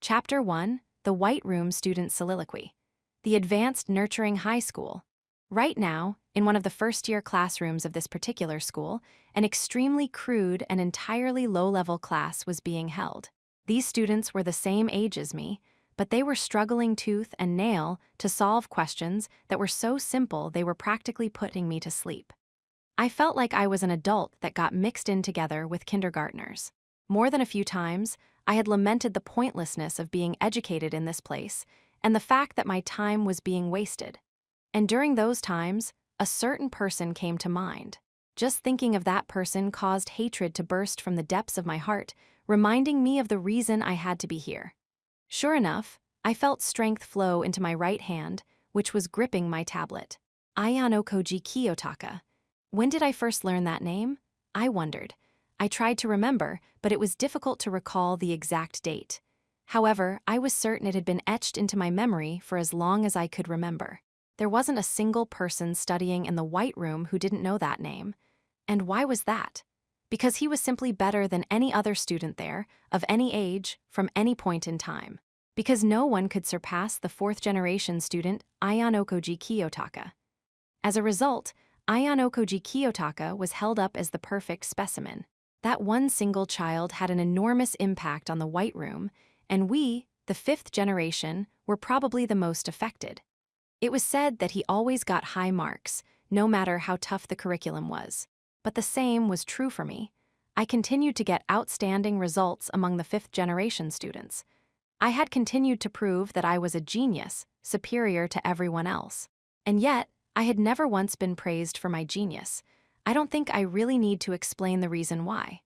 Chapter 1, The White Room Student Soliloquy. The Advanced Nurturing High School. Right now, in one of the first-year classrooms of this particular school, an extremely crude and entirely low-level class was being held. These students were the same age as me, but they were struggling tooth and nail to solve questions that were so simple they were practically putting me to sleep. I felt like I was an adult that got mixed in together with kindergartners. More than a few times, I had lamented the pointlessness of being educated in this place and the fact that my time was being wasted. And during those times, a certain person came to mind. Just thinking of that person caused hatred to burst from the depths of my heart, reminding me of the reason I had to be here. Sure enough, I felt strength flow into my right hand, which was gripping my tablet. Ayanokoji Kiyotaka. When did I first learn that name? I wondered. I tried to remember, but it was difficult to recall the exact date. However, I was certain it had been etched into my memory for as long as I could remember. There wasn't a single person studying in the White Room who didn't know that name. And why was that? Because he was simply better than any other student there, of any age, from any point in time. Because no one could surpass the fourth-generation student Ayanokoji Kiyotaka. As a result, Ayanokoji Kiyotaka was held up as the perfect specimen. That one single child had an enormous impact on the White Room, and we, the fifth generation, were probably the most affected. It was said that he always got high marks, no matter how tough the curriculum was. But the same was true for me. I continued to get outstanding results among the fifth-generation students. I had continued to prove that I was a genius, superior to everyone else. And yet, I had never once been praised for my genius. I don't think I really need to explain the reason why.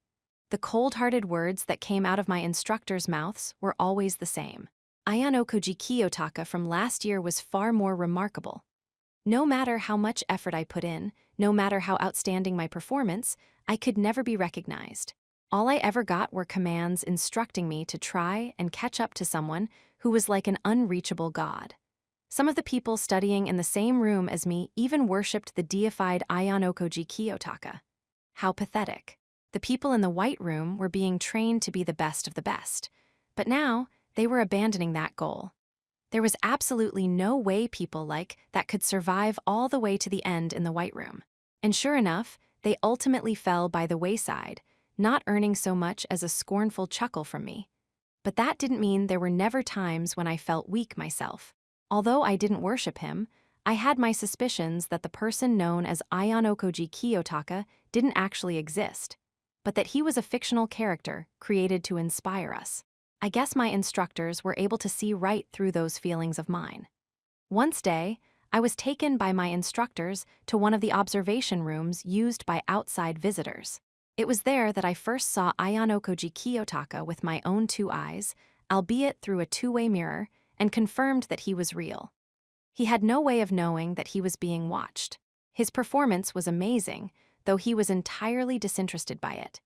The cold-hearted words that came out of my instructors' mouths were always the same. Ayanokoji Kiyotaka from last year was far more remarkable. No matter how much effort I put in, no matter how outstanding my performance, I could never be recognized. All I ever got were commands instructing me to try and catch up to someone who was like an unreachable god. Some of the people studying in the same room as me even worshipped the deified Ayanokoji Kiyotaka. How pathetic. The people in the White Room were being trained to be the best of the best. But now, they were abandoning that goal. There was absolutely no way people like that could survive all the way to the end in the White Room. And sure enough, they ultimately fell by the wayside, not earning so much as a scornful chuckle from me. But that didn't mean there were never times when I felt weak myself. Although I didn't worship him, I had my suspicions that the person known as Ayanokoji Kiyotaka didn't actually exist, but that he was a fictional character created to inspire us. I guess my instructors were able to see right through those feelings of mine. One day, I was taken by my instructors to one of the observation rooms used by outside visitors. It was there that I first saw Ayanokoji Kiyotaka with my own two eyes, albeit through a two-way mirror, and confirmed that he was real. He had no way of knowing that he was being watched. His performance was amazing, though he was entirely disinterested by it.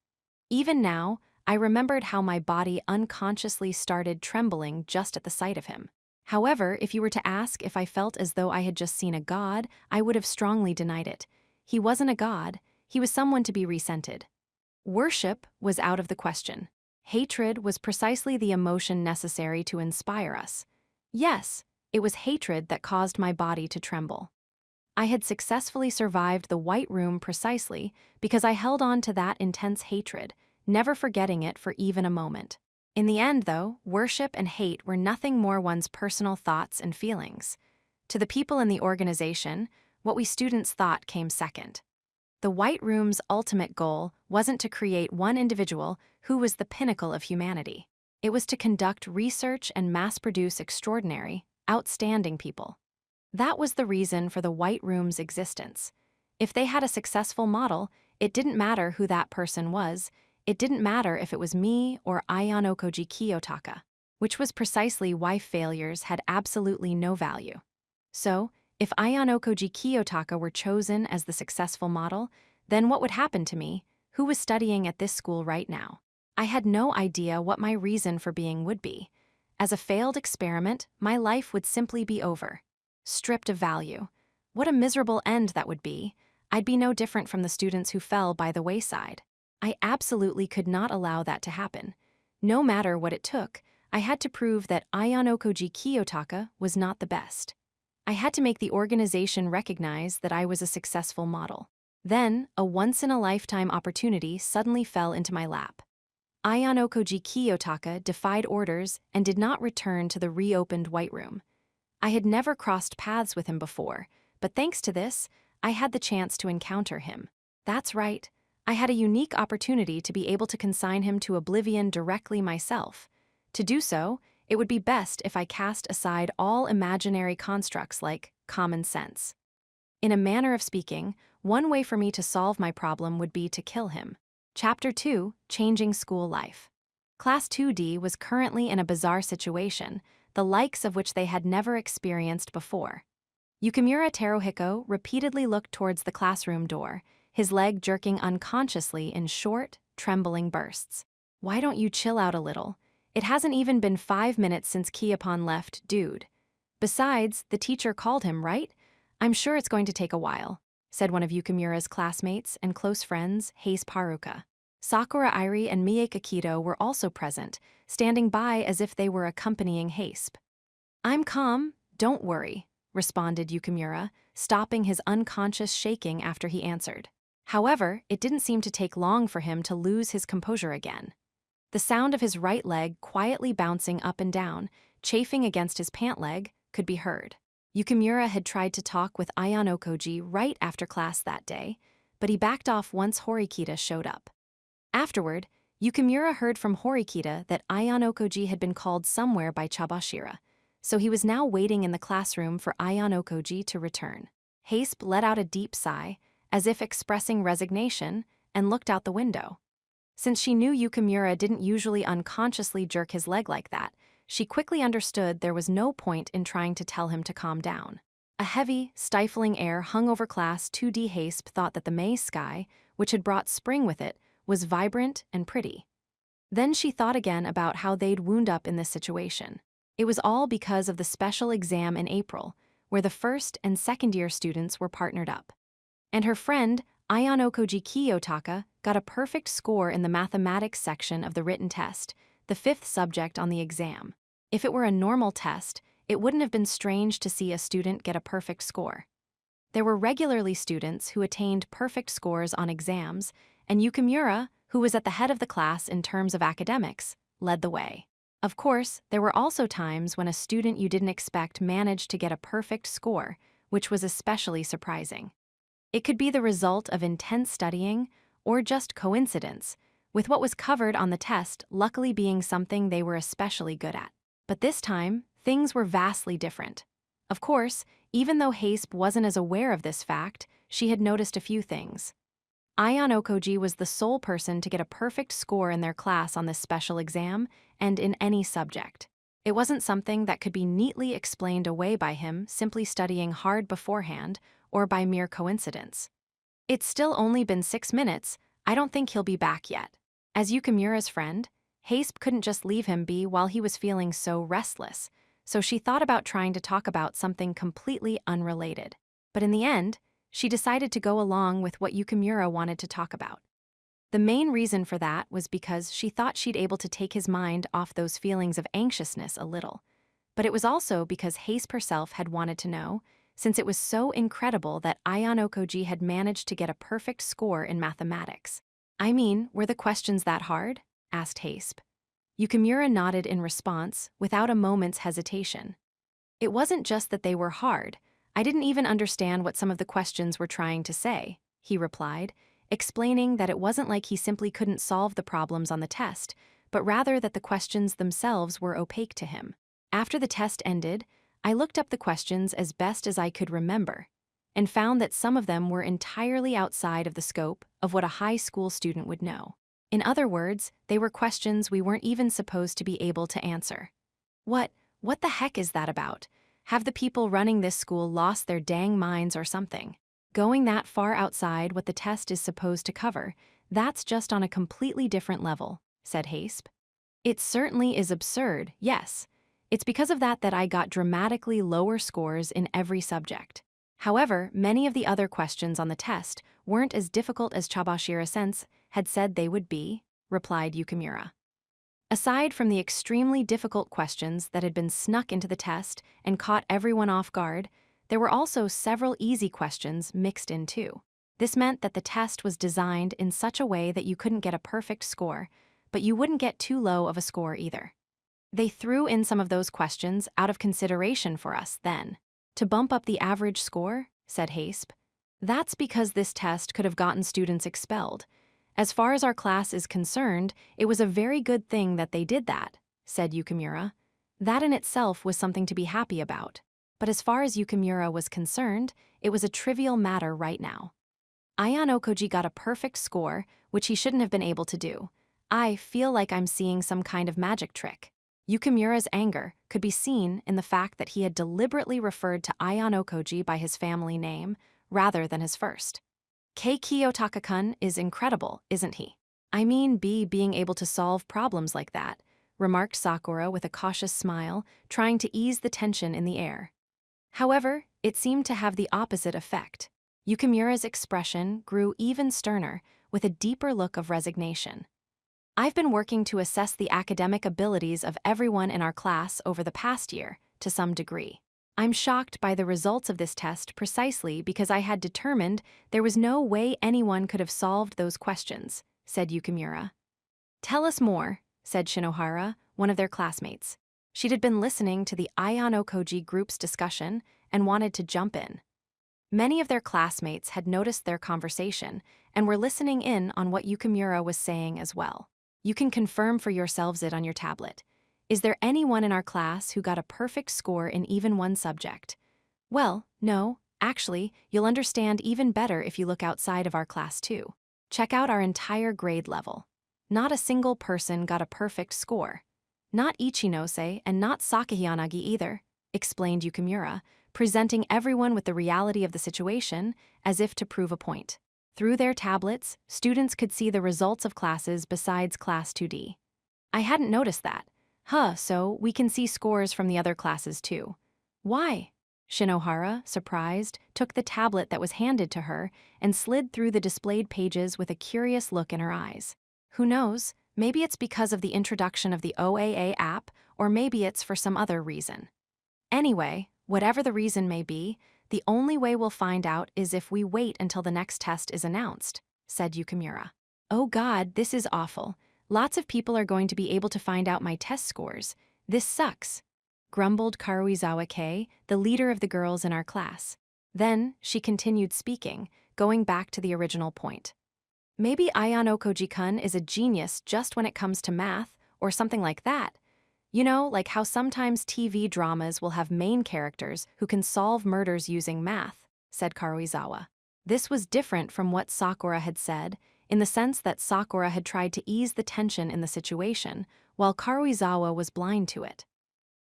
Even now, I remembered how my body unconsciously started trembling just at the sight of him. However, if you were to ask if I felt as though I had just seen a god, I would have strongly denied it. He wasn't a god, he was someone to be resented. Worship was out of the question. Hatred was precisely the emotion necessary to inspire us. Yes, it was hatred that caused my body to tremble. I had successfully survived the White Room precisely because I held on to that intense hatred, never forgetting it for even a moment. In the end, though, worship and hate were nothing more one's personal thoughts and feelings. To the people in the organization, what we students thought came second. The White Room's ultimate goal wasn't to create one individual who was the pinnacle of humanity. It was to conduct research and mass-produce extraordinary, outstanding people. That was the reason for the White Room's existence. If they had a successful model, it didn't matter who that person was. It didn't matter if it was me or Ayanokoji Kiyotaka, which was precisely why failures had absolutely no value. So, if Ayanokoji Kiyotaka were chosen as the successful model, then what would happen to me, who was studying at this school right now? I had no idea what my reason for being would be. As a failed experiment, my life would simply be over. Stripped of value. What a miserable end that would be. I'd be no different from the students who fell by the wayside. I absolutely could not allow that to happen. No matter what it took, I had to prove that Ayanokoji Kiyotaka was not the best. I had to make the organization recognize that I was a successful model. Then, a once-in-a-lifetime opportunity suddenly fell into my lap. Ayanokoji Kiyotaka defied orders and did not return to the reopened White Room. I had never crossed paths with him before, but thanks to this, I had the chance to encounter him. That's right, I had a unique opportunity to be able to consign him to oblivion directly myself. To do so, it would be best if I cast aside all imaginary constructs like common sense. In a manner of speaking, one way for me to solve my problem would be to kill him. Chapter 2, Changing School Life. Class 2D was currently in a bizarre situation, the likes of which they had never experienced before. Yukimura Teruhiko repeatedly looked towards the classroom door, his leg jerking unconsciously in short, trembling bursts. Why don't you chill out a little? It hasn't even been 5 minutes since Kiyopon left, dude. Besides, the teacher called him, right? I'm sure it's going to take a while, said one of Yukimura's classmates and close friends, Heise Paruka. Sakura Airi and Mieke Akito were also present, standing by as if they were accompanying Heise. I'm calm, don't worry, responded Yukimura, stopping his unconscious shaking after he answered. However, it didn't seem to take long for him to lose his composure again. The sound of his right leg quietly bouncing up and down, chafing against his pant leg, could be heard. Yukimura had tried to talk with Ayanokoji right after class that day, but he backed off once Horikita showed up. Afterward, Yukimura heard from Horikita that Ayanokoji had been called somewhere by Chabashira, so he was now waiting in the classroom for Ayanokoji to return. Heise let out a deep sigh, as if expressing resignation, and looked out the window. Since she knew Yukimura didn't usually unconsciously jerk his leg like that, she quickly understood there was no point in trying to tell him to calm down. A heavy, stifling air hung over Class 2D. Heise thought that the May sky, which had brought spring with it, was vibrant and pretty. Then she thought again about how they'd wound up in this situation. It was all because of the special exam in April, where the first and second-year students were partnered up. And her friend, Ayanokoji Kiyotaka, got a perfect score in the mathematics section of the written test, the 5th subject on the exam. If it were a normal test, it wouldn't have been strange to see a student get a perfect score. There were regularly students who attained perfect scores on exams, and Yukimura, who was at the head of the class in terms of academics, led the way. Of course, there were also times when a student you didn't expect managed to get a perfect score, which was especially surprising. It could be the result of intense studying or just coincidence, with what was covered on the test luckily being something they were especially good at. But this time, things were vastly different. Of course, even though Heise wasn't as aware of this fact, she had noticed a few things. Ayanokoji was the sole person to get a perfect score in their class on this special exam, and in any subject. It wasn't something that could be neatly explained away by him simply studying hard beforehand or by mere coincidence. It's still only been 6 minutes, I don't think he'll be back yet. As Yukimura's friend, Heise couldn't just leave him be while he was feeling so restless, so she thought about trying to talk about something completely unrelated. But in the end, she decided to go along with what Yukimura wanted to talk about. The main reason for that was because she thought she'd able to take his mind off those feelings of anxiousness a little. But it was also because Heise herself had wanted to know, since it was so incredible that Ayanokoji had managed to get a perfect score in mathematics. I mean, were the questions that hard? Asked Heise. Yukimura nodded in response, without a moment's hesitation. It wasn't just that they were hard. I didn't even understand what some of the questions were trying to say, he replied, explaining that it wasn't like he simply couldn't solve the problems on the test, but rather that the questions themselves were opaque to him. After the test ended, I looked up the questions as best as I could remember, and found that some of them were entirely outside of the scope of what a high school student would know. In other words, they were questions we weren't even supposed to be able to answer. What the heck is that about? Have the people running this school lost their dang minds or something? Going that far outside what the test is supposed to cover, that's just on a completely different level, said Heise. It certainly is absurd, yes. It's because of that I got dramatically lower scores in every subject. However, many of the other questions on the test weren't as difficult as Chabashira-sense had said they would be, replied Yukimura. Aside from the extremely difficult questions that had been snuck into the test and caught everyone off guard, there were also several easy questions mixed in too. This meant that the test was designed in such a way that you couldn't get a perfect score, but you wouldn't get too low of a score either. They threw in some of those questions out of consideration for us then, to bump up the average score, said Haspe. That's because this test could have gotten students expelled. As far as our class is concerned, it was a very good thing that they did that, said Yukimura. That in itself was something to be happy about. But as far as Yukimura was concerned, it was a trivial matter right now. Ayano Koji got a perfect score, which he shouldn't have been able to do. I feel like I'm seeing some kind of magic trick. Yukimura's anger could be seen in the fact that he had deliberately referred to Ayano Koji by his family name rather than his first. Kei Kiyotaka-kun is incredible, isn't he? I mean, being able to solve problems like that, remarked Sakura with a cautious smile, trying to ease the tension in the air. However, it seemed to have the opposite effect. Yukimura's expression grew even sterner, with a deeper look of resignation. I've been working to assess the academic abilities of everyone in our class over the past year, to some degree. I'm shocked by the results of this test precisely because I had determined there was no way anyone could have solved those questions, said Yukimura. Tell us more, said Shinohara, one of their classmates. She'd been listening to the Ayano Koji group's discussion and wanted to jump in. Many of their classmates had noticed their conversation and were listening in on what Yukimura was saying as well. You can confirm for yourselves it on your tablet. Is there anyone in our class who got a perfect score in even one subject? Well, no, actually, you'll understand even better if you look outside of our class too. Check out our entire grade level. Not a single person got a perfect score. Not Ichinose and not Sakahiyanagi either, explained Yukimura, presenting everyone with the reality of the situation as if to prove a point. Through their tablets, students could see the results of classes besides Class 2D. I hadn't noticed that. So we can see scores from the other classes too. Why? Shinohara, surprised, took the tablet that was handed to her and slid through the displayed pages with a curious look in her eyes. Who knows, maybe it's because of the introduction of the OAA app, or maybe it's for some other reason. Anyway, whatever the reason may be, the only way we'll find out is if we wait until the next test is announced, said Yukimura. Oh God, this is awful. Lots of people are going to be able to find out my test scores. This sucks, grumbled Karuizawa Kei, the leader of the girls in our class. Then she continued speaking, going back to the original point. Maybe Ayano Koji-kun is a genius just when it comes to math, or something like that. You know, like how sometimes TV dramas will have main characters who can solve murders using math, said Karuizawa. This was different from what Sakura had said, in the sense that Sakura had tried to ease the tension in the situation, while Karuizawa was blind to it.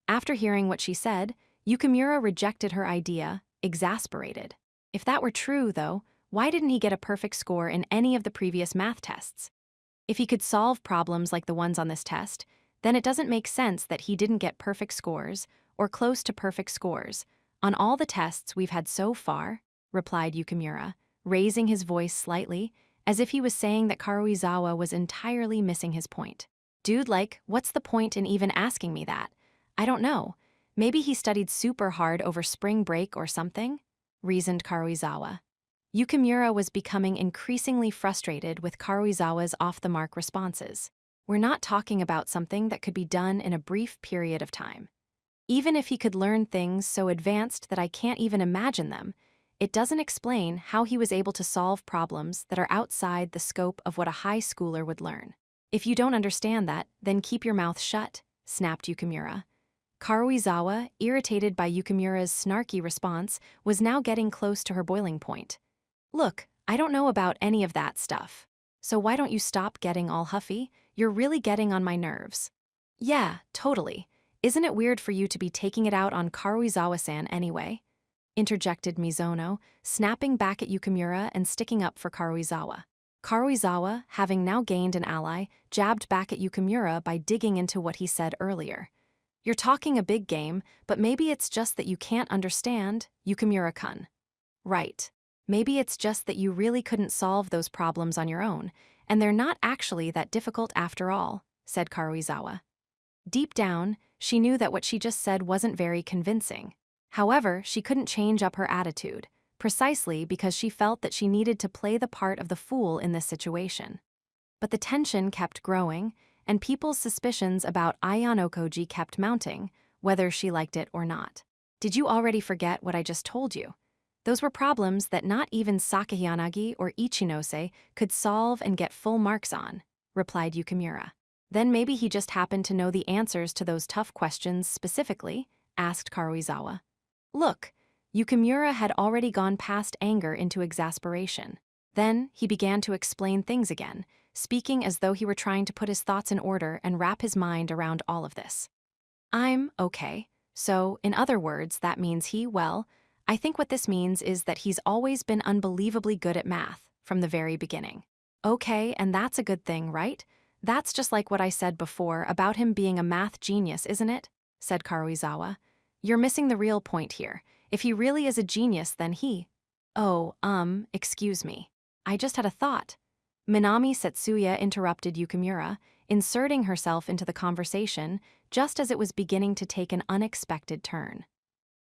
After hearing what she said, Yukimura rejected her idea, exasperated. If that were true, though, why didn't he get a perfect score in any of the previous math tests? If he could solve problems like the ones on this test, then it doesn't make sense that he didn't get perfect scores, or close to perfect scores, on all the tests we've had so far, replied Yukimura, raising his voice slightly, as if he was saying that Karuizawa was entirely missing his point. Dude, what's the point in even asking me that? I don't know. Maybe he studied super hard over spring break or something? Reasoned Karuizawa. Yukimura was becoming increasingly frustrated with Karuizawa's off-the-mark responses. We're not talking about something that could be done in a brief period of time. Even if he could learn things so advanced that I can't even imagine them, it doesn't explain how he was able to solve problems that are outside the scope of what a high schooler would learn. If you don't understand that, then keep your mouth shut, snapped Yukimura. Karuizawa, irritated by Yukimura's snarky response, was now getting close to her boiling point. Look, I don't know about any of that stuff. So why don't you stop getting all huffy? You're really getting on my nerves. Yeah, totally. Isn't it weird for you to be taking it out on Karuizawa-san anyway? Interjected Mizono, snapping back at Yukimura and sticking up for Karuizawa. Karuizawa, having now gained an ally, jabbed back at Yukimura by digging into what he said earlier. You're talking a big game, but maybe it's just that you can't understand, Yukimura-kun. Right. Maybe it's just that you really couldn't solve those problems on your own, and they're not actually that difficult after all, said Karuizawa. Deep down, she knew that what she just said wasn't very convincing. However, she couldn't change up her attitude, precisely because she felt that she needed to play the part of the fool in this situation. But the tension kept growing, and people's suspicions about Ayano Koji kept mounting, whether she liked it or not. Did you already forget what I just told you? Those were problems that not even Sakahiyanagi or Ichinose could solve and get full marks on, replied Yukimura. Then maybe he just happened to know the answers to those tough questions specifically, asked Karuizawa. Look, Yukimura had already gone past anger into exasperation. Then he began to explain things again, speaking as though he were trying to put his thoughts in order and wrap his mind around all of this. I'm okay. So, in other words, that means I think what this means is that he's always been unbelievably good at math, from the very beginning. Okay, and that's a good thing, right? That's just like what I said before about him being a math genius, isn't it? Said Karuizawa. You're missing the real point here. If he really is a genius, then excuse me. I just had a thought. Minami Setsuya interrupted Yukimura, inserting herself into the conversation just as it was beginning to take an unexpected turn.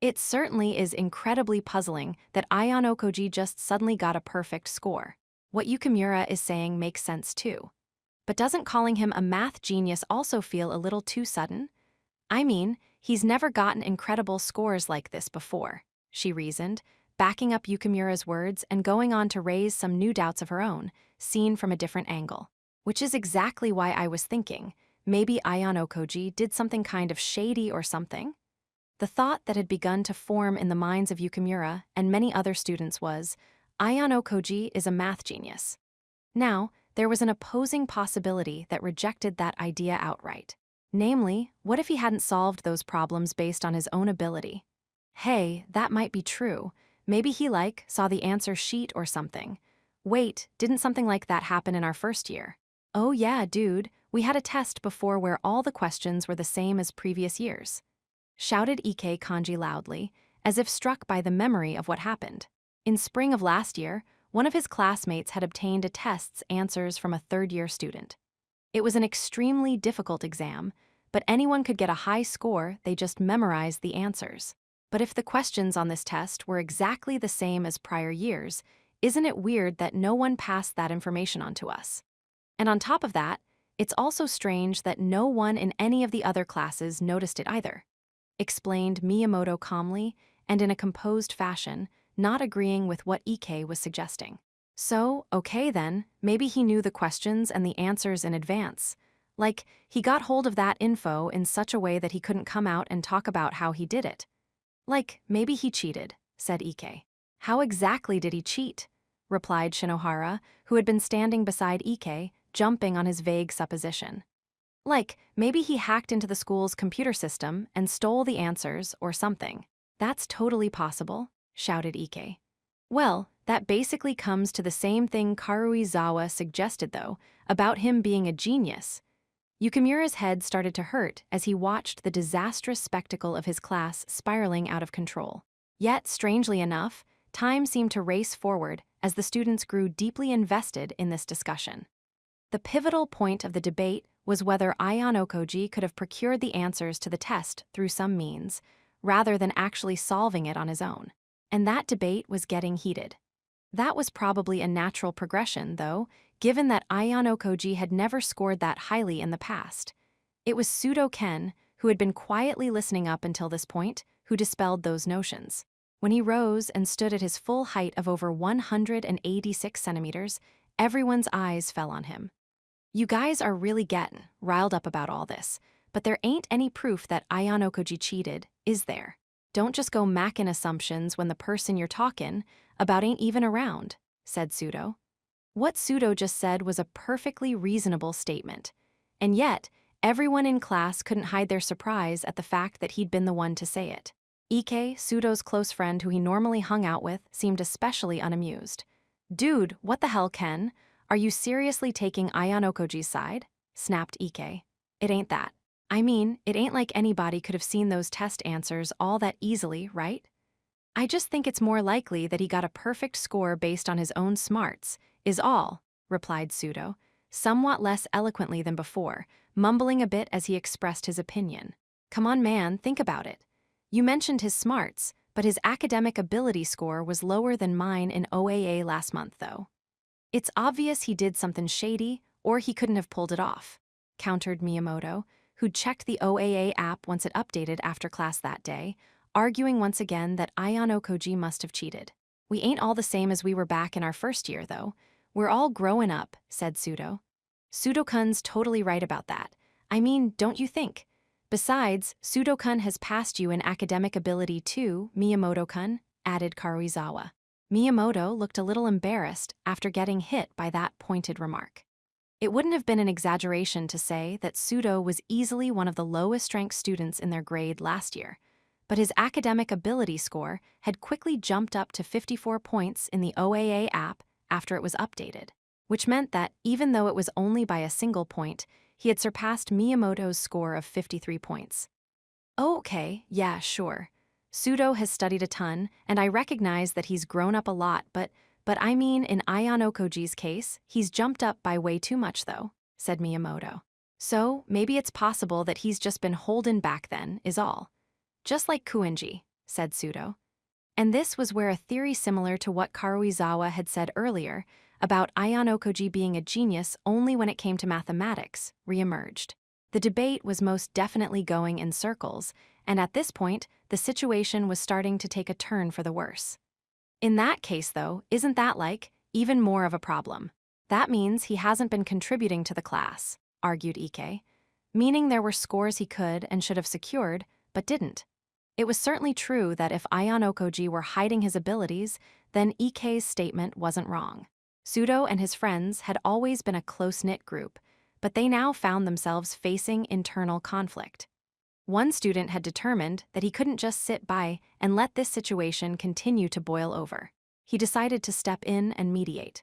It certainly is incredibly puzzling that Ayano Koji just suddenly got a perfect score. What Yukimura is saying makes sense too. But doesn't calling him a math genius also feel a little too sudden? I mean, he's never gotten incredible scores like this before, she reasoned, backing up Yukimura's words and going on to raise some new doubts of her own, seen from a different angle. Which is exactly why I was thinking, maybe Ayano Koji did something kind of shady or something? The thought that had begun to form in the minds of Yukimura and many other students was, Ayano Koji is a math genius. Now, there was an opposing possibility that rejected that idea outright. Namely, what if he hadn't solved those problems based on his own ability? Hey, that might be true. Maybe he saw the answer sheet or something. Wait, didn't something like that happen in our first year? Oh yeah, dude, we had a test before where all the questions were the same as previous years. Shouted Ike Kanji loudly, as if struck by the memory of what happened. In spring of last year, one of his classmates had obtained a test's answers from a third-year student. It was an extremely difficult exam, but anyone could get a high score, they just memorized the answers. But if the questions on this test were exactly the same as prior years, isn't it weird that no one passed that information on to us? And on top of that, it's also strange that no one in any of the other classes noticed it either, explained Miyamoto calmly and in a composed fashion, not agreeing with what Ike was suggesting. So, okay then, maybe he knew the questions and the answers in advance. He got hold of that info in such a way that he couldn't come out and talk about how he did it. Maybe he cheated, said Ike. How exactly did he cheat? Replied Shinohara, who had been standing beside Ike, jumping on his vague supposition. Maybe he hacked into the school's computer system and stole the answers or something. That's totally possible, shouted Ike. Well, that basically comes to the same thing Karuizawa suggested, though, about him being a genius. Yukimura's head started to hurt as he watched the disastrous spectacle of his class spiraling out of control. Yet, strangely enough, time seemed to race forward as the students grew deeply invested in this discussion. The pivotal point of the debate was whether Ayano Koji could have procured the answers to the test through some means, rather than actually solving it on his own. And that debate was getting heated. That was probably a natural progression, though, given that Ayano Koji had never scored that highly in the past. It was Pseudo-Ken, who had been quietly listening up until this point, who dispelled those notions. When he rose and stood at his full height of over 186 centimeters, everyone's eyes fell on him. You guys are really getting riled up about all this, but there ain't any proof that Ayano Koji cheated, is there? Don't just go mackin' assumptions when the person you're talkin' about ain't even around, said Pseudo. What Pseudo just said was a perfectly reasonable statement, and yet everyone in class couldn't hide their surprise at the fact that he'd been the one to say it. Ike, Pseudo's close friend who he normally hung out with, seemed especially unamused. Dude, what the hell, Ken? Are you seriously taking Ayano Koji's side? Snapped Ike. It ain't that. I mean, it ain't like anybody could have seen those test answers all that easily, right? I just think it's more likely that he got a perfect score based on his own smarts, is all, replied Pseudo, somewhat less eloquently than before, mumbling a bit as he expressed his opinion. Come on, man, think about it. You mentioned his smarts, but his academic ability score was lower than mine in OAA last month, though. It's obvious he did something shady, or he couldn't have pulled it off, countered Miyamoto, who'd checked the OAA app once it updated after class that day, arguing once again that Ayano Koji must have cheated. We ain't all the same as we were back in our first year, though. We're all growing up, said Sudo. Sudo-kun's totally right about that. I mean, don't you think? Besides, Sudo-kun has passed you in academic ability too, Miyamoto-kun, added Karuizawa. Miyamoto looked a little embarrassed after getting hit by that pointed remark. It wouldn't have been an exaggeration to say that Sudo was easily one of the lowest-ranked students in their grade last year, but his academic ability score had quickly jumped up to 54 points in the OAA app after it was updated, which meant that even though it was only by a single point, he had surpassed Miyamoto's score of 53 points. Oh, okay, yeah, sure. Sudo has studied a ton, and I recognize that he's grown up a lot, but I mean, in Ayano Koji's case, he's jumped up by way too much, though, said Miyamoto. So, maybe it's possible that he's just been holden back then, is all. Just like Kuenji, said Sudo. And this was where a theory similar to what Karuizawa had said earlier about Ayano Koji being a genius only when it came to mathematics reemerged. The debate was most definitely going in circles, and at this point, the situation was starting to take a turn for the worse. In that case, though, isn't that even more of a problem? That means he hasn't been contributing to the class, argued Ike, meaning there were scores he could and should have secured, but didn't. It was certainly true that if Ayano Koji were hiding his abilities, then Ike's statement wasn't wrong. Sudo and his friends had always been a close-knit group, but they now found themselves facing internal conflict. One student had determined that he couldn't just sit by and let this situation continue to boil over. He decided to step in and mediate.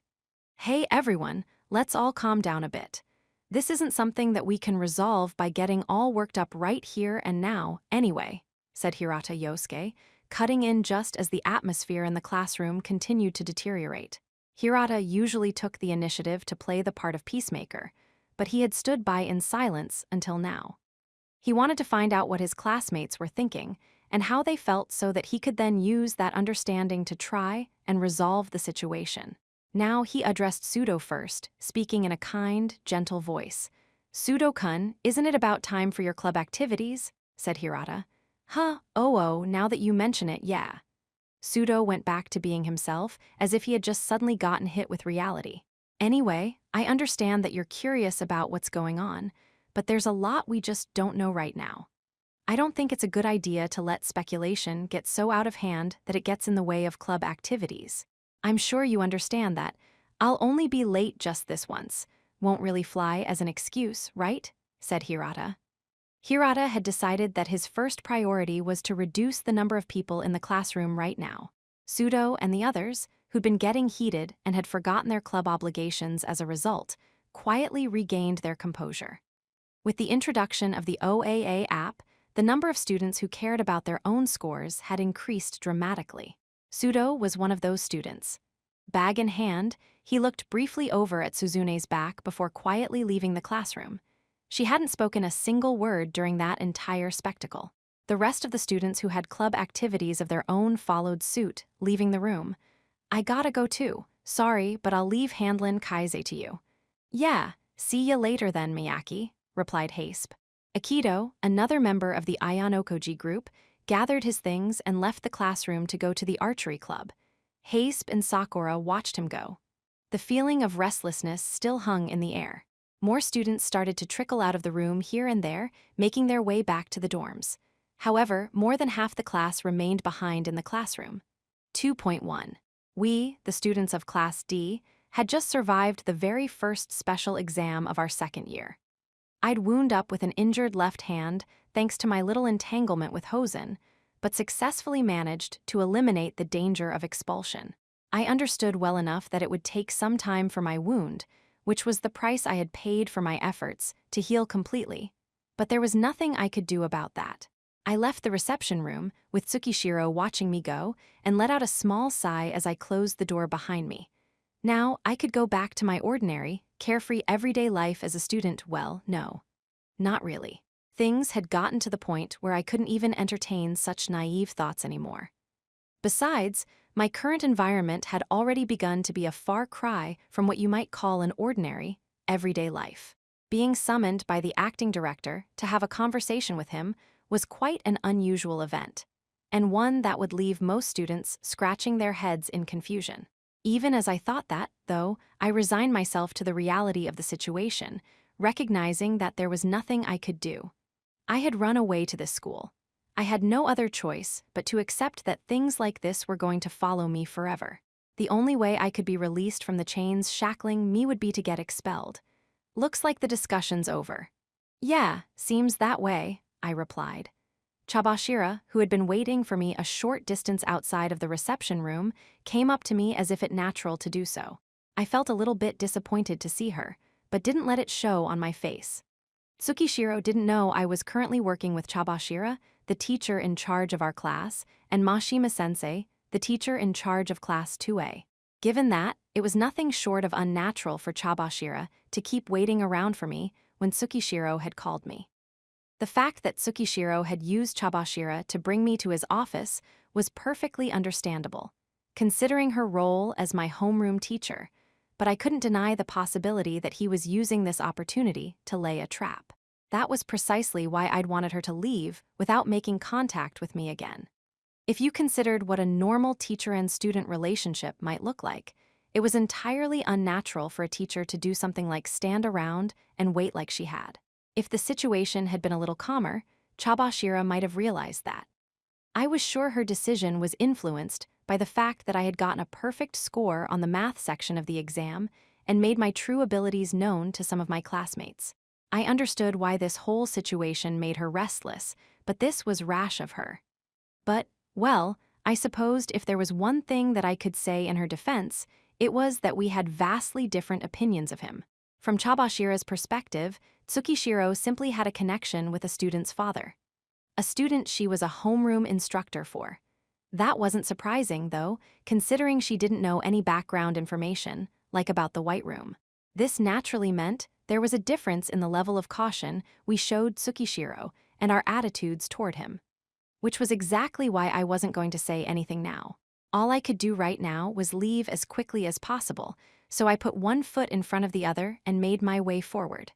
Hey everyone, let's all calm down a bit. This isn't something that we can resolve by getting all worked up right here and now, anyway, said Hirata Yosuke, cutting in just as the atmosphere in the classroom continued to deteriorate. Hirata usually took the initiative to play the part of peacemaker, but he had stood by in silence until now. He wanted to find out what his classmates were thinking and how they felt so that he could then use that understanding to try and resolve the situation. Now he addressed Sudo first, speaking in a kind, gentle voice. Sudo-kun, isn't it about time for your club activities? Said Hirata. Oh, now that you mention it, yeah. Sudo went back to being himself, as if he had just suddenly gotten hit with reality. Anyway, I understand that you're curious about what's going on, but there's a lot we just don't know right now. I don't think it's a good idea to let speculation get so out of hand that it gets in the way of club activities. I'm sure you understand that. I'll only be late just this once. Won't really fly as an excuse, right? Said Hirata. Hirata had decided that his first priority was to reduce the number of people in the classroom right now. Sudo and the others, who'd been getting heated and had forgotten their club obligations as a result, quietly regained their composure. With the introduction of the OAA app, the number of students who cared about their own scores had increased dramatically. Sudo was one of those students. Bag in hand, he looked briefly over at Suzune's back before quietly leaving the classroom. She hadn't spoken a single word during that entire spectacle. The rest of the students who had club activities of their own followed suit, leaving the room. I gotta go too. Sorry, but I'll leave handlin' Kaise to you. Yeah, see ya later then, Miyaki, replied Haspe. Akido, another member of the Ayano Koji group, gathered his things and left the classroom to go to the archery club. Haspe and Sakura watched him go. The feeling of restlessness still hung in the air. More students started to trickle out of the room here and there, making their way back to the dorms. However, more than half the class remained behind in the classroom. 2.1. We, the students of Class D, had just survived the very first special exam of our second year. I'd wound up with an injured left hand thanks to my little entanglement with Hosen, but successfully managed to eliminate the danger of expulsion. I understood well enough that it would take some time for my wound, which was the price I had paid for my efforts to heal completely, but there was nothing I could do about that. I left the reception room, with Tsukishiro watching me go, and let out a small sigh as I closed the door behind me. Now, I could go back to my ordinary, carefree everyday life as a student, well, no. Not really. Things had gotten to the point where I couldn't even entertain such naive thoughts anymore. Besides, my current environment had already begun to be a far cry from what you might call an ordinary, everyday life. Being summoned by the acting director to have a conversation with him was quite an unusual event, and one that would leave most students scratching their heads in confusion. Even as I thought that, though, I resigned myself to the reality of the situation, recognizing that there was nothing I could do. I had run away to this school. I had no other choice but to accept that things like this were going to follow me forever. The only way I could be released from the chains shackling me would be to get expelled. Looks like the discussion's over. Yeah, seems that way, I replied. Chabashira, who had been waiting for me a short distance outside of the reception room, came up to me as if it natural to do so. I felt a little bit disappointed to see her, but didn't let it show on my face. Tsukishiro didn't know I was currently working with Chabashira, the teacher in charge of our class, and Mashima-sensei, the teacher in charge of Class 2A. Given that, it was nothing short of unnatural for Chabashira to keep waiting around for me when Tsukishiro had called me. The fact that Tsukishiro had used Chabashira to bring me to his office was perfectly understandable, considering her role as my homeroom teacher, but I couldn't deny the possibility that he was using this opportunity to lay a trap. That was precisely why I'd wanted her to leave without making contact with me again. If you considered what a normal teacher and student relationship might look like, it was entirely unnatural for a teacher to do something like stand around and wait like she had. If the situation had been a little calmer, Chabashira might have realized that. I was sure her decision was influenced by the fact that I had gotten a perfect score on the math section of the exam and made my true abilities known to some of my classmates. I understood why this whole situation made her restless, but this was rash of her. But, well, I supposed if there was one thing that I could say in her defense, it was that we had vastly different opinions of him. From Chabashira's perspective, Tsukishiro simply had a connection with a student's father. A student she was a homeroom instructor for. That wasn't surprising, though, considering she didn't know any background information, like about the White Room. This naturally meant there was a difference in the level of caution we showed Tsukishiro and our attitudes toward him. Which was exactly why I wasn't going to say anything now. All I could do right now was leave as quickly as possible, so I put one foot in front of the other and made my way forward.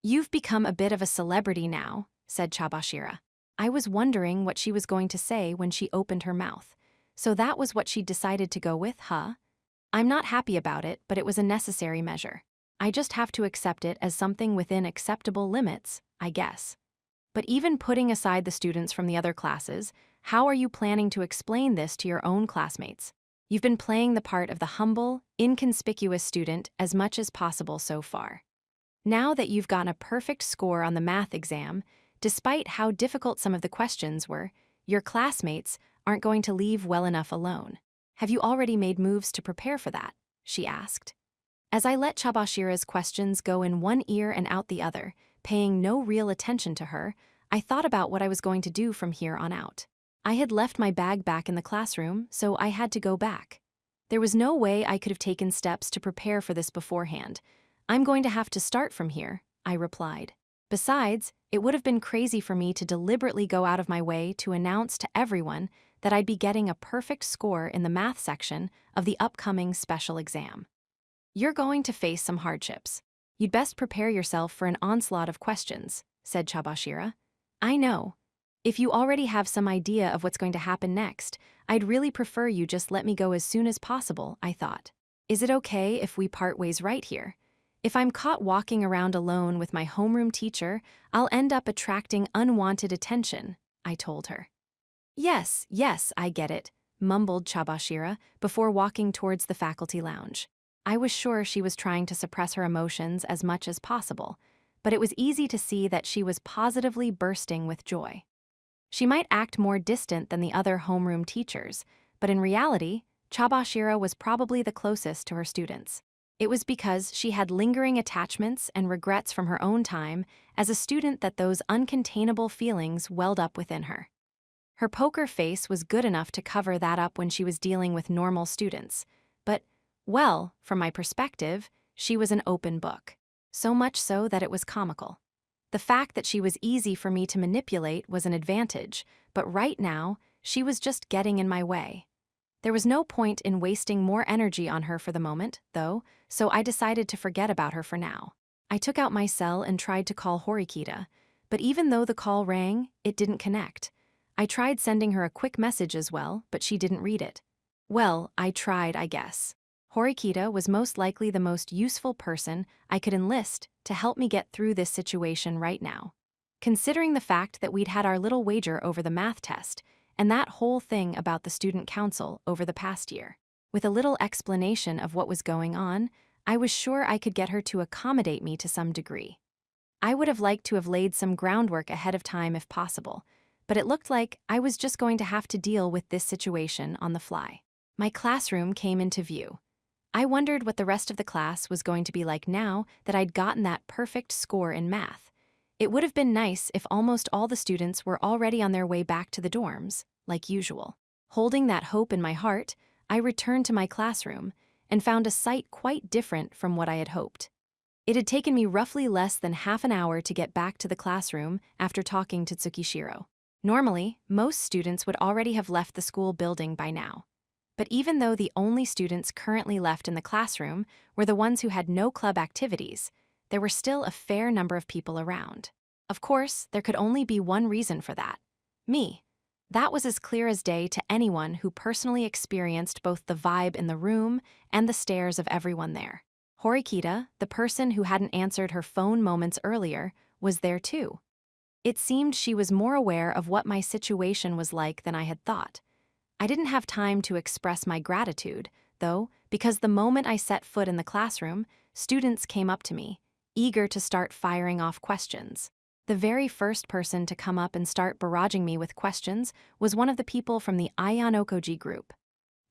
"You've become a bit of a celebrity now," said Chabashira. I was wondering what she was going to say when she opened her mouth. So that was what she'd decided to go with, huh? I'm not happy about it, but it was a necessary measure. I just have to accept it as something within acceptable limits, I guess. But even putting aside the students from the other classes, how are you planning to explain this to your own classmates? You've been playing the part of the humble, inconspicuous student as much as possible so far. Now that you've gotten a perfect score on the math exam, despite how difficult some of the questions were, your classmates aren't going to leave well enough alone. Have you already made moves to prepare for that? She asked. As I let Chabashira's questions go in one ear and out the other, paying no real attention to her, I thought about what I was going to do from here on out. I had left my bag back in the classroom, so I had to go back. There was no way I could have taken steps to prepare for this beforehand. I'm going to have to start from here, I replied. Besides, it would have been crazy for me to deliberately go out of my way to announce to everyone that I'd be getting a perfect score in the math section of the upcoming special exam. You're going to face some hardships. You'd best prepare yourself for an onslaught of questions, said Chabashira. I know. If you already have some idea of what's going to happen next, I'd really prefer you just let me go as soon as possible, I thought. Is it okay if we part ways right here? If I'm caught walking around alone with my homeroom teacher, I'll end up attracting unwanted attention, I told her. Yes, I get it, mumbled Chabashira before walking towards the faculty lounge. I was sure she was trying to suppress her emotions as much as possible, but it was easy to see that she was positively bursting with joy. She might act more distant than the other homeroom teachers, but in reality, Chabashira was probably the closest to her students. It was because she had lingering attachments and regrets from her own time as a student that those uncontainable feelings welled up within her. Her poker face was good enough to cover that up when she was dealing with normal students, but, well, from my perspective, she was an open book. So much so that it was comical. The fact that she was easy for me to manipulate was an advantage, but right now, she was just getting in my way. There was no point in wasting more energy on her for the moment, though, so I decided to forget about her for now. I took out my cell and tried to call Horikita, but even though the call rang, it didn't connect. I tried sending her a quick message as well, but she didn't read it. Well, I tried, I guess. Horikita was most likely the most useful person I could enlist to help me get through this situation right now. Considering the fact that we'd had our little wager over the math test, and that whole thing about the student council over the past year. With a little explanation of what was going on, I was sure I could get her to accommodate me to some degree. I would have liked to have laid some groundwork ahead of time if possible, but it looked like I was just going to have to deal with this situation on the fly. My classroom came into view. I wondered what the rest of the class was going to be like now that I'd gotten that perfect score in math. It would have been nice if almost all the students were already on their way back to the dorms, like usual. Holding that hope in my heart, I returned to my classroom and found a sight quite different from what I had hoped. It had taken me roughly less than half an hour to get back to the classroom after talking to Tsukishiro. Normally, most students would already have left the school building by now. But even though the only students currently left in the classroom were the ones who had no club activities, there were still a fair number of people around. Of course, there could only be one reason for that. Me. That was as clear as day to anyone who personally experienced both the vibe in the room and the stares of everyone there. Horikita, the person who hadn't answered her phone moments earlier, was there too. It seemed she was more aware of what my situation was like than I had thought. I didn't have time to express my gratitude, though, because the moment I set foot in the classroom, students came up to me, eager to start firing off questions. The very first person to come up and start barraging me with questions was one of the people from the Ayanokoji group,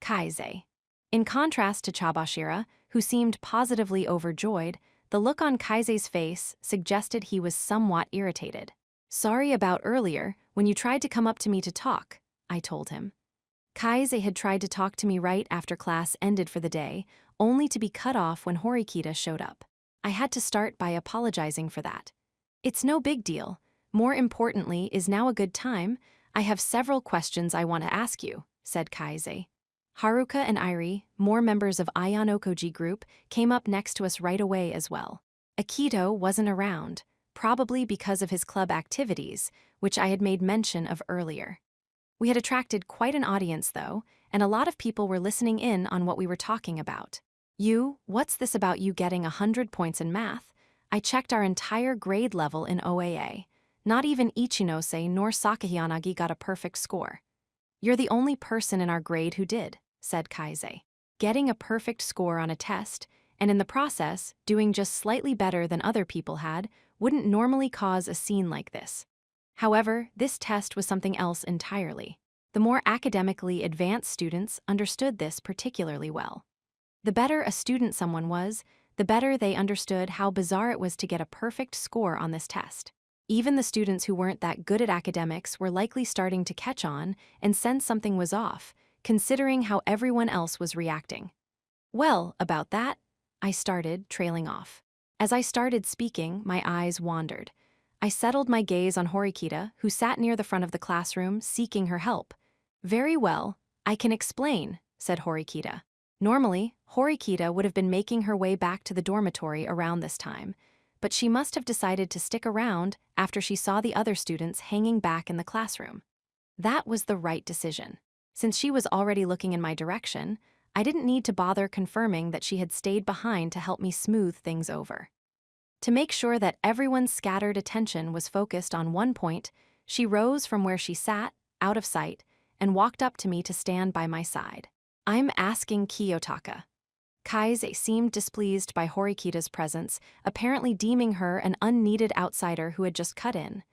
Kaize. In contrast to Chabashira, who seemed positively overjoyed, the look on Kaize's face suggested he was somewhat irritated. "Sorry about earlier, when you tried to come up to me to talk," I told him. Kaize had tried to talk to me right after class ended for the day, only to be cut off when Horikita showed up. I had to start by apologizing for that. "It's no big deal. More importantly, is now a good time? I have several questions I want to ask you," said Kaize. Haruka and Airi, more members of Ayanokoji group, came up next to us right away as well. Akito wasn't around, probably because of his club activities, which I had made mention of earlier. We had attracted quite an audience, though, and a lot of people were listening in on what we were talking about. What's this about you getting 100 points in math? I checked our entire grade level in OAA. Not even Ichinose nor Sakahiyanagi got a perfect score. You're the only person in our grade who did, said Kaize. Getting a perfect score on a test, and in the process, doing just slightly better than other people had, wouldn't normally cause a scene like this. However, this test was something else entirely. The more academically advanced students understood this particularly well. The better a student someone was, the better they understood how bizarre it was to get a perfect score on this test. Even the students who weren't that good at academics were likely starting to catch on and sense something was off, considering how everyone else was reacting. Well, about that, I started, trailing off. As I started speaking, my eyes wandered. I settled my gaze on Horikita, who sat near the front of the classroom, seeking her help. "Very well, I can explain," said Horikita. Normally, Horikita would have been making her way back to the dormitory around this time, but she must have decided to stick around after she saw the other students hanging back in the classroom. That was the right decision. Since she was already looking in my direction, I didn't need to bother confirming that she had stayed behind to help me smooth things over. To make sure that everyone's scattered attention was focused on one point, she rose from where she sat, out of sight, and walked up to me to stand by my side. "I'm asking Kiyotaka." Kaize seemed displeased by Horikita's presence, apparently deeming her an unneeded outsider who had just cut in.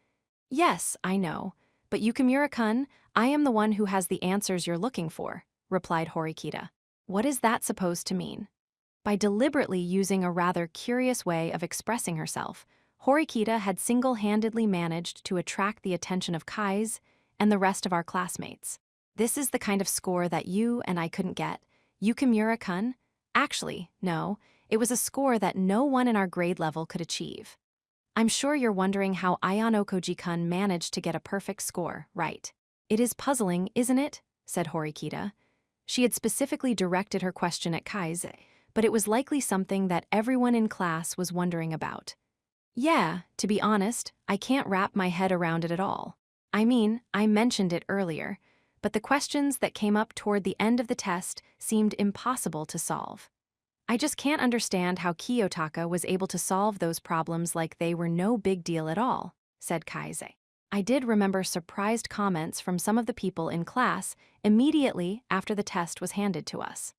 "Yes, I know, but Yukimura-kun, I am the one who has the answers you're looking for," replied Horikita. What is that supposed to mean? By deliberately using a rather curious way of expressing herself, Horikita had single-handedly managed to attract the attention of Kaize and the rest of our classmates. This is the kind of score that you and I couldn't get. Yukimura-kun? Actually, no, it was a score that no one in our grade level could achieve. I'm sure you're wondering how Ayano Koji-kun managed to get a perfect score, right? It is puzzling, isn't it? Said Horikita. She had specifically directed her question at Kaise, but it was likely something that everyone in class was wondering about. Yeah, to be honest, I can't wrap my head around it at all. I mean, I mentioned it earlier, but the questions that came up toward the end of the test seemed impossible to solve. I just can't understand how Kiyotaka was able to solve those problems like they were no big deal at all, said Kaise. I did remember surprised comments from some of the people in class immediately after the test was handed to us.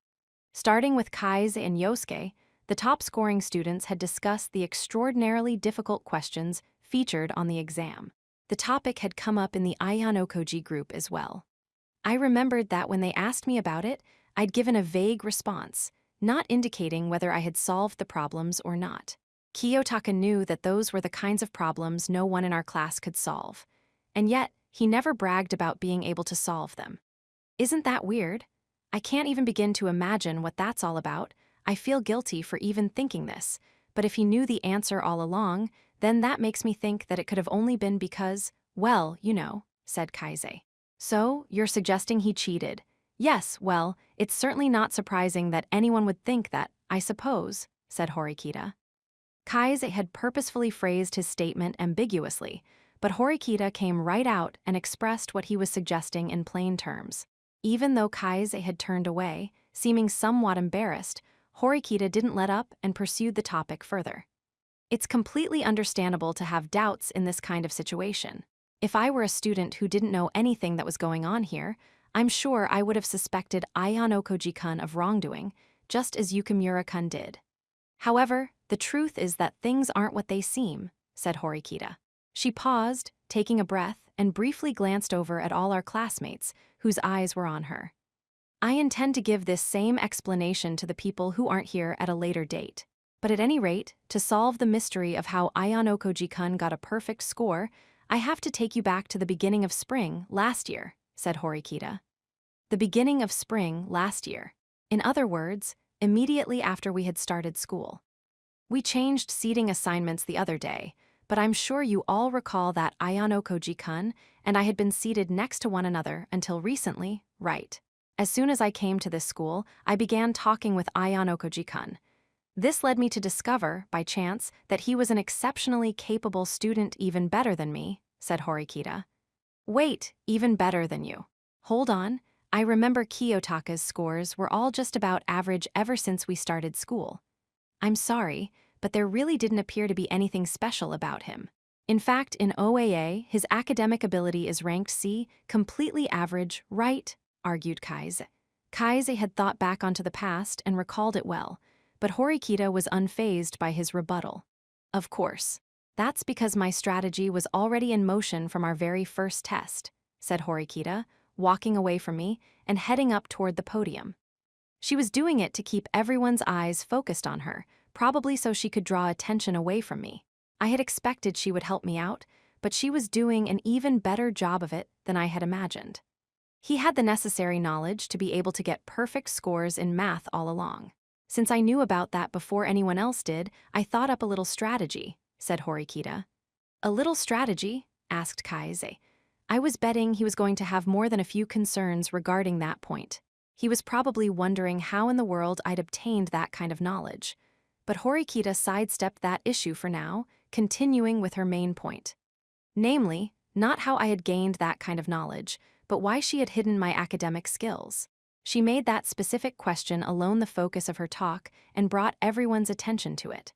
Starting with Kaise and Yosuke, the top-scoring students had discussed the extraordinarily difficult questions featured on the exam. The topic had come up in the Ayanokoji group as well. I remembered that when they asked me about it, I'd given a vague response, not indicating whether I had solved the problems or not. Kiyotaka knew that those were the kinds of problems no one in our class could solve, and yet he never bragged about being able to solve them. Isn't that weird? I can't even begin to imagine what that's all about. I feel guilty for even thinking this, but if he knew the answer all along, then that makes me think that it could have only been because, well, you know, said Kaise. So, you're suggesting he cheated? Yes, well, it's certainly not surprising that anyone would think that, I suppose, said Horikita. Kaise had purposefully phrased his statement ambiguously, but Horikita came right out and expressed what he was suggesting in plain terms. Even though Kaise had turned away, seeming somewhat embarrassed, Horikita didn't let up and pursued the topic further. It's completely understandable to have doubts in this kind of situation. If I were a student who didn't know anything that was going on here, I'm sure I would have suspected Ayano Koji-kun of wrongdoing, just as Yukimura-kun did. However, the truth is that things aren't what they seem, said Horikita. She paused, taking a breath, and briefly glanced over at all our classmates, whose eyes were on her. I intend to give this same explanation to the people who aren't here at a later date. But at any rate, to solve the mystery of how Ayano Koji-kun got a perfect score, I have to take you back to the beginning of spring last year, said Horikita. The beginning of spring last year. In other words, immediately after we had started school. We changed seating assignments the other day, but I'm sure you all recall that Ayano Koji-kun and I had been seated next to one another until recently, right? As soon as I came to this school, I began talking with Ayano Koji-kun. This led me to discover, by chance, that he was an exceptionally capable student, even better than me, said Horikita. Wait, even better than you. Hold on, I remember Kiyotaka's scores were all just about average ever since we started school. I'm sorry, but there really didn't appear to be anything special about him. In fact, in OAA, his academic ability is ranked C, completely average, right? Argued Kaise. Kaise had thought back onto the past and recalled it well, but Horikita was unfazed by his rebuttal. Of course. That's because my strategy was already in motion from our very first test, said Horikita, walking away from me and heading up toward the podium. She was doing it to keep everyone's eyes focused on her, probably so she could draw attention away from me. I had expected she would help me out, but she was doing an even better job of it than I had imagined. He had the necessary knowledge to be able to get perfect scores in math all along. Since I knew about that before anyone else did, I thought up a little strategy, said Horikita. A little strategy? Asked Kaise. I was betting he was going to have more than a few concerns regarding that point. He was probably wondering how in the world I'd obtained that kind of knowledge. But Horikita sidestepped that issue for now, continuing with her main point. Namely, not how I had gained that kind of knowledge, but why she had hidden my academic skills. She made that specific question alone the focus of her talk and brought everyone's attention to it.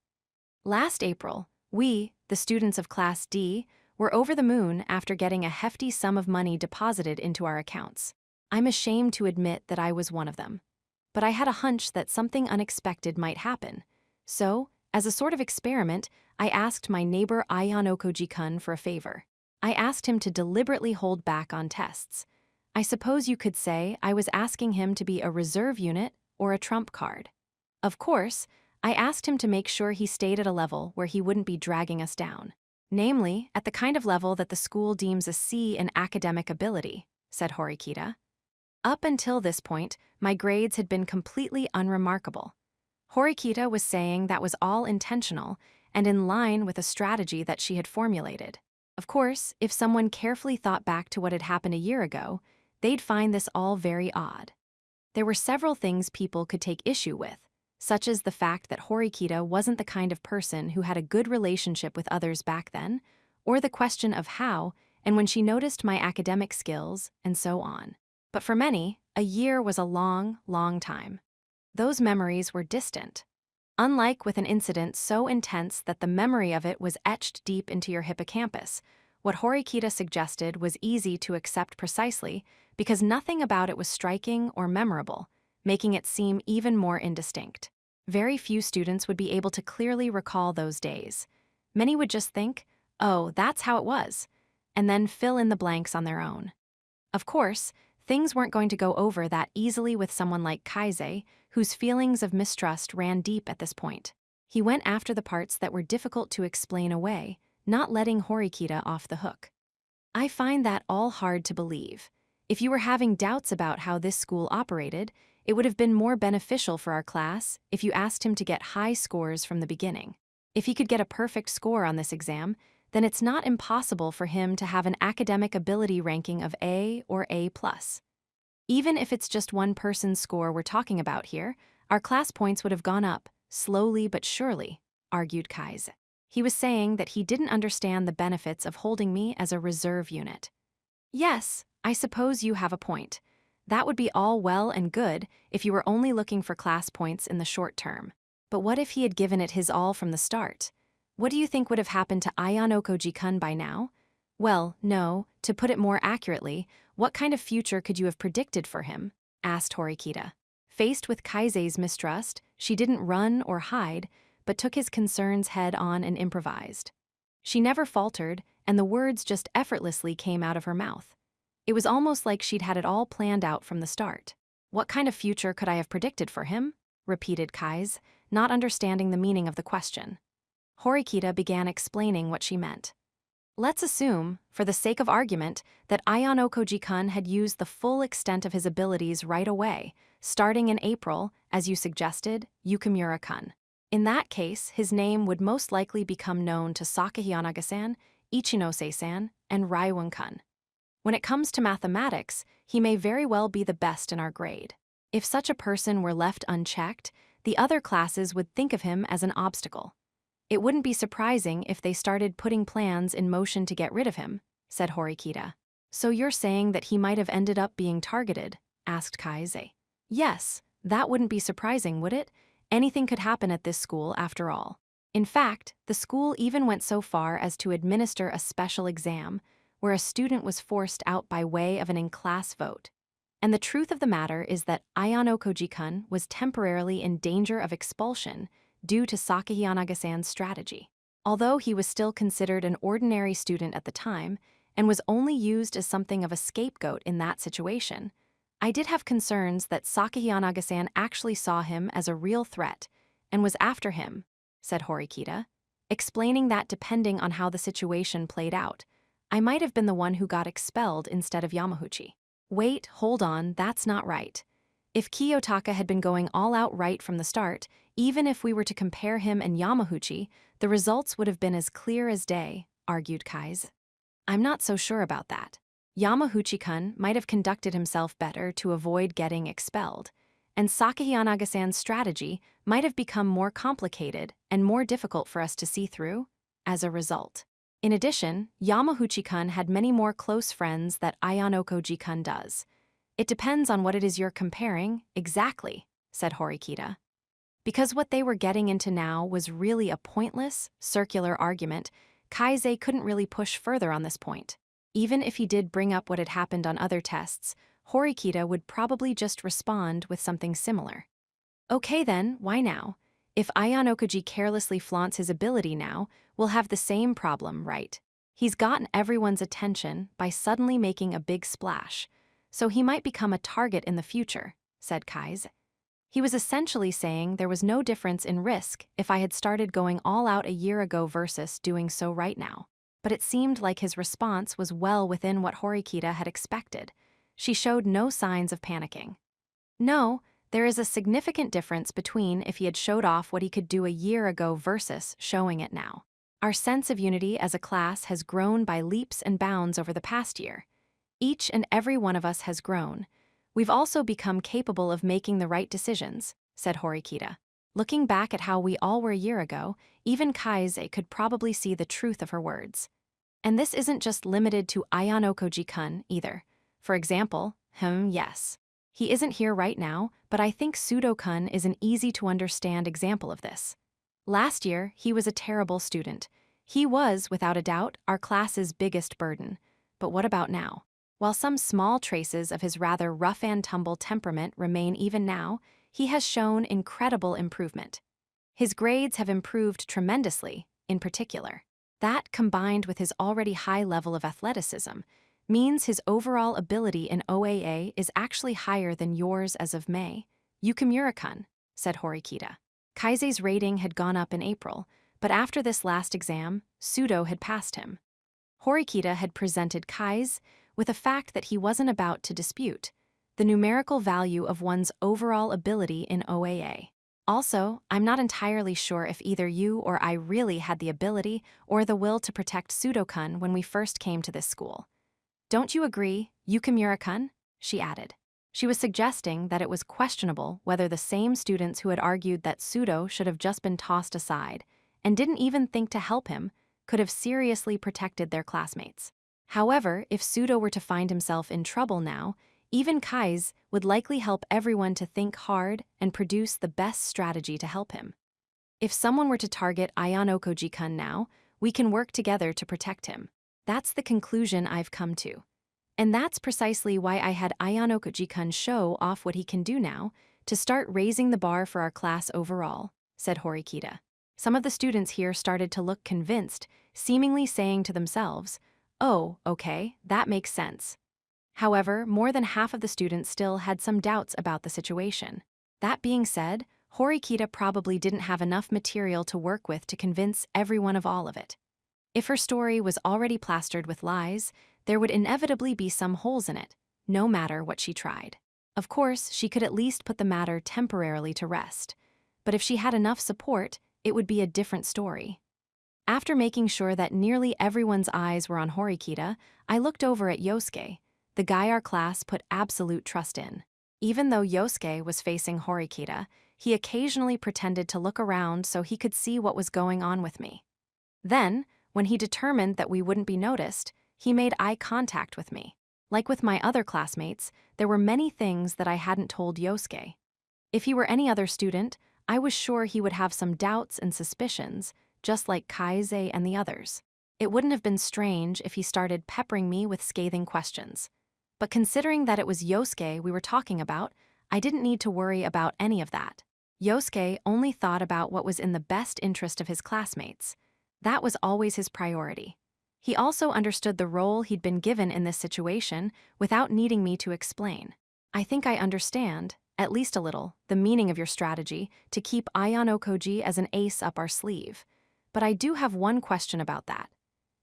Last April, we, the students of Class D, were over the moon after getting a hefty sum of money deposited into our accounts. I'm ashamed to admit that I was one of them. But I had a hunch that something unexpected might happen. So, as a sort of experiment, I asked my neighbor Ayano Koji-kun for a favor. I asked him to deliberately hold back on tests. I suppose you could say I was asking him to be a reserve unit or a trump card. Of course, I asked him to make sure he stayed at a level where he wouldn't be dragging us down. Namely, at the kind of level that the school deems a C in academic ability, said Horikita. Up until this point, my grades had been completely unremarkable. Horikita was saying that was all intentional, and in line with a strategy that she had formulated. Of course, if someone carefully thought back to what had happened a year ago, they'd find this all very odd. There were several things people could take issue with, such as the fact that Horikita wasn't the kind of person who had a good relationship with others back then, or the question of how and when she noticed my academic skills, and so on. But for many, a year was a long, long time. Those memories were distant. Unlike with an incident so intense that the memory of it was etched deep into your hippocampus, what Horikita suggested was easy to accept precisely because nothing about it was striking or memorable, making it seem even more indistinct. Very few students would be able to clearly recall those days. Many would just think, oh, that's how it was, and then fill in the blanks on their own. Of course, things weren't going to go over that easily with someone like Kaise, whose feelings of mistrust ran deep at this point. He went after the parts that were difficult to explain away, not letting Horikita off the hook. I find that all hard to believe. If you were having doubts about how this school operated, it would have been more beneficial for our class if you asked him to get high scores from the beginning. If he could get a perfect score on this exam, then it's not impossible for him to have an academic ability ranking of A or A+. Even if it's just one person's score we're talking about here, our class points would have gone up, slowly but surely, argued Kaise. He was saying that he didn't understand the benefits of holding me as a reserve unit. Yes, I suppose you have a point. That would be all well and good if you were only looking for class points in the short term. But what if he had given it his all from the start? What do you think would have happened to Ayano-koji-kun by now? Well, no, to put it more accurately, what kind of future could you have predicted for him? Asked Horikita. Faced with Kaise's mistrust, she didn't run or hide, but took his concerns head-on and improvised. She never faltered, and the words just effortlessly came out of her mouth. It was almost like she'd had it all planned out from the start. What kind of future could I have predicted for him? Repeated Kaise, not understanding the meaning of the question. Horikita began explaining what she meant. Let's assume, for the sake of argument, that Ayano-koji-kun had used the full extent of his abilities right away, starting in April, as you suggested, Yukimura-kun. In that case, his name would most likely become known to Sakahiyanaga-san, Ichinose-san, and Raiwon-kun. When it comes to mathematics, he may very well be the best in our grade. If such a person were left unchecked, the other classes would think of him as an obstacle. It wouldn't be surprising if they started putting plans in motion to get rid of him, said Horikita. So you're saying that he might have ended up being targeted? Asked Kaise. Yes, that wouldn't be surprising, would it? Anything could happen at this school, after all. In fact, the school even went so far as to administer a special exam, where a student was forced out by way of an in-class vote. And the truth of the matter is that Ayano-koji-kun was temporarily in danger of expulsion due to Sakahiyanaga-san's strategy. Although he was still considered an ordinary student at the time and was only used as something of a scapegoat in that situation, I did have concerns that Sakahiyanaga-san actually saw him as a real threat and was after him, said Horikita, explaining that depending on how the situation played out, I might have been the one who got expelled instead of Yamaguchi. Wait, hold on, that's not right. If Kiyotaka had been going all out right from the start, even if we were to compare him and Yamaguchi, the results would have been as clear as day, argued Kaise. I'm not so sure about that. Yamaguchi-kun might have conducted himself better to avoid getting expelled, and Sakahiyanaga-san's strategy might have become more complicated and more difficult for us to see through as a result. In addition, Yamaguchi-kun had many more close friends that Ayano-koji-kun does. It depends on what it is you're comparing, exactly, said Horikita. Because what they were getting into now was really a pointless, circular argument, Kaise couldn't really push further on this point. Even if he did bring up what had happened on other tests, Horikita would probably just respond with something similar. Okay then, why now? If Ayano-koji carelessly flaunts his ability now, we'll have the same problem, right? He's gotten everyone's attention by suddenly making a big splash, so he might become a target in the future, said Kaise. He was essentially saying there was no difference in risk if I had started going all out a year ago versus doing so right now. But it seemed like his response was well within what Horikita had expected. She showed no signs of panicking. No, There is a significant difference between if he had showed off what he could do a year ago versus showing it now. Our sense of unity as a class has grown by leaps and bounds over the past year. Each and every one of us has grown. We've also become capable of making the right decisions, said Horikita. Looking back at how we all were a year ago, even Kaise could probably see the truth of her words. And this isn't just limited to Ayanokoji-kun either. For example, yes. He isn't here right now, but I think Sudo-kun is an easy-to-understand example of this. Last year, he was a terrible student. He was, without a doubt, our class's biggest burden. But what about now? While some small traces of his rather rough-and-tumble temperament remain even now, he has shown incredible improvement. His grades have improved tremendously, in particular. That, combined with his already high level of athleticism, means his overall ability in OAA is actually higher than yours as of May. Yukimura-kun, said Horikita. Kaise's rating had gone up in April, but after this last exam, Sudo had passed him. Horikita had presented Kaise with a fact that he wasn't about to dispute: the numerical value of one's overall ability in OAA. Also, I'm not entirely sure if either you or I really had the ability or the will to protect Sudo-kun when we first came to this school. Don't you agree, Yukimura-kun? She added. She was suggesting that it was questionable whether the same students who had argued that Sudo should have just been tossed aside and didn't even think to help him could have seriously protected their classmates. However, if Sudo were to find himself in trouble now, even Kaise would likely help everyone to think hard and produce the best strategy to help him. If someone were to target Ayanokoji-kun now, we can work together to protect him. That's the conclusion I've come to. And that's precisely why I had Ayanokoji-kun show off what he can do now, to start raising the bar for our class overall, said Horikita. Some of the students here started to look convinced, seemingly saying to themselves, "Oh, okay, that makes sense." However, more than half of the students still had some doubts about the situation. That being said, Horikita probably didn't have enough material to work with to convince everyone of all of it. If her story was already plastered with lies, there would inevitably be some holes in it, no matter what she tried. Of course, she could at least put the matter temporarily to rest. But if she had enough support, it would be a different story. After making sure that nearly everyone's eyes were on Horikita, I looked over at Yosuke, the guy our class put absolute trust in. Even though Yosuke was facing Horikita, he occasionally pretended to look around so he could see what was going on with me. Then, when he determined that we wouldn't be noticed, he made eye contact with me. Like with my other classmates, there were many things that I hadn't told Yosuke. If he were any other student, I was sure he would have some doubts and suspicions, just like Kaise and the others. It wouldn't have been strange if he started peppering me with scathing questions. But considering that it was Yosuke we were talking about, I didn't need to worry about any of that. Yosuke only thought about what was in the best interest of his classmates. That was always his priority. He also understood the role he'd been given in this situation without needing me to explain. I think I understand, at least a little, the meaning of your strategy to keep Ayanokoji as an ace up our sleeve. But I do have one question about that.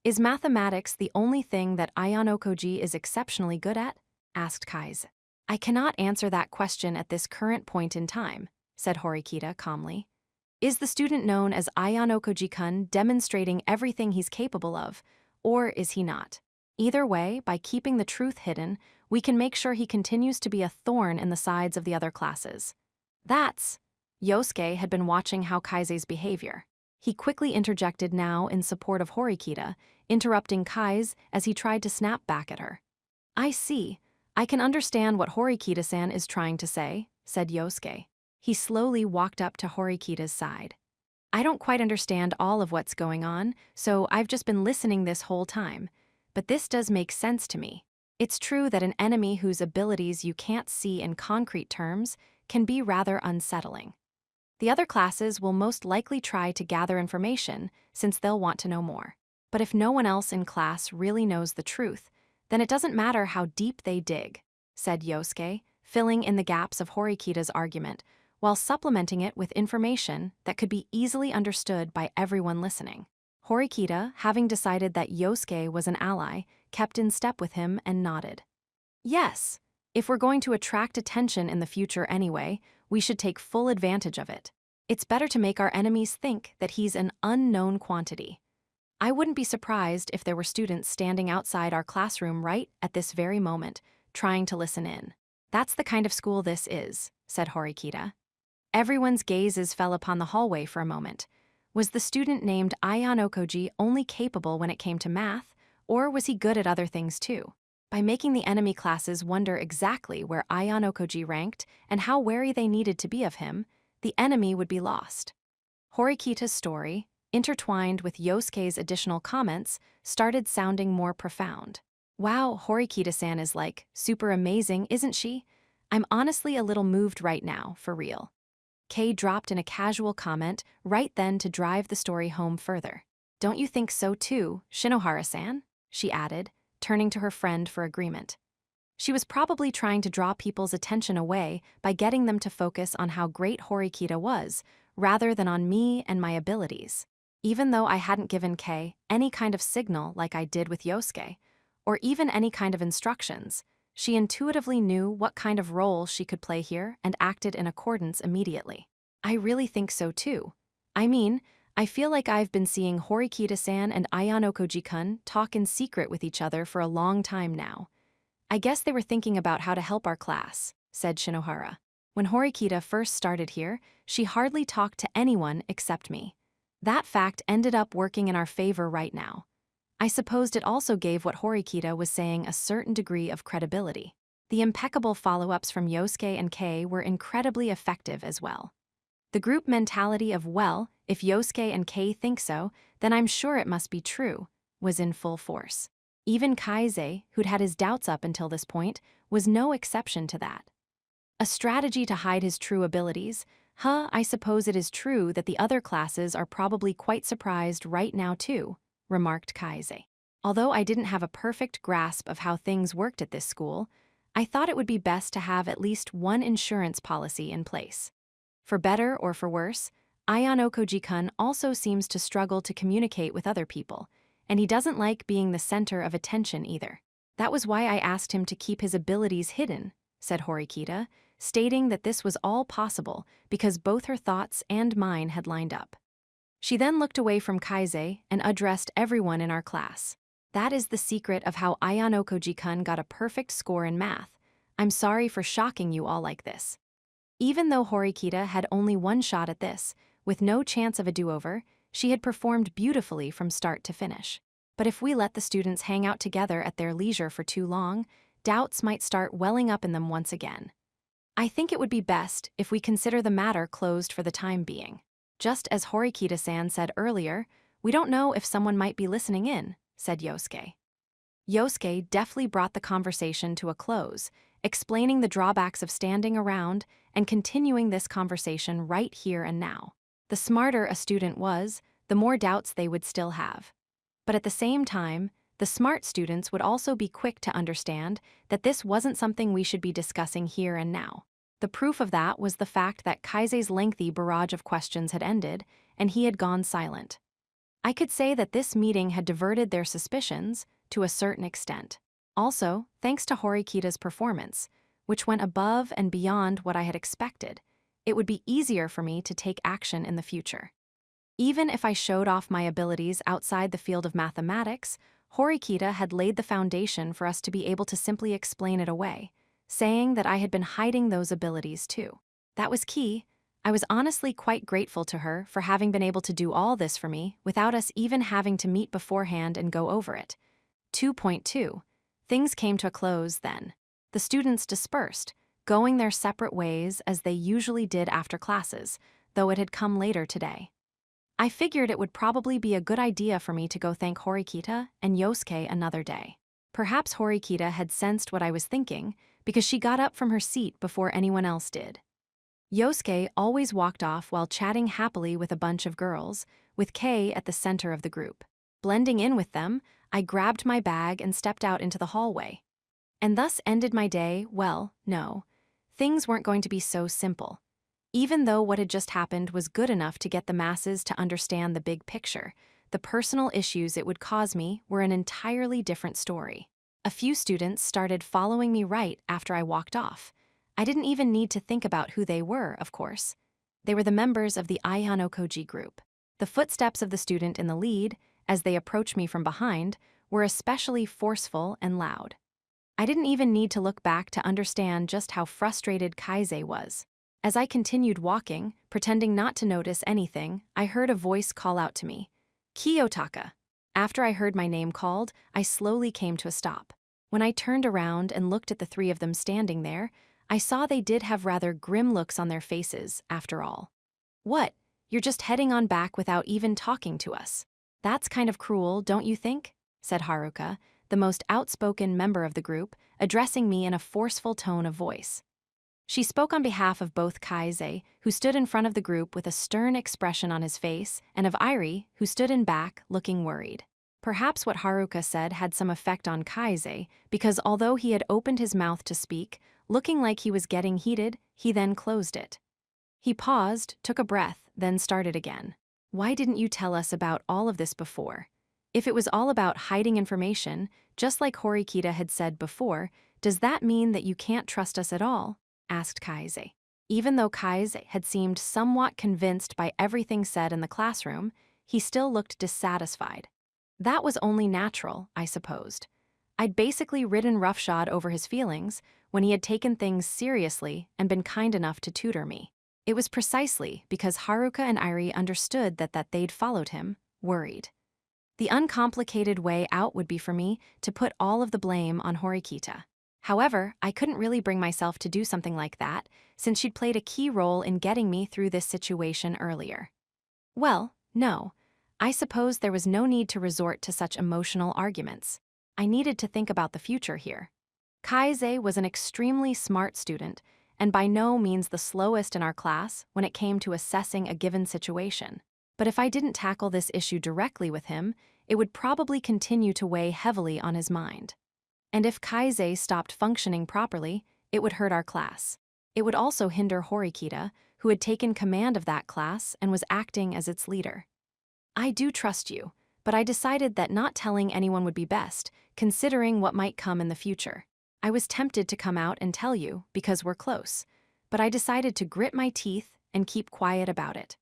Is mathematics the only thing that Ayanokoji is exceptionally good at? Asked Kaise. I cannot answer that question at this current point in time, said Horikita calmly. Is the student known as Ayanokoji-kun demonstrating everything he's capable of, or is he not? Either way, by keeping the truth hidden, we can make sure he continues to be a thorn in the sides of the other classes. That's... Yosuke had been watching how Kaise's behavior. He quickly interjected now in support of Horikita, interrupting Kaise as he tried to snap back at her. I see. I can understand what Horikita-san is trying to say, said Yosuke. He slowly walked up to Horikita's side. I don't quite understand all of what's going on, so I've just been listening this whole time. But this does make sense to me. It's true that an enemy whose abilities you can't see in concrete terms can be rather unsettling. The other classes will most likely try to gather information since they'll want to know more. But if no one else in class really knows the truth, then it doesn't matter how deep they dig, said Yosuke, filling in the gaps of Horikita's argument, while supplementing it with information that could be easily understood by everyone listening. Horikita, having decided that Yosuke was an ally, kept in step with him and nodded. Yes, If we're going to attract attention in the future anyway, we should take full advantage of it. It's better to make our enemies think that he's an unknown quantity. I wouldn't be surprised if there were students standing outside our classroom right at this very moment, trying to listen in. That's the kind of school this is, said Horikita. Everyone's gazes fell upon the hallway for a moment. Was the student named Ayan Okoji only capable when it came to math, or was he good at other things too? By making the enemy classes wonder exactly where Ayan Okoji ranked and how wary they needed to be of him, the enemy would be lost. Horikita's story, intertwined with Yosuke's additional comments, started sounding more profound. Wow, Horikita-san is like, super amazing, isn't she? I'm honestly a little moved right now, for real. Kay dropped in a casual comment right then to drive the story home further. Don't you think so too, Shinohara-san? She added, turning to her friend for agreement. She was probably trying to draw people's attention away by getting them to focus on how great Horikita was, rather than on me and my abilities. Even though I hadn't given Kay any kind of signal like I did with Yosuke, or even any kind of instructions, she intuitively knew what kind of role she could play here and acted in accordance immediately. I really think so too. I mean, I feel like I've been seeing Horikita-san and Ayano Koji-kun talk in secret with each other for a long time now. I guess they were thinking about how to help our class, said Shinohara. When Horikita first started here, she hardly talked to anyone except me. That fact ended up working in our favor right now. I supposed it also gave what Horikita was saying a certain degree of credibility. The impeccable follow-ups from Yosuke and Kei were incredibly effective as well. The group mentality of, well, if Yosuke and Kei think so, then I'm sure it must be true, was in full force. Even Kaise, who'd had his doubts up until this point, was no exception to that. A strategy to hide his true abilities? I suppose it is true that the other classes are probably quite surprised right now too, remarked Kaise. Although I didn't have a perfect grasp of how things worked at this school, I thought it would be best to have at least one insurance policy in place. For better or for worse, Ayano Koji-kun also seems to struggle to communicate with other people, and he doesn't like being the center of attention either. That was why I asked him to keep his abilities hidden, said Horikita, stating that this was all possible because both her thoughts and mine had lined up. She then looked away from Kaise and addressed everyone in our class. That is the secret of how Ayano Koji-kun got a perfect score in math. I'm sorry for shocking you all like this. Even though Horikita had only one shot at this, with no chance of a do-over, she had performed beautifully from start to finish. But if we let the students hang out together at their leisure for too long, doubts might start welling up in them once again. I think it would be best if we consider the matter closed for the time being. Just as Horikita-san said earlier, we don't know if someone might be listening in, said Yosuke. Yosuke deftly brought the conversation to a close, explaining the drawbacks of standing around and continuing this conversation right here and now. The smarter a student was, the more doubts they would still have. But at the same time, the smart students would also be quick to understand that this wasn't something we should be discussing here and now. The proof of that was the fact that Kaise's lengthy barrage of questions had ended, and he had gone silent. I could say that this meeting had diverted their suspicions to a certain extent. Also, thanks to Horikita's performance, which went above and beyond what I had expected, it would be easier for me to take action in the future. Even if I showed off my abilities outside the field of mathematics, Horikita had laid the foundation for us to be able to simply explain it away, saying that I had been hiding those abilities too. That was key. I was honestly quite grateful to her for having been able to do all this for me without us even having to meet beforehand and go over it. 2.2. Things came to a close then. The students dispersed, going their separate ways as they usually did after classes, though it had come later today. I figured it would probably be a good idea for me to go thank Horikita and Yosuke another day. Perhaps Horikita had sensed what I was thinking because she got up from her seat before anyone else did. Yosuke always walked off while chatting happily with a bunch of girls, with Kei at the center of the group. Blending in with them, I grabbed my bag and stepped out into the hallway. And thus ended my day. Well, no. Things weren't going to be so simple. Even though what had just happened was good enough to get the masses to understand the big picture, the personal issues it would cause me were an entirely different story. A few students started following me right after I walked off. I didn't even need to think about who they were, of course. They were the members of the Ayanokoji group. The footsteps of the student in the lead, as they approached me from behind, were especially forceful and loud. I didn't even need to look back to understand just how frustrated Kaise was. As I continued walking, pretending not to notice anything, I heard a voice call out to me, "Kiyotaka." After I heard my name called, I slowly came to a stop. When I turned around and looked at the three of them standing there, I saw they did have rather grim looks on their faces, after all. "What? You're just heading on back without even talking to us? That's kind of cruel, don't you think?" said Haruka, the most outspoken member of the group, addressing me in a forceful tone of voice. She spoke on behalf of both Kaise, who stood in front of the group with a stern expression on his face, and of Airi, who stood in back, looking worried. Perhaps what Haruka said had some effect on Kaise, because although he had opened his mouth to speak, looking like he was getting heated, he then closed it. He paused, took a breath, then started again. "Why didn't you tell us about all of this before? If it was all about hiding information, just like Horikita had said before, does that mean that you can't trust us at all?" asked Kaise. Even though Kaise had seemed somewhat convinced by everything said in the classroom, he still looked dissatisfied. That was only natural, I supposed. I'd basically ridden roughshod over his feelings when he had taken things seriously and been kind enough to tutor me. It was precisely because Haruka and Airi understood that they'd followed him, worried. The uncomplicated way out would be for me to put all of the blame on Horikita. However, I couldn't really bring myself to do something like that, since she'd played a key role in getting me through this situation earlier. Well, no. I suppose there was no need to resort to such emotional arguments. I needed to think about the future here. Kaise was an extremely smart student, and by no means the slowest in our class when it came to assessing a given situation. But if I didn't tackle this issue directly with him, it would probably continue to weigh heavily on his mind. And if Kaise stopped functioning properly, it would hurt our class. It would also hinder Horikita, who had taken command of that class and was acting as its leader. "I do trust you, but I decided that not telling anyone would be best, considering what might come in the future. I was tempted to come out and tell you, because we're close, but I decided to grit my teeth and keep quiet about it."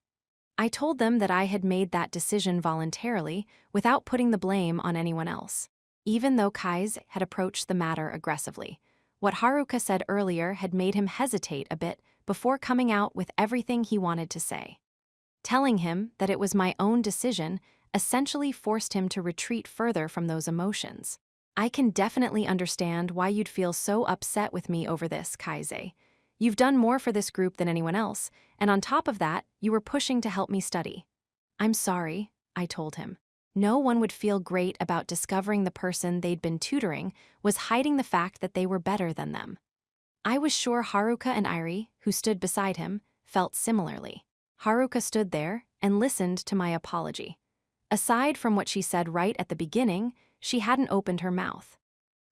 I told them that I had made that decision voluntarily, without putting the blame on anyone else. Even though Kaise had approached the matter aggressively, what Haruka said earlier had made him hesitate a bit before coming out with everything he wanted to say. Telling him that it was my own decision essentially forced him to retreat further from those emotions. "I can definitely understand why you'd feel so upset with me over this, Kaise. You've done more for this group than anyone else, and on top of that, you were pushing to help me study." "I'm sorry," I told him. No one would feel great about discovering the person they'd been tutoring was hiding the fact that they were better than them. I was sure Haruka and Airi, who stood beside him, felt similarly. Haruka stood there and listened to my apology. Aside from what she said right at the beginning, she hadn't opened her mouth.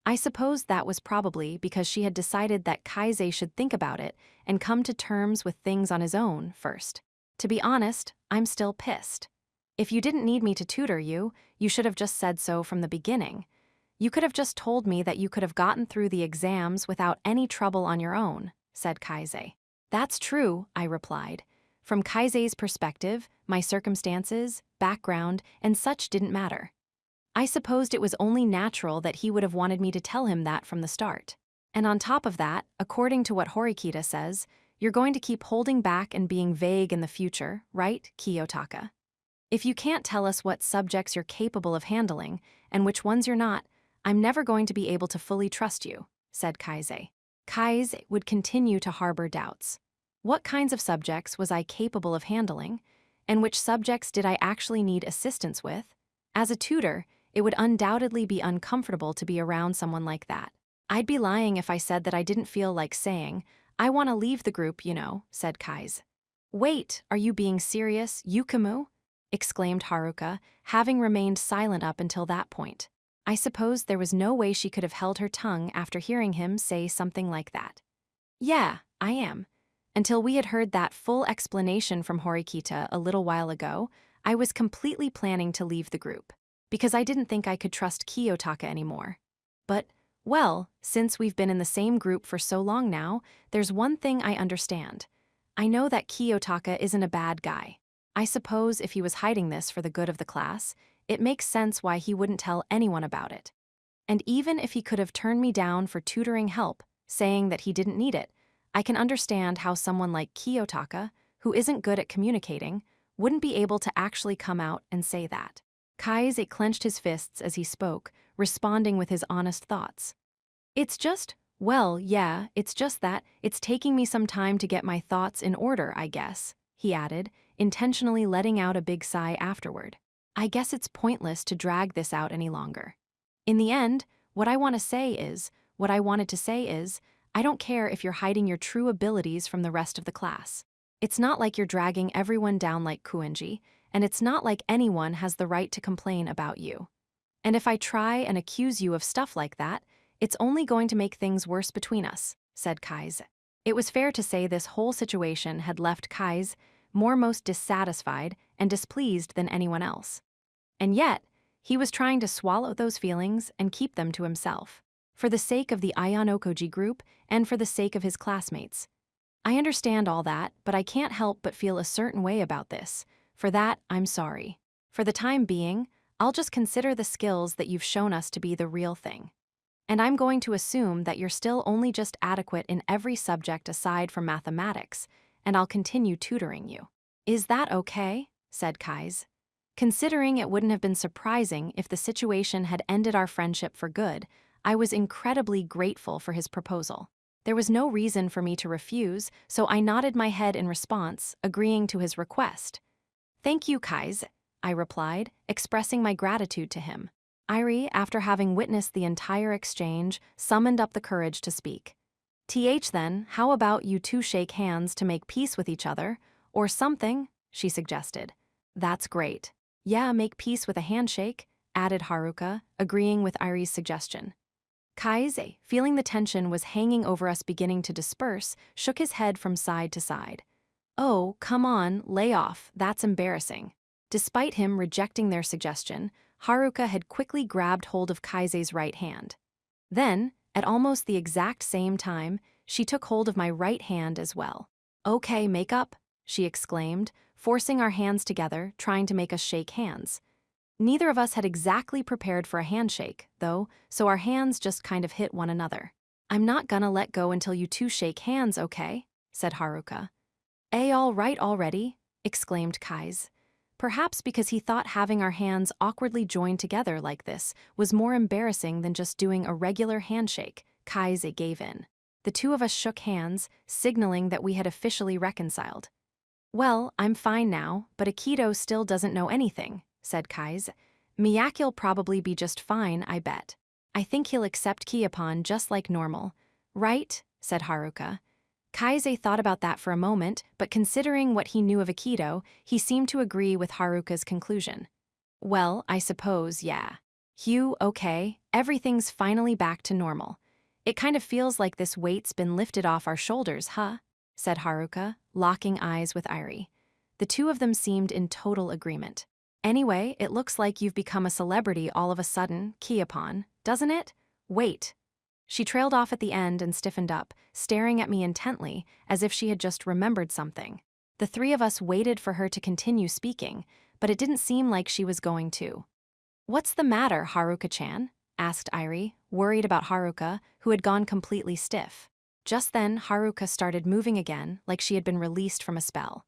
I suppose that was probably because she had decided that Kaise should think about it and come to terms with things on his own first. To be honest, I'm still pissed. If you didn't need me to tutor you, you should have just said so from the beginning. You could have just told me that you could have gotten through the exams without any trouble on your own, said Kaise. That's true, I replied. From Kaise's perspective, my circumstances, background, and such didn't matter. I supposed it was only natural that he would have wanted me to tell him that from the start. And on top of that, according to what Horikita says, you're going to keep holding back and being vague in the future, right, Kiyotaka? If you can't tell us what subjects you're capable of handling and which ones you're not, I'm never going to be able to fully trust you, said Kaise. Kaise would continue to harbor doubts. What kinds of subjects was I capable of handling, and which subjects did I actually need assistance with? As a tutor, it would undoubtedly be uncomfortable to be around someone like that. I'd be lying if I said that I didn't feel like saying, "I want to leave the group, you know," said Kaise. "Wait, are you being serious, Yukamu?" exclaimed Haruka, having remained silent up until that point. I suppose there was no way she could have held her tongue after hearing him say something like that. "Yeah, I am. Until we had heard that full explanation from Horikita a little while ago, I was completely planning to leave the group, because I didn't think I could trust Kiyotaka anymore. But Well, since we've been in the same group for so long now, there's one thing I understand. I know that Kiyotaka isn't a bad guy. I suppose if he was hiding this for the good of the class, it makes sense why he wouldn't tell anyone about it. And even if he could have turned me down for tutoring help, saying that he didn't need it, I can understand how someone like Kiyotaka, who isn't good at communicating, wouldn't be able to actually come out and say that. Kaise clenched his fists as he spoke, responding with his honest thoughts. It's just that it's taking me some time to get my thoughts in order, I guess, he added, intentionally letting out a big sigh afterward. I guess it's pointless to drag this out any longer. In the end, what I wanted to say is, I don't care if you're hiding your true abilities from the rest of the class. It's not like you're dragging everyone down like Kuenji, and it's not like anyone has the right to complain about you. And if I try and accuse you of stuff like that, it's only going to make things worse between us, said Kaise. It was fair to say this whole situation had left Kaise most dissatisfied and displeased than anyone else. And yet, he was trying to swallow those feelings and keep them to himself, for the sake of the Ayanokoji group and for the sake of his classmates. I understand all that, but I can't help but feel a certain way about this. For that, I'm sorry. For the time being, I'll just consider the skills that you've shown us to be the real thing. And I'm going to assume that you're still only just adequate in every subject aside from mathematics, and I'll continue tutoring you. Is that okay? Said Kaise. Considering it wouldn't have been surprising if the situation had ended our friendship for good, I was incredibly grateful for his proposal. There was no reason for me to refuse, so I nodded my head in response, agreeing to his request. Thank you, Kaise, I replied, expressing my gratitude to him. Irie, after having witnessed the entire exchange, summoned up the courage to speak. Then, how about you two shake hands to make peace with each other, or something, she suggested. That's great. Yeah, make peace with a handshake, added Haruka, agreeing with Irie's suggestion. Kaise, feeling the tension was hanging over us beginning to disperse, shook his head from side to side. Oh, come on, lay off, that's embarrassing. Despite him rejecting their suggestion, Haruka had quickly grabbed hold of Kaise's right hand. Then, at almost the exact same time, she took hold of my right hand as well. Okay, make up, she exclaimed, forcing our hands together, trying to make us shake hands. Neither of us had exactly prepared for a handshake, though, so our hands just kind of hit one another. I'm not gonna let go until you two shake hands, okay? Said Haruka. All right already, exclaimed Kaise. Perhaps because he thought having our hands awkwardly joined together like this was more embarrassing than just doing a regular handshake, Kaise gave in. The two of us shook hands, signaling that we had officially reconciled. Well, I'm fine now, but Akito still doesn't know anything, said Kaise. Miyaki'll probably be just fine, I bet. I think he'll accept Kiapon just like normal. Right? Said Haruka. Kaise thought about that for a moment, but considering what he knew of Akito, he seemed to agree with Haruka's conclusion. Well, I suppose, yeah. Hugh, okay, everything's finally back to normal. It kind of feels like this weight's been lifted off our shoulders, huh? Said Haruka, locking eyes with Irie. The two of them seemed in total agreement. Anyway, it looks like you've become a celebrity all of a sudden, Kiapon, doesn't it? Wait. She trailed off at the end and stiffened up, staring at me intently, as if she had just remembered something. The three of us waited for her to continue speaking, but it didn't seem like she was going to. What's the matter, Haruka-chan? Asked Irie, worried about Haruka, who had gone completely stiff. Just then, Haruka started moving again, like she had been released from a spell.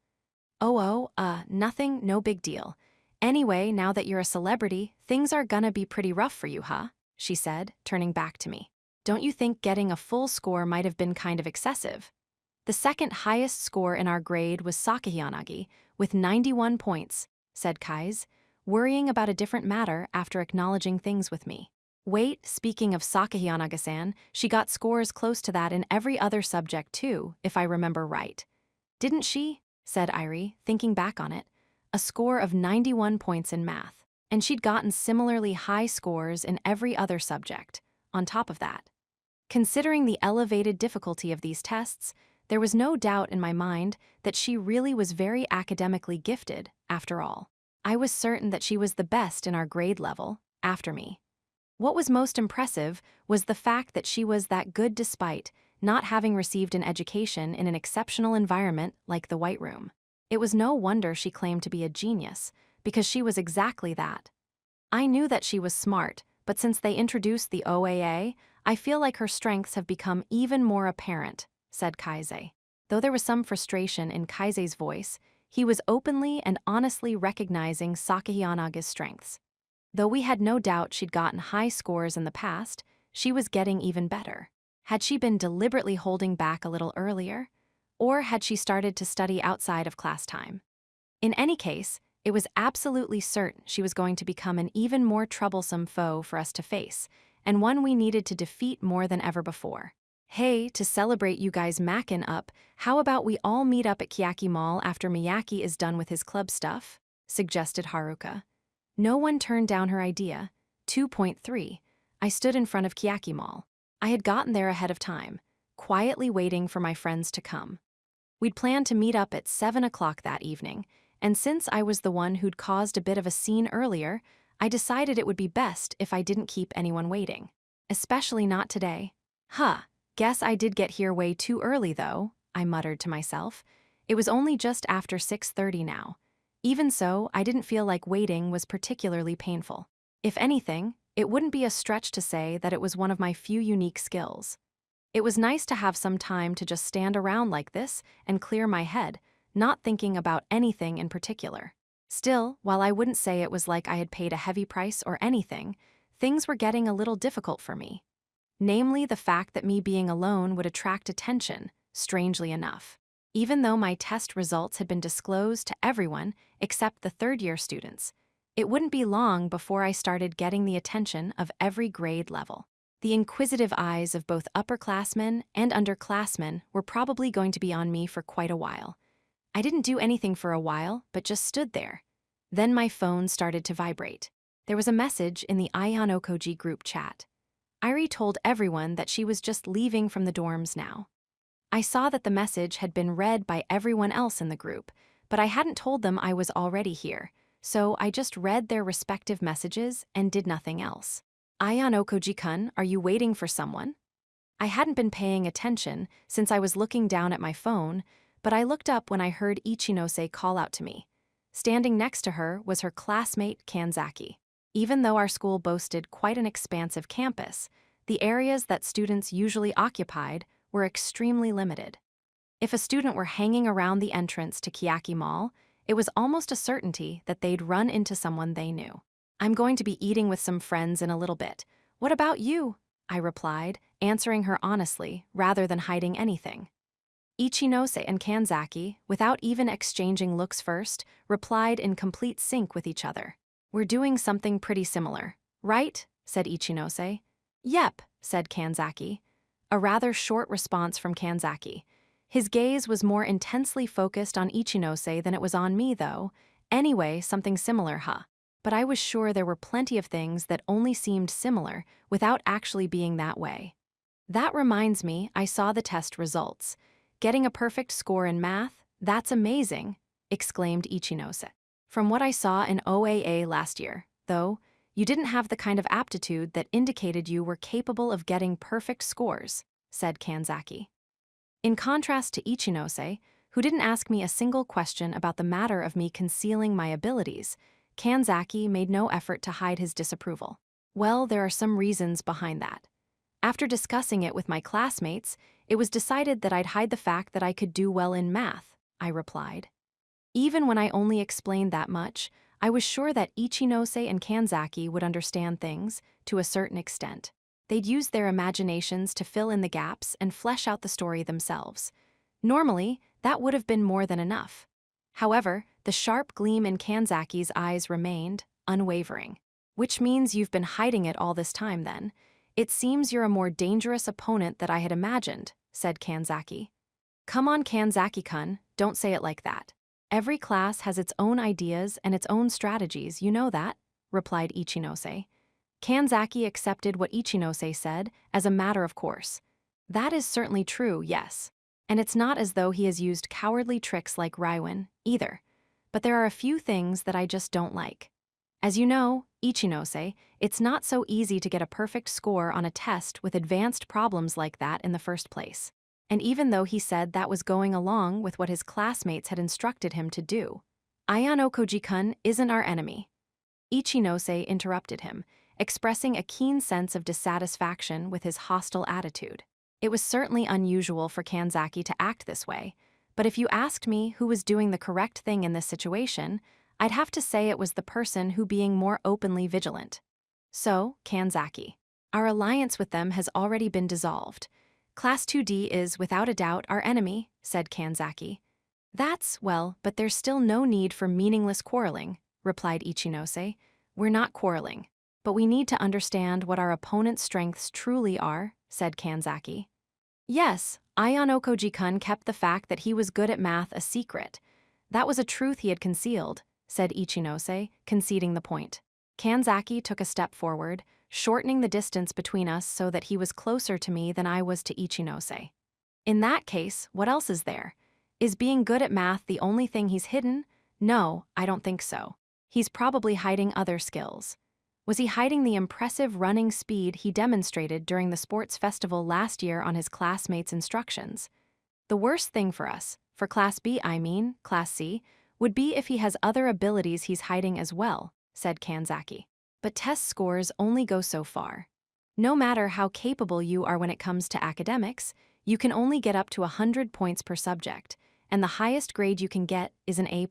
Nothing, no big deal. Anyway, now that you're a celebrity, things are gonna be pretty rough for you, huh? She said, turning back to me. Don't you think getting a full score might have been kind of excessive? The second highest score in our grade was Sakayanagi, with 91 points, said Kaise, worrying about a different matter after acknowledging things with me. Wait, speaking of Sakayanagi-san, she got scores close to that in every other subject too, if I remember right. Didn't she? Said Irie, thinking back on it. A score of 91 points in math, and she'd gotten similarly high scores in every other subject, on top of that. Considering the elevated difficulty of these tests, there was no doubt in my mind that she really was very academically gifted, after all. I was certain that she was the best in our grade level, after me. What was most impressive was the fact that she was that good despite not having received an education in an exceptional environment like the White Room. It was no wonder she claimed to be a genius, because she was exactly that. I knew that she was smart, but since they introduced the OAA, I feel like her strengths have become even more apparent, said Kaise. Though there was some frustration in Kaise's voice, he was openly and honestly recognizing Sakayanaga's strengths. Though we had no doubt she'd gotten high scores in the past, she was getting even better. Had she been deliberately holding back a little earlier? Or had she started to study outside of class time? In any case, it was absolutely certain she was going to become an even more troublesome foe for us to face, and one we needed to defeat more than ever before. Hey, to celebrate you guys mackin' up, how about we all meet up at Kiyaki Mall after Miyaki is done with his club stuff? Suggested Haruka. No one turned down her idea. 2.3. I stood in front of Kiyaki Mall. I had gotten there ahead of time, quietly waiting for my friends to come. We'd planned to meet up at 7 o'clock that evening, and since I was the one who'd caused a bit of a scene earlier, I decided it would be best if I didn't keep anyone waiting. Especially not today. Guess I did get here way too early though, I muttered to myself. It was only just after 6:30 now. Even so, I didn't feel like waiting was particularly painful. If anything, it wouldn't be a stretch to say that it was one of my few unique skills. It was nice to have some time to just stand around like this and clear my head, not thinking about anything in particular. Still, while I wouldn't say it was like I had paid a heavy price or anything, things were getting a little difficult for me. Namely, the fact that me being alone would attract attention, strangely enough. Even though my test results had been disclosed to everyone except the third-year students, it wouldn't be long before I started getting the attention of every grade level. The inquisitive eyes of both upperclassmen and underclassmen were probably going to be on me for quite a while. I didn't do anything for a while, but just stood there. Then my phone started to vibrate. There was a message in the Aihan Okoji group chat. Irie told everyone that she was just leaving from the dorms now. I saw that the message had been read by everyone else in the group, but I hadn't told them I was already here, so I just read their respective messages and did nothing else. Aihan Okoji-kun, are you waiting for someone? I hadn't been paying attention since I was looking down at my phone, but I looked up when I heard Ichinose call out to me. Standing next to her was her classmate Kanzaki. Even though our school boasted quite an expansive campus, the areas that students usually occupied were extremely limited. If a student were hanging around the entrance to Kiyaki Mall, it was almost a certainty that they'd run into someone they knew. I'm going to be eating with some friends in a little bit. What about you? I replied, answering her honestly rather than hiding anything. Ichinose and Kanzaki, without even exchanging looks first, replied in complete sync with each other. We're doing something pretty similar, right? Said Ichinose. Yep, said Kanzaki. A rather short response from Kanzaki. His gaze was more intensely focused on Ichinose than it was on me, though. Anyway, something similar, huh? But I was sure there were plenty of things that only seemed similar without actually being that way. That reminds me, I saw the test results. Getting a perfect score in math, that's amazing, exclaimed Ichinose. From what I saw in OAA last year, though, you didn't have the kind of aptitude that indicated you were capable of getting perfect scores, said Kanzaki. In contrast to Ichinose, who didn't ask me a single question about the matter of me concealing my abilities, Kanzaki made no effort to hide his disapproval. Well, there are some reasons behind that. After discussing it with my classmates, it was decided that I'd hide the fact that I could do well in math, I replied. Even when I only explained that much, I was sure that Ichinose and Kanzaki would understand things, to a certain extent. They'd use their imaginations to fill in the gaps and flesh out the story themselves. Normally, that would have been more than enough. However, the sharp gleam in Kanzaki's eyes remained, unwavering. Which means you've been hiding it all this time, then. It seems you're a more dangerous opponent than I had imagined, said Kanzaki. Come on, Kanzaki-kun, don't say it like that. Every class has its own ideas and its own strategies, you know that, replied Ichinose. Kanzaki accepted what Ichinose said as a matter of course. That is certainly true, yes. And it's not as though he has used cowardly tricks like Raiwan, either. But there are a few things that I just don't like. As you know, Ichinose, it's not so easy to get a perfect score on a test with advanced problems like that in the first place. And even though he said that was going along with what his classmates had instructed him to do, Ayano Koji-kun isn't our enemy. Ichinose interrupted him, expressing a keen sense of dissatisfaction with his hostile attitude. It was certainly unusual for Kanzaki to act this way, but if you asked me who was doing the correct thing in this situation, I'd have to say it was the person who being more openly vigilant. So, Kanzaki. Our alliance with them has already been dissolved. Class 2D is, without a doubt, our enemy, said Kanzaki. Well, but there's still no need for meaningless quarreling, replied Ichinose. We're not quarreling. But we need to understand what our opponent's strengths truly are, said Kanzaki. Yes, Ayano Koji-kun kept the fact that he was good at math a secret. That was a truth he had concealed, said Ichinose, conceding the point. Kanzaki took a step forward, shortening the distance between us so that he was closer to me than I was to Ichinose. In that case, what else is there? Is being good at math the only thing he's hidden? No, I don't think so. He's probably hiding other skills. Was he hiding the impressive running speed he demonstrated during the sports festival last year on his classmates' instructions? The worst thing for us, for Class B Class C, would be if he has other abilities he's hiding as well, said Kanzaki. But test scores only go so far. No matter how capable you are when it comes to academics, you can only get up to 100 points per subject, and the highest grade you can get is an A+.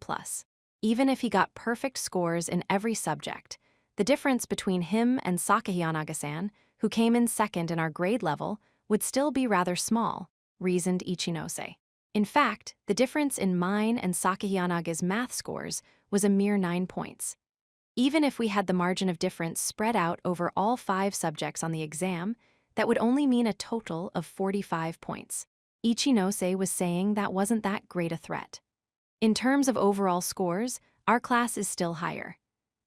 Even if he got perfect scores in every subject, the difference between him and Sakahiyanaga-san, who came in second in our grade level, would still be rather small, reasoned Ichinose. In fact, the difference in mine and Sakahiyanaga's math scores was a mere 9 points. Even if we had the margin of difference spread out over all 5 subjects on the exam, that would only mean a total of 45 points. Ichinose was saying that wasn't that great a threat. In terms of overall scores, our class is still higher.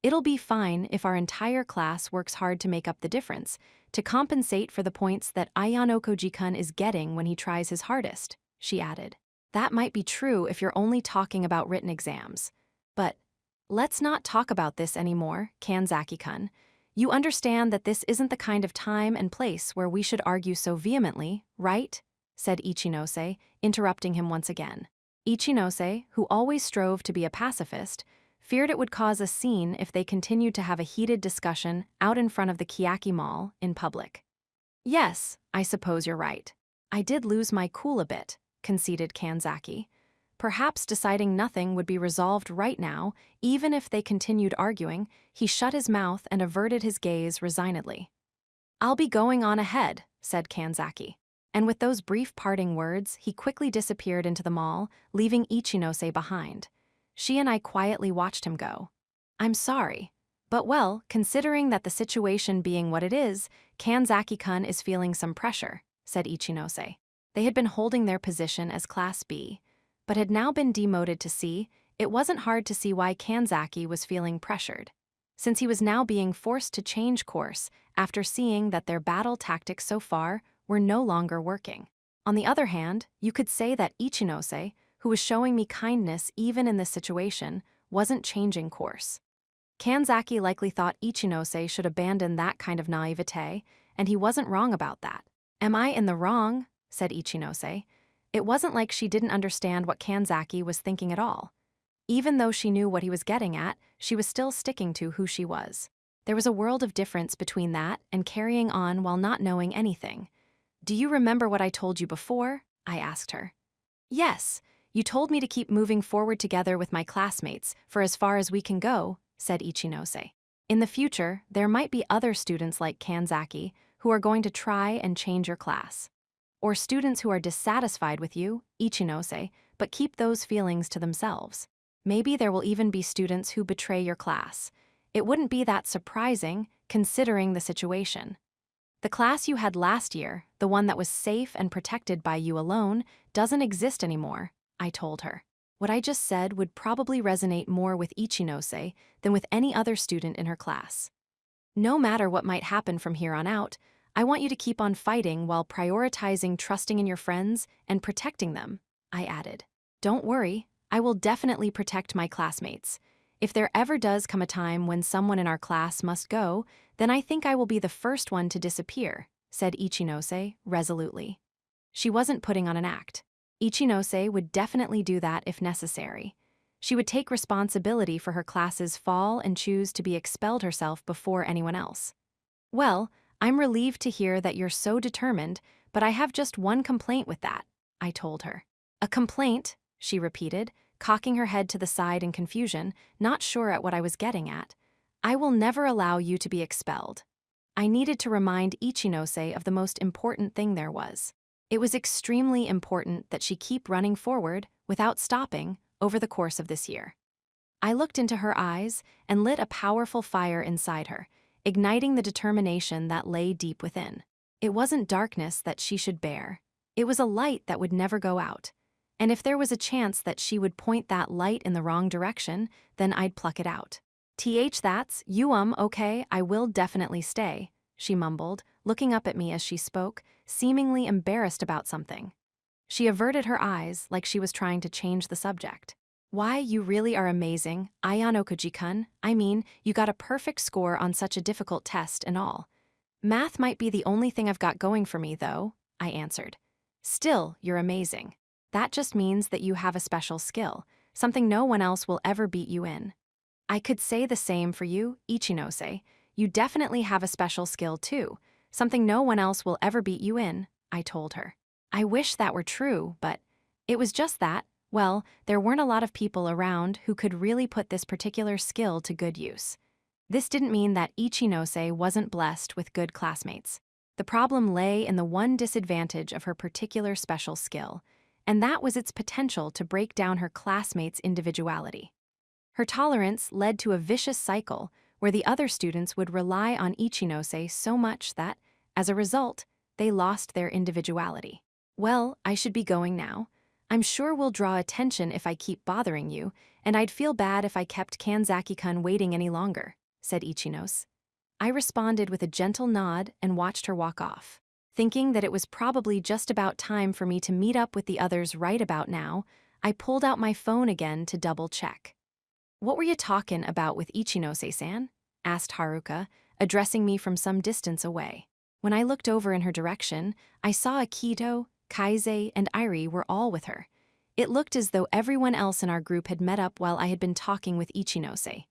It'll be fine if our entire class works hard to make up the difference, to compensate for the points that Ayano Koji-kun is getting when he tries his hardest, she added. That might be true if you're only talking about written exams. But let's not talk about this anymore, Kanzaki-kun. You understand that this isn't the kind of time and place where we should argue so vehemently, right? Said Ichinose, interrupting him once again. Ichinose, who always strove to be a pacifist, feared it would cause a scene if they continued to have a heated discussion out in front of the Kiyaki Mall in public. Yes, I suppose you're right. I did lose my cool a bit, conceded Kanzaki. Perhaps deciding nothing would be resolved right now, even if they continued arguing. He shut his mouth and averted his gaze resignedly. I'll be going on ahead, said Kanzaki. And with those brief parting words, he quickly disappeared into the mall, leaving Ichinose behind. She and I quietly watched him go. I'm sorry. But well, considering that the situation being what it is, Kanzaki-kun is feeling some pressure, said Ichinose. They had been holding their position as Class B, but had now been demoted to C. It wasn't hard to see why Kanzaki was feeling pressured, since he was now being forced to change course after seeing that their battle tactics so far were no longer working. On the other hand, you could say that Ichinose, who was showing me kindness even in this situation, wasn't changing course. Kanzaki likely thought Ichinose should abandon that kind of naivete, and he wasn't wrong about that. Am I in the wrong? Said Ichinose. It wasn't like she didn't understand what Kanzaki was thinking at all. Even though she knew what he was getting at, she was still sticking to who she was. There was a world of difference between that and carrying on while not knowing anything. Do you remember what I told you before? I asked her. Yes, you told me to keep moving forward together with my classmates for as far as we can go, said Ichinose. In the future, there might be other students like Kanzaki who are going to try and change your class. Or students who are dissatisfied with you, Ichinose, but keep those feelings to themselves. Maybe there will even be students who betray your class. It wouldn't be that surprising, considering the situation. The class you had last year, the one that was safe and protected by you alone, doesn't exist anymore, I told her. What I just said would probably resonate more with Ichinose than with any other student in her class. No matter what might happen from here on out, I want you to keep on fighting while prioritizing trusting in your friends and protecting them, I added. Don't worry, I will definitely protect my classmates. If there ever does come a time when someone in our class must go, then I think I will be the first one to disappear, said Ichinose resolutely. She wasn't putting on an act. Ichinose would definitely do that if necessary. She would take responsibility for her class's fall and choose to be expelled herself before anyone else. Well, I'm relieved to hear that you're so determined, but I have just one complaint with that, I told her. A complaint, she repeated, cocking her head to the side in confusion, not sure at what I was getting at. I will never allow you to be expelled. I needed to remind Ichinose of the most important thing there was. It was extremely important that she keep running forward, without stopping, over the course of this year. I looked into her eyes and lit a powerful fire inside her, igniting the determination that lay deep within. It wasn't darkness that she should bear. It was a light that would never go out. And if there was a chance that she would point that light in the wrong direction, then I'd pluck it out. That's you okay, I will definitely stay, she mumbled, looking up at me as she spoke, seemingly embarrassed about something. She averted her eyes like she was trying to change the subject. Why, you really are amazing, Ayano Koji-kun. I mean, you got a perfect score on such a difficult test and all. Math might be the only thing I've got going for me, though, I answered. Still, you're amazing. That just means that you have a special skill, something no one else will ever beat you in. I could say the same for you, Ichinose. You definitely have a special skill too, something no one else will ever beat you in, I told her. I wish that were true, but it was just that, well, there weren't a lot of people around who could really put this particular skill to good use. This didn't mean that Ichinose wasn't blessed with good classmates. The problem lay in the one disadvantage of her particular special skill, and that was its potential to break down her classmates' individuality. Her tolerance led to a vicious cycle where the other students would rely on Ichinose so much that, as a result, they lost their individuality. Well, I should be going now. I'm sure we'll draw attention if I keep bothering you, and I'd feel bad if I kept Kanzaki-kun waiting any longer, said Ichinose. I responded with a gentle nod and watched her walk off. Thinking that it was probably just about time for me to meet up with the others right about now, I pulled out my phone again to double-check. What were you talking about with Ichinose-san? Asked Haruka, addressing me from some distance away. When I looked over in her direction, I saw Akito, Kaise, and Irie were all with her. It looked as though everyone else in our group had met up while I had been talking with Ichinose.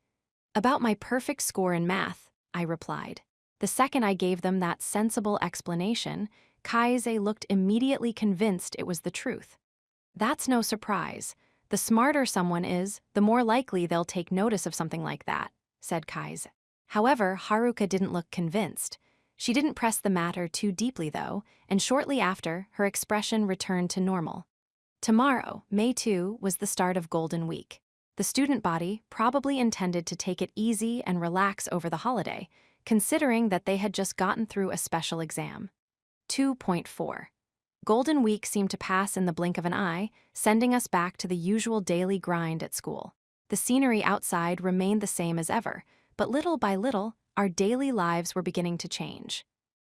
About my perfect score in math, I replied. The second I gave them that sensible explanation, Kaise looked immediately convinced it was the truth. That's no surprise. The smarter someone is, the more likely they'll take notice of something like that, said Kaise. However, Haruka didn't look convinced. She didn't press the matter too deeply, though, and shortly after, her expression returned to normal. Tomorrow, May 2, was the start of Golden Week. The student body probably intended to take it easy and relax over the holiday, considering that they had just gotten through a special exam. 2.4. Golden Week seemed to pass in the blink of an eye, sending us back to the usual daily grind at school. The scenery outside remained the same as ever, but little by little, our daily lives were beginning to change.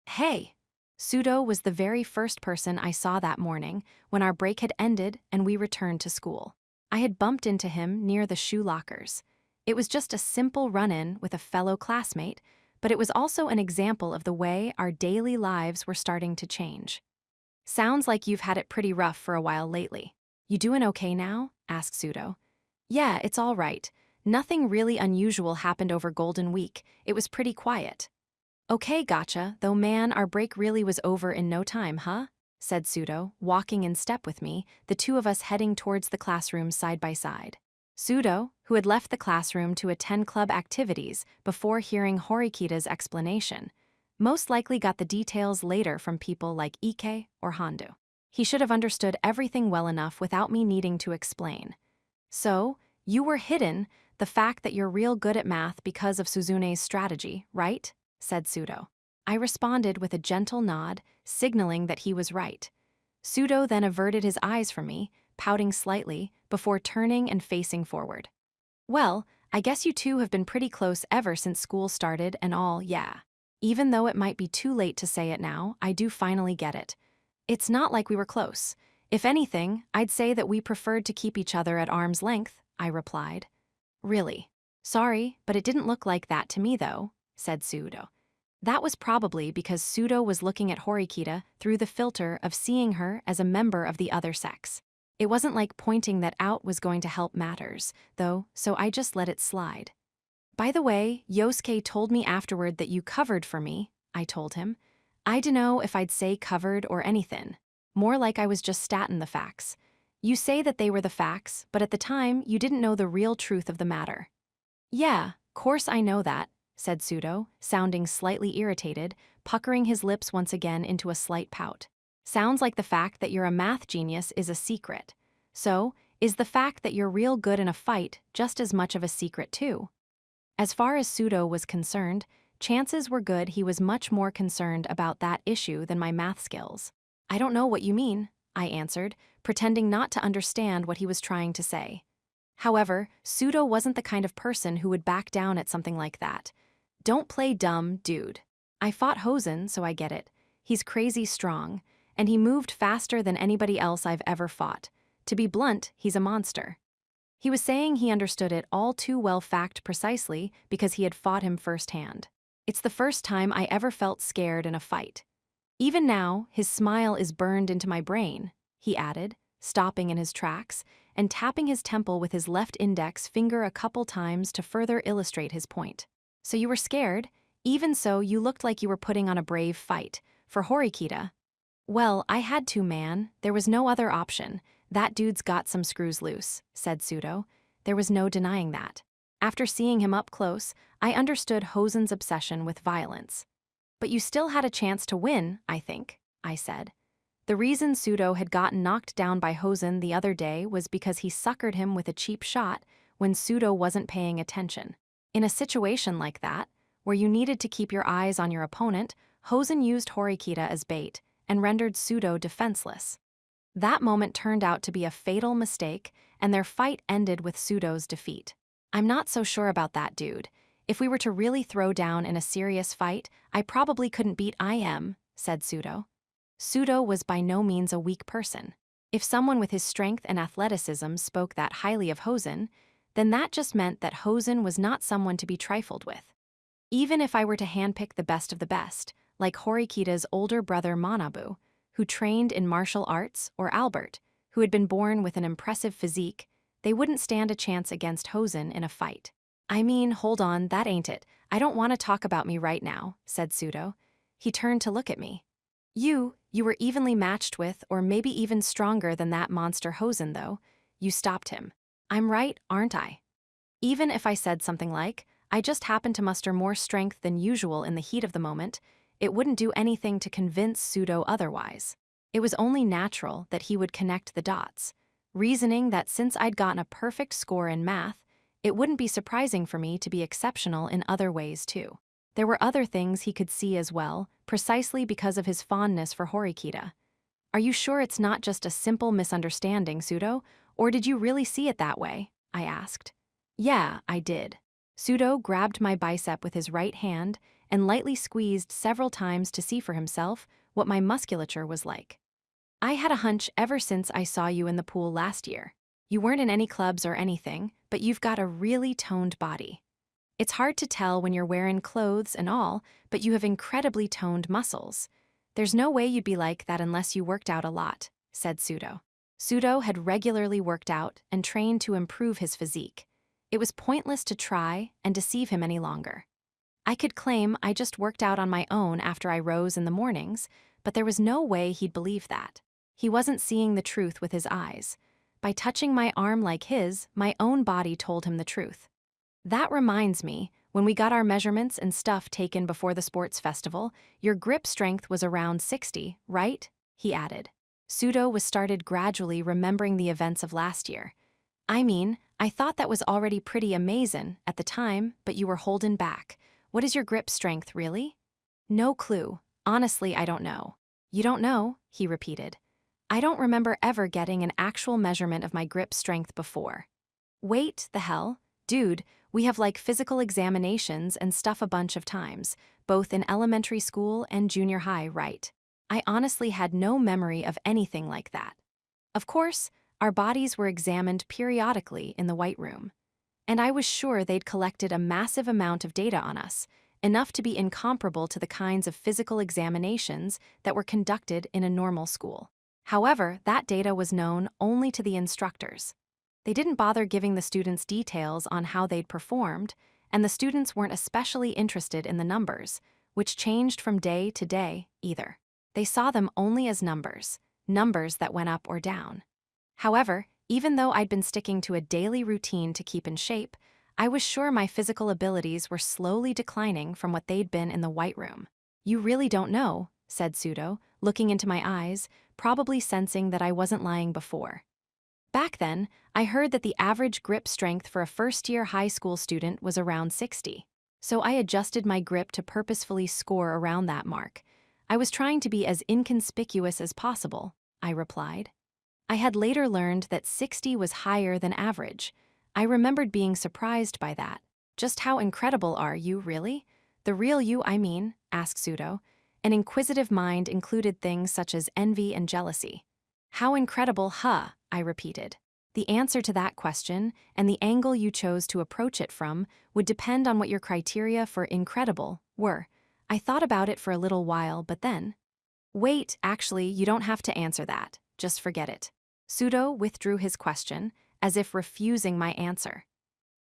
Hey! Sudo was the very first person I saw that morning when our break had ended and we returned to school. I had bumped into him near the shoe lockers. It was just a simple run-in with a fellow classmate, but it was also an example of the way our daily lives were starting to change. Sounds like you've had it pretty rough for a while lately. You doing okay now? Asked Sudo. Yeah, it's all right. Nothing really unusual happened over Golden Week. It was pretty quiet. Okay, gotcha, though man, our break really was over in no time, huh? Said Sudo, walking in step with me, the two of us heading towards the classroom side by side. Sudo, who had left the classroom to attend club activities before hearing Horikita's explanation, most likely got the details later from people like Ike or Hondo. He should have understood everything well enough without me needing to explain. So, you were hidden the fact that you're real good at math because of Suzune's strategy, right? Said Sudo. I responded with a gentle nod, signaling that he was right. Sudo then averted his eyes from me, pouting slightly, before turning and facing forward. Well, I guess you two have been pretty close ever since school started and all, yeah. Even though it might be too late to say it now, I do finally get it. It's not like we were close. If anything, I'd say that we preferred to keep each other at arm's length, I replied. Really? Sorry, but it didn't look like that to me though, said Sudo. That was probably because Sudo was looking at Horikita through the filter of seeing her as a member of the other sex. It wasn't like pointing that out was going to help matters, though, so I just let it slide. By the way, Yosuke told me afterward that you covered for me, I told him. I dunno if I'd say covered or anything. More like I was just statin' the facts. You say that they were the facts, but at the time, you didn't know the real truth of the matter. Yeah, course I know that, said Sudo, sounding slightly irritated, puckering his lips once again into a slight pout. Sounds like the fact that you're a math genius is a secret. So, is the fact that you're real good in a fight just as much of a secret too? As far as Sudo was concerned, chances were good he was much more concerned about that issue than my math skills. I don't know what you mean, I answered, pretending not to understand what he was trying to say. However, Sudo wasn't the kind of person who would back down at something like that. Don't play dumb, dude. I fought Hosen, so I get it. He's crazy strong, and he moved faster than anybody else I've ever fought. To be blunt, he's a monster. He was saying he understood it all too well fact precisely because he had fought him firsthand. It's the first time I ever felt scared in a fight. Even now, his smile is burned into my brain, he added, stopping in his tracks and tapping his temple with his left index finger a couple times to further illustrate his point. So you were scared? Even so, you looked like you were putting on a brave fight. For Horikita. Well, I had to, man. There was no other option. That dude's got some screws loose, said Sudo. There was no denying that. After seeing him up close, I understood Hosen's obsession with violence. But you still had a chance to win, I think, I said. The reason Sudo had gotten knocked down by Hosen the other day was because he suckered him with a cheap shot when Sudo wasn't paying attention. In a situation like that, where you needed to keep your eyes on your opponent, Hosen used Horikita as bait and rendered Sudo defenseless. That moment turned out to be a fatal mistake, and their fight ended with Sudo's defeat. I'm not so sure about that, dude. If we were to really throw down in a serious fight, I probably couldn't beat IM, said Sudo. Sudo was by no means a weak person. If someone with his strength and athleticism spoke that highly of Hosen, then that just meant that Hosen was not someone to be trifled with. Even if I were to handpick the best of the best, like Horikita's older brother Manabu, who trained in martial arts, or Albert, who had been born with an impressive physique, they wouldn't stand a chance against Hosen in a fight. I mean, hold on, that ain't it. I don't want to talk about me right now, said Sudo. He turned to look at me. You were evenly matched with, or maybe even stronger than that monster Hosen, though. You stopped him. I'm right, aren't I? Even if I said something like, I just happened to muster more strength than usual in the heat of the moment, it wouldn't do anything to convince Sudo otherwise. It was only natural that he would connect the dots, reasoning that since I'd gotten a perfect score in math, it wouldn't be surprising for me to be exceptional in other ways too. There were other things he could see as well, precisely because of his fondness for Horikita. Are you sure it's not just a simple misunderstanding, Sudo, or did you really see it that way? I asked. Yeah, I did. Sudo grabbed my bicep with his right hand and lightly squeezed several times to see for himself what my musculature was like. I had a hunch ever since I saw you in the pool last year. You weren't in any clubs or anything, but you've got a really toned body. It's hard to tell when you're wearing clothes and all, but you have incredibly toned muscles. There's no way you'd be like that unless you worked out a lot, said Sudo. Sudo had regularly worked out and trained to improve his physique. It was pointless to try and deceive him any longer. I could claim I just worked out on my own after I rose in the mornings, but there was no way he'd believe that. He wasn't seeing the truth with his eyes. By touching my arm like his, my own body told him the truth. That reminds me, when we got our measurements and stuff taken before the sports festival, your grip strength was around 60, right? He added. Sudo was started gradually remembering the events of last year. I mean, I thought that was already pretty amazing at the time, but you were holding back. What is your grip strength, really? No clue. Honestly, I don't know. You don't know, he repeated. I don't remember ever getting an actual measurement of my grip strength before. Wait, the hell? Dude, we have like physical examinations and stuff a bunch of times, both in elementary school and junior high, right? I honestly had no memory of anything like that. Of course, our bodies were examined periodically in the White Room. And I was sure they'd collected a massive amount of data on us, enough to be incomparable to the kinds of physical examinations that were conducted in a normal school. However, that data was known only to the instructors. They didn't bother giving the students details on how they'd performed, and the students weren't especially interested in the numbers, which changed from day to day either. They saw them only as numbers that went up or down. However, even though I'd been sticking to a daily routine to keep in shape, I was sure my physical abilities were slowly declining from what they'd been in the White Room. "You really don't know," said Pseudo, looking into my eyes, probably sensing that I wasn't lying before. Back then, I heard that the average grip strength for a first-year high school student was around 60. So I adjusted my grip to purposefully score around that mark. "I was trying to be as inconspicuous as possible," I replied. I had later learned that 60 was higher than average. I remembered being surprised by that. "Just how incredible are you, really? The real you, I mean," asked Pseudo. An inquisitive mind included things such as envy and jealousy. "How incredible, huh?" I repeated. The answer to that question, and the angle you chose to approach it from, would depend on what your criteria for incredible were. I thought about it for a little while, but then... "Wait, actually, you don't have to answer that. Just forget it." Pseudo withdrew his question, as if refusing my answer.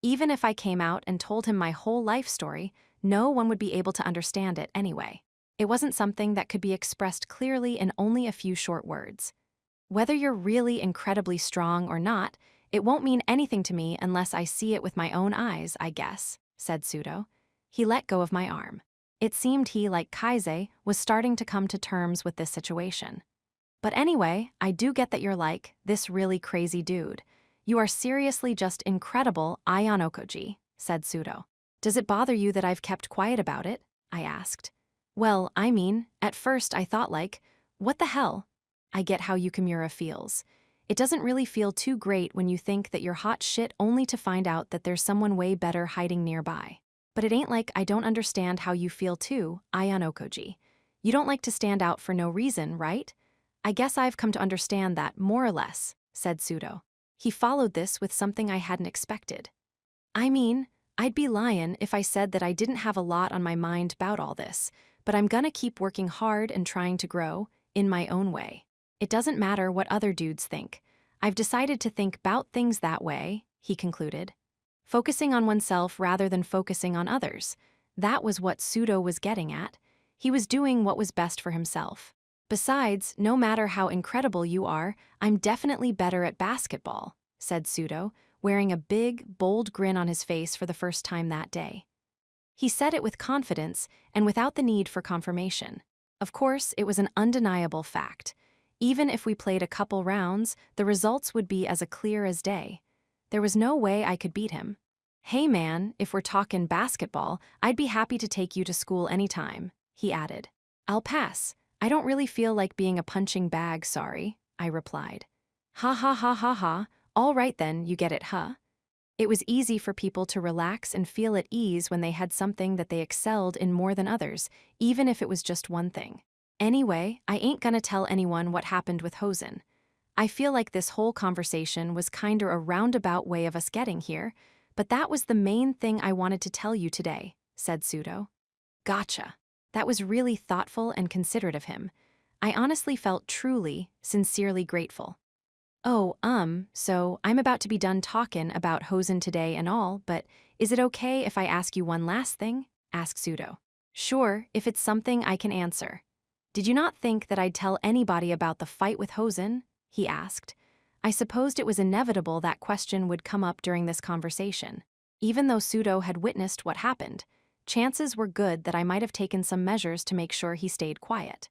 Even if I came out and told him my whole life story, no one would be able to understand it anyway. It wasn't something that could be expressed clearly in only a few short words. "Whether you're really incredibly strong or not, it won't mean anything to me unless I see it with my own eyes, I guess," said Pseudo. He let go of my arm. It seemed he, like Kaise, was starting to come to terms with this situation. "But anyway, I do get that you're like, this really crazy dude. You are seriously just incredible, Ayanokoji," said Pseudo. "Does it bother you that I've kept quiet about it?" I asked. "Well, I mean, at first I thought like, what the hell? I get how Yukimura feels. It doesn't really feel too great when you think that you're hot shit only to find out that there's someone way better hiding nearby. But it ain't like I don't understand how you feel too, Ayanokoji. You don't like to stand out for no reason, right? I guess I've come to understand that, more or less," said Pseudo. He followed this with something I hadn't expected. "I mean, I'd be lying if I said that I didn't have a lot on my mind about all this, but I'm gonna keep working hard and trying to grow, in my own way. It doesn't matter what other dudes think. I've decided to think 'bout things that way," he concluded. Focusing on oneself rather than focusing on others. That was what Pseudo was getting at. He was doing what was best for himself. "Besides, no matter how incredible you are, I'm definitely better at basketball," said Pseudo, wearing a big, bold grin on his face for the first time that day. He said it with confidence and without the need for confirmation. Of course, it was an undeniable fact. Even if we played a couple rounds, the results would be as clear as day. There was no way I could beat him. "Hey man, if we're talking basketball, I'd be happy to take you to school anytime," he added. "I'll pass. I don't really feel like being a punching bag, sorry," I replied. "Ha ha ha ha ha, all right then, you get it, huh?" It was easy for people to relax and feel at ease when they had something that they excelled in more than others, even if it was just one thing. Anyway, I ain't gonna tell anyone what happened with Hosen. I feel like this whole conversation was kinda a roundabout way of us getting here, but that was the main thing I wanted to tell you today, said Pseudo. Gotcha. That was really thoughtful and considerate of him. I honestly felt truly, sincerely grateful. "Oh, so I'm about to be done talkin' about Hosen today and all, but is it okay if I ask you one last thing?" asked Pseudo. "Sure, if it's something I can answer." "Did you not think that I'd tell anybody about the fight with Hosen?" he asked. I supposed it was inevitable that question would come up during this conversation. Even though Pseudo had witnessed what happened, chances were good that I might have taken some measures to make sure he stayed quiet.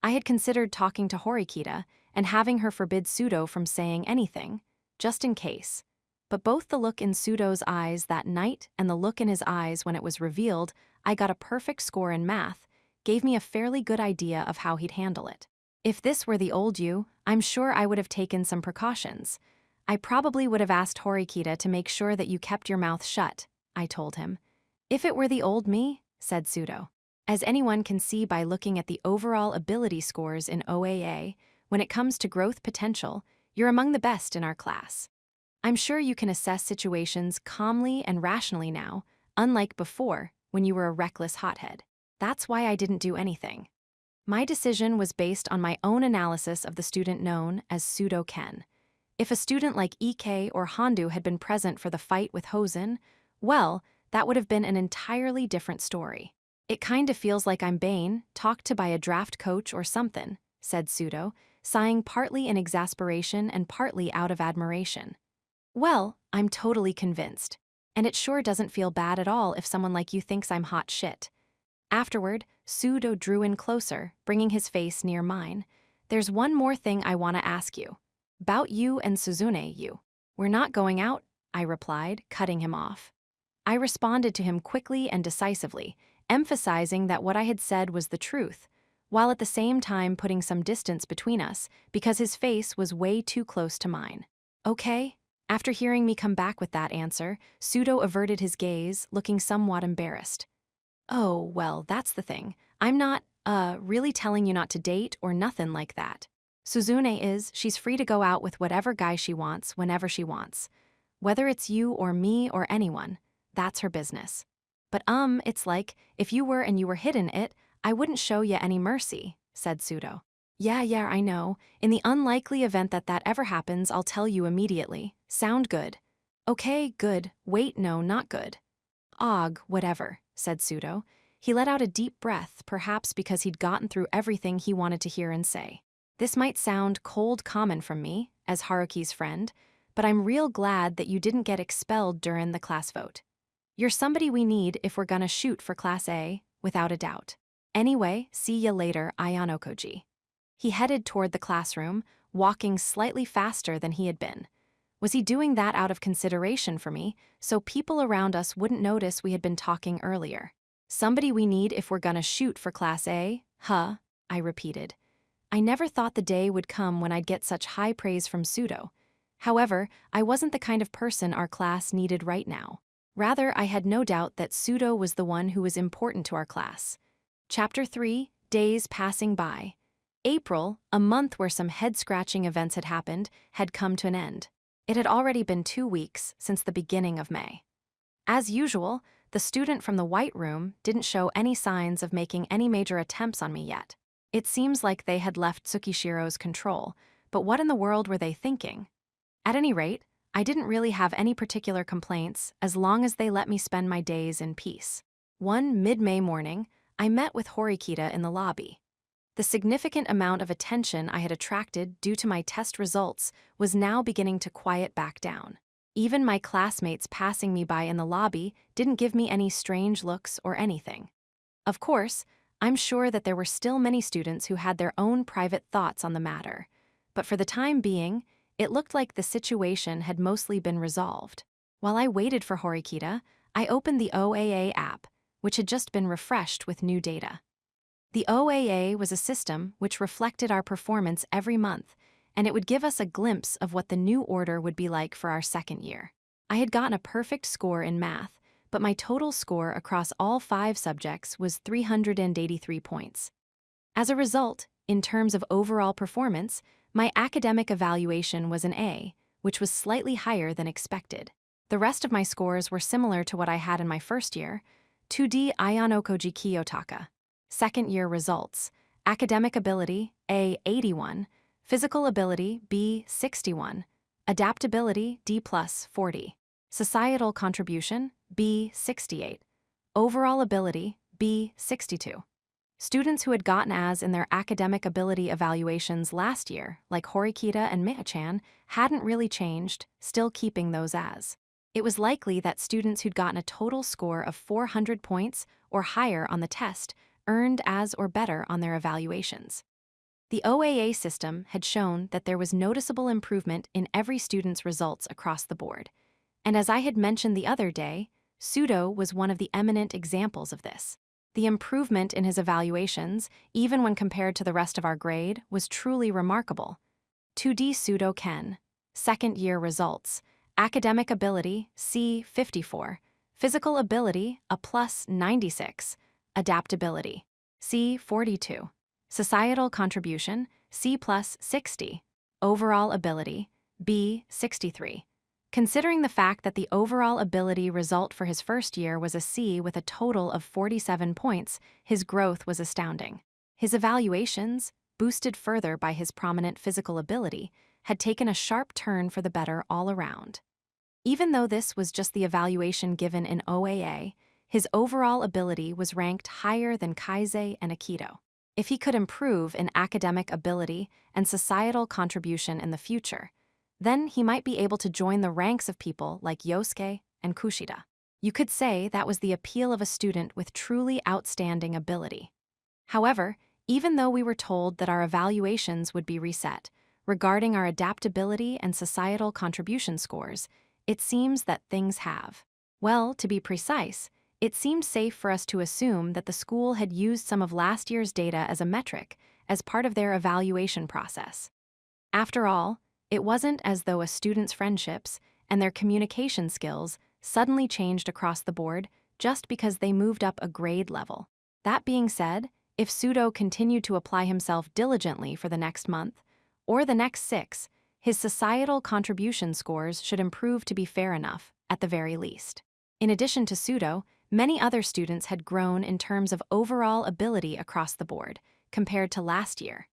I had considered talking to Horikita and having her forbid Pseudo from saying anything, just in case. But both the look in Pseudo's eyes that night and the look in his eyes when it was revealed I got a perfect score in math gave me a fairly good idea of how he'd handle it. If this were the old you, I'm sure I would have taken some precautions. I probably would have asked Horikita to make sure that you kept your mouth shut, I told him. If it were the old me, said Pseudo. As anyone can see by looking at the overall ability scores in OAA, when it comes to growth potential, you're among the best in our class. I'm sure you can assess situations calmly and rationally now, unlike before, when you were a reckless hothead. That's why I didn't do anything. My decision was based on my own analysis of the student known as Pseudo-Ken. If a student like Ike or Handu had been present for the fight with Hosen, well, that would have been an entirely different story. It kinda feels like I'm Bane, talked to by a draft coach or something, said Pseudo, sighing partly in exasperation and partly out of admiration. Well, I'm totally convinced. And it sure doesn't feel bad at all if someone like you thinks I'm hot shit. Afterward, Pseudo drew in closer, bringing his face near mine. There's one more thing I want to ask you. About you and Suzune, you. We're not going out, I replied, cutting him off. I responded to him quickly and decisively, emphasizing that what I had said was the truth, while at the same time putting some distance between us because his face was way too close to mine. Okay? After hearing me come back with that answer, Pseudo averted his gaze, looking somewhat embarrassed. Oh, well, that's the thing. I'm not, really telling you not to date or nothing like that. Suzune is, she's free to go out with whatever guy she wants, whenever she wants. Whether it's you or me or anyone, that's her business. But it's like, if you were and you were hidden it, I wouldn't show ya any mercy, said Pseudo. Yeah, I know. In the unlikely event that that ever happens, I'll tell you immediately. Sound good? Okay, good. Wait, no, not good. Og, whatever, said Pseudo. He let out a deep breath, perhaps because he'd gotten through everything he wanted to hear and say. This might sound cold common from me, as Haruki's friend, but I'm real glad that you didn't get expelled during the class vote. You're somebody we need if we're gonna shoot for Class A, without a doubt. Anyway, see ya later, Ayanokoji. He headed toward the classroom, walking slightly faster than he had been. Was he doing that out of consideration for me, so people around us wouldn't notice we had been talking earlier? Somebody we need if we're gonna shoot for Class A, huh? I repeated. I never thought the day would come when I'd get such high praise from Pseudo. However, I wasn't the kind of person our class needed right now. Rather, I had no doubt that Pseudo was the one who was important to our class. Chapter 3, Days Passing By. April, a month where some head-scratching events had happened, had come to an end. It had already been 2 weeks since the beginning of May. As usual, the student from the White Room didn't show any signs of making any major attempts on me yet. It seems like they had left Tsukishiro's control, but what in the world were they thinking? At any rate, I didn't really have any particular complaints as long as they let me spend my days in peace. One mid-May morning, I met with Horikita in the lobby. The significant amount of attention I had attracted due to my test results was now beginning to quiet back down. Even my classmates passing me by in the lobby didn't give me any strange looks or anything. Of course, I'm sure that there were still many students who had their own private thoughts on the matter, but for the time being, it looked like the situation had mostly been resolved. While I waited for Horikita, I opened the OAA app, which had just been refreshed with new data. The OAA was a system which reflected our performance every month, and it would give us a glimpse of what the new order would be like for our second year. I had gotten a perfect score in math, but my total score across all 5 subjects was 383 points. As a result, in terms of overall performance, my academic evaluation was an A, which was slightly higher than expected. The rest of my scores were similar to what I had in my first year. 2D Ayanokoji Kiyotaka. Second year results: academic ability A 81, physical ability B 61, adaptability D plus 40, societal contribution B 68, overall ability B 62. Students who had gotten A's in their academic ability evaluations last year, like Horikita and Mia-chan, hadn't really changed, still keeping those A's. It was likely that students who'd gotten a total score of 400 points or higher on the test earned as or better on their evaluations. The OAA system had shown that there was noticeable improvement in every student's results across the board. And as I had mentioned the other day, Pseudo was one of the eminent examples of this. The improvement in his evaluations, even when compared to the rest of our grade, was truly remarkable. 2D Pseudo-Ken. Second year results: academic ability C 54, physical ability a plus 96, adaptability C 42, societal contribution C plus 60, overall ability B 63, Considering the fact that the overall ability result for his first year was a C with a total of 47 points, his growth was astounding. His evaluations, boosted further by his prominent physical ability, had taken a sharp turn for the better all around. Even though this was just the evaluation given in OAA, his overall ability was ranked higher than Kaise and Akito. If he could improve in academic ability and societal contribution in the future, then he might be able to join the ranks of people like Yosuke and Kushida. You could say that was the appeal of a student with truly outstanding ability. However, even though we were told that our evaluations would be reset, regarding our adaptability and societal contribution scores, it seems that things have. Well, to be precise, it seemed safe for us to assume that the school had used some of last year's data as a metric, as part of their evaluation process. After all, it wasn't as though a student's friendships and their communication skills suddenly changed across the board just because they moved up a grade level. That being said, if Pseudo continued to apply himself diligently for the next month, or the next 6, his societal contribution scores should improve to be fair enough, at the very least. In addition to Pseudo, many other students had grown in terms of overall ability across the board, compared to last year.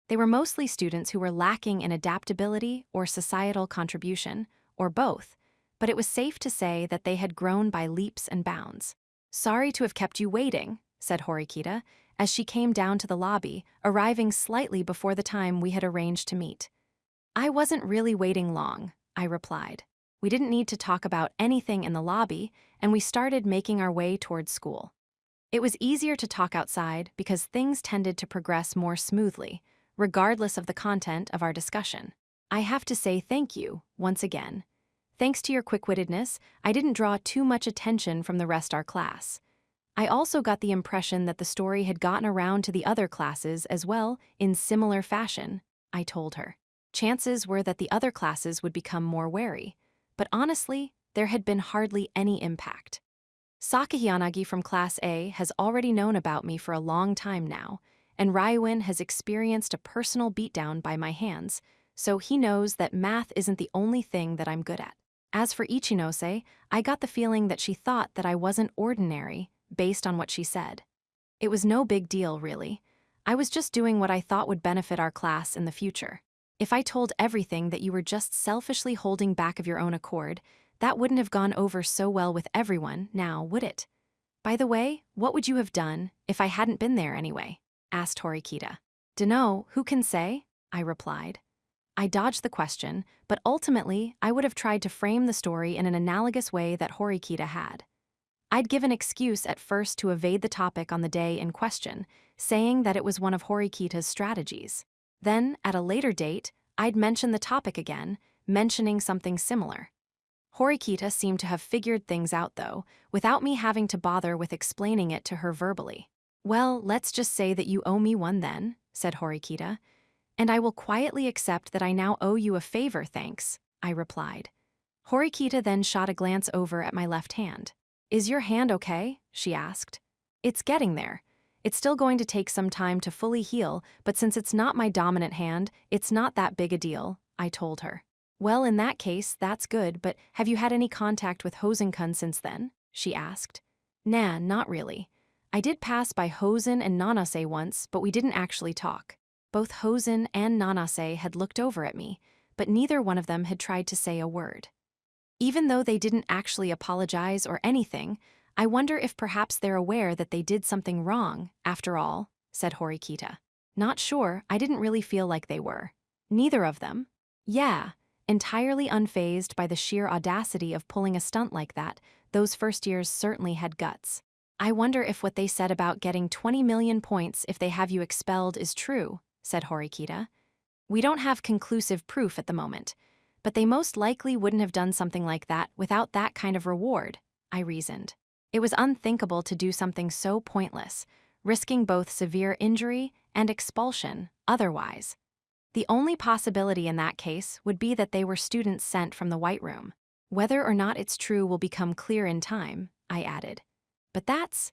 They were mostly students who were lacking in adaptability or societal contribution, or both, but it was safe to say that they had grown by leaps and bounds. "Sorry to have kept you waiting," said Horikita, as she came down to the lobby, arriving slightly before the time we had arranged to meet. "I wasn't really waiting long," I replied. We didn't need to talk about anything in the lobby, and we started making our way towards school. It was easier to talk outside because things tended to progress more smoothly, regardless of the content of our discussion. "I have to say thank you, once again. Thanks to your quick-wittedness, I didn't draw too much attention from the rest of our class. I also got the impression that the story had gotten around to the other classes as well, in similar fashion," I told her. Chances were that the other classes would become more wary, but honestly, there had been hardly any impact. Sakahiyanagi from Class A has already known about me for a long time now, and Ryuin has experienced a personal beatdown by my hands, so he knows that math isn't the only thing that I'm good at. As for Ichinose, I got the feeling that she thought that I wasn't ordinary, based on what she said. It was no big deal, really. I was just doing what I thought would benefit our class in the future. If I told everything that you were just selfishly holding back of your own accord, that wouldn't have gone over so well with everyone, now, would it? By the way, what would you have done if I hadn't been there anyway? Asked Horikita. Dunno, who can say? I replied. I dodged the question, but ultimately, I would have tried to frame the story in an analogous way that Horikita had. I'd give an excuse at first to evade the topic on the day in question, saying that it was one of Horikita's strategies. Then, at a later date, I'd mention the topic again, mentioning something similar. Horikita seemed to have figured things out, though, without me having to bother with explaining it to her verbally. Well, let's just say that you owe me one then, said Horikita. And I will quietly accept that I now owe you a favor, thanks, I replied. Horikita then shot a glance over at my left hand. Is your hand okay? She asked. It's getting there. It's still going to take some time to fully heal, but since it's not my dominant hand, it's not that big a deal, I told her. Well, in that case, that's good, but have you had any contact with Hosen-kun since then? She asked. Nah, not really. I did pass by Hosen and Nanase once, but we didn't actually talk. Both Hosen and Nanase had looked over at me, but neither one of them had tried to say a word. Even though they didn't actually apologize or anything, I wonder if perhaps they're aware that they did something wrong, after all, said Horikita. Not sure, I didn't really feel like they were. Neither of them? Yeah, entirely unfazed by the sheer audacity of pulling a stunt like that, those first years certainly had guts. I wonder if what they said about getting 20 million points if they have you expelled is true, said Horikita. We don't have conclusive proof at the moment, but they most likely wouldn't have done something like that without that kind of reward, I reasoned. It was unthinkable to do something so pointless, risking both severe injury and expulsion otherwise. The only possibility in that case would be that they were students sent from the White Room. Whether or not it's true will become clear in time, I added. But that's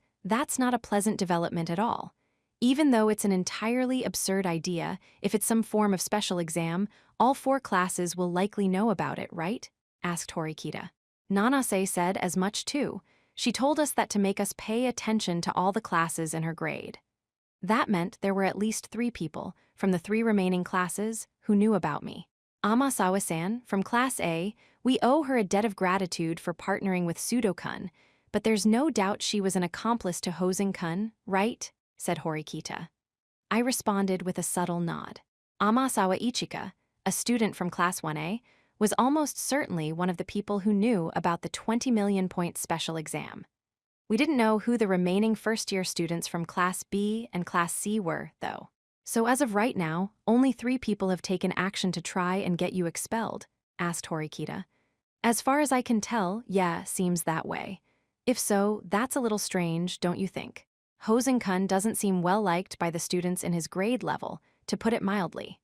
not a pleasant development at all. Even though it's an entirely absurd idea, if it's some form of special exam, all 4 classes will likely know about it, right? asked Horikita. Nanase said as much too. She told us that to make us pay attention to all the classes in her grade. That meant there were at least 3 people, from the 3 remaining classes, who knew about me. Amasawa-san, from Class A, we owe her a debt of gratitude for partnering with Sudo-kun, but there's no doubt she was an accomplice to Hosen-kun, right? Said Horikita. I responded with a subtle nod. Amasawa Ichika, a student from Class 1A, was almost certainly one of the people who knew about the 20 million point special exam. We didn't know who the remaining first-year students from Class B and Class C were, though. So as of right now, only 3 people have taken action to try and get you expelled, asked Horikita. As far as I can tell, yeah, seems that way. If so, that's a little strange, don't you think? Hosen-kun doesn't seem well-liked by the students in his grade level, to put it mildly.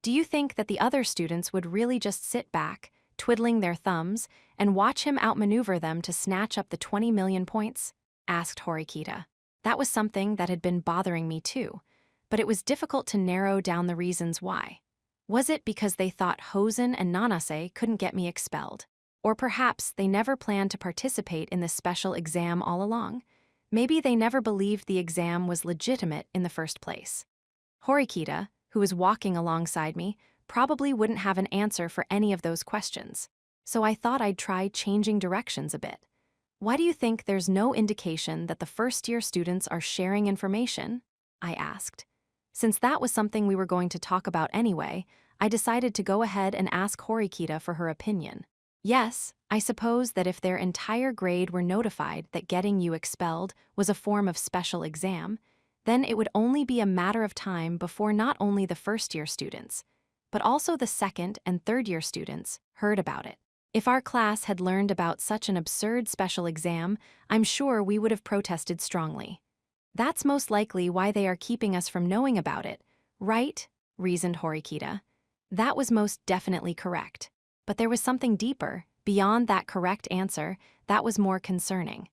Do you think that the other students would really just sit back, twiddling their thumbs, and watch him outmaneuver them to snatch up the 20 million points? Asked Horikita. That was something that had been bothering me too, but it was difficult to narrow down the reasons why. Was it because they thought Hosen and Nanase couldn't get me expelled? Or perhaps they never planned to participate in this special exam all along? Maybe they never believed the exam was legitimate in the first place. Horikita, who was walking alongside me, probably wouldn't have an answer for any of those questions. So I thought I'd try changing directions a bit. Why do you think there's no indication that the first-year students are sharing information? I asked. Since that was something we were going to talk about anyway, I decided to go ahead and ask Horikita for her opinion. Yes, I suppose that if their entire grade were notified that getting you expelled was a form of special exam, then it would only be a matter of time before not only the first-year students, but also the second and third-year students heard about it. If our class had learned about such an absurd special exam, I'm sure we would have protested strongly. That's most likely why they are keeping us from knowing about it, right? Reasoned Horikita. That was most definitely correct. But there was something deeper, beyond that correct answer, that was more concerning.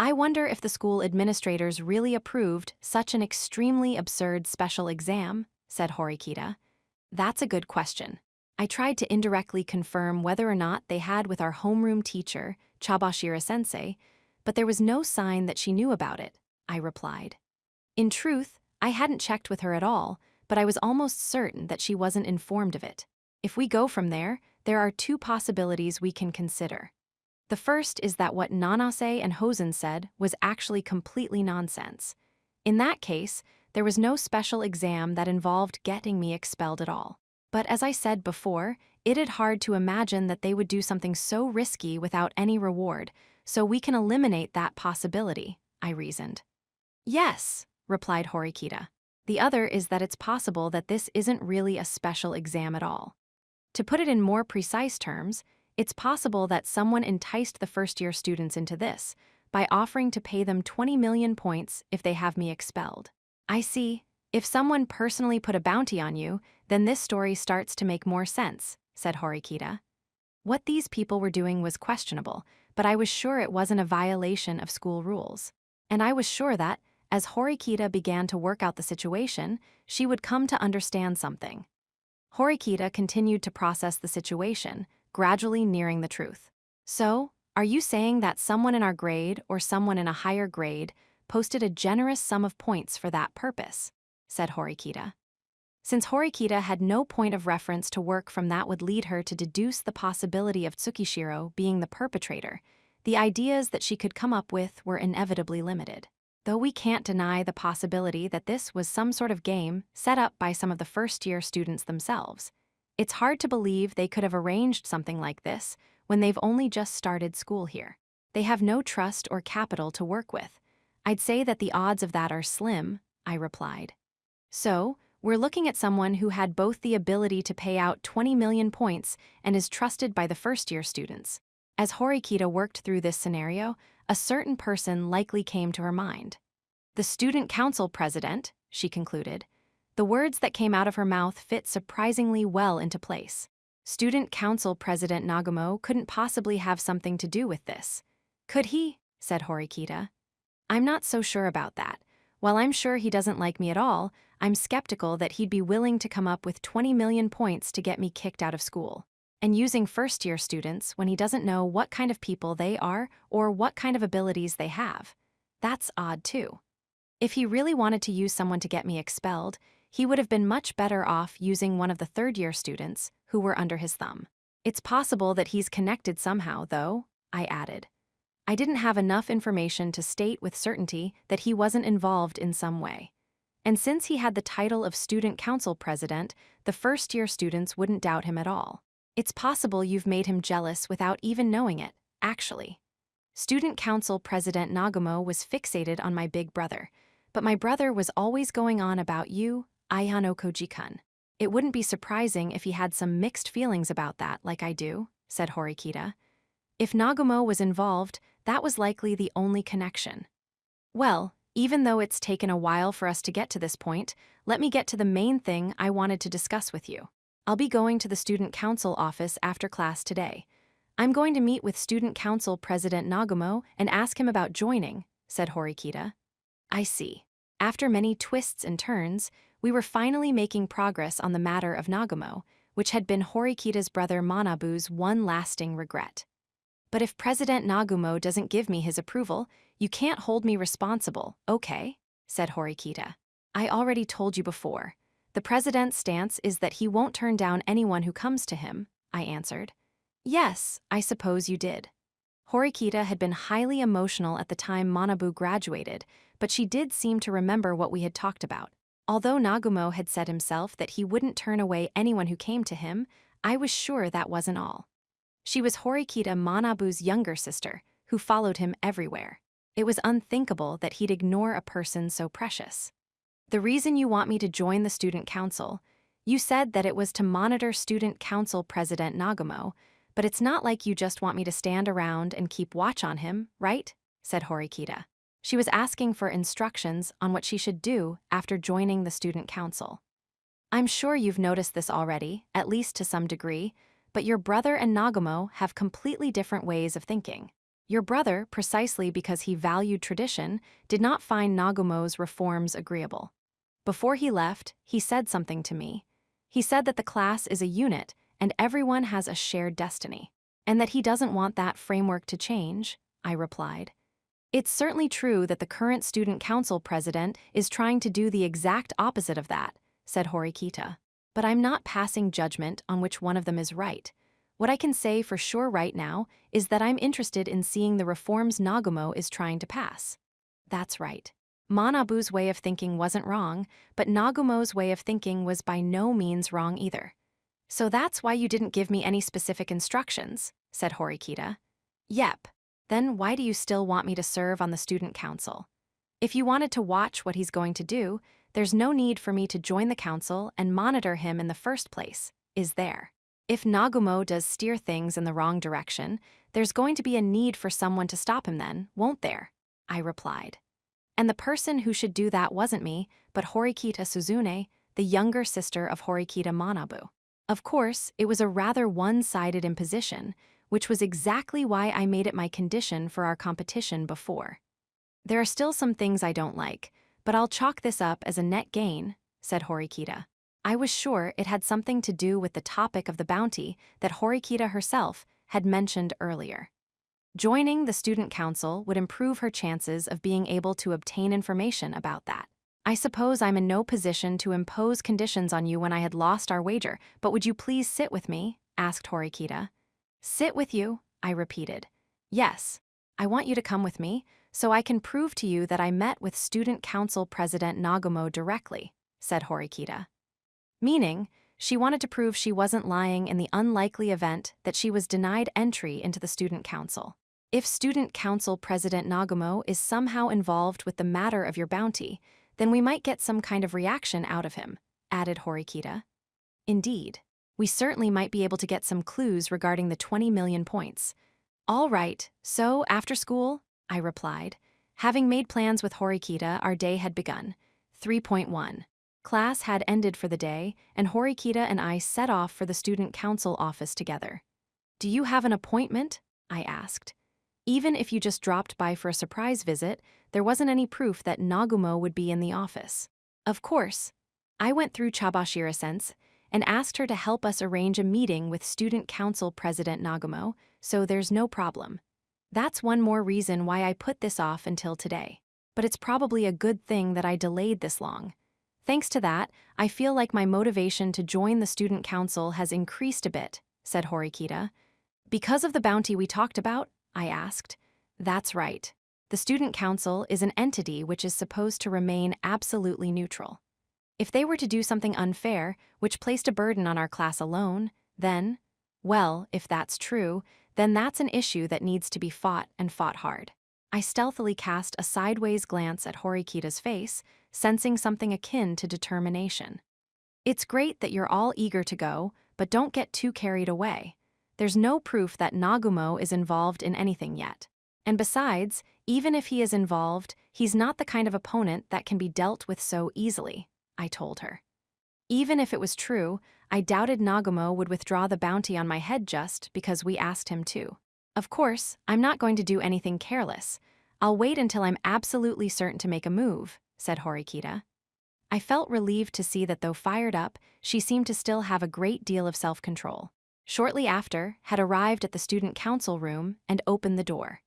I wonder if the school administrators really approved such an extremely absurd special exam, said Horikita. That's a good question. I tried to indirectly confirm whether or not they had with our homeroom teacher, Chabashira-sensei, but there was no sign that she knew about it, I replied. In truth, I hadn't checked with her at all, but I was almost certain that she wasn't informed of it. If we go from there are 2 possibilities we can consider. The first is that what Nanase and Hosen said was actually completely nonsense. In that case, there was no special exam that involved getting me expelled at all. But as I said before, it'd hard to imagine that they would do something so risky without any reward, so we can eliminate that possibility, I reasoned. Yes, replied Horikita. The other is that it's possible that this isn't really a special exam at all. To put it in more precise terms, it's possible that someone enticed the first-year students into this by offering to pay them 20 million points if they have me expelled. I see. If someone personally put a bounty on you, then this story starts to make more sense, said Horikita. What these people were doing was questionable, but I was sure it wasn't a violation of school rules. And I was sure that, as Horikita began to work out the situation, she would come to understand something. Horikita continued to process the situation, gradually nearing the truth. So, are you saying that someone in our grade or someone in a higher grade posted a generous sum of points for that purpose? Said Horikita. Since Horikita had no point of reference to work from that would lead her to deduce the possibility of Tsukishiro being the perpetrator, the ideas that she could come up with were inevitably limited. Though we can't deny the possibility that this was some sort of game set up by some of the first-year students themselves, it's hard to believe they could have arranged something like this when they've only just started school here. They have no trust or capital to work with. I'd say that the odds of that are slim, I replied. So, we're looking at someone who had both the ability to pay out 20 million points and is trusted by the first-year students. As Horikita worked through this scenario, a certain person likely came to her mind. The student council president, she concluded. The words that came out of her mouth fit surprisingly well into place. Student council president Nagumo couldn't possibly have something to do with this. Could he? Said Horikita. I'm not so sure about that. While I'm sure he doesn't like me at all, I'm skeptical that he'd be willing to come up with 20 million points to get me kicked out of school. and using first-year students when he doesn't know what kind of people they are or what kind of abilities they have. That's odd too. If he really wanted to use someone to get me expelled, he would have been much better off using one of the third-year students who were under his thumb. It's possible that he's connected somehow, though, I added. I didn't have enough information to state with certainty that he wasn't involved in some way. And since he had the title of student council president, the first-year students wouldn't doubt him at all. It's possible you've made him jealous without even knowing it, actually. Student council president Nagumo was fixated on my big brother, but my brother was always going on about you, Ayano Koji-kun. It wouldn't be surprising if he had some mixed feelings about that, like I do, said Horikita. If Nagumo was involved, that was likely the only connection. Well, even though it's taken a while for us to get to this point, let me get to the main thing I wanted to discuss with you. I'll be going to the student council office after class today. I'm going to meet with student council president Nagumo and ask him about joining, said Horikita. I see. After many twists and turns, we were finally making progress on the matter of Nagumo, which had been Horikita's brother Manabu's one lasting regret. But if President Nagumo doesn't give me his approval, you can't hold me responsible, okay? Said Horikita. I already told you before. The president's stance is that he won't turn down anyone who comes to him, I answered. Yes, I suppose you did. Horikita had been highly emotional at the time Manabu graduated, but she did seem to remember what we had talked about. Although Nagumo had said himself that he wouldn't turn away anyone who came to him, I was sure that wasn't all. She was Horikita Manabu's younger sister, who followed him everywhere. It was unthinkable that he'd ignore a person so precious. The reason you want me to join the student council, you said that it was to monitor student council president Nagumo, but it's not like you just want me to stand around and keep watch on him, right? Said Horikita. She was asking for instructions on what she should do after joining the student council. I'm sure you've noticed this already, at least to some degree, but your brother and Nagumo have completely different ways of thinking. Your brother, precisely because he valued tradition, did not find Nagumo's reforms agreeable. Before he left, he said something to me. He said that the class is a unit and everyone has a shared destiny, and that he doesn't want that framework to change, I replied. It's certainly true that the current student council president is trying to do the exact opposite of that, said Horikita. But I'm not passing judgment on which one of them is right. What I can say for sure right now is that I'm interested in seeing the reforms Nagumo is trying to pass. That's right. Manabu's way of thinking wasn't wrong, but Nagumo's way of thinking was by no means wrong either. So that's why you didn't give me any specific instructions, said Horikita. Yep. Then why do you still want me to serve on the student council? If you wanted to watch what he's going to do, there's no need for me to join the council and monitor him in the first place, is there? If Nagumo does steer things in the wrong direction, there's going to be a need for someone to stop him then, won't there? I replied. And the person who should do that wasn't me, but Horikita Suzune, the younger sister of Horikita Manabu. Of course, it was a rather one-sided imposition, which was exactly why I made it my condition for our competition before. There are still some things I don't like, but I'll chalk this up as a net gain, said Horikita. I was sure it had something to do with the topic of the bounty that Horikita herself had mentioned earlier. Joining the student council would improve her chances of being able to obtain information about that. I suppose I'm in no position to impose conditions on you when I had lost our wager, but would you please sit with me? Asked Horikita. Sit with you, I repeated. Yes, I want you to come with me, so I can prove to you that I met with student council president Nagumo directly, said Horikita. Meaning, she wanted to prove she wasn't lying in the unlikely event that she was denied entry into the student council. If student council president Nagumo is somehow involved with the matter of your bounty, then we might get some kind of reaction out of him, added Horikita. Indeed, we certainly might be able to get some clues regarding the 20 million points. All right, so after school, I replied. Having made plans with Horikita, our day had begun. 3.1. Class had ended for the day, and Horikita and I set off for the student council office together. Do you have an appointment? I asked. Even if you just dropped by for a surprise visit, there wasn't any proof that Nagumo would be in the office. Of course. I went through Chabashira-sense, and asked her to help us arrange a meeting with Student Council President Nagumo, so there's no problem. That's one more reason why I put this off until today. But it's probably a good thing that I delayed this long. Thanks to that, I feel like my motivation to join the student council has increased a bit, said Horikita. Because of the bounty we talked about? I asked. That's right. The student council is an entity which is supposed to remain absolutely neutral. If they were to do something unfair, which placed a burden on our class alone, then, well, if that's true, then that's an issue that needs to be fought and fought hard. I stealthily cast a sideways glance at Horikita's face, sensing something akin to determination. It's great that you're all eager to go, but don't get too carried away. There's no proof that Nagumo is involved in anything yet. And besides, even if he is involved, he's not the kind of opponent that can be dealt with so easily, I told her. Even if it was true, I doubted Nagumo would withdraw the bounty on my head just because we asked him to. Of course, I'm not going to do anything careless. I'll wait until I'm absolutely certain to make a move, said Horikita. I felt relieved to see that though fired up, she seemed to still have a great deal of self-control. Shortly after, had arrived at the student council room and opened the door.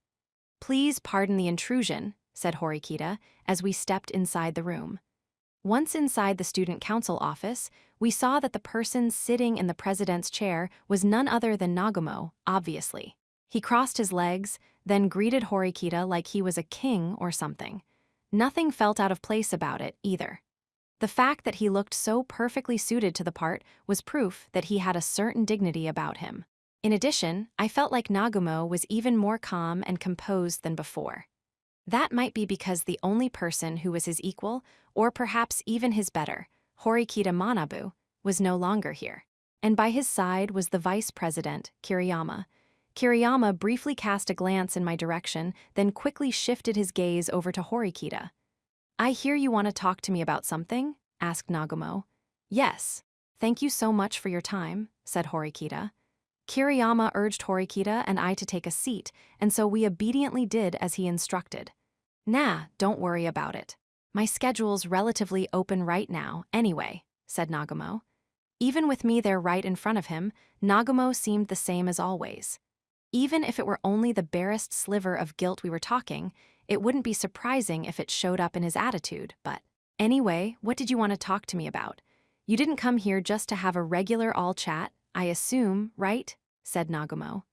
Please pardon the intrusion, said Horikita, as we stepped inside the room. Once inside the student council office, we saw that the person sitting in the president's chair was none other than Nagumo, obviously. He crossed his legs, then greeted Horikita like he was a king or something. Nothing felt out of place about it, either. The fact that he looked so perfectly suited to the part was proof that he had a certain dignity about him. In addition, I felt like Nagumo was even more calm and composed than before. That might be because the only person who was his equal, or perhaps even his better, Horikita Manabu, was no longer here. And by his side was the vice president, Kiriyama. Kiriyama briefly cast a glance in my direction, then quickly shifted his gaze over to Horikita. I hear you want to talk to me about something? Asked Nagumo. Yes. Thank you so much for your time, said Horikita. Kiriyama urged Horikita and I to take a seat, and so we obediently did as he instructed. Nah, don't worry about it. My schedule's relatively open right now, anyway, said Nagumo. Even with me there right in front of him, Nagumo seemed the same as always. Even if it were only the barest sliver of guilt we were talking, it wouldn't be surprising if it showed up in his attitude, but anyway, what did you want to talk to me about? You didn't come here just to have a regular all-chat, I assume, right? Said Nagumo.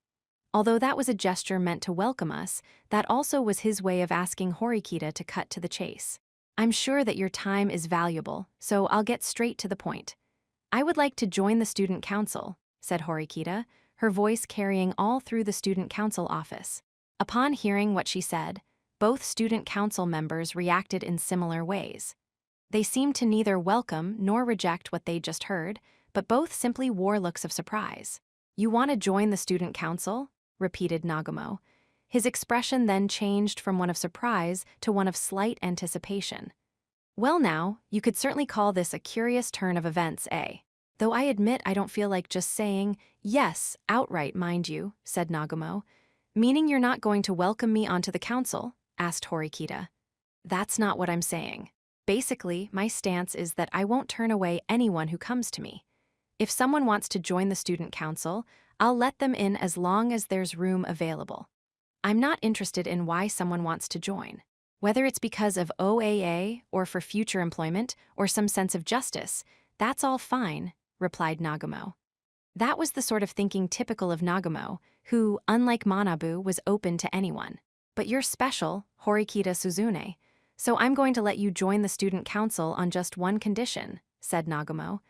Although that was a gesture meant to welcome us, that also was his way of asking Horikita to cut to the chase. I'm sure that your time is valuable, so I'll get straight to the point. I would like to join the student council, said Horikita, her voice carrying all through the student council office. Upon hearing what she said, both student council members reacted in similar ways. They seemed to neither welcome nor reject what they just heard, but both simply wore looks of surprise. You want to join the student council? Repeated Nagumo. His expression then changed from one of surprise to one of slight anticipation. Well now, you could certainly call this a curious turn of events, eh? Though I admit I don't feel like just saying, yes, outright, mind you, said Nagumo. Meaning you're not going to welcome me onto the council? Asked Horikita. That's not what I'm saying. Basically, my stance is that I won't turn away anyone who comes to me. If someone wants to join the student council, I'll let them in as long as there's room available. I'm not interested in why someone wants to join. Whether it's because of OAA or for future employment or some sense of justice, that's all fine, replied Nagumo. That was the sort of thinking typical of Nagumo, who, unlike Manabu, was open to anyone. But you're special, Horikita Suzune, so I'm going to let you join the student council on just one condition, said Nagumo.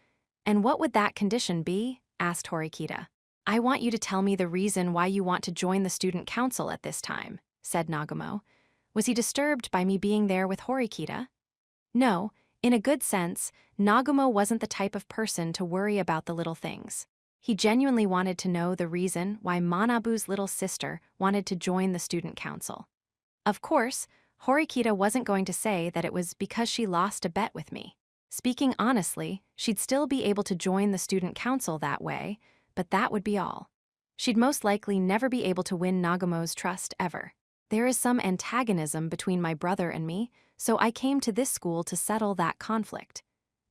And what would that condition be? Asked Horikita. I want you to tell me the reason why you want to join the student council at this time, said Nagumo. Was he disturbed by me being there with Horikita? No, in a good sense, Nagumo wasn't the type of person to worry about the little things. He genuinely wanted to know the reason why Manabu's little sister wanted to join the student council. Of course, Horikita wasn't going to say that it was because she lost a bet with me. Speaking honestly, she'd still be able to join the student council that way, but that would be all. She'd most likely never be able to win Nagumo's trust ever. There is some antagonism between my brother and me, so I came to this school to settle that conflict.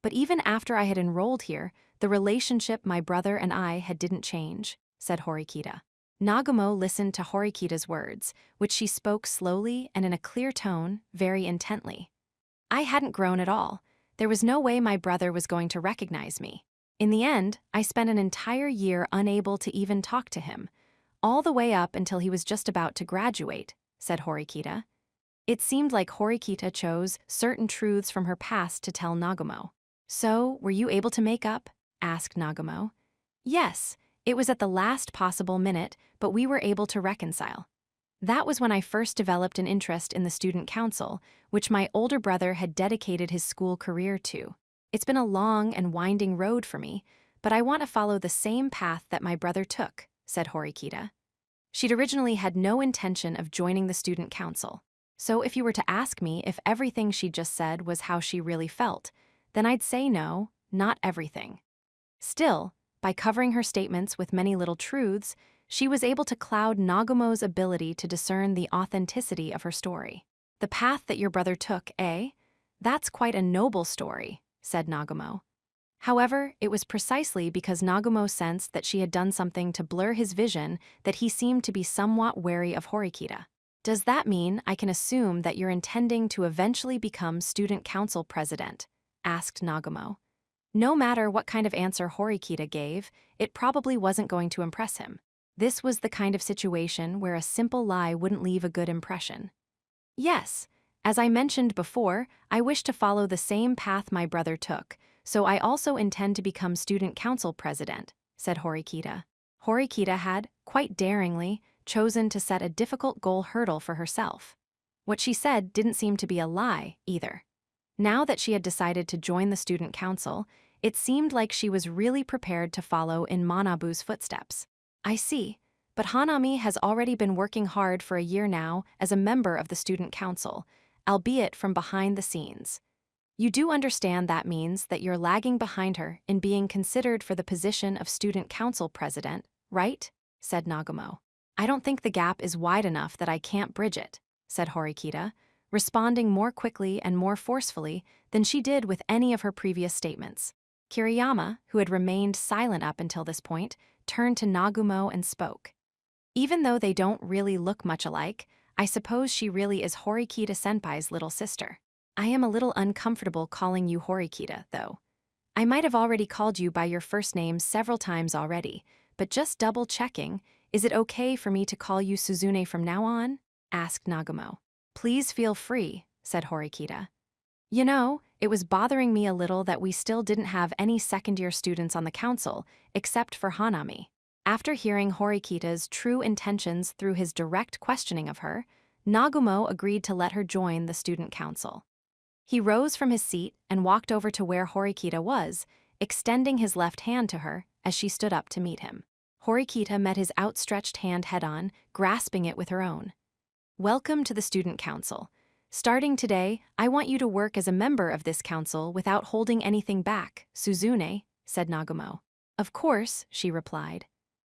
But even after I had enrolled here, The relationship my brother and I had didn't change, said Horikita. Nagumo listened to Horikita's words, which she spoke slowly and in a clear tone, very intently. I hadn't grown at all. There was no way my brother was going to recognize me. In the end, I spent an entire year unable to even talk to him, all the way up until he was just about to graduate, said Horikita. It seemed like Horikita chose certain truths from her past to tell Nagumo. So, were you able to make up? Asked Nagumo. Yes, it was at the last possible minute, but we were able to reconcile. That was when I first developed an interest in the student council, which my older brother had dedicated his school career to. It's been a long and winding road for me, but I want to follow the same path that my brother took, said Horikita. She'd originally had no intention of joining the student council. So if you were to ask me if everything she just said was how she really felt, then I'd say no, not everything. Still, by covering her statements with many little truths, she was able to cloud Nagumo's ability to discern the authenticity of her story. The path that your brother took, eh? That's quite a noble story, said Nagumo. However, it was precisely because Nagumo sensed that she had done something to blur his vision that he seemed to be somewhat wary of Horikita. Does that mean I can assume that you're intending to eventually become student council president? Asked Nagumo. No matter what kind of answer Horikita gave, it probably wasn't going to impress him. This was the kind of situation where a simple lie wouldn't leave a good impression. Yes, as I mentioned before, I wish to follow the same path my brother took, so I also intend to become student council president, said Horikita. Horikita had, quite daringly, chosen to set a difficult goal hurdle for herself. What she said didn't seem to be a lie, either. Now that she had decided to join the student council, it seemed like she was really prepared to follow in Manabu's footsteps. I see, but Hanami has already been working hard for a year now as a member of the student council, albeit from behind the scenes. You do understand that means that you're lagging behind her in being considered for the position of student council president, right? Said Nagumo. I don't think the gap is wide enough that I can't bridge it, said Horikita, responding more quickly and more forcefully than she did with any of her previous statements. Kiriyama, who had remained silent up until this point, turned to Nagumo and spoke. Even though they don't really look much alike, I suppose she really is Horikita-senpai's little sister. I am a little uncomfortable calling you Horikita, though. I might have already called you by your first name several times already, but just double-checking, is it okay for me to call you Suzune from now on? Asked Nagumo. Please feel free, said Horikita. You know, it was bothering me a little that we still didn't have any second-year students on the council, except for Hanami. After hearing Horikita's true intentions through his direct questioning of her, Nagumo agreed to let her join the student council. He rose from his seat and walked over to where Horikita was, extending his left hand to her as she stood up to meet him. Horikita met his outstretched hand head-on, grasping it with her own. Welcome to the student council. Starting today, I want you to work as a member of this council without holding anything back, Suzune, said Nagumo. Of course, she replied.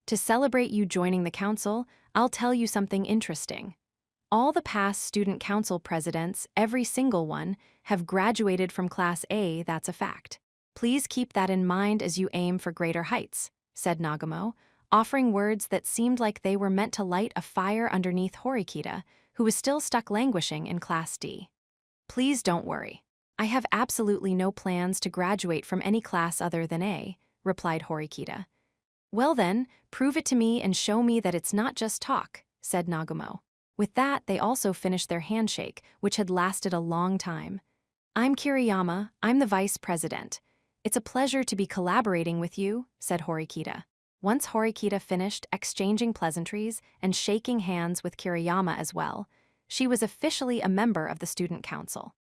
To celebrate you joining the council, I'll tell you something interesting. All the past student council presidents, every single one, have graduated from Class A, that's a fact. Please keep that in mind as you aim for greater heights, said Nagumo, offering words that seemed like they were meant to light a fire underneath Horikita, who was still stuck languishing in Class D. Please don't worry. I have absolutely no plans to graduate from any class other than A, replied Horikita. Well then, prove it to me and show me that it's not just talk, said Nagumo. With that, they also finished their handshake, which had lasted a long time. I'm Kiriyama, I'm the vice president. It's a pleasure to be collaborating with you, said Horikita. Once Horikita finished exchanging pleasantries and shaking hands with Kiriyama as well, she was officially a member of the student council.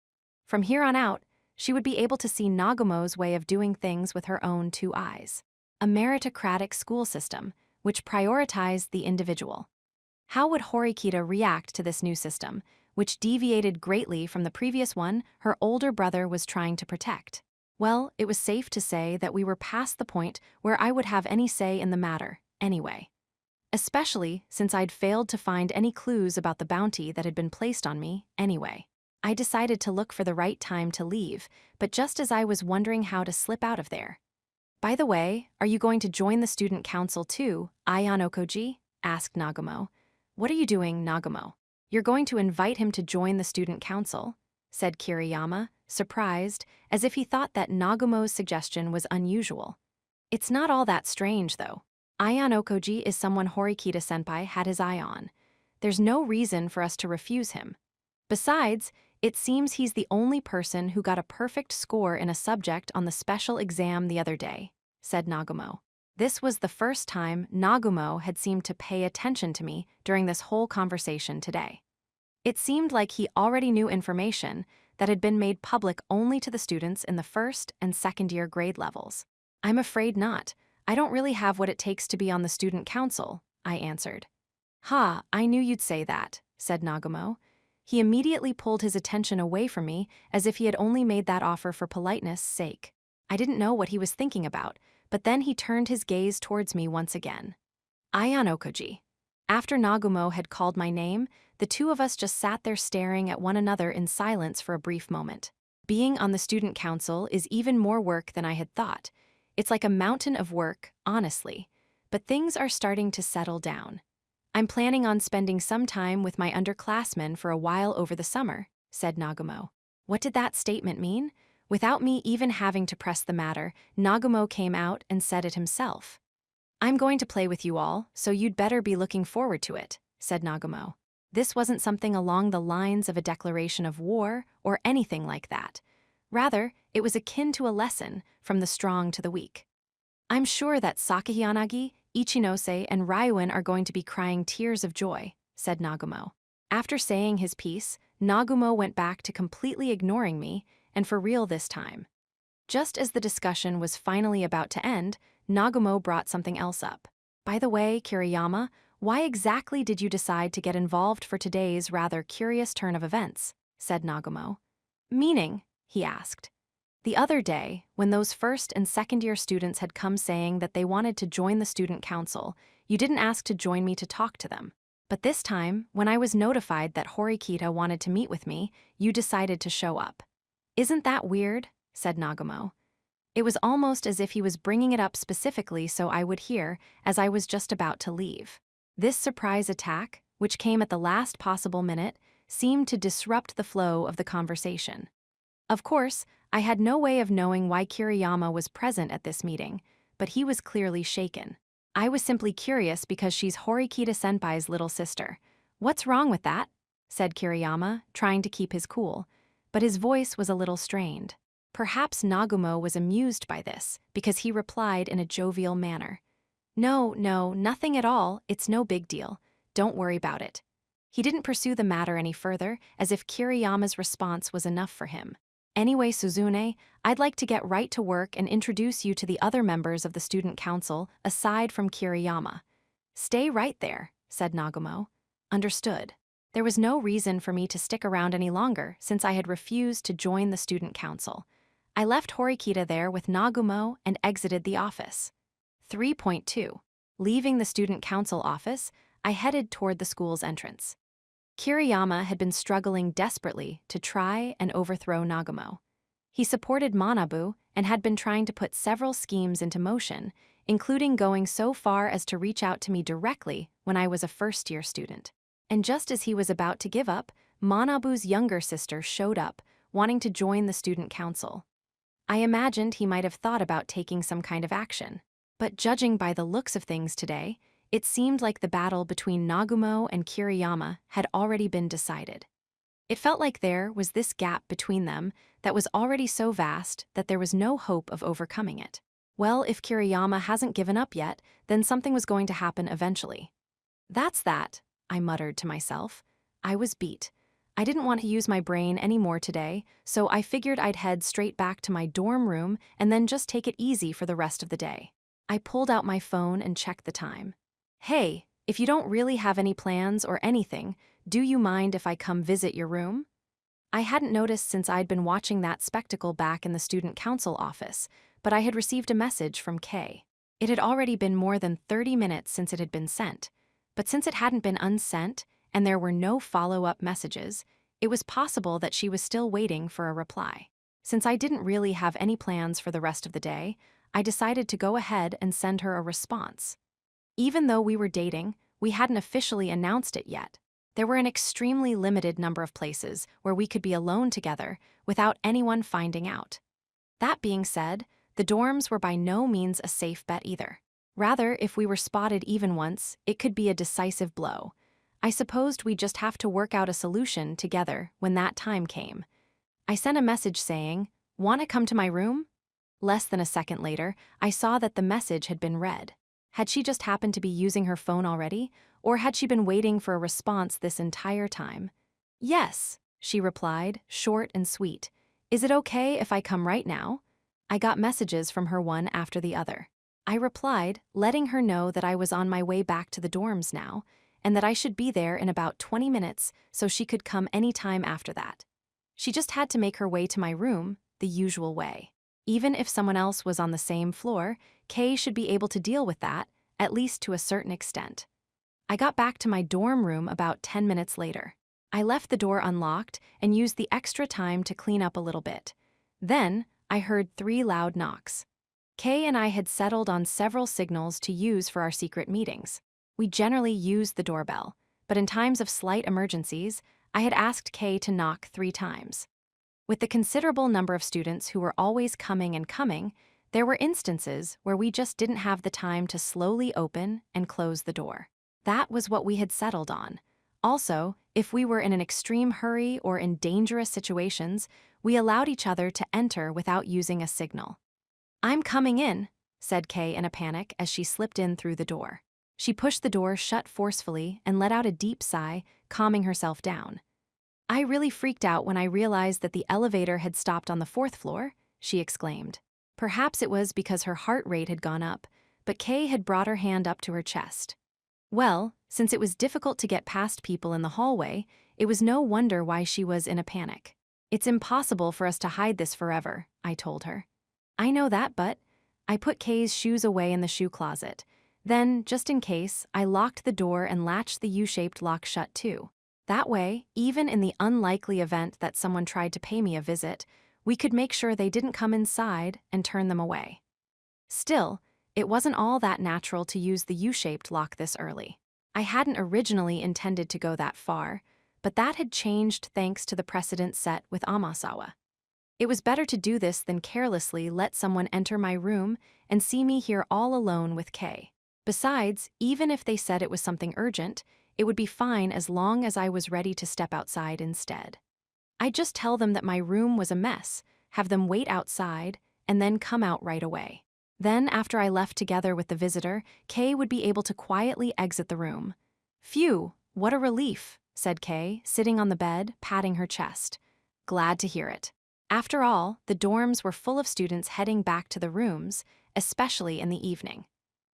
From here on out, she would be able to see Nagumo's way of doing things with her own two eyes. A meritocratic school system, which prioritized the individual. How would Horikita react to this new system, which deviated greatly from the previous one her older brother was trying to protect? Well, it was safe to say that we were past the point where I would have any say in the matter, anyway. Especially since I'd failed to find any clues about the bounty that had been placed on me, anyway. I decided to look for the right time to leave, but just as I was wondering how to slip out of there. By the way, are you going to join the student council too, Ayan Okoji? Asked Nagumo. What are you doing, Nagumo? You're going to invite him to join the student council? Said Kiriyama, surprised, as if he thought that Nagumo's suggestion was unusual. It's not all that strange, though. Ayan Okoji is someone Horikita-senpai had his eye on. There's no reason for us to refuse him. Besides, it seems he's the only person who got a perfect score in a subject on the special exam the other day, said Nagumo. This was the first time Nagumo had seemed to pay attention to me during this whole conversation today. It seemed like he already knew information that had been made public only to the students in the first and second-year grade levels. I'm afraid not. I don't really have what it takes to be on the student council, I answered. Ha, I knew you'd say that, said Nagumo. He immediately pulled his attention away from me as if he had only made that offer for politeness' sake. I didn't know what he was thinking about, but then he turned his gaze towards me once again. Ayan Okoji. After Nagumo had called my name, the two of us just sat there staring at one another in silence for a brief moment. Being on the student council is even more work than I had thought. It's like a mountain of work, honestly, but things are starting to settle down. I'm planning on spending some time with my underclassmen for a while over the summer, said Nagumo. What did that statement mean? Without me even having to press the matter, Nagumo came out and said it himself. I'm going to play with you all, so you'd better be looking forward to it, said Nagumo. This wasn't something along the lines of a declaration of war or anything like that. Rather, it was akin to a lesson from the strong to the weak. I'm sure that Sakahiyanagi, Ichinose, and Ryuin are going to be crying tears of joy, said Nagumo. After saying his piece, Nagumo went back to completely ignoring me, and for real this time. Just as the discussion was finally about to end, Nagumo brought something else up. By the way, Kiriyama, why exactly did you decide to get involved for today's rather curious turn of events? Said Nagumo. Meaning? He asked. The other day, when those first and second-year students had come saying that they wanted to join the student council, you didn't ask to join me to talk to them. But this time, when I was notified that Horikita wanted to meet with me, you decided to show up. Isn't that weird? Said Nagumo. It was almost as if he was bringing it up specifically so I would hear, as I was just about to leave. This surprise attack, which came at the last possible minute, seemed to disrupt the flow of the conversation. Of course, I had no way of knowing why Kiriyama was present at this meeting, but he was clearly shaken. I was simply curious because she's Horikita-senpai's little sister. What's wrong with that? Said Kiriyama, trying to keep his cool, but his voice was a little strained. Perhaps Nagumo was amused by this, because he replied in a jovial manner. No, nothing at all, it's no big deal. Don't worry about it. He didn't pursue the matter any further, as if Kiriyama's response was enough for him. Anyway, Suzune, I'd like to get right to work and introduce you to the other members of the student council, aside from Kiriyama. Stay right there, said Nagumo. Understood. There was no reason for me to stick around any longer, since I had refused to join the student council. I left Horikita there with Nagumo and exited the office. 3.2. Leaving the student council office, I headed toward the school's entrance. Kiriyama had been struggling desperately to try and overthrow Nagumo. He supported Manabu and had been trying to put several schemes into motion, including going so far as to reach out to me directly when I was a first-year student. And just as he was about to give up, Manabu's younger sister showed up, wanting to join the student council. I imagined he might have thought about taking some kind of action. But judging by the looks of things today, it seemed like the battle between Nagumo and Kiriyama had already been decided. It felt like there was this gap between them that was already so vast that there was no hope of overcoming it. Well, if Kiriyama hasn't given up yet, then something was going to happen eventually. That's that, I muttered to myself. I was beat. I didn't want to use my brain anymore today, so I figured I'd head straight back to my dorm room and then just take it easy for the rest of the day. I pulled out my phone and checked the time. Hey, if you don't really have any plans or anything, do you mind if I come visit your room? I hadn't noticed since I'd been watching that spectacle back in the student council office, but I had received a message from Kay. It had already been more than 30 minutes since it had been sent, but since it hadn't been unsent and there were no follow-up messages, it was possible that she was still waiting for a reply. Since I didn't really have any plans for the rest of the day, I decided to go ahead and send her a response. Even though we were dating, we hadn't officially announced it yet. There were an extremely limited number of places where we could be alone together without anyone finding out. That being said, the dorms were by no means a safe bet either. Rather, if we were spotted even once, it could be a decisive blow. I supposed we'd just have to work out a solution together when that time came. I sent a message saying, "Want to come to my room?" Less than a second later, I saw that the message had been read. Had she just happened to be using her phone already, or had she been waiting for a response this entire time? "Yes," she replied, short and sweet. "Is it okay if I come right now?" I got messages from her one after the other. I replied, letting her know that I was on my way back to the dorms now, and that I should be there in about 20 minutes so she could come any time after that. She just had to make her way to my room the usual way. Even if someone else was on the same floor, Kay should be able to deal with that, at least to a certain extent. I got back to my dorm room about 10 minutes later. I left the door unlocked and used the extra time to clean up a little bit. Then, I heard 3 loud knocks. Kay and I had settled on several signals to use for our secret meetings. We generally used the doorbell, but in times of slight emergencies, I had asked Kay to knock 3 times. With the considerable number of students who were always coming and coming, there were instances where we just didn't have the time to slowly open and close the door. That was what we had settled on. Also, if we were in an extreme hurry or in dangerous situations, we allowed each other to enter without using a signal. "I'm coming in," said Kay in a panic as she slipped in through the door. She pushed the door shut forcefully and let out a deep sigh, calming herself down. "I really freaked out when I realized that the elevator had stopped on the 4th floor," she exclaimed. Perhaps it was because her heart rate had gone up, but Kay had brought her hand up to her chest. Well, since it was difficult to get past people in the hallway, it was no wonder why she was in a panic. "It's impossible for us to hide this forever," I told her. "I know that, but..." I put Kay's shoes away in the shoe closet. Then, just in case, I locked the door and latched the U-shaped lock shut too. That way, even in the unlikely event that someone tried to pay me a visit, we could make sure they didn't come inside and turn them away. Still, it wasn't all that natural to use the U-shaped lock this early. I hadn't originally intended to go that far, but that had changed thanks to the precedent set with Amasawa. It was better to do this than carelessly let someone enter my room and see me here all alone with Kay. Besides, even if they said it was something urgent, it would be fine as long as I was ready to step outside instead. I'd just tell them that my room was a mess, have them wait outside, and then come out right away. Then, after I left together with the visitor, Kay would be able to quietly exit the room. "Phew, what a relief," said Kay, sitting on the bed, patting her chest. "Glad to hear it." After all, the dorms were full of students heading back to the rooms, especially in the evening.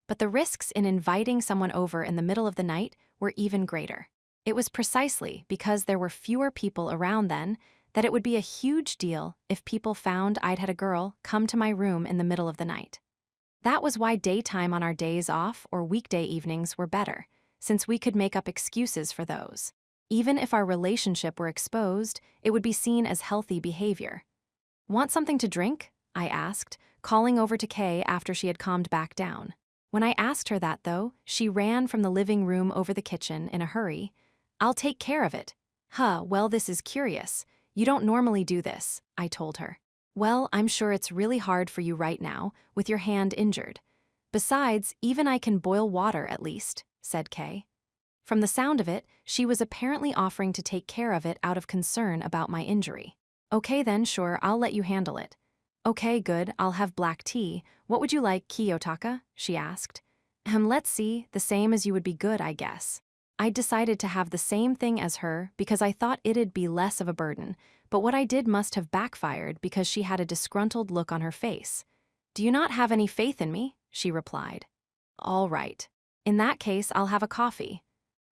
But the risks in inviting someone over in the middle of the night were even greater. It was precisely because there were fewer people around then that it would be a huge deal if people found I'd had a girl come to my room in the middle of the night. That was why daytime on our days off or weekday evenings were better, since we could make up excuses for those. Even if our relationship were exposed, it would be seen as healthy behavior. "Want something to drink?" I asked, calling over to Kay after she had calmed back down. When I asked her that, though, she ran from the living room over the kitchen in a hurry. "I'll take care of it." Well, this is curious. You don't normally do this," I told her. "Well, I'm sure it's really hard for you right now, with your hand injured. Besides, even I can boil water at least," said Kay. From the sound of it, she was apparently offering to take care of it out of concern about my injury. "Okay then, sure, I'll let you handle it." "Okay, good, I'll have black tea. What would you like, Kiyotaka?" she asked. Let's see, the same as you would be good, I guess." I decided to have the same thing as her because I thought it'd be less of a burden, but what I did must have backfired because she had a disgruntled look on her face. "Do you not have any faith in me?" she replied. "All right. In that case, I'll have a coffee."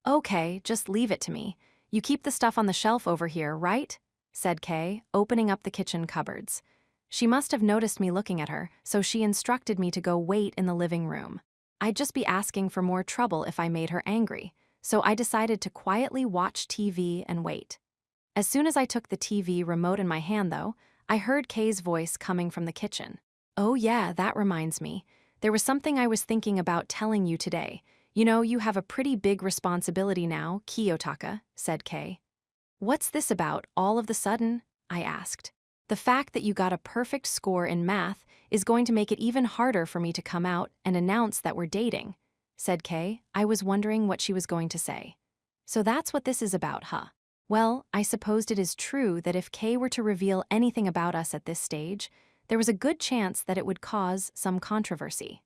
"Okay, just leave it to me. You keep the stuff on the shelf over here, right?" said Kay, opening up the kitchen cupboards. She must have noticed me looking at her, so she instructed me to go wait in the living room. I'd just be asking for more trouble if I made her angry, so I decided to quietly watch TV and wait. As soon as I took the TV remote in my hand, though, I heard Kay's voice coming from the kitchen. Oh yeah, that reminds me. There was something I was thinking about telling you today. You have a pretty big responsibility now, Kiyotaka, said Kay. What's this about, all of the sudden? I asked. The fact that you got a perfect score in math is going to make it even harder for me to come out and announce that we're dating, said Kay. I was wondering what she was going to say. So that's what this is about, huh? Well, I supposed it is true that if Kay were to reveal anything about us at this stage, there was a good chance that it would cause some controversy.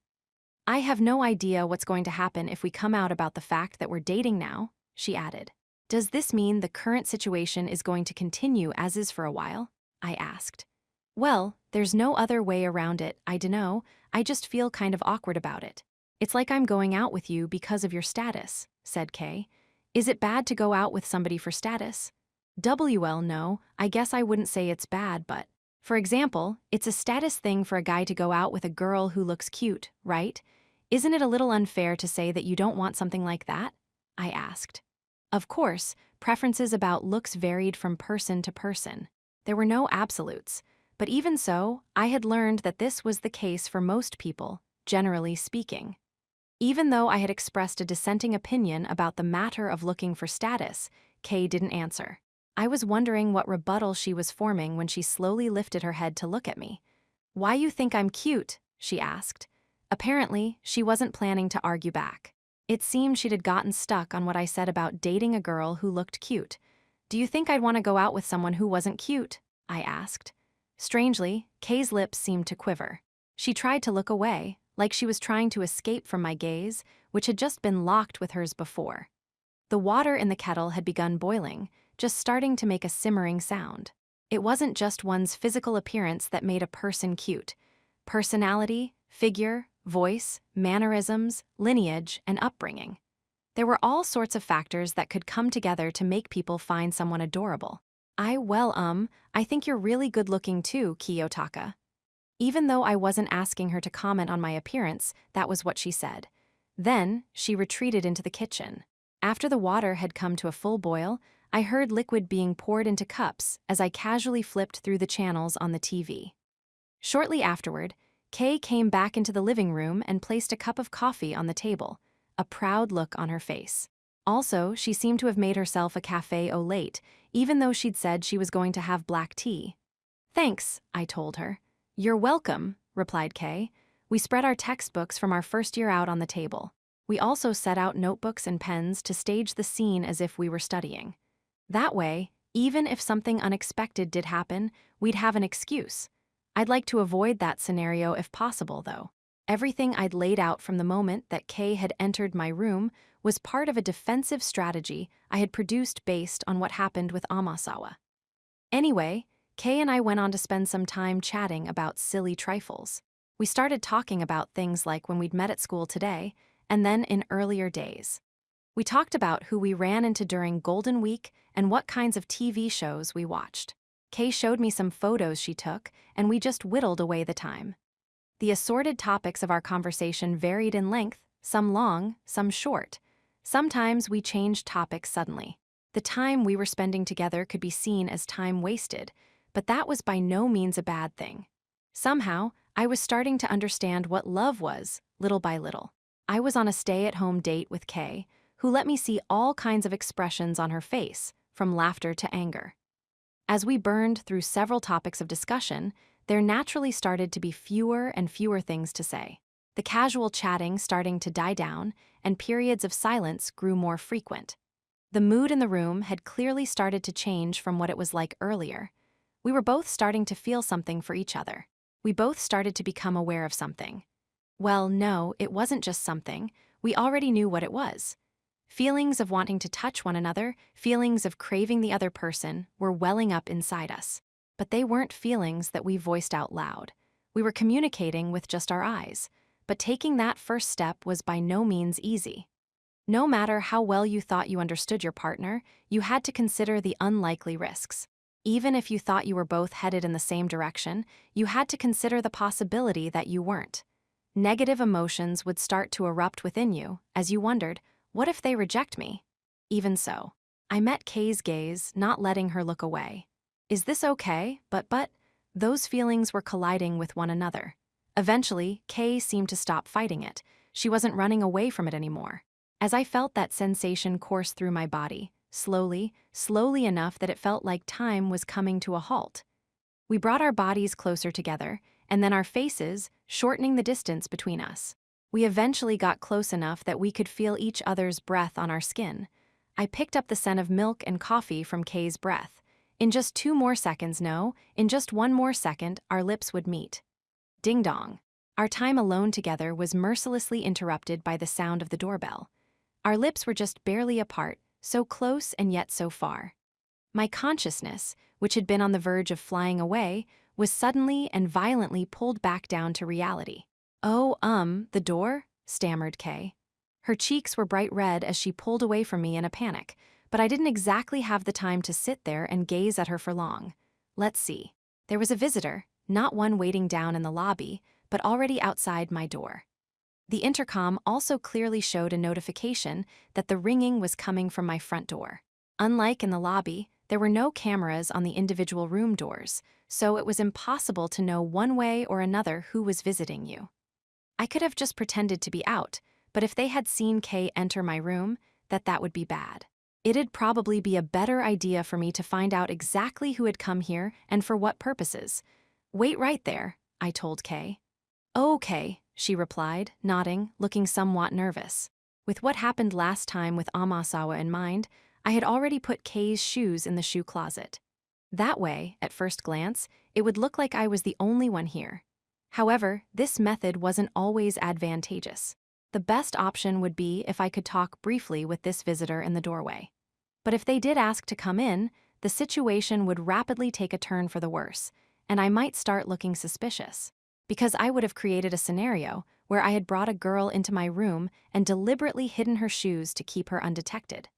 I have no idea what's going to happen if we come out about the fact that we're dating now, she added. Does this mean the current situation is going to continue as is for a while? I asked. Well, there's no other way around it, I dunno, I just feel kind of awkward about it. It's like I'm going out with you because of your status, said Kay. Is it bad to go out with somebody for status? No, I guess I wouldn't say it's bad, but for example, it's a status thing for a guy to go out with a girl who looks cute, right? Isn't it a little unfair to say that you don't want something like that? I asked. Of course, preferences about looks varied from person to person. There were no absolutes, but even so, I had learned that this was the case for most people, generally speaking. Even though I had expressed a dissenting opinion about the matter of looking for status, Kay didn't answer. I was wondering what rebuttal she was forming when she slowly lifted her head to look at me. Why you think I'm cute? She asked. Apparently, she wasn't planning to argue back. It seemed she'd had gotten stuck on what I said about dating a girl who looked cute. Do you think I'd want to go out with someone who wasn't cute? I asked. Strangely, Kay's lips seemed to quiver. She tried to look away, like she was trying to escape from my gaze, which had just been locked with hers before. The water in the kettle had begun boiling, just starting to make a simmering sound. It wasn't just one's physical appearance that made a person cute. Personality, figure, voice, mannerisms, lineage, and upbringing. There were all sorts of factors that could come together to make people find someone adorable. I think you're really good-looking too, Kiyotaka. Even though I wasn't asking her to comment on my appearance, that was what she said. Then, she retreated into the kitchen. After the water had come to a full boil, I heard liquid being poured into cups as I casually flipped through the channels on the TV. Shortly afterward, Kay came back into the living room and placed a cup of coffee on the table, a proud look on her face. Also, she seemed to have made herself a café au lait, even though she'd said she was going to have black tea. Thanks, I told her. You're welcome, replied Kay. We spread our textbooks from our first year out on the table. We also set out notebooks and pens to stage the scene as if we were studying. That way, even if something unexpected did happen, we'd have an excuse. I'd like to avoid that scenario if possible, though. Everything I'd laid out from the moment that Kay had entered my room was part of a defensive strategy I had produced based on what happened with Amasawa. Anyway, Kay and I went on to spend some time chatting about silly trifles. We started talking about things like when we'd met at school today, and then in earlier days. We talked about who we ran into during Golden Week and what kinds of TV shows we watched. Kay showed me some photos she took, and we just whittled away the time. The assorted topics of our conversation varied in length, some long, some short. Sometimes we changed topics suddenly. The time we were spending together could be seen as time wasted, but that was by no means a bad thing. Somehow, I was starting to understand what love was, little by little. I was on a stay-at-home date with Kay, who let me see all kinds of expressions on her face, from laughter to anger. As we burned through several topics of discussion, there naturally started to be fewer and fewer things to say. The casual chatting starting to die down, and periods of silence grew more frequent. The mood in the room had clearly started to change from what it was like earlier. We were both starting to feel something for each other. We both started to become aware of something. Well, no, it wasn't just something. We already knew what it was. Feelings of wanting to touch one another, feelings of craving the other person, were welling up inside us. But they weren't feelings that we voiced out loud. We were communicating with just our eyes. But taking that first step was by no means easy. No matter how well you thought you understood your partner, you had to consider the unlikely risks. Even if you thought you were both headed in the same direction, you had to consider the possibility that you weren't. Negative emotions would start to erupt within you as you wondered, what if they reject me? Even so, I met Kay's gaze, not letting her look away. Is this okay? But, those feelings were colliding with one another. Eventually, Kay seemed to stop fighting it. She wasn't running away from it anymore. As I felt that sensation course through my body, slowly enough that it felt like time was coming to a halt. We brought our bodies closer together, and then our faces, shortening the distance between us. We eventually got close enough that we could feel each other's breath on our skin. I picked up the scent of milk and coffee from Kay's breath. In just 2 more seconds, no, in just 1 more second, our lips would meet. Ding dong. Our time alone together was mercilessly interrupted by the sound of the doorbell. Our lips were just barely apart, so close and yet so far. My consciousness, which had been on the verge of flying away, was suddenly and violently pulled back down to reality. "Oh, the door?" stammered Kay. Her cheeks were bright red as she pulled away from me in a panic, but I didn't exactly have the time to sit there and gaze at her for long. Let's see. There was a visitor, not one waiting down in the lobby, but already outside my door. The intercom also clearly showed a notification that the ringing was coming from my front door. Unlike in the lobby, there were no cameras on the individual room doors, so it was impossible to know one way or another who was visiting you. I could have just pretended to be out, but if they had seen Kay enter my room, that would be bad. It'd probably be a better idea for me to find out exactly who had come here and for what purposes. "Wait right there," I told Kay. "Okay," she replied, nodding, looking somewhat nervous. With what happened last time with Amasawa in mind, I had already put Kay's shoes in the shoe closet. That way, at first glance, it would look like I was the only one here. However, this method wasn't always advantageous. The best option would be if I could talk briefly with this visitor in the doorway. But if they did ask to come in, the situation would rapidly take a turn for the worse, and I might start looking suspicious. Because I would have created a scenario where I had brought a girl into my room and deliberately hidden her shoes to keep her undetected.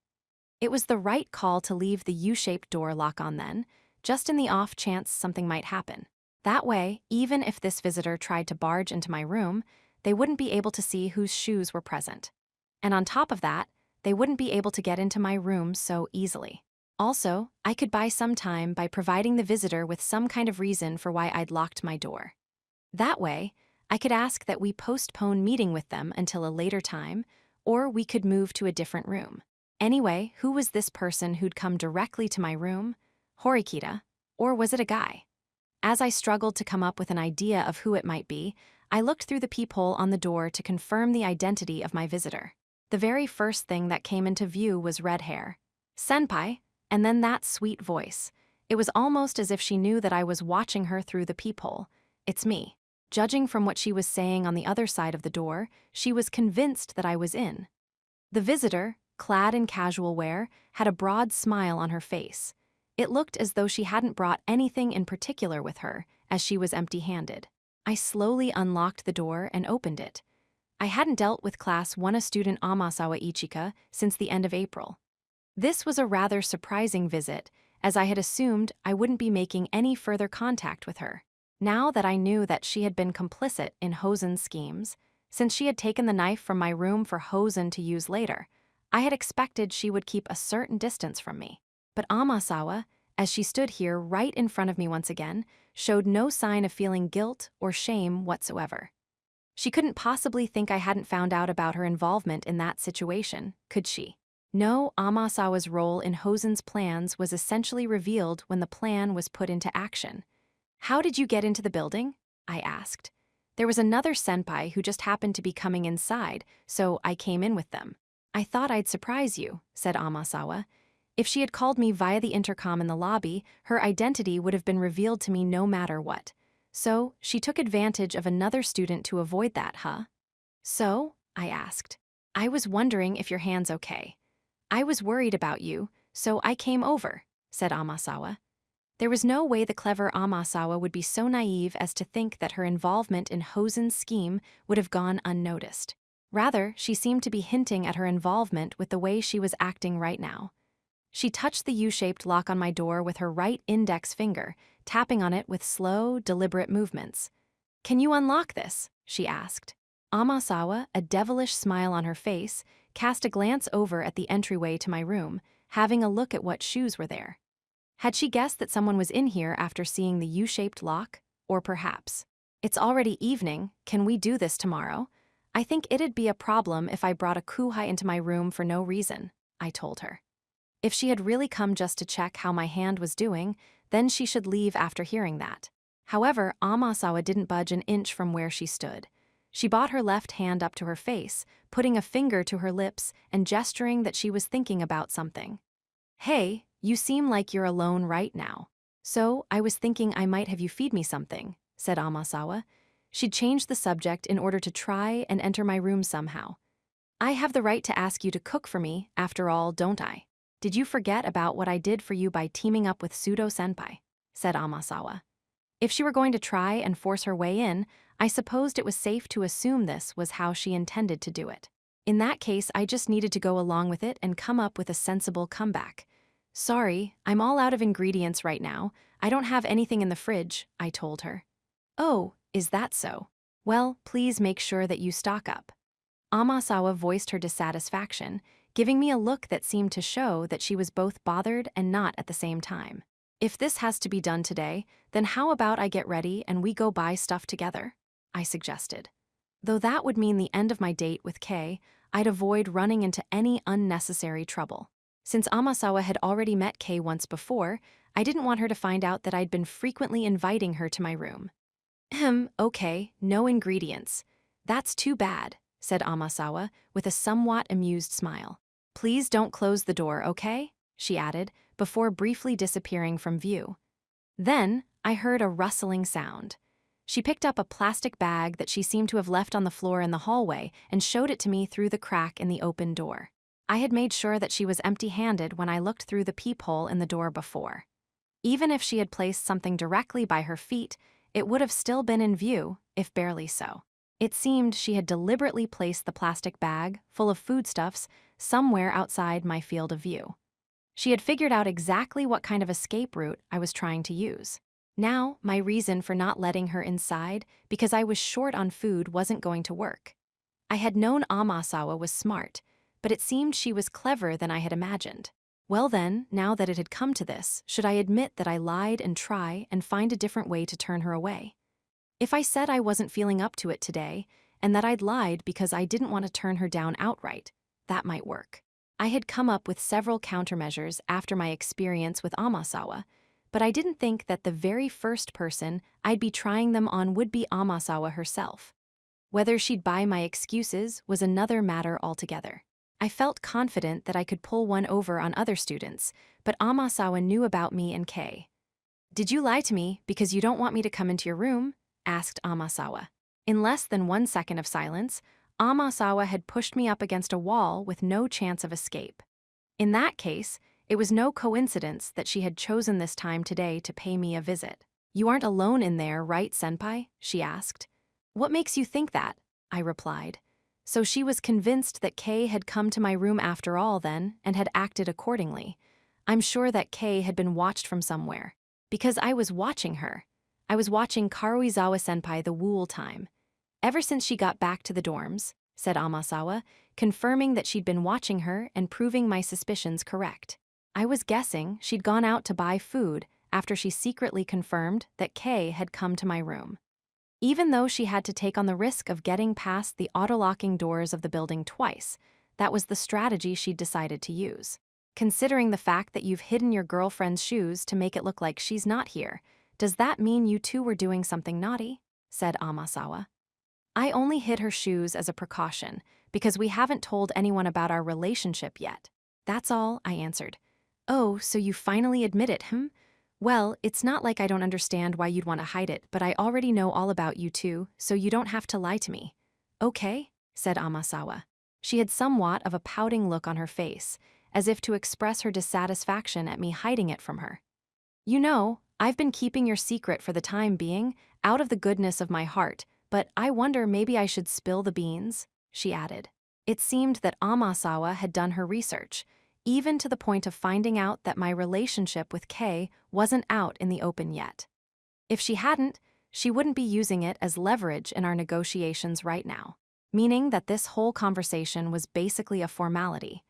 It was the right call to leave the U-shaped door lock on then, just in the off chance something might happen. That way, even if this visitor tried to barge into my room, they wouldn't be able to see whose shoes were present. And on top of that, they wouldn't be able to get into my room so easily. Also, I could buy some time by providing the visitor with some kind of reason for why I'd locked my door. That way, I could ask that we postpone meeting with them until a later time, or we could move to a different room. Anyway, who was this person who'd come directly to my room? Horikita, or was it a guy? As I struggled to come up with an idea of who it might be, I looked through the peephole on the door to confirm the identity of my visitor. The very first thing that came into view was red hair. "Senpai," and then that sweet voice. It was almost as if she knew that I was watching her through the peephole. "It's me." Judging from what she was saying on the other side of the door, she was convinced that I was in. The visitor, clad in casual wear, had a broad smile on her face. It looked as though she hadn't brought anything in particular with her, as she was empty-handed. I slowly unlocked the door and opened it. I hadn't dealt with Class 1 student Amasawa Ichika since the end of April. This was a rather surprising visit, as I had assumed I wouldn't be making any further contact with her. Now that I knew that she had been complicit in Hosen's schemes, since she had taken the knife from my room for Hosen to use later, I had expected she would keep a certain distance from me. But Amasawa, as she stood here right in front of me once again, showed no sign of feeling guilt or shame whatsoever. She couldn't possibly think I hadn't found out about her involvement in that situation, could she? No, Amasawa's role in Hosen's plans was essentially revealed when the plan was put into action. "How did you get into the building?" I asked. "There was another senpai who just happened to be coming inside, so I came in with them." "I thought I'd surprise you," said Amasawa. If she had called me via the intercom in the lobby, her identity would have been revealed to me no matter what. So, she took advantage of another student to avoid that, huh? "So?" I asked. "I was wondering if your hand's okay. I was worried about you, so I came over," said Amasawa. There was no way the clever Amasawa would be so naive as to think that her involvement in Hosen's scheme would have gone unnoticed. Rather, she seemed to be hinting at her involvement with the way she was acting right now. She touched the U-shaped lock on my door with her right index finger, tapping on it with slow, deliberate movements. "Can you unlock this?" she asked. Amasawa, a devilish smile on her face, cast a glance over at the entryway to my room, having a look at what shoes were there. Had she guessed that someone was in here after seeing the U-shaped lock? Or perhaps It's already evening, can we do this tomorrow? I think it'd be a problem if I brought a kuhai into my room for no reason, I told her. If she had really come just to check how my hand was doing, then she should leave after hearing that. However, Amasawa didn't budge an inch from where she stood. She brought her left hand up to her face, putting a finger to her lips and gesturing that she was thinking about something. Hey, you seem like you're alone right now. So, I was thinking I might have you feed me something, said Amasawa. She'd changed the subject in order to try and enter my room somehow. I have the right to ask you to cook for me, after all, don't I? Did you forget about what I did for you by teaming up with Pseudo-senpai? Said Amasawa. If she were going to try and force her way in, I supposed it was safe to assume this was how she intended to do it. In that case, I just needed to go along with it and come up with a sensible comeback. Sorry, I'm all out of ingredients right now. I don't have anything in the fridge, I told her. Oh, is that so? Well, please make sure that you stock up. Amasawa voiced her dissatisfaction, giving me a look that seemed to show that she was both bothered and not at the same time. If this has to be done today, then how about I get ready and we go buy stuff together? I suggested. Though that would mean the end of my date with Kay, I'd avoid running into any unnecessary trouble. Since Amasawa had already met Kay once before, I didn't want her to find out that I'd been frequently inviting her to my room. Okay, no ingredients. That's too bad, said Amasawa, with a somewhat amused smile. Please don't close the door, okay? She added, before briefly disappearing from view. Then, I heard a rustling sound. She picked up a plastic bag that she seemed to have left on the floor in the hallway and showed it to me through the crack in the open door. I had made sure that she was empty-handed when I looked through the peephole in the door before. Even if she had placed something directly by her feet, it would have still been in view, if barely so. It seemed she had deliberately placed the plastic bag, full of foodstuffs, somewhere outside my field of view. She had figured out exactly what kind of escape route I was trying to use. Now, my reason for not letting her inside, because I was short on food, wasn't going to work. I had known Amasawa was smart, but it seemed she was cleverer than I had imagined. Well then, now that it had come to this, should I admit that I lied and try and find a different way to turn her away? If I said I wasn't feeling up to it today, and that I'd lied because I didn't want to turn her down outright, that might work. I had come up with several countermeasures after my experience with Amasawa, but I didn't think that the very first person I'd be trying them on would be Amasawa herself. Whether she'd buy my excuses was another matter altogether. I felt confident that I could pull one over on other students, but Amasawa knew about me and Kay. Did you lie to me because you don't want me to come into your room? Asked Amasawa. In less than 1 second of silence, Amasawa had pushed me up against a wall with no chance of escape. In that case, it was no coincidence that she had chosen this time today to pay me a visit. You aren't alone in there, right, senpai? She asked. What makes you think that? I replied. So she was convinced that Kay had come to my room after all then, and had acted accordingly. I'm sure that Kay had been watched from somewhere. Because I was watching her. I was watching Karuizawa-senpai the whole time. Ever since she got back to the dorms, said Amasawa, confirming that she'd been watching her and proving my suspicions correct. I was guessing she'd gone out to buy food after she secretly confirmed that Kay had come to my room. Even though she had to take on the risk of getting past the auto-locking doors of the building twice, that was the strategy she'd decided to use. Considering the fact that you've hidden your girlfriend's shoes to make it look like she's not here, does that mean you two were doing something naughty? Said Amasawa. I only hid her shoes as a precaution, because we haven't told anyone about our relationship yet. That's all, I answered. Oh, so you finally admit it, Well, it's not like I don't understand why you'd want to hide it, but I already know all about you two, so you don't have to lie to me. Okay, said Amasawa. She had somewhat of a pouting look on her face, as if to express her dissatisfaction at me hiding it from her. You know, I've been keeping your secret for the time being, out of the goodness of my heart, but I wonder maybe I should spill the beans, she added. It seemed that Amasawa had done her research, even to the point of finding out that my relationship with Kay wasn't out in the open yet. If she hadn't, she wouldn't be using it as leverage in our negotiations right now, meaning that this whole conversation was basically a formality.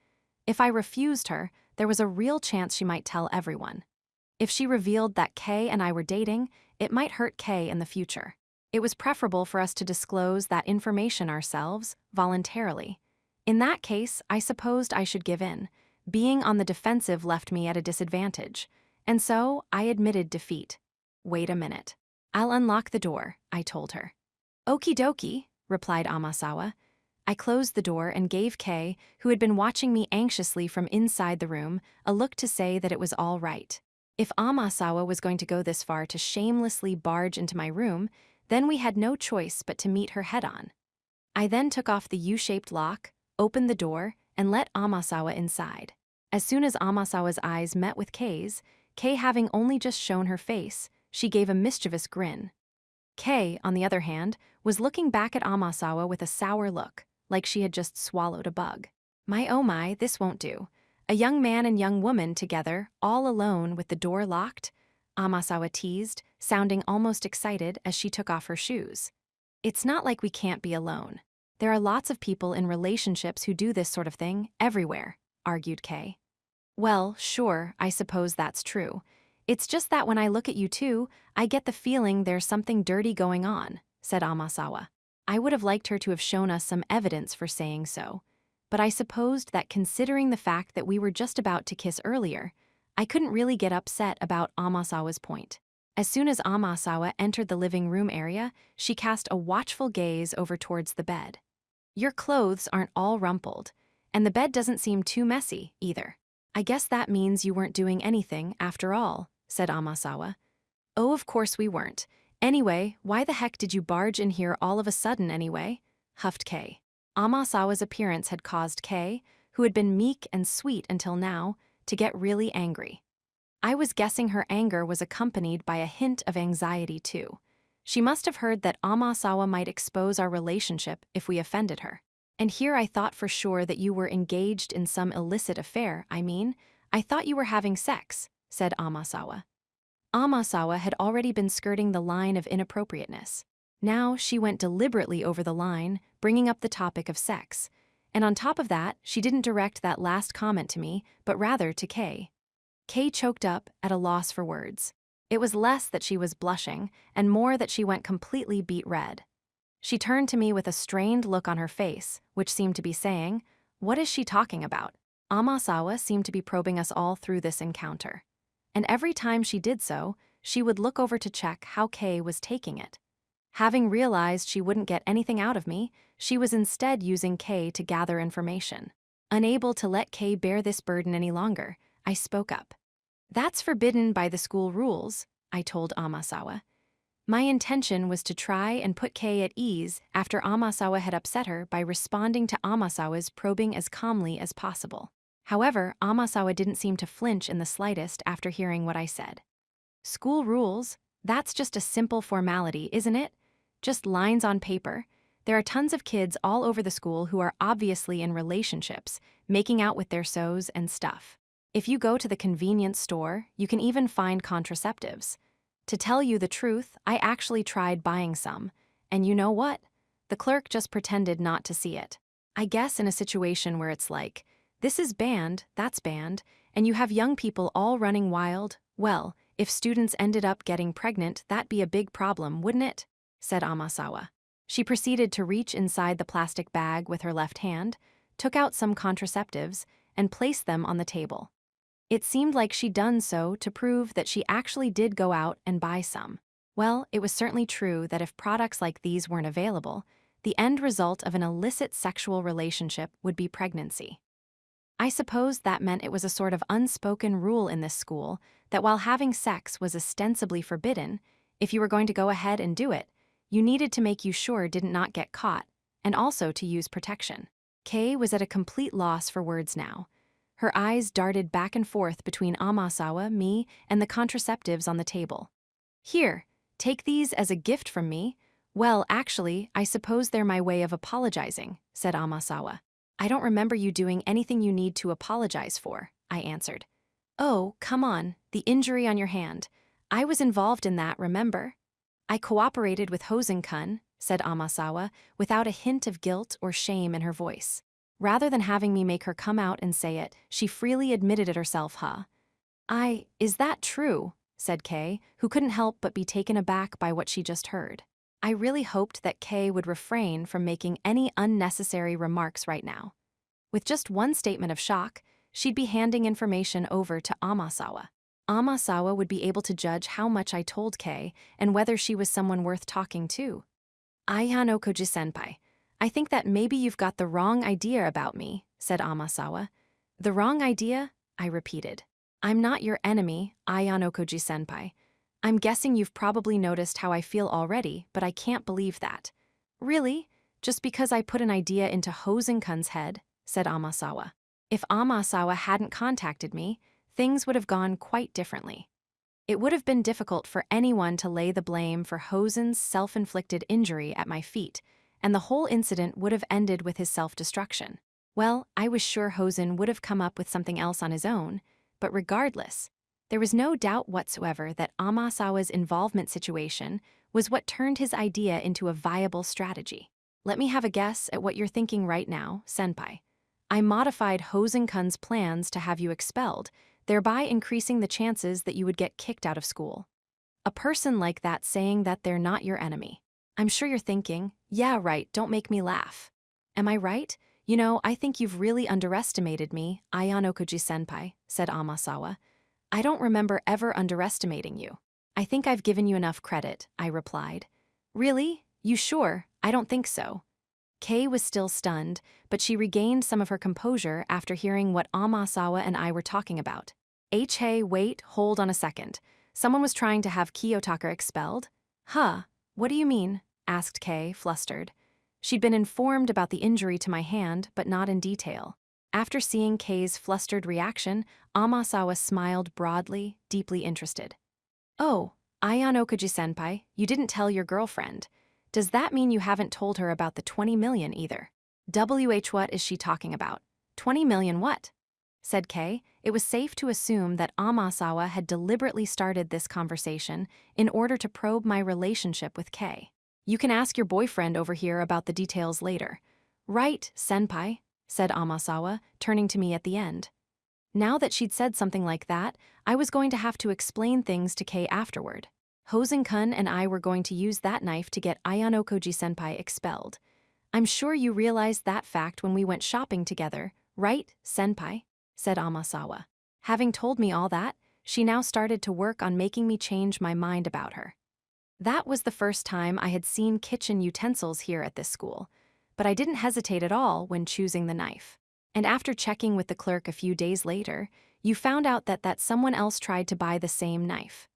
If I refused her, there was a real chance she might tell everyone. If she revealed that Kay and I were dating, it might hurt Kay in the future. It was preferable for us to disclose that information ourselves, voluntarily. In that case, I supposed I should give in. Being on the defensive left me at a disadvantage, and so I admitted defeat. Wait a minute. I'll unlock the door, I told her. Okie dokie, replied Amasawa. I closed the door and gave Kay, who had been watching me anxiously from inside the room, a look to say that it was all right. If Amasawa was going to go this far to shamelessly barge into my room, then we had no choice but to meet her head-on. I then took off the U-shaped lock, opened the door, and let Amasawa inside. As soon as Amasawa's eyes met with Kay's, Kay having only just shown her face, she gave a mischievous grin. Kay, on the other hand, was looking back at Amasawa with a sour look, like she had just swallowed a bug. My oh my, this won't do. A young man and young woman together, all alone with the door locked? Amasawa teased, sounding almost excited as she took off her shoes. It's not like we can't be alone. There are lots of people in relationships who do this sort of thing, everywhere, argued Kay. Well, sure, I suppose that's true. It's just that when I look at you two, I get the feeling there's something dirty going on, said Amasawa. I would have liked her to have shown us some evidence for saying so, but I supposed that considering the fact that we were just about to kiss earlier, I couldn't really get upset about Amasawa's point. As soon as Amasawa entered the living room area, she cast a watchful gaze over towards the bed. Your clothes aren't all rumpled, and the bed doesn't seem too messy, either. I guess that means you weren't doing anything, after all, said Amasawa. Oh, of course we weren't. Anyway, why the heck did you barge in here all of a sudden anyway? Huffed Kay. Amasawa's appearance had caused Kay, who had been meek and sweet until now, to get really angry. I was guessing her anger was accompanied by a hint of anxiety too. She must have heard that Amasawa might expose our relationship if we offended her. And here I thought for sure that you were engaged in some illicit affair, I thought you were having sex, said Amasawa. Amasawa had already been skirting the line of inappropriateness. Now she went deliberately over the line, bringing up the topic of sex. And on top of that, she didn't direct that last comment to me, but rather to Kay. Kay choked up, at a loss for words. It was less that she was blushing, and more that she went completely beet red. She turned to me with a strained look on her face, which seemed to be saying, "What is she talking about?" Amasawa seemed to be probing us all through this encounter. And every time she did so, she would look over to check how Kay was taking it. Having realized she wouldn't get anything out of me, she was instead using Kay to gather information. Unable to let Kay bear this burden any longer, I spoke up. That's forbidden by the school rules, I told Amasawa. My intention was to try and put Kay at ease after Amasawa had upset her by responding to Amasawa's probing as calmly as possible. However, Amasawa didn't seem to flinch in the slightest after hearing what I said. School rules? That's just a simple formality, isn't it? Just lines on paper. There are tons of kids all over the school who are obviously in relationships, making out with their sews and stuff. If you go to the convenience store, you can even find contraceptives. To tell you the truth, I actually tried buying some. And you know what? The clerk just pretended not to see it. I guess in a situation where it's like, this is banned, that's banned, and you have young people all running wild, well, if students ended up getting pregnant, that'd be a big problem, wouldn't it? Said Amasawa. She proceeded to reach inside the plastic bag with her left hand, took out some contraceptives, and placed them on the table. It seemed like she'd done so to prove that she actually did go out and buy some. Well, it was certainly true that if products like these weren't available, the end result of an illicit sexual relationship would be pregnancy. I suppose that meant it was a sort of unspoken rule in this school that while having sex was ostensibly forbidden, if you were going to go ahead and do it, you needed to make you sure didn't not get caught, and also to use protection. Kay was at a complete loss for words now. Her eyes darted back and forth between Amasawa, me, and the contraceptives on the table. Here, take these as a gift from me. Well, actually, I suppose they're my way of apologizing, said Amasawa. I don't remember you doing anything you need to apologize for, I answered. Oh, come on, the injury on your hand. I was involved in that, remember? I cooperated with Hosen-kun, said Amasawa, without a hint of guilt or shame in her voice. Rather than having me make her come out and say it, she freely admitted it herself, Is that true? Said Kay, who couldn't help but be taken aback by what she just heard. I really hoped that Kay would refrain from making any unnecessary remarks right now. With just one statement of shock, she'd be handing information over to Amasawa. Amasawa would be able to judge how much I told Kay and whether she was someone worth talking to. Ayano Koji-senpai, I think that maybe you've got the wrong idea about me, said Amasawa. The wrong idea? I repeated. I'm not your enemy, Ayano Koji-senpai. I'm guessing you've probably noticed how I feel already, but I can't believe that. Really? Just because I put an idea into Hosen-kun's head? Said Amasawa. If Amasawa hadn't contacted me, things would have gone quite differently. It would have been difficult for anyone to lay the blame for Hosen's self-inflicted injury at my feet, and the whole incident would have ended with his self-destruction. Well, I was sure Hosen would have come up with something else on his own, but regardless, there was no doubt whatsoever that Amasawa's involvement situation was what turned his idea into a viable strategy. Let me have a guess at what you're thinking right now, senpai. I modified Hosen-kun's plans to have you expelled, thereby increasing the chances that you would get kicked out of school. A person like that saying that they're not your enemy. I'm sure you're thinking, yeah, right, don't make me laugh. Am I right? You know, I think you've really underestimated me, Ayano Koji-senpai, said Amasawa. I don't remember ever underestimating you. I think I've given you enough credit, I replied. Really? You sure? I don't think so. Kay was still stunned, but she regained some of her composure after hearing what Amasawa and I were talking about. Hey, wait, hold on a second. Someone was trying to have Kiyotaka expelled? Huh, what do you mean? Asked Kay, flustered. She'd been informed about the injury to my hand, but not in detail. After seeing Kay's flustered reaction, Amasawa smiled broadly, deeply interested. Oh, Ayano Koji-senpai, you didn't tell your girlfriend. Does that mean you haven't told her about the 20 million either? What is she talking about? 20 million what? Said Kay. It was safe to assume that Amasawa had deliberately started this conversation in order to probe my relationship with Kay. You can ask your boyfriend over here about the details later. Right, senpai, said Amasawa, turning to me at the end. Now that she'd said something like that, I was going to have to explain things to Kay afterward. Hosen-kun and I were going to use that knife to get Ayano Koji-senpai expelled. I'm sure you realized that fact when we went shopping together, right, senpai? Said Amasawa. Having told me all that, she now started to work on making me change my mind about her. That was the first time I had seen kitchen utensils here at this school, but I didn't hesitate at all when choosing the knife. And after checking with the clerk a few days later, you found out that someone else tried to buy the same knife.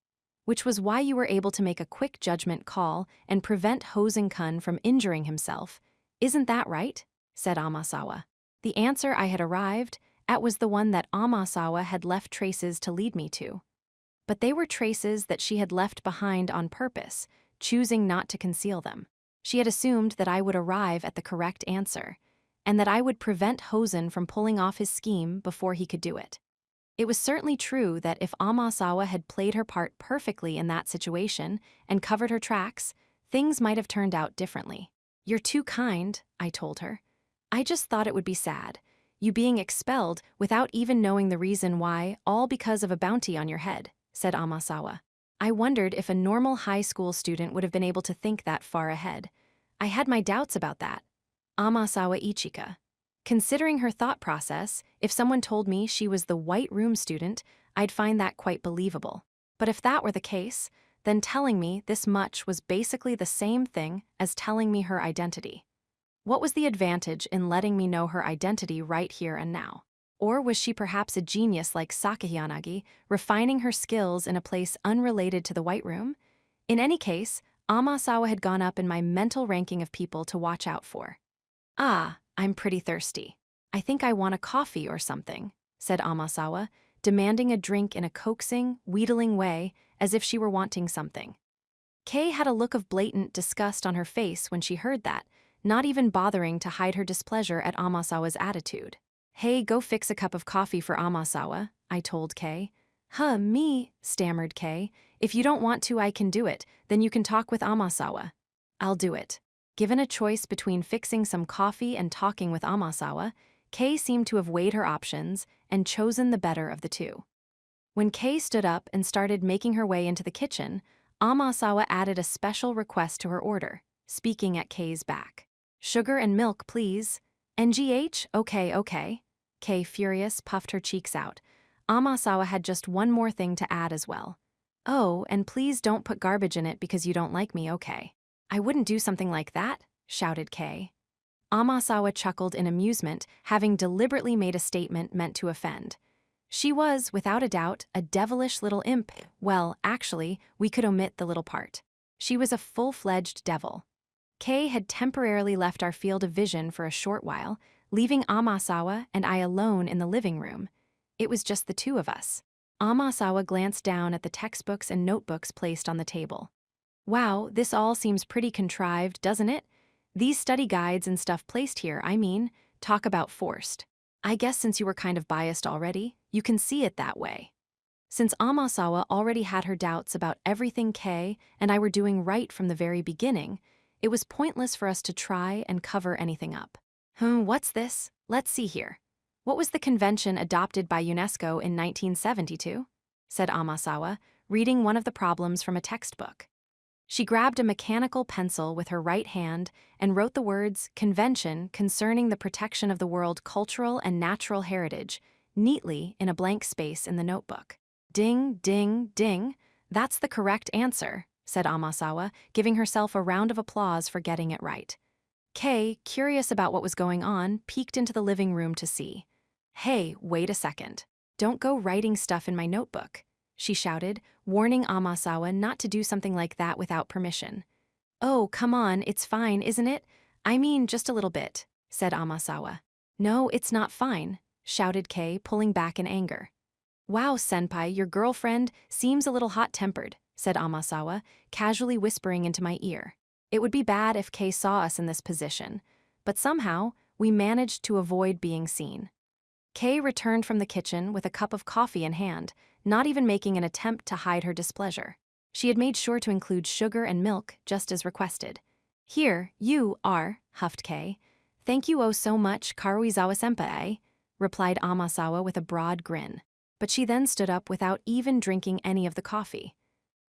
Which was why you were able to make a quick judgment call and prevent Hosen-kun from injuring himself. Isn't that right? Said Amasawa. The answer I had arrived at was the one that Amasawa had left traces to lead me to. But they were traces that she had left behind on purpose, choosing not to conceal them. She had assumed that I would arrive at the correct answer, and that I would prevent Hosen from pulling off his scheme before he could do it. It was certainly true that if Amasawa had played her part perfectly in that situation and covered her tracks, things might have turned out differently. You're too kind, I told her. I just thought it would be sad, you being expelled without even knowing the reason why, all because of a bounty on your head, said Amasawa. I wondered if a normal high school student would have been able to think that far ahead. I had my doubts about that. Amasawa Ichika. Considering her thought process, if someone told me she was the white room student, I'd find that quite believable. But if that were the case, then telling me this much was basically the same thing as telling me her identity. What was the advantage in letting me know her identity right here and now? Or was she perhaps a genius like Sakahiyanagi, refining her skills in a place unrelated to the white room? In any case, Amasawa had gone up in my mental ranking of people to watch out for. Ah, I'm pretty thirsty. I think I want a coffee or something, said Amasawa, demanding a drink in a coaxing, wheedling way as if she were wanting something. Kay had a look of blatant disgust on her face when she heard that, not even bothering to hide her displeasure at Amasawa's attitude. Hey, go fix a cup of coffee for Amasawa, I told Kay. Huh, me, stammered Kay. If you don't want to, I can do it, then you can talk with Amasawa. I'll do it. Given a choice between fixing some coffee and talking with Amasawa, Kay seemed to have weighed her options and chosen the better of the two. When Kay stood up and started making her way into the kitchen, Amasawa added a special request to her order, speaking at Kay's back. Sugar and milk, please. NGH? Okay, okay. Kay, furious, puffed her cheeks out. Amasawa had just one more thing to add as well. Oh, and please don't put garbage in it because you don't like me, okay? I wouldn't do something like that, shouted Kay. Amasawa chuckled in amusement, having deliberately made a statement meant to offend. She was, without a doubt, a devilish little imp. Well, actually, we could omit the little part. She was a full-fledged devil. Kay had temporarily left our field of vision for a short while, leaving Amasawa and I alone in the living room. It was just the two of us. Amasawa glanced down at the textbooks and notebooks placed on the table. Wow, this all seems pretty contrived, doesn't it? These study guides and stuff placed here, I mean, talk about forced. I guess since you were kind of biased already, you can see it that way. Since Amasawa already had her doubts about everything Kay and I were doing right from the very beginning, it was pointless for us to try and cover anything up. What's this? Let's see here. What was the convention adopted by UNESCO in 1972? Said Amasawa, reading one of the problems from a textbook. She grabbed a mechanical pencil with her right hand and wrote the words "Convention Concerning the Protection of the World Cultural and Natural Heritage" neatly in a blank space in the notebook. Ding, ding, ding. That's the correct answer, said Amasawa, giving herself a round of applause for getting it right. Kay, curious about what was going on, peeked into the living room to see. Hey, wait a second. Don't go writing stuff in my notebook, she shouted, warning Amasawa not to do something like that without permission. Oh, come on, it's fine, isn't it? I mean, just a little bit, said Amasawa. No, it's not fine, shouted Kay, pulling back in anger. Wow, senpai, your girlfriend seems a little hot-tempered, said Amasawa, casually whispering into my ear. It would be bad if Kay saw us in this position, but somehow we managed to avoid being seen. Kay returned from the kitchen with a cup of coffee in hand, not even making an attempt to hide her displeasure. She had made sure to include sugar and milk, just as requested. Here, you are, huffed Kay. Thank you oh so much, Karuizawa-senpai, replied Amasawa with a broad grin. But she then stood up without even drinking any of the coffee.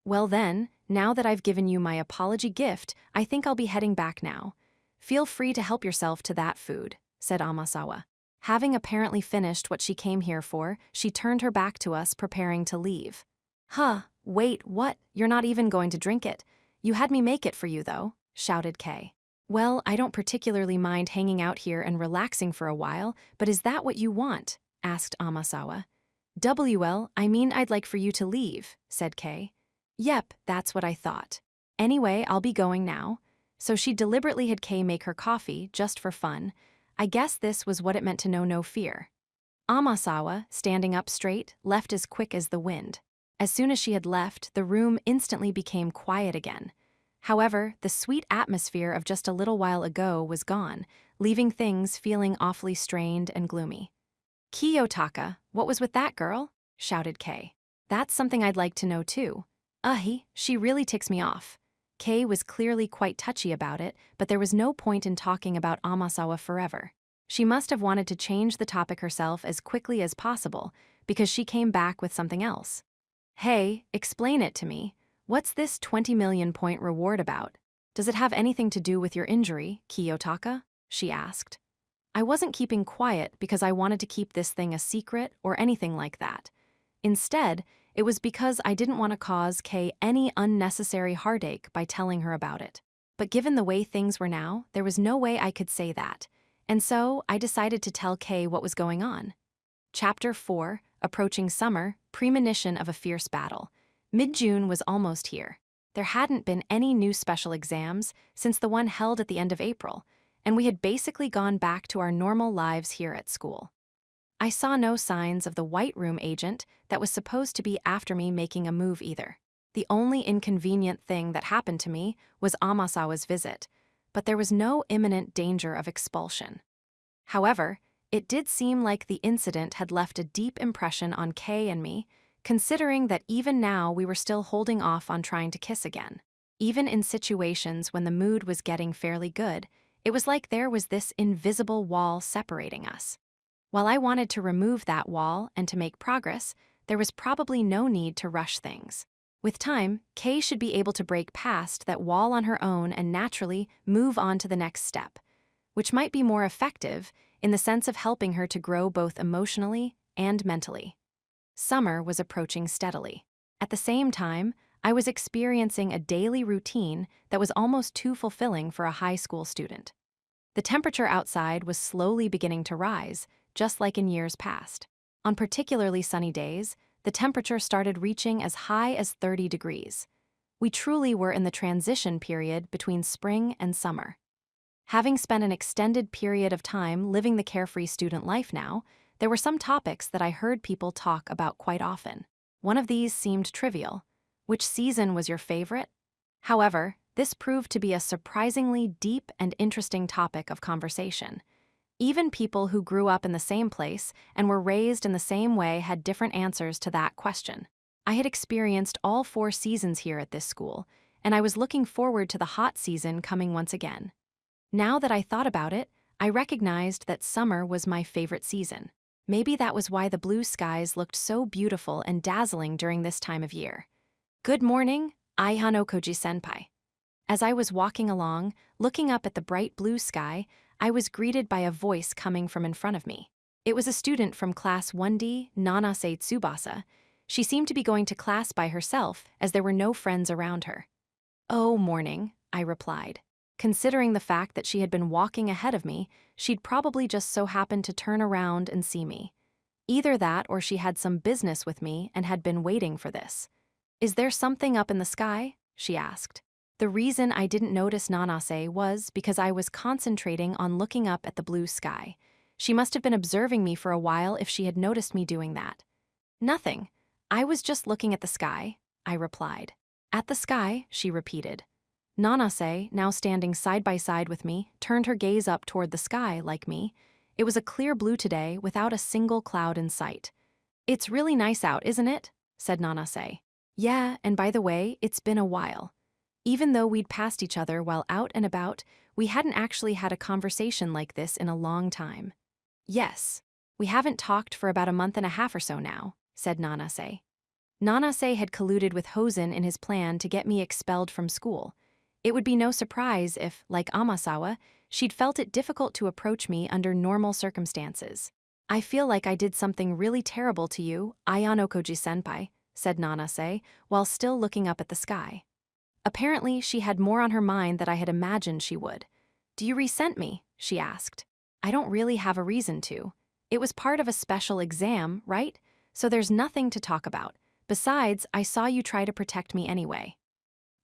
Well then, now that I've given you my apology gift, I think I'll be heading back now. Feel free to help yourself to that food, said Amasawa. Having apparently finished what she came here for, she turned her back to us, preparing to leave. Wait, what? You're not even going to drink it. You had me make it for you, though, shouted Kay. Well, I don't particularly mind hanging out here and relaxing for a while, but is that what you want? Asked Amasawa. I mean I'd like for you to leave, said Kay. Yep, that's what I thought. Anyway, I'll be going now. So she deliberately had Kay make her coffee, just for fun. I guess this was what it meant to know no fear. Amasawa, standing up straight, left as quick as the wind. As soon as she had left, the room instantly became quiet again. However, the sweet atmosphere of just a little while ago was gone, leaving things feeling awfully strained and gloomy. Kiyotaka, what was with that girl? Shouted Kay. That's something I'd like to know too. She really ticks me off. Kay was clearly quite touchy about it, but there was no point in talking about Amasawa forever. She must have wanted to change the topic herself as quickly as possible, because she came back with something else. Hey, explain it to me. What's this 20 million point reward about? Does it have anything to do with your injury, Kiyotaka? She asked. I wasn't keeping quiet because I wanted to keep this thing a secret or anything like that. Instead, it was because I didn't want to cause Kay any unnecessary heartache by telling her about it. But given the way things were now, there was no way I could say that. And so, I decided to tell Kay what was going on. Chapter 4, Approaching Summer, Premonition of a Fierce Battle. Mid-June was almost here. There hadn't been any new special exams since the one held at the end of April, and we had basically gone back to our normal lives here at school. I saw no signs of the White Room agent that was supposed to be after me making a move either. The only inconvenient thing that happened to me was Amasawa's visit, but there was no imminent danger of expulsion. However, it did seem like the incident had left a deep impression on Kay and me, considering that even now we were still holding off on trying to kiss again. Even in situations when the mood was getting fairly good, it was like there was this invisible wall separating us. While I wanted to remove that wall and to make progress, there was probably no need to rush things. With time, Kei should be able to break past that wall on her own and naturally move on to the next step, which might be more effective in the sense of helping her to grow both emotionally and mentally. Summer was approaching steadily. At the same time, I was experiencing a daily routine that was almost too fulfilling for a high school student. The temperature outside was slowly beginning to rise, just like in years past. On particularly sunny days, the temperature started reaching as high as 30 degrees. We truly were in the transition period between spring and summer. Having spent an extended period of time living the carefree student life now, there were some topics that I heard people talk about quite often. One of these seemed trivial. Which season was your favorite? However, this proved to be a surprisingly deep and interesting topic of conversation. Even people who grew up in the same place and were raised in the same way had different answers to that question. I had experienced all 4 seasons here at this school, and I was looking forward to the hot season coming once again. Now that I thought about it, I recognized that summer was my favorite season. Maybe that was why the blue skies looked so beautiful and dazzling during this time of year. Good morning, Aihano Koji-senpai. As I was walking along, looking up at the bright blue sky, I was greeted by a voice coming from in front of me. It was a student from Class 1D, Nanase Tsubasa. She seemed to be going to class by herself as there were no friends around her. Oh, morning, I replied. Considering the fact that she had been walking ahead of me, she'd probably just so happened to turn around and see me. Either that or she had some business with me and had been waiting for this. Is there something up in the sky? She asked. The reason I didn't notice Nanase was because I was concentrating on looking up at the blue sky. She must have been observing me for a while if she had noticed me doing that. Nothing. I was just looking at the sky, I replied. At the sky, she repeated. Nanase, now standing side by side with me, turned her gaze up toward the sky like me. It was a clear blue today without a single cloud in sight. It's really nice out, isn't it? Said Nanase. Yeah, and by the way, it's been a while. Even though we'd passed each other while out and about, we hadn't actually had a conversation like this in a long time. Yes, we haven't talked for about a month and a half or so now, said Nanase. Nanase had colluded with Hosen in his plan to get me expelled from school. It would be no surprise if, like Amasawa, she'd felt it difficult to approach me under normal circumstances. I feel like I did something really terrible to you, Ayano Koji-senpai, said Nanase, while still looking up at the sky. Apparently, she had more on her mind than I had imagined she would. Do you resent me? She asked. I don't really have a reason to. It was part of a special exam, right? So there's nothing to talk about. Besides, I saw you try to protect me anyway.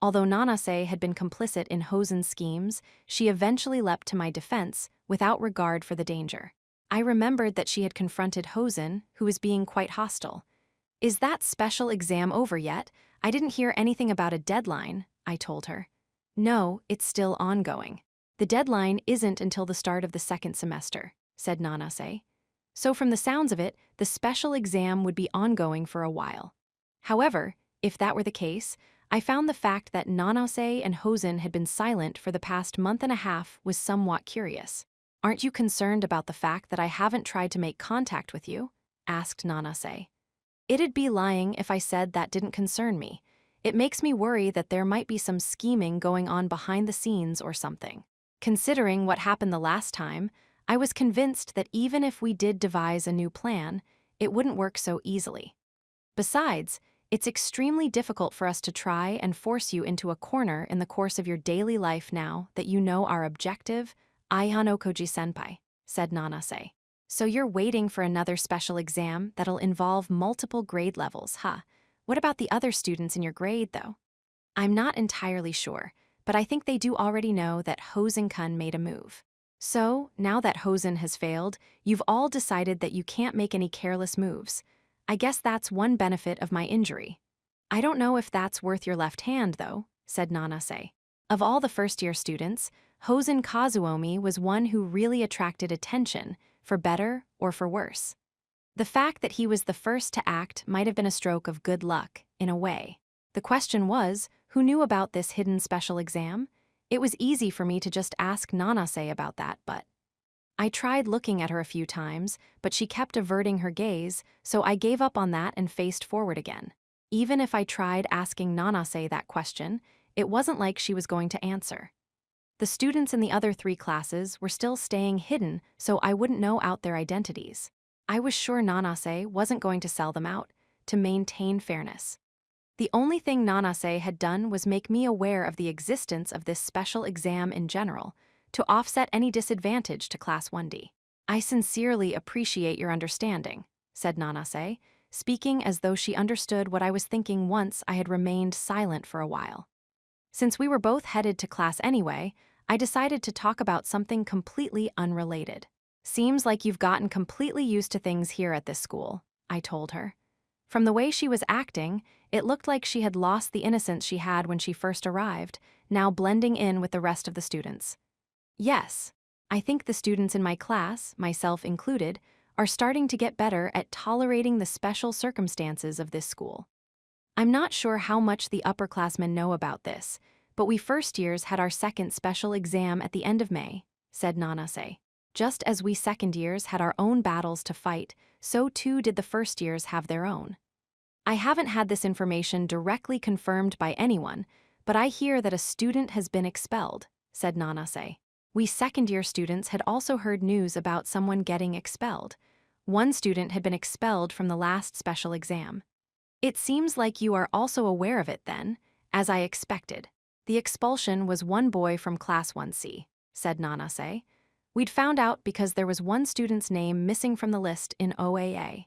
Although Nanase had been complicit in Hosen's schemes, she eventually leapt to my defense without regard for the danger. I remembered that she had confronted Hosen, who was being quite hostile. Is that special exam over yet? I didn't hear anything about a deadline, I told her. No, it's still ongoing. The deadline isn't until the start of the second semester, said Nanase. So from the sounds of it, the special exam would be ongoing for a while. However, if that were the case, I found the fact that Nanase and Hosen had been silent for the past month and a half was somewhat curious. Aren't you concerned about the fact that I haven't tried to make contact with you? Asked Nanase. It'd be lying if I said that didn't concern me. It makes me worry that there might be some scheming going on behind the scenes or something. Considering what happened the last time, I was convinced that even if we did devise a new plan, it wouldn't work so easily. Besides, it's extremely difficult for us to try and force you into a corner in the course of your daily life now that you know our objective, Aihano Koji-senpai, said Nanase. So you're waiting for another special exam that'll involve multiple grade levels, huh? What about the other students in your grade, though? I'm not entirely sure, but I think they do already know that Hosen-kun made a move. So, now that Hosen has failed, you've all decided that you can't make any careless moves. I guess that's one benefit of my injury. I don't know if that's worth your left hand, though, said Nanase. Of all the first-year students, Hosen Kazuomi was one who really attracted attention, for better or for worse. The fact that he was the first to act might have been a stroke of good luck, in a way. The question was, who knew about this hidden special exam? It was easy for me to just ask Nanase about that, but I tried looking at her a few times, but she kept averting her gaze, so I gave up on that and faced forward again. even if I tried asking Nanase that question, it wasn't like she was going to answer. The students in the other 3 classes were still staying hidden so I wouldn't know out their identities. I was sure Nanase wasn't going to sell them out, to maintain fairness. The only thing Nanase had done was make me aware of the existence of this special exam in general, to offset any disadvantage to Class 1D. I sincerely appreciate your understanding, said Nanase, speaking as though she understood what I was thinking once I had remained silent for a while. Since we were both headed to class anyway, I decided to talk about something completely unrelated. Seems like you've gotten completely used to things here at this school, I told her. From the way she was acting, it looked like she had lost the innocence she had when she first arrived, now blending in with the rest of the students. Yes, I think the students in my class, myself included, are starting to get better at tolerating the special circumstances of this school. I'm not sure how much the upperclassmen know about this, but we first years had our second special exam at the end of May, said Nanase. Just as we second years had our own battles to fight, so too did the first years have their own. I haven't had this information directly confirmed by anyone, but I hear that a student has been expelled, said Nanase. We second-year students had also heard news about someone getting expelled. One student had been expelled from the last special exam. It seems like you are also aware of it then, as I expected. The expulsion was one boy from Class 1C, said Nanase. We'd found out because there was one student's name missing from the list in OAA.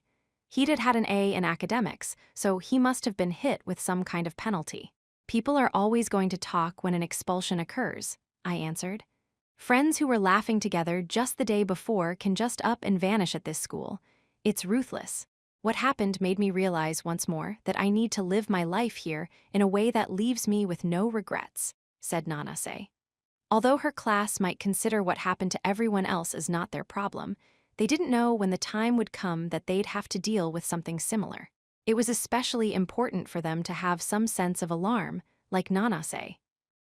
He'd had an A in academics, so he must have been hit with some kind of penalty. People are always going to talk when an expulsion occurs, I answered. Friends who were laughing together just the day before can just up and vanish at this school. It's ruthless. What happened made me realize once more that I need to live my life here in a way that leaves me with no regrets, said Nanase. Although her class might consider what happened to everyone else as not their problem, they didn't know when the time would come that they'd have to deal with something similar. It was especially important for them to have some sense of alarm, like Nanase.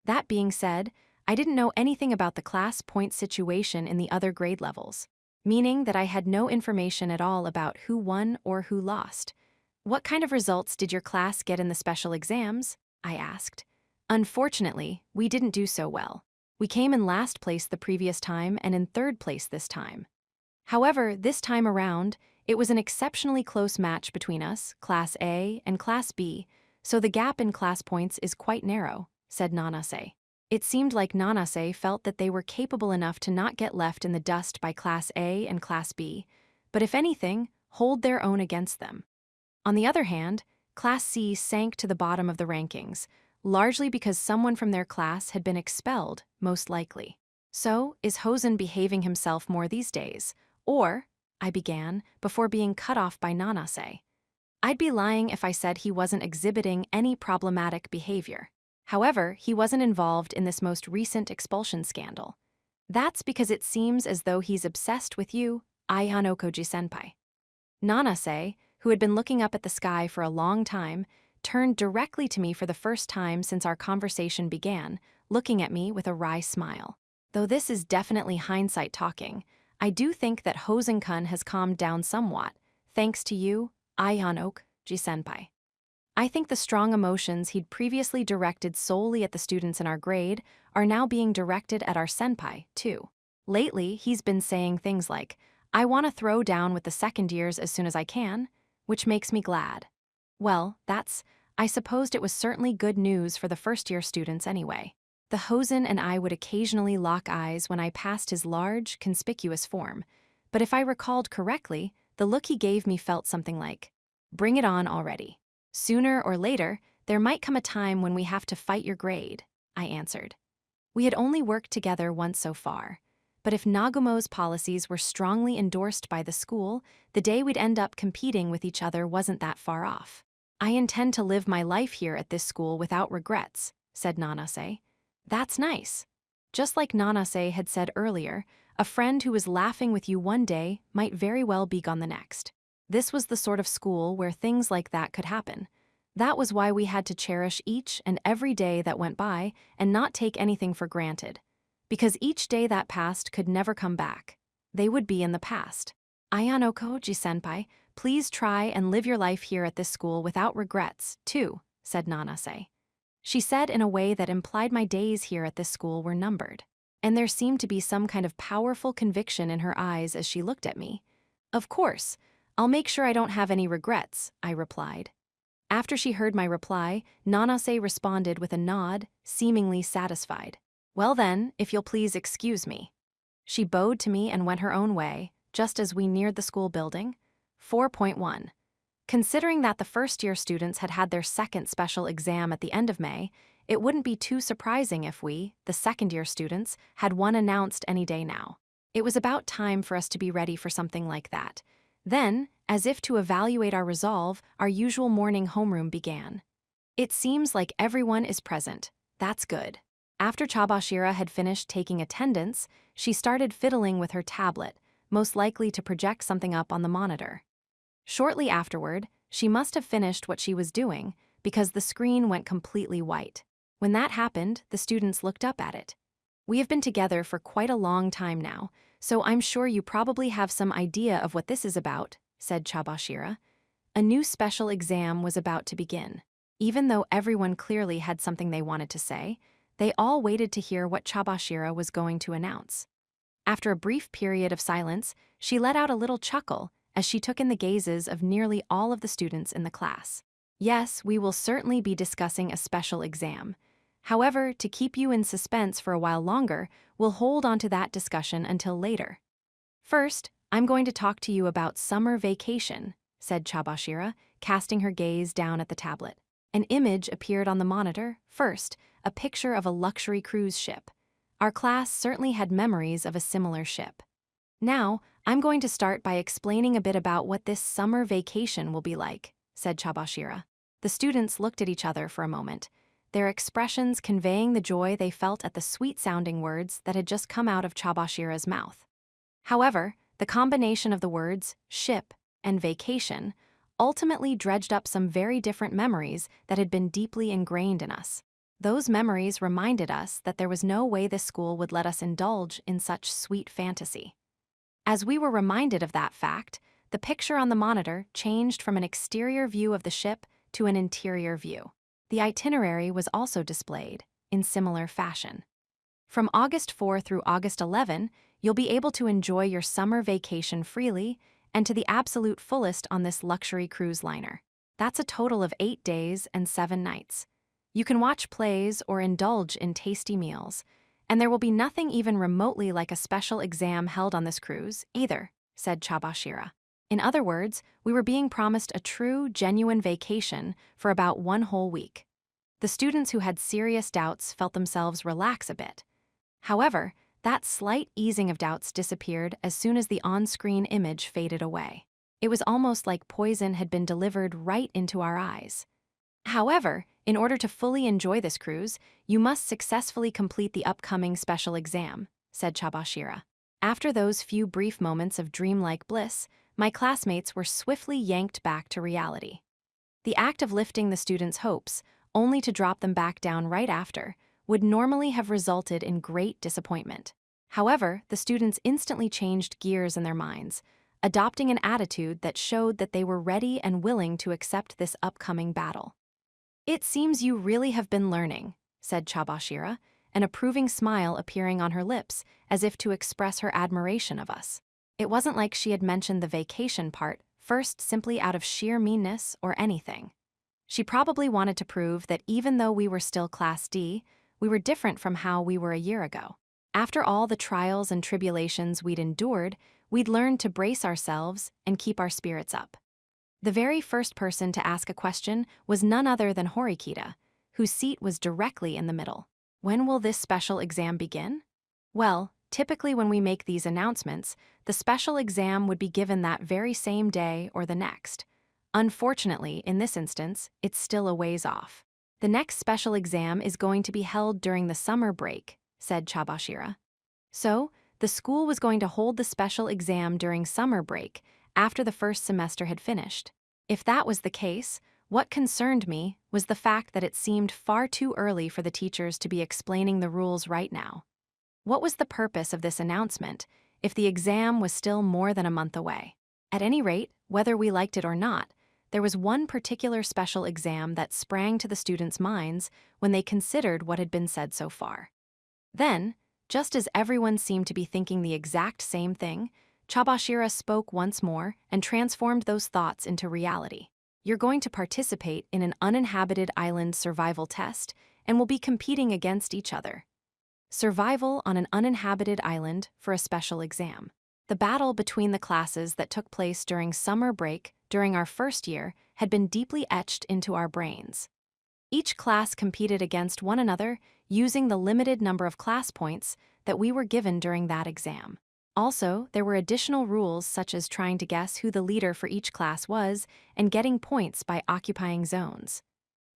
That being said, I didn't know anything about the class point situation in the other grade levels, meaning that I had no information at all about who won or who lost. What kind of results did your class get in the special exams? I asked. Unfortunately, we didn't do so well. We came in last place the previous time and in third place this time. However, this time around, it was an exceptionally close match between us, Class A and Class B, so the gap in class points is quite narrow, said Nanase. It seemed like Nanase felt that they were capable enough to not get left in the dust by Class A and Class B, but if anything, hold their own against them. On the other hand, Class C sank to the bottom of the rankings, largely because someone from their class had been expelled, most likely. So, is Hosen behaving himself more these days? Or, I began, before being cut off by Nanase. I'd be lying if I said he wasn't exhibiting any problematic behavior. However, he wasn't involved in this most recent expulsion scandal. That's because it seems as though he's obsessed with you, Ayano Koji-senpai. Nanase, who had been looking up at the sky for a long time, turned directly to me for the first time since our conversation began, looking at me with a wry smile. Though this is definitely hindsight talking, I do think that Hosen-kun has calmed down somewhat, thanks to you, Ayano Koji-senpai. I think the strong emotions he'd previously directed solely at the students in our grade are now being directed at our senpai, too. Lately, he's been saying things like, I want to throw down with the second years as soon as I can, which makes me glad. Well, I supposed it was certainly good news for the first-year students anyway. The Hosen and I would occasionally lock eyes when I passed his large, conspicuous form, but if I recalled correctly, the look he gave me felt something like, bring it on already. Sooner or later, there might come a time when we have to fight your grade, I answered. We had only worked together once so far, but if Nagumo's policies were strongly endorsed by the school, the day we'd end up competing with each other wasn't that far off. I intend to live my life here at this school without regrets, said Nanase. That's nice. Just like Nanase had said earlier, a friend who was laughing with you one day might very well be gone the next. This was the sort of school where things like that could happen. That was why we had to cherish each and every day that went by and not take anything for granted. Because each day that passed could never come back. They would be in the past. Ayano Koji-senpai, Please try and live your life here at this school without regrets, too, said Nanase. She said in a way that implied my days here at this school were numbered. And there seemed to be some kind of powerful conviction in her eyes as she looked at me. Of course, I'll make sure I don't have any regrets, I replied. After she heard my reply, Nanase responded with a nod, seemingly satisfied. Well then, if you'll please excuse me. She bowed to me and went her own way, just as we neared the school building. 4.1. Considering that the first-year students had had their second special exam at the end of May, it wouldn't be too surprising if we, the second-year students, had one announced any day now. It was about time for us to be ready for something like that. Then, as if to evaluate our resolve, our usual morning homeroom began. It seems like everyone is present. That's good. After Chabashira had finished taking attendance, she started fiddling with her tablet, most likely to project something up on the monitor. Shortly afterward, she must have finished what she was doing, because the screen went completely white. When that happened, the students looked up at it. We have been together for quite a long time now, so I'm sure you probably have some idea of what this is about, said Chabashira. A new special exam was about to begin. Even though everyone clearly had something they wanted to say, they all waited to hear what Chabashira was going to announce. After a brief period of silence, she let out a little chuckle as she took in the gazes of nearly all of the students in the class. Yes, we will certainly be discussing a special exam. However, to keep you in suspense for a while longer, we'll hold on to that discussion until later. First, I'm going to talk to you about summer vacation, said Chabashira, casting her gaze down at the tablet. An image appeared on the monitor. First, a picture of a luxury cruise ship. Our class certainly had memories of a similar ship. Now, I'm going to start by explaining a bit about what this summer vacation will be like, said Chabashira. The students looked at each other for a moment, their expressions conveying the joy they felt at the sweet-sounding words that had just come out of Chabashira's mouth. However, the combination of the words ship and vacation ultimately dredged up some very different memories that had been deeply ingrained in us. Those memories reminded us that there was no way this school would let us indulge in such sweet fantasy. As we were reminded of that fact, the picture on the monitor changed from an exterior view of the ship to an interior view. The itinerary was also displayed in similar fashion. From August 4 through August 11, you'll be able to enjoy your summer vacation freely and to the absolute fullest on this luxury cruise liner. That's a total of 8 days and 7 nights. You can watch plays or indulge in tasty meals, and there will be nothing even remotely like a special exam held on this cruise, either, said Chabashira. In other words, we were being promised a true, genuine vacation for about 1 whole week. The students who had serious doubts felt themselves relax a bit. However, that slight easing of doubts disappeared as soon as the on-screen image faded away. It was almost like poison had been delivered right into our eyes. However, in order to fully enjoy this cruise, you must successfully complete the upcoming special exam, said Chabashira. After those few brief moments of dreamlike bliss, my classmates were swiftly yanked back to reality. The act of lifting the students' hopes, only to drop them back down right after, would normally have resulted in great disappointment. However, the students instantly changed gears in their minds, adopting an attitude that showed that they were ready and willing to accept this upcoming battle. It seems you really have been learning, said Chabashira, an approving smile appearing on her lips as if to express her admiration of us. It wasn't like she had mentioned the vacation part first simply out of sheer meanness or anything. She probably wanted to prove that even though we were still Class D, we were different from how we were a year ago. After all the trials and tribulations we'd endured, we'd learned to brace ourselves and keep our spirits up. The very first person to ask a question was none other than Horikita, whose seat was directly in the middle. When will this special exam begin? Well, typically when we make these announcements, the special exam would be given that very same day or the next. Unfortunately, in this instance, it's still a ways off. The next special exam is going to be held during the summer break, said Chabashira. So, the school was going to hold the special exam during summer break, after the first semester had finished. If that was the case, what concerned me was the fact that it seemed far too early for the teachers to be explaining the rules right now. What was the purpose of this announcement if the exam was still more than a month away? At any rate, whether we liked it or not, there was one particular special exam that sprang to the students' minds when they considered what had been said so far. Then, just as everyone seemed to be thinking the exact same thing, Chabashira spoke once more and transformed those thoughts into reality. You're going to participate in an uninhabited island survival test and will be competing against each other. Survival on an uninhabited island for a special exam. The battle between the classes that took place during summer break during our first year had been deeply etched into our brains. Each class competed against one another using the limited number of class points that we were given during that exam. Also, there were additional rules such as trying to guess who the leader for each class was and getting points by occupying zones.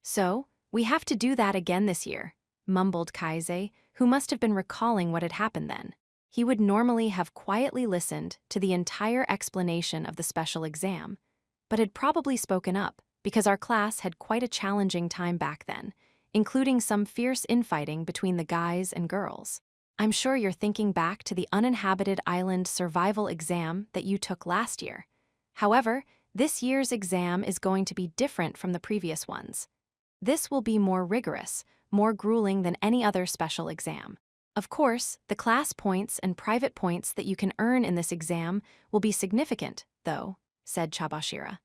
So, we have to do that again this year, mumbled Kaise, who must have been recalling what had happened then. He would normally have quietly listened to the entire explanation of the special exam, but had probably spoken up because our class had quite a challenging time back then, including some fierce infighting between the guys and girls. I'm sure you're thinking back to the uninhabited island survival exam that you took last year. However, this year's exam is going to be different from the previous ones. This will be more rigorous, more grueling than any other special exam. Of course, the class points and private points that you can earn in this exam will be significant, though, said Chabashira.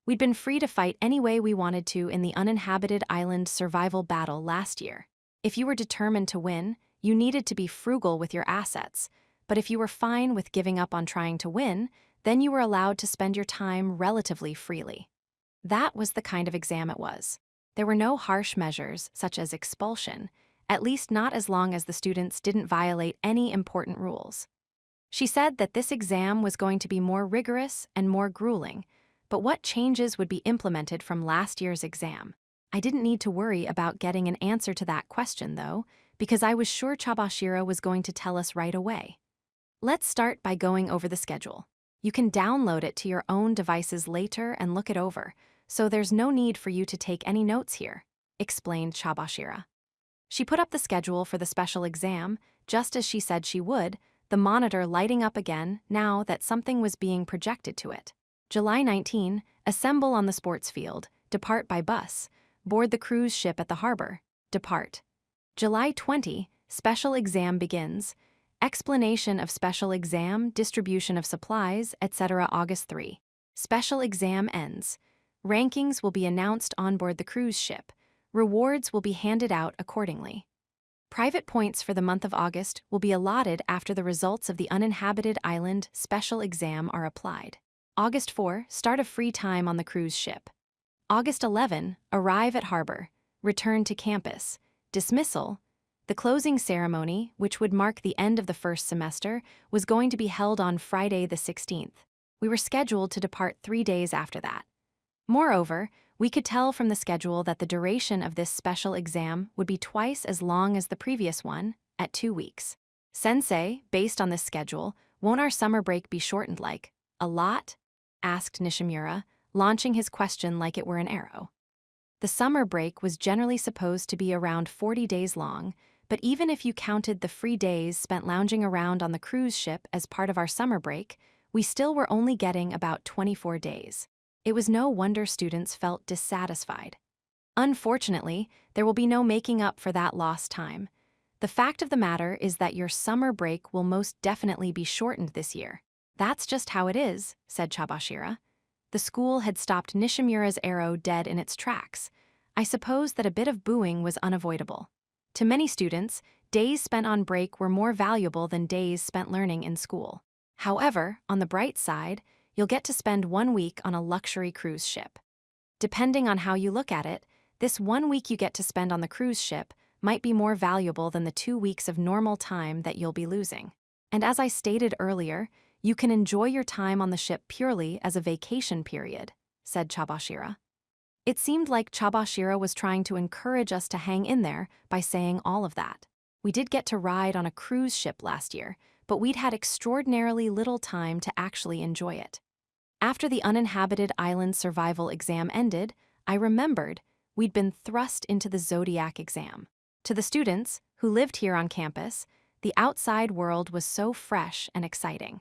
We'd been free to fight any way we wanted to in the uninhabited island survival battle last year. If you were determined to win, you needed to be frugal with your assets, but if you were fine with giving up on trying to win, then you were allowed to spend your time relatively freely. That was the kind of exam it was. There were no harsh measures, such as expulsion, at least not as long as the students didn't violate any important rules. She said that this exam was going to be more rigorous and more grueling, but what changes would be implemented from last year's exam? I didn't need to worry about getting an answer to that question, though, because I was sure Chabashira was going to tell us right away. Let's start by going over the schedule. You can download it to your own devices later and look it over, so there's no need for you to take any notes here, explained Chabashira. She put up the schedule for the special exam, just as she said she would, the monitor lighting up again now that something was being projected to it. July 19, assemble on the sports field, depart by bus, board the cruise ship at the harbor, depart. July 20, special exam begins, explanation of special exam, distribution of supplies, etc. August 3. Special exam ends. Rankings will be announced on board the cruise ship. Rewards will be handed out accordingly. Private points for the month of August will be allotted after the results of the uninhabited island special exam are applied. August 4, start of free time on the cruise ship. August 11, arrive at harbor, return to campus, dismissal. The closing ceremony, which would mark the end of the first semester, was going to be held on Friday the 16th. We were scheduled to depart 3 days after that. Moreover, we could tell from the schedule that the duration of this special exam would be twice as long as the previous one, at 2 weeks. Sensei, based on this schedule, won't our summer break be shortened like a lot? Asked Nishimura, launching his question like it were an arrow. The summer break was generally supposed to be around 40 days long, but even if you counted the free days spent lounging around on the cruise ship as part of our summer break, we still were only getting about 24 days. It was no wonder students felt dissatisfied. Unfortunately, there will be no making up for that lost time. The fact of the matter is that your summer break will most definitely be shortened this year. That's just how it is, said Chabashira. The school had stopped Nishimura's arrow dead in its tracks. I suppose that a bit of booing was unavoidable. To many students, days spent on break were more valuable than days spent learning in school. However, on the bright side, you'll get to spend 1 week on a luxury cruise ship. Depending on how you look at it, this 1 week you get to spend on the cruise ship might be more valuable than the 2 weeks of normal time that you'll be losing. And as I stated earlier, you can enjoy your time on the ship purely as a vacation period, said Chabashira. It seemed like Chabashira was trying to encourage us to hang in there by saying all of that. We did get to ride on a cruise ship last year, but we'd had extraordinarily little time to actually enjoy it. After the uninhabited island survival exam ended, I remembered we'd been thrust into the Zodiac exam. To the students who lived here on campus, the outside world was so fresh and exciting.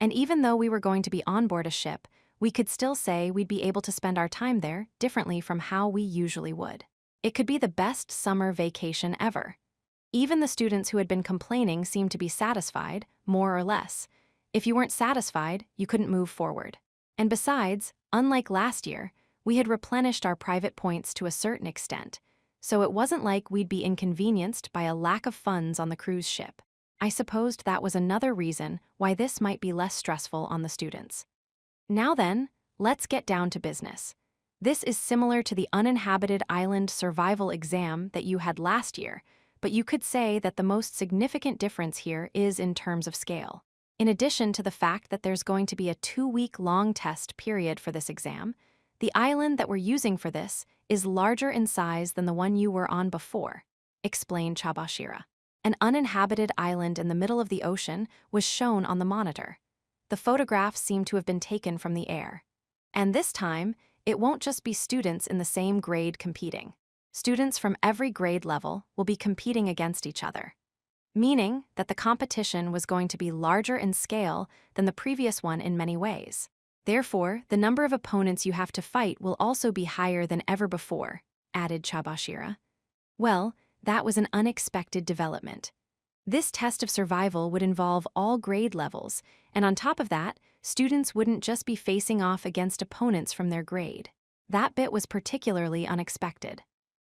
And even though we were going to be on board a ship, we could still say we'd be able to spend our time there differently from how we usually would. It could be the best summer vacation ever. Even the students who had been complaining seemed to be satisfied, more or less. If you weren't satisfied, you couldn't move forward. And besides, unlike last year, we had replenished our private points to a certain extent, so it wasn't like we'd be inconvenienced by a lack of funds on the cruise ship. I supposed that was another reason why this might be less stressful on the students. Now then, let's get down to business. This is similar to the uninhabited island survival exam that you had last year, but you could say that the most significant difference here is in terms of scale. In addition to the fact that there's going to be a 2-week-long test period for this exam, the island that we're using for this is larger in size than the one you were on before, explained Chabashira. An uninhabited island in the middle of the ocean was shown on the monitor. The photographs seem to have been taken from the air. And this time, it won't just be students in the same grade competing. Students from every grade level will be competing against each other, meaning that the competition was going to be larger in scale than the previous one in many ways. Therefore, the number of opponents you have to fight will also be higher than ever before, added Chabashira. Well, that was an unexpected development. This test of survival would involve all grade levels, and on top of that, students wouldn't just be facing off against opponents from their grade. That bit was particularly unexpected.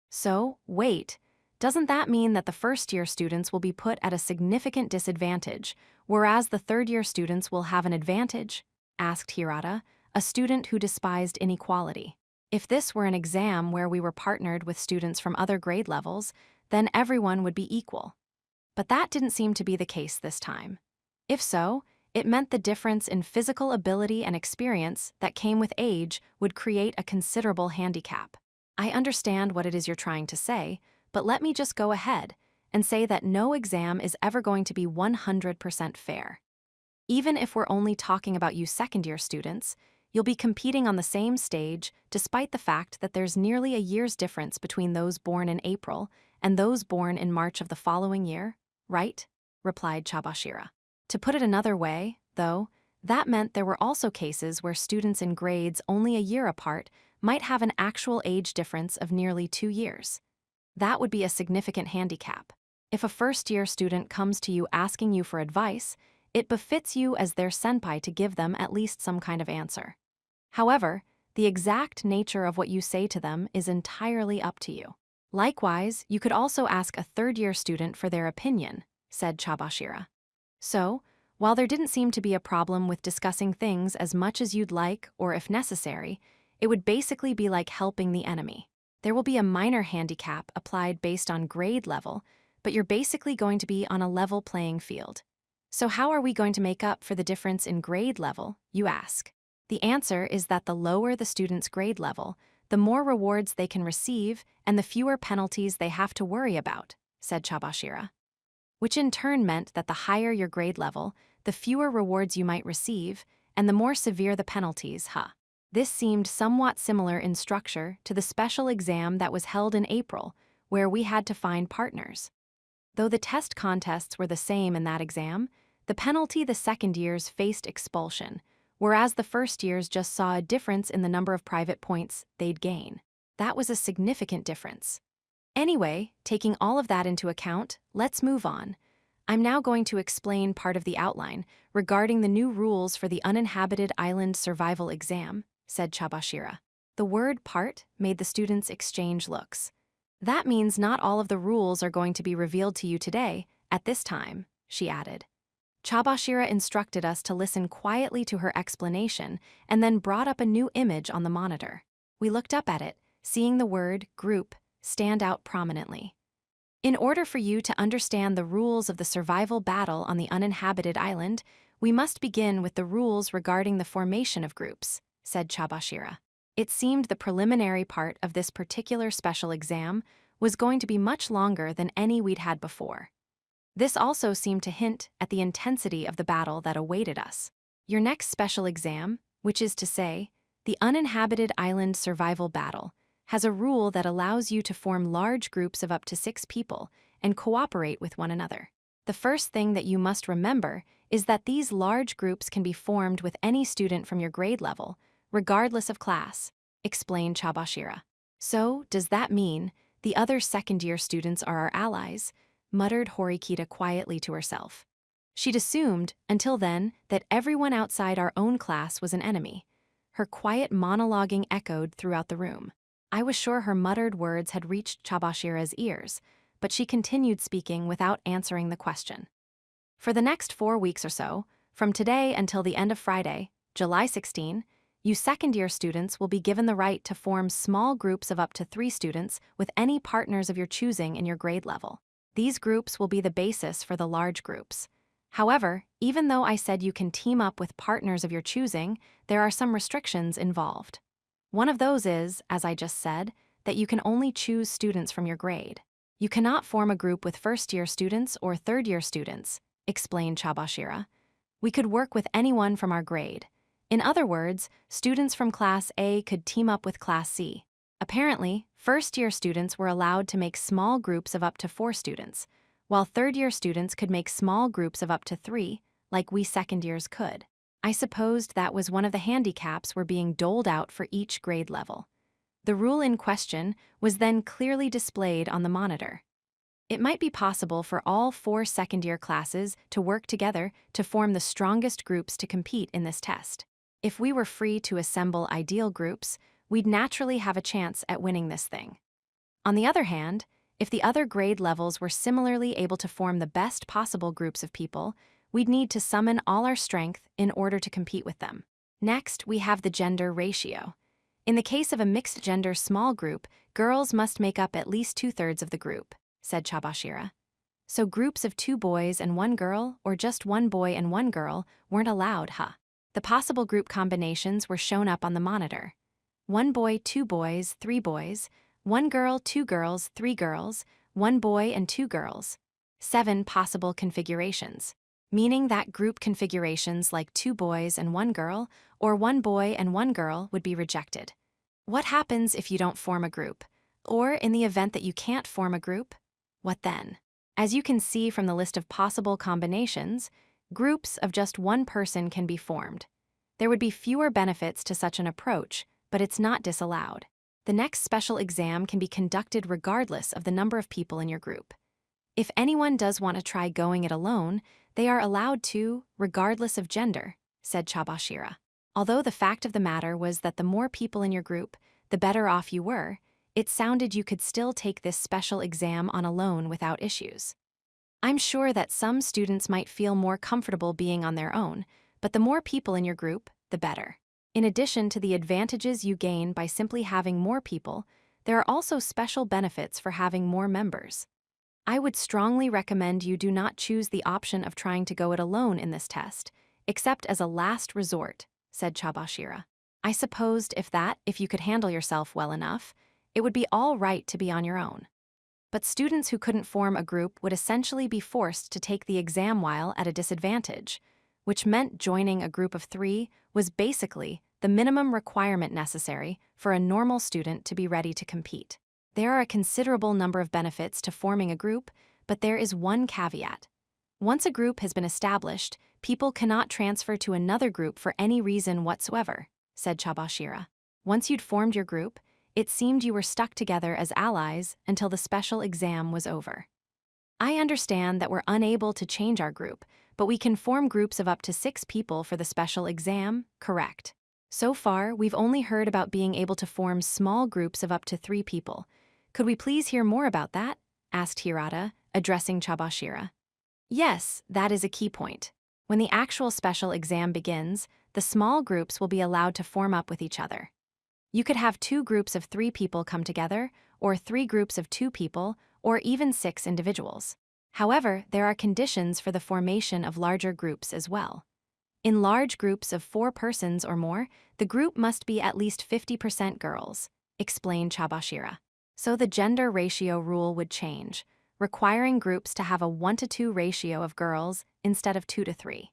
So, wait, doesn't that mean that the first-year students will be put at a significant disadvantage, whereas the third-year students will have an advantage? Asked Hirata, a student who despised inequality. If this were an exam where we were partnered with students from other grade levels, then everyone would be equal. But that didn't seem to be the case this time. If so, it meant the difference in physical ability and experience that came with age would create a considerable handicap. I understand what it is you're trying to say, but let me just go ahead and say that no exam is ever going to be 100% fair. Even if we're only talking about you second-year students, you'll be competing on the same stage despite the fact that there's nearly a year's difference between those born in April and those born in March of the following year, right? Replied Chabashira. To put it another way, though, that meant there were also cases where students in grades only a year apart might have an actual age difference of nearly 2 years. That would be a significant handicap. If a first-year student comes to you asking you for advice, it befits you as their senpai to give them at least some kind of answer. However, the exact nature of what you say to them is entirely up to you. Likewise, you could also ask a third-year student for their opinion, said Chabashira. So, while there didn't seem to be a problem with discussing things as much as you'd like or if necessary, it would basically be like helping the enemy. There will be a minor handicap applied based on grade level, but you're basically going to be on a level playing field. So how are we going to make up for the difference in grade level, you ask? The answer is that the lower the student's grade level, the more rewards they can receive and the fewer penalties they have to worry about, said Chabashira. Which in turn meant that the higher your grade level, the fewer rewards you might receive, and the more severe the penalties, This seemed somewhat similar in structure to the special exam that was held in April, where we had to find partners. Though the test contests were the same in that exam, the penalty the second years faced expulsion, whereas the first years just saw a difference in the number of private points they'd gain. That was a significant difference. Anyway, taking all of that into account, let's move on. I'm now going to explain part of the outline regarding the new rules for the uninhabited island survival exam, said Chabashira. The word part made the students exchange looks. That means not all of the rules are going to be revealed to you today, at this time, she added. Chabashira instructed us to listen quietly to her explanation and then brought up a new image on the monitor. We looked up at it, seeing the word group stand out prominently. In order for you to understand the rules of the survival battle on the uninhabited island, we must begin with the rules regarding the formation of groups, said Chabashira. It seemed the preliminary part of this particular special exam was going to be much longer than any we'd had before. This also seemed to hint at the intensity of the battle that awaited us. Your next special exam, which is to say, the uninhabited island survival battle, has a rule that allows you to form large groups of up to 6 people and cooperate with one another. The first thing that you must remember is that these large groups can be formed with any student from your grade level, regardless of class, explained Chabashira. So, does that mean the other second-year students are our allies? Muttered Horikita quietly to herself. She'd assumed, until then, that everyone outside our own class was an enemy. Her quiet monologuing echoed throughout the room. I was sure her muttered words had reached Chabashira's ears, but she continued speaking without answering the question. For the next 4 weeks or so, from today until the end of Friday, July 16, you second-year students will be given the right to form small groups of up to 3 students with any partners of your choosing in your grade level. These groups will be the basis for the large groups. However, even though I said you can team up with partners of your choosing, there are some restrictions involved. One of those is, as I just said, that you can only choose students from your grade. You cannot form a group with first-year students or third-year students, explained Chabashira. We could work with anyone from our grade. In other words, students from Class A could team up with Class C. Apparently, first-year students were allowed to make small groups of up to 4 students, while third-year students could make small groups of up to 3, like we second-years could. I supposed that was one of the handicaps were being doled out for each grade level. The rule in question was then clearly displayed on the monitor. It might be possible for all 4 second-year classes to work together to form the strongest groups to compete in this test. If we were free to assemble ideal groups, we'd naturally have a chance at winning this thing. On the other hand, if the other grade levels were similarly able to form the best possible groups of people, we'd need to summon all our strength in order to compete with them. Next, we have the gender ratio. In the case of a mixed-gender small group, girls must make up at least 2/3 of the group, said Chabashira. So groups of 2 boys and 1 girl, or just 1 boy and 1 girl, weren't allowed, huh? The possible group combinations were shown up on the monitor. 1 boy, 2 boys, 3 boys, 1 girl, 2 girls, 3 girls, 1 boy and 2 girls. 7 possible configurations, meaning that group configurations like 2 boys and 1 girl, or 1 boy and 1 girl would be rejected. What happens if you don't form a group? Or in the event that you can't form a group? What then? As you can see from the list of possible combinations, groups of just 1 person can be formed. There would be fewer benefits to such an approach, but it's not disallowed. The next special exam can be conducted regardless of the number of people in your group. If anyone does want to try going it alone, they are allowed to, regardless of gender, said Chabashira. Although the fact of the matter was that the more people in your group, the better off you were, it sounded you could still take this special exam on alone without issues. I'm sure that some students might feel more comfortable being on their own, but the more people in your group, the better. In addition to the advantages you gain by simply having more people, there are also special benefits for having more members. I would strongly recommend you do not choose the option of trying to go it alone in this test, except as a last resort, said Chabashira. I supposed if you could handle yourself well enough, it would be all right to be on your own. But students who couldn't form a group would essentially be forced to take the exam while at a disadvantage, which meant joining a group of 3 was basically the minimum requirement necessary for a normal student to be ready to compete. There are a considerable number of benefits to forming a group, but there is one caveat. Once a group has been established, people cannot transfer to another group for any reason whatsoever, said Chabashira. Once you'd formed your group, it seemed you were stuck together as allies until the special exam was over. I understand that we're unable to change our group, but we can form groups of up to 6 people for the special exam, correct? So far, we've only heard about being able to form small groups of up to 3 people. Could we please hear more about that? Asked Hirata, addressing Chabashira. Yes, that is a key point. When the actual special exam begins, the small groups will be allowed to form up with each other. You could have 2 groups of 3 people come together, or 3 groups of 2 people, or even 6 individuals. However, there are conditions for the formation of larger groups as well. In large groups of 4 persons or more, the group must be at least 50% girls, explained Chabashira. So the gender ratio rule would change, requiring groups to have a 1-to-2 ratio of girls instead of 2-to-3.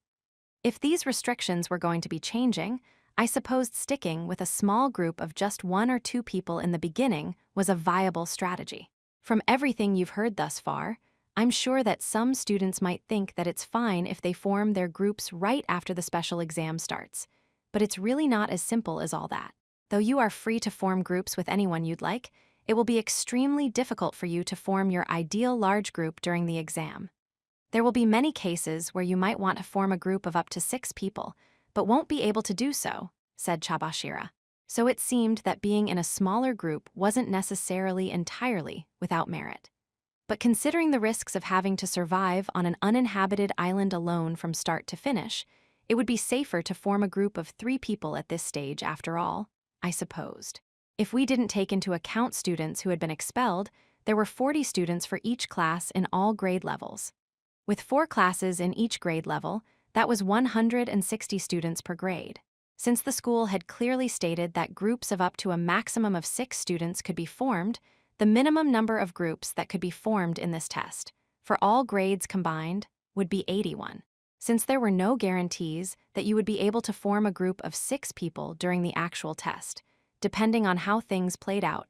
If these restrictions were going to be changing, I supposed sticking with a small group of just 1 or 2 people in the beginning was a viable strategy. From everything you've heard thus far, I'm sure that some students might think that it's fine if they form their groups right after the special exam starts, but it's really not as simple as all that. Though you are free to form groups with anyone you'd like, it will be extremely difficult for you to form your ideal large group during the exam. There will be many cases where you might want to form a group of up to 6 people, but won't be able to do so, said Chabashira. So it seemed that being in a smaller group wasn't necessarily entirely without merit. But considering the risks of having to survive on an uninhabited island alone from start to finish, it would be safer to form a group of 3 people at this stage after all, I supposed. If we didn't take into account students who had been expelled, there were 40 students for each class in all grade levels. With 4 classes in each grade level, that was 160 students per grade. Since the school had clearly stated that groups of up to a maximum of 6 students could be formed, the minimum number of groups that could be formed in this test, for all grades combined, would be 81. Since there were no guarantees that you would be able to form a group of 6 people during the actual test, depending on how things played out,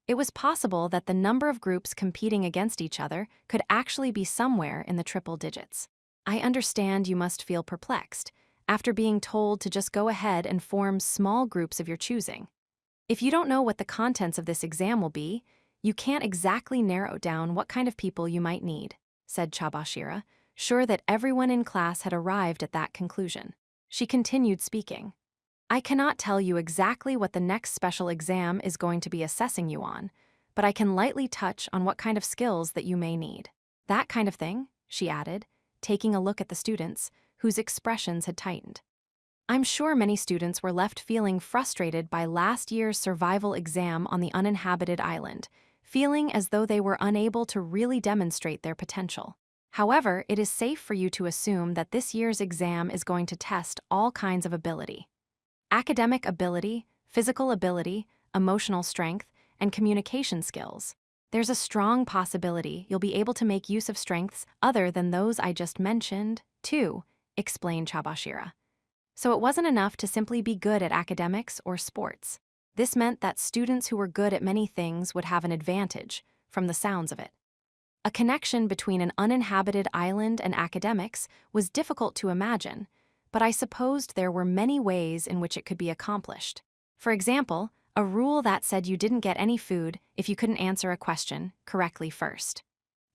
it was possible that the number of groups competing against each other could actually be somewhere in the triple digits. I understand you must feel perplexed after being told to just go ahead and form small groups of your choosing. If you don't know what the contents of this exam will be, you can't exactly narrow down what kind of people you might need, said Chabashira, sure that everyone in class had arrived at that conclusion. She continued speaking. I cannot tell you exactly what the next special exam is going to be assessing you on, but I can lightly touch on what kind of skills that you may need. That kind of thing, she added, taking a look at the students, whose expressions had tightened. I'm sure many students were left feeling frustrated by last year's survival exam on the uninhabited island, feeling as though they were unable to really demonstrate their potential. However, it is safe for you to assume that this year's exam is going to test all kinds of ability. Academic ability, physical ability, emotional strength, and communication skills. There's a strong possibility you'll be able to make use of strengths other than those I just mentioned, too, explained Chabashira. So it wasn't enough to simply be good at academics or sports. This meant that students who were good at many things would have an advantage, from the sounds of it. A connection between an uninhabited island and academics was difficult to imagine, but I supposed there were many ways in which it could be accomplished. For example, a rule that said you didn't get any food if you couldn't answer a question correctly first.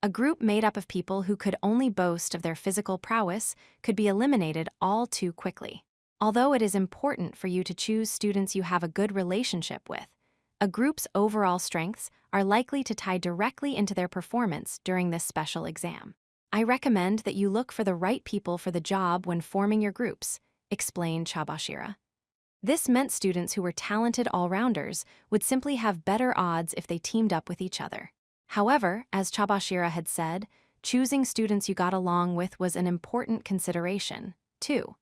A group made up of people who could only boast of their physical prowess could be eliminated all too quickly. Although it is important for you to choose students you have a good relationship with, a group's overall strengths are likely to tie directly into their performance during this special exam. I recommend that you look for the right people for the job when forming your groups, explained Chabashira. This meant students who were talented all-rounders would simply have better odds if they teamed up with each other. However, as Chabashira had said, choosing students you got along with was an important consideration, too.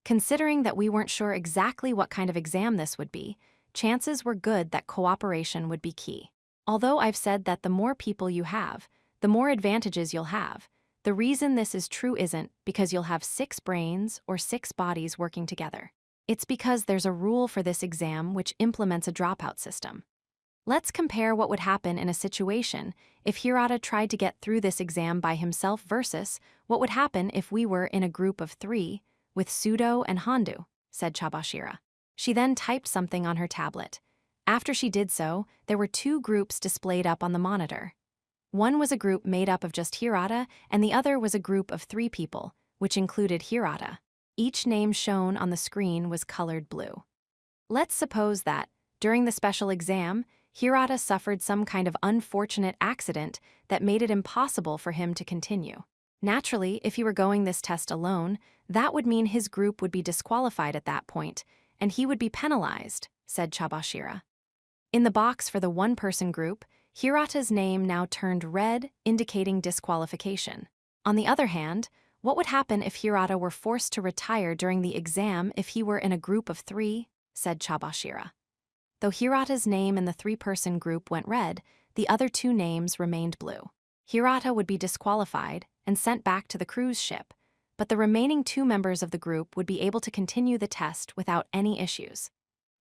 Considering that we weren't sure exactly what kind of exam this would be, chances were good that cooperation would be key. Although I've said that the more people you have, the more advantages you'll have, the reason this is true isn't because you'll have 6 brains or 6 bodies working together. It's because there's a rule for this exam which implements a dropout system. Let's compare what would happen in a situation if Hirata tried to get through this exam by himself versus what would happen if we were in a group of 3 with Sudo and Handu, said Chabashira. She then typed something on her tablet. After she did so, there were 2 groups displayed up on the monitor. One was a group made up of just Hirata, and the other was a group of 3 people, which included Hirata. Each name shown on the screen was colored blue. Let's suppose that, during the special exam, Hirata suffered some kind of unfortunate accident that made it impossible for him to continue. Naturally, if he were going this test alone, that would mean his group would be disqualified at that point, and he would be penalized, said Chabashira. In the box for the one-person group, Hirata's name now turned red, indicating disqualification. On the other hand, what would happen if Hirata were forced to retire during the exam if he were in a group of 3, said Chabashira. Though Hirata's name in the 3-person group went red, the other 2 names remained blue. Hirata would be disqualified and sent back to the cruise ship, but the remaining 2 members of the group would be able to continue the test without any issues.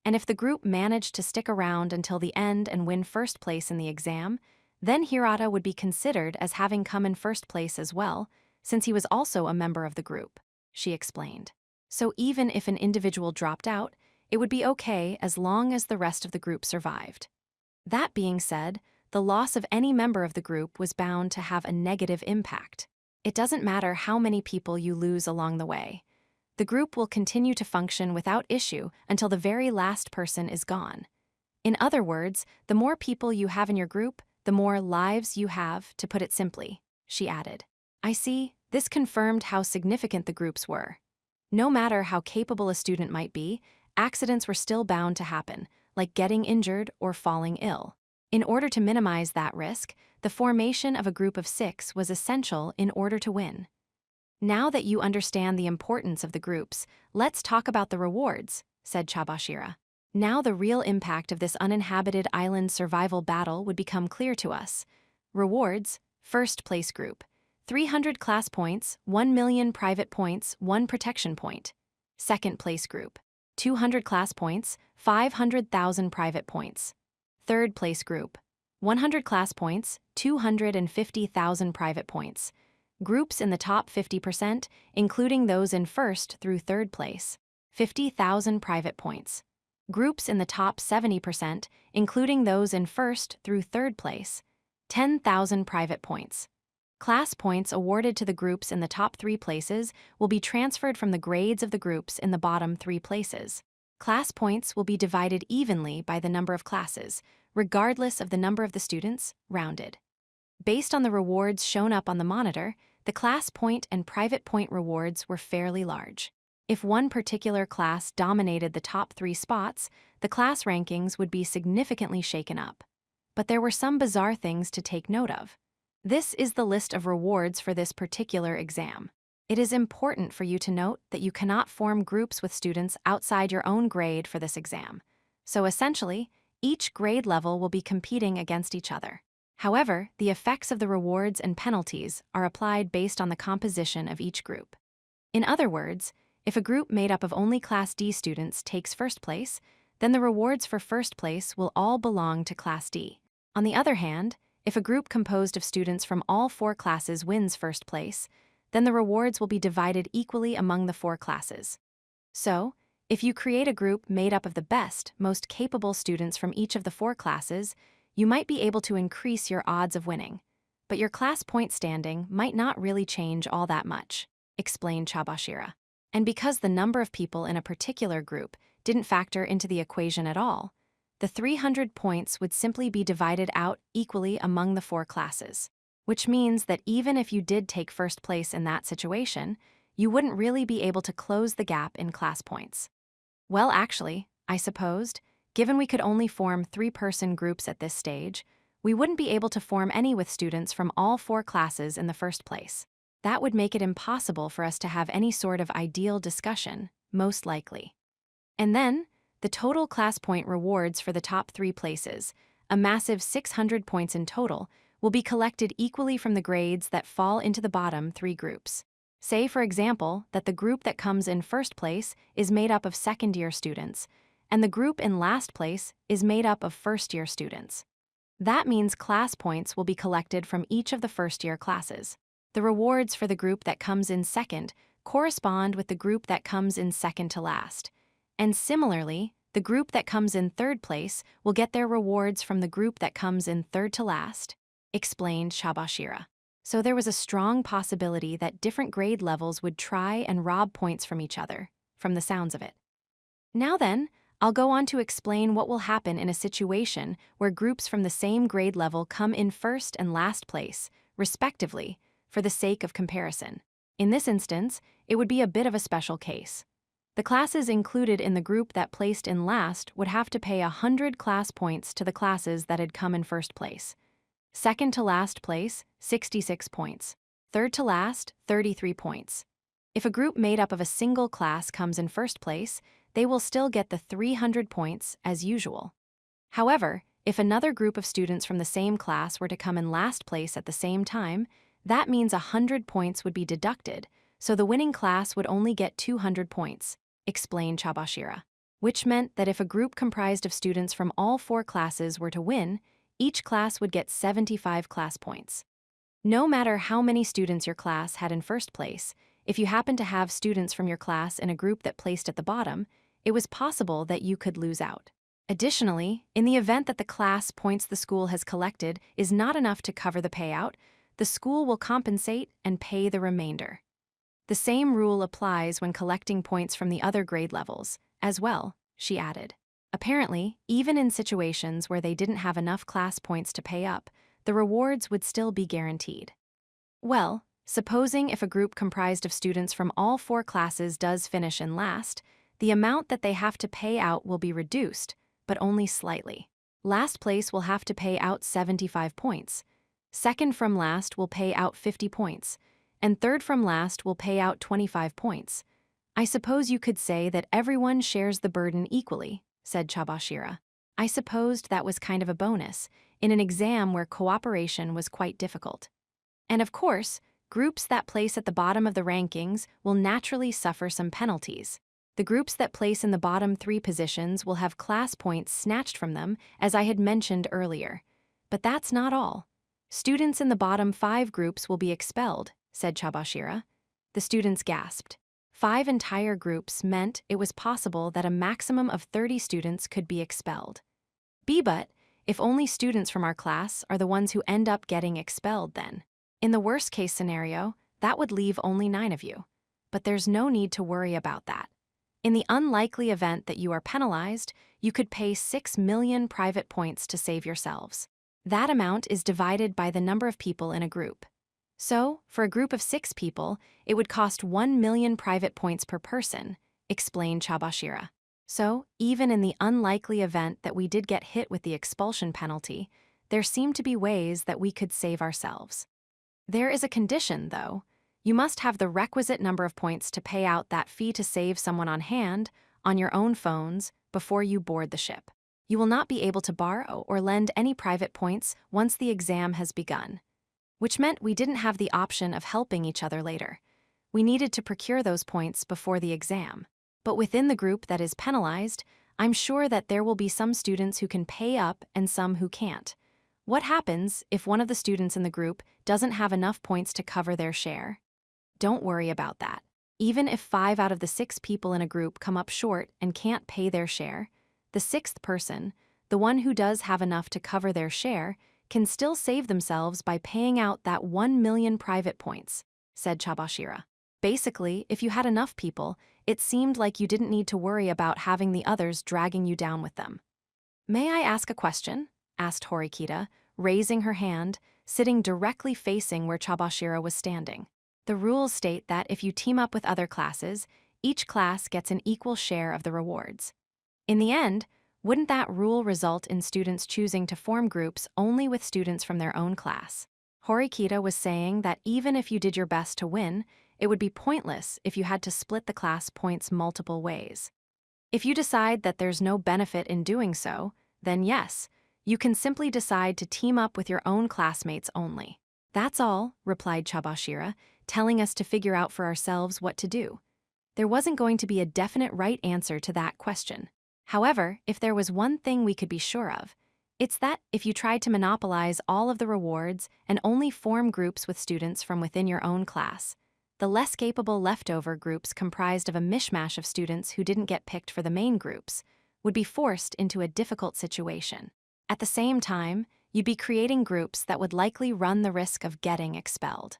And if the group managed to stick around until the end and win first place in the exam, Then Hirata would be considered as having come in first place as well, since he was also a member of the group, she explained. So even if an individual dropped out, it would be okay as long as the rest of the group survived. That being said, the loss of any member of the group was bound to have a negative impact. It doesn't matter how many people you lose along the way. The group will continue to function without issue until the very last person is gone. In other words, the more people you have in your group, the more lives you have, to put it simply, she added. I see, this confirmed how significant the groups were. No matter how capable a student might be, accidents were still bound to happen, like getting injured or falling ill. In order to minimize that risk, the formation of a group of 6 was essential in order to win. Now that you understand the importance of the groups, let's talk about the rewards, said Chabashira. Now the real impact of this uninhabited island survival battle would become clear to us. Rewards: first place group, 300 class points, 1 million private points, 1 protection point. Second place group, 200 class points, 500,000 private points. Third place group, 100 class points, 250,000 private points. Groups in the top 50%, including those in first through third place, 50,000 private points. Groups in the top 70%, including those in first through third place, 10,000 private points. Class points awarded to the groups in the top 3 places will be transferred from the grades of the groups in the bottom 3 places. Class points will be divided evenly by the number of classes, regardless of the number of the students, rounded. Based on the rewards shown up on the monitor, the class point and private point rewards were fairly large. If one particular class dominated the top 3 spots, the class rankings would be significantly shaken up. But there were some bizarre things to take note of. This is the list of rewards for this particular exam. It is important for you to note that you cannot form groups with students outside your own grade for this exam. So essentially, each grade level will be competing against each other. However, the effects of the rewards and penalties are applied based on the composition of each group. In other words, if a group made up of only Class D students takes first place, then the rewards for first place will all belong to Class D. On the other hand, if a group composed of students from all 4 classes wins first place, then the rewards will be divided equally among the 4 classes. So, if you create a group made up of the best, most capable students from each of the 4 classes, you might be able to increase your odds of winning. But your class point standing might not really change all that much, explained Chabashira. And because the number of people in a particular group didn't factor into the equation at all, the 300 points would simply be divided out equally among the 4 classes, which means that even if you did take first place in that situation, you wouldn't really be able to close the gap in class points. Well, actually, I supposed, given we could only form 3-person groups at this stage, we wouldn't be able to form any with students from all 4 classes in the first place. That would make it impossible for us to have any sort of ideal discussion, most likely. And then, the total class point rewards for the top 3 places, a massive 600 points in total, will be collected equally from the grades that fall into the bottom 3 groups. Say, for example, that the group that comes in first place is made up of second-year students, and the group in last place is made up of first-year students. That means class points will be collected from each of the first-year classes. The rewards for the group that comes in second correspond with the group that comes in second to last. And similarly, the group that comes in third place will get their rewards from the group that comes in third to last, explained Chabashira. So there was a strong possibility that different grade levels would try and rob points from each other, from the sounds of it. Now then, I'll go on to explain what will happen in a situation where groups from the same grade level come in first and last place, respectively, for the sake of comparison. In this instance, it would be a bit of a special case. The classes included in the group that placed in last would have to pay 100 class points to the classes that had come in first place. Second to last place, 66 points. Third to last, 33 points. If a group made up of a single class comes in first place, they will still get the 300 points as usual. However, if another group of students from the same class were to come in last place at the same time, that means 100 points would be deducted, so the winning class would only get 200 points, explained Chabashira. Which meant that if a group comprised of students from all 4 classes were to win, Each class would get 75 class points. No matter how many students your class had in first place, if you happened to have students from your class in a group that placed at the bottom, it was possible that you could lose out. Additionally, in the event that the class points the school has collected is not enough to cover the payout, the school will compensate and pay the remainder. The same rule applies when collecting points from the other grade levels, as well, she added. Apparently, even in situations where they didn't have enough class points to pay up, the rewards would still be guaranteed. Well, supposing if a group comprised of students from all 4 classes does finish in last, the amount that they have to pay out will be reduced, but only slightly. Last place will have to pay out 75 points. Second from last will pay out 50 points, and third from last will pay out 25 points. I suppose you could say that everyone shares the burden equally, said Chabashira. I supposed that was kind of a bonus, in an exam where cooperation was quite difficult. And of course, groups that place at the bottom of the rankings will naturally suffer some penalties. The groups that place in the bottom 3 positions will have class points snatched from them, as I had mentioned earlier. But that's not all. Students in the bottom 5 groups will be expelled, said Chabashira. The students gasped. 5 entire groups meant it was possible that a maximum of 30 students could be expelled. But if only students from our class are the ones who end up getting expelled then. In the worst-case scenario, that would leave only 9 of you. But there's no need to worry about that. In the unlikely event that you are penalized, you could pay 6 million private points to save yourselves. That amount is divided by the number of people in a group. So, for a group of 6 people, it would cost 1 million private points per person, explained Chabashira. So, even in the unlikely event that we did get hit with the expulsion penalty, there seemed to be ways that we could save ourselves. There is a condition, though. You must have the requisite number of points to pay out that fee to save someone on hand, on your own phones, before you board the ship. You will not be able to borrow or lend any private points once the exam has begun. Which meant we didn't have the option of helping each other later. We needed to procure those points before the exam. But within the group that is penalized, I'm sure that there will be some students who can pay up and some who can't. What happens if one of the students in the group doesn't have enough points to cover their share? Don't worry about that. Even if 5 out of the 6 people in a group come up short and can't pay their share, the 6th person, the one who does have enough to cover their share, can still save themselves by paying out that 1 million private points, said Chabashira. Basically, if you had enough people, it seemed like you didn't need to worry about having the others dragging you down with them. May I ask a question? Asked Horikita, raising her hand, sitting directly facing where Chabashira was standing. The rules state that if you team up with other classes, each class gets an equal share of the rewards. In the end, wouldn't that rule result in students choosing to form groups only with students from their own class? Horikita was saying that even if you did your best to win, it would be pointless if you had to split the class points multiple ways. If you decide that there's no benefit in doing so, then yes, you can simply decide to team up with your own classmates only. That's all, replied Chabashira, telling us to figure out for ourselves what to do. There wasn't going to be a definite right answer to that question. However, if there was one thing we could be sure of, it's that if you tried to monopolize all of the rewards and only form groups with students from within your own class, the less capable leftover groups comprised of a mishmash of students who didn't get picked for the main groups would be forced into a difficult situation. At the same time, you'd be creating groups that would likely run the risk of getting expelled.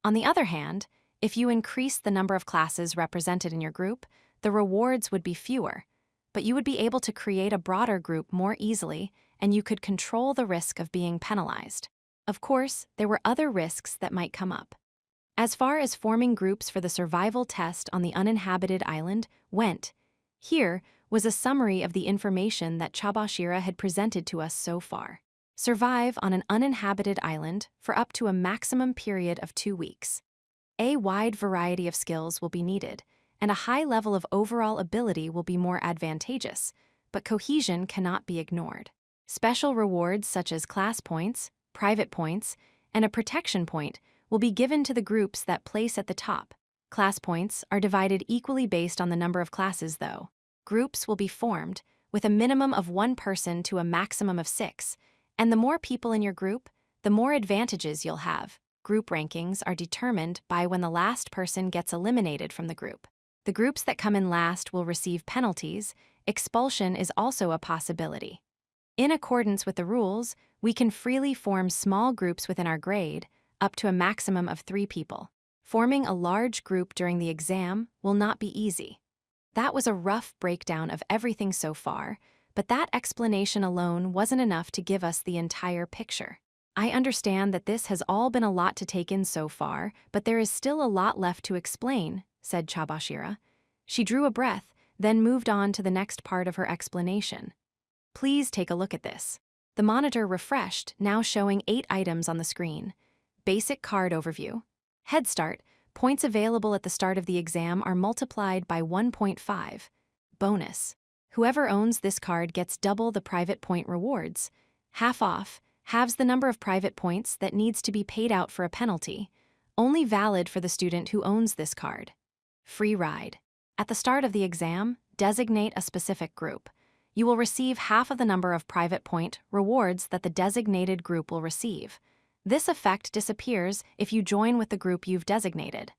On the other hand, if you increase the number of classes represented in your group, the rewards would be fewer, but you would be able to create a broader group more easily, and you could control the risk of being penalized. Of course, there were other risks that might come up. As far as forming groups for the survival test on the uninhabited island went, here was a summary of the information that Chabashira had presented to us so far. Survive on an uninhabited island for up to a maximum period of 2 weeks. A wide variety of skills will be needed, and a high level of overall ability will be more advantageous, but cohesion cannot be ignored. Special rewards such as class points, private points, and a protection point will be given to the groups that place at the top. Class points are divided equally based on the number of classes, though. Groups will be formed with a minimum of 1 person to a maximum of 6, And the more people in your group, the more advantages you'll have. Group rankings are determined by when the last person gets eliminated from the group. The groups that come in last will receive penalties. Expulsion is also a possibility. In accordance with the rules, we can freely form small groups within our grade, up to a maximum of 3 people. Forming a large group during the exam will not be easy. That was a rough breakdown of everything so far, but that explanation alone wasn't enough to give us the entire picture. I understand that this has all been a lot to take in so far, but there is still a lot left to explain, said Chabashira. She drew a breath, then moved on to the next part of her explanation. Please take a look at this. The monitor refreshed, now showing 8 items on the screen. Basic card overview. Head Start. Points available at the start of the exam are multiplied by 1.5. Bonus. Whoever owns this card gets double the private point rewards. Half off halves the number of private points that needs to be paid out for a penalty. Only valid for the student who owns this card. Free ride. At the start of the exam, designate a specific group. You will receive half of the number of private point rewards that the designated group will receive. This effect disappears if you join with the group you've designated.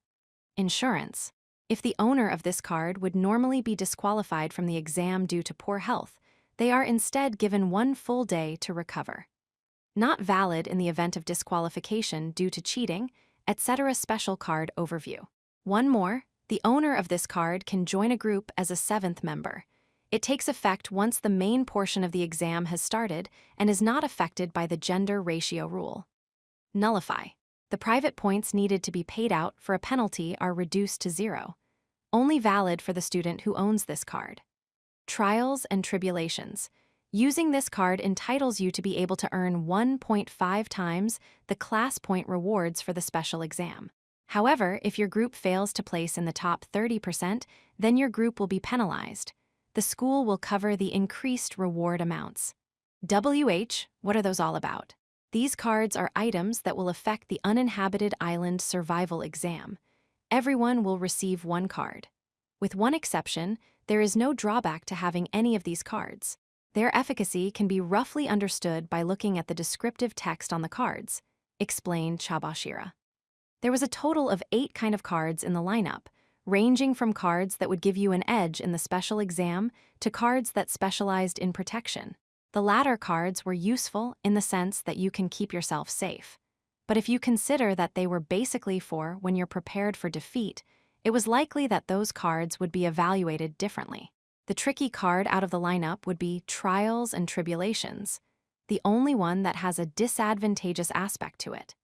Insurance. If the owner of this card would normally be disqualified from the exam due to poor health, they are instead given 1 full day to recover. Not valid in the event of disqualification due to cheating, etc. Special card overview. One more, the owner of this card can join a group as a 7th member. It takes effect once the main portion of the exam has started and is not affected by the gender ratio rule. Nullify. The private points needed to be paid out for a penalty are reduced to 0. Only valid for the student who owns this card. Trials and tribulations. Using this card entitles you to be able to earn 1.5 times the class point rewards for the special exam. However, if your group fails to place in the top 30%, then your group will be penalized. The school will cover the increased reward amounts. What are those all about? These cards are items that will affect the uninhabited island survival exam. Everyone will receive 1 card. With one exception, there is no drawback to having any of these cards. Their efficacy can be roughly understood by looking at the descriptive text on the cards, explained Chabashira. There was a total of 8 kind of cards in the lineup, ranging from cards that would give you an edge in the special exam to cards that specialized in protection. The latter cards were useful in the sense that you can keep yourself safe. But if you consider that they were basically for when you're prepared for defeat, it was likely that those cards would be evaluated differently. The tricky card out of the lineup would be Trials and Tribulations, the only one that has a disadvantageous aspect to it.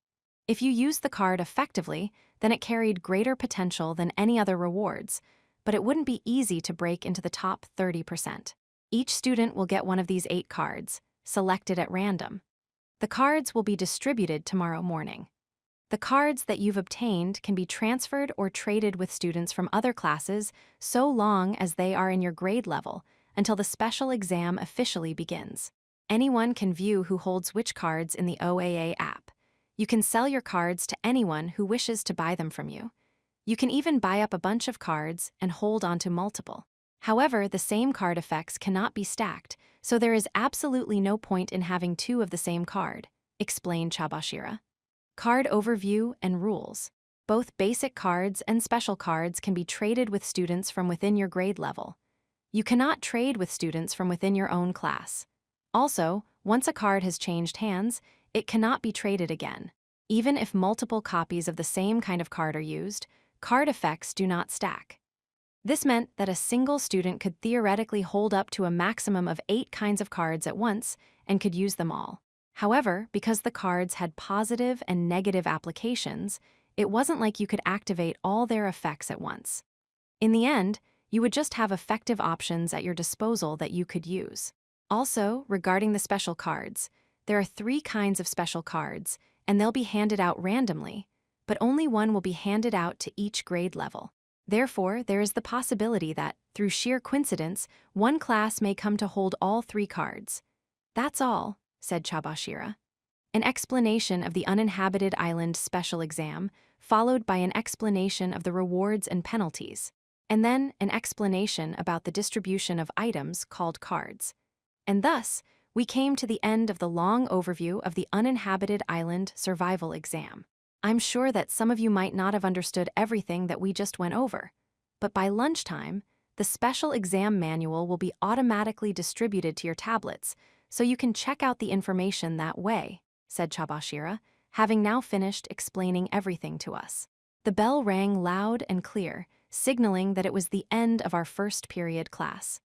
If you use the card effectively, then it carried greater potential than any other rewards, but it wouldn't be easy to break into the top 30%. Each student will get one of these 8 cards, selected at random. The cards will be distributed tomorrow morning. The cards that you've obtained can be transferred or traded with students from other classes so long as they are in your grade level until the special exam officially begins. Anyone can view who holds which cards in the OAA app. You can sell your cards to anyone who wishes to buy them from you. You can even buy up a bunch of cards and hold onto multiple. However, the same card effects cannot be stacked, so there is absolutely no point in having 2 of the same card, explained Chabashira. Card overview and rules. Both basic cards and special cards can be traded with students from within your grade level. You cannot trade with students from within your own class. Also, once a card has changed hands, it cannot be traded again. Even if multiple copies of the same kind of card are used, card effects do not stack. This meant that a single student could theoretically hold up to a maximum of 8 kinds of cards at once and could use them all. However, because the cards had positive and negative applications, it wasn't like you could activate all their effects at once. In the end, you would just have effective options at your disposal that you could use. Also, regarding the special cards, there are 3 kinds of special cards, and they'll be handed out randomly, but only one will be handed out to each grade level. Therefore, there is the possibility that, through sheer coincidence, one class may come to hold all 3 cards. That's all, said Chabashira. An explanation of the uninhabited island special exam, followed by an explanation of the rewards and penalties, and then an explanation about the distribution of items called cards. And thus, we came to the end of the long overview of the uninhabited island survival exam. I'm sure that some of you might not have understood everything that we just went over, but by lunchtime, the special exam manual will be automatically distributed to your tablets, so you can check out the information that way, said Chabashira, having now finished explaining everything to us. The bell rang loud and clear, signaling that it was the end of our first period class.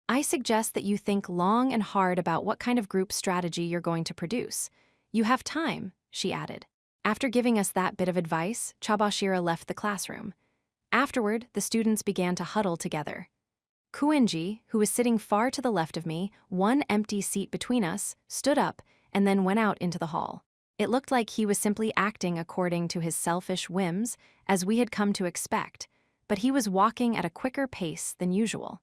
I suggest that you think long and hard about what kind of group strategy you're going to produce. You have time, she added. After giving us that bit of advice, Chabashira left the classroom. Afterward, the students began to huddle together. Kuenji, who was sitting far to the left of me, one empty seat between us, stood up and then went out into the hall. It looked like he was simply acting according to his selfish whims, as we had come to expect, but he was walking at a quicker pace than usual.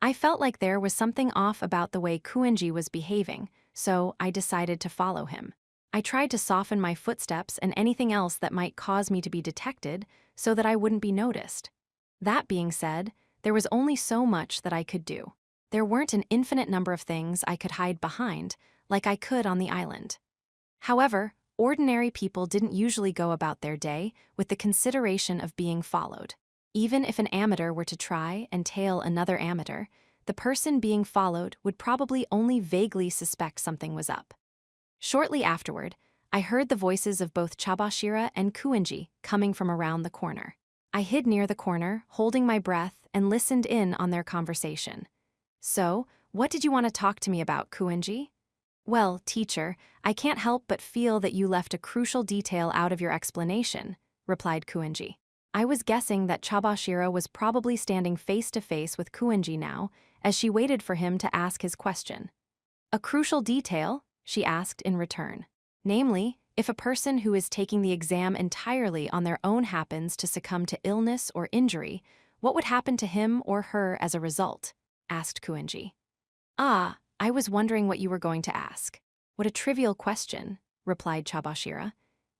I felt like there was something off about the way Kuenji was behaving, so I decided to follow him. I tried to soften my footsteps and anything else that might cause me to be detected so that I wouldn't be noticed. That being said, there was only so much that I could do. There weren't an infinite number of things I could hide behind, like I could on the island. However, ordinary people didn't usually go about their day with the consideration of being followed. Even if an amateur were to try and tail another amateur, the person being followed would probably only vaguely suspect something was up. Shortly afterward, I heard the voices of both Chabashira and Kuenji coming from around the corner. I hid near the corner, holding my breath, and listened in on their conversation. So, what did you want to talk to me about, Kuenji? Well, teacher, I can't help but feel that you left a crucial detail out of your explanation, replied Kuenji. I was guessing that Chabashira was probably standing face to face with Kuenji now, as she waited for him to ask his question. A crucial detail? She asked in return. Namely, if a person who is taking the exam entirely on their own happens to succumb to illness or injury, what would happen to him or her as a result? Asked Kuenji. Ah, I was wondering what you were going to ask. What a trivial question, replied Chabashira.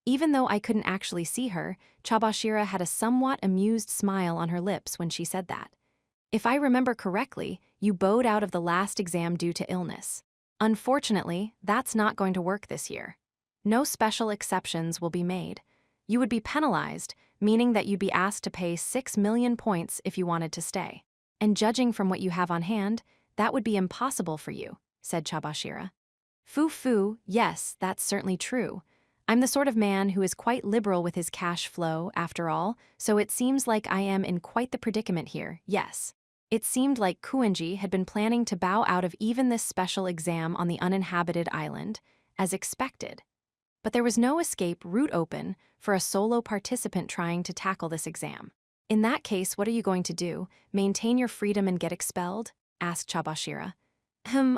Even though I couldn't actually see her, Chabashira had a somewhat amused smile on her lips when she said that. If I remember correctly, you bowed out of the last exam due to illness. Unfortunately, that's not going to work this year. No special exceptions will be made. You would be penalized, meaning that you'd be asked to pay 6 million points if you wanted to stay. And judging from what you have on hand, that would be impossible for you, said Chabashira. Foo, yes, that's certainly true. I'm the sort of man who is quite liberal with his cash flow, after all, so it seems like I am in quite the predicament here, yes. It seemed like Kuenji had been planning to bow out of even this special exam on the uninhabited island, as expected. But there was no escape route open for a solo participant trying to tackle this exam. In that case, what are you going to do? Maintain your freedom and get expelled? Asked Chabashira.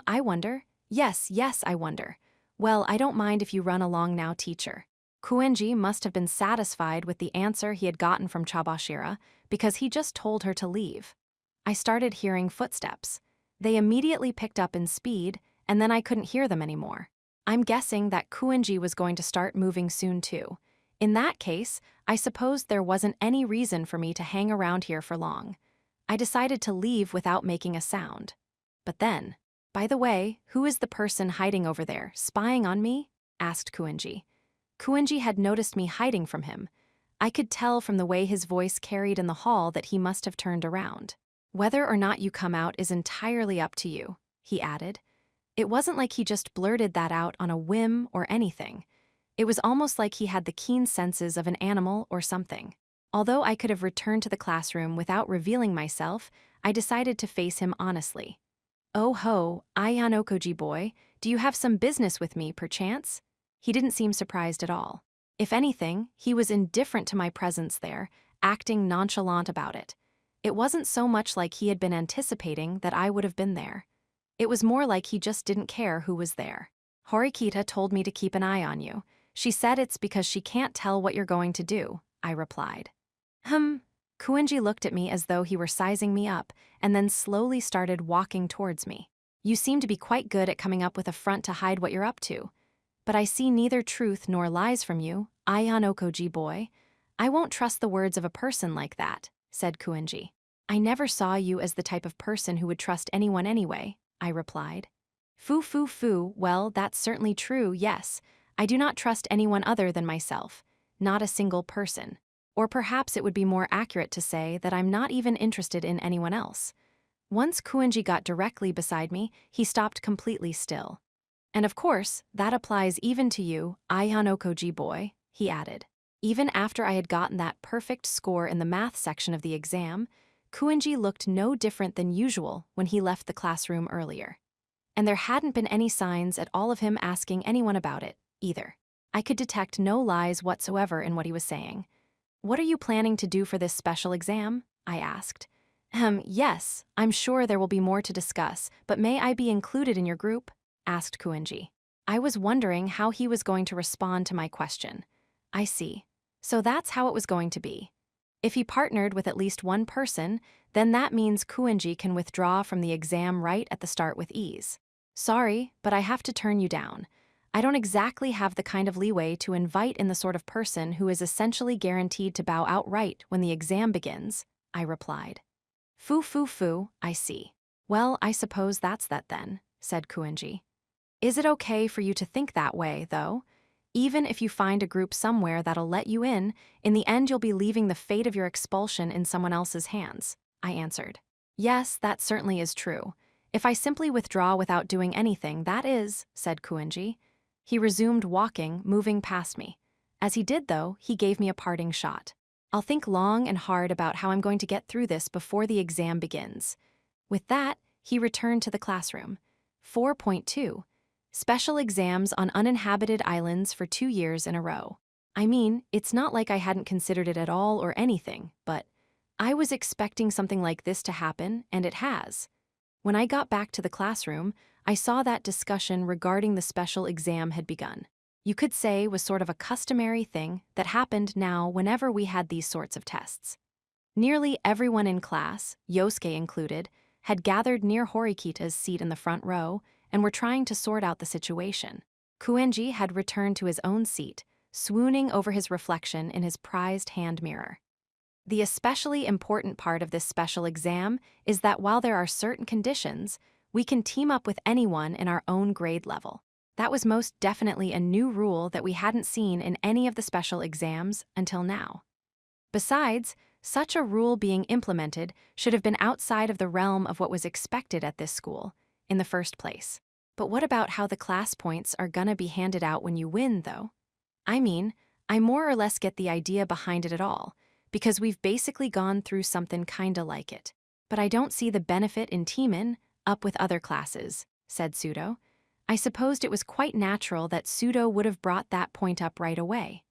I wonder. Yes, I wonder. Well, I don't mind if you run along now, teacher. Kuenji must have been satisfied with the answer he had gotten from Chabashira because he just told her to leave. I started hearing footsteps. They immediately picked up in speed, and then I couldn't hear them anymore. I'm guessing that Kuenji was going to start moving soon too. In that case, I supposed there wasn't any reason for me to hang around here for long. I decided to leave without making a sound. But then, by the way, who is the person hiding over there, spying on me? Asked Kuenji. Kuenji had noticed me hiding from him. I could tell from the way his voice carried in the hall that he must have turned around. Whether or not you come out is entirely up to you, he added. It wasn't like he just blurted that out on a whim or anything. It was almost like he had the keen senses of an animal or something. Although I could have returned to the classroom without revealing myself, I decided to face him honestly. Oh ho, Ayanokoji boy, do you have some business with me, perchance? He didn't seem surprised at all. If anything, he was indifferent to my presence there, acting nonchalant about it. It wasn't so much like he had been anticipating that I would have been there. It was more like he just didn't care who was there. Horikita told me to keep an eye on you. She said it's because she can't tell what you're going to do, I replied. Kuenji looked at me as though he were sizing me up, and then slowly started walking towards me. You seem to be quite good at coming up with a front to hide what you're up to. But I see neither truth nor lies from you, Ayanokoji boy. I won't trust the words of a person like that, said Kuenji. I never saw you as the type of person who would trust anyone anyway, I replied. Foo foo foo, well, that's certainly true, yes. I do not trust anyone other than myself, not a single person. Or perhaps it would be more accurate to say that I'm not even interested in anyone else. Once Kuenji got directly beside me, he stopped completely still. And of course, that applies even to you, Ayanokoji boy, he added. Even after I had gotten that perfect score in the math section of the exam, Kuenji looked no different than usual when he left the classroom earlier. And there hadn't been any signs at all of him asking anyone about it, either. I could detect no lies whatsoever in what he was saying. What are you planning to do for this special exam? I asked. Yes, I'm sure there will be more to discuss, but may I be included in your group? Asked Kuenji. I was wondering how he was going to respond to my question. I see. So that's how it was going to be. If he partnered with at least one person, then that means Kuenji can withdraw from the exam right at the start with ease. Sorry, but I have to turn you down. I don't exactly have the kind of leeway to invite in the sort of person who is essentially guaranteed to bow outright when the exam begins, I replied. Foo foo foo, I see. Well, I suppose that's that then, said Kuenji. Is it okay for you to think that way, though? Even if you find a group somewhere that'll let you in the end you'll be leaving the fate of your expulsion in someone else's hands, I answered. Yes, that certainly is true. If I simply withdraw without doing anything, that is, said Kuenji. He resumed walking, moving past me. As he did, though, he gave me a parting shot. I'll think long and hard about how I'm going to get through this before the exam begins. With that, he returned to the classroom. 4.2. Special exams on uninhabited islands for 2 years in a row. I mean, it's not like I hadn't considered it at all or anything, but I was expecting something like this to happen, and it has. When I got back to the classroom, I saw that discussion regarding the special exam had begun. You could say was sort of a customary thing that happened now whenever we had these sorts of tests. Nearly everyone in class, Yosuke included, had gathered near Horikita's seat in the front row and were trying to sort out the situation. Kuenji had returned to his own seat, swooning over his reflection in his prized hand mirror. The especially important part of this special exam is that while there are certain conditions, we can team up with anyone in our own grade level. That was most definitely a new rule that we hadn't seen in any of the special exams until now. Besides, such a rule being implemented should have been outside of the realm of what was expected at this school, in the first place. But what about how the class points are gonna be handed out when you win, though? I mean, I more or less get the idea behind it at all, because we've basically gone through something kinda like it. But I don't see the benefit in teamin' up with other classes, said Pseudo. I supposed it was quite natural that Pseudo would have brought that point up right away.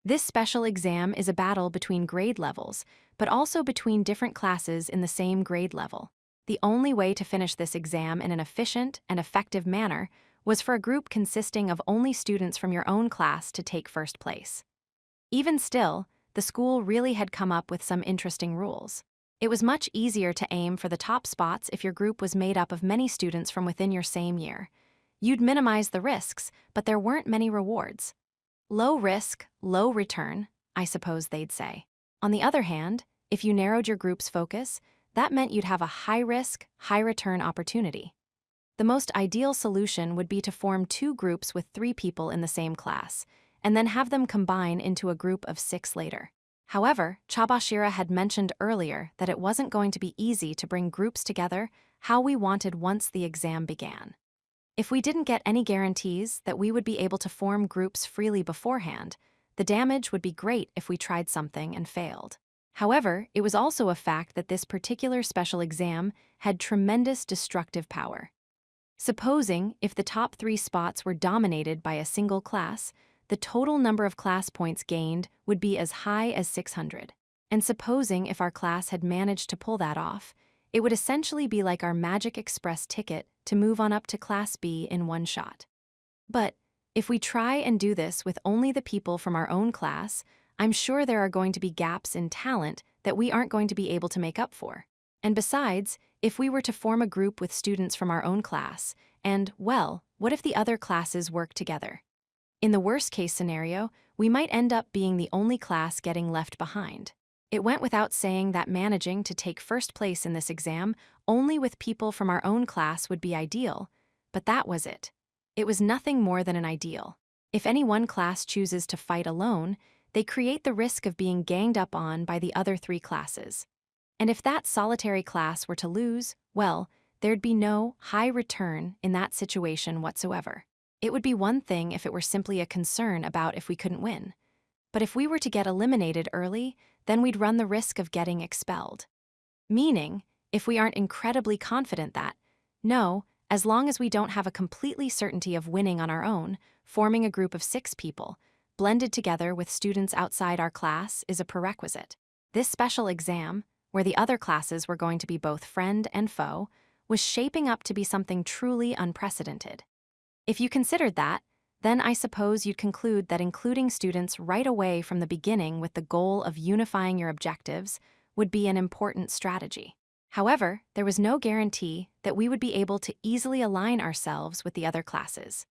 This special exam is a battle between grade levels, but also between different classes in the same grade level. The only way to finish this exam in an efficient and effective manner was for a group consisting of only students from your own class to take first place. Even still, the school really had come up with some interesting rules. It was much easier to aim for the top spots if your group was made up of many students from within your same year. You'd minimize the risks, but there weren't many rewards. Low risk, low return, I suppose they'd say. On the other hand, if you narrowed your group's focus, that meant you'd have a high-risk, high-return opportunity. The most ideal solution would be to form 2 groups with 3 people in the same class, and then have them combine into a group of 6 later. However, Chabashira had mentioned earlier that it wasn't going to be easy to bring groups together how we wanted once the exam began. If we didn't get any guarantees that we would be able to form groups freely beforehand, the damage would be great if we tried something and failed. However, it was also a fact that this particular special exam had tremendous destructive power. Supposing if the top 3 spots were dominated by a single class, the total number of class points gained would be as high as 600. And supposing if our class had managed to pull that off, it would essentially be like our Magic Express ticket to move on up to Class B in one shot. But if we try and do this with only the people from our own class, I'm sure there are going to be gaps in talent that we aren't going to be able to make up for. And besides, if we were to form a group with students from our own class, and, well, what if the other classes work together? In the worst-case scenario, we might end up being the only class getting left behind. It went without saying that managing to take first place in this exam only with people from our own class would be ideal, But that was it. It was nothing more than an ideal. If any one class chooses to fight alone, they create the risk of being ganged up on by the other three classes. And if that solitary class were to lose, well, there'd be no high return in that situation whatsoever. It would be one thing if it were simply a concern about if we couldn't win. But if we were to get eliminated early, then we'd run the risk of getting expelled. Meaning, if we aren't incredibly confident that, no, as long as we don't have a completely certainty of winning on our own, forming a group of 6 people, blended together with students outside our class is a prerequisite. This special exam, where the other classes were going to be both friend and foe, was shaping up to be something truly unprecedented. If you considered that, then I suppose you'd conclude that including students right away from the beginning with the goal of unifying your objectives would be an important strategy. However, there was no guarantee that we would be able to easily align ourselves with the other classes.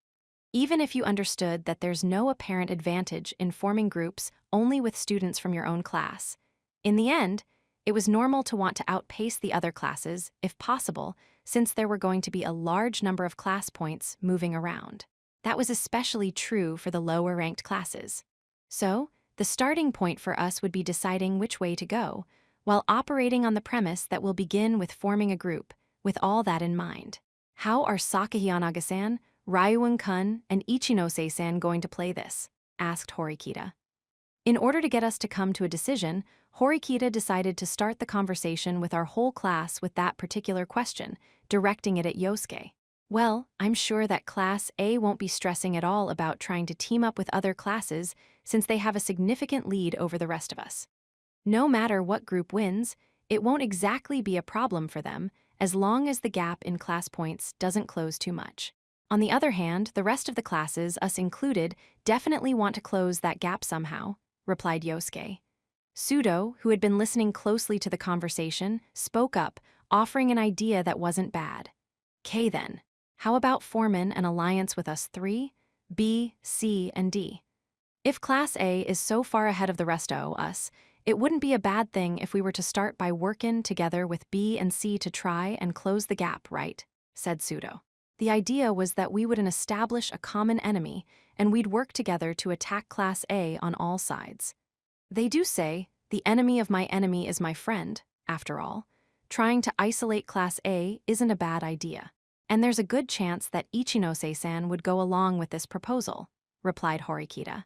Even if you understood that there's no apparent advantage in forming groups only with students from your own class, in the end, it was normal to want to outpace the other classes, if possible, since there were going to be a large number of class points moving around. That was especially true for the lower-ranked classes. So, the starting point for us would be deciding which way to go, while operating on the premise that we'll begin with forming a group, with all that in mind. How are Sakahianaga-san, Ryuun-kun, and Ichinose-san going to play this? Asked Horikita. In order to get us to come to a decision, Horikita decided to start the conversation with our whole class with that particular question, directing it at Yosuke. Well, I'm sure that Class A won't be stressing at all about trying to team up with other classes since they have a significant lead over the rest of us. No matter what group wins, it won't exactly be a problem for them as long as the gap in class points doesn't close too much. On the other hand, the rest of the classes, us included, definitely want to close that gap somehow, replied Yosuke. Sudo, who had been listening closely to the conversation, spoke up, offering an idea that wasn't bad. "'Kay then, how about forming an alliance with us 3, B, C, and D? If Class A is so far ahead of the rest of us, it wouldn't be a bad thing if we were to start by working together with B and C to try and close the gap, right?" said Sudo. The idea was that we would establish a common enemy, and we'd work together to attack Class A on all sides. They do say, the enemy of my enemy is my friend, after all. Trying to isolate Class A isn't a bad idea. And there's a good chance that Ichinose-san would go along with this proposal, replied Horikita.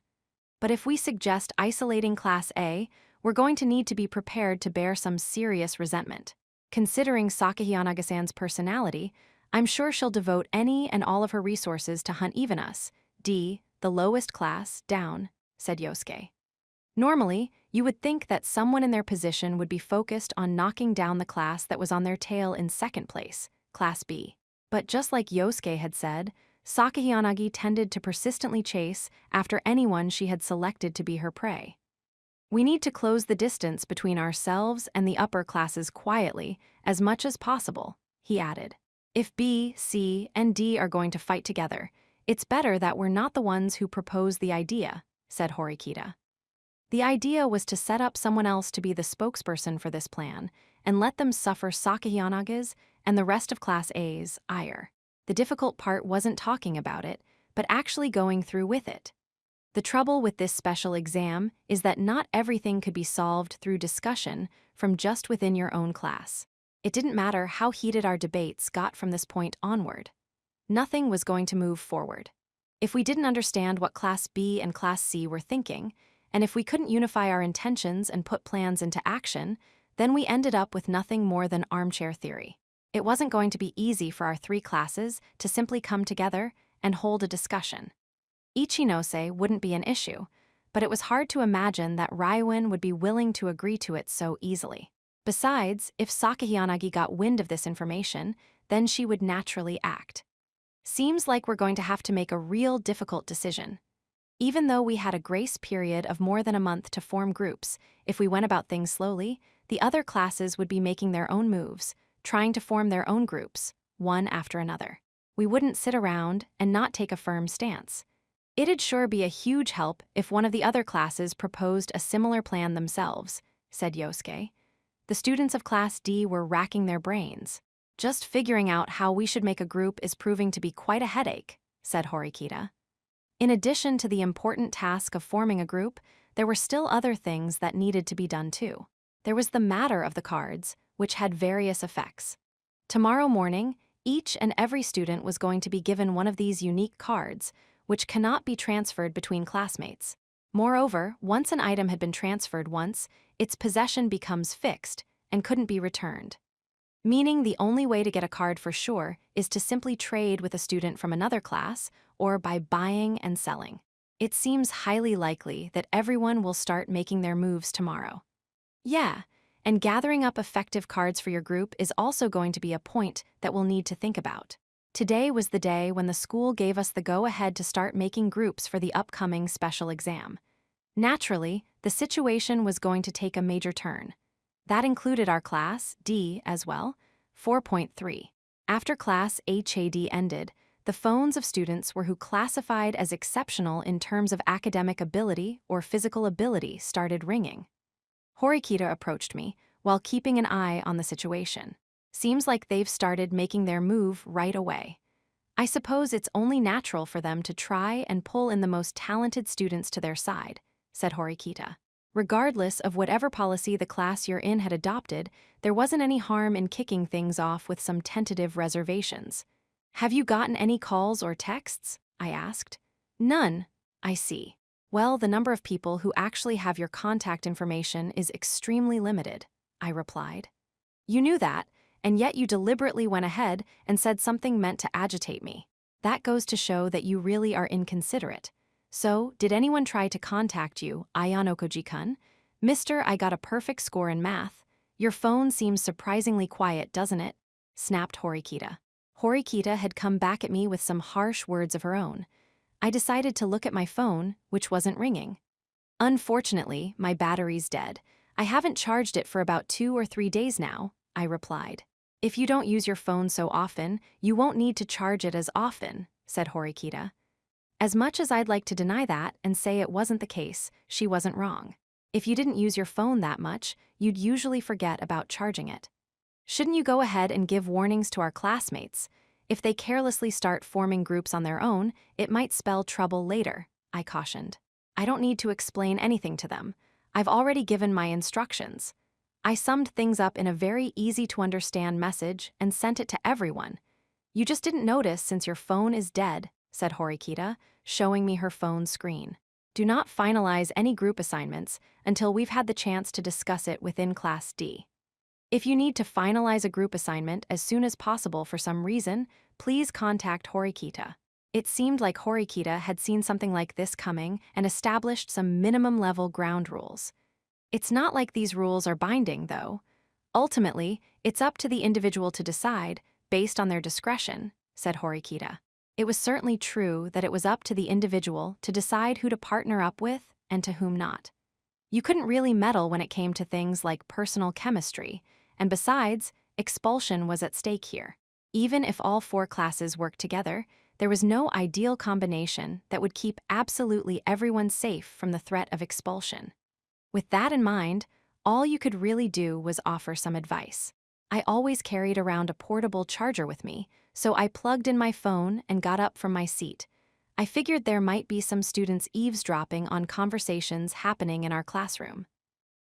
But if we suggest isolating Class A, we're going to need to be prepared to bear some serious resentment. Considering Sakahianaga-san's personality, I'm sure she'll devote any and all of her resources to hunt even us, D, the lowest class, down, said Yosuke. Normally, you would think that someone in their position would be focused on knocking down the class that was on their tail in second place, Class B. But just like Yosuke had said, Sakahianagi tended to persistently chase after anyone she had selected to be her prey. We need to close the distance between ourselves and the upper classes quietly, as much as possible, he added. If B, C, and D are going to fight together, it's better that we're not the ones who propose the idea, said Horikita. The idea was to set up someone else to be the spokesperson for this plan and let them suffer Sakahianaga's and the rest of Class A's ire. The difficult part wasn't talking about it, but actually going through with it. The trouble with this special exam is that not everything could be solved through discussion from just within your own class. It didn't matter how heated our debates got from this point onward. Nothing was going to move forward. If we didn't understand what Class B and Class C were thinking, and if we couldn't unify our intentions and put plans into action, then we ended up with nothing more than armchair theory. It wasn't going to be easy for our 3 classes to simply come together and hold a discussion. Ichinose wouldn't be an issue, but it was hard to imagine that Ryuun would be willing to agree to it so easily. Besides, if Sakahianagi got wind of this information, then she would naturally act. Seems like we're going to have to make a real difficult decision. Even though we had a grace period of more than a month to form groups, if we went about things slowly, the other classes would be making their own moves, trying to form their own groups, one after another. We wouldn't sit around and not take a firm stance. It'd sure be a huge help if one of the other classes proposed a similar plan themselves, said Yosuke. The students of Class D were racking their brains. Just figuring out how we should make a group is proving to be quite a headache, said Horikita. In addition to the important task of forming a group, there were still other things that needed to be done too. There was the matter of the cards, which had various effects. Tomorrow morning, each and every student was going to be given one of these unique cards, which cannot be transferred between classmates. Moreover, once an item had been transferred once, its possession becomes fixed and couldn't be returned. Meaning the only way to get a card for sure is to simply trade with a student from another class or by buying and selling. It seems highly likely that everyone will start making their moves tomorrow. Yeah, and gathering up effective cards for your group is also going to be a point that we'll need to think about. Today was the day when the school gave us the go-ahead to start making groups for the upcoming special exam. Naturally, the situation was going to take a major turn. That included our class, D, as well. 4.3. After class HAD ended, the phones of students were who classified as exceptional in terms of academic ability or physical ability started ringing. Horikita approached me, while keeping an eye on the situation. Seems like they've started making their move right away. I suppose it's only natural for them to try and pull in the most talented students to their side, said Horikita. Regardless of whatever policy the class you're in had adopted, there wasn't any harm in kicking things off with some tentative reservations. Have you gotten any calls or texts? I asked. None, I see. Well, the number of people who actually have your contact information is extremely limited, I replied. You knew that, and yet you deliberately went ahead and said something meant to agitate me. That goes to show that you really are inconsiderate. So, did anyone try to contact you, Ayano Koji-kun? Mister, I got a perfect score in math. Your phone seems surprisingly quiet, doesn't it? Snapped Horikita. Horikita had come back at me with some harsh words of her own. I decided to look at my phone, which wasn't ringing. Unfortunately, my battery's dead. I haven't charged it for about 2 or 3 days now, I replied. If you don't use your phone so often, you won't need to charge it as often, said Horikita. As much as I'd like to deny that and say it wasn't the case, she wasn't wrong. If you didn't use your phone that much, you'd usually forget about charging it. Shouldn't you go ahead and give warnings to our classmates? If they carelessly start forming groups on their own, it might spell trouble later, I cautioned. I don't need to explain anything to them. I've already given my instructions. I summed things up in a very easy-to-understand message and sent it to everyone. You just didn't notice since your phone is dead, said Horikita, showing me her phone screen. Do not finalize any group assignments until we've had the chance to discuss it within Class D. If you need to finalize a group assignment as soon as possible for some reason, please contact Horikita. It seemed like Horikita had seen something like this coming and established some minimum-level ground rules. It's not like these rules are binding, though. Ultimately, it's up to the individual to decide, based on their discretion, said Horikita. It was certainly true that it was up to the individual to decide who to partner up with and to whom not. You couldn't really meddle when it came to things like personal chemistry, and besides, expulsion was at stake here. Even if all 4 classes worked together, there was no ideal combination that would keep absolutely everyone safe from the threat of expulsion. With that in mind, all you could really do was offer some advice. I always carried around a portable charger with me, so I plugged in my phone and got up from my seat. I figured there might be some students eavesdropping on conversations happening in our classroom.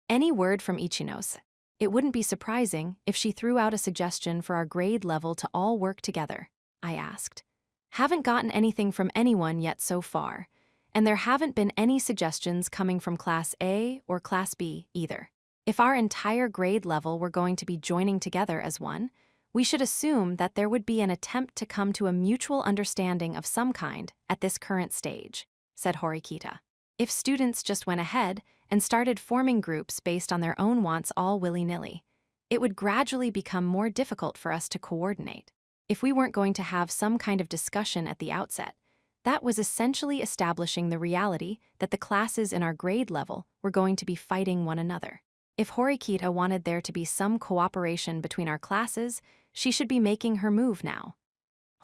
Any word from Ichinos? It wouldn't be surprising if she threw out a suggestion for our grade level to all work together, I asked. Haven't gotten anything from anyone yet so far, and there haven't been any suggestions coming from Class A or Class B either. If our entire grade level were going to be joining together as one, we should assume that there would be an attempt to come to a mutual understanding of some kind at this current stage, said Horikita. If students just went ahead and started forming groups based on their own wants all willy-nilly, it would gradually become more difficult for us to coordinate. If we weren't going to have some kind of discussion at the outset, that was essentially establishing the reality that the classes in our grade level were going to be fighting one another. If Horikita wanted there to be some cooperation between our classes, she should be making her move now.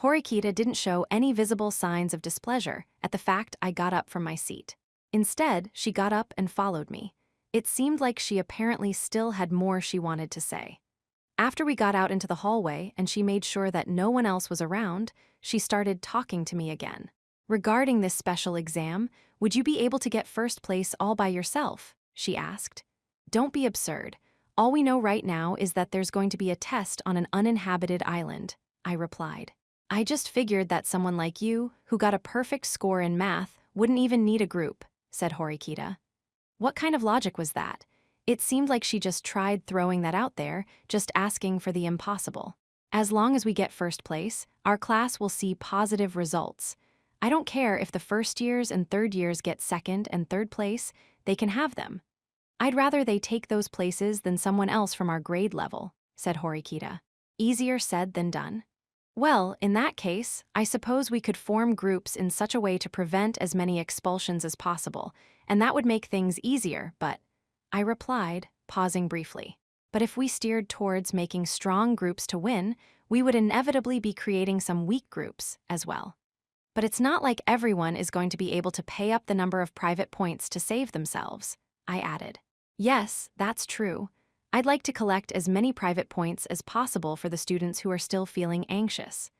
Horikita didn't show any visible signs of displeasure at the fact I got up from my seat. Instead, she got up and followed me. It seemed like she apparently still had more she wanted to say. After we got out into the hallway and she made sure that no one else was around, she started talking to me again. Regarding this special exam, would you be able to get first place all by yourself? She asked. Don't be absurd. All we know right now is that there's going to be a test on an uninhabited island, I replied. I just figured that someone like you, who got a perfect score in math, wouldn't even need a group, said Horikita. What kind of logic was that? It seemed like she just tried throwing that out there, just asking for the impossible. As long as we get first place, our class will see positive results. I don't care if the first years and third years get second and third place, they can have them. I'd rather they take those places than someone else from our grade level, said Horikita. Easier said than done. Well, in that case, I suppose we could form groups in such a way to prevent as many expulsions as possible, and that would make things easier, but I replied, pausing briefly. But if we steered towards making strong groups to win, we would inevitably be creating some weak groups as well. But it's not like everyone is going to be able to pay up the number of private points to save themselves, I added. Yes, that's true. I'd like to collect as many private points as possible for the students who are still feeling anxious.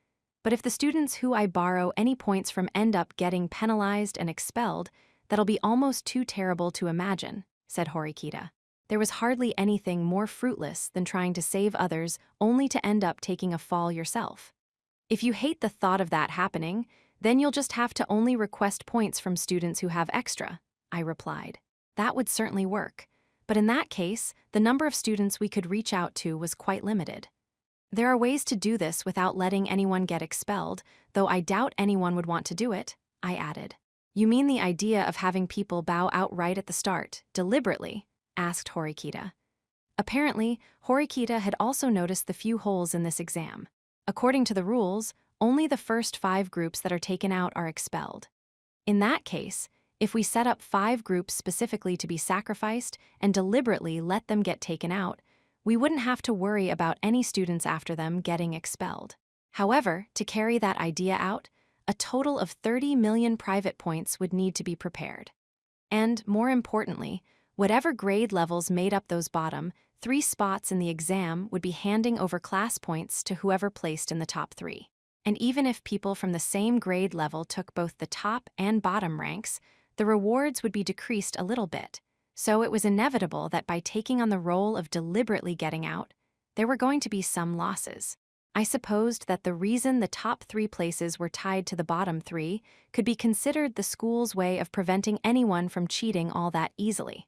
But if the students who I borrow any points from end up getting penalized and expelled, that'll be almost too terrible to imagine, said Horikita. There was hardly anything more fruitless than trying to save others only to end up taking a fall yourself. If you hate the thought of that happening, then you'll just have to only request points from students who have extra, I replied. That would certainly work. But in that case, the number of students we could reach out to was quite limited. There are ways to do this without letting anyone get expelled, though I doubt anyone would want to do it, I added. You mean the idea of having people bow outright at the start, deliberately? Asked Horikita. Apparently, Horikita had also noticed the few holes in this exam. According to the rules, only the first 5 groups that are taken out are expelled. In that case, if we set up 5 groups specifically to be sacrificed and deliberately let them get taken out, we wouldn't have to worry about any students after them getting expelled. However, to carry that idea out, a total of 30 million private points would need to be prepared. And, more importantly, whatever grade levels made up those bottom 3 spots in the exam would be handing over class points to whoever placed in the top 3. And even if people from the same grade level took both the top and bottom ranks, the rewards would be decreased a little bit. So it was inevitable that by taking on the role of deliberately getting out, there were going to be some losses. I supposed that the reason the top 3 places were tied to the bottom 3 could be considered the school's way of preventing anyone from cheating all that easily.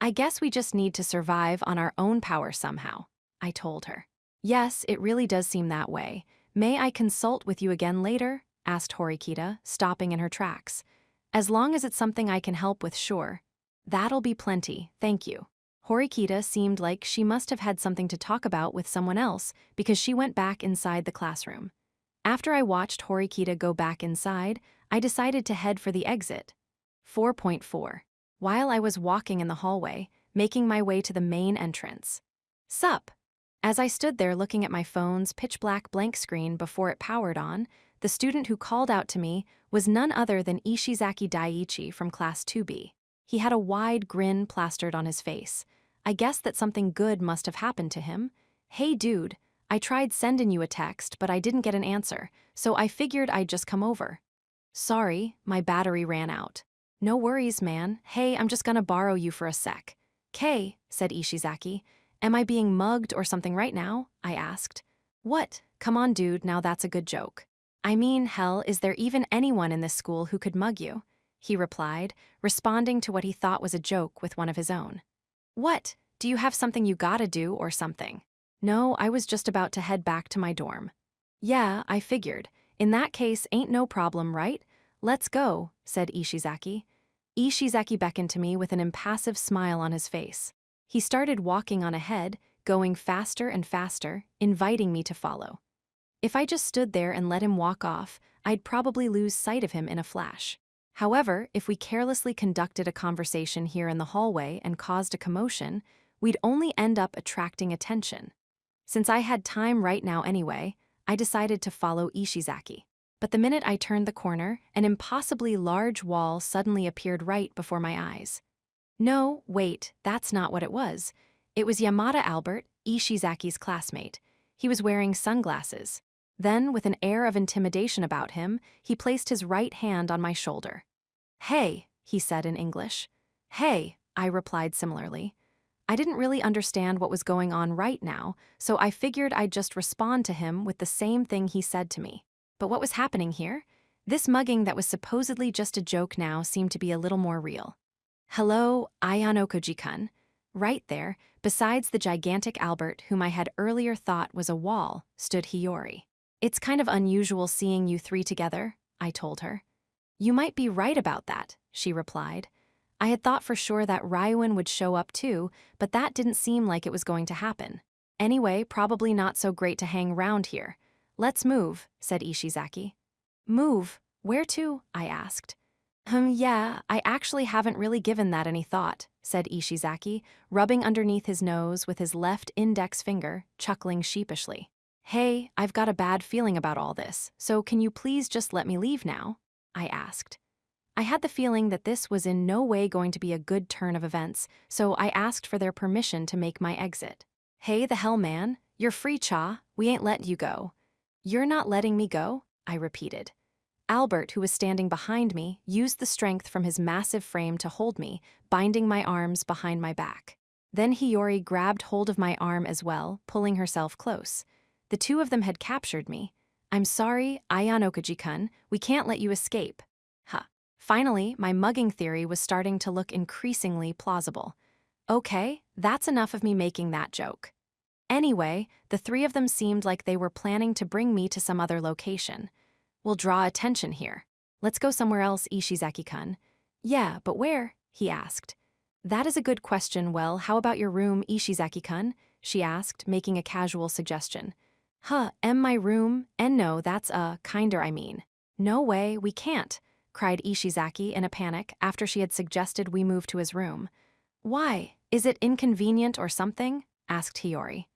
I guess we just need to survive on our own power somehow, I told her. Yes, it really does seem that way. May I consult with you again later? Asked Horikita, stopping in her tracks. As long as it's something I can help with, sure. That'll be plenty, thank you. Horikita seemed like she must have had something to talk about with someone else because she went back inside the classroom. After I watched Horikita go back inside, I decided to head for the exit. 4.4. While I was walking in the hallway, making my way to the main entrance. Sup? As I stood there looking at my phone's pitch-black blank screen before it powered on, the student who called out to me was none other than Ishizaki Daiichi from Class 2B. He had a wide grin plastered on his face. I guessed that something good must have happened to him. Hey dude, I tried sending you a text, but I didn't get an answer, so I figured I'd just come over. Sorry, my battery ran out. No worries, man. Hey, I'm just gonna borrow you for a sec. Kay, said Ishizaki. Am I being mugged or something right now? I asked. What? Come on, dude, now that's a good joke. I mean, hell, is there even anyone in this school who could mug you? He replied, responding to what he thought was a joke with one of his own. What? Do you have something you gotta do or something? No, I was just about to head back to my dorm. Yeah, I figured. In that case, ain't no problem, right? Let's go, said Ishizaki. Ishizaki beckoned to me with an impassive smile on his face. He started walking on ahead, going faster and faster, inviting me to follow. If I just stood there and let him walk off, I'd probably lose sight of him in a flash. However, if we carelessly conducted a conversation here in the hallway and caused a commotion, we'd only end up attracting attention. Since I had time right now anyway, I decided to follow Ishizaki. But the minute I turned the corner, an impossibly large wall suddenly appeared right before my eyes. No, wait, that's not what it was. It was Yamada Albert, Ishizaki's classmate. He was wearing sunglasses. Then, with an air of intimidation about him, he placed his right hand on my shoulder. "Hey," he said in English. "Hey," I replied similarly. I didn't really understand what was going on right now, so I figured I'd just respond to him with the same thing he said to me. But what was happening here? This mugging that was supposedly just a joke now seemed to be a little more real. "Hello, Ayano-koji-kun." Right there, besides the gigantic Albert whom I had earlier thought was a wall, stood Hiyori. "It's kind of unusual seeing you three together," I told her. "You might be right about that," she replied. I had thought for sure that Ryuin would show up too, but that didn't seem like it was going to happen. "Anyway, probably not so great to hang round here. Let's move," said Ishizaki. "Move? Where to?" I asked. Yeah, I actually haven't really given that any thought," said Ishizaki, rubbing underneath his nose with his left index finger, chuckling sheepishly. "Hey, I've got a bad feeling about all this, so can you please just let me leave now?" I asked. I had the feeling that this was in no way going to be a good turn of events, so I asked for their permission to make my exit. "Hey, the hell, man, you're free, Cha, we ain't letting you go." "You're not letting me go?" I repeated. Albert, who was standing behind me, used the strength from his massive frame to hold me, binding my arms behind my back. Then Hiyori grabbed hold of my arm as well, pulling herself close. The two of them had captured me. "I'm sorry, Ayano-koji-kun, we can't let you escape." Huh. Finally, my mugging theory was starting to look increasingly plausible. Okay, that's enough of me making that joke. Anyway, the three of them seemed like they were planning to bring me to some other location. "We'll draw attention here. Let's go somewhere else, Ishizaki-kun." "Yeah, but where?" he asked. "That is a good question. Well, how about your room, Ishizaki-kun?" she asked, making a casual suggestion. My room? And no, that's kinder, I mean." "No way, we can't," cried Ishizaki in a panic after she had suggested we move to his room. "Why? Is it inconvenient or something?" asked Hiyori.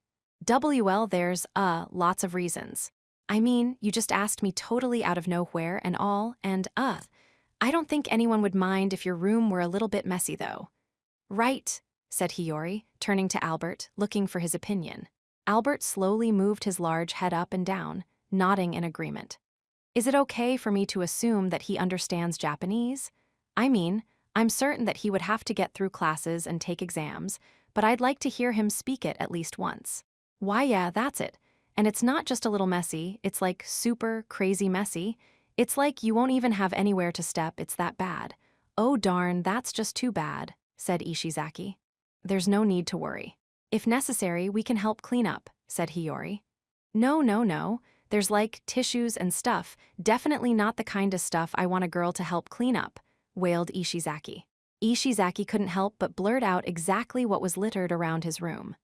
There's, lots of reasons. I mean, you just asked me totally out of nowhere and all, and, I don't think anyone would mind if your room were a little bit messy, though." "Right," said Hiyori, turning to Albert, looking for his opinion. Albert slowly moved his large head up and down, nodding in agreement. "Is it okay for me to assume that he understands Japanese? I mean, I'm certain that he would have to get through classes and take exams, but I'd like to hear him speak it at least once." "Why, yeah, that's it. And it's not just a little messy, it's like super crazy messy. It's like you won't even have anywhere to step, it's that bad." "Oh darn, that's just too bad," said Ishizaki. "There's no need to worry. If necessary, we can help clean up," said Hiyori. No. There's like tissues and stuff, definitely not the kind of stuff I want a girl to help clean up," wailed Ishizaki. Ishizaki couldn't help but blurt out exactly what was littered around his room.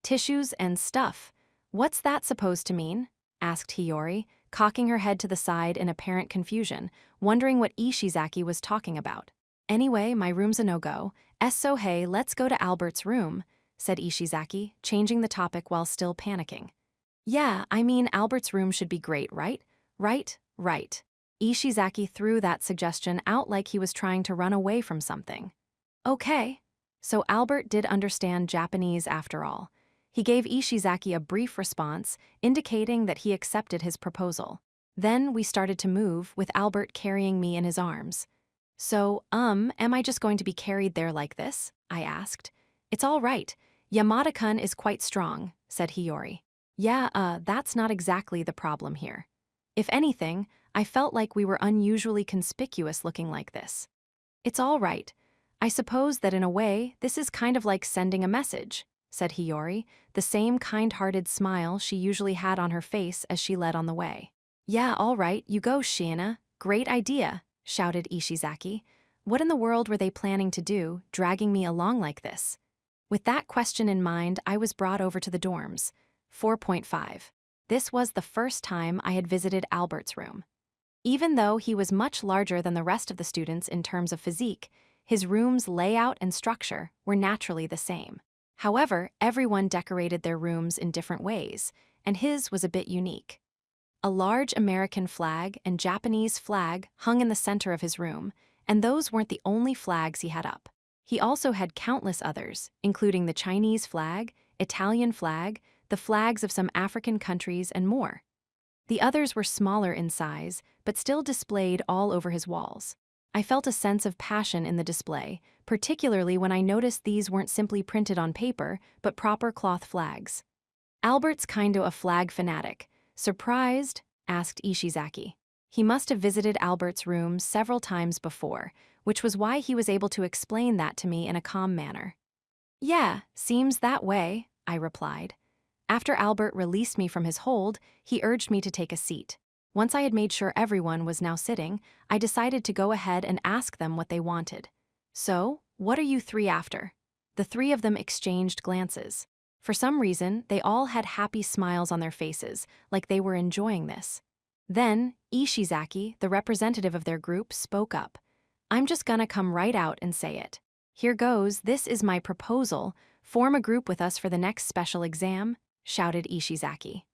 "Tissues and stuff? What's that supposed to mean?" asked Hiyori, cocking her head to the side in apparent confusion, wondering what Ishizaki was talking about. "Anyway, my room's a no-go. So hey, let's go to Albert's room," said Ishizaki, changing the topic while still panicking. "Yeah, I mean, Albert's room should be great, right?" Right. Ishizaki threw that suggestion out like he was trying to run away from something. Okay. So Albert did understand Japanese after all. He gave Ishizaki a brief response, indicating that he accepted his proposal. Then we started to move, with Albert carrying me in his arms. "So, am I just going to be carried there like this?" I asked. "It's all right. Yamada-kun is quite strong," said Hiyori. "Yeah, that's not exactly the problem here. If anything, I felt like we were unusually conspicuous looking like this." "It's all right. I suppose that in a way, this is kind of like sending a message," said Hiyori, the same kind-hearted smile she usually had on her face as she led on the way. "Yeah, all right, you go, Shiina. Great idea," shouted Ishizaki. What in the world were they planning to do, dragging me along like this? With that question in mind, I was brought over to the dorms. 4.5. This was the first time I had visited Albert's room. Even though he was much larger than the rest of the students in terms of physique, his room's layout and structure were naturally the same. However, everyone decorated their rooms in different ways, and his was a bit unique. A large American flag and Japanese flag hung in the center of his room, and those weren't the only flags he had up. He also had countless others, including the Chinese flag, Italian flag, the flags of some African countries, and more. The others were smaller in size, but still displayed all over his walls. I felt a sense of passion in the display, particularly when I noticed these weren't simply printed on paper, but proper cloth flags. "Albert's kinda a flag fanatic. Surprised?" asked Ishizaki. He must have visited Albert's room several times before, which was why he was able to explain that to me in a calm manner. "Yeah, seems that way," I replied. After Albert released me from his hold, he urged me to take a seat. Once I had made sure everyone was now sitting, I decided to go ahead and ask them what they wanted. "So, what are you three after?" The three of them exchanged glances. For some reason, they all had happy smiles on their faces, like they were enjoying this. Then, Ishizaki, the representative of their group, spoke up. "I'm just gonna come right out and say it. Here goes, this is my proposal. Form a group with us for the next special exam," shouted Ishizaki.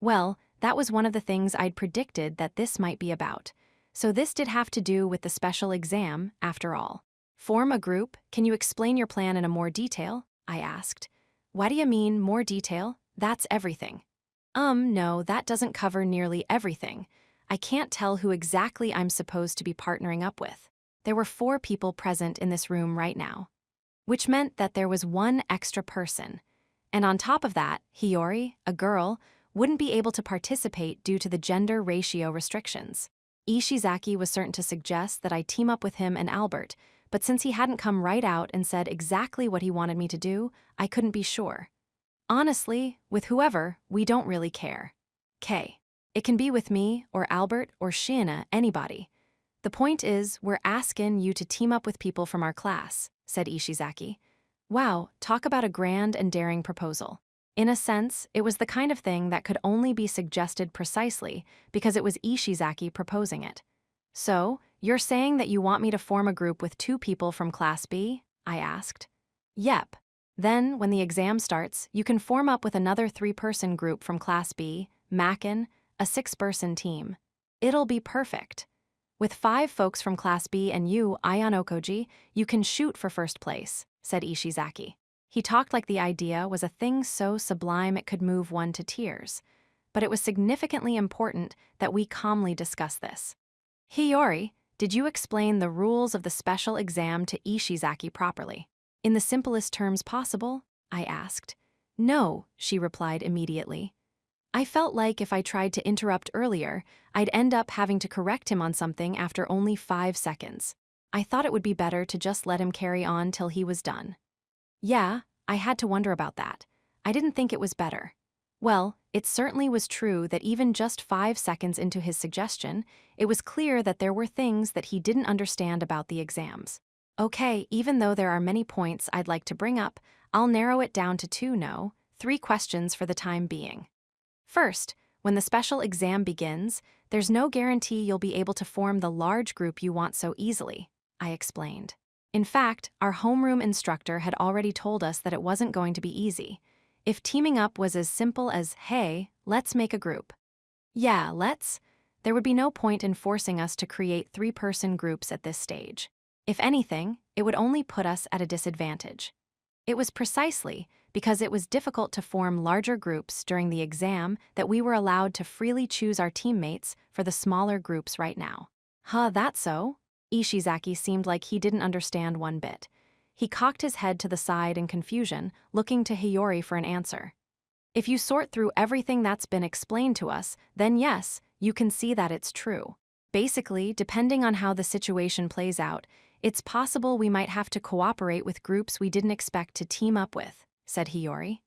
Well, that was one of the things I'd predicted that this might be about. So this did have to do with the special exam, after all. "Form a group? Can you explain your plan in a more detail?" I asked. "Why do you mean more detail? That's everything." No, that doesn't cover nearly everything. I can't tell who exactly I'm supposed to be partnering up with. There were 4 people present in this room right now, which meant that there was one extra person. And on top of that, Hiyori, a girl, wouldn't be able to participate due to the gender ratio restrictions. Ishizaki was certain to suggest that I team up with him and Albert, but since he hadn't come right out and said exactly what he wanted me to do, I couldn't be sure. Honestly, with whoever, we don't really care. K. It can be with me, or Albert, or Shiina, anybody. The point is, we're asking you to team up with people from our class, said Ishizaki. Wow, talk about a grand and daring proposal. In a sense, it was the kind of thing that could only be suggested precisely because it was Ishizaki proposing it. "So, you're saying that you want me to form a group with 2 people from Class B?" I asked. "Yep. Then, when the exam starts, you can form up with another 3-person group from Class B, Mackin, a 6-person team. It'll be perfect. With 5 folks from Class B and you, Ayan Okoji, you can shoot for first place," said Ishizaki. He talked like the idea was a thing so sublime it could move one to tears. But it was significantly important that we calmly discuss this. "Hiyori, did you explain the rules of the special exam to Ishizaki properly? In the simplest terms possible?" I asked. "No," she replied immediately. I felt like if I tried to interrupt earlier, I'd end up having to correct him on something after only 5 seconds. I thought it would be better to just let him carry on till he was done. Yeah, I had to wonder about that. I didn't think it was better. Well, it certainly was true that even just 5 seconds into his suggestion, it was clear that there were things that he didn't understand about the exams. Okay, even though there are many points I'd like to bring up, I'll narrow it down to 2 no, 3 questions for the time being. First, when the special exam begins, there's no guarantee you'll be able to form the large group you want so easily, I explained. In fact, our homeroom instructor had already told us that it wasn't going to be easy. If teaming up was as simple as, "Hey, let's make a group." Yeah, let's. There would be no point in forcing us to create 3-person groups at this stage. If anything, it would only put us at a disadvantage. It was precisely because it was difficult to form larger groups during the exam that we were allowed to freely choose our teammates for the smaller groups right now. Huh, that's so? Ishizaki seemed like he didn't understand one bit. He cocked his head to the side in confusion, looking to Hiyori for an answer. If you sort through everything that's been explained to us, then yes, you can see that it's true. Basically, depending on how the situation plays out, it's possible we might have to cooperate with groups we didn't expect to team up with, said Hiyori.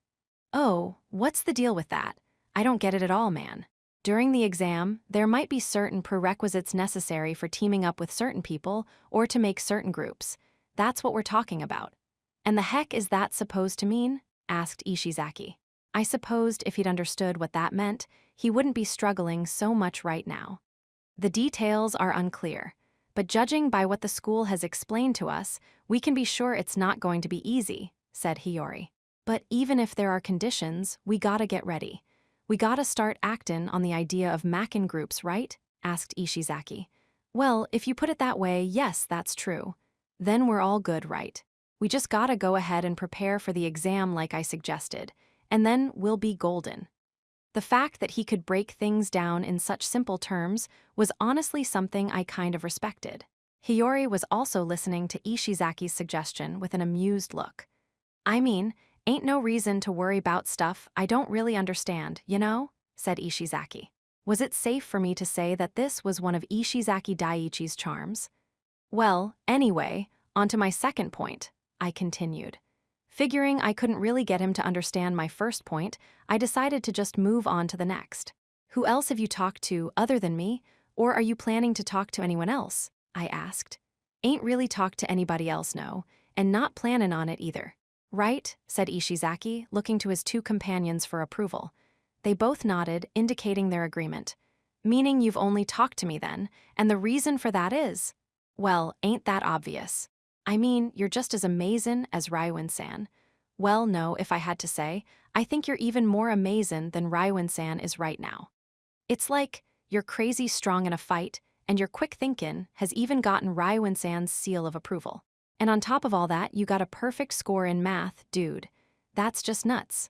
Oh, what's the deal with that? I don't get it at all, man. During the exam, there might be certain prerequisites necessary for teaming up with certain people or to make certain groups. That's what we're talking about. And the heck is that supposed to mean? Asked Ishizaki. I supposed if he'd understood what that meant, he wouldn't be struggling so much right now. The details are unclear, but judging by what the school has explained to us, we can be sure it's not going to be easy, said Hiyori. But even if there are conditions, we gotta get ready. We gotta start actin' on the idea of Mackin groups, right? Asked Ishizaki. Well, if you put it that way, yes, that's true. Then we're all good, right? We just gotta go ahead and prepare for the exam like I suggested, and then we'll be golden. The fact that he could break things down in such simple terms was honestly something I kind of respected. Hiyori was also listening to Ishizaki's suggestion with an amused look. I mean, ain't no reason to worry about stuff I don't really understand, you know? Said Ishizaki. Was it safe for me to say that this was one of Ishizaki Daiichi's charms? Well, anyway, on to my second point, I continued. Figuring I couldn't really get him to understand my first point, I decided to just move on to the next. Who else have you talked to other than me, or are you planning to talk to anyone else? I asked. Ain't really talked to anybody else, no, and not plannin' on it either. Right, said Ishizaki, looking to his two companions for approval. They both nodded, indicating their agreement. Meaning you've only talked to me then, and the reason for that is… Well, ain't that obvious? I mean, you're just as amazin' as Raiwan-san. Well, no, if I had to say, I think you're even more amazin' than Raiwan-san is right now. It's like, you're crazy strong in a fight, and your quick thinkin' has even gotten Raiwan-san's seal of approval. And on top of all that, you got a perfect score in math, dude. That's just nuts.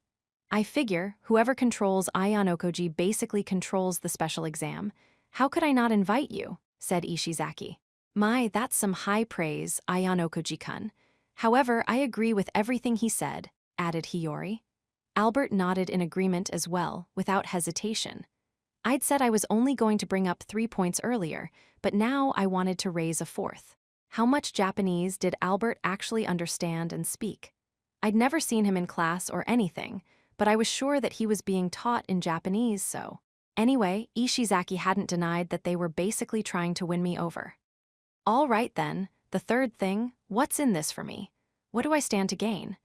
I figure, whoever controls Ion Okoji basically controls the special exam. How could I not invite you? Said Ishizaki. My, that's some high praise, Ion Okoji-kun. However, I agree with everything he said, added Hiyori. Albert nodded in agreement as well, without hesitation. I'd said I was only going to bring up 3 points earlier, but now I wanted to raise a fourth. How much Japanese did Albert actually understand and speak? I'd never seen him in class or anything, but I was sure that he was being taught in Japanese, so… Anyway, Ishizaki hadn't denied that they were basically trying to win me over. All right then, the third thing, what's in this for me? What do I stand to gain?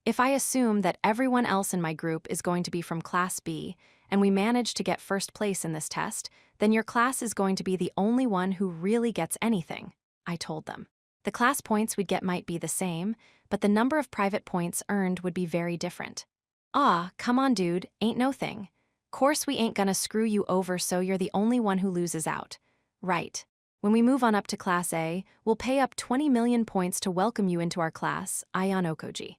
If I assume that everyone else in my group is going to be from Class B, and we manage to get first place in this test, then your class is going to be the only one who really gets anything, I told them. The class points we'd get might be the same, but the number of private points earned would be very different. Ah, come on dude, ain't no thing. Course we ain't gonna screw you over so you're the only one who loses out. Right. When we move on up to Class A, we'll pay up 20 million points to welcome you into our class, Ion Okoji.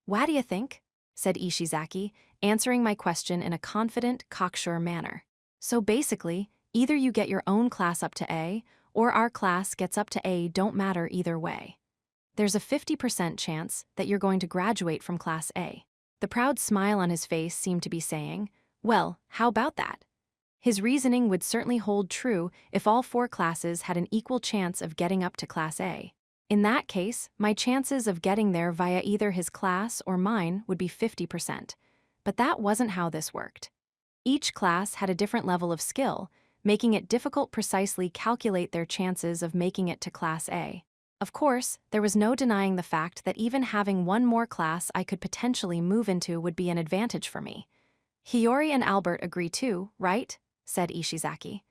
What do you think? Said Ishizaki, answering my question in a confident, cocksure manner. So basically, either you get your own class up to A, or our class gets up to A, don't matter either way. There's a 50% chance that you're going to graduate from Class A. The proud smile on his face seemed to be saying, well, how about that? His reasoning would certainly hold true if all 4 classes had an equal chance of getting up to Class A. In that case, my chances of getting there via either his class or mine would be 50%. But that wasn't how this worked. Each class had a different level of skill, making it difficult precisely calculate their chances of making it to Class A. Of course, there was no denying the fact that even having one more class I could potentially move into would be an advantage for me. Hiyori and Albert agree too, right? Said Ishizaki.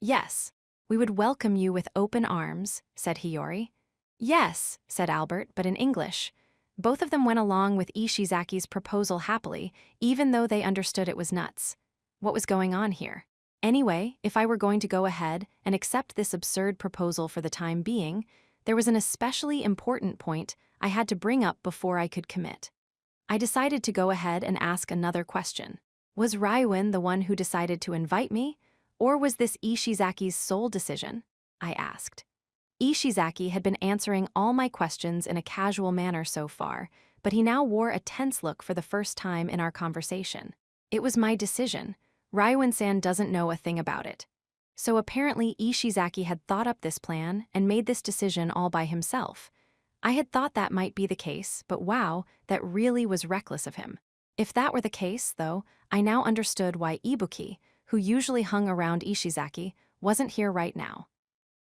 Yes. We would welcome you with open arms, said Hiyori. Yes, said Albert, but in English. Both of them went along with Ishizaki's proposal happily, even though they understood it was nuts. What was going on here? Anyway, if I were going to go ahead and accept this absurd proposal for the time being, there was an especially important point I had to bring up before I could commit. I decided to go ahead and ask another question. Was Raiwan the one who decided to invite me, or was this Ishizaki's sole decision? I asked. Ishizaki had been answering all my questions in a casual manner so far, but he now wore a tense look for the first time in our conversation. It was my decision. Raiwan-san doesn't know a thing about it. So apparently Ishizaki had thought up this plan and made this decision all by himself. I had thought that might be the case, but wow, that really was reckless of him. If that were the case, though, I now understood why Ibuki, who usually hung around Ishizaki, wasn't here right now.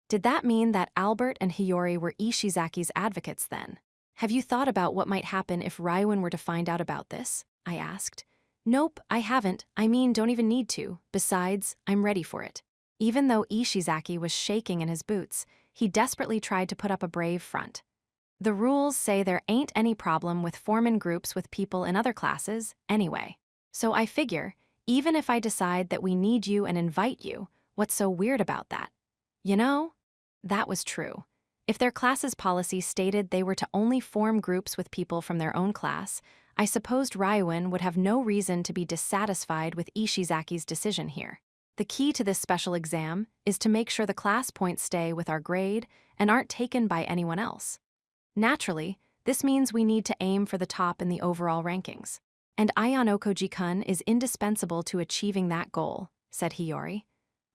Did that mean that Albert and Hiyori were Ishizaki's advocates then? Have you thought about what might happen if Raiwan were to find out about this? I asked. Nope, I haven't. I mean, don't even need to. Besides, I'm ready for it. Even though Ishizaki was shaking in his boots, he desperately tried to put up a brave front. The rules say there ain't any problem with forming groups with people in other classes, anyway. So I figure, even if I decide that we need you and invite you, what's so weird about that? You know? That was true. If their class's policy stated they were to only form groups with people from their own class, I supposed Ryuin would have no reason to be dissatisfied with Ishizaki's decision here. The key to this special exam is to make sure the class points stay with our grade and aren't taken by anyone else. Naturally, this means we need to aim for the top in the overall rankings. And Ayano-koji-kun is indispensable to achieving that goal, said Hiyori.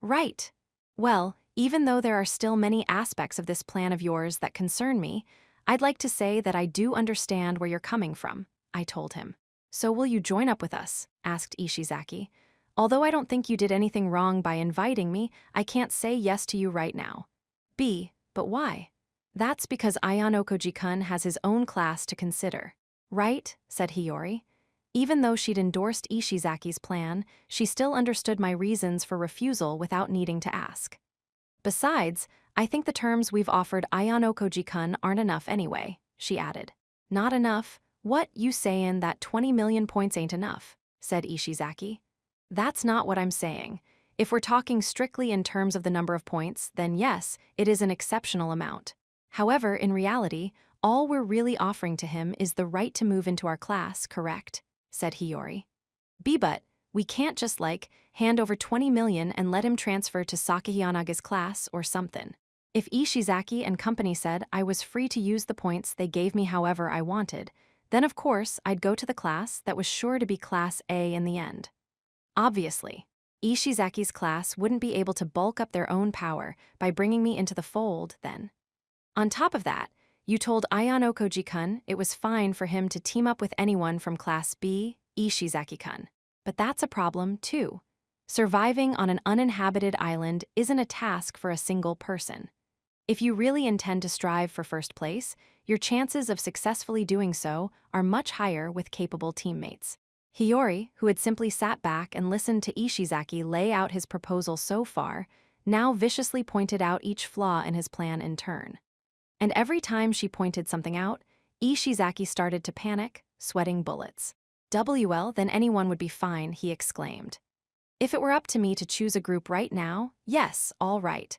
Right. Well, even though there are still many aspects of this plan of yours that concern me, I'd like to say that I do understand where you're coming from, I told him. So will you join up with us? Asked Ishizaki. Although I don't think you did anything wrong by inviting me, I can't say yes to you right now. But why? That's because Ayano-koji-kun has his own class to consider. Right, said Hiyori. Even though she'd endorsed Ishizaki's plan, she still understood my reasons for refusal without needing to ask. Besides, I think the terms we've offered Ayano-koji-kun aren't enough anyway, she added. Not enough? What, you sayin' that 20 million points ain't enough, said Ishizaki. That's not what I'm saying. If we're talking strictly in terms of the number of points, then yes, it is an exceptional amount. However, in reality, all we're really offering to him is the right to move into our class, correct? Said Hiyori. But we can't just hand over 20 million and let him transfer to Sakahiyanaga's class or something. If Ishizaki and company said I was free to use the points they gave me however I wanted, then of course I'd go to the class that was sure to be Class A in the end. Obviously, Ishizaki's class wouldn't be able to bulk up their own power by bringing me into the fold then. On top of that, you told Ayano-koji-kun it was fine for him to team up with anyone from Class B, Ishizaki-kun. But that's a problem, too. Surviving on an uninhabited island isn't a task for a single person. If you really intend to strive for first place, your chances of successfully doing so are much higher with capable teammates. Hiyori, who had simply sat back and listened to Ishizaki lay out his proposal so far, now viciously pointed out each flaw in his plan in turn. And every time she pointed something out, Ishizaki started to panic, sweating bullets. Well, then anyone would be fine, he exclaimed. If it were up to me to choose a group right now, yes, all right.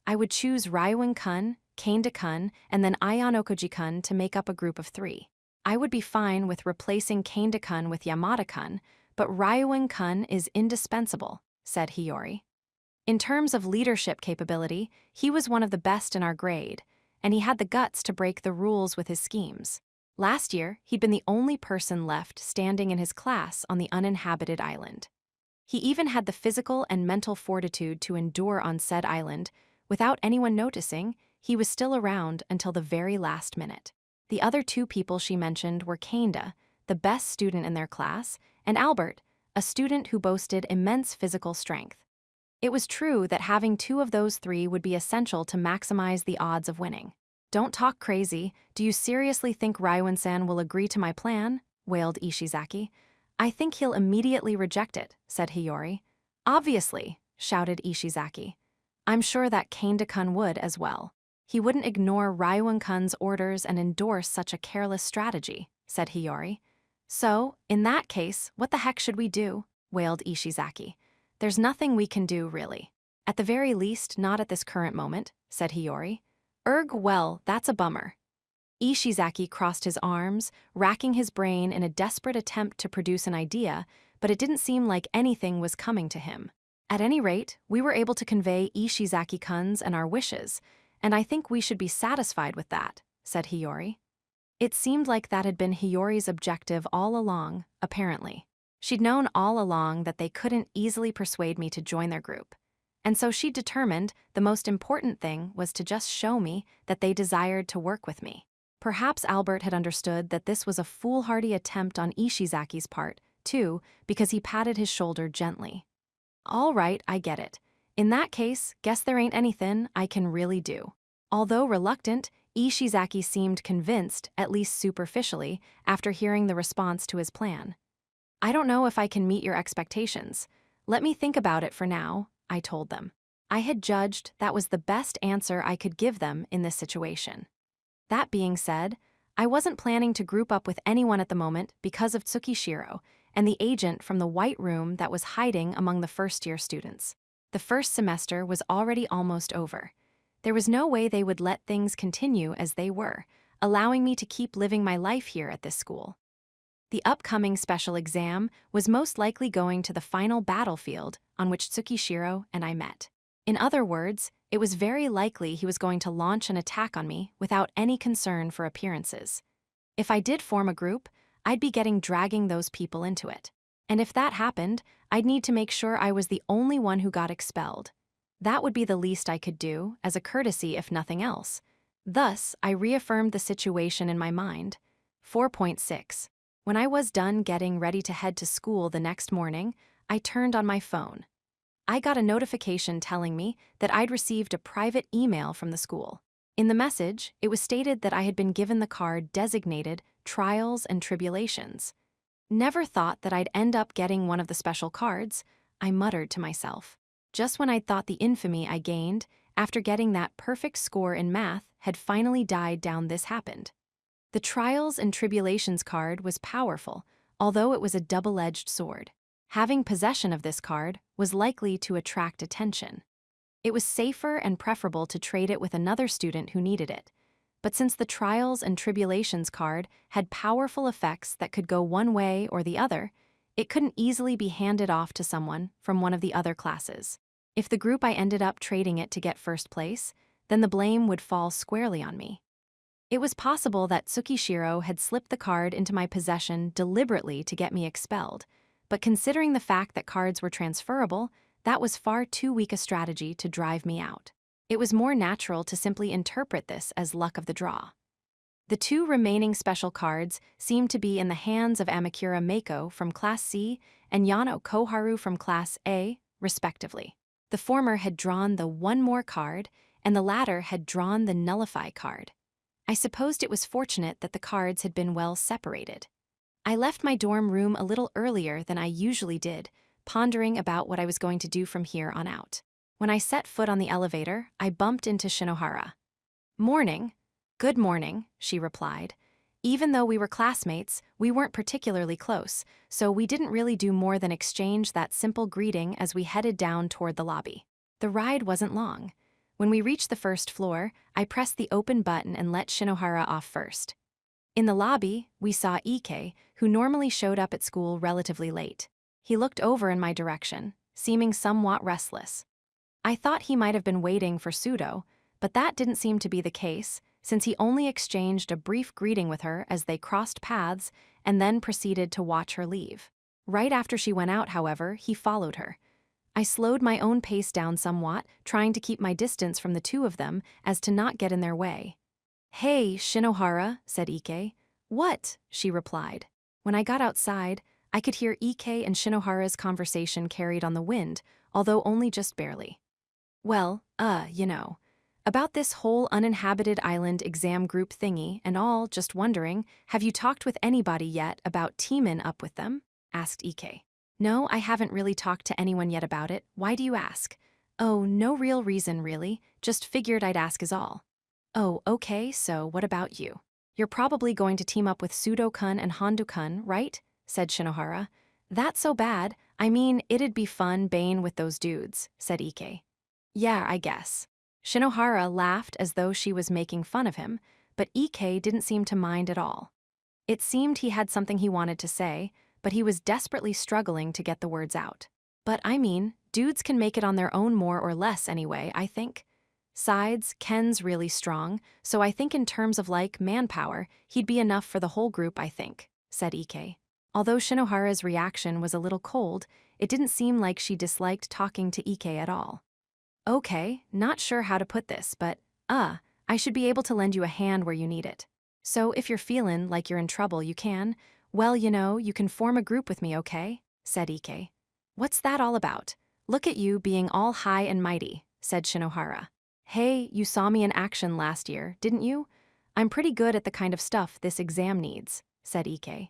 I would choose Ryuin-kun, Kanda-kun, and then Ayano-koji-kun to make up a group of 3. I would be fine with replacing Kanda-kun with Yamada-kun, but Ryuin-kun is indispensable, said Hiyori. In terms of leadership capability, he was one of the best in our grade, and he had the guts to break the rules with his schemes. Last year, he'd been the only person left standing in his class on the uninhabited island. He even had the physical and mental fortitude to endure on said island. Without anyone noticing, he was still around until the very last minute. The other 2 people she mentioned were Kanda, the best student in their class, and Albert, a student who boasted immense physical strength. It was true that having 2 of those 3 would be essential to maximize the odds of winning. Don't talk crazy. Do you seriously think Ryuin-san will agree to my plan? Wailed Ishizaki. I think he'll immediately reject it, said Hiyori. Obviously, shouted Ishizaki. I'm sure that Kanda-kun would as well. He wouldn't ignore Ryuin-kun's orders and endorse such a careless strategy, said Hiyori. So, in that case, what the heck should we do? Wailed Ishizaki. There's nothing we can do, really. At the very least, not at this current moment, said Hiyori. Well, that's a bummer. Ishizaki crossed his arms, racking his brain in a desperate attempt to produce an idea, but it didn't seem like anything was coming to him. At any rate, we were able to convey Ishizaki-kun's and our wishes, and I think we should be satisfied with that, said Hiyori. It seemed like that had been Hiyori's objective all along, apparently. She'd known all along that they couldn't easily persuade me to join their group. And so she determined the most important thing was to just show me that they desired to work with me. Perhaps Albert had understood that this was a foolhardy attempt on Ishizaki's part, too, because he patted his shoulder gently. All right, I get it. In that case, guess there ain't anything I can really do. Although reluctant, Ishizaki seemed convinced, at least superficially, after hearing the response to his plan. I don't know if I can meet your expectations. Let me think about it for now, I told them. I had judged that was the best answer I could give them in this situation. That being said, I wasn't planning to group up with anyone at the moment because of Tsukishiro and the agent from the White Room that was hiding among the first-year students. The first semester was already almost over. There was no way they would let things continue as they were, allowing me to keep living my life here at this school. The upcoming special exam was most likely going to the final battlefield on which Tsukishiro and I met. In other words, it was very likely he was going to launch an attack on me without any concern for appearances. If I did form a group, I'd be dragging those people into it. And if that happened, I'd need to make sure I was the only one who got expelled. That would be the least I could do, as a courtesy if nothing else. Thus, I reaffirmed the situation in my mind. 4.6. When I was done getting ready to head to school the next morning, I turned on my phone. I got a notification telling me that I'd received a private email from the school. In the message, it was stated that I had been given the card designated Trials and Tribulations. Never thought that I'd end up getting one of the special cards, I muttered to myself. Just when I'd thought the infamy I gained after getting that perfect score in math had finally died down, this happened. The Trials and Tribulations card was powerful, although it was a double-edged sword. Having possession of this card was likely to attract attention. It was safer and preferable to trade it with another student who needed it. But since the Trials and Tribulations card had powerful effects that could go one way or the other, it couldn't easily be handed off to someone from one of the other classes. If the group I ended up trading it to get first place, then the blame would fall squarely on me. It was possible that Tsukishiro had slipped the card into my possession deliberately to get me expelled, but considering the fact that cards were transferable, that was far too weak a strategy to drive me out. It was more natural to simply interpret this as luck of the draw. The two remaining special cards seemed to be in the hands of Amakura Mako from Class C and Yano Koharu from Class A, respectively. The former had drawn the One More card, and the latter had drawn the Nullify card. I supposed it was fortunate that the cards had been well separated. I left my dorm room a little earlier than I usually did, pondering about what I was going to do from here on out. When I set foot on the elevator, I bumped into Shinohara. "Morning." "Good morning," she replied. Even though we were classmates, we weren't particularly close, so we didn't really do more than exchange that simple greeting as we headed down toward the lobby. The ride wasn't long. When we reached the first floor, I pressed the open button and let Shinohara off first. In the lobby, we saw Ike, who normally showed up at school relatively late. He looked over in my direction, seeming somewhat restless. I thought he might have been waiting for Sudo, but that didn't seem to be the case, since he only exchanged a brief greeting with her as they crossed paths and then proceeded to watch her leave. Right after she went out, however, he followed her. I slowed my own pace down somewhat, trying to keep my distance from the two of them as to not get in their way. "Hey, Shinohara," said Ike. "What?" she replied. When I got outside, I could hear Ike and Shinohara's conversation carried on the wind, although only just barely. "Well, about this whole uninhabited island exam group thingy and all, just wondering, have you talked with anybody yet about teamin' up with them?" asked Ike. "No, I haven't really talked to anyone yet about it. Why do you ask?" "Oh, no real reason, really. Just figured I'd ask is all." "Oh, okay, so what about you? You're probably going to team up with Sudo-kun and Hondo-kun, right?" said Shinohara. "That's so bad. I mean, it'd be fun baying with those dudes," said Ike. "Yeah, I guess." Shinohara laughed as though she was making fun of him, but Ike didn't seem to mind at all. It seemed he had something he wanted to say, but he was desperately struggling to get the words out. "But I mean, dudes can make it on their own more or less anyway, I think. Sides, Ken's really strong, so I think in terms of manpower, he'd be enough for the whole group, I think," said Ike. Although Shinohara's reaction was a little cold, it didn't seem like she disliked talking to Ike at all. "Okay, not sure how to put this, but, I should be able to lend you a hand where you need it. So if you're feeling like you're in trouble, you can, you can form a group with me, okay?" said Ike. "What's that all about? Look at you being all high and mighty," said Shinohara. "Hey, you saw me in action last year, didn't you? I'm pretty good at the kind of stuff this exam needs," said Ike.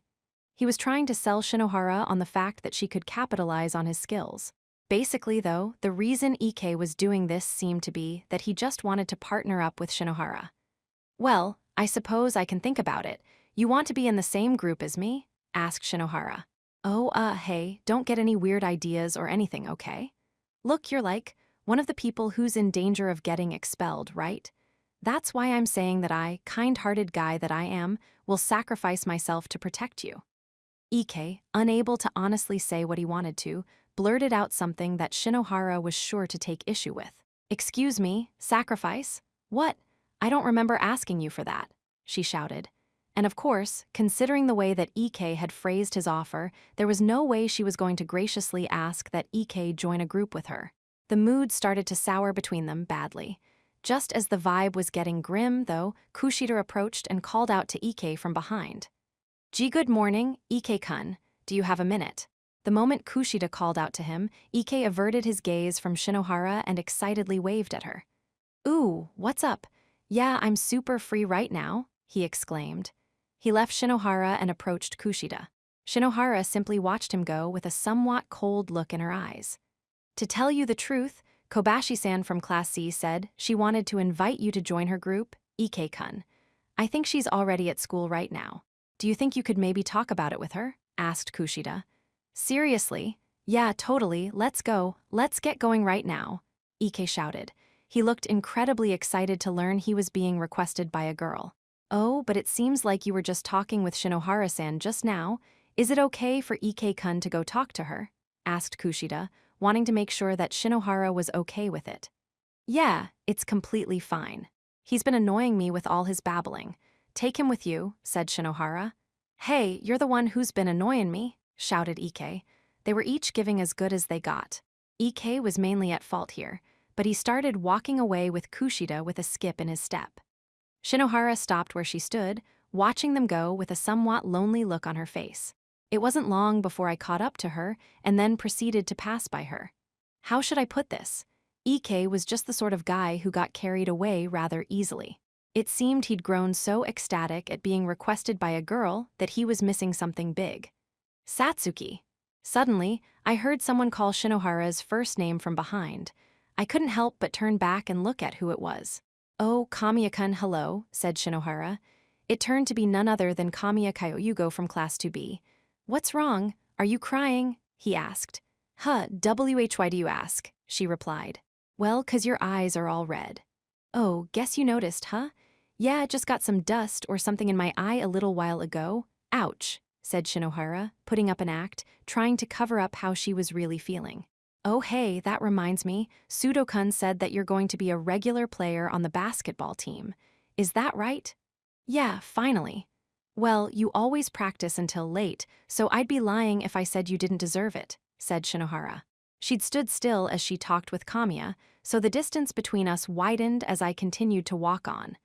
He was trying to sell Shinohara on the fact that she could capitalize on his skills. Basically, though, the reason Ike was doing this seemed to be that he just wanted to partner up with Shinohara. "Well, I suppose I can think about it. You want to be in the same group as me?" asked Shinohara. "Oh, hey, don't get any weird ideas or anything, okay? Look, you're One of the people who's in danger of getting expelled, right? That's why I'm saying that I, kind-hearted guy that I am, will sacrifice myself to protect you. Ike, unable to honestly say what he wanted to, blurted out something that Shinohara was sure to take issue with. Excuse me, sacrifice? What? I don't remember asking you for that, she shouted. And of course, considering the way that Ike had phrased his offer, there was no way she was going to graciously ask that Ike join a group with her. The mood started to sour between them badly. Just as the vibe was getting grim, though, Kushida approached and called out to Ike from behind. Good morning, Ike-kun. Do you have a minute? The moment Kushida called out to him, Ike averted his gaze from Shinohara and excitedly waved at her. Ooh, what's up? Yeah, I'm super free right now, he exclaimed. He left Shinohara and approached Kushida. Shinohara simply watched him go with a somewhat cold look in her eyes. To tell you the truth, Kobashi-san from Class C said she wanted to invite you to join her group, Ike-kun. I think she's already at school right now. Do you think you could maybe talk about it with her? Asked Kushida. Seriously? Yeah, totally, let's go, let's get going right now, Ike shouted. He looked incredibly excited to learn he was being requested by a girl. Oh, but it seems like you were just talking with Shinohara-san just now. Is it okay for Ike-kun to go talk to her? Asked Kushida, wanting to make sure that Shinohara was okay with it. Yeah, it's completely fine. He's been annoying me with all his babbling. Take him with you, said Shinohara. Hey, you're the one who's been annoying me, shouted Ike. They were each giving as good as they got. Ike was mainly at fault here, but he started walking away with Kushida with a skip in his step. Shinohara stopped where she stood, watching them go with a somewhat lonely look on her face. It wasn't long before I caught up to her and then proceeded to pass by her. How should I put this? Ike was just the sort of guy who got carried away rather easily. It seemed he'd grown so ecstatic at being requested by a girl that he was missing something big. Satsuki. Suddenly, I heard someone call Shinohara's first name from behind. I couldn't help but turn back and look at who it was. Oh, Kamiya-kun, hello, said Shinohara. It turned to be none other than Kamiya Kyoyugo from Class 2B. What's wrong? Are you crying? He asked. Huh, why do you ask? She replied. Well, 'cause your eyes are all red. Oh, guess you noticed, huh? Yeah, just got some dust or something in my eye a little while ago. Ouch, said Shinohara, putting up an act, trying to cover up how she was really feeling. Oh hey, that reminds me, Sudo-kun said that you're going to be a regular player on the basketball team. Is that right? Yeah, finally. Well, you always practice until late, so I'd be lying if I said you didn't deserve it, said Shinohara. She'd stood still as she talked with Kamiya, so the distance between us widened as I continued to walk on.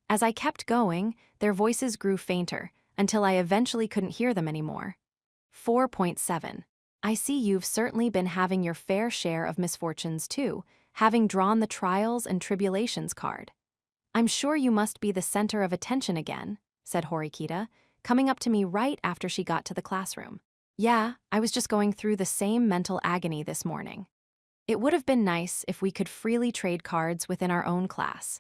As I kept going, their voices grew fainter, until I eventually couldn't hear them anymore. 4.7. I see you've certainly been having your fair share of misfortunes too, having drawn the trials and tribulations card. I'm sure you must be the center of attention again, said Horikita, coming up to me right after she got to the classroom. Yeah, I was just going through the same mental agony this morning. It would have been nice if we could freely trade cards within our own class.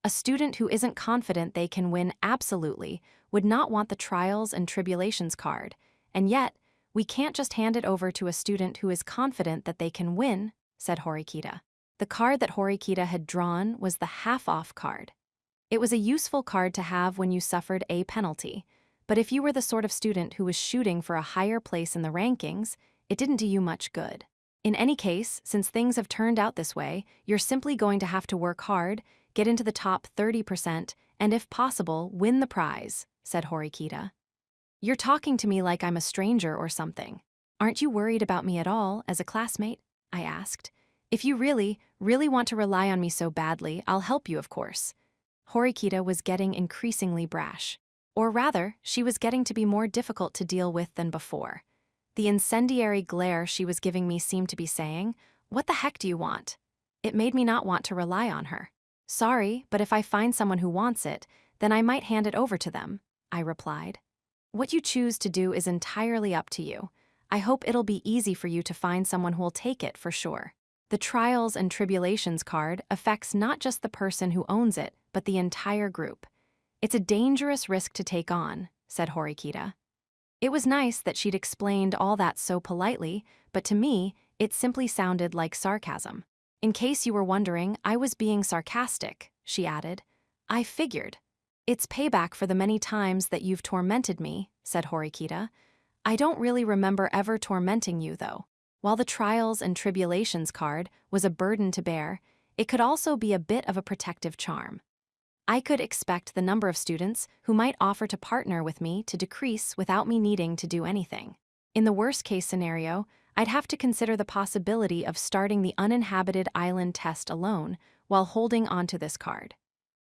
A student who isn't confident they can win absolutely would not want the trials and tribulations card, and yet, we can't just hand it over to a student who is confident that they can win, said Horikita. The card that Horikita had drawn was the half-off card. It was a useful card to have when you suffered a penalty, but if you were the sort of student who was shooting for a higher place in the rankings, it didn't do you much good. In any case, since things have turned out this way, you're simply going to have to work hard, get into the top 30%, and if possible, win the prize, said Horikita. You're talking to me like I'm a stranger or something. Aren't you worried about me at all as a classmate? I asked. If you really, really want to rely on me so badly, I'll help you, of course. Horikita was getting increasingly brash. Or rather, she was getting to be more difficult to deal with than before. The incendiary glare she was giving me seemed to be saying, "What the heck do you want?" It made me not want to rely on her. Sorry, but if I find someone who wants it, then I might hand it over to them, I replied. What you choose to do is entirely up to you. I hope it'll be easy for you to find someone who'll take it for sure. The Trials and Tribulations card affects not just the person who owns it, but the entire group. It's a dangerous risk to take on, said Horikita. It was nice that she'd explained all that so politely, but to me, it simply sounded like sarcasm. In case you were wondering, I was being sarcastic, she added. I figured. It's payback for the many times that you've tormented me, said Horikita. I don't really remember ever tormenting you, though. While the trials and tribulations card was a burden to bear, it could also be a bit of a protective charm. I could expect the number of students who might offer to partner with me to decrease without me needing to do anything. In the worst-case scenario, I'd have to consider the possibility of starting the uninhabited island test alone while holding onto this card.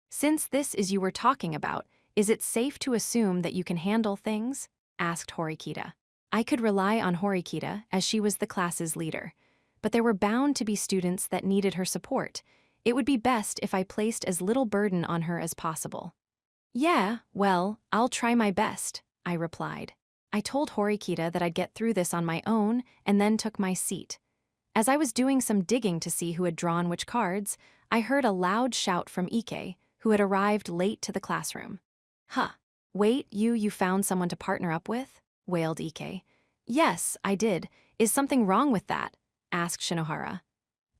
Since this is you were talking about, is it safe to assume that you can handle things? Asked Horikita. I could rely on Horikita as she was the class's leader, but there were bound to be students that needed her support. It would be best if I placed as little burden on her as possible. Yeah, well, I'll try my best, I replied. I told Horikita that I'd get through this on my own and then took my seat. As I was doing some digging to see who had drawn which cards, I heard a loud shout from Ike, who had arrived late to the classroom. Huh. Wait, you found someone to partner up with? Wailed Ike. Yes, I did. Is something wrong with that? Asked Shinohara.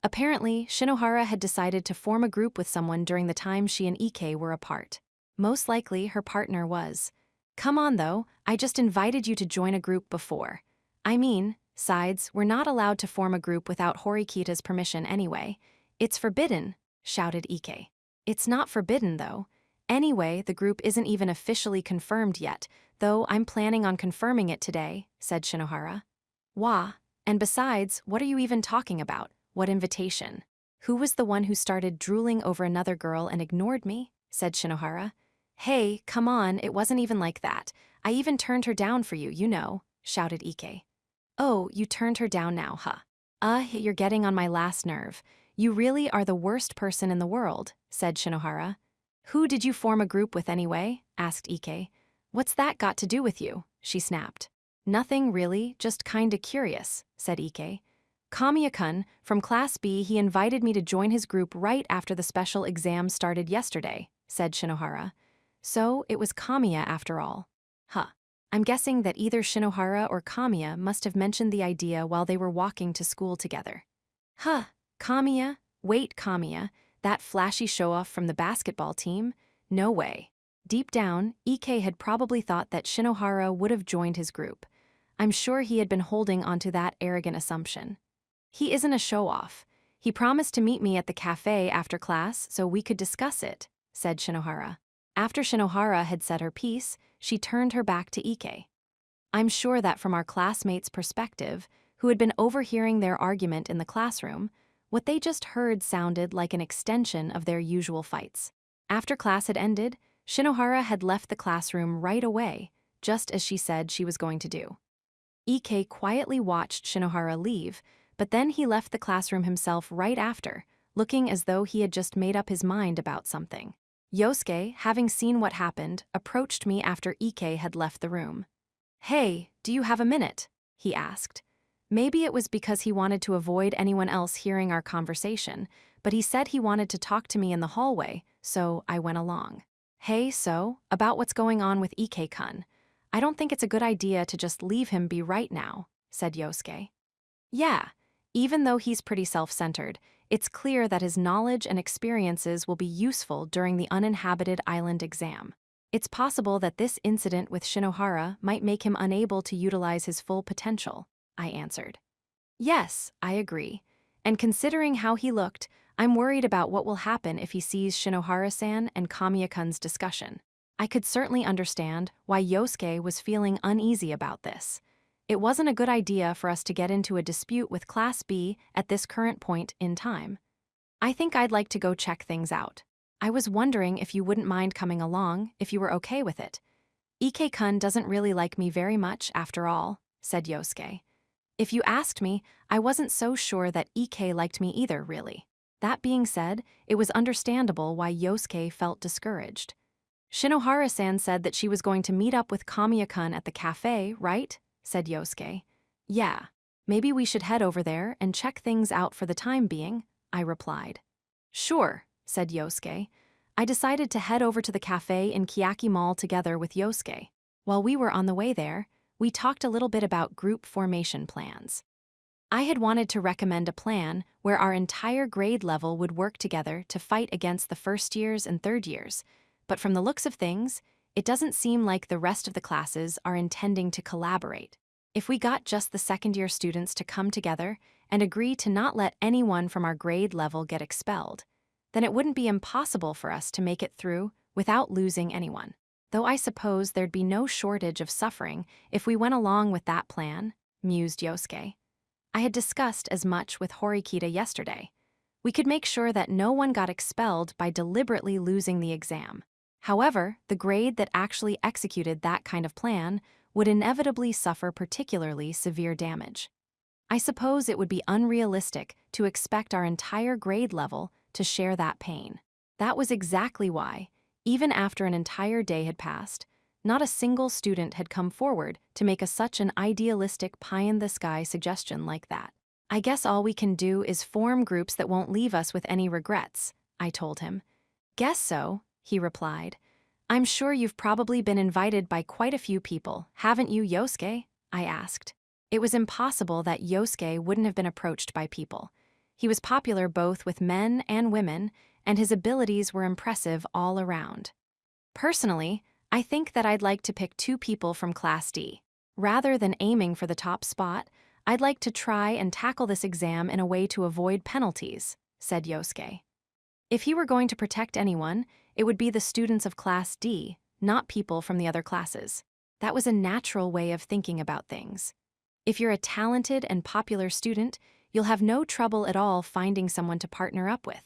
Apparently, Shinohara had decided to form a group with someone during the time she and Ike were apart. Most likely, her partner was. Come on, though, I just invited you to join a group before. I mean, sides, we're not allowed to form a group without Horikita's permission anyway. It's forbidden, shouted Ike. It's not forbidden, though. Anyway, the group isn't even officially confirmed yet, though I'm planning on confirming it today, said Shinohara. Wah, and besides, what are you even talking about? What invitation? Who was the one who started drooling over another girl and ignored me? Said Shinohara. Hey, come on, it wasn't even like that. I even turned her down for you, you know, shouted Ike. Oh, you turned her down now, huh? You're getting on my last nerve. You really are the worst person in the world, said Shinohara. Who did you form a group with anyway? Asked Ike. What's that got to do with you? She snapped. Nothing really, just kinda curious, said Ike. Kamiya-kun, from Class B, he invited me to join his group right after the special exam started yesterday, said Shinohara. So, it was Kamiya after all. Huh. I'm guessing that either Shinohara or Kamiya must have mentioned the idea while they were walking to school together. Huh, Kamiya? Wait, Kamiya, that flashy show-off from the basketball team? No way. Deep down, Ike had probably thought that Shinohara would have joined his group. I'm sure he had been holding onto that arrogant assumption. He isn't a show-off. He promised to meet me at the cafe after class so we could discuss it, said Shinohara. After Shinohara had said her piece, she turned her back to Ike. I'm sure that from our classmates' perspective, who had been overhearing their argument in the classroom, what they just heard sounded like an extension of their usual fights. After class had ended, Shinohara had left the classroom right away, just as she said she was going to do. Ike quietly watched Shinohara leave, but then he left the classroom himself right after, looking as though he had just made up his mind about something. Yosuke, having seen what happened, approached me after Ike had left the room. Hey, do you have a minute? He asked. Maybe it was because he wanted to avoid anyone else hearing our conversation, but he said he wanted to talk to me in the hallway, so I went along. Hey, so, about what's going on with Ike-kun. I don't think it's a good idea to just leave him be right now, said Yosuke. Yeah, even though he's pretty self-centered, it's clear that his knowledge and experiences will be useful during the uninhabited island exam. It's possible that this incident with Shinohara might make him unable to utilize his full potential, I answered. Yes, I agree. And considering how he looked, I'm worried about what will happen if he sees Shinohara-san and Kamiya-kun's discussion. I could certainly understand why Yosuke was feeling uneasy about this. It wasn't a good idea for us to get into a dispute with Class B at this current point in time. I think I'd like to go check things out. I was wondering if you wouldn't mind coming along, if you were okay with it. Ike-kun doesn't really like me very much, after all, said Yosuke. If you asked me, I wasn't so sure that Ike liked me either, really. That being said, it was understandable why Yosuke felt discouraged. Shinohara-san said that she was going to meet up with Kamiya-kun at the cafe, right? Said Yosuke. Yeah, maybe we should head over there and check things out for the time being, I replied. Sure, said Yosuke. I decided to head over to the cafe in Kiyaki Mall together with Yosuke. While we were on the way there, we talked a little bit about group formation plans. I had wanted to recommend a plan where our entire grade level would work together to fight against the first years and third years, but from the looks of things, it doesn't seem like the rest of the classes are intending to collaborate. If we got just the second-year students to come together and agree to not let anyone from our grade level get expelled, then it wouldn't be impossible for us to make it through without losing anyone. Though I suppose there'd be no shortage of suffering if we went along with that plan, mused Yosuke. I had discussed as much with Horikita yesterday. We could make sure that no one got expelled by deliberately losing the exam. However, the grade that actually executed that kind of plan would inevitably suffer particularly severe damage. I suppose it would be unrealistic to expect our entire grade level to share that pain. That was exactly why, even after an entire day had passed, not a single student had come forward to make such an idealistic pie-in-the-sky suggestion like that. I guess all we can do is form groups that won't leave us with any regrets, I told him. Guess so, he replied. I'm sure you've probably been invited by quite a few people, haven't you, Yosuke? I asked. It was impossible that Yosuke wouldn't have been approached by people. He was popular both with men and women, and his abilities were impressive all around. Personally, I think that I'd like to pick 2 people from Class D. Rather than aiming for the top spot, I'd like to try and tackle this exam in a way to avoid penalties, said Yosuke. If he were going to protect anyone, it would be the students of Class D, not people from the other classes. That was a natural way of thinking about things. If you're a talented and popular student, you'll have no trouble at all finding someone to partner up with.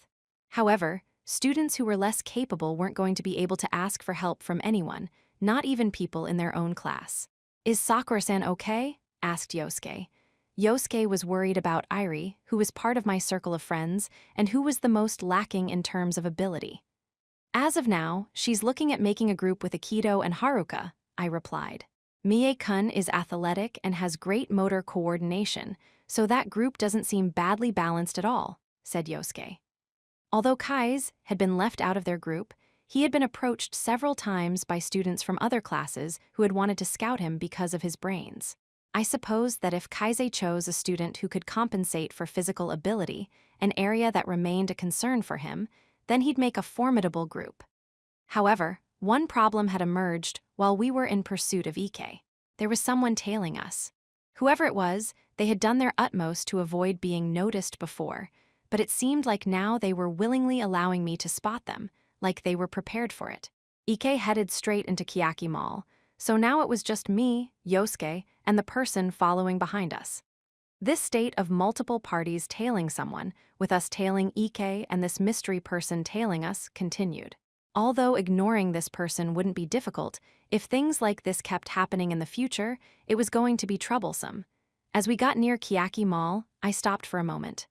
However, students who were less capable weren't going to be able to ask for help from anyone, not even people in their own class. Is Sakura-san okay? Asked Yosuke. Yosuke was worried about Airi, who was part of my circle of friends and who was the most lacking in terms of ability. As of now, she's looking at making a group with Akito and Haruka, I replied. Mie-kun is athletic and has great motor coordination, so that group doesn't seem badly balanced at all, said Yosuke. Although Kai's had been left out of their group, he had been approached several times by students from other classes who had wanted to scout him because of his brains. I suppose that if Kaise chose a student who could compensate for physical ability, an area that remained a concern for him, then he'd make a formidable group. However, one problem had emerged while we were in pursuit of Ike. There was someone tailing us. Whoever it was, they had done their utmost to avoid being noticed before, but it seemed like now they were willingly allowing me to spot them, like they were prepared for it. Ike headed straight into Kiyaki Mall, so now it was just me, Yosuke, and the person following behind us. This state of multiple parties tailing someone, with us tailing Ike and this mystery person tailing us, continued. Although ignoring this person wouldn't be difficult, if things like this kept happening in the future, it was going to be troublesome. As we got near Kiyaki Mall, I stopped for a moment.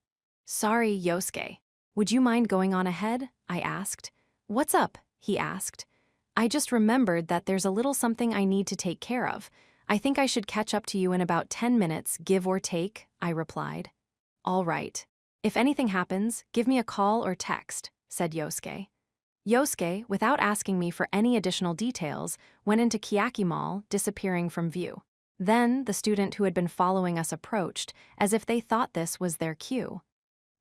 Sorry, Yosuke. Would you mind going on ahead? I asked. What's up? He asked. I just remembered that there's a little something I need to take care of. I think I should catch up to you in about 10 minutes, give or take, I replied. All right. If anything happens, give me a call or text, said Yosuke. Yosuke, without asking me for any additional details, went into Kiyaki Mall, disappearing from view. Then the student who had been following us approached, as if they thought this was their cue.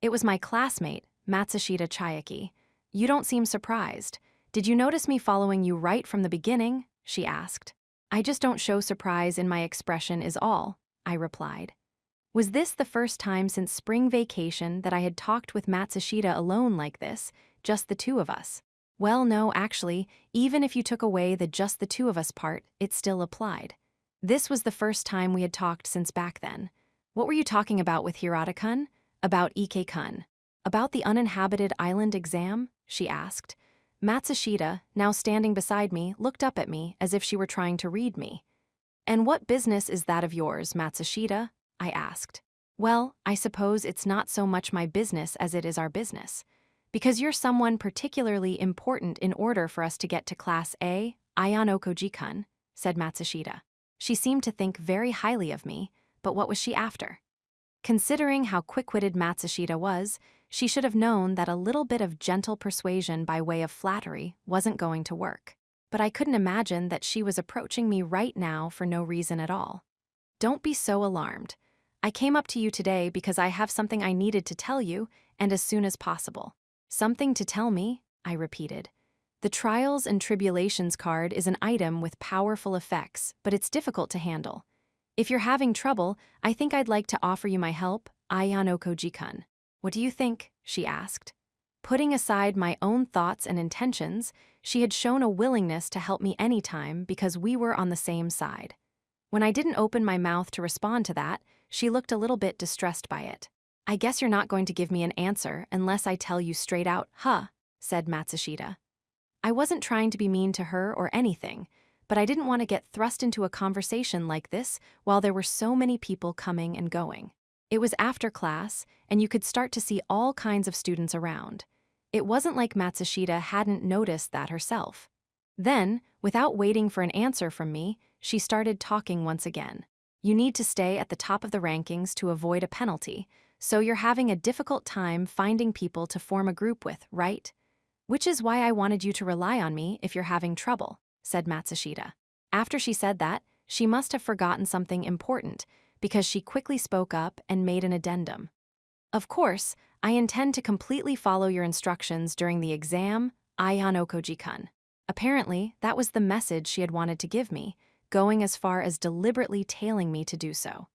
It was my classmate, Matsushita Chayaki. You don't seem surprised. Did you notice me following you right from the beginning? She asked. I just don't show surprise in my expression is all, I replied. Was this the first time since spring vacation that I had talked with Matsushita alone like this, just the 2 of us? Well, no, actually, even if you took away the just the 2 of us part, it still applied. This was the first time we had talked since back then. What were you talking about with Hirata-kun? About Ike-kun. About the uninhabited island exam? She asked. Matsushita, now standing beside me, looked up at me as if she were trying to read me. And what business is that of yours, Matsushita? I asked. Well, I suppose it's not so much my business as it is our business. Because you're someone particularly important in order for us to get to Class A, Ion Okoji-kun, said Matsushita. She seemed to think very highly of me, but what was she after? Considering how quick-witted Matsushita was, she should have known that a little bit of gentle persuasion by way of flattery wasn't going to work. But I couldn't imagine that she was approaching me right now for no reason at all. Don't be so alarmed. I came up to you today because I have something I needed to tell you, and as soon as possible. Something to tell me? I repeated. The trials and tribulations card is an item with powerful effects, but it's difficult to handle. If you're having trouble, I think I'd like to offer you my help, Ayanoko-ji-kun. What do you think? She asked. Putting aside my own thoughts and intentions, she had shown a willingness to help me anytime because we were on the same side. When I didn't open my mouth to respond to that, she looked a little bit distressed by it. I guess you're not going to give me an answer unless I tell you straight out, huh? Said Matsushita. I wasn't trying to be mean to her or anything, but I didn't want to get thrust into a conversation like this while there were so many people coming and going. It was after class, and you could start to see all kinds of students around. It wasn't like Matsushita hadn't noticed that herself. Then, without waiting for an answer from me, she started talking once again. You need to stay at the top of the rankings to avoid a penalty, so you're having a difficult time finding people to form a group with, right? Which is why I wanted you to rely on me if you're having trouble, said Matsushita. After she said that, she must have forgotten something important, because she quickly spoke up and made an addendum. Of course, I intend to completely follow your instructions during the exam, Ayanoko-ji-kun. Apparently, that was the message she had wanted to give me, going as far as deliberately tailing me to do so.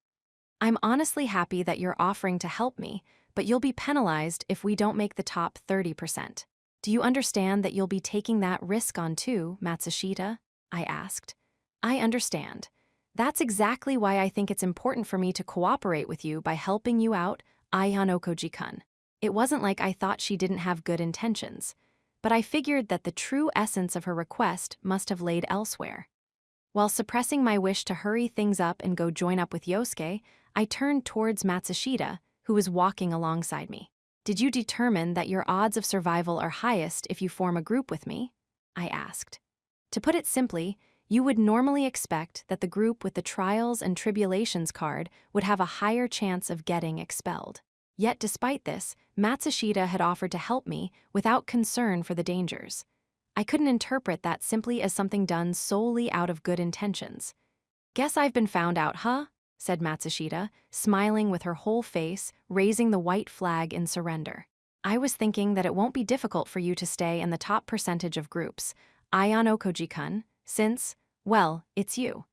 I'm honestly happy that you're offering to help me, but you'll be penalized if we don't make the top 30%. Do you understand that you'll be taking that risk on too, Matsushita? I asked. I understand. That's exactly why I think it's important for me to cooperate with you by helping you out, Ayanoko-ji-kun. It wasn't like I thought she didn't have good intentions, but I figured that the true essence of her request must have laid elsewhere. While suppressing my wish to hurry things up and go join up with Yosuke, I turned towards Matsushita, who was walking alongside me. Did you determine that your odds of survival are highest if you form a group with me? I asked. To put it simply, you would normally expect that the group with the trials and tribulations card would have a higher chance of getting expelled. Yet despite this, Matsushita had offered to help me without concern for the dangers. I couldn't interpret that simply as something done solely out of good intentions. Guess I've been found out, huh? Said Matsushita, smiling with her whole face, raising the white flag in surrender. I was thinking that it won't be difficult for you to stay in the top percentage of groups, Ayanoko-ji-kun, since, well, it's you.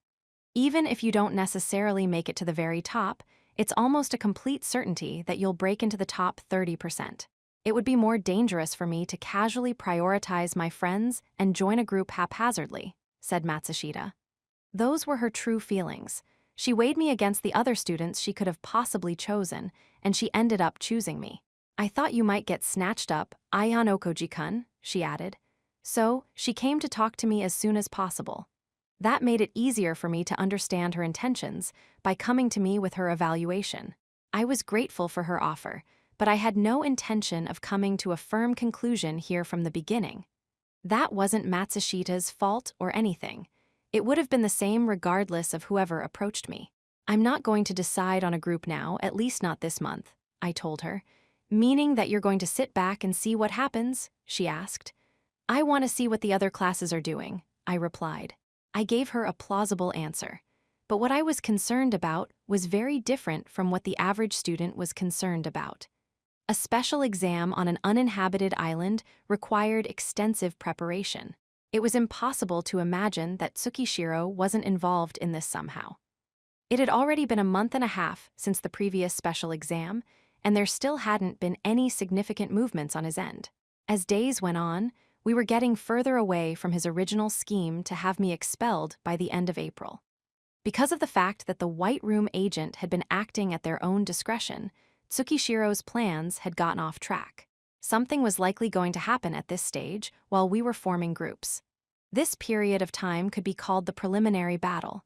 Even if you don't necessarily make it to the very top, it's almost a complete certainty that you'll break into the top 30%. It would be more dangerous for me to casually prioritize my friends and join a group haphazardly, said Matsushita. Those were her true feelings. She weighed me against the other students she could have possibly chosen, and she ended up choosing me. I thought you might get snatched up, Ayanoko-ji-kun, she added. So, she came to talk to me as soon as possible. That made it easier for me to understand her intentions by coming to me with her evaluation. I was grateful for her offer, but I had no intention of coming to a firm conclusion here from the beginning. That wasn't Matsushita's fault or anything. It would have been the same regardless of whoever approached me. I'm not going to decide on a group now, at least not this month, I told her. Meaning that you're going to sit back and see what happens? She asked. I want to see what the other classes are doing, I replied. I gave her a plausible answer. But what I was concerned about was very different from what the average student was concerned about. A special exam on an uninhabited island required extensive preparation. It was impossible to imagine that Tsukishiro wasn't involved in this somehow. It had already been a month and a half since the previous special exam, and there still hadn't been any significant movements on his end. As days went on, we were getting further away from his original scheme to have me expelled by the end of April. Because of the fact that the White Room agent had been acting at their own discretion, Tsukishiro's plans had gotten off track. Something was likely going to happen at this stage while we were forming groups. This period of time could be called the preliminary battle.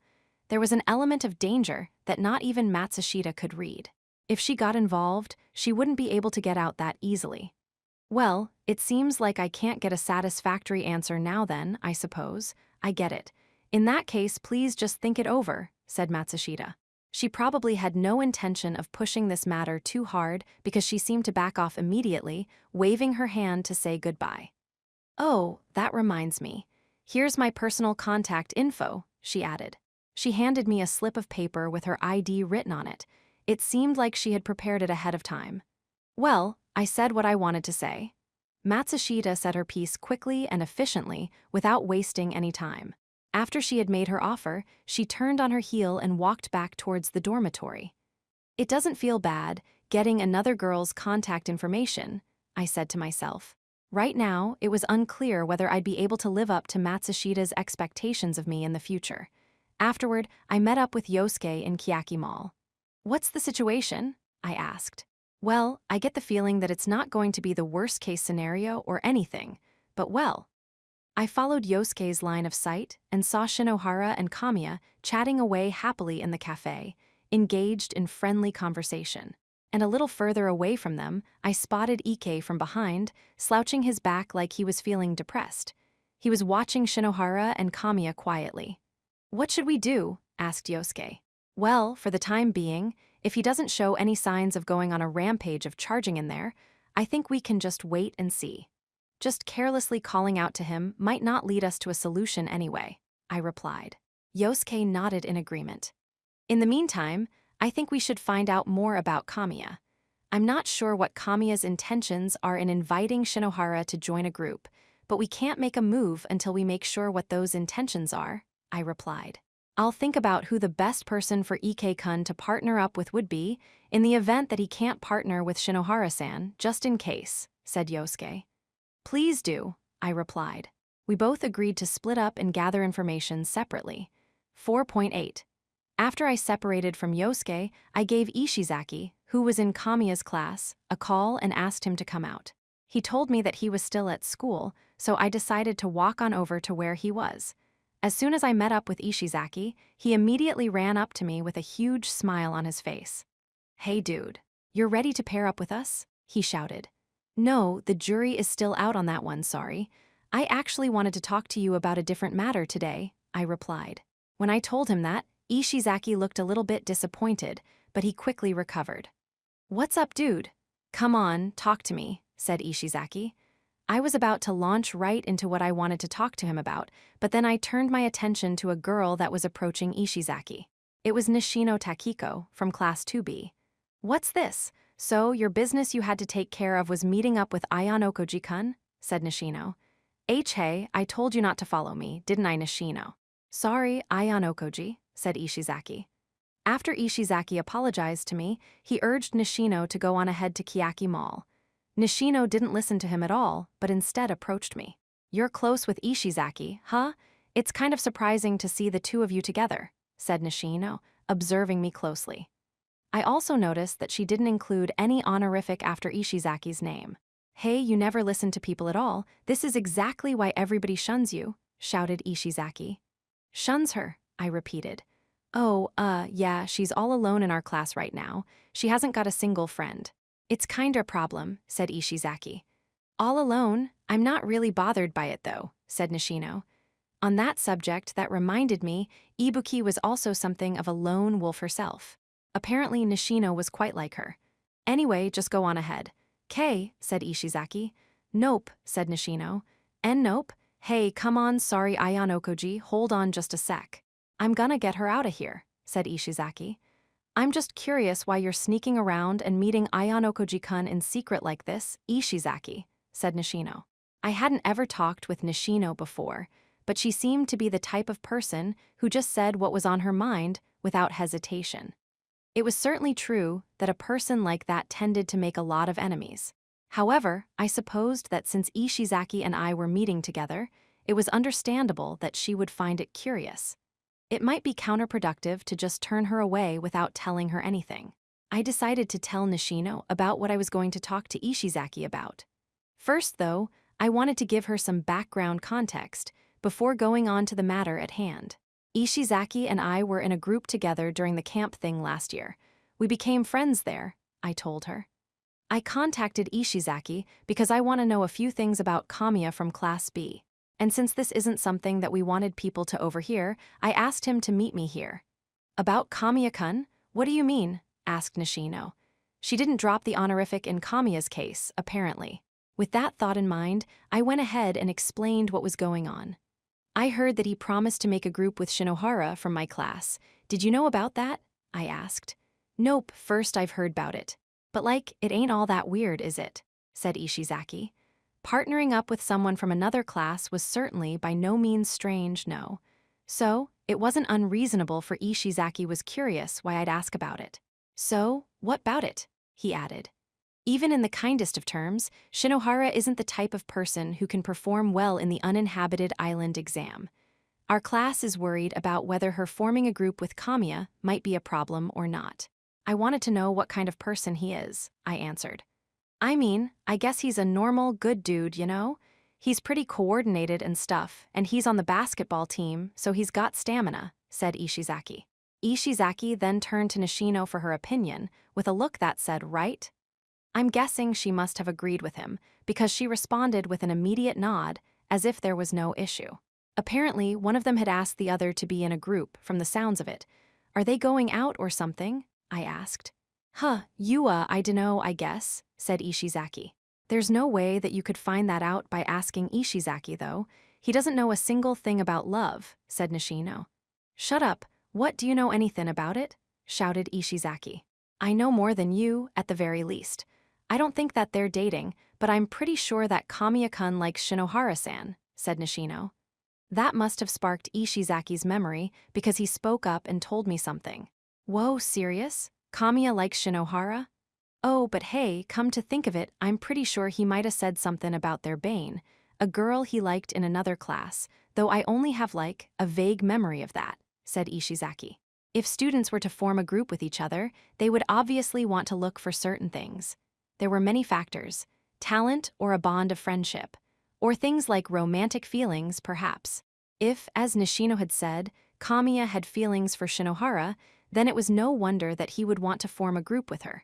There was an element of danger that not even Matsushita could read. If she got involved, she wouldn't be able to get out that easily. Well, it seems like I can't get a satisfactory answer now then, I suppose. I get it. In that case, please just think it over, said Matsushita. She probably had no intention of pushing this matter too hard because she seemed to back off immediately, waving her hand to say goodbye. Oh, that reminds me. Here's my personal contact info, she added. She handed me a slip of paper with her ID written on it. It seemed like she had prepared it ahead of time. Well, I said what I wanted to say. Matsushita said her piece quickly and efficiently without wasting any time. After she had made her offer, she turned on her heel and walked back towards the dormitory. It doesn't feel bad, getting another girl's contact information, I said to myself. Right now, it was unclear whether I'd be able to live up to Matsushita's expectations of me in the future. Afterward, I met up with Yosuke in Kiyaki Mall. "What's the situation?" I asked. "Well, I get the feeling that it's not going to be the worst-case scenario or anything, but well." I followed Yosuke's line of sight and saw Shinohara and Kamiya chatting away happily in the cafe, engaged in friendly conversation. And a little further away from them, I spotted Ike from behind, slouching his back like he was feeling depressed. He was watching Shinohara and Kamiya quietly. "What should we do?" asked Yosuke. "Well, for the time being, if he doesn't show any signs of going on a rampage of charging in there, I think we can just wait and see. Just carelessly calling out to him might not lead us to a solution anyway," I replied. Yosuke nodded in agreement. "In the meantime, I think we should find out more about Kamiya. I'm not sure what Kamiya's intentions are in inviting Shinohara to join a group, but we can't make a move until we make sure what those intentions are," I replied. "I'll think about who the best person for Ike-kun to partner up with would be in the event that he can't partner with Shinohara-san, just in case," said Yosuke. "Please do," I replied. We both agreed to split up and gather information separately. 4.8. After I separated from Yosuke, I gave Ishizaki, who was in Kamiya's class, a call and asked him to come out. He told me that he was still at school, so I decided to walk on over to where he was. As soon as I met up with Ishizaki, he immediately ran up to me with a huge smile on his face. "Hey dude, you're ready to pair up with us?" he shouted. "No, the jury is still out on that one, sorry. I actually wanted to talk to you about a different matter today," I replied. When I told him that, Ishizaki looked a little bit disappointed, but he quickly recovered. "What's up, dude? Come on, talk to me," said Ishizaki. I was about to launch right into what I wanted to talk to him about, but then I turned my attention to a girl that was approaching Ishizaki. It was Nishino Takiko, from Class 2B. "What's this? So, your business you had to take care of was meeting up with Ayan Okoji-kun?" said Nishino. "Hey, I told you not to follow me, didn't I, Nishino?" "Sorry, Ayan Okoji," said Ishizaki. After Ishizaki apologized to me, he urged Nishino to go on ahead to Kiyaki Mall. Nishino didn't listen to him at all, but instead approached me. "You're close with Ishizaki, huh? It's kind of surprising to see the two of you together," said Nishino, observing me closely. I also noticed that she didn't include any honorific after Ishizaki's name. "Hey, you never listen to people at all. This is exactly why everybody shuns you," shouted Ishizaki. "Shuns her," I repeated. "Oh, yeah, she's all alone in our class right now. She hasn't got a single friend." "It's kinda a problem," said Ishizaki. "All alone? I'm not really bothered by it though," said Nishino. On that subject, that reminded me, Ibuki was also something of a lone wolf herself. Apparently Nishino was quite like her. "Anyway, just go on ahead." "K," said Ishizaki. "Nope," said Nishino. "And nope. Hey, come on, sorry Ayan Okoji, hold on just a sec. I'm gonna get her out of here," said Ishizaki. "I'm just curious why you're sneaking around and meeting Ayan Okoji-kun in secret like this, Ishizaki," said Nishino. I hadn't ever talked with Nishino before, but she seemed to be the type of person who just said what was on her mind without hesitation. It was certainly true that a person like that tended to make a lot of enemies. However, I supposed that since Ishizaki and I were meeting together, it was understandable that she would find it curious. It might be counterproductive to just turn her away without telling her anything. I decided to tell Nishino about what I was going to talk to Ishizaki about. First, though, I wanted to give her some background context before going on to the matter at hand. Ishizaki and I were in a group together during the camp thing last year. We became friends there, I told her. I contacted Ishizaki because I want to know a few things about Kamiya from Class B. And since this isn't something that we wanted people to overhear, I asked him to meet me here. "About Kamiya-kun? What do you mean?" asked Nishino. She didn't drop the honorific in Kamiya's case, apparently. With that thought in mind, I went ahead and explained what was going on. "I heard that he promised to make a group with Shinohara from my class. Did you know about that?" I asked. Nope, first I've heard about it. But it ain't all that weird, is it? Said Ishizaki. Partnering up with someone from another class was certainly by no means strange, no. So, it wasn't unreasonable for Ishizaki was curious why I'd ask about it. So, what about it? He added. Even in the kindest of terms, Shinohara isn't the type of person who can perform well in the uninhabited island exam. Our class is worried about whether her forming a group with Kamiya might be a problem or not. I wanted to know what kind of person he is, I answered. I mean, I guess he's a normal, good dude, you know? He's pretty coordinated and stuff, and he's on the basketball team, so he's got stamina, said Ishizaki. Ishizaki then turned to Nishino for her opinion, with a look that said, right? I'm guessing she must have agreed with him, because she responded with an immediate nod, as if there was no issue. Apparently, one of them had asked the other to be in a group, from the sounds of it. Are they going out or something? I asked. I dunno, I guess, said Ishizaki. There's no way that you could find that out by asking Ishizaki, though. He doesn't know a single thing about love, said Nishino. Shut up, what do you know anything about it? Shouted Ishizaki. I know more than you, at the very least. I don't think that they're dating, but I'm pretty sure that Kamiya-kun likes Shinohara-san, said Nishino. That must have sparked Ishizaki's memory because he spoke up and told me something. Whoa, serious? Kamiya likes Shinohara? Oh, but hey, come to think of it, I'm pretty sure he might have said something about their bane, a girl he liked in another class, though I only have a vague memory of that, said Ishizaki. If students were to form a group with each other, they would obviously want to look for certain things. There were many factors, talent or a bond of friendship, or things like romantic feelings, perhaps. If, as Nishino had said, Kamiya had feelings for Shinohara, then it was no wonder that he would want to form a group with her.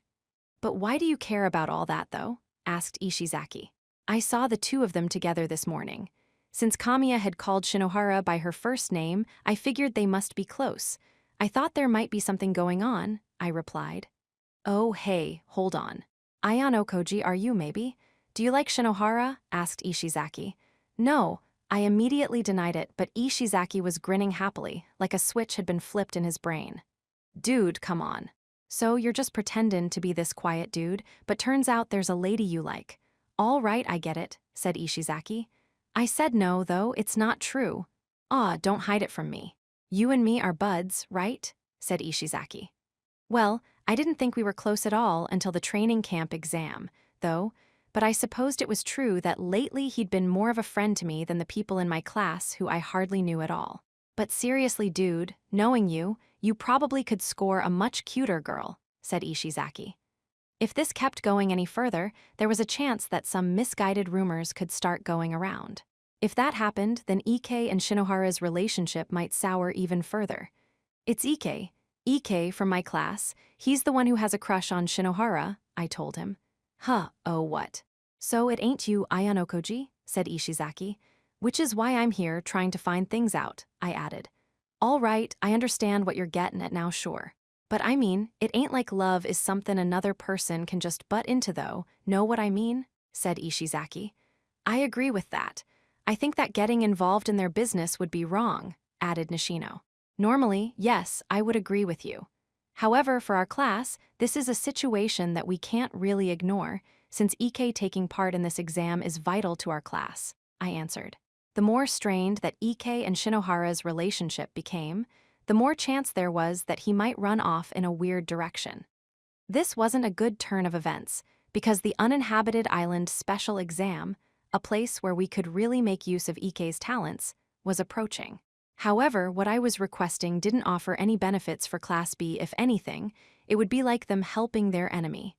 But why do you care about all that, though? Asked Ishizaki. I saw the two of them together this morning. Since Kamiya had called Shinohara by her first name, I figured they must be close. I thought there might be something going on, I replied. Oh, hey, hold on. Ayano Koji, are you maybe? Do you like Shinohara? Asked Ishizaki. No, I immediately denied it, but Ishizaki was grinning happily, like a switch had been flipped in his brain. Dude, come on. So you're just pretending to be this quiet dude, but turns out there's a lady you like. All right, I get it, said Ishizaki. I said no, though, it's not true. Aw, don't hide it from me. You and me are buds, right? Said Ishizaki. Well, I didn't think we were close at all until the training camp exam, though, but I supposed it was true that lately he'd been more of a friend to me than the people in my class who I hardly knew at all. But seriously, dude, knowing you probably could score a much cuter girl, said Ishizaki. If this kept going any further, there was a chance that some misguided rumors could start going around. If that happened, then Ike and Shinohara's relationship might sour even further. It's Ike from my class. He's the one who has a crush on Shinohara, I told him. Oh what? So it ain't you, Ayano Koji, said Ishizaki. Which is why I'm here trying to find things out, I added. All right, I understand what you're getting at now, sure. But I mean, it ain't like love is something another person can just butt into though, know what I mean? Said Ishizaki. I agree with that. I think that getting involved in their business would be wrong, added Nishino. Normally, yes, I would agree with you. However, for our class, this is a situation that we can't really ignore, since Ike taking part in this exam is vital to our class, I answered. The more strained that Ike and Shinohara's relationship became, the more chance there was that he might run off in a weird direction. This wasn't a good turn of events, because the uninhabited island special exam, a place where we could really make use of Ike's talents, was approaching. However, what I was requesting didn't offer any benefits for Class B. If anything, it would be like them helping their enemy.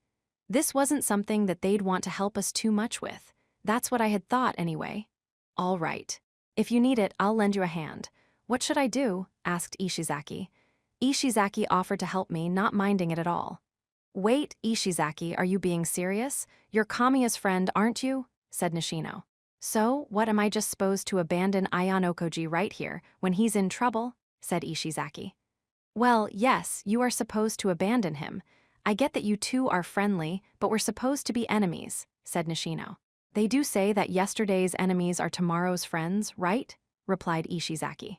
This wasn't something that they'd want to help us too much with. That's what I had thought anyway. All right. If you need it, I'll lend you a hand. What should I do? Asked Ishizaki. Ishizaki offered to help me, not minding it at all. Wait, Ishizaki, are you being serious? You're Kamiya's friend, aren't you? Said Nishino. So, what, am I just supposed to abandon Ayano Koji right here, when he's in trouble? Said Ishizaki. Well, yes, you are supposed to abandon him. I get that you two are friendly, but we're supposed to be enemies, said Nishino. They do say that yesterday's enemies are tomorrow's friends, right? Replied Ishizaki.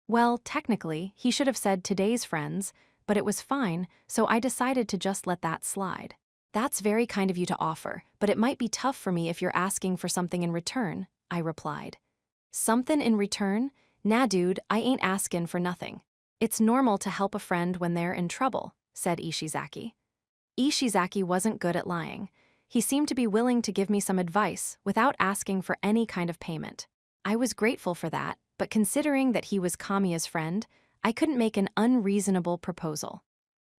Well, technically, he should have said today's friends, but it was fine, so I decided to just let that slide. That's very kind of you to offer, but it might be tough for me if you're asking for something in return, I replied. Something in return? Nah, dude, I ain't askin' for nothing. It's normal to help a friend when they're in trouble, said Ishizaki. Ishizaki wasn't good at lying. He seemed to be willing to give me some advice without asking for any kind of payment. I was grateful for that, but considering that he was Kamiya's friend, I couldn't make an unreasonable proposal.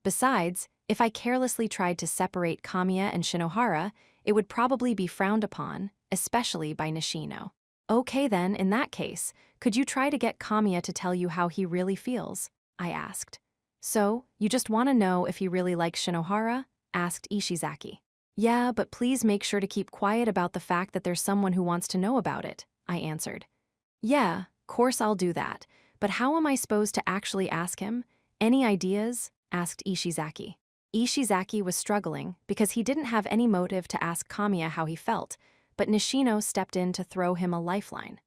Besides, if I carelessly tried to separate Kamiya and Shinohara, it would probably be frowned upon, especially by Nishino. Okay then, in that case, could you try to get Kamiya to tell you how he really feels? I asked. So, you just want to know if he really likes Shinohara? Asked Ishizaki. Yeah, but please make sure to keep quiet about the fact that there's someone who wants to know about it, I answered. Yeah, course I'll do that, but how am I supposed to actually ask him? Any ideas? Asked Ishizaki. Ishizaki was struggling because he didn't have any motive to ask Kamiya how he felt, but Nishino stepped in to throw him a lifeline.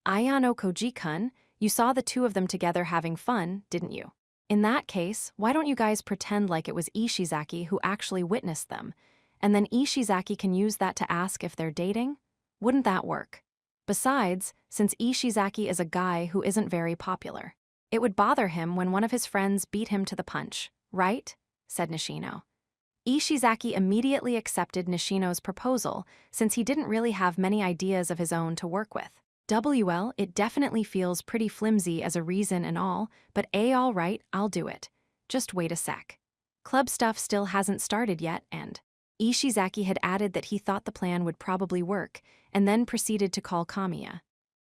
Ayano Koji-kun, you saw the two of them together having fun, didn't you? In that case, why don't you guys pretend like it was Ishizaki who actually witnessed them, and then Ishizaki can use that to ask if they're dating? Wouldn't that work? Besides, since Ishizaki is a guy who isn't very popular, it would bother him when one of his friends beat him to the punch, right? Said Nishino. Ishizaki immediately accepted Nishino's proposal since he didn't really have many ideas of his own to work with. WL, it definitely feels pretty flimsy as a reason and all, but all right, I'll do it. Just wait a sec. Club stuff still hasn't started yet, and Ishizaki had added that he thought the plan would probably work, and then proceeded to call Kamiya.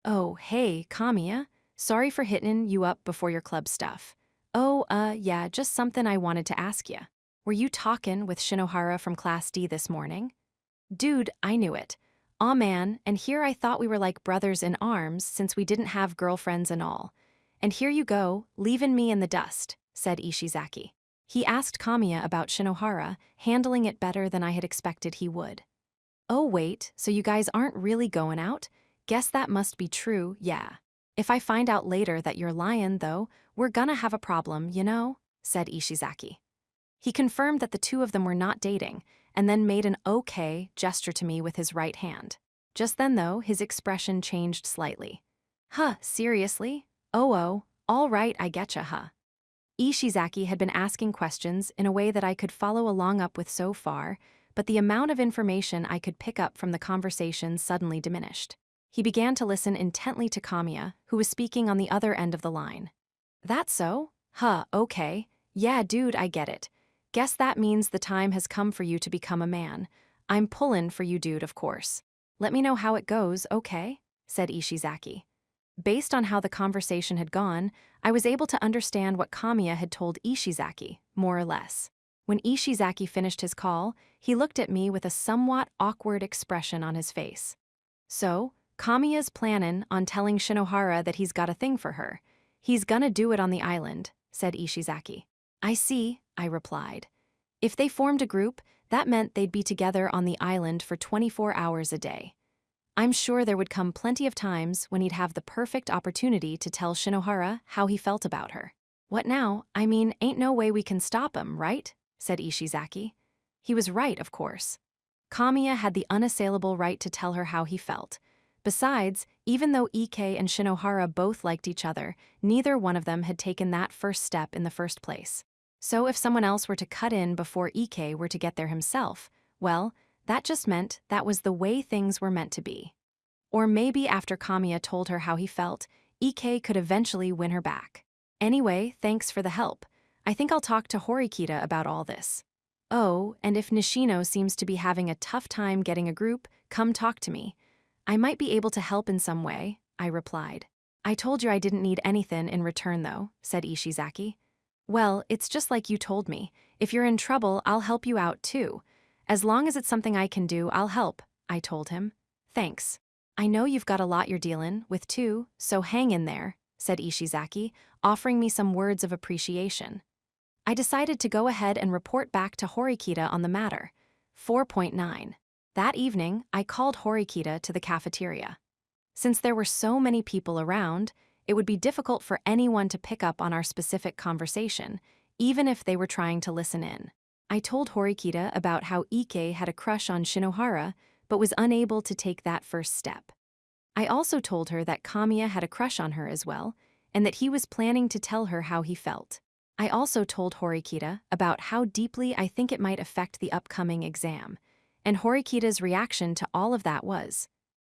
Oh, hey, Kamiya. Sorry for hitting you up before your club stuff. Oh, yeah, just something I wanted to ask ya. Were you talkin' with Shinohara from Class D this morning? Dude, I knew it. Aw man, and here I thought we were like brothers in arms since we didn't have girlfriends and all. And here you go, leaving me in the dust, said Ishizaki. He asked Kamiya about Shinohara, handling it better than I had expected he would. Oh wait, so you guys aren't really going out? Guess that must be true, yeah. If I find out later that you're lying, though, we're gonna have a problem, you know? Said Ishizaki. He confirmed that the two of them were not dating, and then made an okay gesture to me with his right hand. Just then, though, his expression changed slightly. Huh, seriously? Oh, all right, I getcha, huh? Ishizaki had been asking questions in a way that I could follow along up with so far, but the amount of information I could pick up from the conversation suddenly diminished. He began to listen intently to Kamiya, who was speaking on the other end of the line. That so? Huh, okay. Yeah, dude, I get it. Guess that means the time has come for you to become a man. I'm pullin' for you, dude, of course. Let me know how it goes, okay? Said Ishizaki. Based on how the conversation had gone, I was able to understand what Kamiya had told Ishizaki, more or less. When Ishizaki finished his call, he looked at me with a somewhat awkward expression on his face. So, Kamiya's plannin' on telling Shinohara that he's got a thing for her. He's gonna do it on the island, said Ishizaki. I see, I replied. If they formed a group, that meant they'd be together on the island for 24 hours a day. I'm sure there would come plenty of times when he'd have the perfect opportunity to tell Shinohara how he felt about her. What now? I mean, ain't no way we can stop him, right? Said Ishizaki. He was right, of course. Kamiya had the unassailable right to tell her how he felt. Besides, even though Ike and Shinohara both liked each other, neither one of them had taken that first step in the first place. So if someone else were to cut in before Ike were to get there himself, well, that just meant that was the way things were meant to be. Or maybe after Kamiya told her how he felt, Ike could eventually win her back. Anyway, thanks for the help. I think I'll talk to Horikita about all this. Oh, and if Nishino seems to be having a tough time getting a group, come talk to me. I might be able to help in some way, I replied. I told you I didn't need anything in return though, said Ishizaki. Well, it's just like you told me. If you're in trouble, I'll help you out too. As long as it's something I can do, I'll help, I told him. Thanks. I know you've got a lot you're dealing with too, so hang in there, said Ishizaki, offering me some words of appreciation. I decided to go ahead and report back to Horikita on the matter. 4.9. That evening, I called Horikita to the cafeteria. Since there were so many people around, it would be difficult for anyone to pick up on our specific conversation, even if they were trying to listen in. I told Horikita about how Ike had a crush on Shinohara, but was unable to take that first step. I also told her that Kamiya had a crush on her as well, and that he was planning to tell her how he felt. I also told Horikita about how deeply I think it might affect the upcoming exam, and Horikita's reaction to all of that was,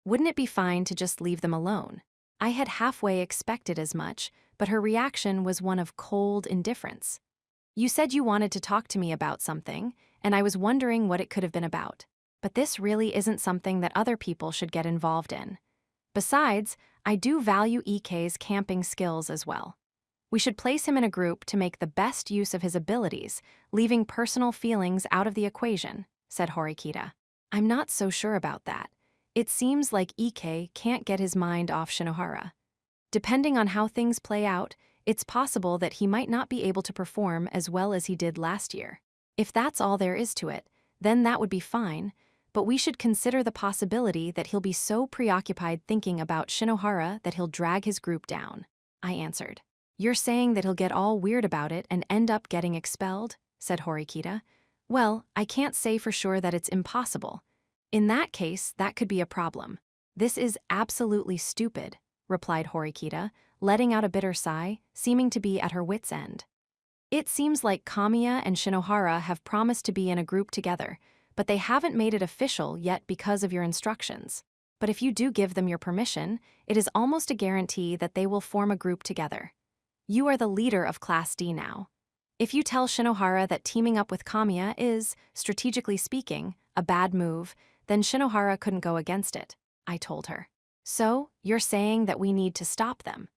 wouldn't it be fine to just leave them alone? I had halfway expected as much, but her reaction was one of cold indifference. You said you wanted to talk to me about something, and I was wondering what it could have been about. But this really isn't something that other people should get involved in. Besides, I do value Ike's camping skills as well. We should place him in a group to make the best use of his abilities, leaving personal feelings out of the equation, said Horikita. I'm not so sure about that. It seems like Ike can't get his mind off Shinohara. Depending on how things play out, it's possible that he might not be able to perform as well as he did last year. If that's all there is to it, then that would be fine, but we should consider the possibility that he'll be so preoccupied thinking about Shinohara that he'll drag his group down, I answered. You're saying that he'll get all weird about it and end up getting expelled? Said Horikita. Well, I can't say for sure that it's impossible. In that case, that could be a problem. This is absolutely stupid, replied Horikita, letting out a bitter sigh, seeming to be at her wit's end. It seems like Kamiya and Shinohara have promised to be in a group together, but they haven't made it official yet because of your instructions. But if you do give them your permission, it is almost a guarantee that they will form a group together. You are the leader of Class D now. If you tell Shinohara that teaming up with Kamiya is, strategically speaking, a bad move, then Shinohara couldn't go against it, I told her. So, you're saying that we need to stop them.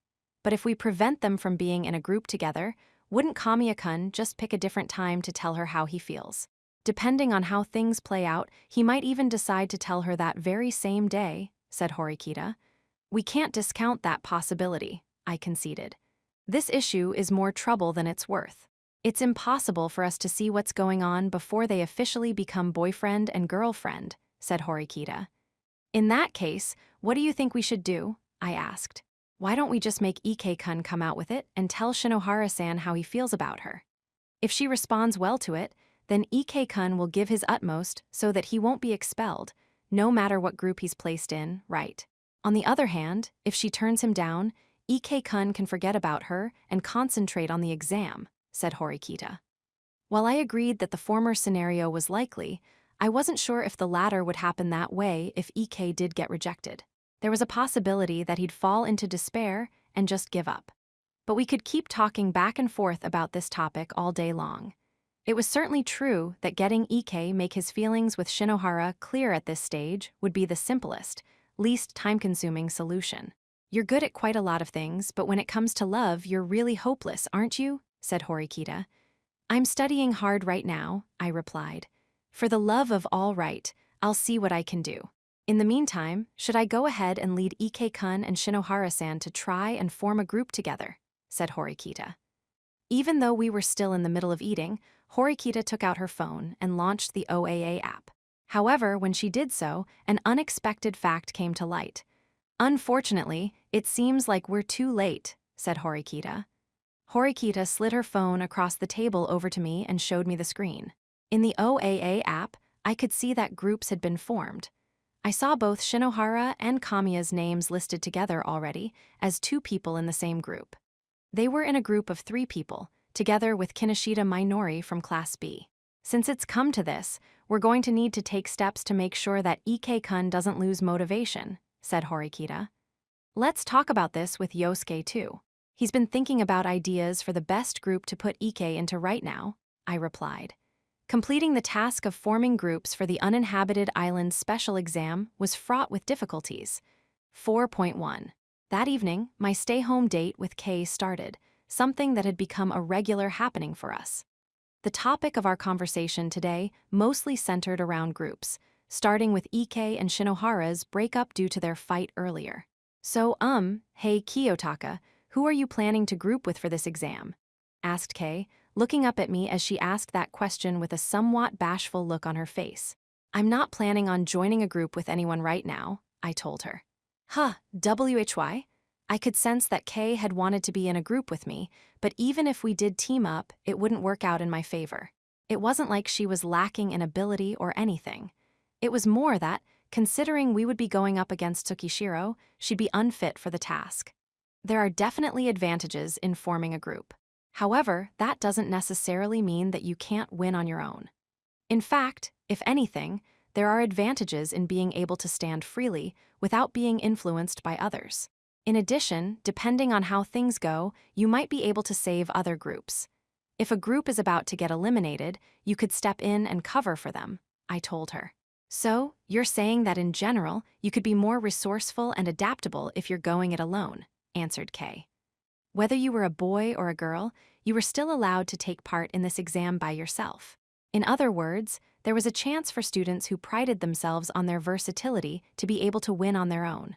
But if we prevent them from being in a group together, wouldn't Kamiya-kun just pick a different time to tell her how he feels? Depending on how things play out, he might even decide to tell her that very same day, said Horikita. We can't discount that possibility, I conceded. This issue is more trouble than it's worth. It's impossible for us to see what's going on before they officially become boyfriend and girlfriend, said Horikita. In that case, what do you think we should do? I asked. Why don't we just make Ike-kun come out with it and tell Shinohara-san how he feels about her? If she responds well to it, then Ike-kun will give his utmost so that he won't be expelled, no matter what group he's placed in, right? On the other hand, if she turns him down, Ike-kun can forget about her and concentrate on the exam, said Horikita. While I agreed that the former scenario was likely, I wasn't sure if the latter would happen that way if Ike did get rejected. There was a possibility that he'd fall into despair and just give up. But we could keep talking back and forth about this topic all day long. It was certainly true that getting Ike make his feelings with Shinohara clear at this stage would be the simplest, least time-consuming solution. You're good at quite a lot of things, but when it comes to love, you're really hopeless, aren't you? Said Horikita. I'm studying hard right now, I replied. For the love of all right, I'll see what I can do. In the meantime, should I go ahead and lead Ike-kun and Shinohara-san to try and form a group together? Said Horikita. Even though we were still in the middle of eating, Horikita took out her phone and launched the OAA app. However, when she did so, an unexpected fact came to light. Unfortunately, it seems like we're too late, said Horikita. Horikita slid her phone across the table over to me and showed me the screen. In the OAA app, I could see that groups had been formed. I saw both Shinohara and Kamiya's names listed together already as two people in the same group. They were in a group of 3 people, together with Kinoshita Minori from Class B. Since it's come to this, we're going to need to take steps to make sure that Ike-kun doesn't lose motivation, said Horikita. Let's talk about this with Yosuke too. He's been thinking about ideas for the best group to put Ike into right now, I replied. Completing the task of forming groups for the uninhabited island special exam was fraught with difficulties. 4.1. That evening, my stay-home date with Kay started, something that had become a regular happening for us. The topic of our conversation today mostly centered around groups, starting with Ike and Shinohara's breakup due to their fight earlier. So, hey Kiyotaka, who are you planning to group with for this exam? Asked Kay, looking up at me as she asked that question with a somewhat bashful look on her face. I'm not planning on joining a group with anyone right now, I told her. Why? I could sense that Kay had wanted to be in a group with me, but even if we did team up, it wouldn't work out in my favor. It wasn't like she was lacking in ability or anything. It was more that, considering we would be going up against Tsukishiro, she'd be unfit for the task. There are definitely advantages in forming a group. However, that doesn't necessarily mean that you can't win on your own. In fact, if anything, there are advantages in being able to stand freely without being influenced by others. In addition, depending on how things go, you might be able to save other groups. If a group is about to get eliminated, you could step in and cover for them, I told her. So, you're saying that in general, you could be more resourceful and adaptable if you're going it alone, answered Kay. Whether you were a boy or a girl, you were still allowed to take part in this exam by yourself. In other words, there was a chance for students who prided themselves on their versatility to be able to win on their own.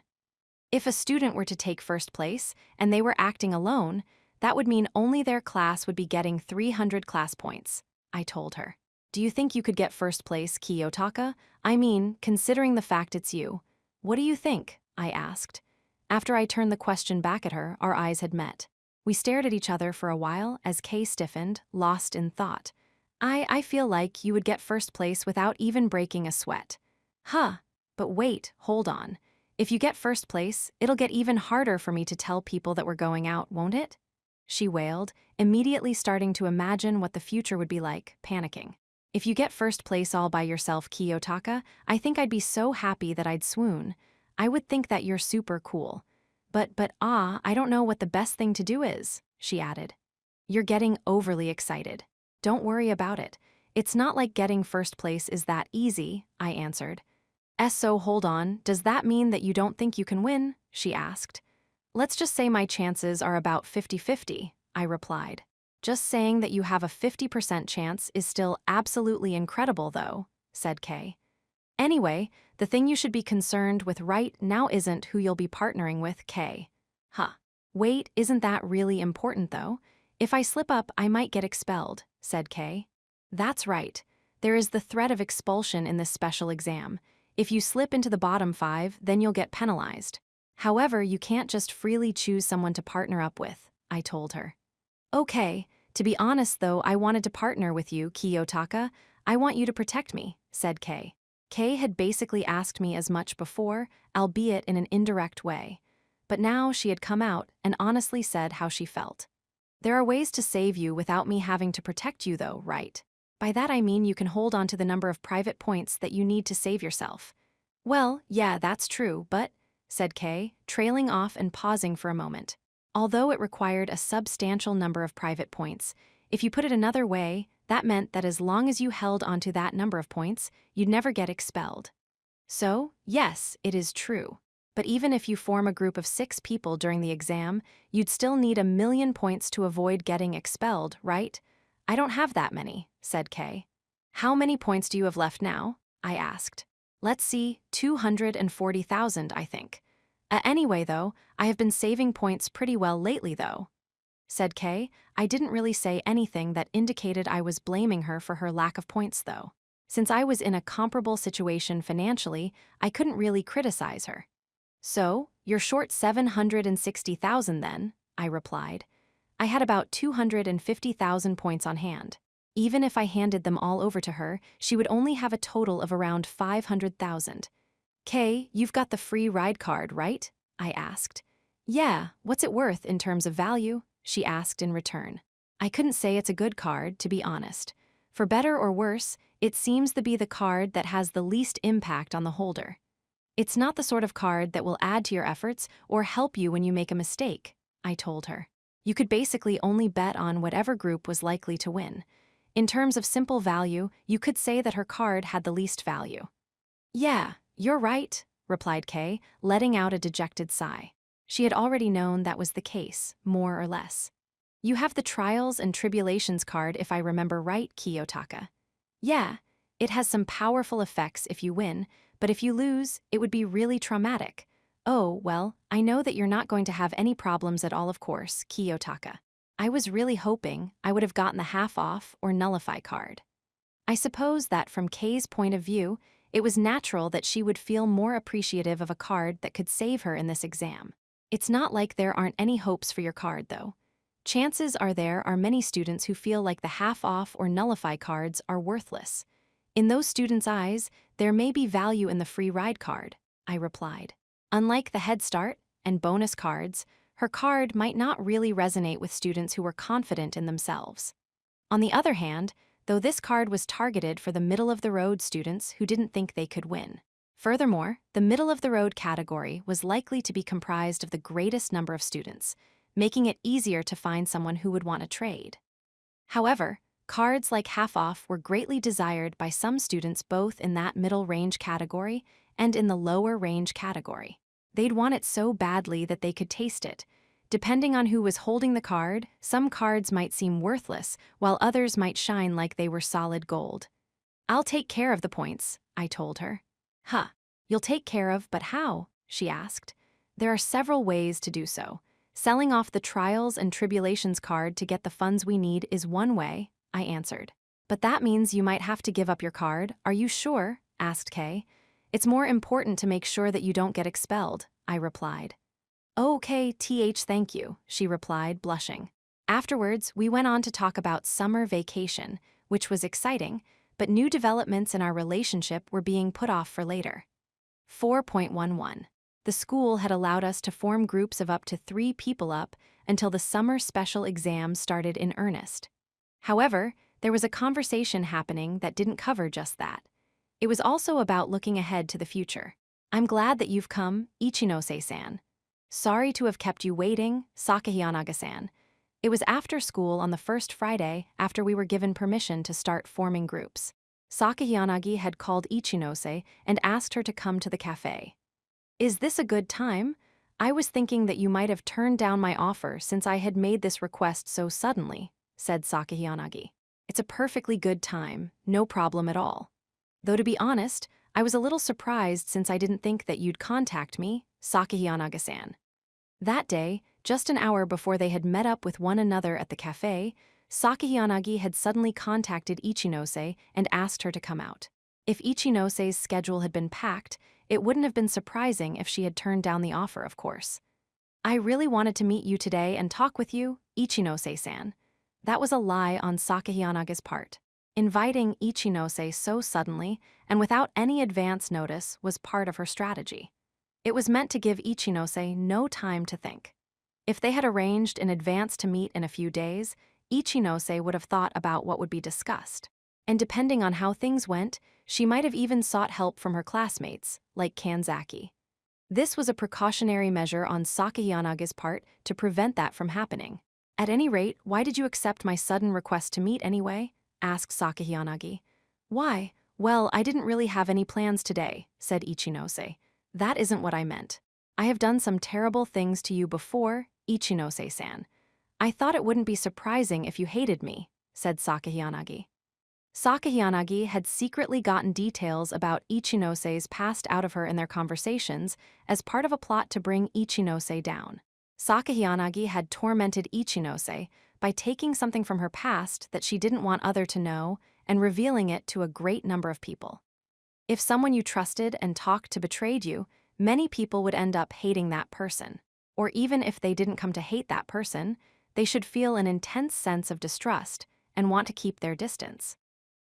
If a student were to take first place and they were acting alone, that would mean only their class would be getting 300 class points, I told her. Do you think you could get first place, Kiyotaka? I mean, considering the fact it's you. What do you think? I asked. After I turned the question back at her, our eyes had met. We stared at each other for a while as Kay stiffened, lost in thought. I feel like you would get first place without even breaking a sweat. Huh, but wait, hold on. If you get first place, it'll get even harder for me to tell people that we're going out, won't it? She wailed, immediately starting to imagine what the future would be like, panicking. If you get first place all by yourself, Kiyotaka, I think I'd be so happy that I'd swoon. I would think that you're super cool. But I don't know what the best thing to do is, she added. You're getting overly excited. Don't worry about it. It's not like getting first place is that easy, I answered. So hold on, does that mean that you don't think you can win? She asked. Let's just say my chances are about 50-50, I replied. Just saying that you have a 50% chance is still absolutely incredible though, said Kay. Anyway, the thing you should be concerned with right now isn't who you'll be partnering with, Kay. Huh. Wait, isn't that really important though? If I slip up, I might get expelled, said Kay. That's right. There is the threat of expulsion in this special exam. If you slip into the bottom 5, then you'll get penalized. However, you can't just freely choose someone to partner up with, I told her. Okay, to be honest though, I wanted to partner with you, Kiyotaka. I want you to protect me, said Kay. Kay had basically asked me as much before, albeit in an indirect way. But now she had come out and honestly said how she felt. There are ways to save you without me having to protect you though, right? By that I mean you can hold on to the number of private points that you need to save yourself. Well, yeah, that's true, but, said Kay, trailing off and pausing for a moment. Although it required a substantial number of private points, if you put it another way, that meant that as long as you held onto that number of points, you'd never get expelled. So, yes, it is true. But even if you form a group of 6 people during the exam, you'd still need 1,000,000 points to avoid getting expelled, right? I don't have that many, said Kay. How many points do you have left now? I asked. Let's see, 240,000, I think. Anyway, though, I have been saving points pretty well lately, though, said Kay. I didn't really say anything that indicated I was blaming her for her lack of points, though. Since I was in a comparable situation financially, I couldn't really criticize her. So, you're short 760,000 then, I replied. I had about 250,000 points on hand. Even if I handed them all over to her, she would only have a total of around 500,000. Kay, you've got the free ride card, right? I asked. Yeah, what's it worth in terms of value? She asked in return. I couldn't say it's a good card, to be honest. For better or worse, it seems to be the card that has the least impact on the holder. It's not the sort of card that will add to your efforts or help you when you make a mistake, I told her. You could basically only bet on whatever group was likely to win. In terms of simple value, you could say that her card had the least value. Yeah, you're right, replied Kay, letting out a dejected sigh. She had already known that was the case, more or less. You have the Trials and Tribulations card if I remember right, Kiyotaka. Yeah, it has some powerful effects if you win, but if you lose, it would be really traumatic. Oh, well, I know that you're not going to have any problems at all, of course, Kiyotaka. I was really hoping I would have gotten the half off or nullify card. I suppose that from Kay's point of view, it was natural that she would feel more appreciative of a card that could save her in this exam. It's not like there aren't any hopes for your card, though. Chances are there are many students who feel like the half-off or nullify cards are worthless. In those students' eyes, there may be value in the free ride card, I replied. Unlike the Head Start and bonus cards, her card might not really resonate with students who were confident in themselves. On the other hand, though this card was targeted for the middle-of-the-road students who didn't think they could win. Furthermore, the middle-of-the-road category was likely to be comprised of the greatest number of students, making it easier to find someone who would want to trade. However, cards like half-off were greatly desired by some students both in that middle-range category and in the lower-range category. They'd want it so badly that they could taste it. Depending on who was holding the card, some cards might seem worthless, while others might shine like they were solid gold. "I'll take care of the points," I told her. "Huh, you'll take care of, but how?" she asked. "There are several ways to do so. Selling off the Trials and Tribulations card to get the funds we need is one way," I answered. "But that means you might have to give up your card. Are you sure?" asked Kay. "It's more important to make sure that you don't get expelled," I replied. "Okay, thank you," she replied, blushing. Afterwards, we went on to talk about summer vacation, which was exciting, but new developments in our relationship were being put off for later. 4.11. The school had allowed us to form groups of up to 3 people up until the summer special exams started in earnest. However, there was a conversation happening that didn't cover just that. It was also about looking ahead to the future. "I'm glad that you've come, Ichinose-san. Sorry to have kept you waiting, Sakahiyanaga-san. It was after school on the first Friday after we were given permission to start forming groups. Sakahiyanagi had called Ichinose and asked her to come to the cafe. Is this a good time? I was thinking that you might have turned down my offer since I had made this request so suddenly," said Sakahiyanagi. "It's a perfectly good time, no problem at all. Though to be honest, I was a little surprised since I didn't think that you'd contact me, Sakahiyanaga-san." That day, just an hour before they had met up with one another at the cafe, Sakahiyanagi had suddenly contacted Ichinose and asked her to come out. If Ichinose's schedule had been packed, it wouldn't have been surprising if she had turned down the offer, of course. "I really wanted to meet you today and talk with you, Ichinose-san." That was a lie on Sakahiyanaga's part. Inviting Ichinose so suddenly and without any advance notice was part of her strategy. It was meant to give Ichinose no time to think. If they had arranged in advance to meet in a few days, Ichinose would have thought about what would be discussed. And depending on how things went, she might have even sought help from her classmates, like Kanzaki. This was a precautionary measure on Sakahiyanaga's part to prevent that from happening. "At any rate, why did you accept my sudden request to meet anyway?" asked Sakahiyanagi. "Why? Well, I didn't really have any plans today," said Ichinose. "That isn't what I meant. I have done some terrible things to you before, Ichinose-san. I thought it wouldn't be surprising if you hated me," said Sakahiyanagi. Sakahiyanagi had secretly gotten details about Ichinose's past out of her in their conversations as part of a plot to bring Ichinose down. Sakahiyanagi had tormented Ichinose by taking something from her past that she didn't want others to know and revealing it to a great number of people. If someone you trusted and talked to betrayed you, many people would end up hating that person. Or even if they didn't come to hate that person, they should feel an intense sense of distrust and want to keep their distance.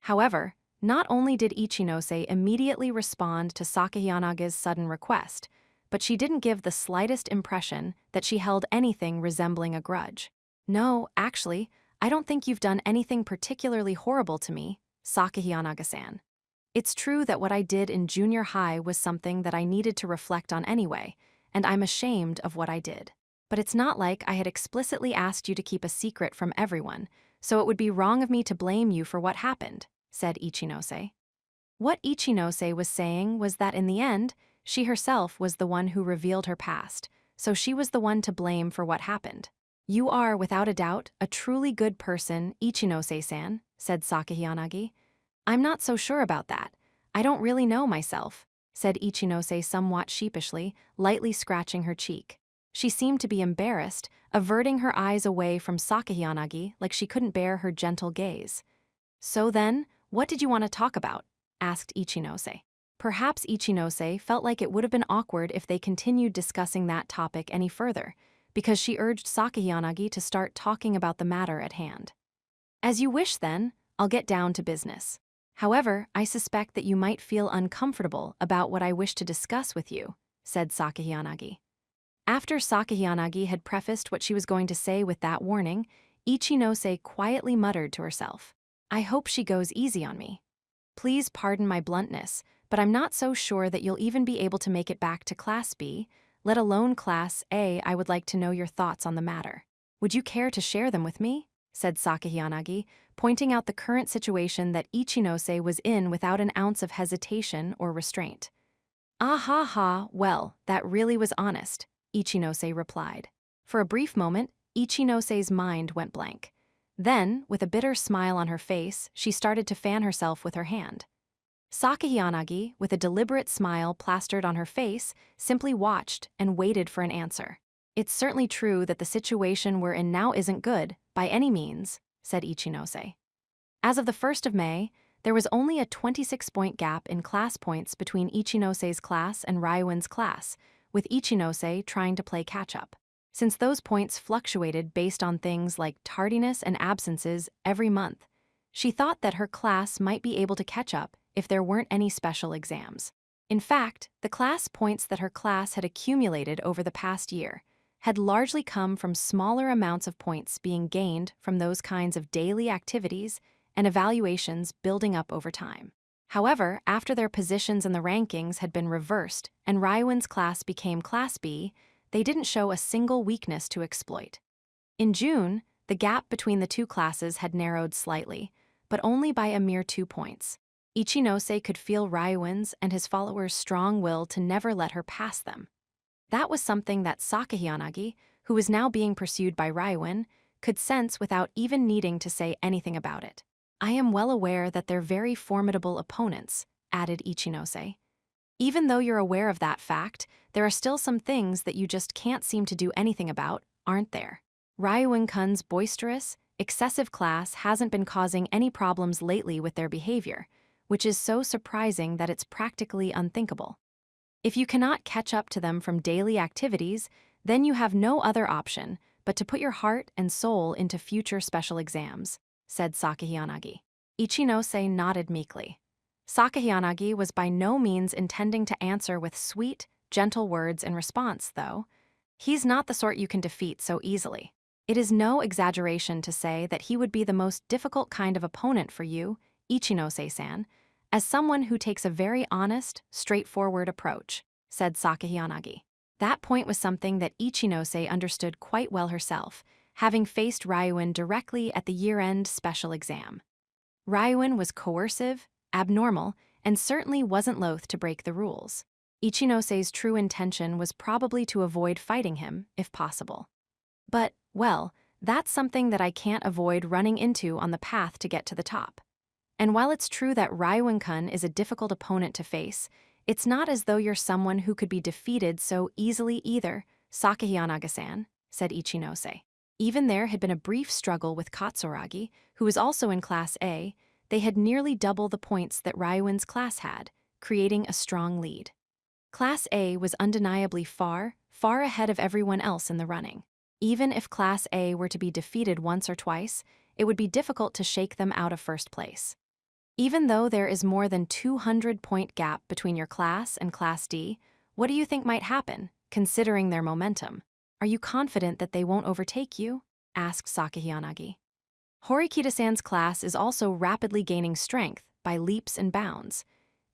However, not only did Ichinose immediately respond to Sakahiyanaga's sudden request, but she didn't give the slightest impression that she held anything resembling a grudge. "No, actually, I don't think you've done anything particularly horrible to me, Sakahiyanaga-san. It's true that what I did in junior high was something that I needed to reflect on anyway, and I'm ashamed of what I did. But it's not like I had explicitly asked you to keep a secret from everyone, so it would be wrong of me to blame you for what happened," said Ichinose. What Ichinose was saying was that in the end, she herself was the one who revealed her past, so she was the one to blame for what happened. "You are, without a doubt, a truly good person, Ichinose-san," said Sakahiyanagi. "I'm not so sure about that. I don't really know myself," said Ichinose somewhat sheepishly, lightly scratching her cheek. She seemed to be embarrassed, averting her eyes away from Sakahiyanagi like she couldn't bear her gentle gaze. "So then, what did you want to talk about?" asked Ichinose. Perhaps Ichinose felt like it would have been awkward if they continued discussing that topic any further, because she urged Sakayanagi to start talking about the matter at hand. As you wish then, I'll get down to business. However, I suspect that you might feel uncomfortable about what I wish to discuss with you, said Sakayanagi. After Sakayanagi had prefaced what she was going to say with that warning, Ichinose quietly muttered to herself, I hope she goes easy on me. Please pardon my bluntness, but I'm not so sure that you'll even be able to make it back to Class B, let alone Class A. I would like to know your thoughts on the matter. Would you care to share them with me? Said Sakayanagi, pointing out the current situation that Ichinose was in without an ounce of hesitation or restraint. Ah ha ha, well, that really was honest, Ichinose replied. For a brief moment, Ichinose's mind went blank. Then, with a bitter smile on her face, she started to fan herself with her hand. Sakayanagi, with a deliberate smile plastered on her face, simply watched and waited for an answer. It's certainly true that the situation we're in now isn't good, by any means, said Ichinose. As of the 1st of May, there was only a 26-point gap in class points between Ichinose's class and Ryuin's class, with Ichinose trying to play catch-up. Since those points fluctuated based on things like tardiness and absences every month, she thought that her class might be able to catch up if there weren't any special exams. In fact, the class points that her class had accumulated over the past year had largely come from smaller amounts of points being gained from those kinds of daily activities and evaluations building up over time. However, after their positions in the rankings had been reversed and Ryuin's class became Class B, they didn't show a single weakness to exploit. In June, the gap between the two classes had narrowed slightly, but only by a mere 2 points. Ichinose could feel Ryuin's and his followers' strong will to never let her pass them. That was something that Sakayanagi, who was now being pursued by Ryuin, could sense without even needing to say anything about it. I am well aware that they're very formidable opponents, added Ichinose. Even though you're aware of that fact, there are still some things that you just can't seem to do anything about, aren't there? Ryuin-kun's boisterous, excessive class hasn't been causing any problems lately with their behavior, which is so surprising that it's practically unthinkable. If you cannot catch up to them from daily activities, then you have no other option but to put your heart and soul into future special exams, said Sakayanagi. Ichinose nodded meekly. Sakayanagi was by no means intending to answer with sweet, gentle words in response, though. He's not the sort you can defeat so easily. It is no exaggeration to say that he would be the most difficult kind of opponent for you, Ichinose-san, as someone who takes a very honest, straightforward approach, said Sakayanagi. That point was something that Ichinose understood quite well herself, having faced Ryuin directly at the year-end special exam. Ryuin was coercive, abnormal, and certainly wasn't loath to break the rules. Ichinose's true intention was probably to avoid fighting him, if possible. But, well, that's something that I can't avoid running into on the path to get to the top. And while it's true that Ryuin-kun is a difficult opponent to face, it's not as though you're someone who could be defeated so easily either, Sakayanagi-san, said Ichinose. Even there had been a brief struggle with Katsuragi, who was also in Class A. They had nearly double the points that Ryuin's class had, creating a strong lead. Class A was undeniably far ahead of everyone else in the running. Even if Class A were to be defeated once or twice, it would be difficult to shake them out of first place. Even though there is more than 200-point gap between your class and Class D, what do you think might happen, considering their momentum? Are you confident that they won't overtake you? Asked Sakayanagi. Horikita-san's class is also rapidly gaining strength by leaps and bounds.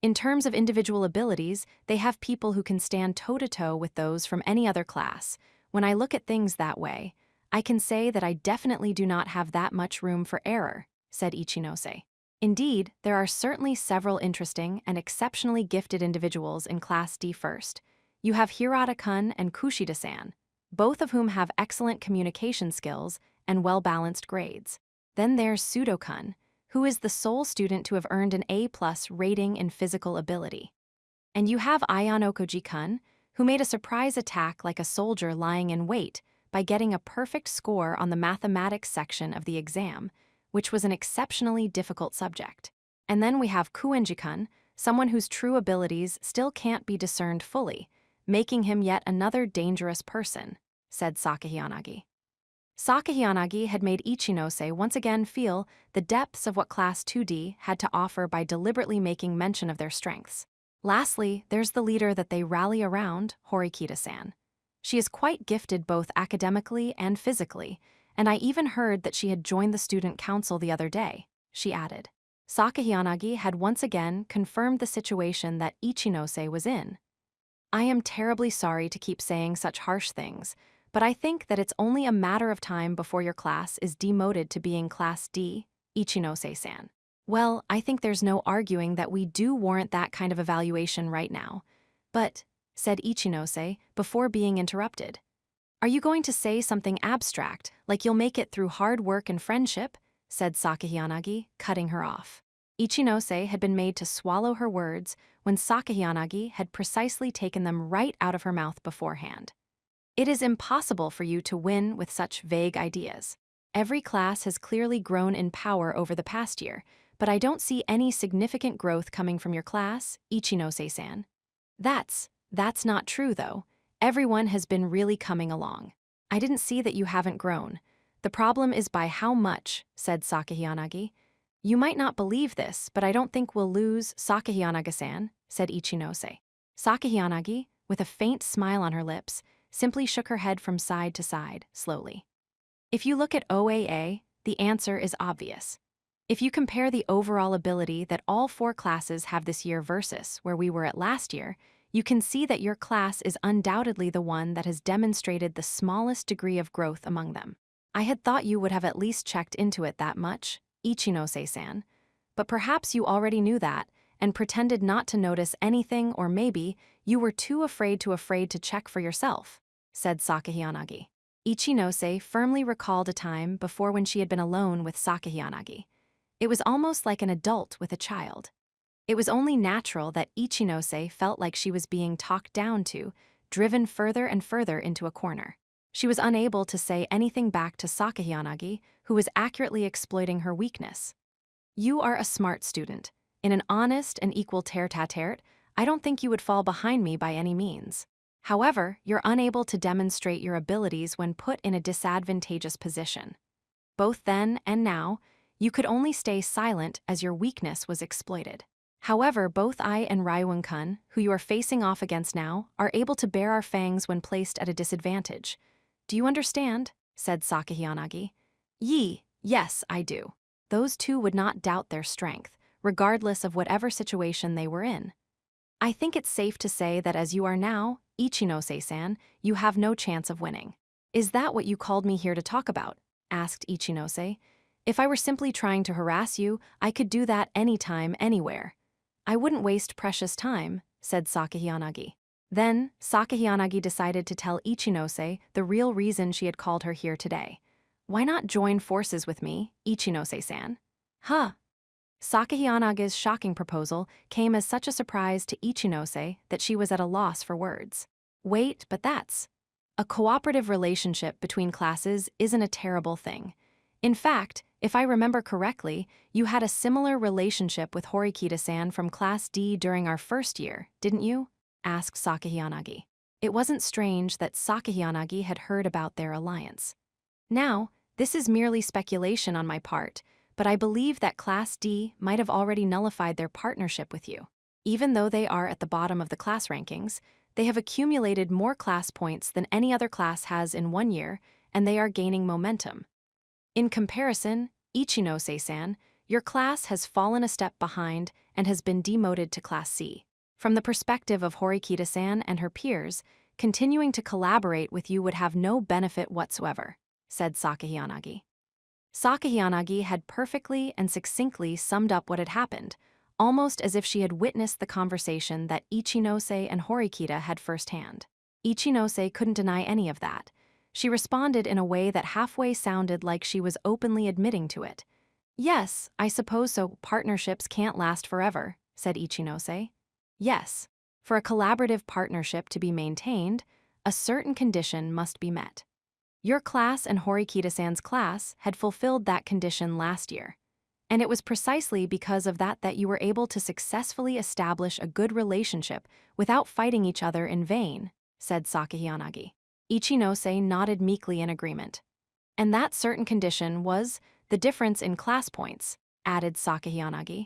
In terms of individual abilities, they have people who can stand toe-to-toe with those from any other class. When I look at things that way, I can say that I definitely do not have that much room for error, said Ichinose. Indeed, there are certainly several interesting and exceptionally gifted individuals in Class D first. You have Hirata-kun and Kushida-san, both of whom have excellent communication skills and well-balanced grades. Then there's Sudo-kun, who is the sole student to have earned an A+ rating in physical ability. And you have Ayanokoji-kun, who made a surprise attack like a soldier lying in wait by getting a perfect score on the mathematics section of the exam, which was an exceptionally difficult subject. And then we have Kuenji-kun, someone whose true abilities still can't be discerned fully, making him yet another dangerous person, said Sakahiyanagi. Sakahiyanagi had made Ichinose once again feel the depths of what Class 2D had to offer by deliberately making mention of their strengths. Lastly, there's the leader that they rally around, Horikita-san. She is quite gifted both academically and physically, and I even heard that she had joined the student council the other day, she added. Sakahiyanagi had once again confirmed the situation that Ichinose was in. I am terribly sorry to keep saying such harsh things, but I think that it's only a matter of time before your class is demoted to being Class D, Ichinose-san. Well, I think there's no arguing that we do warrant that kind of evaluation right now. But, said Ichinose, before being interrupted. Are you going to say something abstract, like you'll make it through hard work and friendship? Said Sakahiyanagi, cutting her off. Ichinose had been made to swallow her words when Sakahiyanagi had precisely taken them right out of her mouth beforehand. It is impossible for you to win with such vague ideas. Every class has clearly grown in power over the past year, but I don't see any significant growth coming from your class, Ichinose-san. That's not true, though. Everyone has been really coming along. I didn't see that you haven't grown. The problem is by how much, said Sakahiyanagi. You might not believe this, but I don't think we'll lose, Sakahiyanagi-san, said Ichinose. Sakahiyanagi, with a faint smile on her lips, simply shook her head from side to side, slowly. If you look at OAA, the answer is obvious. If you compare the overall ability that all 4 classes have this year versus where we were at last year, you can see that your class is undoubtedly the one that has demonstrated the smallest degree of growth among them. I had thought you would have at least checked into it that much, Ichinose-san, but perhaps you already knew that and pretended not to notice anything, or maybe you were too afraid to check for yourself, said Sakahiyanagi. Ichinose firmly recalled a time before when she had been alone with Sakahiyanagi. It was almost like an adult with a child. It was only natural that Ichinose felt like she was being talked down to, driven further and further into a corner. She was unable to say anything back to Sakahiyanagi, who was accurately exploiting her weakness. You are a smart student. In an honest and equal tete-a-tete, I don't think you would fall behind me by any means. However, you're unable to demonstrate your abilities when put in a disadvantageous position. Both then and now, you could only stay silent as your weakness was exploited. However, both I and Ryuun-kun, who you are facing off against now, are able to bear our fangs when placed at a disadvantage. Do you understand? Said Sakahiyanagi. Yes, I do. Those two would not doubt their strength, regardless of whatever situation they were in. I think it's safe to say that as you are now, Ichinose-san, you have no chance of winning. Is that what you called me here to talk about? Asked Ichinose. If I were simply trying to harass you, I could do that anytime, anywhere. I wouldn't waste precious time, said Sakahiyanagi. Then, Sakahiyanagi decided to tell Ichinose the real reason she had called her here today. Why not join forces with me, Ichinose-san? Huh. Sakahiyanaga's shocking proposal came as such a surprise to Ichinose that she was at a loss for words. Wait, but that's... A cooperative relationship between classes isn't a terrible thing. In fact, if I remember correctly, you had a similar relationship with Horikita-san from Class D during our first year, didn't you? Asked Sakahiyanagi. It wasn't strange that Sakahiyanagi had heard about their alliance. Now, this is merely speculation on my part, but I believe that Class D might have already nullified their partnership with you. Even though they are at the bottom of the class rankings, they have accumulated more class points than any other class has in 1 year, and they are gaining momentum. In comparison, Ichinose-san, your class has fallen a step behind and has been demoted to Class C. From the perspective of Horikita-san and her peers, continuing to collaborate with you would have no benefit whatsoever, said Sakahiyanagi. Sakahiyanagi had perfectly and succinctly summed up what had happened, almost as if she had witnessed the conversation that Ichinose and Horikita had firsthand. Ichinose couldn't deny any of that. She responded in a way that halfway sounded like she was openly admitting to it. Yes, I suppose so. Partnerships can't last forever, said Ichinose. Yes, for a collaborative partnership to be maintained, a certain condition must be met. Your class and Horikita-san's class had fulfilled that condition last year. And it was precisely because of that that you were able to successfully establish a good relationship without fighting each other in vain, said Sakahiyanagi. Ichinose nodded meekly in agreement. And that certain condition was the difference in class points, added Sakahiyanagi.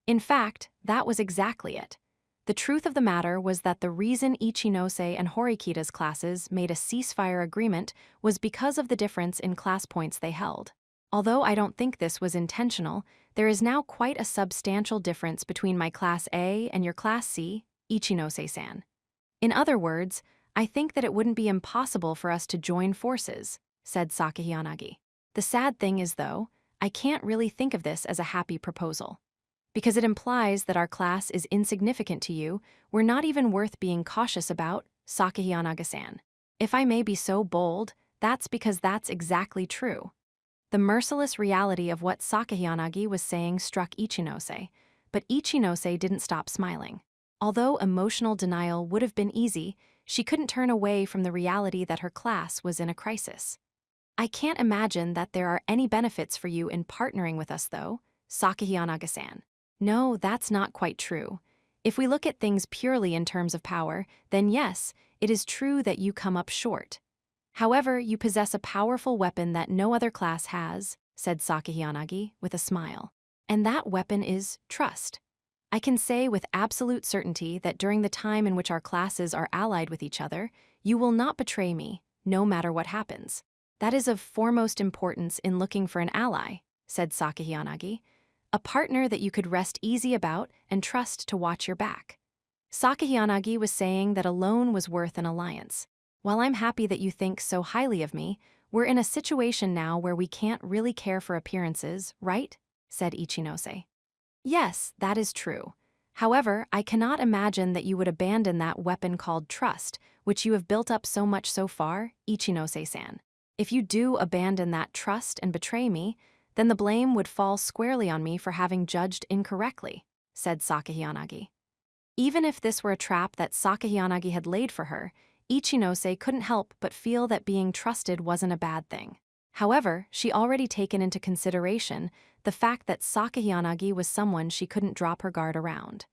In fact, that was exactly it. The truth of the matter was that the reason Ichinose and Horikita's classes made a ceasefire agreement was because of the difference in class points they held. Although I don't think this was intentional, there is now quite a substantial difference between my Class A and your Class C, Ichinose-san. In other words, I think that it wouldn't be impossible for us to join forces, said Sakahiyanagi. The sad thing is, though, I can't really think of this as a happy proposal. Because it implies that our class is insignificant to you, we're not even worth being cautious about, Sakahiyanagi-san. If I may be so bold, that's because that's exactly true. The merciless reality of what Sakahiyanagi was saying struck Ichinose, but Ichinose didn't stop smiling. Although emotional denial would have been easy, she couldn't turn away from the reality that her class was in a crisis. I can't imagine that there are any benefits for you in partnering with us, though, Sakahiyanagi-san. No, that's not quite true. If we look at things purely in terms of power, then yes, it is true that you come up short. However, you possess a powerful weapon that no other class has, said Sakahiyanagi with a smile. And that weapon is trust. I can say with absolute certainty that during the time in which our classes are allied with each other, you will not betray me, no matter what happens. That is of foremost importance in looking for an ally, said Sakahiyanagi. A partner that you could rest easy about and trust to watch your back. Sakahiyanagi was saying that alone was worth an alliance. While I'm happy that you think so highly of me, we're in a situation now where we can't really care for appearances, right? Said Ichinose. Yes, that is true. However, I cannot imagine that you would abandon that weapon called trust, which you have built up so much so far, Ichinose-san. If you do abandon that trust and betray me, then the blame would fall squarely on me for having judged incorrectly, said Sakahiyanagi. Even if this were a trap that Sakahiyanagi had laid for her, Ichinose couldn't help but feel that being trusted wasn't a bad thing. However, she already taken into consideration the fact that Sakahiyanagi was someone she couldn't drop her guard around.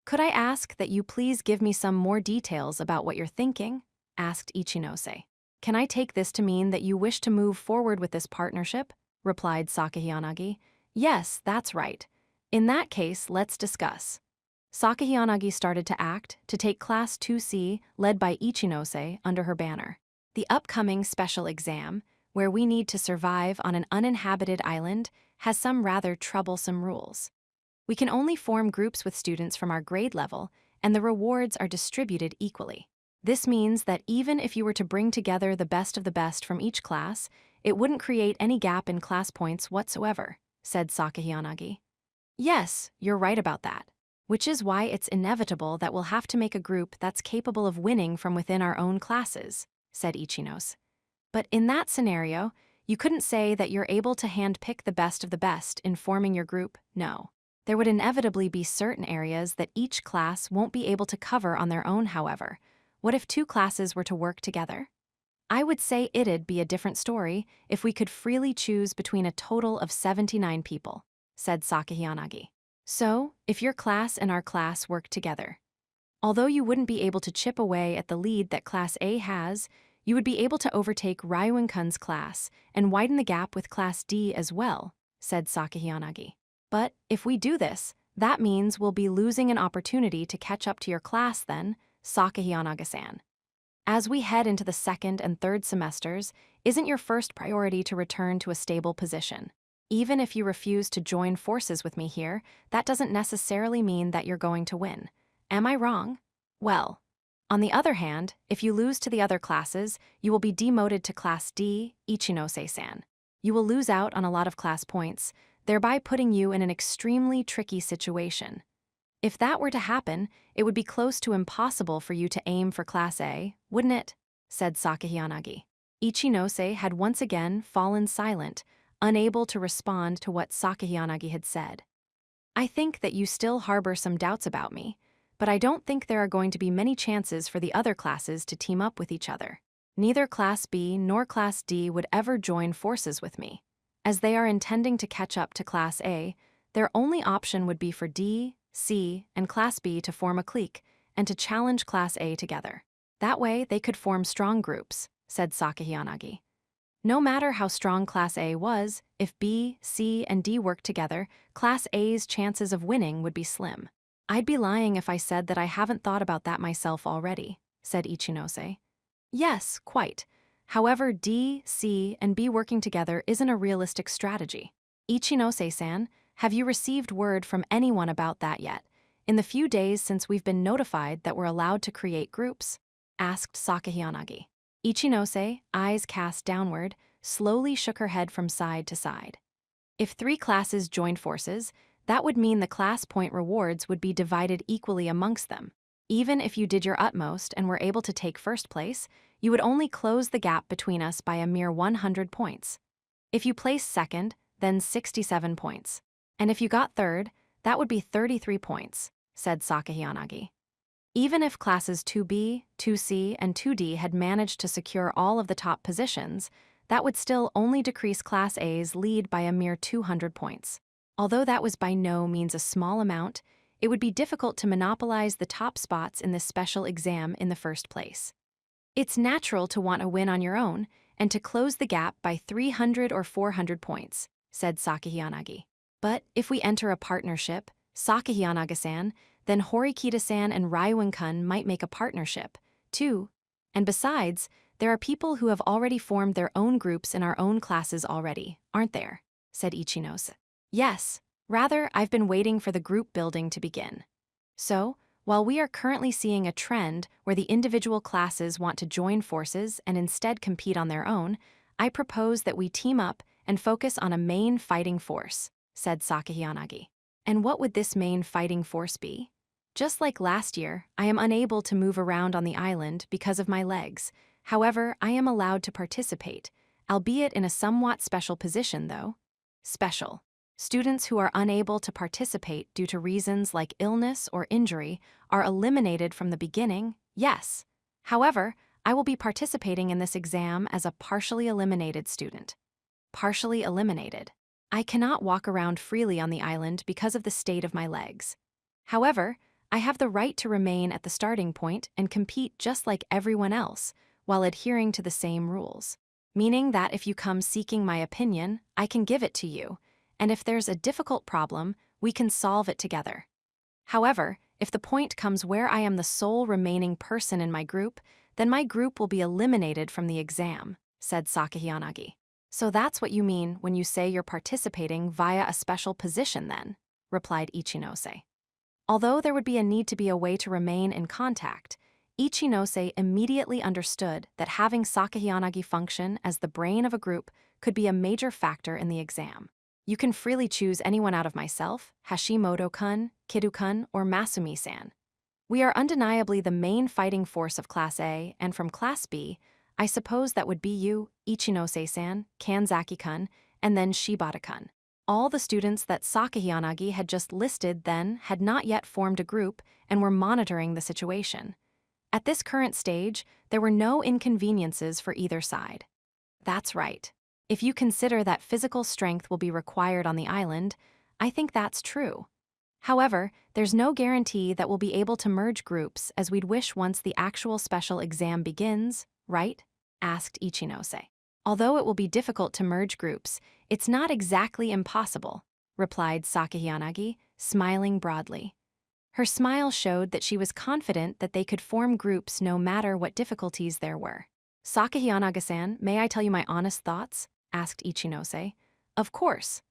Could I ask that you please give me some more details about what you're thinking? Asked Ichinose. Can I take this to mean that you wish to move forward with this partnership? Replied Sakahiyanagi. Yes, that's right. In that case, let's discuss. Sakahiyanagi started to act to take Class 2C, led by Ichinose, under her banner. The upcoming special exam, where we need to survive on an uninhabited island, has some rather troublesome rules. We can only form groups with students from our grade level, and the rewards are distributed equally. This means that even if you were to bring together the best of the best from each class, it wouldn't create any gap in class points whatsoever, said Sakahiyanagi. Yes, you're right about that. Which is why it's inevitable that we'll have to make a group that's capable of winning from within our own classes, said Ichinose. But in that scenario, you couldn't say that you're able to handpick the best of the best in forming your group, no. There would inevitably be certain areas that each class won't be able to cover on their own, however. What if two classes were to work together? I would say it'd be a different story if we could freely choose between a total of 79 people, said Sakahiyanagi. So, if your class and our class work together, although you wouldn't be able to chip away at the lead that Class A has, you would be able to overtake Ryuin-kun's class and widen the gap with Class D as well, said Sakahiyanagi. But if we do this, that means we'll be losing an opportunity to catch up to your class then, Sakahiyanagi-san. As we head into the second and third semesters, isn't your first priority to return to a stable position? Even if you refuse to join forces with me here, that doesn't necessarily mean that you're going to win. Am I wrong? Well, on the other hand, if you lose to the other classes, you will be demoted to Class D, Ichinose-san. You will lose out on a lot of class points, thereby putting you in an extremely tricky situation. If that were to happen, it would be close to impossible for you to aim for Class A, wouldn't it? Said Sakahiyanagi. Ichinose had once again fallen silent, unable to respond to what Sakahiyanagi had said. I think that you still harbor some doubts about me, but I don't think there are going to be many chances for the other classes to team up with each other. Neither Class B nor Class D would ever join forces with me. As they are intending to catch up to Class A, their only option would be for D, C, and Class B to form a clique and to challenge Class A together. That way, they could form strong groups, said Saka Hiyanagi. No matter how strong Class A was, if B, C, and D worked together, Class A's chances of winning would be slim. I'd be lying if I said that I haven't thought about that myself already, said Ichinose. Yes, quite. However, D, C, and B working together isn't a realistic strategy. Ichinose-san, have you received word from anyone about that yet? In the few days since we've been notified that we're allowed to create groups? Asked Saka Hiyanagi. Ichinose, eyes cast downward, slowly shook her head from side to side. If 3 classes joined forces, that would mean the class point rewards would be divided equally amongst them. Even if you did your utmost and were able to take first place, you would only close the gap between us by a mere 100 points. If you placed second, then 67 points. And if you got third, that would be 33 points, said Saka Hiyanagi. Even if classes 2B, 2C, and 2D had managed to secure all of the top positions, that would still only decrease Class A's lead by a mere 200 points. Although that was by no means a small amount, it would be difficult to monopolize the top spots in this special exam in the first place. It's natural to want a win on your own and to close the gap by 300 or 400 points, said Saka Hiyanagi. But if we enter a partnership, Saka Hiyanaga-san, then Horikita-san and Ryuin-kun might make a partnership, too. And besides, there are people who have already formed their own groups in our own classes already, aren't there? Said Ichinose. Yes, rather, I've been waiting for the group building to begin. So, while we are currently seeing a trend where the individual classes want to join forces and instead compete on their own, I propose that we team up and focus on a main fighting force, said Saka Hiyanagi. And what would this main fighting force be? Just like last year, I am unable to move around on the island because of my legs. However, I am allowed to participate, albeit in a somewhat special position, though. Special. Students who are unable to participate due to reasons like illness or injury are eliminated from the beginning, yes. However, I will be participating in this exam as a partially eliminated student. Partially eliminated. I cannot walk around freely on the island because of the state of my legs. However, I have the right to remain at the starting point and compete just like everyone else, while adhering to the same rules. Meaning that if you come seeking my opinion, I can give it to you, and if there's a difficult problem, we can solve it together. However, if the point comes where I am the sole remaining person in my group, then my group will be eliminated from the exam, said Saka Hiyanagi. So that's what you mean when you say you're participating via a special position then, replied Ichinose. Although there would be a need to be a way to remain in contact, Ichinose immediately understood that having Saka Hiyanagi function as the brain of a group could be a major factor in the exam. You can freely choose anyone out of myself, Hashimoto-kun, Kidu-kun, or Masumi-san. We are undeniably the main fighting force of Class A, and from Class B, I suppose that would be you, Ichinose-san, Kanzaki-kun, and then Shibata-kun. All the students that Saka Hiyanagi had just listed then had not yet formed a group and were monitoring the situation. At this current stage, there were no inconveniences for either side. That's right. If you consider that physical strength will be required on the island, I think that's true. However, there's no guarantee that we'll be able to merge groups as we'd wish once the actual special exam begins, right? Asked Ichinose. Although it will be difficult to merge groups, it's not exactly impossible, replied Saka Hiyanagi, smiling broadly. Her smile showed that she was confident that they could form groups no matter what difficulties there were. Saka Hiyanaga-san, may I tell you my honest thoughts? Asked Ichinose. Of course.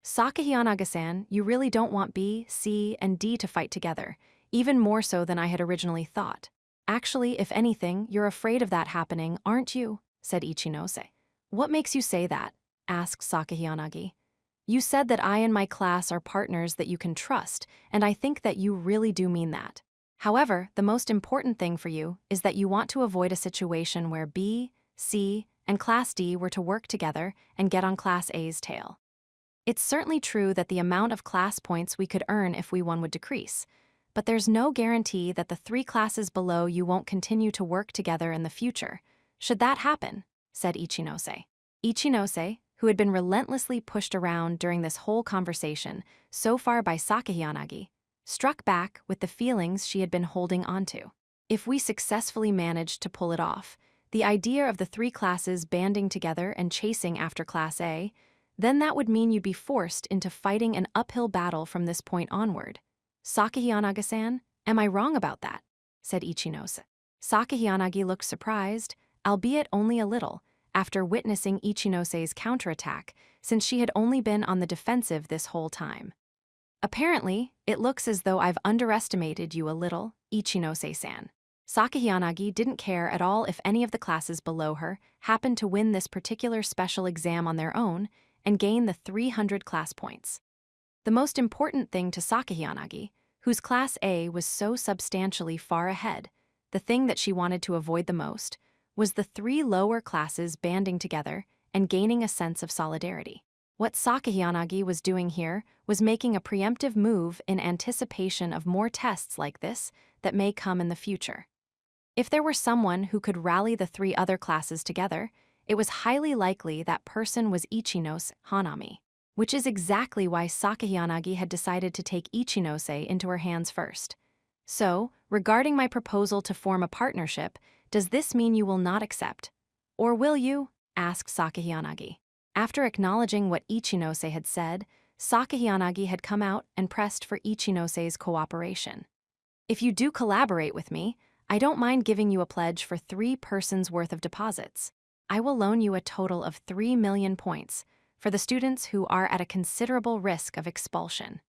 Saka Hiyanaga-san, you really don't want B, C, and D to fight together, even more so than I had originally thought. Actually, if anything, you're afraid of that happening, aren't you? Said Ichinose. What makes you say that? Asked Saka Hiyanagi. You said that I and my class are partners that you can trust, and I think that you really do mean that. However, the most important thing for you is that you want to avoid a situation where B, C, and Class D were to work together and get on Class A's tail. It's certainly true that the amount of class points we could earn if we won would decrease, but there's no guarantee that the 3 classes below you won't continue to work together in the future. Should that happen, said Ichinose. Ichinose, who had been relentlessly pushed around during this whole conversation, so far by Sakahiyanagi, struck back with the feelings she had been holding onto. If we successfully managed to pull it off, the idea of the three classes banding together and chasing after Class A, then that would mean you'd be forced into fighting an uphill battle from this point onward. Sakahiyanagi-san, am I wrong about that? Said Ichinose. Sakahiyanagi looked surprised, albeit only a little, after witnessing Ichinose's counterattack, since she had only been on the defensive this whole time. Apparently, it looks as though I've underestimated you a little, Ichinose-san. Sakahiyanagi didn't care at all if any of the classes below her happened to win this particular special exam on their own and gain the 300 class points. The most important thing to Sakahiyanagi, whose Class A was so substantially far ahead, the thing that she wanted to avoid the most, was the three lower classes banding together and gaining a sense of solidarity. What Sakahiyanagi was doing here was making a preemptive move in anticipation of more tests like this that may come in the future. If there were someone who could rally the three other classes together, it was highly likely that person was Ichinose Hanami, which is exactly why Sakahiyanagi had decided to take Ichinose into her hands first. So, regarding my proposal to form a partnership, does this mean you will not accept? Or will you? Asked Sakahiyanagi. After acknowledging what Ichinose had said, Sakahiyanagi had come out and pressed for Ichinose's cooperation. If you do collaborate with me, I don't mind giving you a pledge for 3 persons worth of deposits. I will loan you a total of 3 million points for the students who are at a considerable risk of expulsion.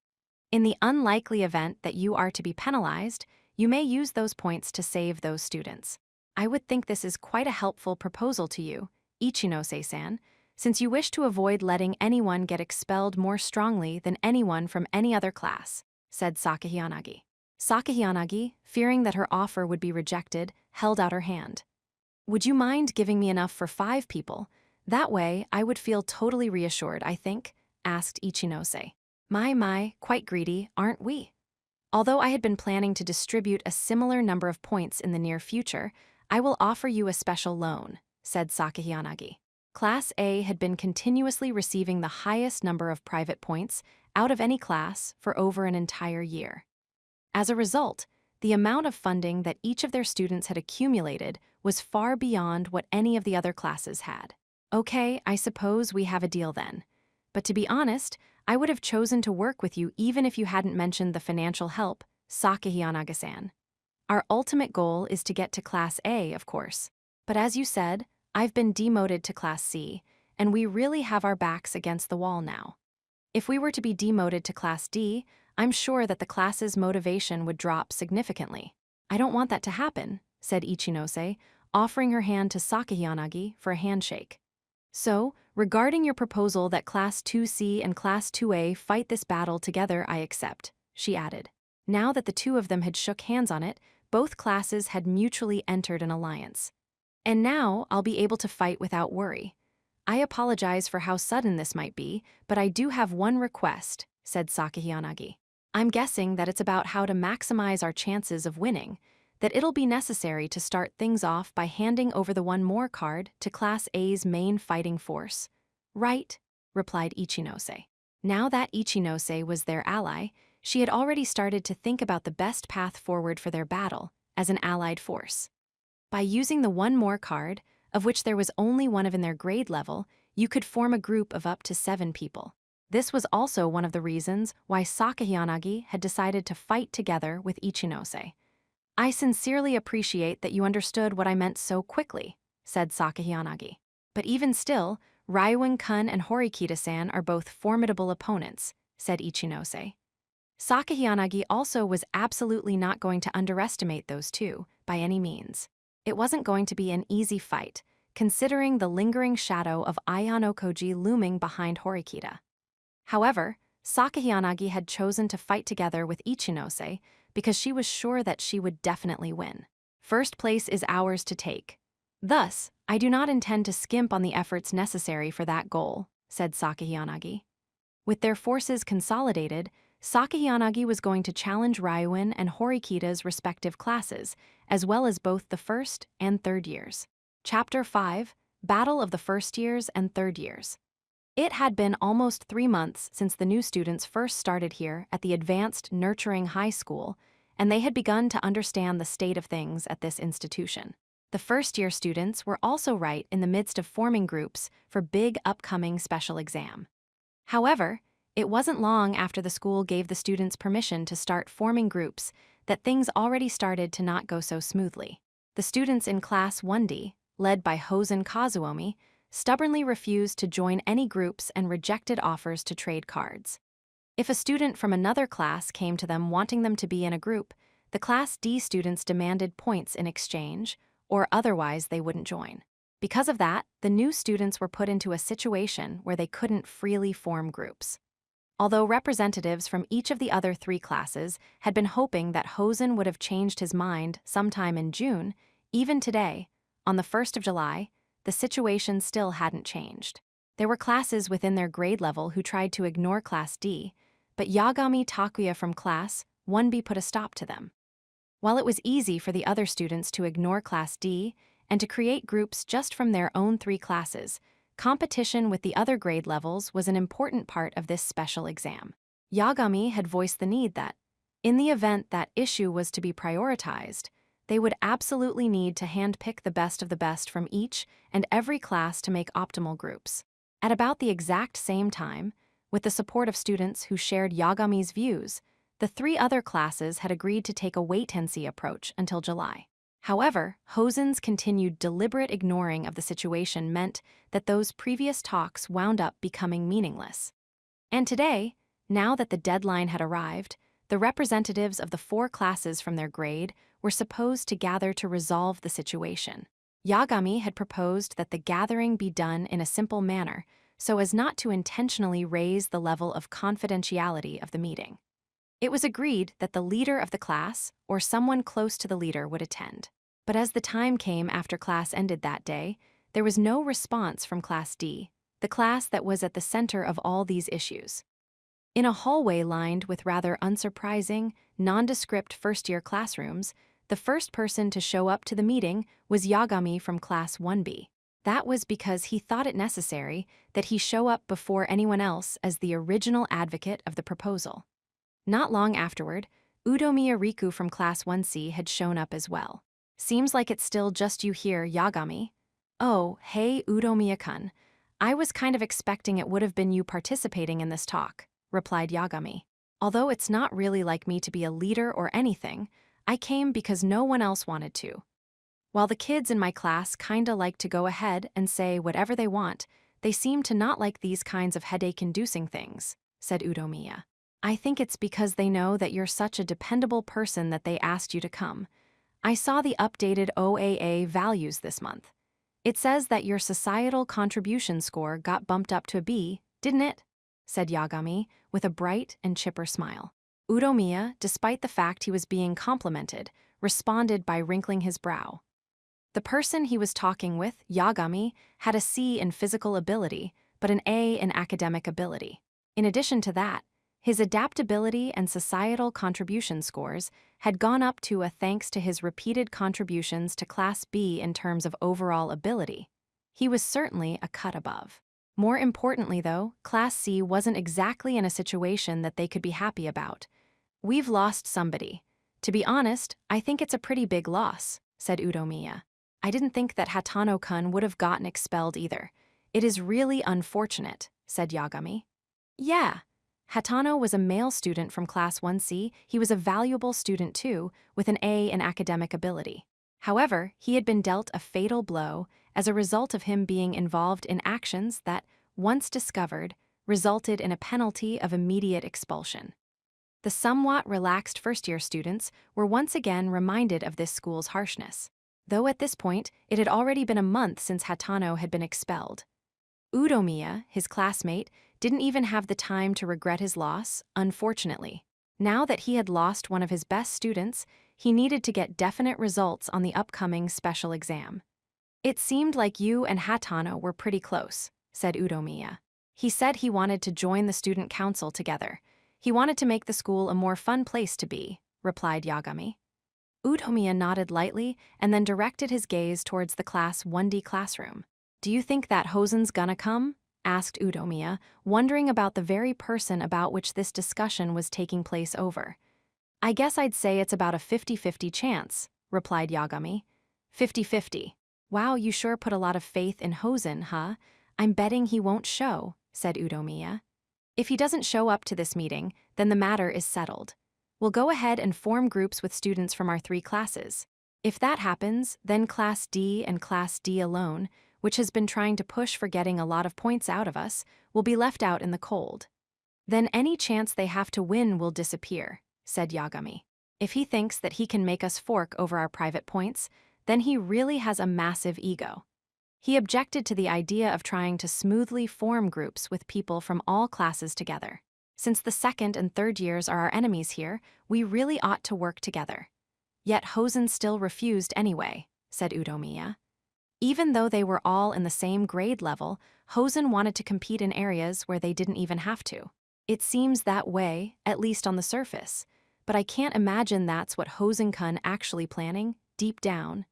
In the unlikely event that you are to be penalized, you may use those points to save those students. I would think this is quite a helpful proposal to you, Ichinose-san, since you wish to avoid letting anyone get expelled more strongly than anyone from any other class, said Sakahiyanagi. Sakahiyanagi, fearing that her offer would be rejected, held out her hand. Would you mind giving me enough for 5 people? That way, I would feel totally reassured, I think, asked Ichinose. My, quite greedy, aren't we? Although I had been planning to distribute a similar number of points in the near future, I will offer you a special loan, said Sakahiyanagi. Class A had been continuously receiving the highest number of private points out of any class for over an entire year. As a result, the amount of funding that each of their students had accumulated was far beyond what any of the other classes had. Okay, I suppose we have a deal then. But to be honest, I would have chosen to work with you even if you hadn't mentioned the financial help, Sakahiyanagi-san. Our ultimate goal is to get to Class A, of course. But as you said, I've been demoted to Class C, and we really have our backs against the wall now. If we were to be demoted to Class D, I'm sure that the class's motivation would drop significantly. I don't want that to happen, said Ichinose, offering her hand to Sakahiyanagi for a handshake. So, regarding your proposal that Class 2C and Class 2A fight this battle together, I accept, she added. Now that the two of them had shook hands on it, both classes had mutually entered an alliance. And now I'll be able to fight without worry. I apologize for how sudden this might be, but I do have one request, said Sakahiyanagi. I'm guessing that it's about how to maximize our chances of winning, that it'll be necessary to start things off by handing over the one more card to Class A's main fighting force. Right, replied Ichinose. Now that Ichinose was their ally, she had already started to think about the best path forward for their battle as an allied force. By using the one more card, of which there was only one of in their grade level, you could form a group of up to 7 people. This was also one of the reasons why Sakahiyanagi had decided to fight together with Ichinose. I sincerely appreciate that you understood what I meant so quickly, said Sakahiyanagi. But even still, Ryuin-kun and Horikita-san are both formidable opponents, said Ichinose. Sakahiyanagi also was absolutely not going to underestimate those two, by any means. It wasn't going to be an easy fight, considering the lingering shadow of Ayano Koji looming behind Horikita. However, Sakahiyanagi had chosen to fight together with Ichinose because she was sure that she would definitely win. First place is ours to take. Thus, I do not intend to skimp on the efforts necessary for that goal, said Sakahiyanagi. With their forces consolidated, Sakahiyanagi was going to challenge Ryuin and Horikita's respective classes, as well as both the first and third years. Chapter 5, Battle of the First Years and Third Years. It had been almost 3 months since the new students first started here at the advanced nurturing high school, and they had begun to understand the state of things at this institution. The first-year students were also right in the midst of forming groups for big upcoming special exam. However, it wasn't long after the school gave the students permission to start forming groups that things already started to not go so smoothly. The students in Class 1D, led by Hosen Kazuomi, stubbornly refused to join any groups and rejected offers to trade cards. If a student from another class came to them wanting them to be in a group, the Class D students demanded points in exchange, or otherwise they wouldn't join. Because of that, the new students were put into a situation where they couldn't freely form groups. Although representatives from each of the other 3 classes had been hoping that Hosen would have changed his mind sometime in June, even today, on the 1st of July, the situation still hadn't changed. There were classes within their grade level who tried to ignore Class D, but Yagami Takuya from Class 1B put a stop to them. While it was easy for the other students to ignore Class D and to create groups just from their own 3 classes, competition with the other grade levels was an important part of this special exam. Yagami had voiced the need that, in the event that issue was to be prioritized, they would absolutely need to handpick the best of the best from each and every class to make optimal groups. At about the exact same time, with the support of students who shared Yagami's views, the 3 other classes had agreed to take a wait-and-see approach until July. However, Hosen's continued deliberate ignoring of the situation meant that those previous talks wound up becoming meaningless. And today, now that the deadline had arrived, the representatives of the 4 classes from their grade were supposed to gather to resolve the situation. Yagami had proposed that the gathering be done in a simple manner so as not to intentionally raise the level of confidentiality of the meeting. It was agreed that the leader of the class or someone close to the leader would attend. But as the time came after class ended that day, there was no response from Class D, the class that was at the center of all these issues. In a hallway lined with rather unsurprising, nondescript first-year classrooms, the first person to show up to the meeting was Yagami from Class 1B. That was because he thought it necessary that he show up before anyone else as the original advocate of the proposal. Not long afterward, Udomiya Riku from Class 1C had shown up as well. Seems like it's still just you here, Yagami. Oh, hey, Udomiya-kun. I was kind of expecting it would have been you participating in this talk, replied Yagami. Although it's not really like me to be a leader or anything, I came because no one else wanted to. While the kids in my class kinda like to go ahead and say whatever they want, they seem to not like these kinds of headache-inducing things, said Udomiya. I think it's because they know that you're such a dependable person that they asked you to come. I saw the updated OAA values this month. It says that your societal contribution score got bumped up to a B, didn't it? Said Yagami, with a bright and chipper smile. Udomiya, despite the fact he was being complimented, responded by wrinkling his brow. The person he was talking with, Yagami, had a C in physical ability, but an A in academic ability. In addition to that, his adaptability and societal contribution scores had gone up to a thanks to his repeated contributions to Class B in terms of overall ability. He was certainly a cut above. More importantly, though, Class C wasn't exactly in a situation that they could be happy about. We've lost somebody. To be honest, I think it's a pretty big loss, said Udomiya. I didn't think that Hatano-kun would have gotten expelled either. It is really unfortunate, said Yagami. Yeah. Hatano was a male student from Class 1C. He was a valuable student too, with an A in academic ability. However, he had been dealt a fatal blow as a result of him being involved in actions that, once discovered, resulted in a penalty of immediate expulsion. The somewhat relaxed first-year students were once again reminded of this school's harshness, though at this point it had already been a month since Hatano had been expelled. Udomiya, his classmate, didn't even have the time to regret his loss, unfortunately. Now that he had lost one of his best students, he needed to get definite results on the upcoming special exam. It seemed like you and Hatano were pretty close, said Udomiya. He said he wanted to join the student council together. He wanted to make the school a more fun place to be, replied Yagami. Udomiya nodded lightly and then directed his gaze towards the Class 1D classroom. Do you think that Hosen's gonna come? asked Udomiya, wondering about the very person about which this discussion was taking place over. I guess I'd say it's about a 50-50 chance, replied Yagami. 50-50. Wow, you sure put a lot of faith in Hosen, huh? I'm betting he won't show, said Udomiya. If he doesn't show up to this meeting, then the matter is settled. We'll go ahead and form groups with students from our 3 classes. If that happens, then Class D and Class D alone, which has been trying to push for getting a lot of points out of us, will be left out in the cold. Then any chance they have to win will disappear, said Yagami. If he thinks that he can make us fork over our private points, then he really has a massive ego. He objected to the idea of trying to smoothly form groups with people from all classes together. Since the 2nd and 3rd years are our enemies here, we really ought to work together. Yet Hosen still refused anyway, said Udomiya. Even though they were all in the same grade level, Hosen wanted to compete in areas where they didn't even have to. It seems that way, at least on the surface, but I can't imagine that's what Hosen-kun actually planning, deep down.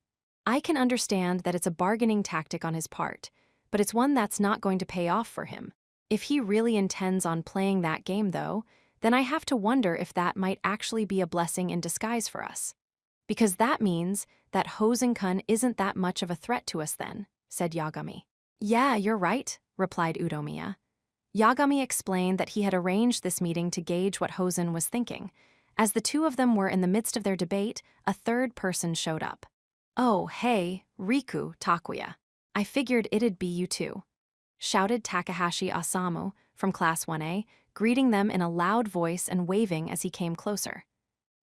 I can understand that it's a bargaining tactic on his part, but it's one that's not going to pay off for him. If he really intends on playing that game, though, then I have to wonder if that might actually be a blessing in disguise for us. Because that means that Hosen-kun isn't that much of a threat to us then, said Yagami. Yeah, you're right, replied Udomiya. Yagami explained that he had arranged this meeting to gauge what Hosen was thinking. As the 2 of them were in the midst of their debate, a 3rd person showed up. Oh, hey, Riku, Takuya. I figured it'd be you too, shouted Takahashi Osamu from Class 1A, greeting them in a loud voice and waving as he came closer.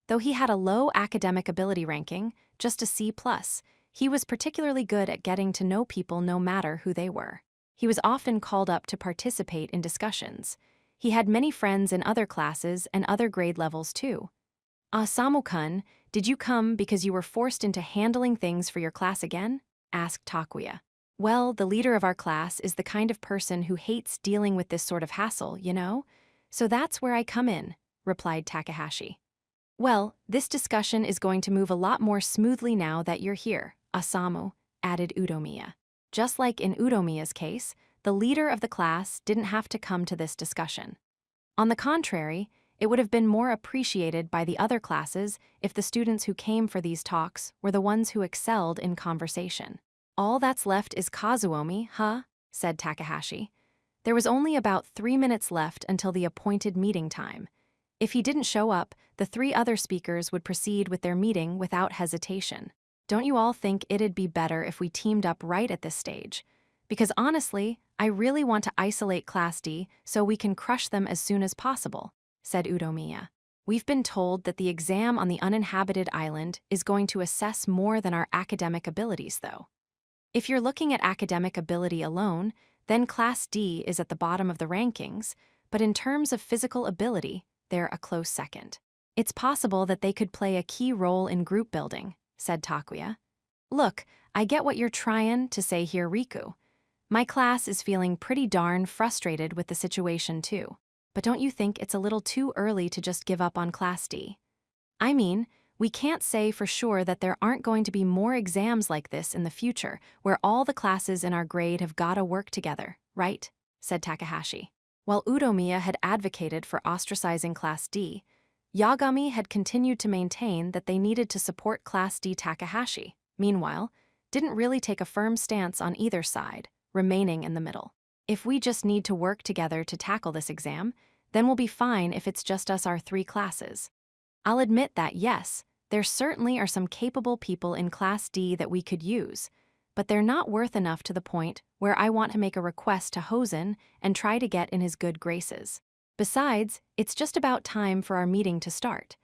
Though he had a low academic ability ranking, just a C+, he was particularly good at getting to know people no matter who they were. He was often called up to participate in discussions. He had many friends in other classes and other grade levels too. Osamu-kun, did you come because you were forced into handling things for your class again? Asked Takuya. Well, the leader of our class is the kind of person who hates dealing with this sort of hassle, you know? So that's where I come in, replied Takahashi. Well, this discussion is going to move a lot more smoothly now that you're here, Osamu, added Udomiya. Just like in Udomiya's case, the leader of the class didn't have to come to this discussion. On the contrary, it would have been more appreciated by the other classes if the students who came for these talks were the ones who excelled in conversation. All that's left is Kazuomi, huh? Said Takahashi. There was only about 3 minutes left until the appointed meeting time. If he didn't show up, the 3 other speakers would proceed with their meeting without hesitation. Don't you all think it'd be better if we teamed up right at this stage? Because honestly, I really want to isolate Class D so we can crush them as soon as possible, said Udomiya. We've been told that the exam on the uninhabited island is going to assess more than our academic abilities, though. If you're looking at academic ability alone, then Class D is at the bottom of the rankings, but in terms of physical ability, they're a close second. It's possible that they could play a key role in group building, said Takuya. Look, I get what you're trying to say here, Riku. My class is feeling pretty darn frustrated with the situation too. But don't you think it's a little too early to just give up on Class D? I mean, we can't say for sure that there aren't going to be more exams like this in the future where all the classes in our grade have gotta work together, right? Said Takahashi. While Udomiya had advocated for ostracizing Class D, Yagami had continued to maintain that they needed to support Class D Takahashi, meanwhile, didn't really take a firm stance on either side, remaining in the middle. If we just need to work together to tackle this exam, then we'll be fine if it's just us our 3 classes. I'll admit that, yes, there certainly are some capable people in Class D that we could use, but they're not worth enough to the point where I want to make a request to Hosen and try to get in his good graces. Besides, it's just about time for our meeting to start.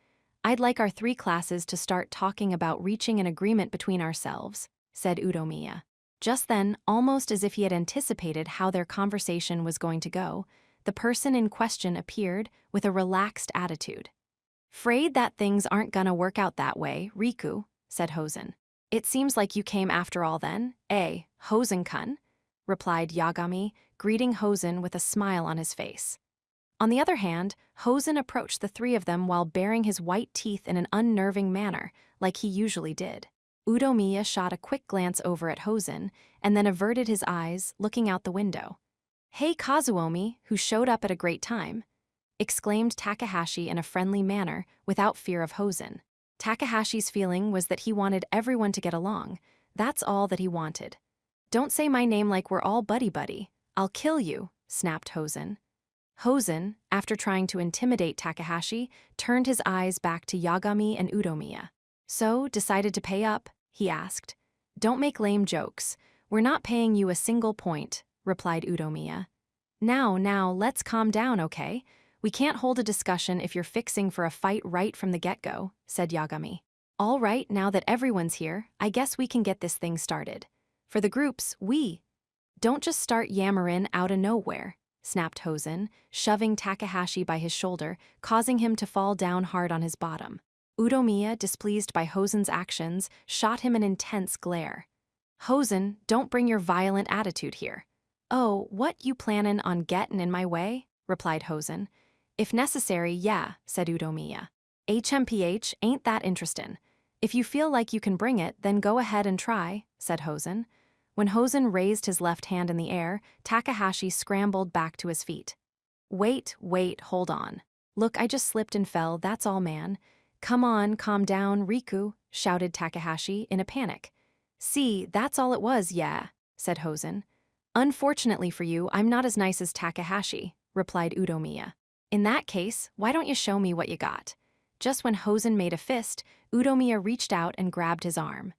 I'd like our 3 classes to start talking about reaching an agreement between ourselves, said Udomiya. Just then, almost as if he had anticipated how their conversation was going to go, the person in question appeared with a relaxed attitude. "'Fraid that things aren't gonna work out that way, Riku," said Hosen. "It seems like you came after all then, eh, Hosen-kun?" replied Yagami, greeting Hosen with a smile on his face. On the other hand, Hosen approached the 3 of them while baring his white teeth in an unnerving manner, like he usually did. Udomiya shot a quick glance over at Hosen and then averted his eyes, looking out the window. "Hey Kazuomi, who showed up at a great time," exclaimed Takahashi in a friendly manner without fear of Hosen. Takahashi's feeling was that he wanted everyone to get along. That's all that he wanted. "Don't say my name like we're all buddy-buddy. I'll kill you," snapped Hosen. Hosen, after trying to intimidate Takahashi, turned his eyes back to Yagami and Udomiya. "So, decided to pay up?" he asked. "Don't make lame jokes. We're not paying you a single point," replied Udomiya. Now, let's calm down, okay? We can't hold a discussion if you're fixing for a fight right from the get-go," said Yagami. "All right, now that everyone's here, I guess we can get this thing started. For the groups, don't just start yammering out of nowhere," snapped Hosen, shoving Takahashi by his shoulder, causing him to fall down hard on his bottom. Udomiya, displeased by Hosen's actions, shot him an intense glare. "Hosen, don't bring your violent attitude here." "Oh, what, you plannin' on gettin' in my way?" replied Hosen. "If necessary, yeah," said Udomiya. "HMPH ain't that interestin'. If you feel like you can bring it, then go ahead and try," said Hosen. When Hosen raised his left hand in the air, Takahashi scrambled back to his feet. Wait, hold on. "Look, I just slipped and fell, that's all, man." "Come on, calm down, Riku," shouted Takahashi in a panic. "See, that's all it was, yeah," said Hosen. "Unfortunately for you, I'm not as nice as Takahashi," replied Udomiya. "In that case, why don't you show me what you got?" Just when Hosen made a fist, Udomiya reached out and grabbed his arm.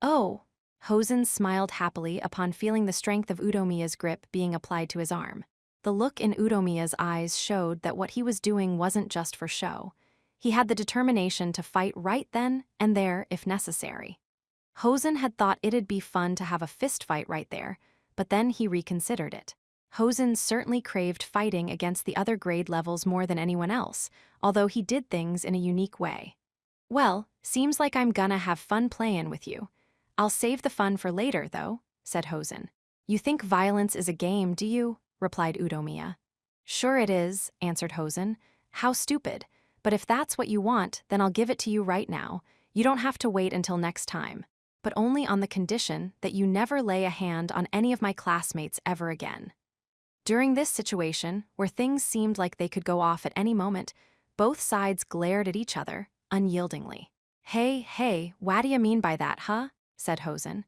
"Oh!" Hosen smiled happily upon feeling the strength of Udomiya's grip being applied to his arm. The look in Udomiya's eyes showed that what he was doing wasn't just for show. He had the determination to fight right then and there if necessary. Hosen had thought it'd be fun to have a fist fight right there, but then he reconsidered it. Hosen certainly craved fighting against the other grade levels more than anyone else, although he did things in a unique way. "Well, seems like I'm gonna have fun playing with you. I'll save the fun for later, though," said Hosen. "You think violence is a game, do you?" replied Udomiya. "Sure it is," answered Hosen. "How stupid. But if that's what you want, then I'll give it to you right now. You don't have to wait until next time. But only on the condition that you never lay a hand on any of my classmates ever again." During this situation, where things seemed like they could go off at any moment, both sides glared at each other, unyieldingly. Hey, what do you mean by that, huh?" said Hosen.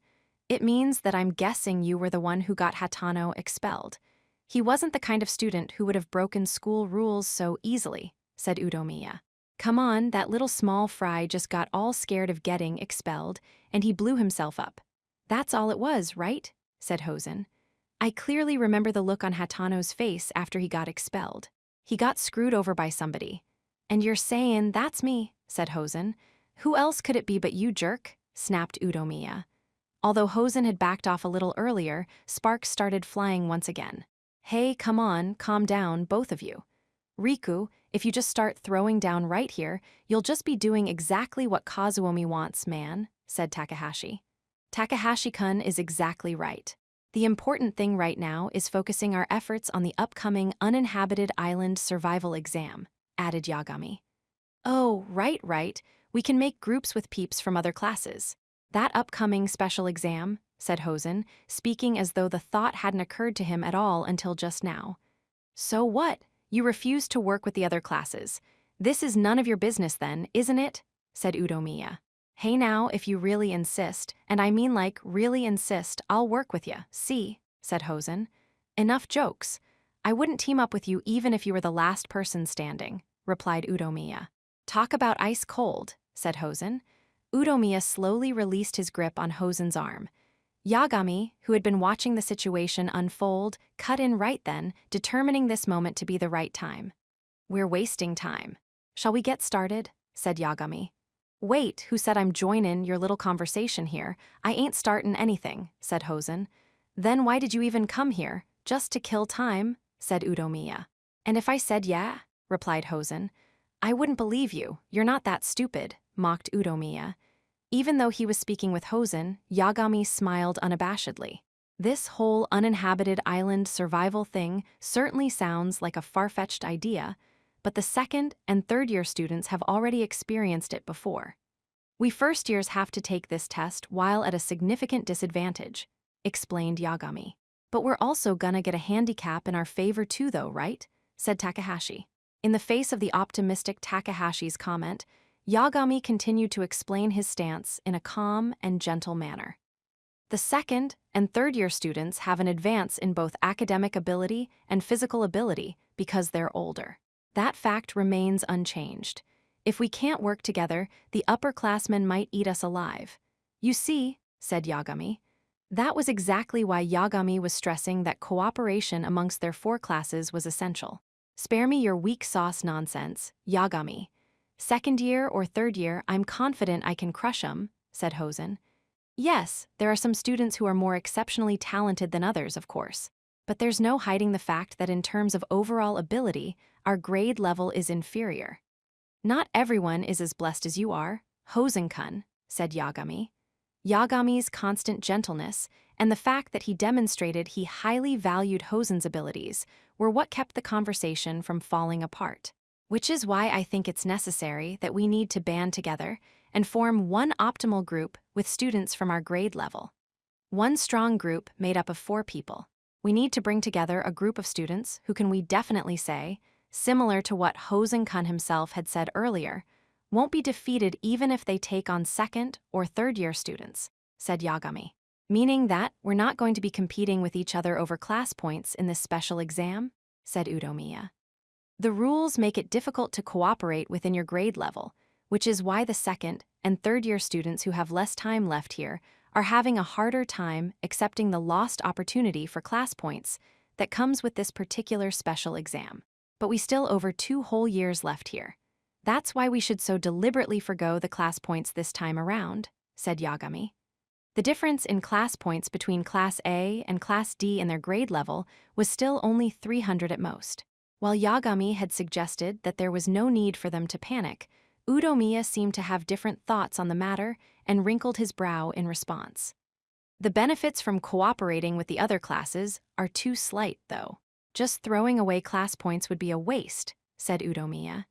"It means that I'm guessing you were the one who got Hatano expelled. He wasn't the kind of student who would have broken school rules so easily," said Udomiya. "Come on, that little small fry just got all scared of getting expelled, and he blew himself up. That's all it was, right?" said Hosen. "I clearly remember the look on Hatano's face after he got expelled. He got screwed over by somebody." "And you're saying that's me," said Hosen. "Who else could it be but you, jerk?" snapped Udomiya. Although Hosen had backed off a little earlier, sparks started flying once again. "Hey, come on, calm down, both of you. Riku, if you just start throwing down right here, you'll just be doing exactly what Kazuomi wants, man," said Takahashi. "Takahashi-kun is exactly right. The important thing right now is focusing our efforts on the upcoming uninhabited island survival exam," added Yagami. "Oh, right. We can make groups with peeps from other classes. That upcoming special exam," said Hosen, speaking as though the thought hadn't occurred to him at all until just now. "So what? You refuse to work with the other classes. This is none of your business then, isn't it?" said Udomiya. "Hey now, if you really insist, and I mean like really insist, I'll work with you, see," said Hosen. "Enough jokes. I wouldn't team up with you even if you were the last person standing," replied Udomiya. "Talk about ice cold," said Hosen. Udomiya slowly released his grip on Hosen's arm. Yagami, who had been watching the situation unfold, cut in right then, determining this moment to be the right time. "We're wasting time. Shall we get started?" said Yagami. "Wait, who said I'm joinin' your little conversation here? I ain't startin' anything," said Hosen. "Then why did you even come here? Just to kill time?" said Udomiya. "And if I said yeah?" replied Hosen. "I wouldn't believe you. You're not that stupid," mocked Udomiya. Even though he was speaking with Hosen, Yagami smiled unabashedly. This whole uninhabited island survival thing certainly sounds like a far-fetched idea, but the second and third-year students have already experienced it before. "We first-years have to take this test while at a significant disadvantage," explained Yagami. But we're also gonna get a handicap in our favor too though, right? Said Takahashi. In the face of the optimistic Takahashi's comment, Yagami continued to explain his stance in a calm and gentle manner. The second and third-year students have an advance in both academic ability and physical ability because they're older. That fact remains unchanged. If we can't work together, the upperclassmen might eat us alive. You see, said Yagami. That was exactly why Yagami was stressing that cooperation amongst their four classes was essential. Spare me your weak sauce nonsense, Yagami. Second year or third year, I'm confident I can crush 'em, said Hosen. Yes, there are some students who are more exceptionally talented than others, of course. But there's no hiding the fact that in terms of overall ability, our grade level is inferior. Not everyone is as blessed as you are, Hosen-kun, said Yagami. Yagami's constant gentleness and the fact that he demonstrated he highly valued Hosen's abilities were what kept the conversation from falling apart. Which is why I think it's necessary that we need to band together and form one optimal group with students from our grade level. One strong group made up of 4 people. We need to bring together a group of students who can we definitely say, similar to what Hosen-kun himself had said earlier, won't be defeated even if they take on second or third-year students, said Yagami. Meaning that we're not going to be competing with each other over class points in this special exam, said Udomiya. The rules make it difficult to cooperate within your grade level, which is why the second and third-year students who have less time left here are having a harder time accepting the lost opportunity for class points that comes with this particular special exam. But we still over 2 whole years left here. That's why we should so deliberately forgo the class points this time around, said Yagami. The difference in class points between Class A and Class D in their grade level was still only 300 at most. While Yagami had suggested that there was no need for them to panic, Udomiya seemed to have different thoughts on the matter and wrinkled his brow in response. The benefits from cooperating with the other classes are too slight, though. Just throwing away class points would be a waste, said Udomiya.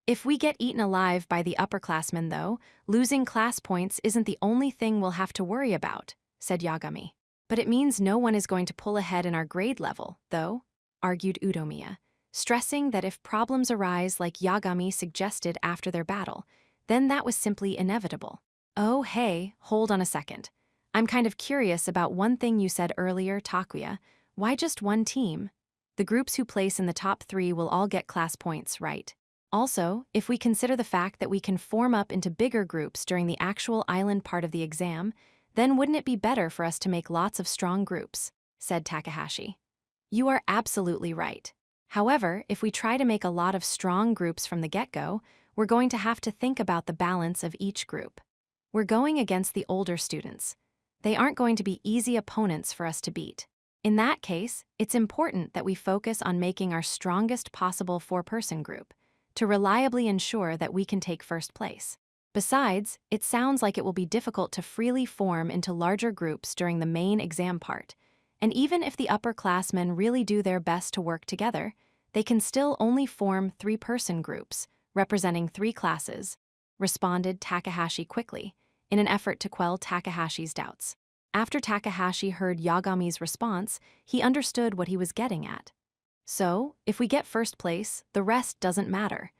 If we get eaten alive by the upperclassmen, though, losing class points isn't the only thing we'll have to worry about, said Yagami. But it means no one is going to pull ahead in our grade level, though, argued Udomiya, stressing that if problems arise like Yagami suggested after their battle, then that was simply inevitable. Oh, hey, hold on a second. I'm kind of curious about one thing you said earlier, Takuya. Why just one team? The groups who place in the top 3 will all get class points, right? Also, if we consider the fact that we can form up into bigger groups during the actual island part of the exam, then wouldn't it be better for us to make lots of strong groups, said Takahashi. You are absolutely right. However, if we try to make a lot of strong groups from the get-go, we're going to have to think about the balance of each group. We're going against the older students. They aren't going to be easy opponents for us to beat. In that case, it's important that we focus on making our strongest possible 4-person group to reliably ensure that we can take first place. Besides, it sounds like it will be difficult to freely form into larger groups during the main exam part, and even if the upperclassmen really do their best to work together, they can still only form 3-person groups, representing 3 classes, responded Takahashi quickly, in an effort to quell Takahashi's doubts. After Takahashi heard Yagami's response, he understood what he was getting at. So, if we get first place, the rest doesn't matter.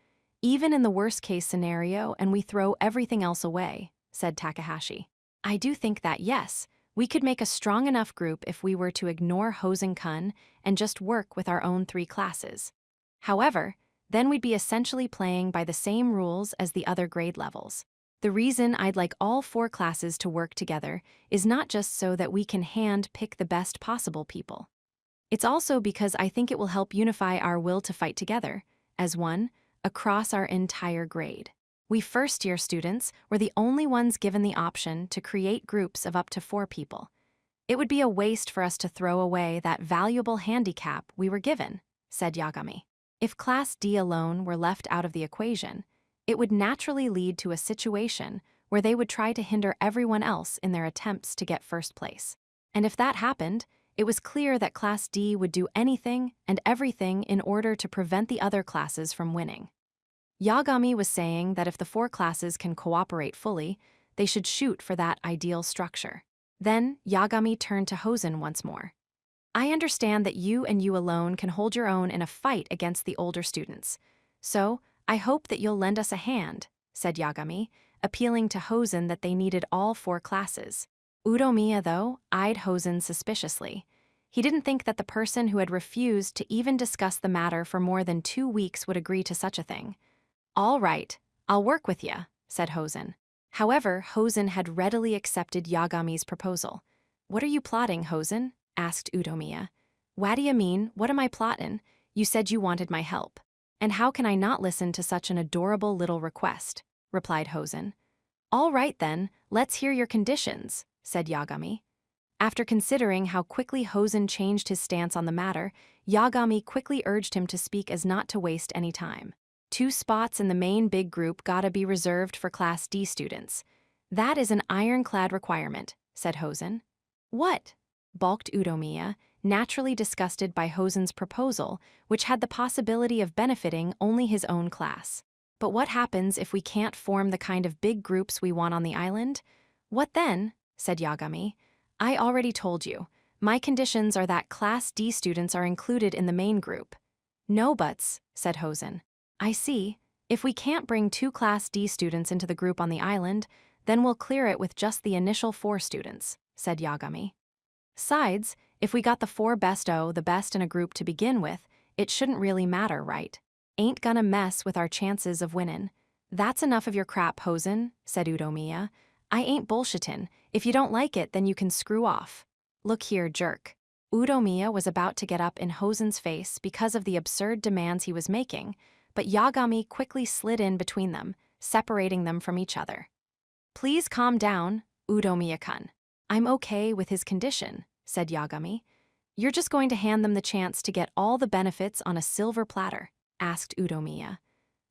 Even in the worst-case scenario and we throw everything else away, said Takahashi. I do think that yes, we could make a strong enough group if we were to ignore Hosen-kun and just work with our own 3 classes. However, then we'd be essentially playing by the same rules as the other grade levels. The reason I'd like all 4 classes to work together is not just so that we can hand-pick the best possible people. It's also because I think it will help unify our will to fight together, as one, across our entire grade. We first-year students were the only ones given the option to create groups of up to 4 people. It would be a waste for us to throw away that valuable handicap we were given, said Yagami. If Class D alone were left out of the equation, it would naturally lead to a situation where they would try to hinder everyone else in their attempts to get first place. And if that happened, it was clear that Class D would do anything and everything in order to prevent the other classes from winning. Yagami was saying that if the 4 classes can cooperate fully, they should shoot for that ideal structure. Then Yagami turned to Hosen once more. I understand that you alone can hold your own in a fight against the older students. So, I hope that you'll lend us a hand, said Yagami, appealing to Hosen that they needed all 4 classes. Udomiya, though, eyed Hosen suspiciously. He didn't think that the person who had refused to even discuss the matter for more than 2 weeks would agree to such a thing. All right, I'll work with ya, said Hosen. However, Hosen had readily accepted Yagami's proposal. What are you plotting, Hosen? Asked Udomiya. What do you mean, what am I plottin'? You said you wanted my help. And how can I not listen to such an adorable little request? Replied Hosen. All right then, let's hear your conditions, said Yagami. After considering how quickly Hosen changed his stance on the matter, Yagami quickly urged him to speak as not to waste any time. 2 spots in the main big group gotta be reserved for Class D students. That is an ironclad requirement, said Hosen. What? Balked Udomiya, naturally disgusted by Hosen's proposal, which had the possibility of benefiting only his own class. But what happens if we can't form the kind of big groups we want on the island? What then? Said Yagami. I already told you. My conditions are that Class D students are included in the main group. No buts, said Hosen. I see. If we can't bring 2 Class D students into the group on the island, then we'll clear it with just the initial 4 students, said Yagami. Sides, if we got the 4 the best in a group to begin with, it shouldn't really matter, right? Ain't gonna mess with our chances of winnin'. That's enough of your crap, Hosen, said Udomiya. I ain't bullshittin'. If you don't like it, then you can screw off. Look here, jerk. Udomiya was about to get up in Hosen's face because of the absurd demands he was making, but Yagami quickly slid in between them, separating them from each other. Please calm down, Udomiya-kun. I'm okay with his condition, said Yagami. You're just going to hand them the chance to get all the benefits on a silver platter, asked Udomiya.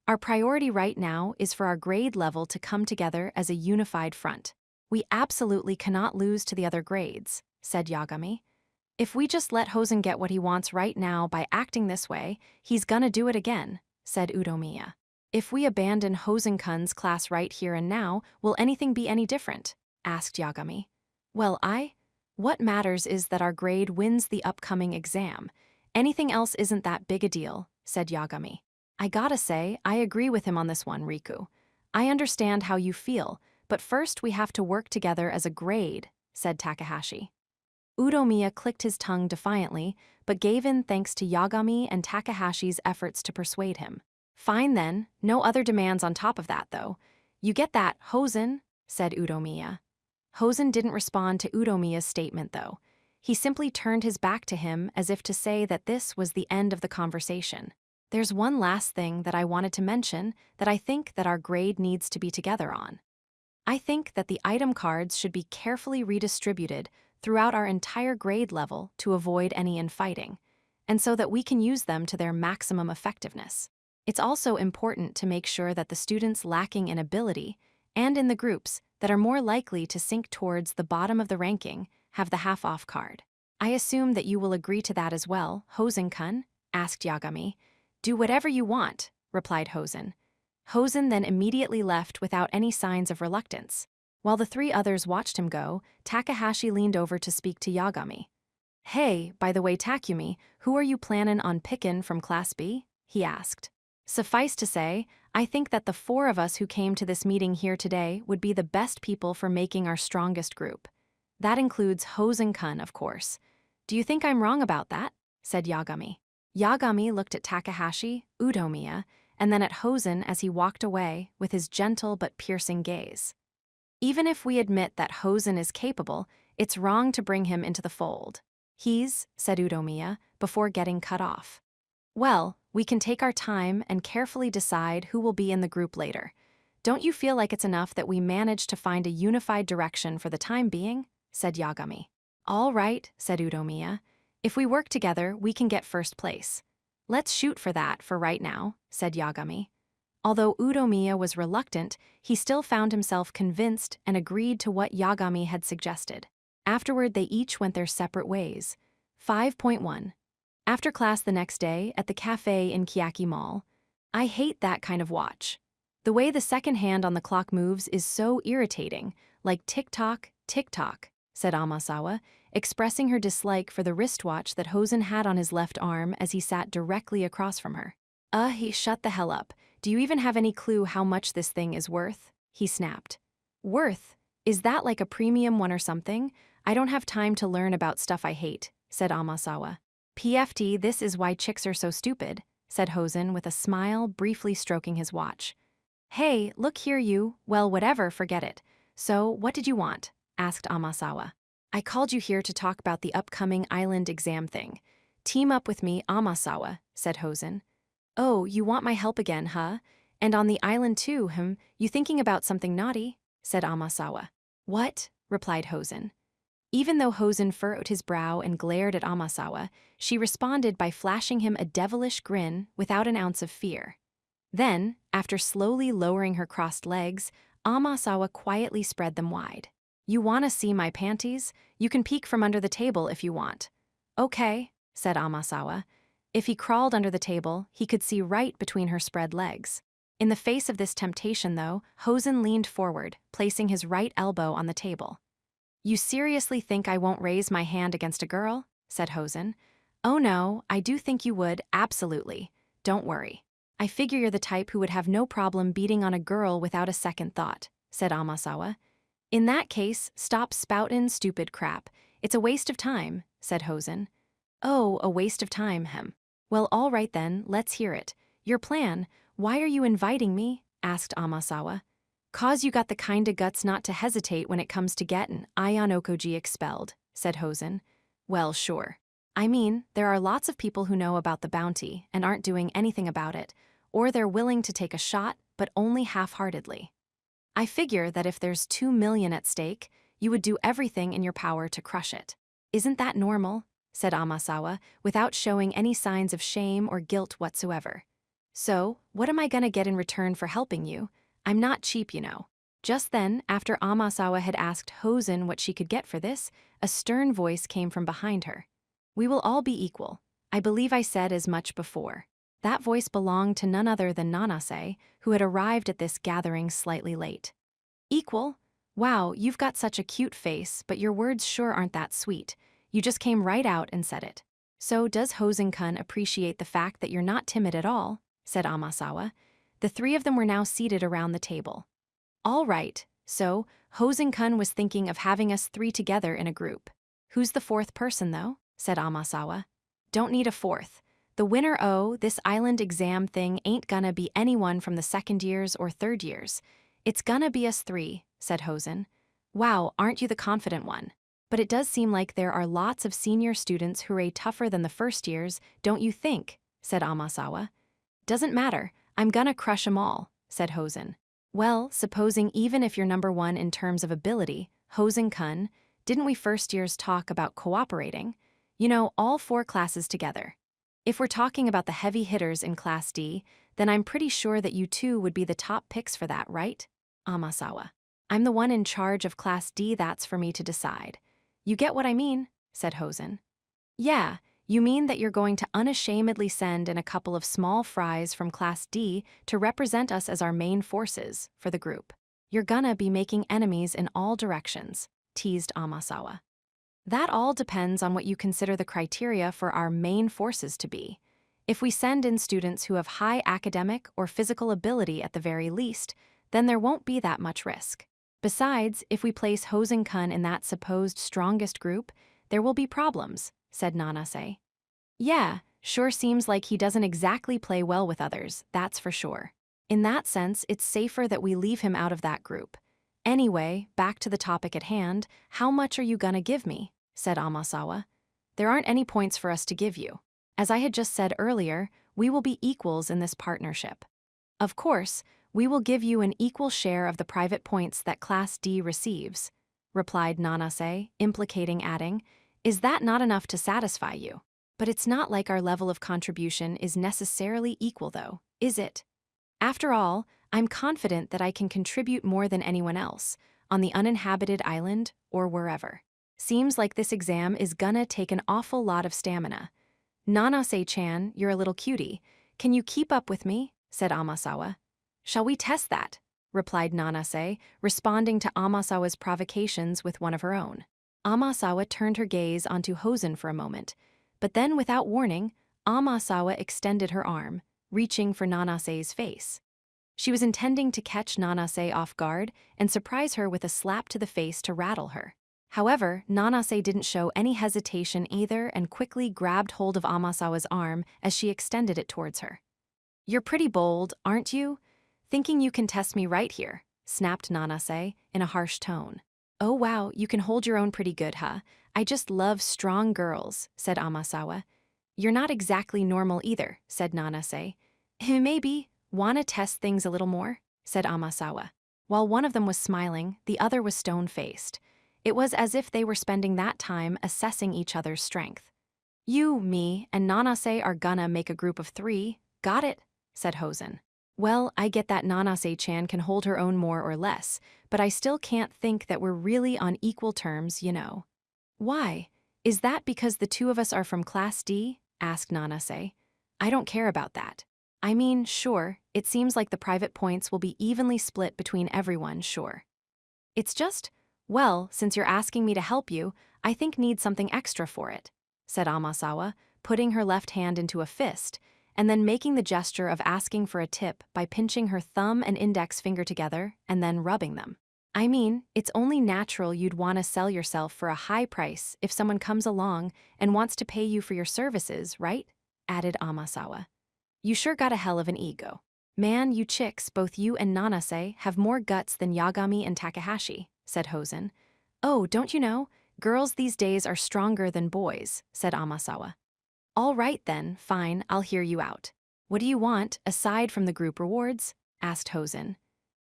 Our priority right now is for our grade level to come together as a unified front. We absolutely cannot lose to the other grades, said Yagami. If we just let Hosen get what he wants right now by acting this way, he's gonna do it again, said Udomiya. If we abandon Hosen-kun's class right here and now, will anything be any different? Asked Yagami. Well, what matters is that our grade wins the upcoming exam. Anything else isn't that big a deal, said Yagami. I gotta say, I agree with him on this one, Riku. I understand how you feel, but first we have to work together as a grade, said Takahashi. Udomiya clicked his tongue defiantly, but gave in thanks to Yagami and Takahashi's efforts to persuade him. Fine then, no other demands on top of that, though. You get that, Hosen, said Udomiya. Hosen didn't respond to Udomiya's statement, though. He simply turned his back to him as if to say that this was the end of the conversation. There's one last thing that I wanted to mention that I think that our grade needs to be together on. I think that the item cards should be carefully redistributed throughout our entire grade level to avoid any infighting, and so that we can use them to their maximum effectiveness. It's also important to make sure that the students lacking in ability, and in the groups that are more likely to sink towards the bottom of the ranking, have the half-off card. I assume that you will agree to that as well, Hosen-kun, asked Yagami. Do whatever you want, replied Hosen. Hosen then immediately left without any signs of reluctance. While the 3 others watched him go, Takahashi leaned over to speak to Yagami. Hey, by the way, Takumi, who are you plannin' on pickin' from Class B? He asked. Suffice to say, I think that the 4 of us who came to this meeting here today would be the best people for making our strongest group. That includes Hosen-kun, of course. Do you think I'm wrong about that? Said Yagami. Yagami looked at Takahashi, Udomiya, and then at Hosen as he walked away with his gentle but piercing gaze. Even if we admit that Hosen is capable, it's wrong to bring him into the fold. Said Udomiya, before getting cut off. Well, we can take our time and carefully decide who will be in the group later. Don't you feel like it's enough that we managed to find a unified direction for the time being? Said Yagami. All right, said Udomiya. If we work together, we can get first place. Let's shoot for that for right now, said Yagami. Although Udomiya was reluctant, he still found himself convinced and agreed to what Yagami had suggested. Afterward, they each went their separate ways. 5.1. After class the next day, at the cafe in Kiyaki Mall. I hate that kind of watch. The way the second hand on the clock moves is so irritating, like tick-tock, said Amasawa, expressing her dislike for the wristwatch that Hosen had on his left arm as he sat directly across from her. He shut the hell up. Do you even have any clue how much this thing is worth? He snapped. Worth? Is that like a premium one or something? I don't have time to learn about stuff I hate, said Amasawa. PFT, this is why chicks are so stupid, said Hosen with a smile, briefly stroking his watch. Hey, look here you, well whatever, forget it. So, what did you want? Asked Amasawa. I called you here to talk about the upcoming island exam thing. Team up with me, Amasawa, said Hosen. Oh, you want my help again, huh? And on the island too, You thinking about something naughty? Said Amasawa. What? Replied Hosen. Even though Hosen furrowed his brow and glared at Amasawa, she responded by flashing him a devilish grin without an ounce of fear. Then, after slowly lowering her crossed legs, Amasawa quietly spread them wide. You wanna see my panties? You can peek from under the table if you want. Okay, said Amasawa. If he crawled under the table, he could see right between her spread legs. In the face of this temptation, though, Hosen leaned forward, placing his right elbow on the table. You seriously think I won't raise my hand against a girl? Said Hosen. Oh no, I do think you would, absolutely. Don't worry. I figure you're the type who would have no problem beating on a girl without a second thought, said Amasawa. In that case, stop spoutin' stupid crap. It's a waste of time, said Hosen. Oh, a waste of time, Well, all right then, let's hear it. Your plan, why are you inviting me? Asked Amasawa. 'Cause you got the kinda guts not to hesitate when it comes to gettin' Ion Okoji expelled, said Hosen. Well, sure. I mean, there are lots of people who know about the bounty and aren't doing anything about it, or they're willing to take a shot, but only half-heartedly. I figure that if there's 2 million at stake, you would do everything in your power to crush it. Isn't that normal? Said Amasawa, without showing any signs of shame or guilt whatsoever. So, what am I gonna get in return for helping you? I'm not cheap, you know. Just then, after Amasawa had asked Hosen what she could get for this, a stern voice came from behind her. We will all be equal. I believe I said as much before. That voice belonged to none other than Nanase, who had arrived at this gathering slightly late. Equal? Wow, you've got such a cute face, but your words sure aren't that sweet. You just came right out and said it. So does Hosen-kun appreciate the fact that you're not timid at all? Said Amasawa. The three of them were now seated around the table. All right, so Hosen-kun was thinking of having us three together in a group. Who's the fourth person, though? Said Amasawa. Don't need a fourth. The winner this island exam thing ain't gonna be anyone from the second years or third years. It's gonna be us three, said Hosen. Wow, aren't you the confident one? But it does seem like there are lots of senior students who are tougher than the first years, don't you think? Said Amasawa. Doesn't matter, I'm gonna crush 'em all, said Hosen. Well, supposing even if you're number one in terms of ability, Hosen-kun, didn't we first years talk about cooperating? You know, all 4 classes together. If we're talking about the heavy hitters in Class D, then I'm pretty sure that you two would be the top picks for that, right? Amasawa. I'm the one in charge of Class D, that's for me to decide. You get what I mean? Said Hosen. Yeah, you mean that you're going to unashamedly send in a couple of small fries from Class D to represent us as our main forces for the group. You're gonna be making enemies in all directions, teased Amasawa. That all depends on what you consider the criteria for our main forces to be. If we send in students who have high academic or physical ability at the very least, then there won't be that much risk. Besides, if we place Hosen-kun in that supposed strongest group, there will be problems, said Nanase. Yeah, sure seems like he doesn't exactly play well with others, that's for sure. In that sense, it's safer that we leave him out of that group. Anyway, back to the topic at hand, how much are you gonna give me? Said Amasawa. There aren't any points for us to give you. As I had just said earlier, we will be equals in this partnership. Of course, we will give you an equal share of the private points that Class D receives, replied Nanase, implicating adding, is that not enough to satisfy you? But it's not like our level of contribution is necessarily equal though, is it? After all, I'm confident that I can contribute more than anyone else, on the uninhabited island or wherever. Seems like this exam is gonna take an awful lot of stamina. Nanase-chan, you're a little cutie. Can you keep up with me? Said Amasawa. Shall we test that? Replied Nanase, responding to Amasawa's provocations with one of her own. Amasawa turned her gaze onto Hosen for a moment, but then without warning, Amasawa extended her arm, reaching for Nanase's face. She was intending to catch Nanase off guard and surprise her with a slap to the face to rattle her. However, Nanase didn't show any hesitation either and quickly grabbed hold of Amasawa's arm as she extended it towards her. "You're pretty bold, aren't you? Thinking you can test me right here," snapped Nanase in a harsh tone. "Oh wow, you can hold your own pretty good, huh? I just love strong girls," said Amasawa. "You're not exactly normal either," said Nanase. "Maybe. Wanna test things a little more?" said Amasawa. While one of them was smiling, the other was stone-faced. It was as if they were spending that time assessing each other's strength. "You, me, and Nanase are gonna make a group of 3, got it?" said Hosen. "Well, I get that Nanase-chan can hold her own more or less, but I still can't think that we're really on equal terms, you know." "Why? Is that because the two of us are from Class D?" asked Nanase. "I don't care about that. I mean, sure, it seems like the private points will be evenly split between everyone, sure. It's just, well, since you're asking me to help you, I think need something extra for it," said Amasawa, putting her left hand into a fist, and then making the gesture of asking for a tip by pinching her thumb and index finger together and then rubbing them. "I mean, it's only natural you'd want to sell yourself for a high price if someone comes along and wants to pay you for your services, right?" added Amasawa. "You sure got a hell of an ego. Man, you chicks, both you and Nanase, have more guts than Yagami and Takahashi," said Hosen. "Oh, don't you know? Girls these days are stronger than boys," said Amasawa. "All right then, fine, I'll hear you out. What do you want, aside from the group rewards?" asked Hosen.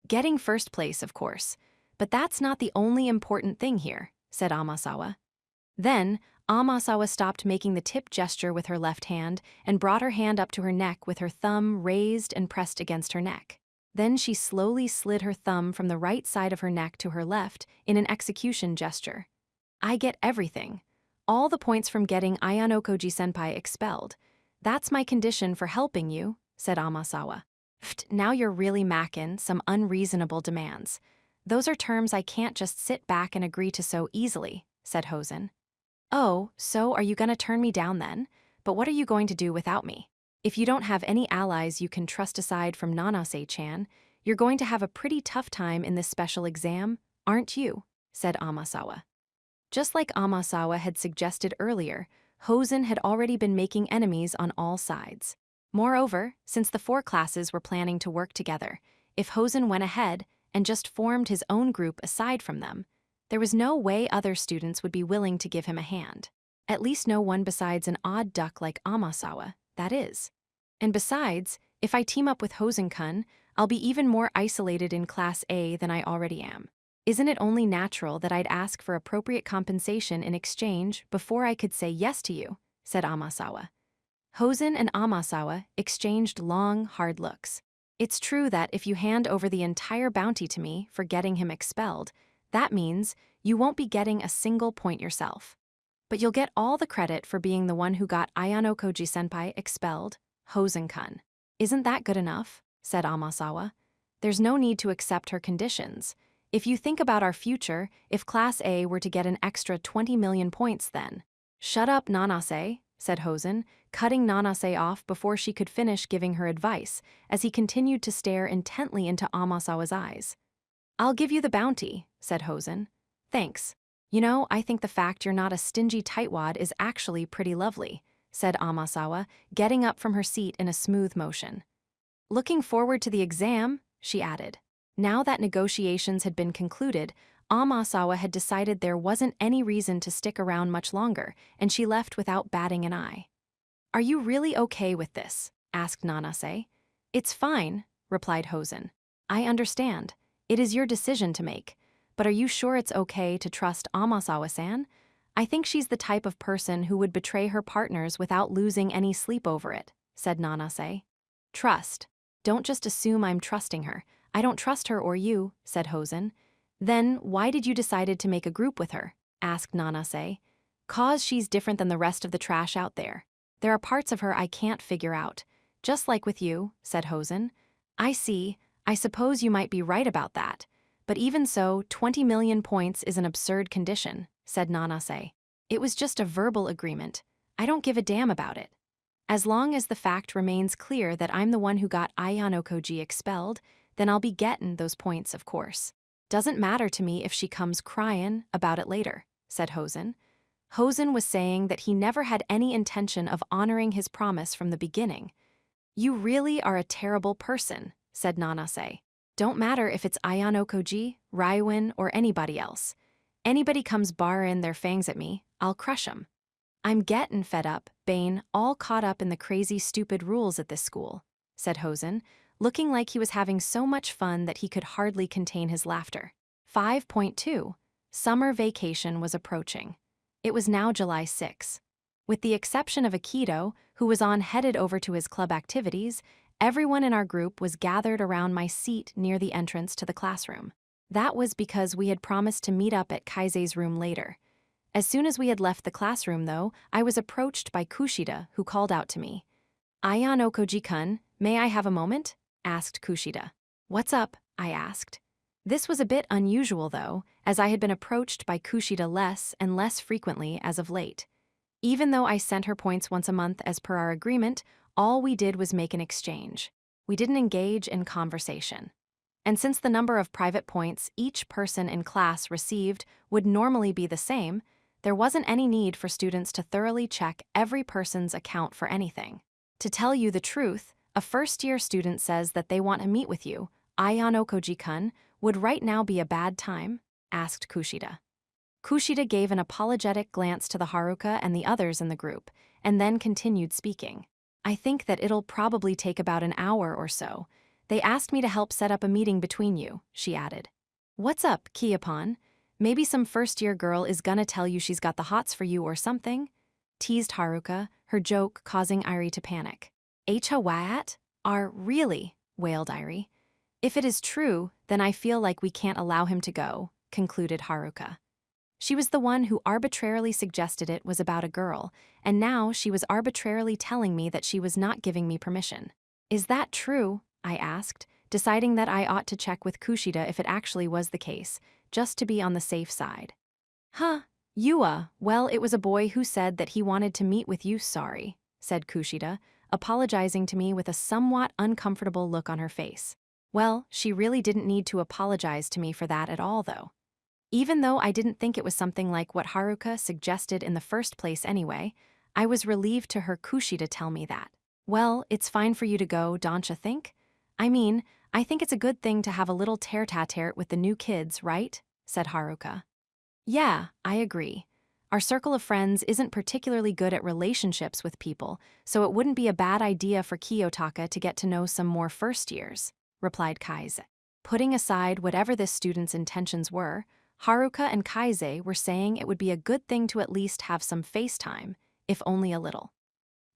"Getting first place, of course. But that's not the only important thing here," said Amasawa. Then, Amasawa stopped making the tip gesture with her left hand and brought her hand up to her neck with her thumb raised and pressed against her neck. Then she slowly slid her thumb from the right side of her neck to her left in an execution gesture. "I get everything. All the points from getting Ayanokoji-senpai expelled. That's my condition for helping you," said Amasawa. "Pht, now you're really mackin' some unreasonable demands. Those are terms I can't just sit back and agree to so easily," said Hosen. "Oh, so are you gonna turn me down then? But what are you going to do without me? If you don't have any allies you can trust aside from Nanase-chan, you're going to have a pretty tough time in this special exam, aren't you?" said Amasawa. Just like Amasawa had suggested earlier, Hosen had already been making enemies on all sides. Moreover, since the 4 classes were planning to work together, if Hosen went ahead and just formed his own group aside from them, there was no way other students would be willing to give him a hand. At least no one besides an odd duck like Amasawa, that is. And besides, if I team up with Hosen-kun, I'll be even more isolated in Class A than I already am. Isn't it only natural that I'd ask for appropriate compensation in exchange before I could say yes to you, said Amasawa. Hosen and Amasawa exchanged long, hard looks. It's true that if you hand over the entire bounty to me for getting him expelled, that means you won't be getting a single point yourself. But you'll get all the credit for being the one who got Ayano Koji-senpai expelled, Hosen-kun. Isn't that good enough? Said Amasawa. There's no need to accept her conditions. If you think about our future, if Class A were to get an extra 20 million points then. Shut up, Nanase, said Hosen, cutting Nanase off before she could finish giving her advice, as he continued to stare intently into Amasawa's eyes. I'll give you the bounty, said Hosen. Thanks. You know, I think the fact you're not a stingy tightwad is actually pretty lovely, said Amasawa, getting up from her seat in a smooth motion. Looking forward to the exam, she added. Now that negotiations had been concluded, Amasawa had decided there wasn't any reason to stick around much longer, and she left without batting an eye. Are you really okay with this? Asked Nanase. It's fine, replied Hosen. I understand. It is your decision to make. But are you sure it's okay to trust Amasawa-san? I think she's the type of person who would betray her partners without losing any sleep over it, said Nanase. Trust. Don't just assume I'm trusting her. I don't trust her or you, said Hosen. Then why did you decide to make a group with her? Asked Nanase. 'Cause she's different than the rest of the trash out there. There are parts of her I can't figure out. Just like with you, said Hosen. I see. I suppose you might be right about that. But even so, 20 million points is an absurd condition, said Nanase. It was just a verbal agreement. I don't give a damn about it. As long as the fact remains clear that I'm the one who got Ayanokoji expelled, then I'll be gettin' those points, of course. Doesn't matter to me if she comes cryin' about it later, said Hosen. Hosen was saying that he never had any intention of honoring his promise from the beginning. You really are a terrible person, said Nanase. Don't matter if it's Ayanokoji, Raiwin, or anybody else. Anybody comes barrin' their fangs at me, I'll crush 'em. I'm gettin' fed up, Bane, all caught up in the crazy stupid rules at this school, said Hosen, looking like he was having so much fun that he could hardly contain his laughter. 5.2. Summer vacation was approaching. It was now July 6. With the exception of Akito, who was headed over to his club activities, everyone in our group was gathered around my seat near the entrance to the classroom. That was because we had promised to meet up at Kaise's room later. As soon as we had left the classroom, though, I was approached by Kushida, who called out to me. Ayano Koji-kun, may I have a moment? Asked Kushida. What's up? I asked. This was a bit unusual, though, as I had been approached by Kushida less and less frequently as of late. Even though I sent her points once a month as per our agreement, all we did was make an exchange. We didn't engage in conversation. And since the number of private points each person in class received would normally be the same, there wasn't any need for students to thoroughly check every person's account for anything. To tell you the truth, a first-year student says that they want to meet with you. Ayano Koji-kun, would right now be a bad time? Asked Kushida. Kushida gave an apologetic glance to the Haruka and the others in the group, and then continued speaking. I think that it'll probably take about an hour or so. They asked me to help set up a meeting between you, she added. What's up, Kiyapon? Maybe some first-year girl is gonna tell you she's got the hots for you or something? Teased Haruka, her joke causing Irie to panic. What? Really? Wailed Irie. If it is true, then I feel like we can't allow him to go, concluded Haruka. She was the one who arbitrarily suggested it was about a girl, and now she was arbitrarily telling me that she was not giving me permission. Is that true? I asked, deciding that I ought to check with Kushida if it actually was the case, just to be on the safe side. Well, it was a boy who said that he wanted to meet with you, sorry, said Kushida, apologizing to me with a somewhat uncomfortable look on her face. Well, she really didn't need to apologize to me for that at all, though. Even though I didn't think it was something like what Haruka suggested in the first place anyway, I was relieved to hear Kushida tell me that. Well, it's fine for you to go, don't you think? I mean, I think it's a good thing to have a little tete-a-tete with the new kids, right? Said Haruka. Yeah, I agree. Our circle of friends isn't particularly good at relationships with people, so it wouldn't be a bad idea for Kiyotaka to get to know some more first years, replied Kaise. Putting aside whatever this student's intentions were, Haruka and Kaise were saying it would be a good thing to at least have some face time, if only a little.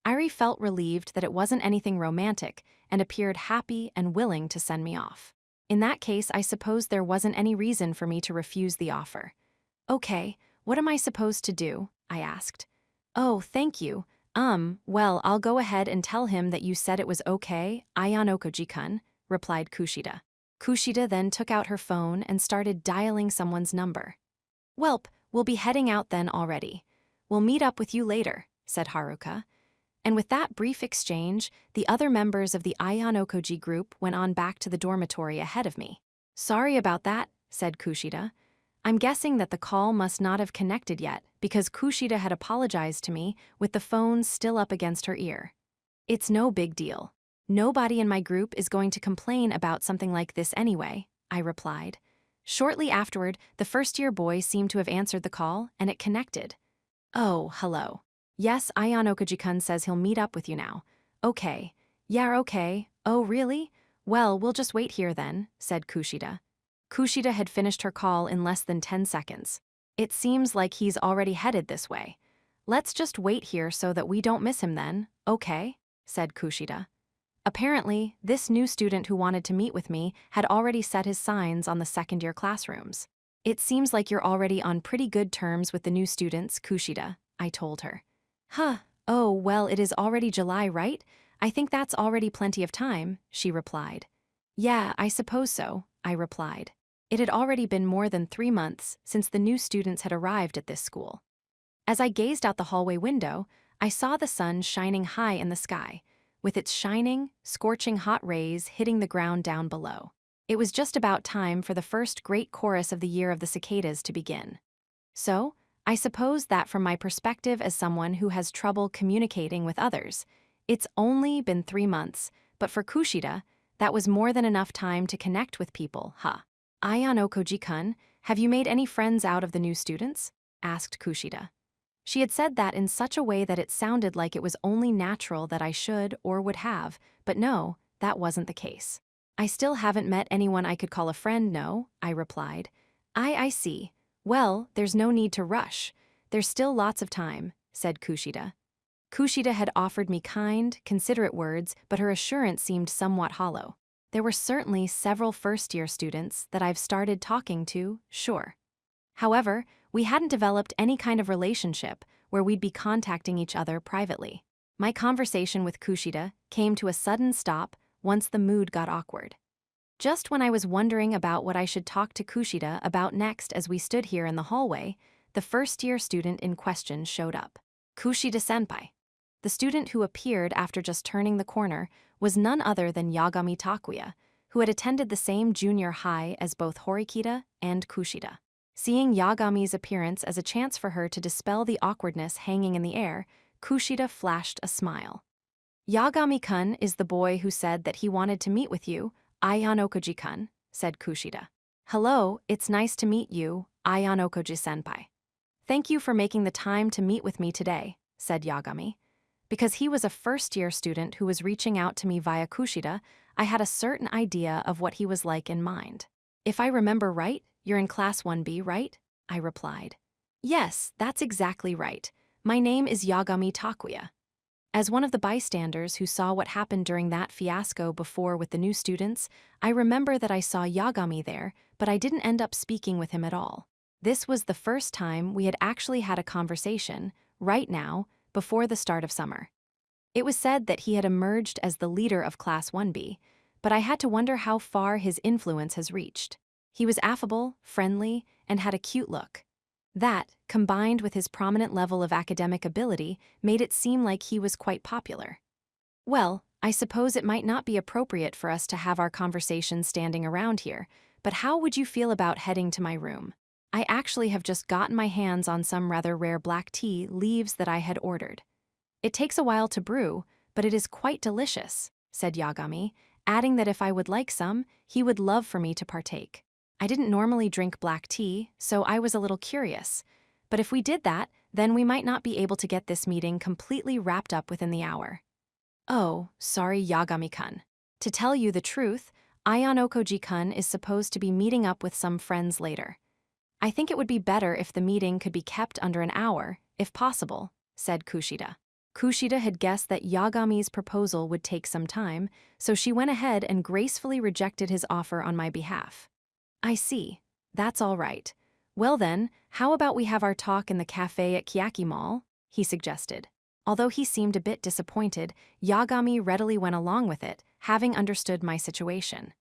Irie felt relieved that it wasn't anything romantic and appeared happy and willing to send me off. In that case, I suppose there wasn't any reason for me to refuse the offer. Okay, what am I supposed to do? I asked. Oh, thank you. Well, I'll go ahead and tell him that you said it was okay, Ayano Koji-kun, replied Kushida. Kushida then took out her phone and started dialing someone's number. Welp, we'll be heading out then already. We'll meet up with you later, said Haruka. And with that brief exchange, the other members of the Ayano Koji group went on back to the dormitory ahead of me. Sorry about that, said Kushida. I'm guessing that the call must not have connected yet because Kushida had apologized to me with the phone still up against her ear. It's no big deal. Nobody in my group is going to complain about something like this anyway, I replied. Shortly afterward, the first-year boy seemed to have answered the call, and it connected. Oh, hello. Yes, Ayano Koji-kun says he'll meet up with you now. Okay. Yeah, okay. Oh, really? Well, we'll just wait here then, said Kushida. Kushida had finished her call in less than 10 seconds. It seems like he's already headed this way. Let's just wait here so that we don't miss him then, okay? Said Kushida. Apparently, this new student who wanted to meet with me had already set his signs on the second-year classrooms. It seems like you're already on pretty good terms with the new students, Kushida, I told her. Oh, well, it is already July, right? I think that's already plenty of time, she replied. Yeah, I suppose so, I replied. It had already been more than 3 months since the new students had arrived at this school. As I gazed out the hallway window, I saw the sun shining high in the sky, with its shining, scorching hot rays hitting the ground down below. It was just about time for the first great chorus of the year of the cicadas to begin. So, I suppose that from my perspective as someone who has trouble communicating with others, it's only been 3 months, but for Kushida, that was more than enough time to connect with people, huh? Ayano Koji-kun, have you made any friends out of the new students? Asked Kushida. She had said that in such a way that it sounded like it was only natural that I should or would have, but no, that wasn't the case. I still haven't met anyone I could call a friend, no, I replied. I see. Well, there's no need to rush. There's still lots of time, said Kushida. Kushida had offered me kind, considerate words, but her assurance seemed somewhat hollow. There were certainly several first-year students that I've started talking to, sure. However, we hadn't developed any kind of relationship where we'd be contacting each other privately. My conversation with Kushida came to a sudden stop once the mood got awkward. Just when I was wondering about what I should talk to Kushida about next as we stood here in the hallway, the first-year student in question showed up. Kushida-senpai. The student who appeared after just turning the corner was none other than Yagami Takuya, who had attended the same junior high as both Horikita and Kushida. Seeing Yagami's appearance as a chance for her to dispel the awkwardness hanging in the air, Kushida flashed a smile. Yagami-kun is the boy who said that he wanted to meet with you, Ayano Koji-kun, said Kushida. Hello, it's nice to meet you, Ayano Koji-senpai. Thank you for making the time to meet with me today, said Yagami. Because he was a first-year student who was reaching out to me via Kushida, I had a certain idea of what he was like in mind. If I remember right, you're in Class 1B, right? I replied. Yes, that's exactly right. My name is Yagami Takuya. As one of the bystanders who saw what happened during that fiasco before with the new students, I remember that I saw Yagami there, but I didn't end up speaking with him at all. This was the first time we had actually had a conversation, right now, before the start of summer. It was said that he had emerged as the leader of Class 1B, but I had to wonder how far his influence has reached. He was affable, friendly, and had a cute look. That, combined with his prominent level of academic ability, made it seem like he was quite popular. Well, I suppose it might not be appropriate for us to have our conversation standing around here, but how would you feel about heading to my room? I actually have just gotten my hands on some rather rare black tea leaves that I had ordered. It takes a while to brew, but it is quite delicious, said Yagami, adding that if I would like some, he would love for me to partake. I didn't normally drink black tea, so I was a little curious. But if we did that, then we might not be able to get this meeting completely wrapped up within the hour. Oh, sorry, Yagami-kun. To tell you the truth, Ayano Koji-kun is supposed to be meeting up with some friends later. I think it would be better if the meeting could be kept under an hour, if possible, said Kushida. Kushida had guessed that Yagami's proposal would take some time, so she went ahead and gracefully rejected his offer on my behalf. I see. That's all right. Well then, how about we have our talk in the cafe at Kiyaki Mall? He suggested. Although he seemed a bit disappointed, Yagami readily went along with it, having understood my situation.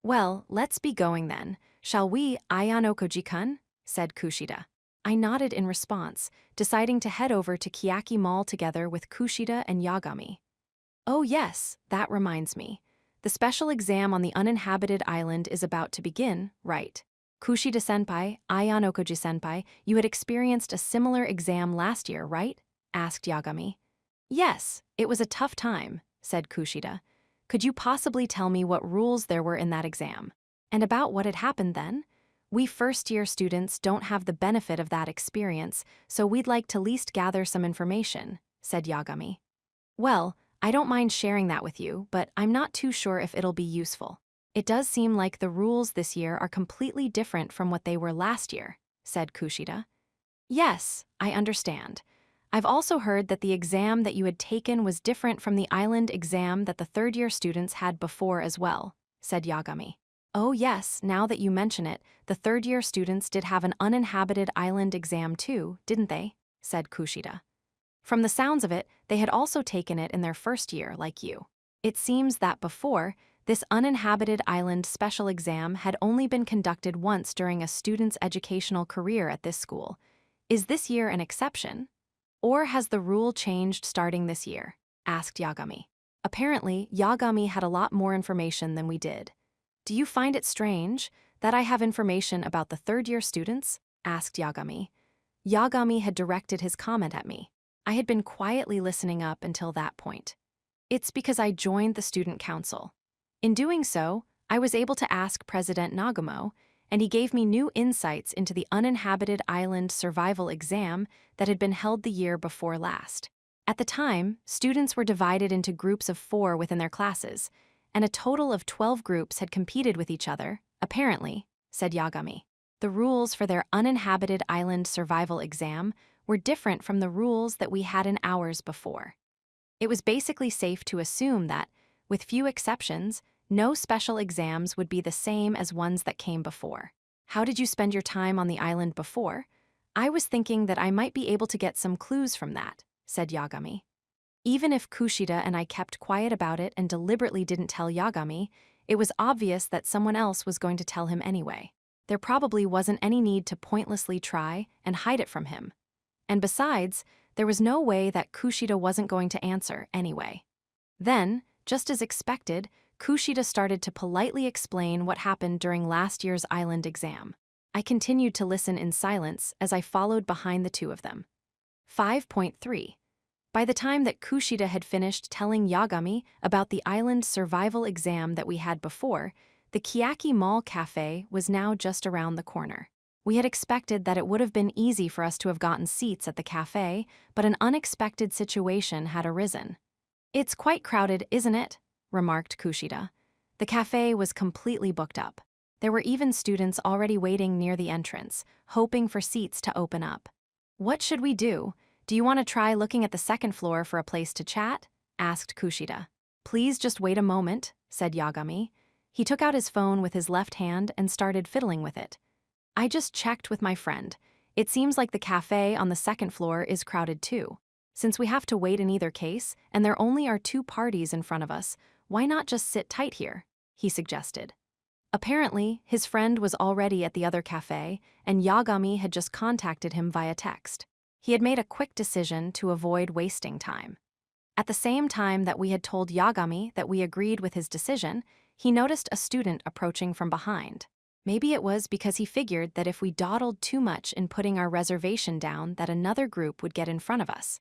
Well, let's be going then. Shall we, Ayano Koji-kun? Said Kushida. I nodded in response, deciding to head over to Kiyaki Mall together with Kushida and Yagami. Oh yes, that reminds me. The special exam on the uninhabited island is about to begin, right? Kushida-senpai, Ayano Koji-senpai, you had experienced a similar exam last year, right? Asked Yagami. Yes, it was a tough time, said Kushida. Could you possibly tell me what rules there were in that exam? And about what had happened then? We first-year students don't have the benefit of that experience, so we'd like to at least gather some information, said Yagami. Well, I don't mind sharing that with you, but I'm not too sure if it'll be useful. It does seem like the rules this year are completely different from what they were last year, said Kushida. Yes, I understand. I've also heard that the exam that you had taken was different from the island exam that the third-year students had before as well, said Yagami. Oh yes, now that you mention it, the third-year students did have an uninhabited island exam too, didn't they? Said Kushida. From the sounds of it, they had also taken it in their first year, like you. It seems that before, This uninhabited island special exam had only been conducted once during a student's educational career at this school. Is this year an exception? Or has the rule changed starting this year? Asked Yagami. Apparently, Yagami had a lot more information than we did. Do you find it strange that I have information about the third-year students? Asked Yagami. Yagami had directed his comment at me. I had been quietly listening up until that point. It's because I joined the student council. In doing so, I was able to ask President Nagumo, and he gave me new insights into the uninhabited island survival exam that had been held the year before last. At the time, students were divided into groups of 4 within their classes, and a total of 12 groups had competed with each other, apparently, said Yagami. The rules for their uninhabited island survival exam were different from the rules that we had in ours before. It was basically safe to assume that, with few exceptions, no special exams would be the same as ones that came before. How did you spend your time on the island before? I was thinking that I might be able to get some clues from that, said Yagami. Even if Kushida and I kept quiet about it and deliberately didn't tell Yagami, it was obvious that someone else was going to tell him anyway. There probably wasn't any need to pointlessly try and hide it from him. And besides, there was no way that Kushida wasn't going to answer anyway. Then, just as expected, Kushida started to politely explain what happened during last year's island exam. I continued to listen in silence as I followed behind the two of them. 5.3. By the time that Kushida had finished telling Yagami about the island survival exam that we had before, the Kiyaki Mall Cafe was now just around the corner. We had expected that it would have been easy for us to have gotten seats at the cafe, but an unexpected situation had arisen. It's quite crowded, isn't it? Remarked Kushida. The cafe was completely booked up. There were even students already waiting near the entrance, hoping for seats to open up. What should we do? Do you want to try looking at the second floor for a place to chat? Asked Kushida. Please just wait a moment, said Yagami. He took out his phone with his left hand and started fiddling with it. I just checked with my friend. It seems like the cafe on the second floor is crowded too. Since we have to wait in either case, and there only are 2 parties in front of us, why not just sit tight here? He suggested. Apparently, his friend was already at the other cafe, and Yagami had just contacted him via text. He had made a quick decision to avoid wasting time. At the same time that we had told Yagami that we agreed with his decision, he noticed a student approaching from behind. Maybe it was because he figured that if we dawdled too much in putting our reservation down that another group would get in front of us.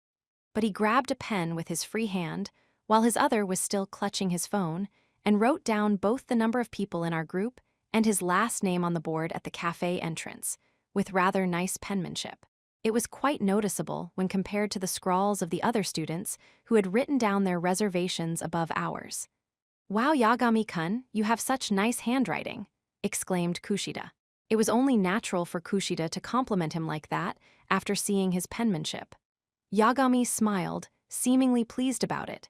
But he grabbed a pen with his free hand, while his other was still clutching his phone, and wrote down both the number of people in our group and his last name on the board at the cafe entrance, with rather nice penmanship. It was quite noticeable when compared to the scrawls of the other students who had written down their reservations above ours. Wow, Yagami-kun, you have such nice handwriting, exclaimed Kushida. It was only natural for Kushida to compliment him like that after seeing his penmanship. Yagami smiled, seemingly pleased about it.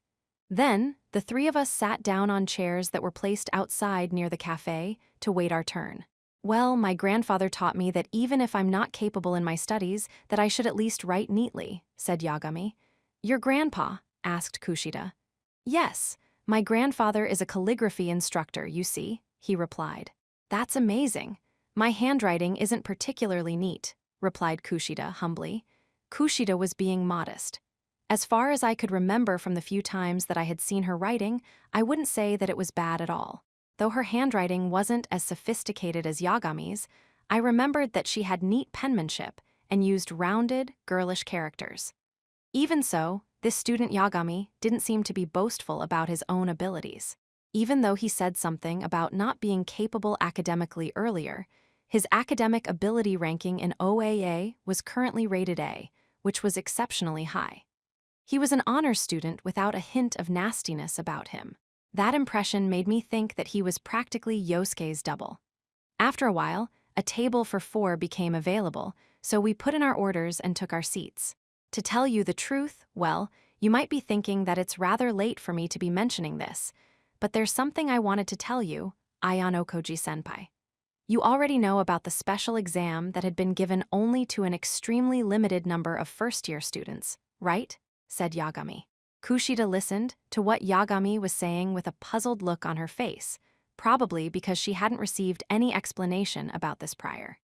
Then, the 3 of us sat down on chairs that were placed outside near the cafe to wait our turn. Well, my grandfather taught me that even if I'm not capable in my studies, that I should at least write neatly, said Yagami. Your grandpa? Asked Kushida. Yes, my grandfather is a calligraphy instructor, you see, he replied. That's amazing. My handwriting isn't particularly neat, replied Kushida humbly. Kushida was being modest. As far as I could remember from the few times that I had seen her writing, I wouldn't say that it was bad at all. Though her handwriting wasn't as sophisticated as Yagami's, I remembered that she had neat penmanship and used rounded, girlish characters. Even so, this student Yagami didn't seem to be boastful about his own abilities. Even though he said something about not being capable academically earlier, his academic ability ranking in OAA was currently rated A, which was exceptionally high. He was an honors student without a hint of nastiness about him. That impression made me think that he was practically Yosuke's double. After a while, a table for 4 became available, so we put in our orders and took our seats. To tell you the truth, well, you might be thinking that it's rather late for me to be mentioning this, but there's something I wanted to tell you, Ayano Koji-senpai. You already know about the special exam that had been given only to an extremely limited number of first-year students, right? Said Yagami. Kushida listened to what Yagami was saying with a puzzled look on her face, probably because she hadn't received any explanation about this prior.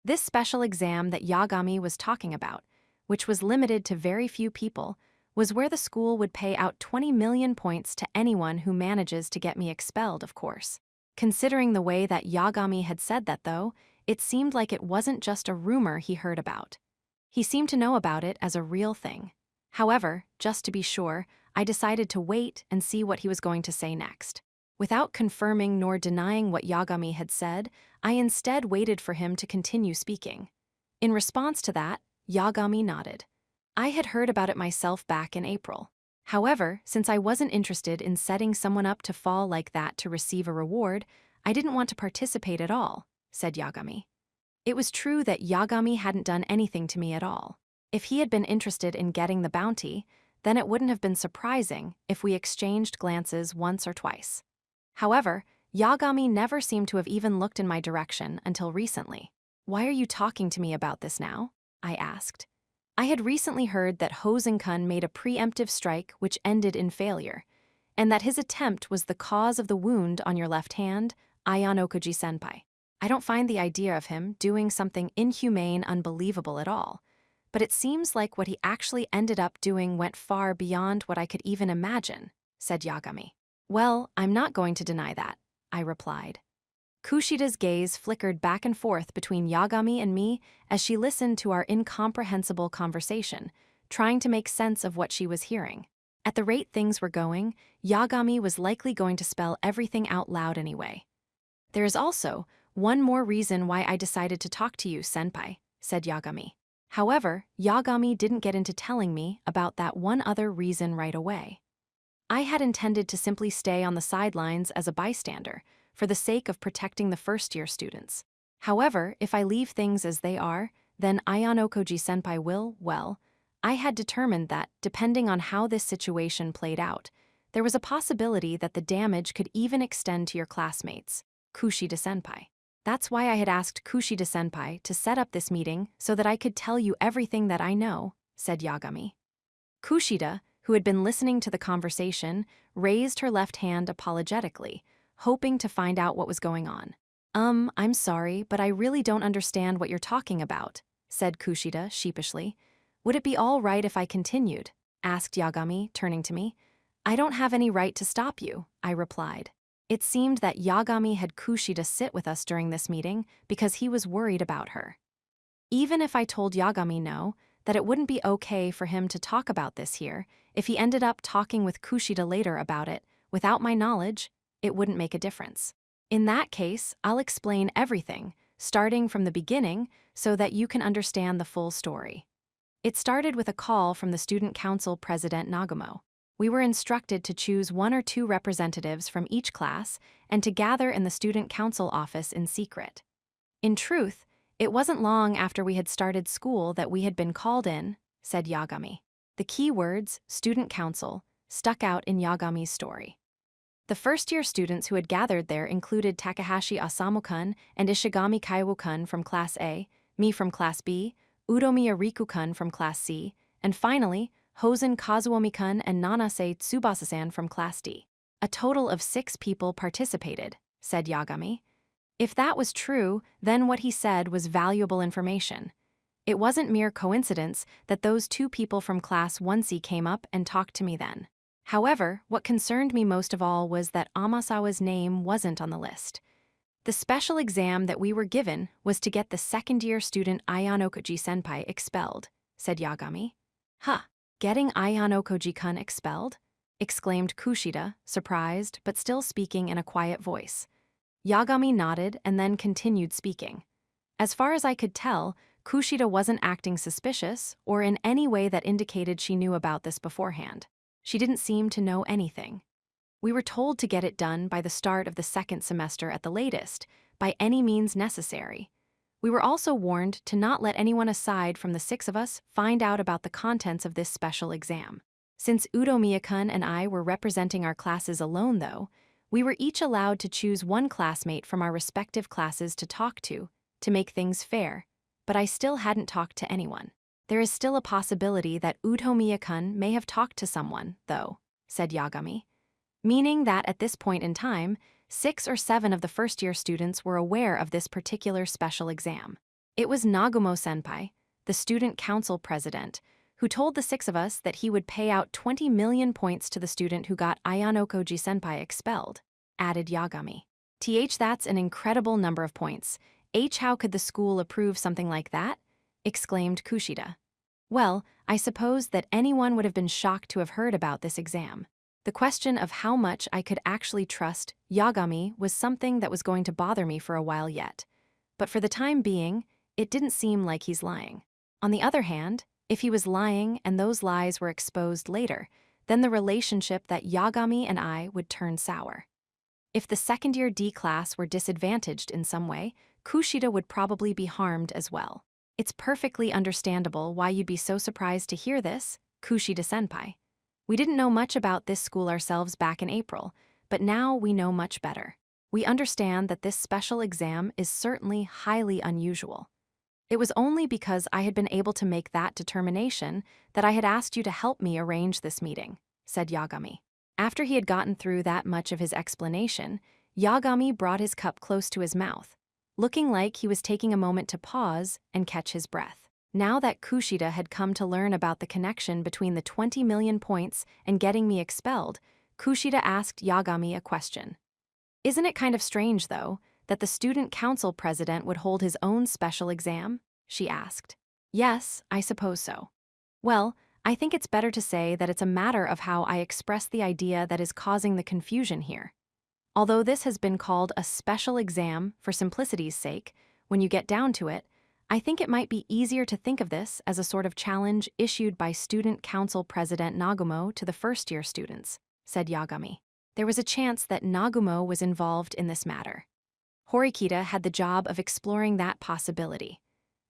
This special exam that Yagami was talking about, which was limited to very few people, was where the school would pay out 20 million points to anyone who manages to get me expelled, of course. Considering the way that Yagami had said that, though, it seemed like it wasn't just a rumor he heard about. He seemed to know about it as a real thing. However, just to be sure, I decided to wait and see what he was going to say next. Without confirming nor denying what Yagami had said, I instead waited for him to continue speaking. In response to that, Yagami nodded. I had heard about it myself back in April. However, since I wasn't interested in setting someone up to fall like that to receive a reward, I didn't want to participate at all, said Yagami. It was true that Yagami hadn't done anything to me at all. If he had been interested in getting the bounty, then it wouldn't have been surprising if we exchanged glances once or twice. However, Yagami never seemed to have even looked in my direction until recently. Why are you talking to me about this now? I asked. I had recently heard that Hosen-kun made a preemptive strike which ended in failure, and that his attempt was the cause of the wound on your left hand, Ayanokoji-senpai. I don't find the idea of him doing something inhumane unbelievable at all, but it seems like what he actually ended up doing went far beyond what I could even imagine, said Yagami. Well, I'm not going to deny that, I replied. Kushida's gaze flickered back and forth between Yagami and me as she listened to our incomprehensible conversation, trying to make sense of what she was hearing. At the rate things were going, Yagami was likely going to spell everything out loud anyway. There is also one more reason why I decided to talk to you, senpai, said Yagami. However, Yagami didn't get into telling me about that one other reason right away. I had intended to simply stay on the sidelines as a bystander, for the sake of protecting the first-year students. However, if I leave things as they are, then Ayanokoji-senpai will, well, I had determined that, depending on how this situation played out, there was a possibility that the damage could even extend to your classmates, Kushida-senpai. That's why I had asked Kushida-senpai to set up this meeting so that I could tell you everything that I know, said Yagami. Kushida, who had been listening to the conversation, raised her left hand apologetically, hoping to find out what was going on. I'm sorry, but I really don't understand what you're talking about, said Kushida sheepishly. Would it be all right if I continued? Asked Yagami, turning to me. I don't have any right to stop you, I replied. It seemed that Yagami had Kushida sit with us during this meeting because he was worried about her. Even if I told Yagami no, that it wouldn't be okay for him to talk about this here, if he ended up talking with Kushida later about it, without my knowledge, it wouldn't make a difference. In that case, I'll explain everything, starting from the beginning, so that you can understand the full story. It started with a call from the Student Council President Nagumo. We were instructed to choose 1 or 2 representatives from each class and to gather in the Student Council office in secret. In truth, it wasn't long after we had started school that we had been called in, said Yagami. The key words, Student Council, stuck out in Yagami's story. The first-year students who had gathered there included Takahashi Osamu-kun and Ishigami Kaiwo-kun from Class A, me from Class B, Udomiya Riku-kun from Class C, and finally, Hosen Kazuomi-kun and Nanase Tsubasa-san from Class D. A total of 6 people participated, said Yagami. If that was true, then what he said was valuable information. It wasn't mere coincidence that those 2 people from Class 1C came up and talked to me then. However, what concerned me most of all was that Amasawa's name wasn't on the list. The special exam that we were given was to get the second-year student Ayanokoji-senpai expelled, said Yagami. Huh, getting Ayanokoji-kun expelled? Exclaimed Kushida, surprised but still speaking in a quiet voice. Yagami nodded and then continued speaking. As far as I could tell, Kushida wasn't acting suspicious or in any way that indicated she knew about this beforehand. She didn't seem to know anything. We were told to get it done by the start of the second semester at the latest, by any means necessary. We were also warned to not let anyone aside from the 6 of us find out about the contents of this special exam. Since Udomiya-kun and I were representing our classes alone, though, we were each allowed to choose 1 classmate from our respective classes to talk to make things fair, but I still hadn't talked to anyone. There is still a possibility that Utomiya-kun may have talked to someone, though, said Yagami. Meaning that at this point in time, 6 or 7 of the first-year students were aware of this particular special exam. It was Nagumo-senpai, the student council president, who told the 6 of us that he would pay out 20 million points to the student who got Ayanokoji-senpai expelled, added Yagami. That's an incredible number of points. How could the school approve something like that? Exclaimed Kushida. Well, I suppose that anyone would have been shocked to have heard about this exam. The question of how much I could actually trust Yagami was something that was going to bother me for a while yet. But for the time being, it didn't seem like he's lying. On the other hand, if he was lying and those lies were exposed later, then the relationship that Yagami and I would turn sour. If the second-year D class were disadvantaged in some way, Kushida would probably be harmed as well. It's perfectly understandable why you'd be so surprised to hear this, Kushida-senpai. We didn't know much about this school ourselves back in April, but now we know much better. We understand that this special exam is certainly highly unusual. It was only because I had been able to make that determination that I had asked you to help me arrange this meeting, said Yagami. After he had gotten through that much of his explanation, Yagami brought his cup close to his mouth, looking like he was taking a moment to pause and catch his breath. Now that Kushida had come to learn about the connection between the 20 million points and getting me expelled, Kushida asked Yagami a question. Isn't it kind of strange, though, that the student council president would hold his own special exam? She asked. Yes, I suppose so. Well, I think it's better to say that it's a matter of how I express the idea that is causing the confusion here. Although this has been called a special exam for simplicity's sake, when you get down to it, I think it might be easier to think of this as a sort of challenge issued by Student Council President Nagumo to the first-year students, said Yagami. There was a chance that Nagumo was involved in this matter. Horikita had the job of exploring that possibility.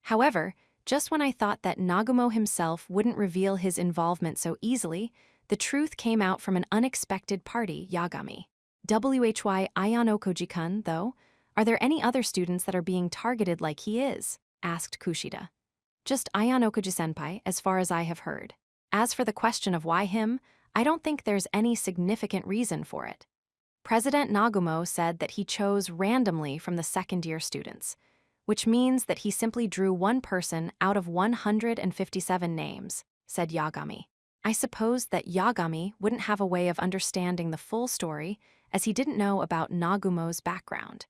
However, just when I thought that Nagumo himself wouldn't reveal his involvement so easily, the truth came out from an unexpected party, Yagami. Ayanokoji-kun, though, are there any other students that are being targeted like he is? Asked Kushida. Just Ayanokoji-senpai, as far as I have heard. As for the question of why him, I don't think there's any significant reason for it. President Nagumo said that he chose randomly from the second-year students, which means that he simply drew one person out of 157 names, said Yagami. I suppose that Yagami wouldn't have a way of understanding the full story as he didn't know about Nagumo's background.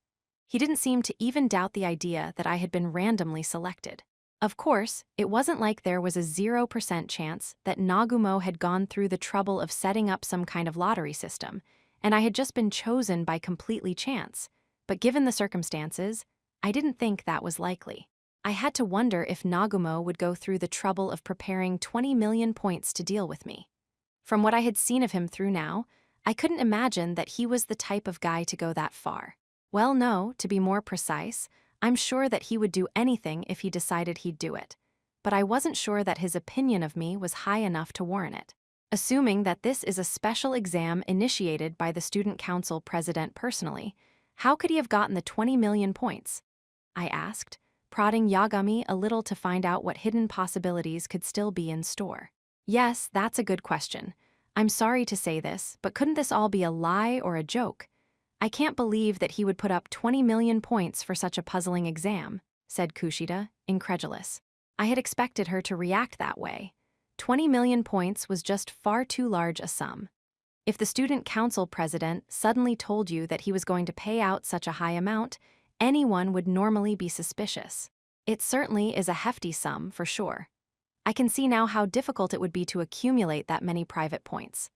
He didn't seem to even doubt the idea that I had been randomly selected. Of course, it wasn't like there was a 0% chance that Nagumo had gone through the trouble of setting up some kind of lottery system, and I had just been chosen by completely chance. But given the circumstances, I didn't think that was likely. I had to wonder if Nagumo would go through the trouble of preparing 20 million points to deal with me. From what I had seen of him through now, I couldn't imagine that he was the type of guy to go that far. Well, no, to be more precise, I'm sure that he would do anything if he decided he'd do it. But I wasn't sure that his opinion of me was high enough to warrant it. Assuming that this is a special exam initiated by the student council president personally, how could he have gotten the 20 million points? I asked, prodding Yagami a little to find out what hidden possibilities could still be in store. Yes, that's a good question. I'm sorry to say this, but couldn't this all be a lie or a joke? I can't believe that he would put up 20 million points for such a puzzling exam, said Kushida, incredulous. I had expected her to react that way. 20 million points was just far too large a sum. If the student council president suddenly told you that he was going to pay out such a high amount, anyone would normally be suspicious. It certainly is a hefty sum, for sure. I can see now how difficult it would be to accumulate that many private points.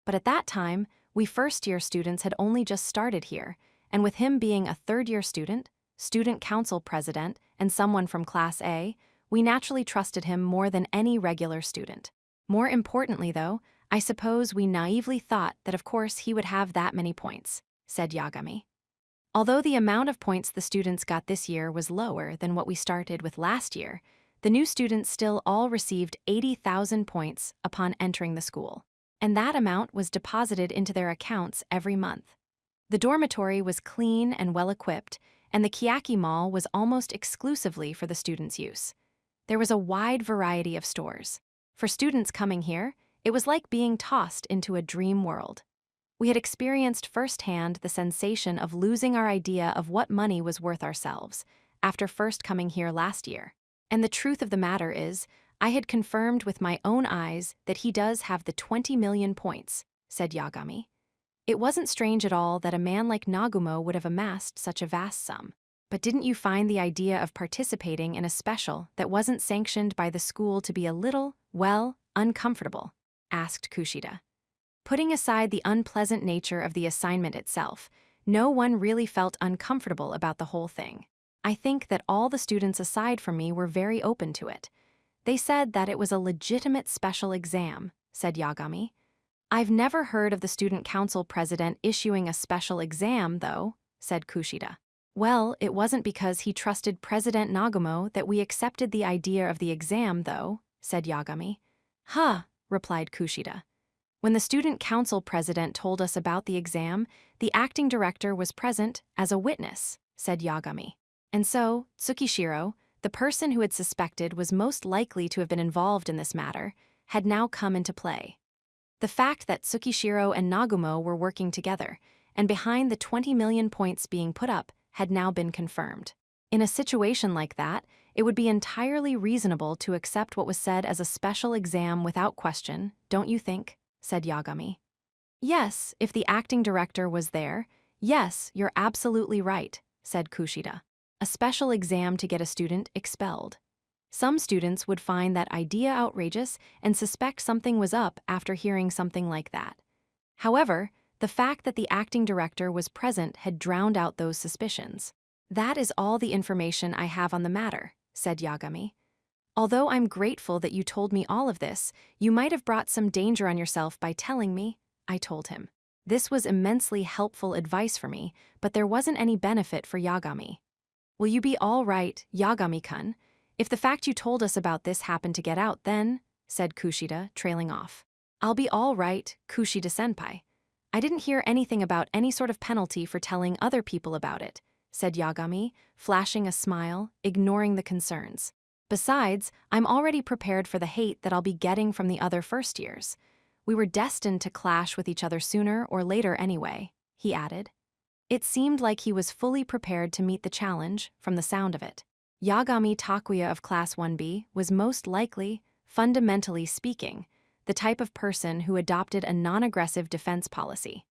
But at that time, we first-year students had only just started here, and with him being a third-year student, student council president, and someone from Class A, we naturally trusted him more than any regular student. More importantly, though, I suppose we naively thought that of course he would have that many points, said Yagami. Although the amount of points the students got this year was lower than what we started with last year, the new students still all received 80,000 points upon entering the school, and that amount was deposited into their accounts every month. The dormitory was clean and well-equipped, and the Kiyaki Mall was almost exclusively for the students' use. There was a wide variety of stores. For students coming here, it was like being tossed into a dream world. We had experienced firsthand the sensation of losing our idea of what money was worth ourselves after first coming here last year. And the truth of the matter is, I had confirmed with my own eyes that he does have the 20 million points, said Yagami. It wasn't strange at all that a man like Nagumo would have amassed such a vast sum. But didn't you find the idea of participating in a special that wasn't sanctioned by the school to be a little, well, uncomfortable? Asked Kushida. Putting aside the unpleasant nature of the assignment itself, no one really felt uncomfortable about the whole thing. I think that all the students aside from me were very open to it. They said that it was a legitimate special exam, said Yagami. I've never heard of the student council president issuing a special exam, though, said Kushida. Well, it wasn't because he trusted President Nagumo that we accepted the idea of the exam, though, said Yagami. Huh, replied Kushida. When the student council president told us about the exam, the acting director was present as a witness, said Yagami. And so, Tsukishiro, the person who had suspected was most likely to have been involved in this matter, had now come into play. The fact that Tsukishiro and Nagumo were working together, and behind the 20 million points being put up, had now been confirmed. In a situation like that, it would be entirely reasonable to accept what was said as a special exam without question, don't you think? Said Yagami. Yes, if the acting director was there. Yes, you're absolutely right, said Kushida. A special exam to get a student expelled. Some students would find that idea outrageous and suspect something was up after hearing something like that. However, the fact that the acting director was present had drowned out those suspicions. That is all the information I have on the matter, said Yagami. Although I'm grateful that you told me all of this, you might have brought some danger on yourself by telling me, I told him. This was immensely helpful advice for me, but there wasn't any benefit for Yagami. Will you be all right, Yagami-kun? If the fact you told us about this happened to get out, then, said Kushida, trailing off. I'll be all right, Kushida-senpai. I didn't hear anything about any sort of penalty for telling other people about it, said Yagami, flashing a smile, ignoring the concerns. Besides, I'm already prepared for the hate that I'll be getting from the other first years. We were destined to clash with each other sooner or later anyway, he added. It seemed like he was fully prepared to meet the challenge, from the sound of it. Yagami Takuya of Class 1B was most likely, fundamentally speaking, the type of person who adopted a non-aggressive defense policy.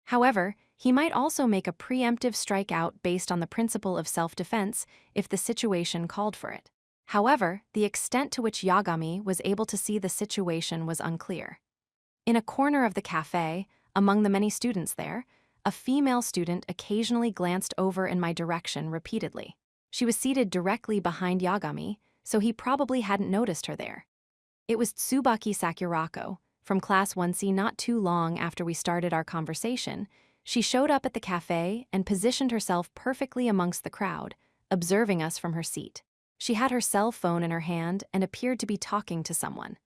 However, he might also make a preemptive strikeout based on the principle of self-defense if the situation called for it. However, the extent to which Yagami was able to see the situation was unclear. In a corner of the cafe, among the many students there, a female student occasionally glanced over in my direction repeatedly. She was seated directly behind Yagami, so he probably hadn't noticed her there. It was Tsubaki Sakurako, from Class 1C not too long after we started our conversation. She showed up at the cafe and positioned herself perfectly amongst the crowd, observing us from her seat. She had her cell phone in her hand and appeared to be talking to someone.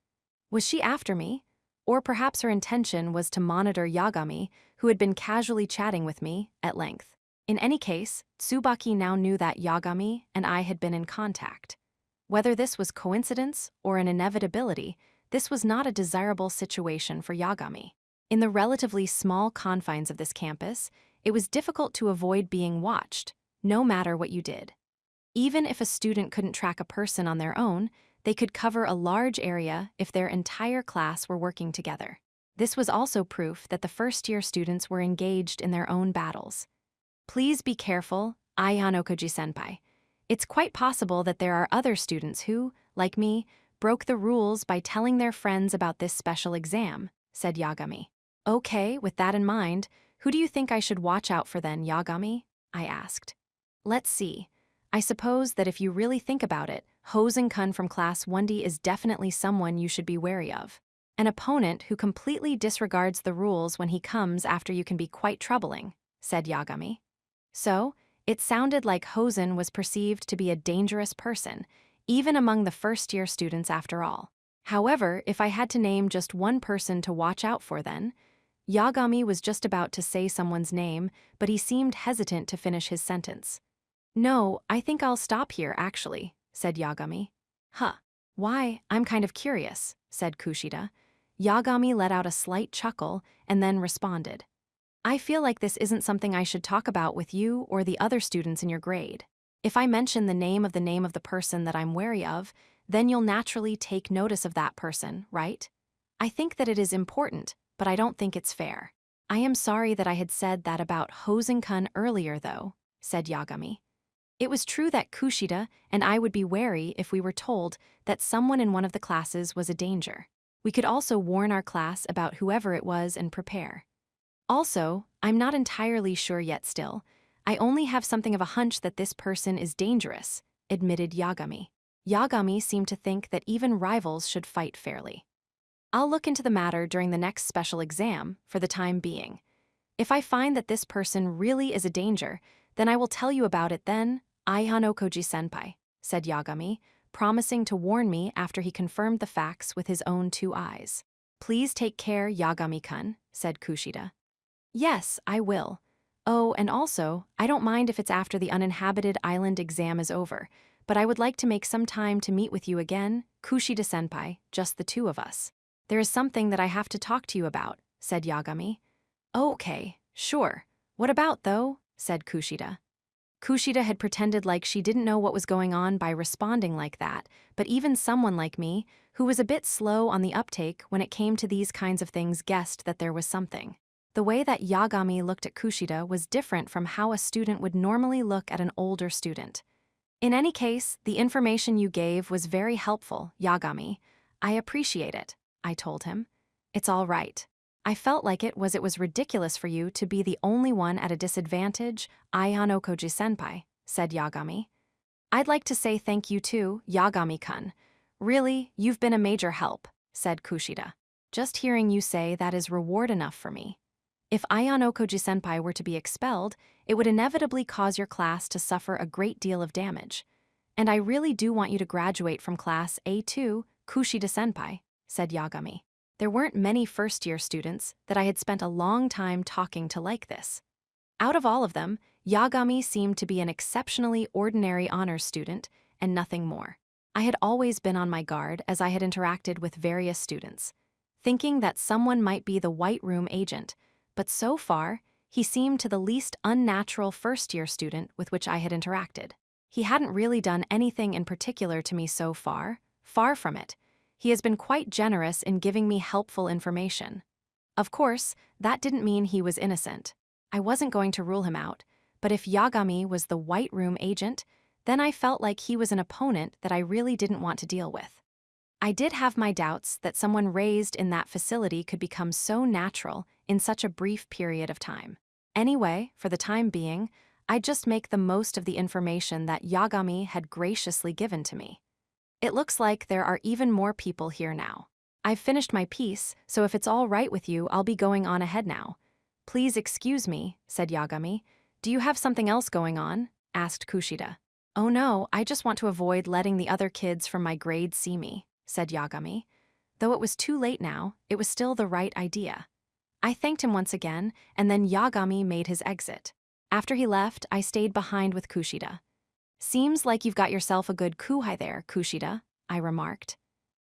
Was she after me? Or perhaps her intention was to monitor Yagami, who had been casually chatting with me, at length. In any case, Tsubaki now knew that Yagami and I had been in contact. Whether this was coincidence or an inevitability, this was not a desirable situation for Yagami. In the relatively small confines of this campus, it was difficult to avoid being watched, no matter what you did. Even if a student couldn't track a person on their own, they could cover a large area if their entire class were working together. This was also proof that the first-year students were engaged in their own battles. Please be careful, Ayanokoji-senpai. It's quite possible that there are other students who, like me, broke the rules by telling their friends about this special exam, said Yagami. Okay, with that in mind, who do you think I should watch out for then, Yagami? I asked. Let's see. I suppose that if you really think about it, Hosen-kun from Class 1D is definitely someone you should be wary of. An opponent who completely disregards the rules when he comes after you can be quite troubling, said Yagami. So, it sounded like Hosen was perceived to be a dangerous person, even among the first-year students after all. However, if I had to name just one person to watch out for then, Yagami was just about to say someone's name, but he seemed hesitant to finish his sentence. No, I think I'll stop here, actually, said Yagami. Huh. Why, I'm kind of curious, said Kushida. Yagami let out a slight chuckle and then responded. I feel like this isn't something I should talk about with you or the other students in your grade. If I mention the name of the person that I'm wary of, then you'll naturally take notice of that person, right? I think that it is important, but I don't think it's fair. I am sorry that I had said that about Hosen-kun earlier, though, said Yagami. It was true that Kushida and I would be wary if we were told that someone in one of the classes was a danger. We could also warn our class about whoever it was and prepare. Also, I'm not entirely sure yet still. I only have something of a hunch that this person is dangerous, admitted Yagami. Yagami seemed to think that even rivals should fight fairly. I'll look into the matter during the next special exam for the time being. If I find that this person really is a danger, then I will tell you about it then, Ayano-koji-senpai, said Yagami, promising to warn me after he confirmed the facts with his own 2 eyes. Please take care, Yagami-kun, said Kushida. Yes, I will. Oh, and also, I don't mind if it's after the uninhabited island exam is over, but I would like to make some time to meet with you again, Kushida-senpai, just the 2 of us. There is something that I have to talk to you about, said Yagami. Okay, sure. What about, though? Said Kushida. Kushida had pretended like she didn't know what was going on by responding like that, but even someone like me, who was a bit slow on the uptake when it came to these kinds of things, guessed that there was something. The way that Yagami looked at Kushida was different from how a student would normally look at an older student. In any case, the information you gave was very helpful, Yagami. I appreciate it, I told him. It's all right. I felt like it was ridiculous for you to be the only one at a disadvantage, Ayano Koji-senpai, said Yagami. I'd like to say thank you too, Yagami-kun. Really, you've been a major help, said Kushida. Just hearing you say that is reward enough for me. If Ayano Koji-senpai were to be expelled, it would inevitably cause your class to suffer a great deal of damage. And I really do want you to graduate from class A2, Kushida-senpai, said Yagami. There weren't many first-year students that I had spent a long time talking to like this. Out of all of them, Yagami seemed to be an exceptionally ordinary honors student and nothing more. I had always been on my guard as I had interacted with various students, thinking that someone might be the White Room agent, but so far, he seemed to the least unnatural first-year student with which I had interacted. He hadn't really done anything in particular to me so far, far from it. He has been quite generous in giving me helpful information. Of course, that didn't mean he was innocent. I wasn't going to rule him out, but if Yagami was the White Room agent, then I felt like he was an opponent that I really didn't want to deal with. I did have my doubts that someone raised in that facility could become so natural in such a brief period of time. Anyway, for the time being, I'd just make the most of the information that Yagami had graciously given to me. It looks like there are even more people here now. I've finished my piece, so if it's all right with you, I'll be going on ahead now. Please excuse me, said Yagami. Do you have something else going on? Asked Kushida. Oh no, I just want to avoid letting the other kids from my grade see me, said Yagami. Though it was too late now, it was still the right idea. I thanked him once again, and then Yagami made his exit. After he left, I stayed behind with Kushida. Seems like you've got yourself a good kuhai there, Kushida, I remarked.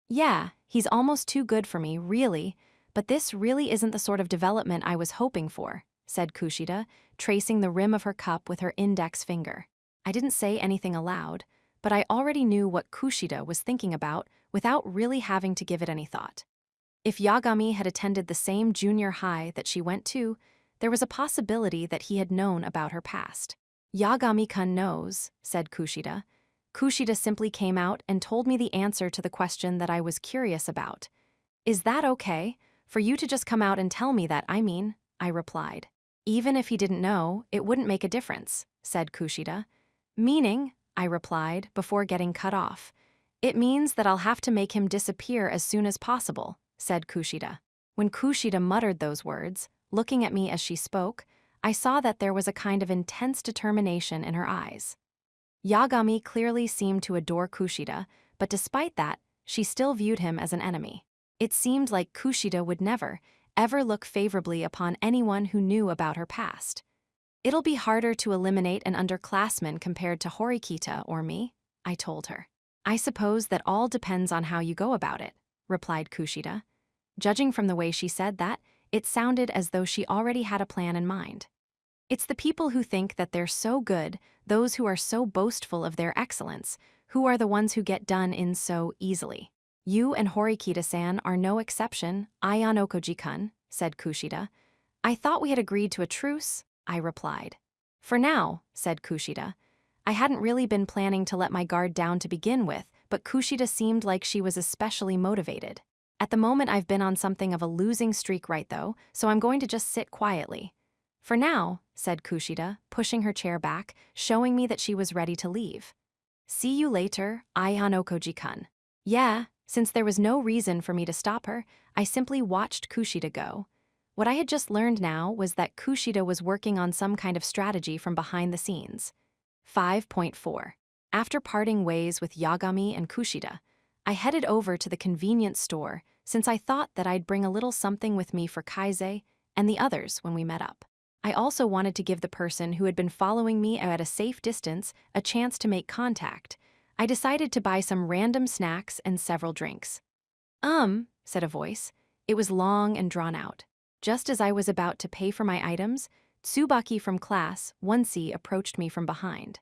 Yeah, he's almost too good for me, really, but this really isn't the sort of development I was hoping for, said Kushida, tracing the rim of her cup with her index finger. I didn't say anything aloud, but I already knew what Kushida was thinking about without really having to give it any thought. If Yagami had attended the same junior high that she went to, there was a possibility that he had known about her past. Yagami-kun knows, said Kushida. Kushida simply came out and told me the answer to the question that I was curious about. Is that okay? For you to just come out and tell me that, I replied. Even if he didn't know, it wouldn't make a difference, said Kushida. Meaning, I replied, before getting cut off. It means that I'll have to make him disappear as soon as possible, said Kushida. When Kushida muttered those words, looking at me as she spoke, I saw that there was a kind of intense determination in her eyes. Yagami clearly seemed to adore Kushida, but despite that, she still viewed him as an enemy. It seemed like Kushida would never, ever look favorably upon anyone who knew about her past. It'll be harder to eliminate an underclassman compared to Horikita or me, I told her. I suppose that all depends on how you go about it, replied Kushida. Judging from the way she said that, it sounded as though she already had a plan in mind. It's the people who think that they're so good, those who are so boastful of their excellence, who are the ones who get done in so easily. You and Horikita-san are no exception, Ayan Okoji-kun, said Kushida. I thought we had agreed to a truce, I replied. For now, said Kushida. I hadn't really been planning to let my guard down to begin with, but Kushida seemed like she was especially motivated. At the moment I've been on something of a losing streak right though, so I'm going to just sit quietly. For now, said Kushida, pushing her chair back, showing me that she was ready to leave. See you later, Ayan Okoji-kun. Yeah, since there was no reason for me to stop her, I simply watched Kushida go. What I had just learned now was that Kushida was working on some kind of strategy from behind the scenes. 5.4. After parting ways with Yagami and Kushida, I headed over to the convenience store since I thought that I'd bring a little something with me for Kaise and the others when we met up. I also wanted to give the person who had been following me at a safe distance a chance to make contact. I decided to buy some random snacks and several drinks. Said a voice. It was long and drawn out. Just as I was about to pay for my items, Tsubaki from class 1C approached me from behind.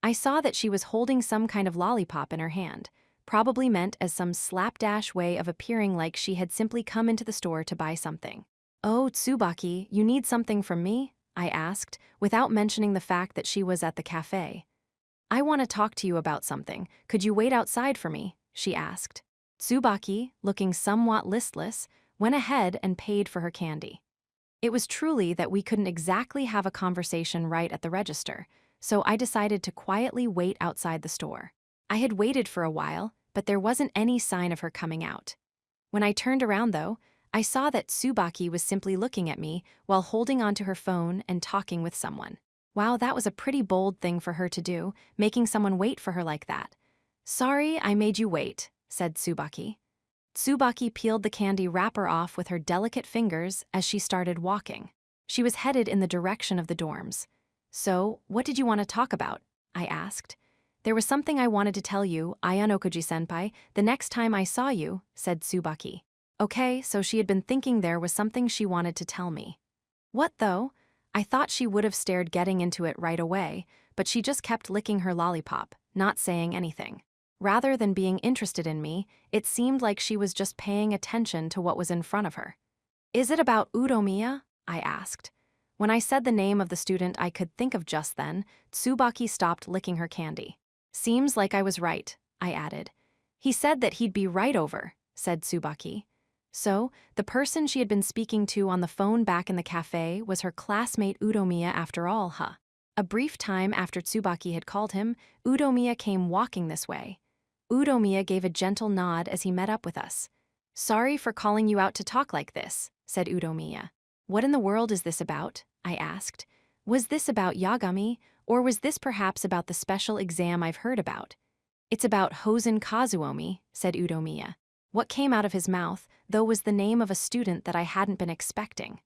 I saw that she was holding some kind of lollipop in her hand, probably meant as some slapdash way of appearing like she had simply come into the store to buy something. Oh, Tsubaki, you need something from me? I asked, without mentioning the fact that she was at the cafe. I want to talk to you about something. Could you wait outside for me? She asked. Tsubaki, looking somewhat listless, went ahead and paid for her candy. It was truly that we couldn't exactly have a conversation right at the register, so I decided to quietly wait outside the store. I had waited for a while, but there wasn't any sign of her coming out. When I turned around, though, I saw that Tsubaki was simply looking at me while holding onto her phone and talking with someone. Wow, that was a pretty bold thing for her to do, making someone wait for her like that. Sorry, I made you wait, said Tsubaki. Tsubaki peeled the candy wrapper off with her delicate fingers as she started walking. She was headed in the direction of the dorms. So, what did you want to talk about? I asked. There was something I wanted to tell you, Ayan Okoji-senpai, the next time I saw you, said Tsubaki. Okay, so she had been thinking there was something she wanted to tell me. What though? I thought she would have stared getting into it right away, but she just kept licking her lollipop, not saying anything. Rather than being interested in me, it seemed like she was just paying attention to what was in front of her. Is it about Udomiya? I asked. When I said the name of the student I could think of just then, Tsubaki stopped licking her candy. Seems like I was right, I added. He said that he'd be right over, said Tsubaki. So, the person she had been speaking to on the phone back in the cafe was her classmate Udomiya after all, huh? A brief time after Tsubaki had called him, Udomiya came walking this way. Udomiya gave a gentle nod as he met up with us. Sorry for calling you out to talk like this, said Udomiya. What in the world is this about? I asked. Was this about Yagami, or was this perhaps about the special exam I've heard about? It's about Hosen Kazuomi, said Udomiya. What came out of his mouth, though, was the name of a student that I hadn't been expecting.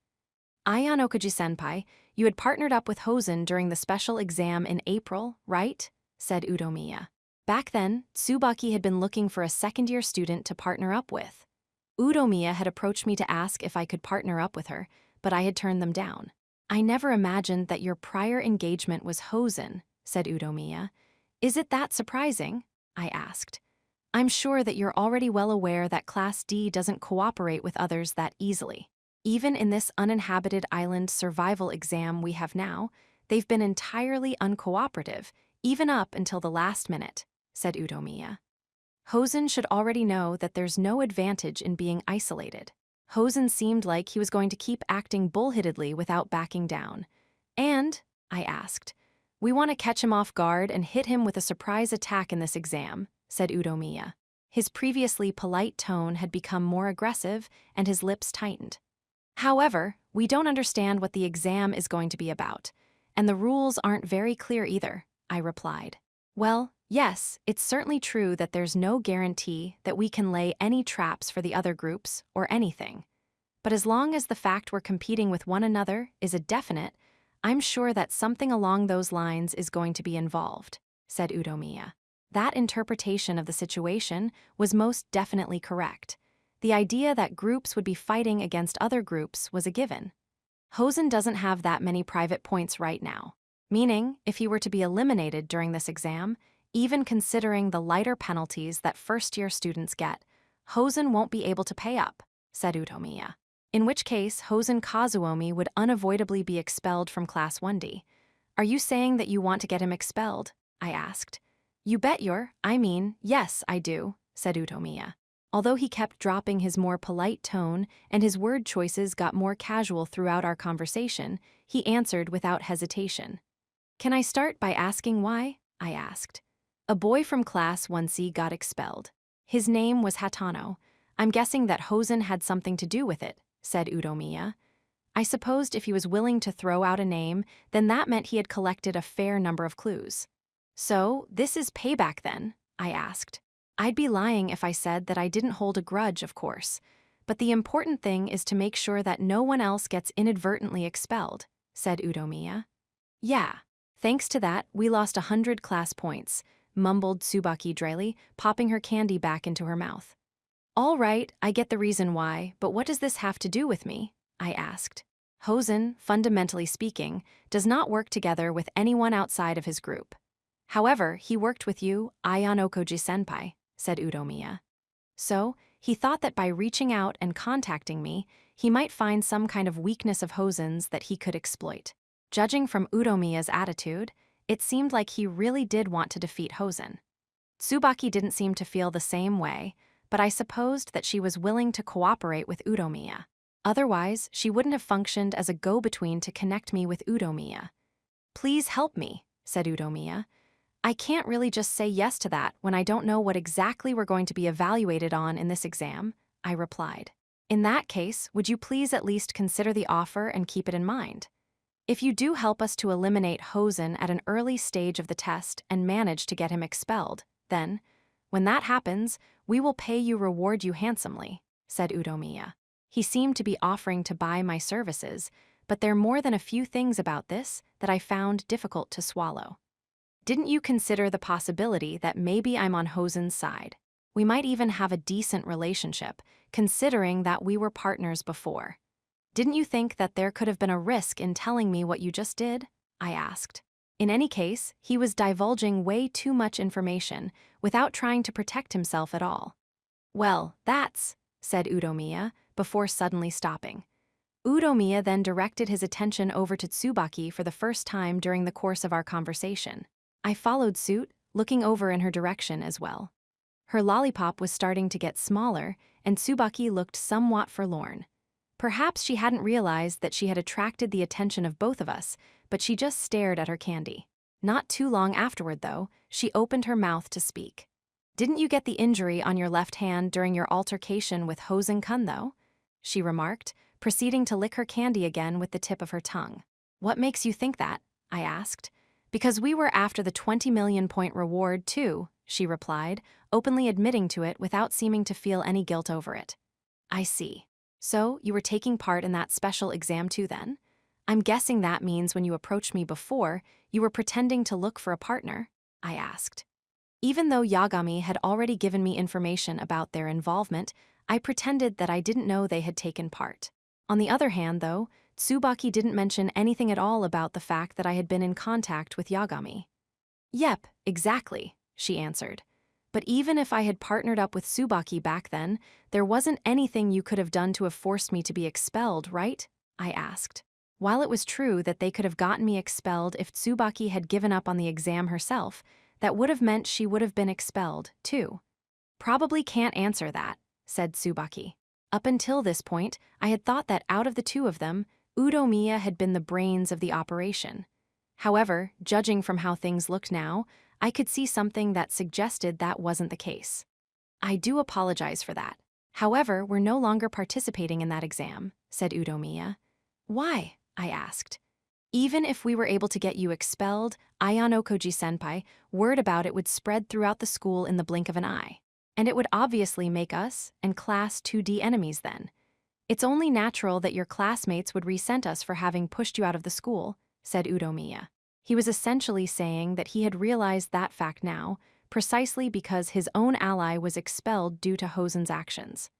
Ayan Okoji-senpai, you had partnered up with Hosen during the special exam in April, right? Said Udomiya. Back then, Tsubaki had been looking for a second-year student to partner up with. Udomiya had approached me to ask if I could partner up with her, but I had turned them down. I never imagined that your prior engagement was Hosen, said Udomiya. Is it that surprising? I asked. I'm sure that you're already well aware that Class D doesn't cooperate with others that easily. Even in this uninhabited island survival exam we have now, they've been entirely uncooperative, even up until the last minute, said Udomiya. Hosen should already know that there's no advantage in being isolated. Hosen seemed like he was going to keep acting bullheadedly without backing down. And, I asked, we want to catch him off guard and hit him with a surprise attack in this exam, said Udomiya. His previously polite tone had become more aggressive and his lips tightened. However, we don't understand what the exam is going to be about, and the rules aren't very clear either, I replied. Well, yes, it's certainly true that there's no guarantee that we can lay any traps for the other groups or anything. But as long as the fact we're competing with one another is a definite, I'm sure that something along those lines is going to be involved, said Udomiya. That interpretation of the situation was most definitely correct. The idea that groups would be fighting against other groups was a given. Hosen doesn't have that many private points right now, meaning if he were to be eliminated during this exam, even considering the lighter penalties that first-year students get, Hosen won't be able to pay up, said Utomiya. In which case, Hosen Kazuomi would unavoidably be expelled from Class 1D. Are you saying that you want to get him expelled? I asked. You bet yes, I do, said Utomiya. Although he kept dropping his more polite tone and his word choices got more casual throughout our conversation, he answered without hesitation. Can I start by asking why? I asked. A boy from Class 1C got expelled. His name was Hatano. I'm guessing that Hosen had something to do with it, said Utomiya. I supposed if he was willing to throw out a name, then that meant he had collected a fair number of clues. So, this is payback then? I asked. I'd be lying if I said that I didn't hold a grudge, of course. But the important thing is to make sure that no one else gets inadvertently expelled, said Utomiya. Yeah. Thanks to that, we lost 100 class points, mumbled Tsubaki dryly, popping her candy back into her mouth. All right, I get the reason why, but what does this have to do with me? I asked. Hosen, fundamentally speaking, does not work together with anyone outside of his group. However, he worked with you, Ayanokoji-senpai, said Utomiya. So, he thought that by reaching out and contacting me, he might find some kind of weakness of Hosen's that he could exploit. Judging from Utomiya's attitude, it seemed like he really did want to defeat Hosen. Tsubaki didn't seem to feel the same way, but I supposed that she was willing to cooperate with Utomiya. Otherwise, she wouldn't have functioned as a go-between to connect me with Utomiya. Please help me, said Utomiya. I can't really just say yes to that when I don't know what exactly we're going to be evaluated on in this exam, I replied. In that case, would you please at least consider the offer and keep it in mind? If you do help us to eliminate Hosen at an early stage of the test and manage to get him expelled, then, when that happens, we will reward you handsomely, said Utomiya. He seemed to be offering to buy my services, but there are more than a few things about this that I found difficult to swallow. Didn't you consider the possibility that maybe I'm on Hosen's side? We might even have a decent relationship, considering that we were partners before. Didn't you think that there could have been a risk in telling me what you just did? I asked. In any case, he was divulging way too much information without trying to protect himself at all. Well, said Utomiya, before suddenly stopping. Utomiya then directed his attention over to Tsubaki for the first time during the course of our conversation. I followed suit, looking over in her direction as well. Her lollipop was starting to get smaller, and Tsubaki looked somewhat forlorn. Perhaps she hadn't realized that she had attracted the attention of both of us, but she just stared at her candy. Not too long afterward, though, she opened her mouth to speak. Didn't you get the injury on your left hand during your altercation with Hosen-kun, though? She remarked, proceeding to lick her candy again with the tip of her tongue. What makes you think that? I asked. Because we were after the 20 million point reward, too, she replied, openly admitting to it without seeming to feel any guilt over it. I see. So, you were taking part in that special exam too then? I'm guessing that means when you approached me before, you were pretending to look for a partner, I asked. Even though Yagami had already given me information about their involvement, I pretended that I didn't know they had taken part. On the other hand, though, Tsubaki didn't mention anything at all about the fact that I had been in contact with Yagami. Yep, exactly, she answered. But even if I had partnered up with Tsubaki back then, there wasn't anything you could have done to have forced me to be expelled, right? I asked. While it was true that they could have gotten me expelled if Tsubaki had given up on the exam herself, that would have meant she would have been expelled, too. Probably can't answer that, said Tsubaki. Up until this point, I had thought that out of the two of them, Utomiya had been the brains of the operation. However, judging from how things looked now, I could see something that suggested that wasn't the case. I do apologize for that. However, we're no longer participating in that exam, said Utomiya. Why? I asked. Even if we were able to get you expelled, Ayanokoji-senpai, word about it would spread throughout the school in the blink of an eye. And it would obviously make us and Class 2D enemies then. It's only natural that your classmates would resent us for having pushed you out of the school, said Utomiya. He was essentially saying that he had realized that fact now, precisely because his own ally was expelled due to Hosen's actions.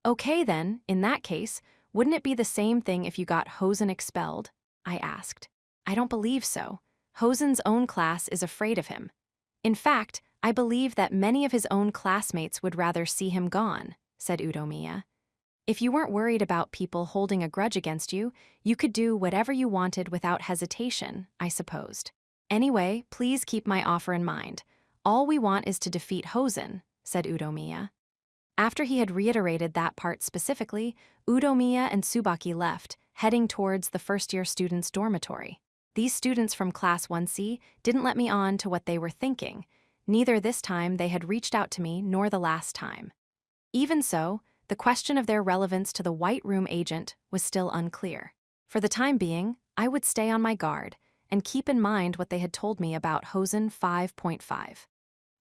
Okay then, in that case, wouldn't it be the same thing if you got Hosen expelled? I asked. I don't believe so. Hosen's own class is afraid of him. In fact, I believe that many of his own classmates would rather see him gone, said Udomiya. If you weren't worried about people holding a grudge against you, you could do whatever you wanted without hesitation, I supposed. Anyway, please keep my offer in mind. All we want is to defeat Hosen, said Udomiya. After he had reiterated that part specifically, Udomiya and Tsubaki left, heading towards the first-year students' dormitory. These students from Class 1C didn't let me on to what they were thinking. Neither this time they had reached out to me nor the last time. Even so, the question of their relevance to the White Room agent was still unclear. For the time being, I would stay on my guard and keep in mind what they had told me about Hosen 5.5.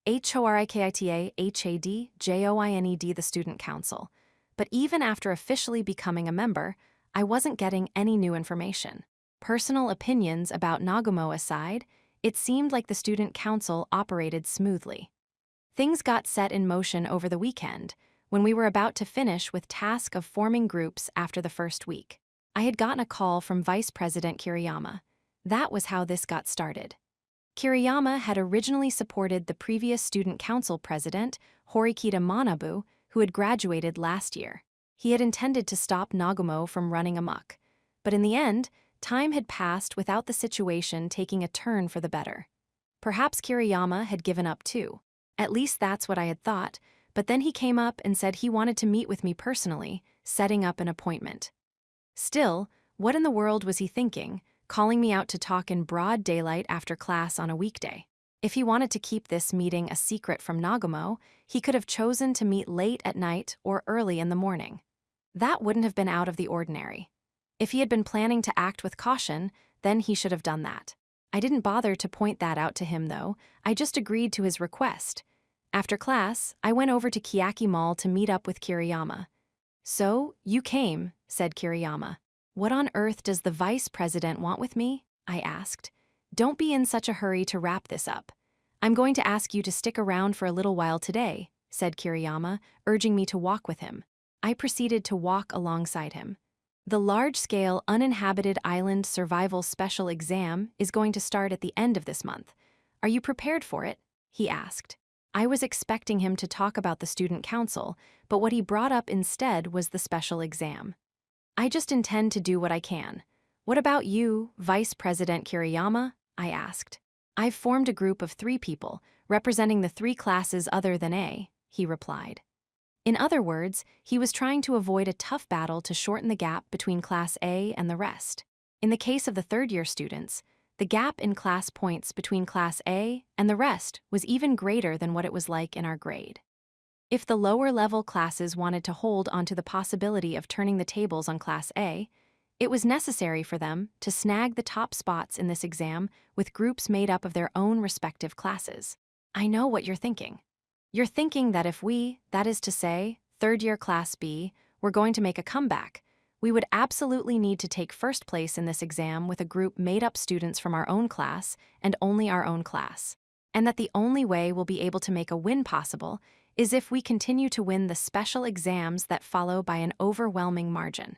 HORIKITA HAD JOINED, the Student Council. But even after officially becoming a member, I wasn't getting any new information. Personal opinions about Nagumo aside, it seemed like the Student Council operated smoothly. Things got set in motion over the weekend, when we were about to finish with task of forming groups after the first week. I had gotten a call from Vice President Kiriyama. That was how this got started. Kiriyama had originally supported the previous student council president, Horikita Manabu, who had graduated last year. He had intended to stop Nagumo from running amok. But in the end, time had passed without the situation taking a turn for the better. Perhaps Kiriyama had given up too. At least that's what I had thought, but then he came up and said he wanted to meet with me personally, setting up an appointment. Still, what in the world was he thinking, calling me out to talk in broad daylight after class on a weekday? If he wanted to keep this meeting a secret from Nagumo, he could have chosen to meet late at night or early in the morning. That wouldn't have been out of the ordinary. If he had been planning to act with caution, then he should have done that. I didn't bother to point that out to him, though. I just agreed to his request. After class, I went over to Kiyaki Mall to meet up with Kiriyama. "So, you came," said Kiriyama. "What on earth does the vice president want with me?" I asked. "Don't be in such a hurry to wrap this up. I'm going to ask you to stick around for a little while today," said Kiriyama, urging me to walk with him. I proceeded to walk alongside him. "The large-scale uninhabited island survival special exam is going to start at the end of this month. Are you prepared for it?" he asked. I was expecting him to talk about the student council, but what he brought up instead was the special exam. "I just intend to do what I can. What about you, Vice President Kiriyama?" I asked. "I've formed a group of 3 people, representing the 3 classes other than A," he replied. In other words, he was trying to avoid a tough battle to shorten the gap between Class A and the rest. In the case of the third-year students, the gap in class points between Class A and the rest was even greater than what it was like in our grade. If the lower-level classes wanted to hold onto the possibility of turning the tables on Class A, it was necessary for them to snag the top spots in this exam with groups made up of their own respective classes. I know what you're thinking. You're thinking that if we, that is to say, third-year Class B, were going to make a comeback, we would absolutely need to take first place in this exam with a group made up students from our own class and only our own class. And that the only way we'll be able to make a win possible is if we continue to win the special exams that follow by an overwhelming margin.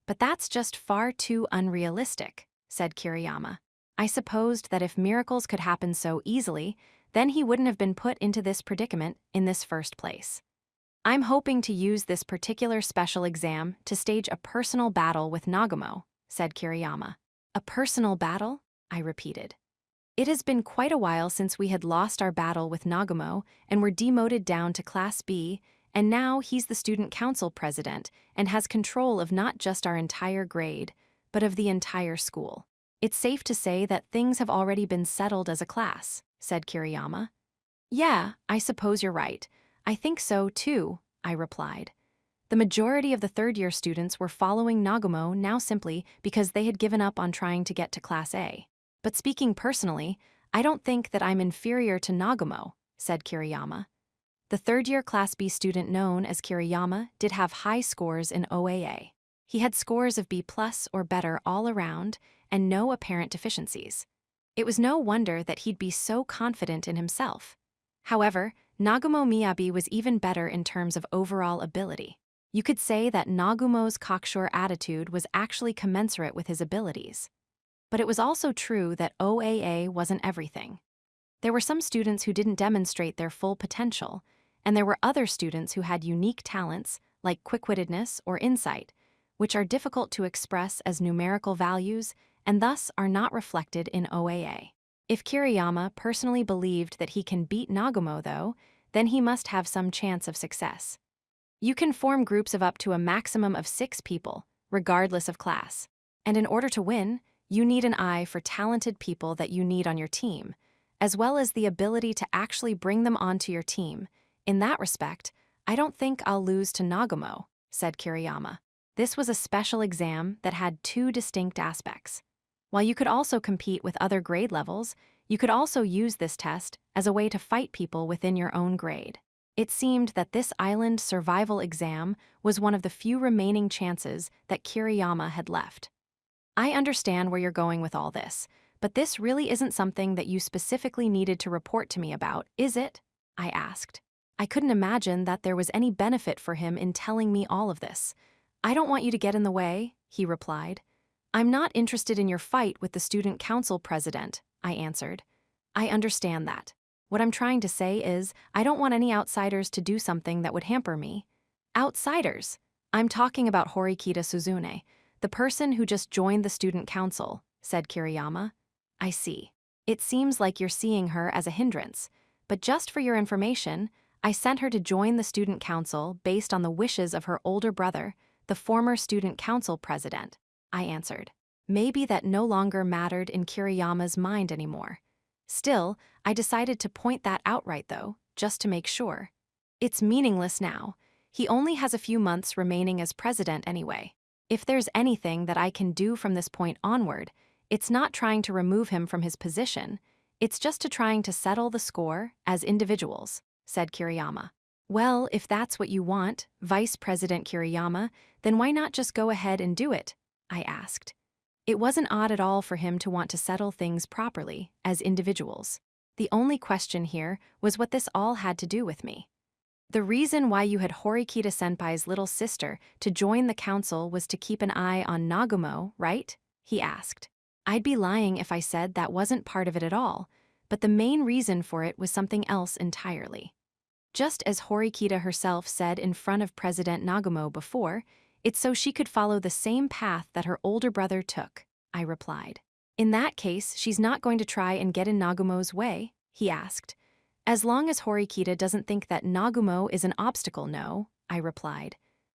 But that's just far too unrealistic, said Kiriyama. I supposed that if miracles could happen so easily, then he wouldn't have been put into this predicament in this first place. I'm hoping to use this particular special exam to stage a personal battle with Nagumo, said Kiriyama. A personal battle? I repeated. It has been quite a while since we had lost our battle with Nagumo and were demoted down to Class B, and now he's the student council president and has control of not just our entire grade, but of the entire school. It's safe to say that things have already been settled as a class, said Kiriyama. Yeah, I suppose you're right. I think so, too, I replied. The majority of the third-year students were following Nagumo now simply because they had given up on trying to get to Class A. But speaking personally, I don't think that I'm inferior to Nagumo, said Kiriyama. The third-year Class B student known as Kiriyama did have high scores in OAA. He had scores of B+ or better all around and no apparent deficiencies. It was no wonder that he'd be so confident in himself. However, Nagumo Miyabi was even better in terms of overall ability. You could say that Nagumo's cocksure attitude was actually commensurate with his abilities. But it was also true that OAA wasn't everything. There were some students who didn't demonstrate their full potential, and there were other students who had unique talents, like quick-wittedness or insight, which are difficult to express as numerical values and thus are not reflected in OAA. If Kiriyama personally believed that he can beat Nagumo, though, then he must have some chance of success. You can form groups of up to a maximum of 6 people, regardless of class. And in order to win, you need an eye for talented people that you need on your team, as well as the ability to actually bring them onto your team. In that respect, I don't think I'll lose to Nagumo, said Kiriyama. This was a special exam that had 2 distinct aspects. While you could also compete with other grade levels, you could also use this test as a way to fight people within your own grade. It seemed that this island survival exam was one of the few remaining chances that Kiriyama had left. I understand where you're going with all this, but this really isn't something that you specifically needed to report to me about, is it? I asked. I couldn't imagine that there was any benefit for him in telling me all of this. I don't want you to get in the way, he replied. I'm not interested in your fight with the student council president, I answered. I understand that. What I'm trying to say is, I don't want any outsiders to do something that would hamper me. Outsiders? I'm talking about Horikita Suzune, the person who just joined the student council, said Kiriyama. I see. It seems like you're seeing her as a hindrance, but just for your information, I sent her to join the student council based on the wishes of her older brother, the former student council president, I answered. Maybe that no longer mattered in Kiriyama's mind anymore. Still, I decided to point that out right though, just to make sure. It's meaningless now. He only has a few months remaining as president anyway. If there's anything that I can do from this point onward, it's not trying to remove him from his position, it's just to trying to settle the score as individuals, said Kiriyama. Well, if that's what you want, Vice President Kiriyama, then why not just go ahead and do it? I asked. It wasn't odd at all for him to want to settle things properly, as individuals. The only question here was what this all had to do with me. The reason why you had Horikita-senpai's little sister to join the council was to keep an eye on Nagumo, right? He asked. I'd be lying if I said that wasn't part of it at all, but the main reason for it was something else entirely. Just as Horikita herself said in front of President Nagumo before, it's so she could follow the same path that her older brother took, I replied. In that case, she's not going to try and get in Nagumo's way, he asked. As long as Horikita doesn't think that Nagumo is an obstacle, no, I replied.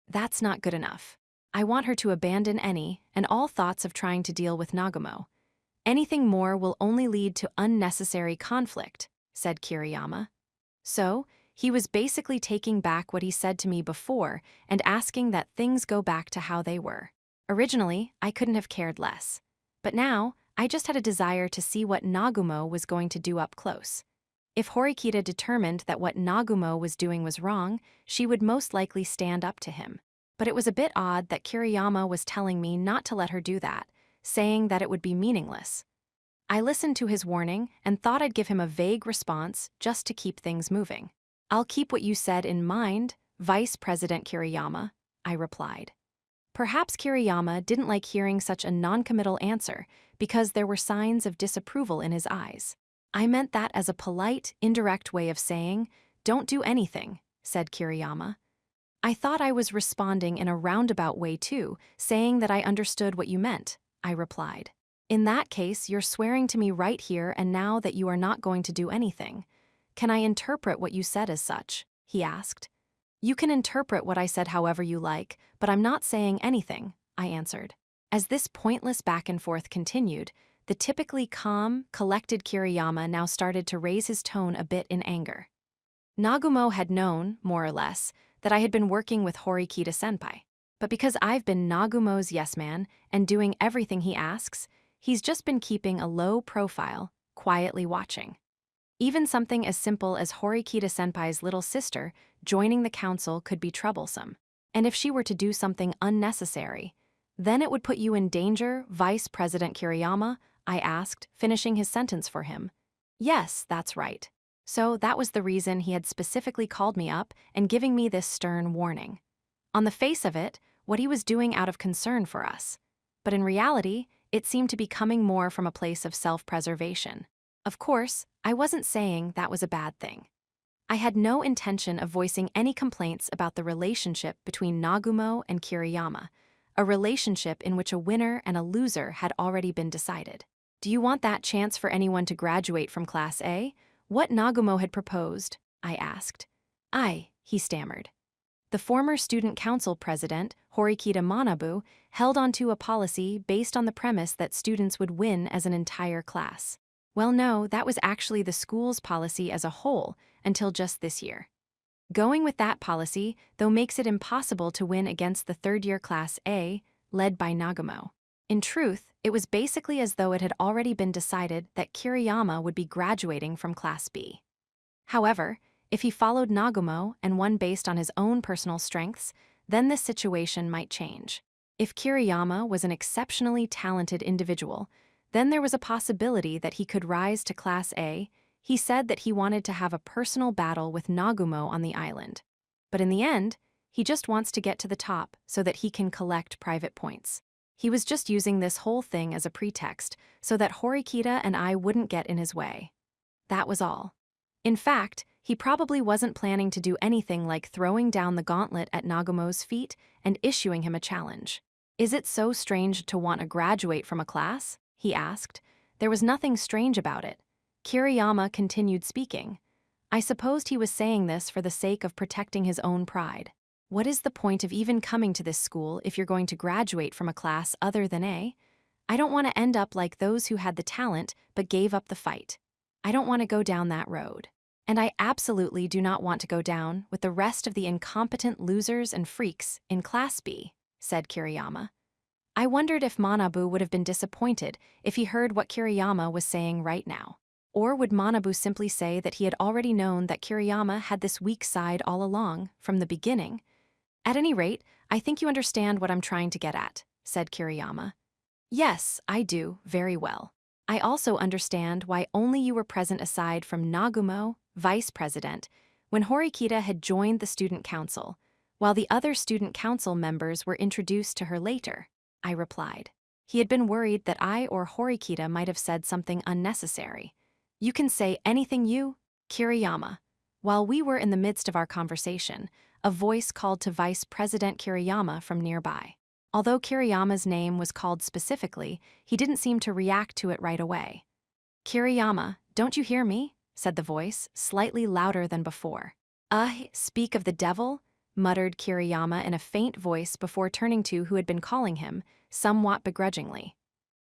That's not good enough. I want her to abandon any and all thoughts of trying to deal with Nagumo. Anything more will only lead to unnecessary conflict, said Kiriyama. So, he was basically taking back what he said to me before and asking that things go back to how they were. Originally, I couldn't have cared less. But now, I just had a desire to see what Nagumo was going to do up close. If Horikita determined that what Nagumo was doing was wrong, she would most likely stand up to him. But it was a bit odd that Kiriyama was telling me not to let her do that, saying that it would be meaningless. I listened to his warning and thought I'd give him a vague response just to keep things moving. I'll keep what you said in mind, Vice President Kiriyama, I replied. Perhaps Kiriyama didn't like hearing such a non-committal answer because there were signs of disapproval in his eyes. I meant that as a polite, indirect way of saying, don't do anything, said Kiriyama. I thought I was responding in a roundabout way too, saying that I understood what you meant, I replied. In that case, you're swearing to me right here and now that you are not going to do anything. Can I interpret what you said as such? He asked. You can interpret what I said however you like, but I'm not saying anything, I answered. As this pointless back and forth continued, the typically calm, collected Kiriyama now started to raise his tone a bit in anger. Nagumo had known, more or less, that I had been working with Horikita-senpai. But because I've been Nagumo's yes man and doing everything he asks, he's just been keeping a low profile, quietly watching. Even something as simple as Horikita-senpai's little sister joining the council could be troublesome. And if she were to do something unnecessary, then it would put you in danger, Vice President Kiriyama, I asked, finishing his sentence for him. Yes, that's right. So that was the reason he had specifically called me up and giving me this stern warning. On the face of it, what he was doing out of concern for us. But in reality, it seemed to be coming more from a place of self-preservation. Of course, I wasn't saying that was a bad thing. I had no intention of voicing any complaints about the relationship between Nagumo and Kiriyama, a relationship in which a winner and a loser had already been decided. Do you want that chance for anyone to graduate from Class A? What Nagumo had proposed, I asked. He stammered. The former student council president, Horikita Manabu, held onto a policy based on the premise that students would win as an entire class. Well, no, that was actually the school's policy as a whole until just this year. Going with that policy, though, makes it impossible to win against the third-year Class A, led by Nagumo. In truth, it was basically as though it had already been decided that Kiriyama would be graduating from Class B. However, if he followed Nagumo and won based on his own personal strengths, then this situation might change. If Kiriyama was an exceptionally talented individual, then there was a possibility that he could rise to Class A. He said that he wanted to have a personal battle with Nagumo on the island. But in the end, he just wants to get to the top so that he can collect private points. He was just using this whole thing as a pretext so that Horikita and I wouldn't get in his way. That was all. In fact, he probably wasn't planning to do anything like throwing down the gauntlet at Nagumo's feet and issuing him a challenge. Is it so strange to want to graduate from a class? He asked. There was nothing strange about it. Kiriyama continued speaking. I supposed he was saying this for the sake of protecting his own pride. What is the point of even coming to this school if you're going to graduate from a class other than A? I don't want to end up like those who had the talent but gave up the fight. I don't want to go down that road. And I absolutely do not want to go down with the rest of the incompetent losers and freaks in Class B, said Kiriyama. I wondered if Manabu would have been disappointed if he heard what Kiriyama was saying right now. Or would Manabu simply say that he had already known that Kiriyama had this weak side all along, from the beginning? At any rate, I think you understand what I'm trying to get at, said Kiriyama. Yes, I do, very well. I also understand why only you were present aside from Nagumo, vice president, when Horikita had joined the student council, while the other student council members were introduced to her later, I replied. He had been worried that I or Horikita might have said something unnecessary. You can say anything you, Kiriyama. While we were in the midst of our conversation, a voice called to Vice President Kiriyama from nearby. Although Kiriyama's name was called specifically, he didn't seem to react to it right away. Kiriyama, don't you hear me? Said the voice, slightly louder than before. Speak of the devil? Muttered Kiriyama in a faint voice before turning to who had been calling him, somewhat begrudgingly.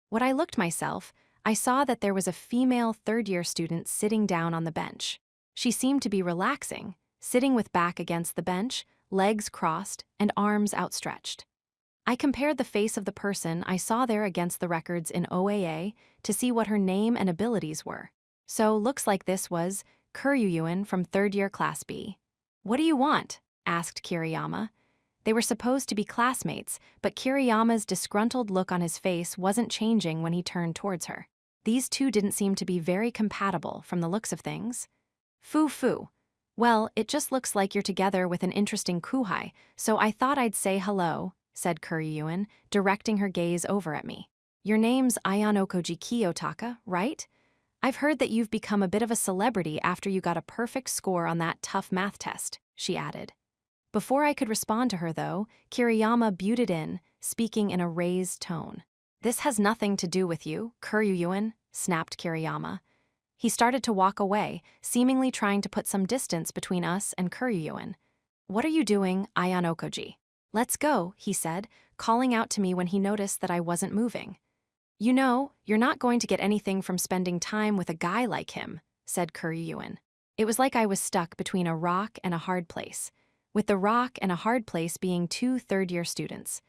When I looked myself, I saw that there was a female third-year student sitting down on the bench. She seemed to be relaxing, sitting with back against the bench, legs crossed, and arms outstretched. I compared the face of the person I saw there against the records in OAA to see what her name and abilities were. So, looks like this was Kuryuyuin from third-year Class B. What do you want? Asked Kiriyama. They were supposed to be classmates, but Kiriyama's disgruntled look on his face wasn't changing when he turned towards her. These two didn't seem to be very compatible from the looks of things. Foo. Well, it just looks like you're together with an interesting kuhai, so I thought I'd say hello, said Kuryuyuin, directing her gaze over at me. Your name's Ayanokoji Kiyotaka, right? I've heard that you've become a bit of a celebrity after you got a perfect score on that tough math test, she added. Before I could respond to her, though, Kiriyama butted in, speaking in a raised tone. This has nothing to do with you, Kuryuyuin, snapped Kiriyama. He started to walk away, seemingly trying to put some distance between us and Kuryuyuin. What are you doing, Ayanokoji? Let's go, he said, calling out to me when he noticed that I wasn't moving. You know, you're not going to get anything from spending time with a guy like him, said Kuryuyuin. It was like I was stuck between a rock and a hard place, with the rock and a hard place being two third-year students.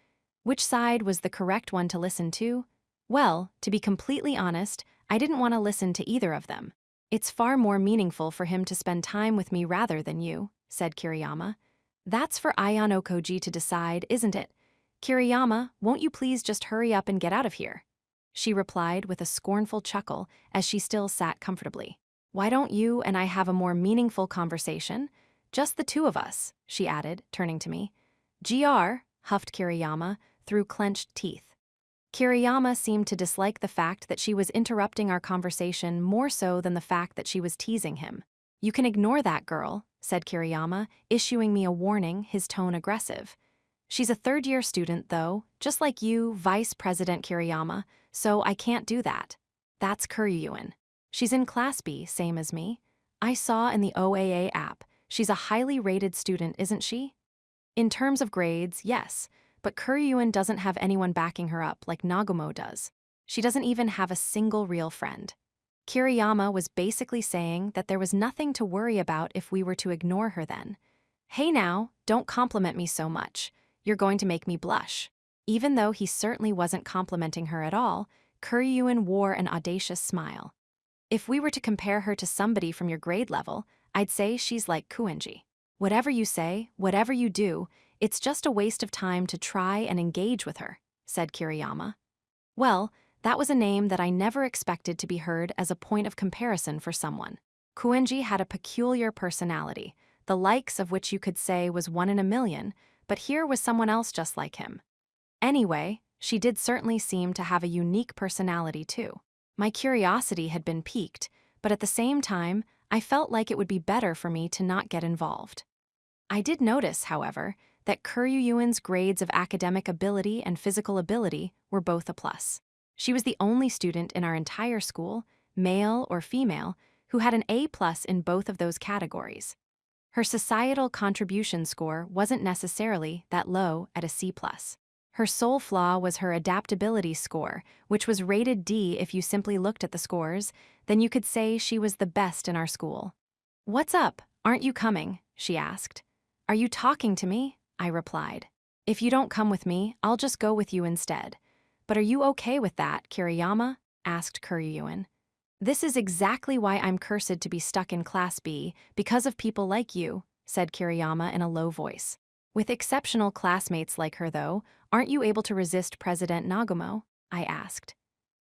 Which side was the correct one to listen to? Well, to be completely honest, I didn't want to listen to either of them. It's far more meaningful for him to spend time with me rather than you, said Kiriyama. That's for Ayanokoji to decide, isn't it? Kiriyama, won't you please just hurry up and get out of here? She replied with a scornful chuckle as she still sat comfortably. Why don't you and I have a more meaningful conversation? Just the two of us, she added, turning to me. GR, huffed Kiriyama, through clenched teeth. Kiriyama seemed to dislike the fact that she was interrupting our conversation more so than the fact that she was teasing him. You can ignore that girl, said Kiriyama, issuing me a warning, his tone aggressive. She's a third-year student, though, just like you, Vice President Kiriyama, so I can't do that. That's Kuryuin. She's in Class B, same as me. I saw in the OAA app. She's a highly rated student, isn't she? In terms of grades, yes, but Kuryuin doesn't have anyone backing her up like Nagumo does. She doesn't even have a single real friend. Kiriyama was basically saying that there was nothing to worry about if we were to ignore her then. Hey now, don't compliment me so much. You're going to make me blush. Even though he certainly wasn't complimenting her at all, Kuryuin wore an audacious smile. If we were to compare her to somebody from your grade level, I'd say she's like Kuenji. Whatever you say, whatever you do, it's just a waste of time to try and engage with her, said Kiriyama. Well, that was a name that I never expected to be heard as a point of comparison for someone. Kuenji had a peculiar personality, the likes of which you could say was 1 in a million, but here was someone else just like him. Anyway, she did certainly seem to have a unique personality too. My curiosity had been piqued, but at the same time, I felt like it would be better for me to not get involved. I did notice, however, that Kuryuin's grades of academic ability and physical ability were both a plus. She was the only student in our entire school, male or female, who had an A+ in both of those categories. Her societal contribution score wasn't necessarily that low at a C+. Her sole flaw was her adaptability score, which was rated D. If you simply looked at the scores, then you could say she was the best in our school. "What's up? Aren't you coming?" she asked. "Are you talking to me?" I replied. "If you don't come with me, I'll just go with you instead." "But are you okay with that, Kiriyama?" asked Kuryuin. "This is exactly why I'm cursed to be stuck in Class B, because of people like you," said Kiriyama in a low voice. "With exceptional classmates like her, though, aren't you able to resist President Nagumo?" I asked.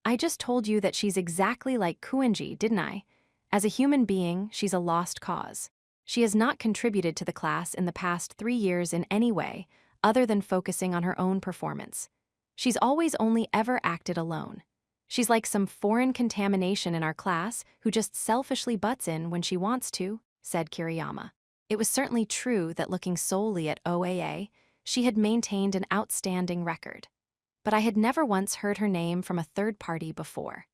"I just told you that she's exactly like Kuenji, didn't I? As a human being, she's a lost cause. She has not contributed to the class in the past 3 years in any way, other than focusing on her own performance. She's always only ever acted alone. She's like some foreign contamination in our class who just selfishly butts in when she wants to," said Kiriyama. It was certainly true that looking solely at OAA, she had maintained an outstanding record. But I had never once heard her name from a third party before.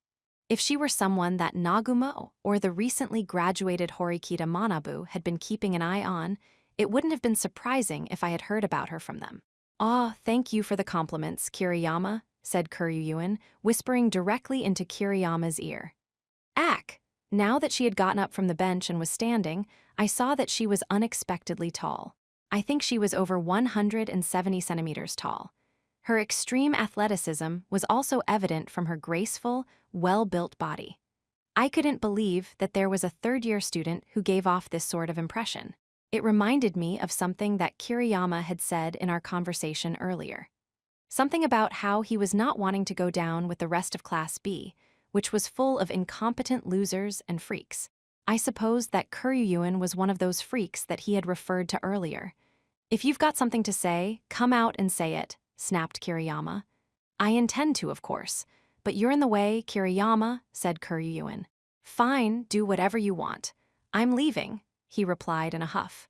If she were someone that Nagumo or the recently graduated Horikita Manabu had been keeping an eye on, it wouldn't have been surprising if I had heard about her from them. "Ah, thank you for the compliments, Kiriyama," said Kuryuin, whispering directly into Kiriyama's ear. Ack! Now that she had gotten up from the bench and was standing, I saw that she was unexpectedly tall. I think she was over 170 centimeters tall. Her extreme athleticism was also evident from her graceful, well-built body. I couldn't believe that there was a third-year student who gave off this sort of impression. It reminded me of something that Kiriyama had said in our conversation earlier. Something about how he was not wanting to go down with the rest of Class B, which was full of incompetent losers and freaks. I supposed that Kuryuin was one of those freaks that he had referred to earlier. "If you've got something to say, come out and say it," snapped Kiriyama. "I intend to, of course, but you're in the way, Kiriyama," said Kuryuin. "Fine, do whatever you want. I'm leaving," he replied in a huff.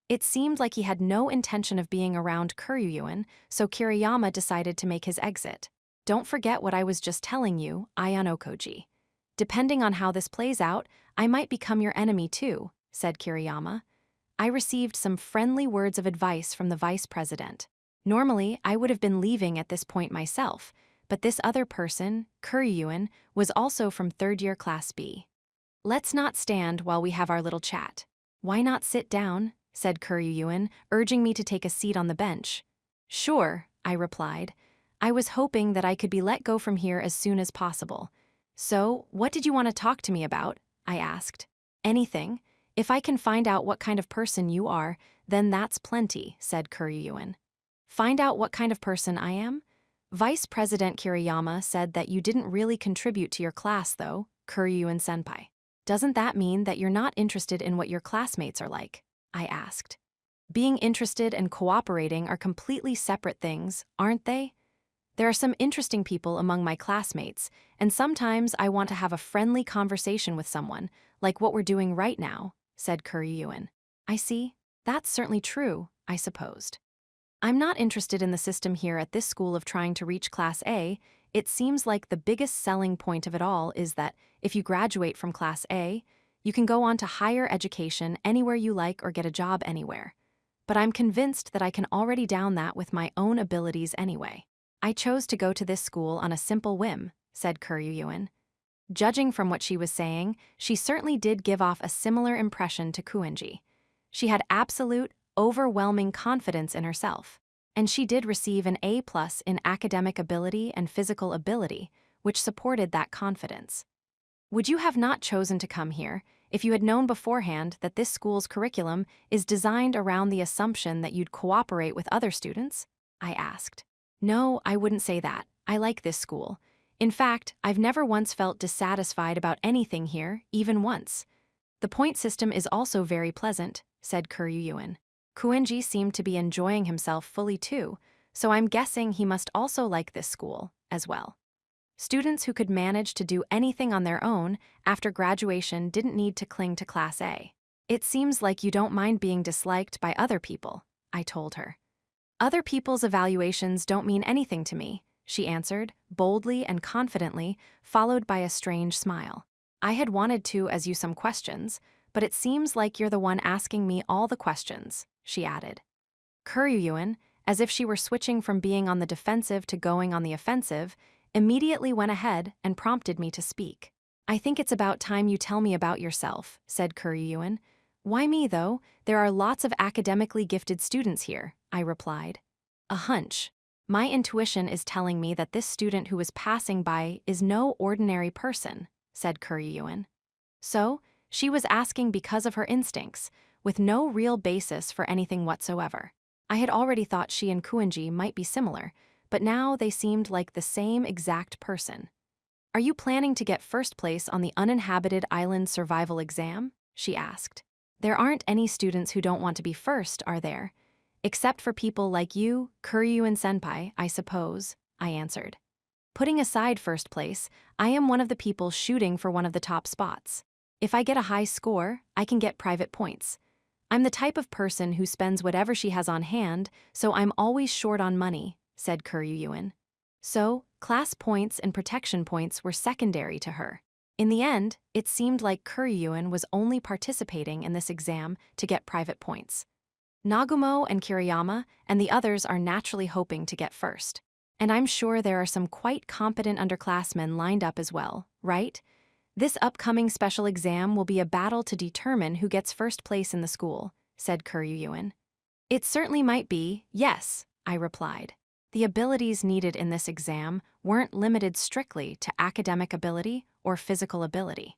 It seemed like he had no intention of being around Kuryuin, so Kiriyama decided to make his exit. "Don't forget what I was just telling you, Ayano Koji. Depending on how this plays out, I might become your enemy too," said Kiriyama. I received some friendly words of advice from the vice president. Normally, I would have been leaving at this point myself, but this other person, Kuryuin, was also from third-year Class B. "Let's not stand while we have our little chat. Why not sit down?" said Kuryuin, urging me to take a seat on the bench. "Sure," I replied. I was hoping that I could be let go from here as soon as possible. "So, what did you want to talk to me about?" I asked. "Anything. If I can find out what kind of person you are, then that's plenty," said Kuryuin. "Find out what kind of person I am? Vice President Kiriyama said that you didn't really contribute to your class, though, Kuryuin-senpai." Doesn't that mean that you're not interested in what your classmates are like? I asked. Being interested and cooperating are completely separate things, aren't they? There are some interesting people among my classmates, and sometimes I want to have a friendly conversation with someone, like what we're doing right now, said Kuryuin. I see. That's certainly true, I supposed. I'm not interested in the system here at this school of trying to reach Class A. It seems like the biggest selling point of it all is that if you graduate from Class A, you can go on to higher education anywhere you like or get a job anywhere. But I'm convinced that I can already down that with my own abilities anyway. I chose to go to this school on a simple whim, said Kuryuin. Judging from what she was saying, she certainly did give off a similar impression to Kuenji. She had absolute, overwhelming confidence in herself, and she did receive an A+ in academic ability and physical ability, which supported that confidence. Would you have not chosen to come here if you had known beforehand that this school's curriculum is designed around the assumption that you'd cooperate with other students? I asked. No, I wouldn't say that. I like this school. In fact, I've never once felt dissatisfied about anything here, even once. The point system is also very pleasant, said Kuryuin. Kuenji seemed to be enjoying himself fully too, so I'm guessing he must also like this school, as well. Students who could manage to do anything on their own after graduation didn't need to cling to Class A. It seems like you don't mind being disliked by other people, I told her. Other people's evaluations don't mean anything to me, she answered, boldly and confidently, followed by a strange smile. I had wanted to ask you some questions, but it seems like you're the one asking me all the questions, she added. Kuryuin, as if she were switching from being on the defensive to going on the offensive, immediately went ahead and prompted me to speak. I think it's about time you tell me about yourself, said Kuryuin. Why me, though? There are lots of academically gifted students here, I replied. A hunch. My intuition is telling me that this student who was passing by is no ordinary person, said Kuryuin. So, she was asking because of her instincts, with no real basis for anything whatsoever. I had already thought she and Kuenji might be similar, but now they seemed like the same exact person. Are you planning to get first place on the uninhabited island survival exam? She asked. There aren't any students who don't want to be first, are there? Except for people like you, Kuryuin-senpai, I suppose, I answered. Putting aside first place, I am one of the people shooting for one of the top spots. If I get a high score, I can get private points. I'm the type of person who spends whatever she has on hand, so I'm always short on money, said Kuryuin. So, class points and protection points were secondary to her. In the end, it seemed like Kuryuin was only participating in this exam to get private points. Nagumo and Kiriyama and the others are naturally hoping to get first. And I'm sure there are some quite competent underclassmen lined up as well, right? This upcoming special exam will be a battle to determine who gets first place in the school, said Kuryuin. It certainly might be, yes, I replied. The abilities needed in this exam weren't limited strictly to academic ability or physical ability.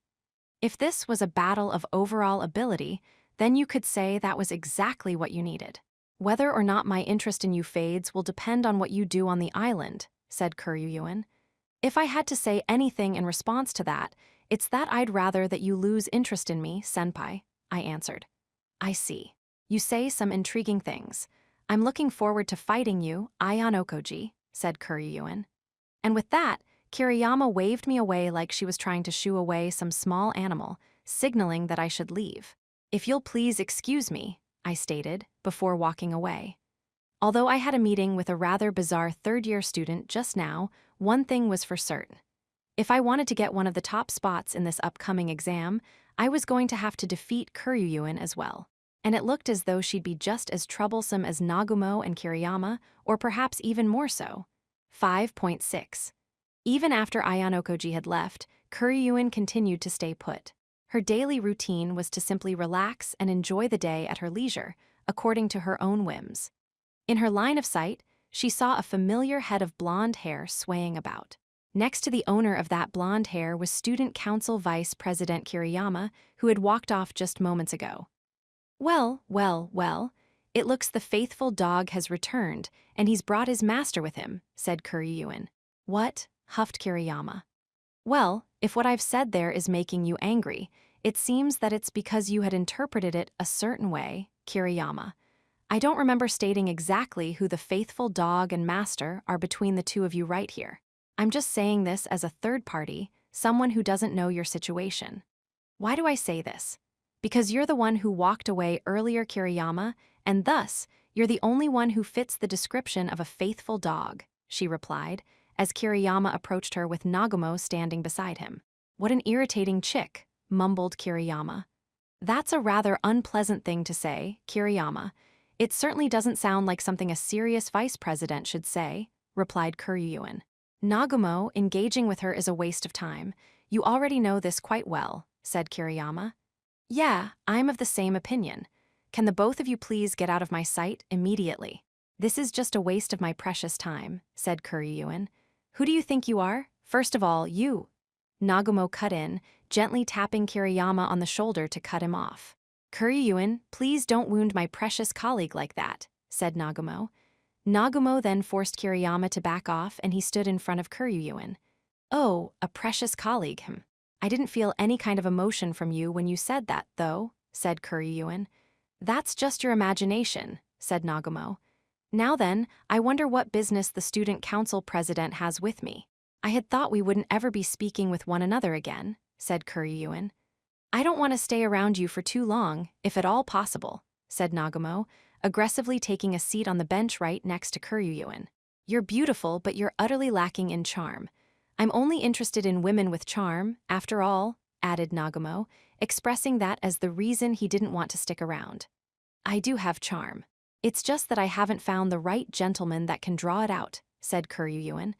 If this was a battle of overall ability, then you could say that was exactly what you needed. Whether or not my interest in you fades will depend on what you do on the island, said Kuryuin. If I had to say anything in response to that, it's that I'd rather that you lose interest in me, senpai, I answered. I see. You say some intriguing things. I'm looking forward to fighting you, Ayanokoji, said Kuryuin. And with that, Kiriyama waved me away like she was trying to shoo away some small animal, signaling that I should leave. If you'll please excuse me, I stated, before walking away. Although I had a meeting with a rather bizarre third-year student just now, one thing was for certain. If I wanted to get one of the top spots in this upcoming exam, I was going to have to defeat Kuryuin as well. And it looked as though she'd be just as troublesome as Nagumo and Kiriyama, or perhaps even more so. 5.6. Even after Ayanokoji had left, Kuryuin continued to stay put. Her daily routine was to simply relax and enjoy the day at her leisure, according to her own whims. In her line of sight, she saw a familiar head of blonde hair swaying about. Next to the owner of that blonde hair was Student Council Vice President Kiriyama, who had walked off just moments ago. Well, well, well, it looks the faithful dog has returned, and he's brought his master with him, said Kuryuin. What? Huffed Kiriyama. Well, if what I've said there is making you angry, It seems that it's because you had interpreted it a certain way, Kiriyama. I don't remember stating exactly who the faithful dog and master are between the two of you right here. I'm just saying this as a third party, someone who doesn't know your situation. Why do I say this? Because you're the one who walked away earlier, Kiriyama, and thus, you're the only one who fits the description of a faithful dog, she replied, as Kiriyama approached her with Nagumo standing beside him. What an irritating chick, mumbled Kiriyama. That's a rather unpleasant thing to say, Kiriyama. It certainly doesn't sound like something a serious vice president should say, replied Kuryuin. Nagumo, engaging with her is a waste of time. You already know this quite well, said Kiriyama. Yeah, I'm of the same opinion. Can the both of you please get out of my sight immediately? This is just a waste of my precious time, said Kuryuin. Who do you think you are? First of all, you. Nagumo cut in, gently tapping Kiriyama on the shoulder to cut him off. Kuryuin, please don't wound my precious colleague like that, said Nagumo. Nagumo then forced Kiriyama to back off and he stood in front of Kuryuin. Oh, a precious colleague, I didn't feel any kind of emotion from you when you said that, though, said Kuryuin. That's just your imagination, said Nagumo. Now then, I wonder what business the student council president has with me. I had thought we wouldn't ever be speaking with one another again, said Kuryuin. I don't want to stay around you for too long, if at all possible, said Nagumo, aggressively taking a seat on the bench right next to Kuryuin. You're beautiful, but you're utterly lacking in charm. I'm only interested in women with charm, after all, added Nagumo, expressing that as the reason he didn't want to stick around. I do have charm. It's just that I haven't found the right gentleman that can draw it out, said Kuryuin.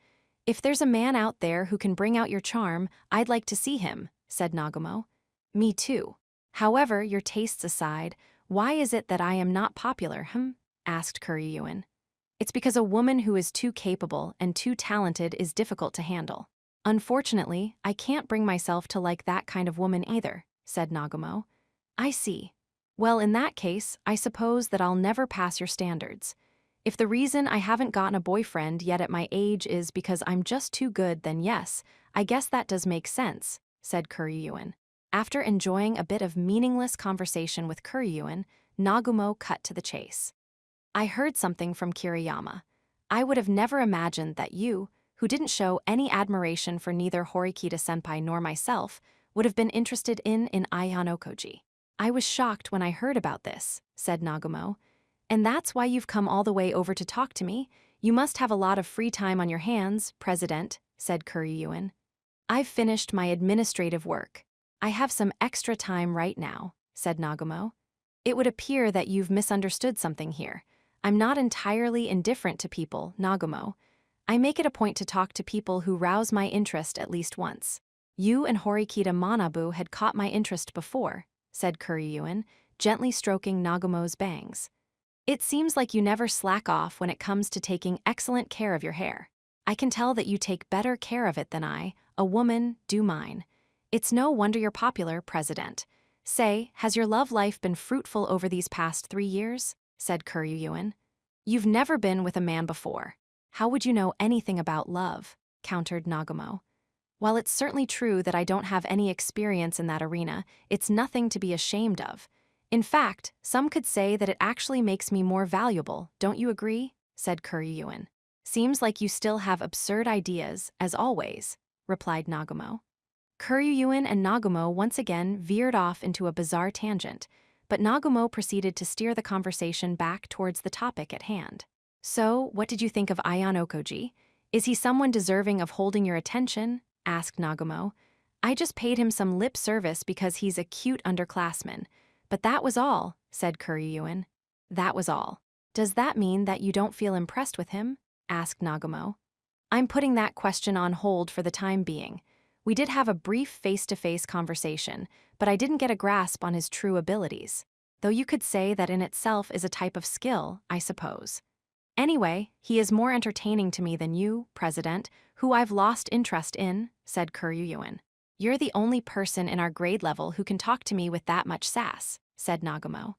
If there's a man out there who can bring out your charm, I'd like to see him, said Nagumo. Me too. However, your tastes aside, why is it that I am not popular, asked Kuryuin. It's because a woman who is too capable and too talented is difficult to handle. Unfortunately, I can't bring myself to like that kind of woman either, said Nagumo. I see. Well, in that case, I suppose that I'll never pass your standards. If the reason I haven't gotten a boyfriend yet at my age is because I'm just too good, then yes, I guess that does make sense, said Kuryuin. After enjoying a bit of meaningless conversation with Kuryuin, Nagumo cut to the chase. I heard something from Kiriyama. I would have never imagined that you, who didn't show any admiration for neither Horikita-senpai nor myself, would have been interested in Ayanokoji. I was shocked when I heard about this, said Nagumo. And that's why you've come all the way over to talk to me? You must have a lot of free time on your hands, President, said Kuryuin. I've finished my administrative work. I have some extra time right now, said Nagumo. It would appear that you've misunderstood something here. I'm not entirely indifferent to people, Nagumo. I make it a point to talk to people who rouse my interest at least once. You and Horikita Manabu had caught my interest before, said Kuryuin, gently stroking Nagumo's bangs. It seems like you never slack off when it comes to taking excellent care of your hair. I can tell that you take better care of it than I, a woman, do mine. It's no wonder you're popular, President. Say, has your love life been fruitful over these past 3 years? Said Kuryuin. You've never been with a man before. How would you know anything about love? Countered Nagumo. While it's certainly true that I don't have any experience in that arena, it's nothing to be ashamed of. In fact, some could say that it actually makes me more valuable, don't you agree? Said Kuryuin. Seems like you still have absurd ideas, as always, replied Nagumo. Kuryuin and Nagumo once again veered off into a bizarre tangent, but Nagumo proceeded to steer the conversation back towards the topic at hand. So, what did you think of Ayanokoji? Is he someone deserving of holding your attention? Asked Nagumo. I just paid him some lip service because he's a cute underclassman. But that was all, said Kuryuin. That was all. Does that mean that you don't feel impressed with him? Asked Nagumo. I'm putting that question on hold for the time being. We did have a brief face-to-face conversation, but I didn't get a grasp on his true abilities. Though you could say that in itself is a type of skill, I suppose. Anyway, he is more entertaining to me than you, President, who I've lost interest in, said Kuryuin. You're the only person in our grade level who can talk to me with that much sass, said Nagumo.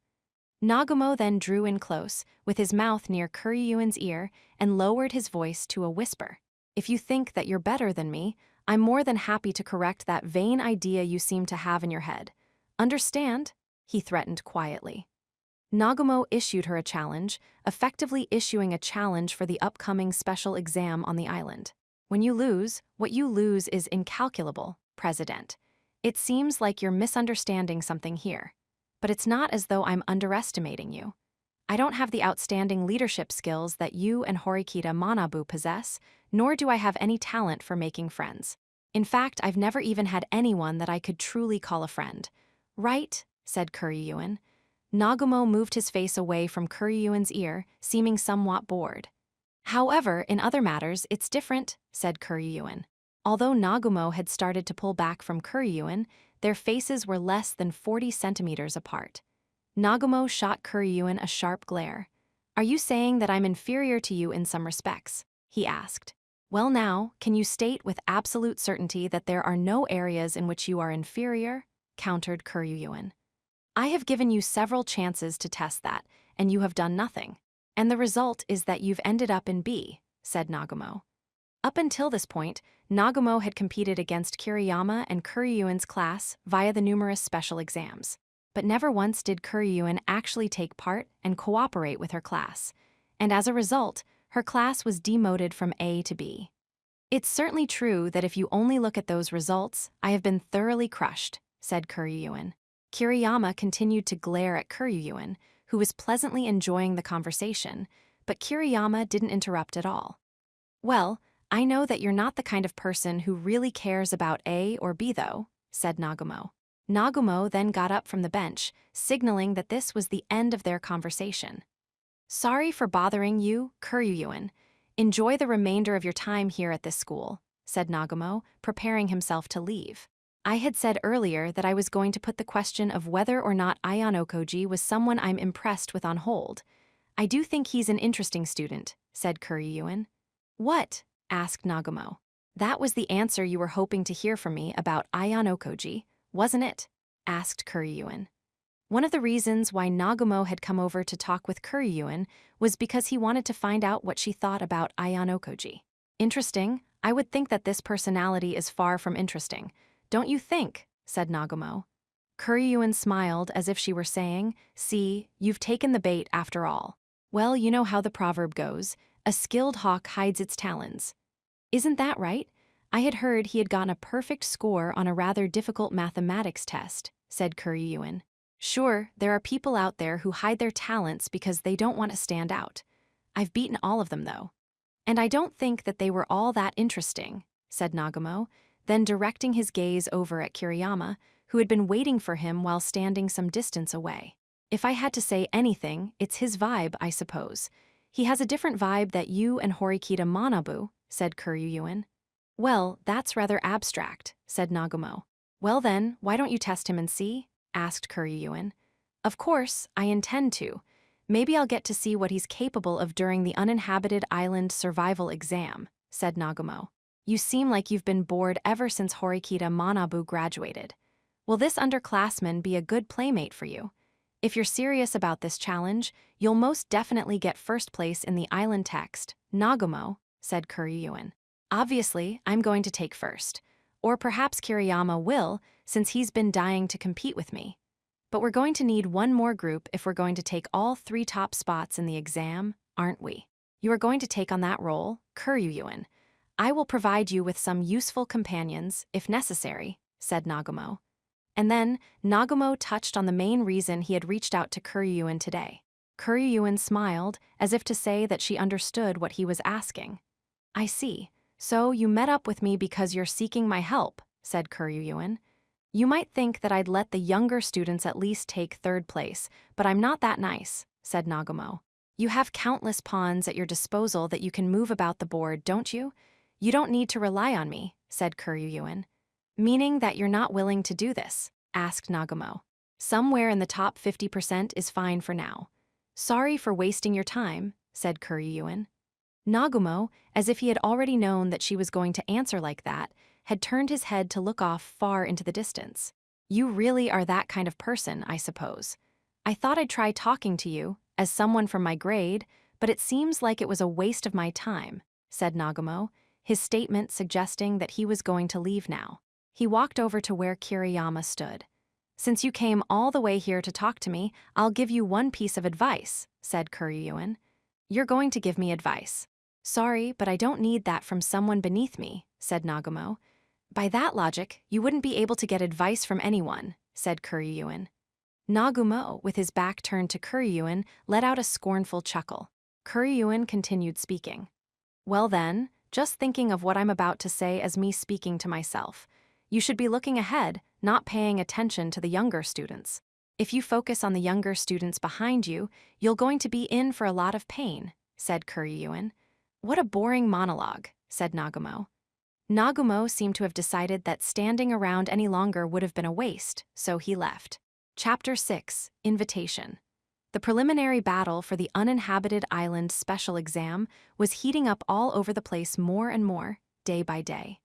Nagumo then drew in close, with his mouth near Kuryuin's ear, and lowered his voice to a whisper. If you think that you're better than me, I'm more than happy to correct that vain idea you seem to have in your head. Understand? He threatened quietly. Nagumo issued her a challenge, effectively issuing a challenge for the upcoming special exam on the island. When you lose, what you lose is incalculable, President. It seems like you're misunderstanding something here. But it's not as though I'm underestimating you. I don't have the outstanding leadership skills that you and Horikita Manabu possess, nor do I have any talent for making friends. In fact, I've never even had anyone that I could truly call a friend. Right, said Kuryuin. Nagumo moved his face away from Kuryuin's ear, seeming somewhat bored. However, in other matters, it's different, said Kuryuin. Although Nagumo had started to pull back from Kuryuin, their faces were less than 40 centimeters apart. Nagumo shot Kuryuin a sharp glare. Are you saying that I'm inferior to you in some respects? He asked. Well now, can you state with absolute certainty that there are no areas in which you are inferior? Countered Kuryuin. I have given you several chances to test that, and you have done nothing. And the result is that you've ended up in B, said Nagumo. Up until this point, Nagumo had competed against Kiriyama and Kuryuin's class via the numerous special exams. But never once did Kuryuin actually take part and cooperate with her class. And as a result, her class was demoted from A to B. It's certainly true that if you only look at those results, I have been thoroughly crushed, said Kuryuin. Kiriyama continued to glare at Kuryuin, who was pleasantly enjoying the conversation, but Kiriyama didn't interrupt at all. Well, I know that you're not the kind of person who really cares about A or B though, said Nagumo. Nagumo then got up from the bench, signaling that this was the end of their conversation. Sorry for bothering you, Kuryuin. Enjoy the remainder of your time here at this school, said Nagumo, preparing himself to leave. I had said earlier that I was going to put the question of whether or not Ayanokoji was someone I'm impressed with on hold. I do think he's an interesting student, said Kuryuin. What? Asked Nagumo. That was the answer you were hoping to hear from me about Ayanokoji, wasn't it? Asked Kuryuin. One of the reasons why Nagumo had come over to talk with Kuryuin was because he wanted to find out what she thought about Ayanokoji. Interesting? I would think that this personality is far from interesting. Don't you think? Said Nagumo. Kuryuin smiled as if she were saying, see, you've taken the bait after all. Well, you know how the proverb goes, a skilled hawk hides its talons. Isn't that right? I had heard he had gotten a perfect score on a rather difficult mathematics test, said Kuryuin. Sure, there are people out there who hide their talents because they don't want to stand out. I've beaten all of them, though. And I don't think that they were all that interesting, said Nagumo, then directing his gaze over at Kiriyama, who had been waiting for him while standing some distance away. If I had to say anything, it's his vibe, I suppose. He has a different vibe that you and Horikita Manabu, said Kuryuin. Well, that's rather abstract, said Nagumo. Well then, why don't you test him and see? Asked Kuryuin. Of course, I intend to. Maybe I'll get to see what he's capable of during the uninhabited island survival exam, said Nagumo. You seem like you've been bored ever since Horikita Manabu graduated. Will this underclassman be a good playmate for you? If you're serious about this challenge, you'll most definitely get first place in the island text, Nagumo, said Kuryuin. Obviously, I'm going to take first. Or perhaps Kiriyama will, since he's been dying to compete with me. But we're going to need one more group if we're going to take all 3 top spots in the exam, aren't we? You are going to take on that role, Kuryuin. I will provide you with some useful companions, if necessary, said Nagumo. And then, Nagumo touched on the main reason he had reached out to Kuryuin today. Kuryuin smiled, as if to say that she understood what he was asking. I see. So you met up with me because you're seeking my help, said Kuryuin. You might think that I'd let the younger students at least take 3rd place, but I'm not that nice, said Nagumo. You have countless pawns at your disposal that you can move about the board, don't you? You don't need to rely on me, said Kuryuin. Meaning that you're not willing to do this, asked Nagumo. Somewhere in the top 50% is fine for now. Sorry for wasting your time, said Kuryuin. Nagumo, as if he had already known that she was going to answer like that, had turned his head to look off far into the distance. You really are that kind of person, I suppose. I thought I'd try talking to you, as someone from my grade, but it seems like it was a waste of my time, said Nagumo, his statement suggesting that he was going to leave now. He walked over to where Kiriyama stood. Since you came all the way here to talk to me, I'll give you one piece of advice, said Kuryuin. You're going to give me advice. Sorry, but I don't need that from someone beneath me, said Nagumo. By that logic, you wouldn't be able to get advice from anyone, said Kuryuin. Nagumo, with his back turned to Kuryuin, let out a scornful chuckle. Kuryuin continued speaking. Well then, just thinking of what I'm about to say as me speaking to myself. You should be looking ahead, not paying attention to the younger students. If you focus on the younger students behind you, you're going to be in for a lot of pain, said Kuryuin. What a boring monologue, said Nagumo. Nagumo seemed to have decided that standing around any longer would have been a waste, so he left. Chapter 6, Invitation. The preliminary battle for the uninhabited island special exam was heating up all over the place more and more, day by day.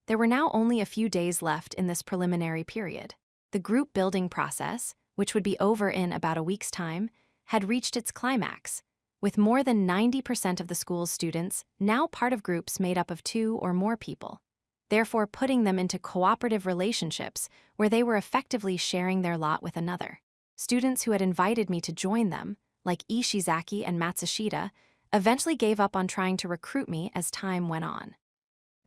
There were now only a few days left in this preliminary period. The group building process, which would be over in about a week's time, had reached its climax, with more than 90% of the school's students now part of groups made up of 2 or more people, therefore putting them into cooperative relationships where they were effectively sharing their lot with another. Students who had invited me to join them, like Ishizaki and Matsushita, eventually gave up on trying to recruit me as time went on.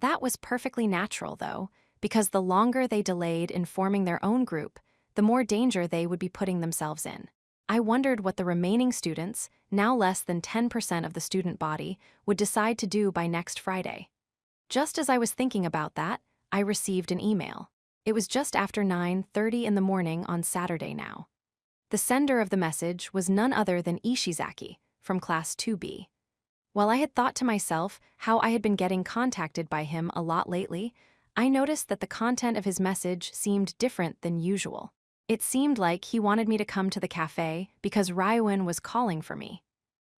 That was perfectly natural, though, because the longer they delayed in forming their own group, the more danger they would be putting themselves in. I wondered what the remaining students, now less than 10% of the student body, would decide to do by next Friday. Just as I was thinking about that, I received an email. It was just after 9:30 in the morning on Saturday now. The sender of the message was none other than Ishizaki, from Class 2B. While I had thought to myself how I had been getting contacted by him a lot lately, I noticed that the content of his message seemed different than usual. It seemed like he wanted me to come to the cafe because Ryuin was calling for me.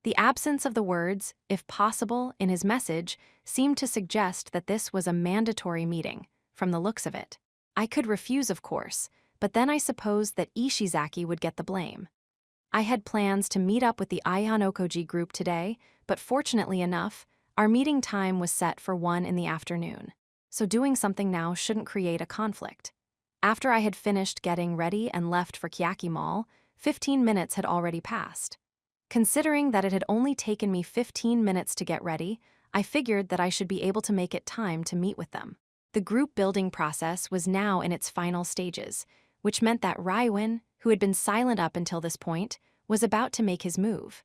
The absence of the words, if possible, in his message seemed to suggest that this was a mandatory meeting, from the looks of it. I could refuse, of course, but then I supposed that Ishizaki would get the blame. I had plans to meet up with the Ayanokoji group today, but fortunately enough, our meeting time was set for 1 in the afternoon, so doing something now shouldn't create a conflict. After I had finished getting ready and left for Kiyaki Mall, 15 minutes had already passed. Considering that it had only taken me 15 minutes to get ready, I figured that I should be able to make it time to meet with them. The group building process was now in its final stages, which meant that Ryuin, who had been silent up until this point, was about to make his move.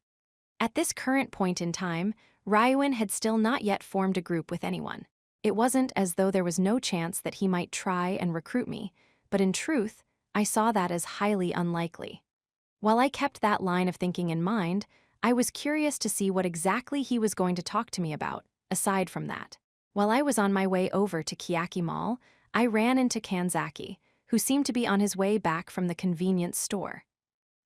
At this current point in time, Ryuin had still not yet formed a group with anyone. It wasn't as though there was no chance that he might try and recruit me, but in truth, I saw that as highly unlikely. While I kept that line of thinking in mind, I was curious to see what exactly he was going to talk to me about, aside from that. While I was on my way over to Kiyaki Mall, I ran into Kanzaki, who seemed to be on his way back from the convenience store.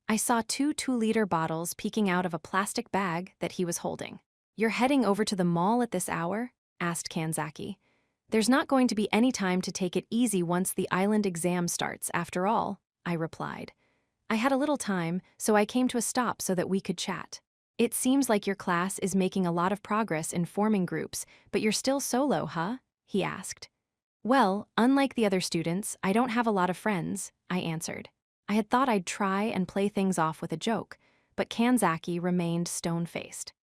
I saw 2 2-liter bottles peeking out of a plastic bag that he was holding. "You're heading over to the mall at this hour?" asked Kanzaki. "There's not going to be any time to take it easy once the island exam starts, after all," I replied. "I had a little time, so I came to a stop so that we could chat." "It seems like your class is making a lot of progress in forming groups, but you're still solo, huh?" he asked. "Well, unlike the other students, I don't have a lot of friends," I answered. I had thought I'd try and play things off with a joke, but Kanzaki remained stone-faced.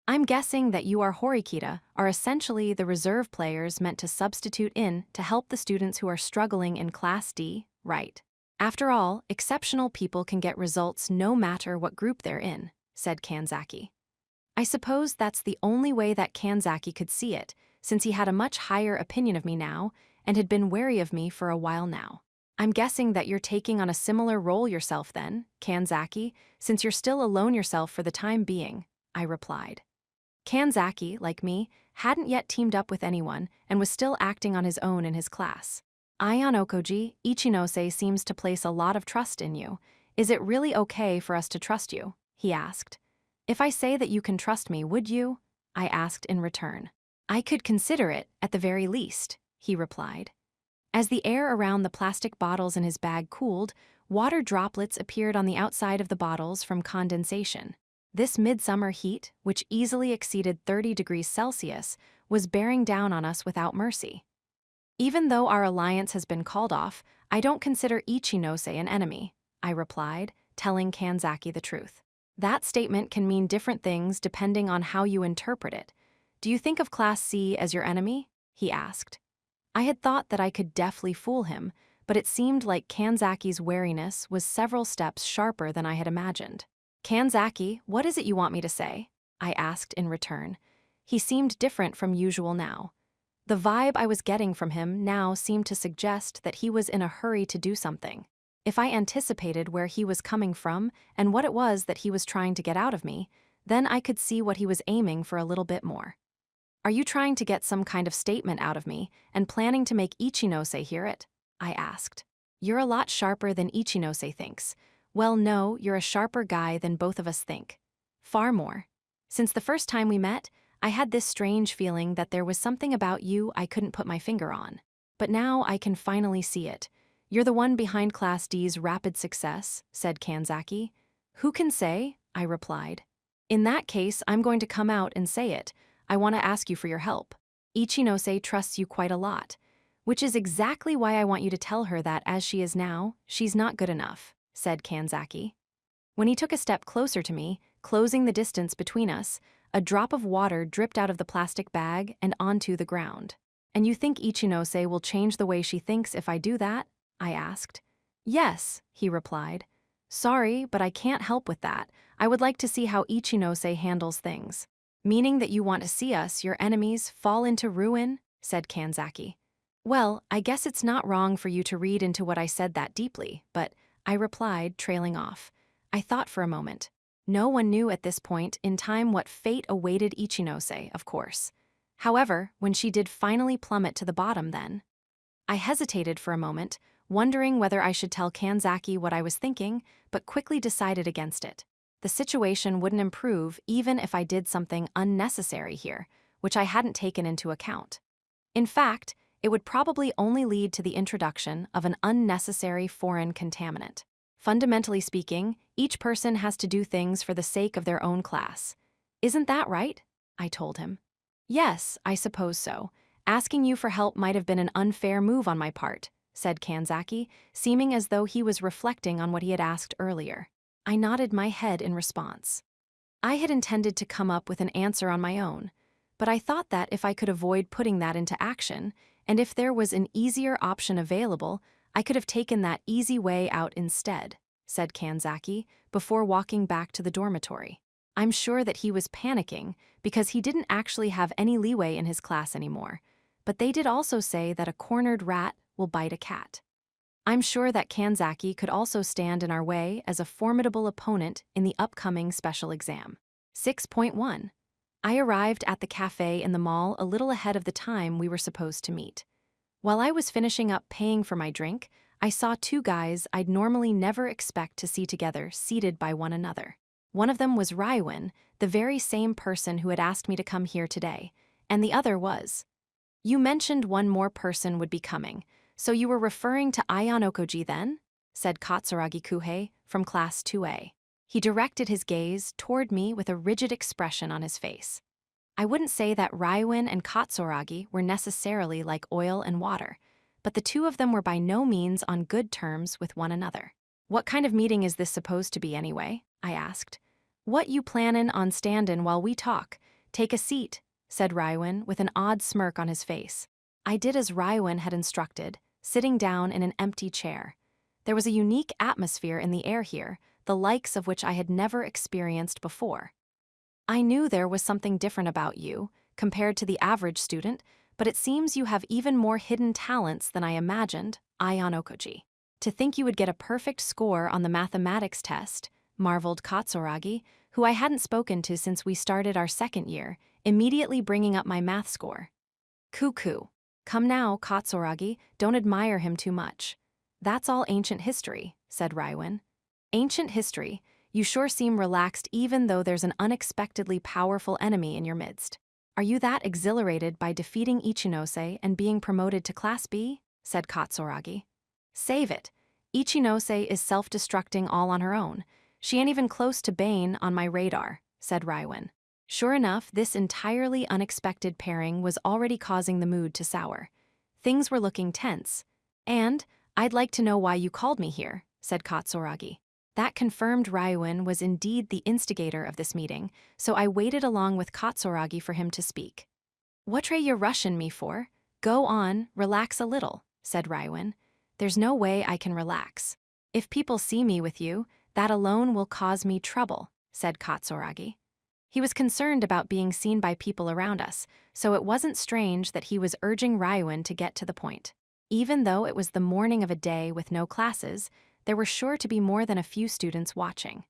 "I'm guessing that you are Horikita are essentially the reserve players meant to substitute in to help the students who are struggling in Class D, right? After all, exceptional people can get results no matter what group they're in," said Kanzaki. I suppose that's the only way that Kanzaki could see it, since he had a much higher opinion of me now and had been wary of me for a while now. "I'm guessing that you're taking on a similar role yourself then, Kanzaki, since you're still alone yourself for the time being," I replied. Kanzaki, like me, hadn't yet teamed up with anyone and was still acting on his own in his class. "Ayanokoji, Ichinose seems to place a lot of trust in you. Is it really okay for us to trust you?" he asked. "If I say that you can trust me, would you?" I asked in return. "I could consider it, at the very least," he replied. As the air around the plastic bottles in his bag cooled, water droplets appeared on the outside of the bottles from condensation. This midsummer heat, which easily exceeded 30 degrees Celsius, was bearing down on us without mercy. Even though our alliance has been called off, I don't consider Ichinose an enemy, I replied, telling Kanzaki the truth. That statement can mean different things depending on how you interpret it. Do you think of Class C as your enemy? He asked. I had thought that I could deftly fool him, but it seemed like Kanzaki's wariness was several steps sharper than I had imagined. Kanzaki, what is it you want me to say? I asked in return. He seemed different from usual now. The vibe I was getting from him now seemed to suggest that he was in a hurry to do something. If I anticipated where he was coming from and what it was that he was trying to get out of me, then I could see what he was aiming for a little bit more. Are you trying to get some kind of statement out of me and planning to make Ichinose hear it? I asked. You're a lot sharper than Ichinose thinks. Well, no, you're a sharper guy than both of us think. Far more. Since the first time we met, I had this strange feeling that there was something about you I couldn't put my finger on. But now I can finally see it. You're the one behind Class D's rapid success, said Kanzaki. Who can say? I replied. In that case, I'm going to come out and say it. I want to ask you for your help. Ichinose trusts you quite a lot, which is exactly why I want you to tell her that as she is now, she's not good enough, said Kanzaki. When he took a step closer to me, closing the distance between us, a drop of water dripped out of the plastic bag and onto the ground. And you think Ichinose will change the way she thinks if I do that? I asked. Yes, he replied. Sorry, but I can't help with that. I would like to see how Ichinose handles things. Meaning that you want to see us, your enemies, fall into ruin? Said Kanzaki. Well, I guess it's not wrong for you to read into what I said that deeply, but I replied, trailing off. I thought for a moment. No one knew at this point in time what fate awaited Ichinose, of course. However, when she did finally plummet to the bottom then, I hesitated for a moment, wondering whether I should tell Kanzaki what I was thinking, but quickly decided against it. The situation wouldn't improve even if I did something unnecessary here, which I hadn't taken into account. In fact, it would probably only lead to the introduction of an unnecessary foreign contaminant. Fundamentally speaking, each person has to do things for the sake of their own class. Isn't that right? I told him. Yes, I suppose so. Asking you for help might have been an unfair move on my part, said Kanzaki, seeming as though he was reflecting on what he had asked earlier. I nodded my head in response. I had intended to come up with an answer on my own, but I thought that if I could avoid putting that into action, and if there was an easier option available, I could have taken that easy way out instead, said Kanzaki, before walking back to the dormitory. I'm sure that he was panicking because he didn't actually have any leeway in his class anymore, but they did also say that a cornered rat will bite a cat. I'm sure that Kanzaki could also stand in our way as a formidable opponent in the upcoming special exam. 6.1. I arrived at the cafe in the mall a little ahead of the time we were supposed to meet. While I was finishing up paying for my drink, I saw two guys I'd normally never expect to see together seated by one another. One of them was Raiwin, the very same person who had asked me to come here today, and the other was. You mentioned one more person would be coming, so you were referring to Aion Okoji then? Said Katsuragi Kuhei from Class 2A. He directed his gaze toward me with a rigid expression on his face. I wouldn't say that Raiwin and Katsuragi were necessarily like oil and water, but the two of them were by no means on good terms with one another. What kind of meeting is this supposed to be anyway? I asked. What you plannin' on standin' while we talk? Take a seat, said Raiwin with an odd smirk on his face. I did as Raiwin had instructed, sitting down in an empty chair. There was a unique atmosphere in the air here, the likes of which I had never experienced before. I knew there was something different about you, compared to the average student, but it seems you have even more hidden talents than I imagined, Aion Okoji. To think you would get a perfect score on the mathematics test, marveled Katsuragi, who I hadn't spoken to since we started our second year, immediately bringing up my math score. Cuckoo. Come now, Katsuragi, don't admire him too much. That's all ancient history, said Raiwin. Ancient history? You sure seem relaxed even though there's an unexpectedly powerful enemy in your midst. Are you that exhilarated by defeating Ichinose and being promoted to Class B? Said Katsuragi. Save it. Ichinose is self-destructing all on her own. She ain't even close to Bane on my radar, said Raiwin. Sure enough, this entirely unexpected pairing was already causing the mood to sour. Things were looking tense, and I'd like to know why you called me here, said Katsuragi. That confirmed Ryuin was indeed the instigator of this meeting, so I waited along with Katsuragi for him to speak. What are you rushing me for? Go on, relax a little, said Ryuin. There's no way I can relax. If people see me with you, that alone will cause me trouble, said Katsuragi. He was concerned about being seen by people around us, so it wasn't strange that he was urging Ryuin to get to the point. Even though it was the morning of a day with no classes, there were sure to be more than a few students watching.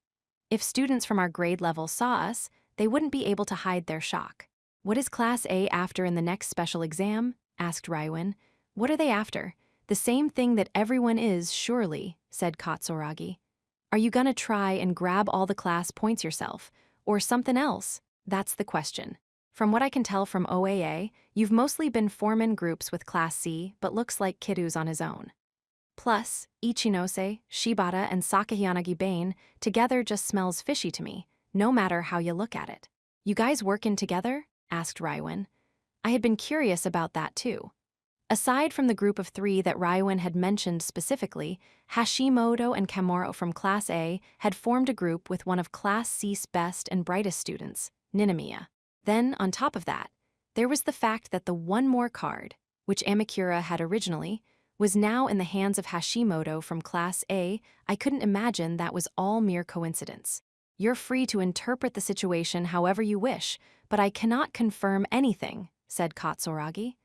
If students from our grade level saw us, they wouldn't be able to hide their shock. What is Class A after in the next special exam? Asked Ryuin. What are they after? The same thing that everyone is, surely, said Katsuragi. Are you gonna try and grab all the class points yourself? Or something else? That's the question. From what I can tell from OAA, you've mostly been forming groups with Class C, but looks like Kiru's on his own. Plus, Ichinose, Shibata, and Sakayanagi Bane together just smells fishy to me, no matter how you look at it. You guys working together? Asked Ryuin. I had been curious about that too. Aside from the group of 3 that Ryuin had mentioned specifically, Hashimoto and Kamuro from Class A had formed a group with one of Class C's best and brightest students, Ninomiya. Then, on top of that, there was the fact that the one more card, which Amikura had originally, was now in the hands of Hashimoto from Class A. I couldn't imagine that was all mere coincidence. You're free to interpret the situation however you wish, but I cannot confirm anything, said Katsuragi.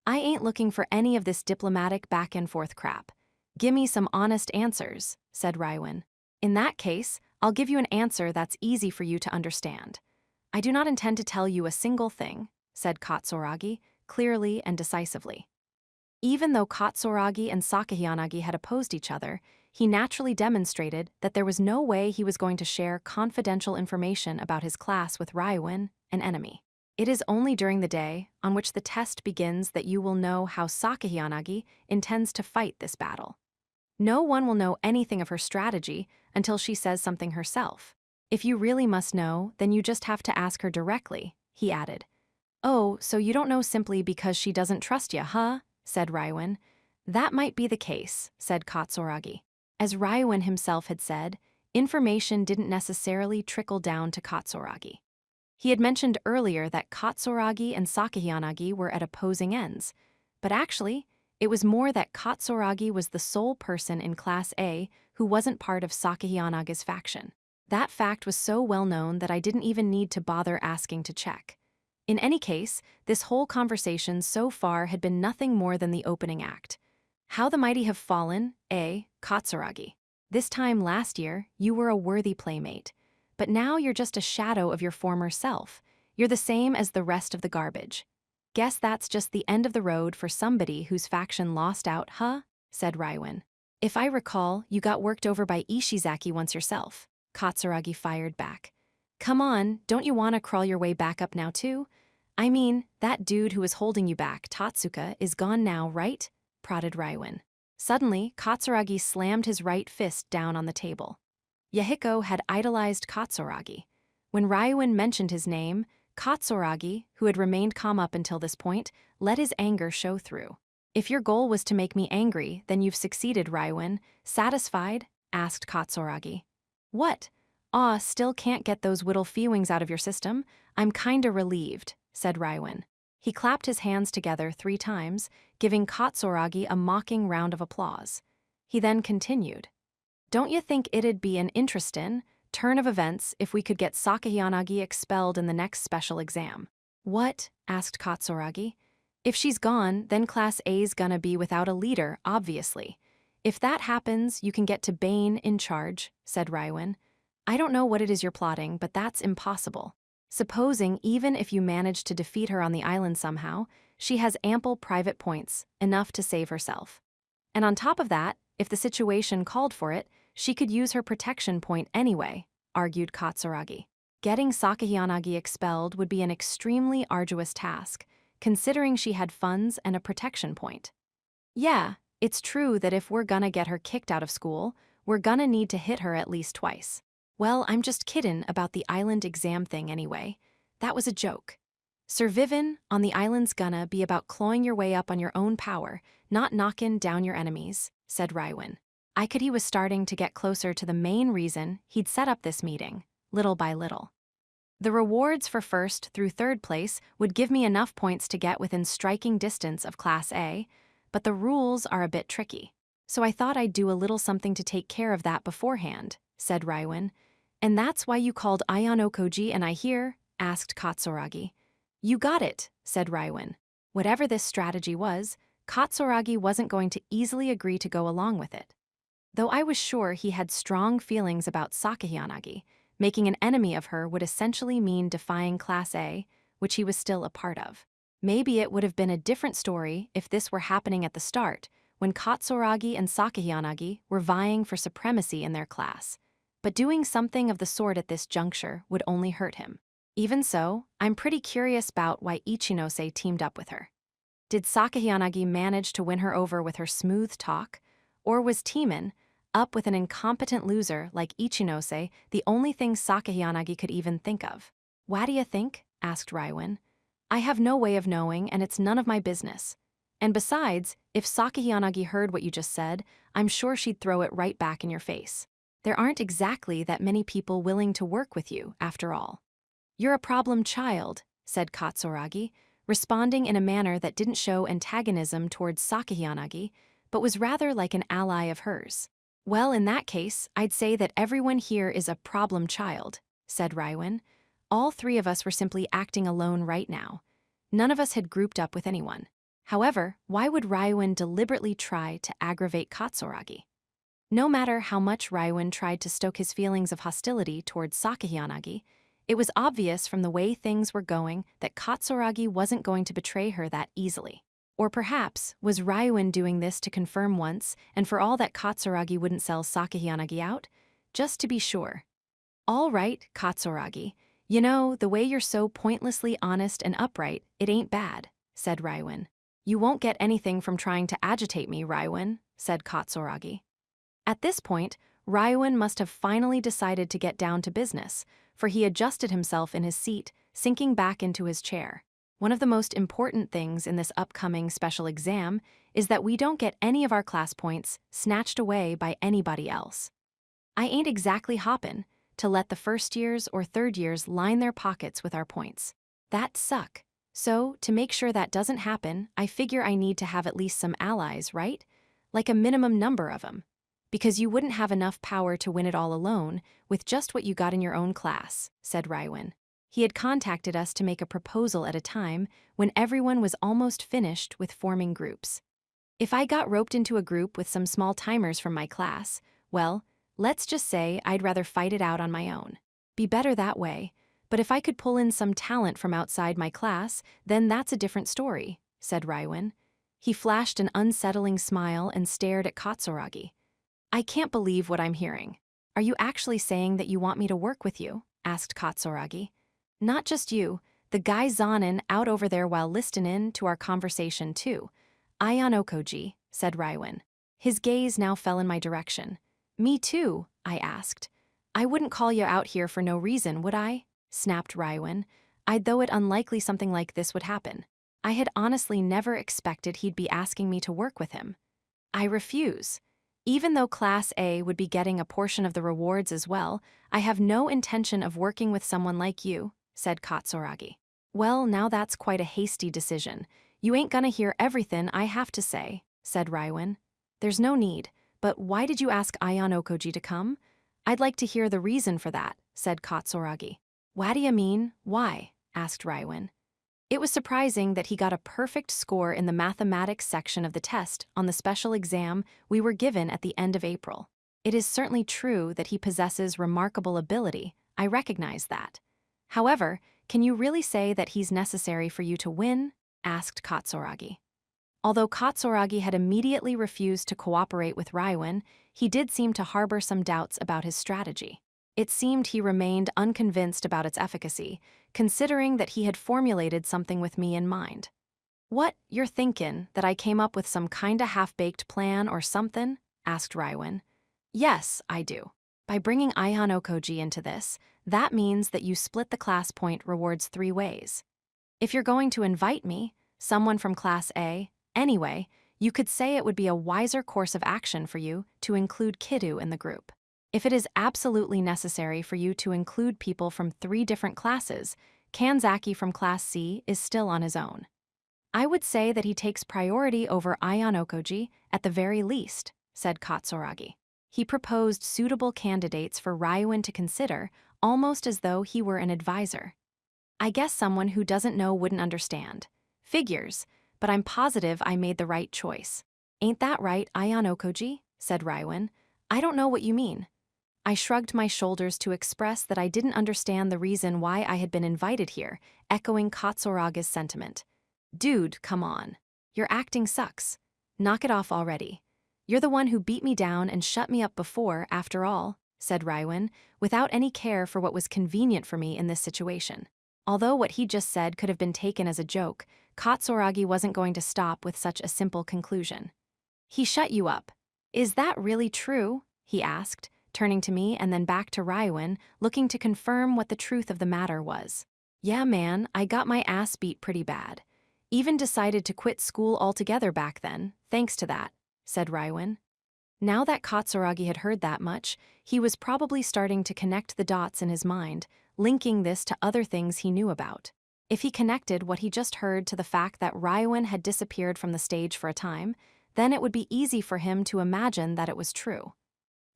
I ain't looking for any of this diplomatic back-and-forth crap. Gimme some honest answers, said Ryuin. In that case, I'll give you an answer that's easy for you to understand. I do not intend to tell you a single thing, said Katsuragi, clearly and decisively. Even though Katsuragi and Sakayanagi had opposed each other, he naturally demonstrated that there was no way he was going to share confidential information about his class with Ryuin, an enemy. It is only during the day on which the test begins that you will know how Sakayanagi intends to fight this battle. No one will know anything of her strategy until she says something herself. If you really must know, then you just have to ask her directly, he added. Oh, so you don't know simply because she doesn't trust you, huh? Said Ryuin. That might be the case, said Katsuragi. As Ryuin himself had said, information didn't necessarily trickle down to Katsuragi. He had mentioned earlier that Katsuragi and Sakayanagi were at opposing ends, but actually, it was more that Katsuragi was the sole person in Class A who wasn't part of Sakayanaga's faction. That fact was so well known that I didn't even need to bother asking to check. In any case, this whole conversation so far had been nothing more than the opening act. How the mighty have fallen, Katsuragi. This time last year, you were a worthy playmate. But now you're just a shadow of your former self. You're the same as the rest of the garbage. Guess that's just the end of the road for somebody whose faction lost out, huh? Said Ryuin. If I recall, you got worked over by Ishizaki once yourself. Katsuragi fired back. Come on, don't you want to crawl your way back up now too? I mean, that dude who was holding you back, Tatsuka, is gone now, right? Prodded Ryuin. Suddenly, Katsuragi slammed his right fist down on the table. Yahiko had idolized Katsuragi. When Ryuin mentioned his name, Katsuragi, who had remained calm up until this point, let his anger show through. If your goal was to make me angry, then you've succeeded, Ryuin. Satisfied? Asked Katsuragi. What? Aw, still can't get those whittle feelings out of your system? I'm kinda relieved, said Ryuin. He clapped his hands together 3 times, giving Katsuragi a mocking round of applause. He then continued. Don't you think it'd be an interestin' turn of events if we could get Sakayanagi expelled in the next special exam? What? Asked Katsuragi. If she's gone, then Class A's gonna be without a leader, obviously. If that happens, you can get to Bane in charge, said Ryuin. I don't know what it is you're plotting, but that's impossible. Supposing even if you manage to defeat her on the island somehow, she has ample private points, enough to save herself. And on top of that, if the situation called for it, she could use her protection point anyway, argued Katsuragi. Getting Sakayanagi expelled would be an extremely arduous task, considering she had funds and a protection point. Yeah, it's true that if we're gonna get her kicked out of school, we're gonna need to hit her at least twice. Well, I'm just kiddin' about the island exam thing anyway. That was a joke. Survivin' on the island's gonna be about clawing your way up on your own power, not knockin' down your enemies, said Rywin. I could he was starting to get closer to the main reason he'd set up this meeting, little by little. The rewards for first through third place would give me enough points to get within striking distance of Class A, but the rules are a bit tricky. So I thought I'd do a little something to take care of that beforehand, said Rywin. And that's why you called Ayano Koji and I hear? Asked Katsuragi. You got it, said Rywin. Whatever this strategy was, Katsuragi wasn't going to easily agree to go along with it. Though I was sure he had strong feelings about Sakahiyanagi, making an enemy of her would essentially mean defying Class A, which he was still a part of. Maybe it would have been a different story if this were happening at the start, when Katsuragi and Sakahiyanagi were vying for supremacy in their class. But doing something of the sort at this juncture would only hurt him. Even so, I'm pretty curious about why Ichinose teamed up with her. Did Sakahiyanagi manage to win her over with her smooth talk? Or was Teeman, up with an incompetent loser like Ichinose, the only thing Sakahiyanagi could even think of? What do you think? Asked Rywin. I have no way of knowing, and it's none of my business. And besides, if Sakahiyanagi heard what you just said, I'm sure she'd throw it right back in your face. There aren't exactly that many people willing to work with you, after all. You're a problem child, said Katsuragi, responding in a manner that didn't show antagonism towards Sakahiyanagi, but was rather like an ally of hers. Well, in that case, I'd say that everyone here is a problem child, said Rywin. All three of us were simply acting alone right now. None of us had grouped up with anyone. However, why would Rywin deliberately try to aggravate Katsuragi? No matter how much Rywin tried to stoke his feelings of hostility towards Sakahiyanagi, it was obvious from the way things were going that Katsuragi wasn't going to betray her that easily. Or perhaps, was Rywin doing this to confirm once and for all that Katsuragi wouldn't sell Sakahiyanagi out? Just to be sure. All right, Katsuragi. You know, the way you're so pointlessly honest and upright, it ain't bad, said Rywin. You won't get anything from trying to agitate me, Rywin, said Katsuragi. At this point, Rywin must have finally decided to get down to business, for he adjusted himself in his seat, sinking back into his chair. One of the most important things in this upcoming special exam is that we don't get any of our class points snatched away by anybody else. I ain't exactly hoppin' to let the first years or third years line their pockets with our points. That'd suck. So, to make sure that doesn't happen, I figure I need to have at least some allies, right? Like a minimum number of them. Because you wouldn't have enough power to win it all alone with just what you got in your own class, said Rywin. He had contacted us to make a proposal at a time when everyone was almost finished with forming groups. If I got roped into a group with some small timers from my class, well, let's just say I'd rather fight it out on my own. Be better that way, but if I could pull in some talent from outside my class, then that's a different story, said Rywin. He flashed an unsettling smile and stared at Katsuragi. I can't believe what I'm hearing. Are you actually saying that you want me to work with you? Asked Katsuragi. Not just you, the guy Zonin out over there while listening in to our conversation too. Ayano Koji, said Rywin. His gaze now fell in my direction. Me too, I asked. I wouldn't call you out here for no reason, would I? Snapped Rywin. I'd though it unlikely something like this would happen. I had honestly never expected he'd be asking me to work with him. I refuse. Even though Class A would be getting a portion of the rewards as well, I have no intention of working with someone like you, said Katsuragi. Well, now that's quite a hasty decision. You ain't gonna hear everything I have to say, said Rywin. There's no need, but why did you ask Ayano Koji to come? I'd like to hear the reason for that, said Katsuragi. What do you mean, why? Asked Rywin. It was surprising that he got a perfect score in the mathematics section of the test on the special exam we were given at the end of April. It is certainly true that he possesses remarkable ability, I recognize that. However, can you really say that he's necessary for you to win? Asked Katsuragi. Although Katsuragi had immediately refused to cooperate with Rywin, he did seem to harbor some doubts about his strategy. It seemed he remained unconvinced about its efficacy, considering that he had formulated something with me in mind. What, you're thinkin' that I came up with some kinda half-baked plan or something? Asked Rywin. Yes, I do. By bringing Ayano Koji into this, that means that you split the class point rewards 3 ways. If you're going to invite me, someone from Class A, anyway, You could say it would be a wiser course of action for you to include Kidu in the group. If it is absolutely necessary for you to include people from 3 different classes, Kanzaki from Class C is still on his own. I would say that he takes priority over Aion Okoji at the very least, said Katsuragi. He proposed suitable candidates for Ryuin to consider, almost as though he were an advisor. I guess someone who doesn't know wouldn't understand. Figures, but I'm positive I made the right choice. Ain't that right, Aion Okoji? Said Ryuin. I don't know what you mean. I shrugged my shoulders to express that I didn't understand the reason why I had been invited here, echoing Katsuraga's sentiment. Dude, come on. Your acting sucks. Knock it off already. You're the one who beat me down and shut me up before, after all, said Ryuin, without any care for what was convenient for me in this situation. Although what he just said could have been taken as a joke, Katsuragi wasn't going to stop with such a simple conclusion. He shut you up. Is that really true? He asked, turning to me and then back to Ryuin, looking to confirm what the truth of the matter was. Yeah, man, I got my ass beat pretty bad. Even decided to quit school altogether back then, thanks to that, said Ryuin. Now that Katsuragi had heard that much, he was probably starting to connect the dots in his mind, linking this to other things he knew about. If he connected what he just heard to the fact that Ryuin had disappeared from the stage for a time, then it would be easy for him to imagine that it was true.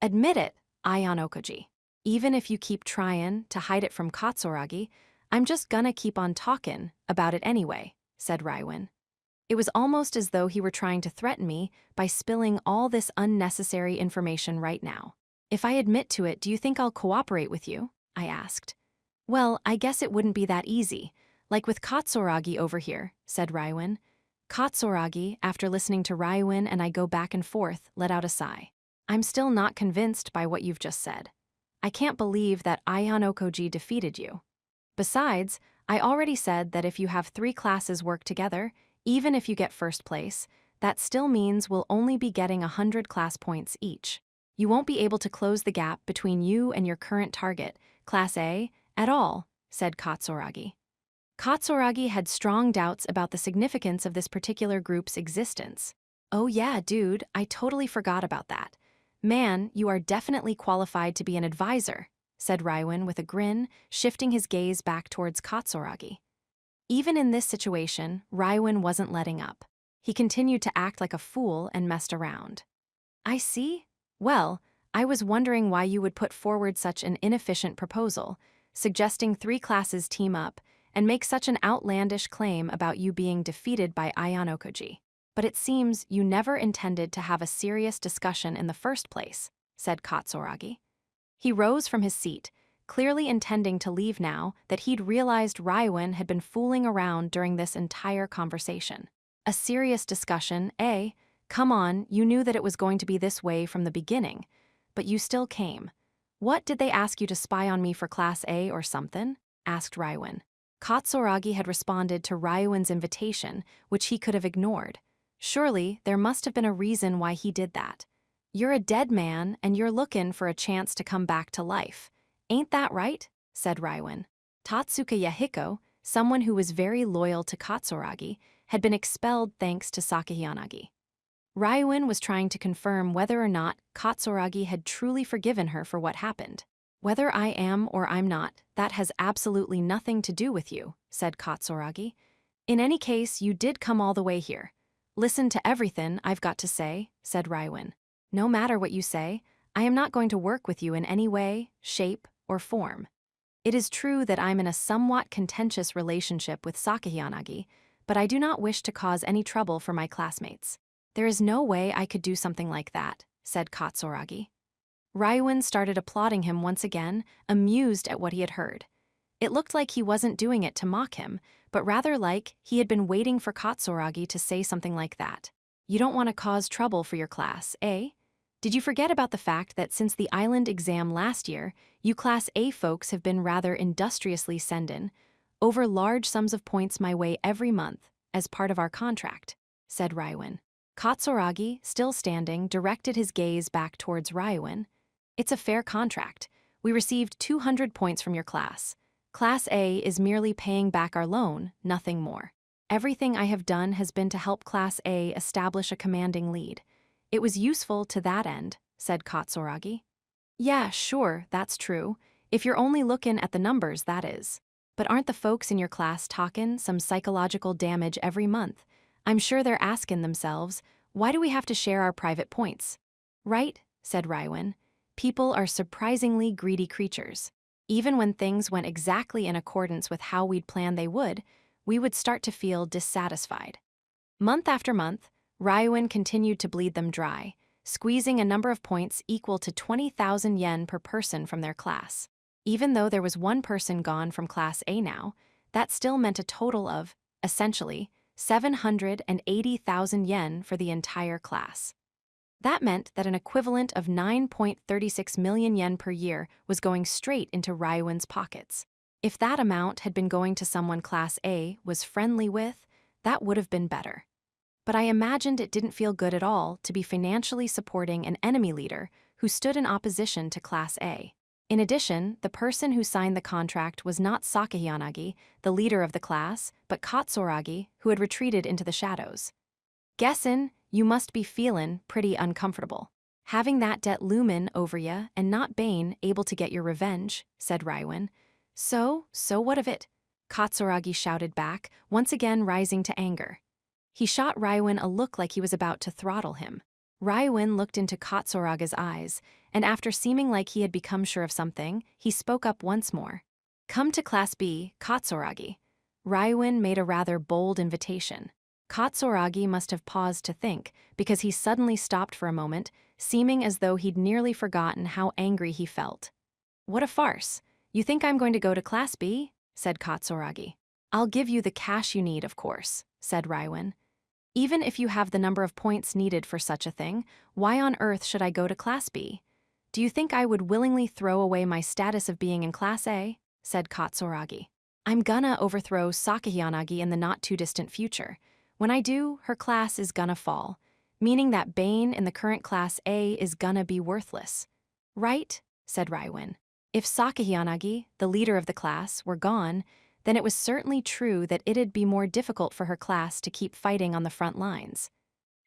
Admit it, Aion Okoji. Even if you keep trying to hide it from Katsuragi, I'm just gonna keep on talking about it anyway, said Ryuin. It was almost as though he were trying to threaten me by spilling all this unnecessary information right now. If I admit to it, do you think I'll cooperate with you? I asked. Well, I guess it wouldn't be that easy, like with Katsuragi over here, said Ryuin. Katsuragi, after listening to Ryuin and I go back and forth, let out a sigh. I'm still not convinced by what you've just said. I can't believe that Aion Okoji defeated you. Besides, I already said that if you have 3 classes work together, even if you get first place, that still means we'll only be getting 100 class points each. You won't be able to close the gap between you and your current target, Class A, at all, said Katsuragi. Katsuragi had strong doubts about the significance of this particular group's existence. Oh yeah, dude, I totally forgot about that. Man, you are definitely qualified to be an advisor, said Ryuin with a grin, shifting his gaze back towards Katsuragi. Even in this situation, Ryuin wasn't letting up. He continued to act like a fool and messed around. I see? Well, I was wondering why you would put forward such an inefficient proposal, suggesting 3 classes team up, and make such an outlandish claim about you being defeated by Aion Okoji. But it seems you never intended to have a serious discussion in the first place, said Katsuragi. He rose from his seat, clearly intending to leave now that he'd realized Ryuin had been fooling around during this entire conversation. A serious discussion, eh? Come on, you knew that it was going to be this way from the beginning, but you still came. What, did they ask you to spy on me for Class A or something? Asked Ryuin. Katsuragi had responded to Ryuin's invitation, which he could have ignored. Surely, there must have been a reason why he did that. You're a dead man, and you're looking for a chance to come back to life. Ain't that right? Said Ryuin. Tatsuka Yahiko, someone who was very loyal to Katsuragi, had been expelled thanks to Sakahiyanagi. Ryuin was trying to confirm whether or not Katsuragi had truly forgiven her for what happened. Whether I am or I'm not, that has absolutely nothing to do with you, said Katsuragi. In any case, you did come all the way here. Listen to everything I've got to say, said Ryuin. No matter what you say, I am not going to work with you in any way, shape, or form. It is true that I'm in a somewhat contentious relationship with Sakahiyanagi, but I do not wish to cause any trouble for my classmates. There is no way I could do something like that, said Katsuragi. Ryuin started applauding him once again, amused at what he had heard. It looked like he wasn't doing it to mock him, but rather like he had been waiting for Katsuragi to say something like that. You don't want to cause trouble for your class, eh? Did you forget about the fact that since the island exam last year, you Class A folks have been rather industriously sending over large sums of points my way every month as part of our contract, said Ryuin. Katsuragi, still standing, directed his gaze back towards Ryuin. It's a fair contract. We received 200 points from your class. Class A is merely paying back our loan, nothing more. Everything I have done has been to help Class A establish a commanding lead. It was useful to that end, said Katsuragi. Yeah, sure, that's true. If you're only looking at the numbers, that is. But aren't the folks in your class talking some psychological damage every month? I'm sure they're asking themselves, why do we have to share our private points? Right, said Rywin. People are surprisingly greedy creatures. Even when things went exactly in accordance with how we'd planned they would, we would start to feel dissatisfied. Month after month, Rywin continued to bleed them dry, squeezing a number of points equal to 20,000 yen per person from their class. Even though there was one person gone from Class A now, that still meant a total of, essentially, 780,000 yen for the entire class. That meant that an equivalent of 9.36 million yen per year was going straight into Rywin's pockets. If that amount had been going to someone Class A was friendly with, that would have been better. But I imagined it didn't feel good at all to be financially supporting an enemy leader who stood in opposition to Class A. In addition, the person who signed the contract was not Sakahiyanagi, the leader of the class, but Katsuragi, who had retreated into the shadows. Guessin', you must be feelin' pretty uncomfortable. Having that debt loomin' over ya and not Bane able to get your revenge, said Rywin. So what of it? Katsuragi shouted back, once again rising to anger. He shot Rywin a look like he was about to throttle him. Rywin looked into Katsuraga's eyes, and after seeming like he had become sure of something, he spoke up once more. Come to Class B, Katsuragi. Rywin made a rather bold invitation. Katsuragi must have paused to think, because he suddenly stopped for a moment, seeming as though he'd nearly forgotten how angry he felt. What a farce. You think I'm going to go to Class B? Said Katsuragi. I'll give you the cash you need, of course, said Rywin. Even if you have the number of points needed for such a thing, why on earth should I go to Class B? Do you think I would willingly throw away my status of being in Class A? Said Katsuragi. I'm gonna overthrow Sakahiyanagi in the not-too-distant future. When I do, her class is gonna fall, meaning that Bane in the current Class A is gonna be worthless. Right? Said Rywin. If Sakahiyanagi, the leader of the class, were gone, then it was certainly true that it'd be more difficult for her class to keep fighting on the front lines.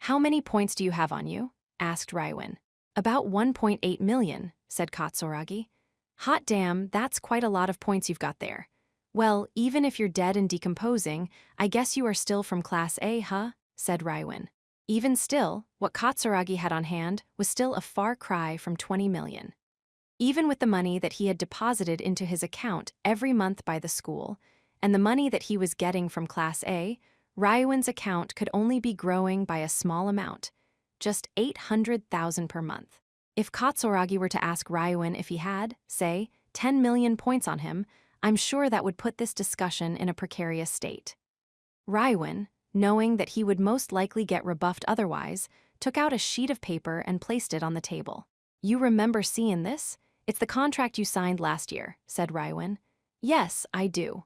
How many points do you have on you? Asked Rywin. About 1.8 million, said Katsuragi. Hot damn, that's quite a lot of points you've got there. Well, even if you're dead and decomposing, I guess you are still from Class A, huh? Said Rywin. Even still, what Katsuragi had on hand was still a far cry from 20 million. Even with the money that he had deposited into his account every month by the school, and the money that he was getting from Class A, Rywin's account could only be growing by a small amount, just 800,000 per month. If Katsuragi were to ask Rywin if he had, say, 10 million points on him, I'm sure that would put this discussion in a precarious state. Rywin, knowing that he would most likely get rebuffed otherwise, took out a sheet of paper and placed it on the table. You remember seeing this? It's the contract you signed last year, said Rywin. Yes, I do.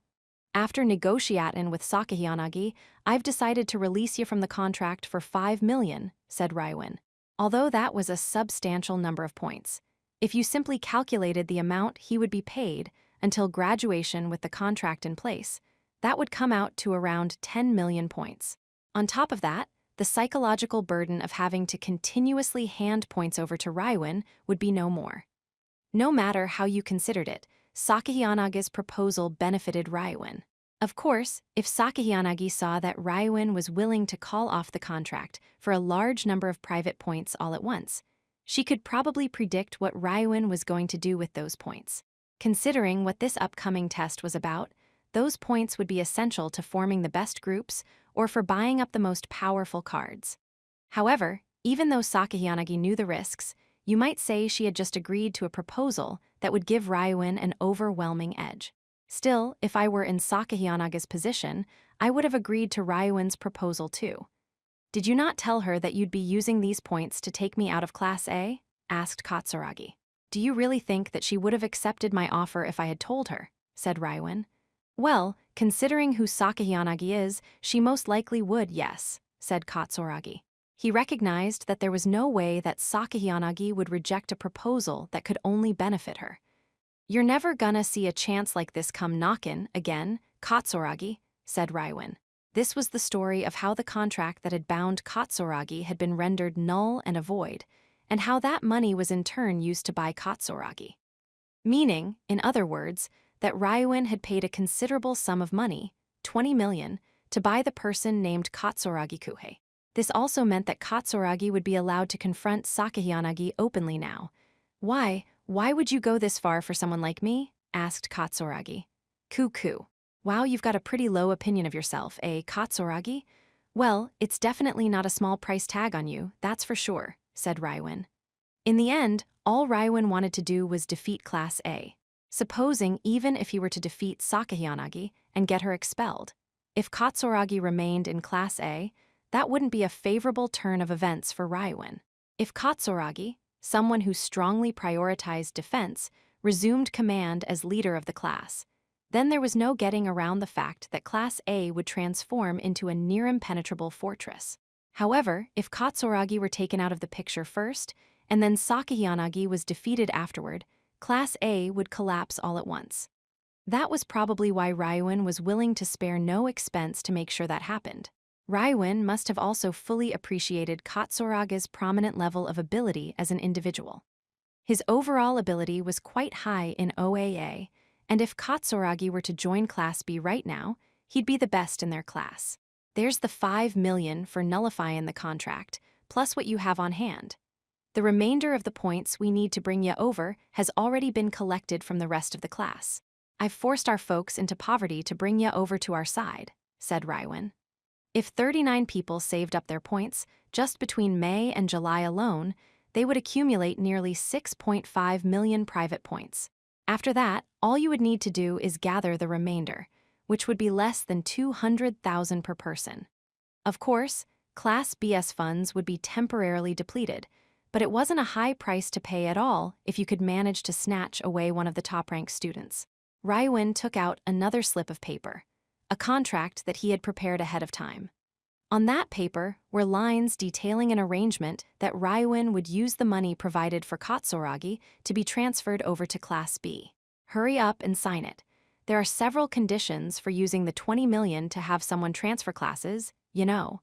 After negotiatin' with Sakahiyanagi, I've decided to release you from the contract for 5 million, said Rywin. Although that was a substantial number of points. If you simply calculated the amount he would be paid until graduation with the contract in place, that would come out to around 10 million points. On top of that, the psychological burden of having to continuously hand points over to Rywin would be no more. No matter how you considered it, Sakahiyanaga's proposal benefited Rywin. Of course, if Sakahiyanagi saw that Rywin was willing to call off the contract for a large number of private points all at once, she could probably predict what Rywin was going to do with those points. Considering what this upcoming test was about, those points would be essential to forming the best groups or for buying up the most powerful cards. However, even though Sakahiyanagi knew the risks, you might say she had just agreed to a proposal that would give Rywin an overwhelming edge. Still, if I were in Sakahiyanaga's position, I would have agreed to Rywin's proposal too. Did you not tell her that you'd be using these points to take me out of Class A? Asked Katsuragi. Do you really think that she would have accepted my offer if I had told her? Said Rywin. Well, considering who Sakahiyanagi is, she most likely would, yes, said Katsuragi. He recognized that there was no way that Sakahiyanagi would reject a proposal that could only benefit her. You're never gonna see a chance like this come knockin' again, Katsuragi, said Rywin. This was the story of how the contract that had bound Katsuragi had been rendered null and void, and how that money was in turn used to buy Katsuragi. Meaning, in other words, that Ryuin had paid a considerable sum of money, 20 million, to buy the person named Katsuragi Kuhei. This also meant that Katsuragi would be allowed to confront Sakahiyanagi openly now. Why would you go this far for someone like me? Asked Katsuragi. Cuckoo. Wow, you've got a pretty low opinion of yourself, eh, Katsuragi? Well, it's definitely not a small price tag on you, that's for sure, said Ryuin. In the end, all Ryuin wanted to do was defeat Class A. Supposing even if he were to defeat Sakahiyanagi and get her expelled, if Katsuragi remained in Class A, that wouldn't be a favorable turn of events for Ryuin. If Katsuragi, someone who strongly prioritized defense, resumed command as leader of the class, then there was no getting around the fact that Class A would transform into a near-impenetrable fortress. However, if Katsuragi were taken out of the picture first, and then Sakahiyanagi was defeated afterward, Class A would collapse all at once. That was probably why Ryuin was willing to spare no expense to make sure that happened. Ryuin must have also fully appreciated Katsuraga's prominent level of ability as an individual. His overall ability was quite high in OAA, and if Katsuragi were to join Class B right now, he'd be the best in their class. There's the 5 million for nullifying the contract, plus what you have on hand. The remainder of the points we need to bring you over has already been collected from the rest of the class. I've forced our folks into poverty to bring you over to our side, said Ryuin. If 39 people saved up their points, just between May and July alone, they would accumulate nearly 6.5 million private points. After that, all you would need to do is gather the remainder, which would be less than 200,000 per person. Of course, Class B's funds would be temporarily depleted, but it wasn't a high price to pay at all if you could manage to snatch away one of the top-ranked students. Ryuin took out another slip of paper, a contract that he had prepared ahead of time. On that paper were lines detailing an arrangement that Ryuin would use the money provided for Katsuragi to be transferred over to Class B. Hurry up and sign it. There are several conditions for using the 20 million to have someone transfer classes, you know.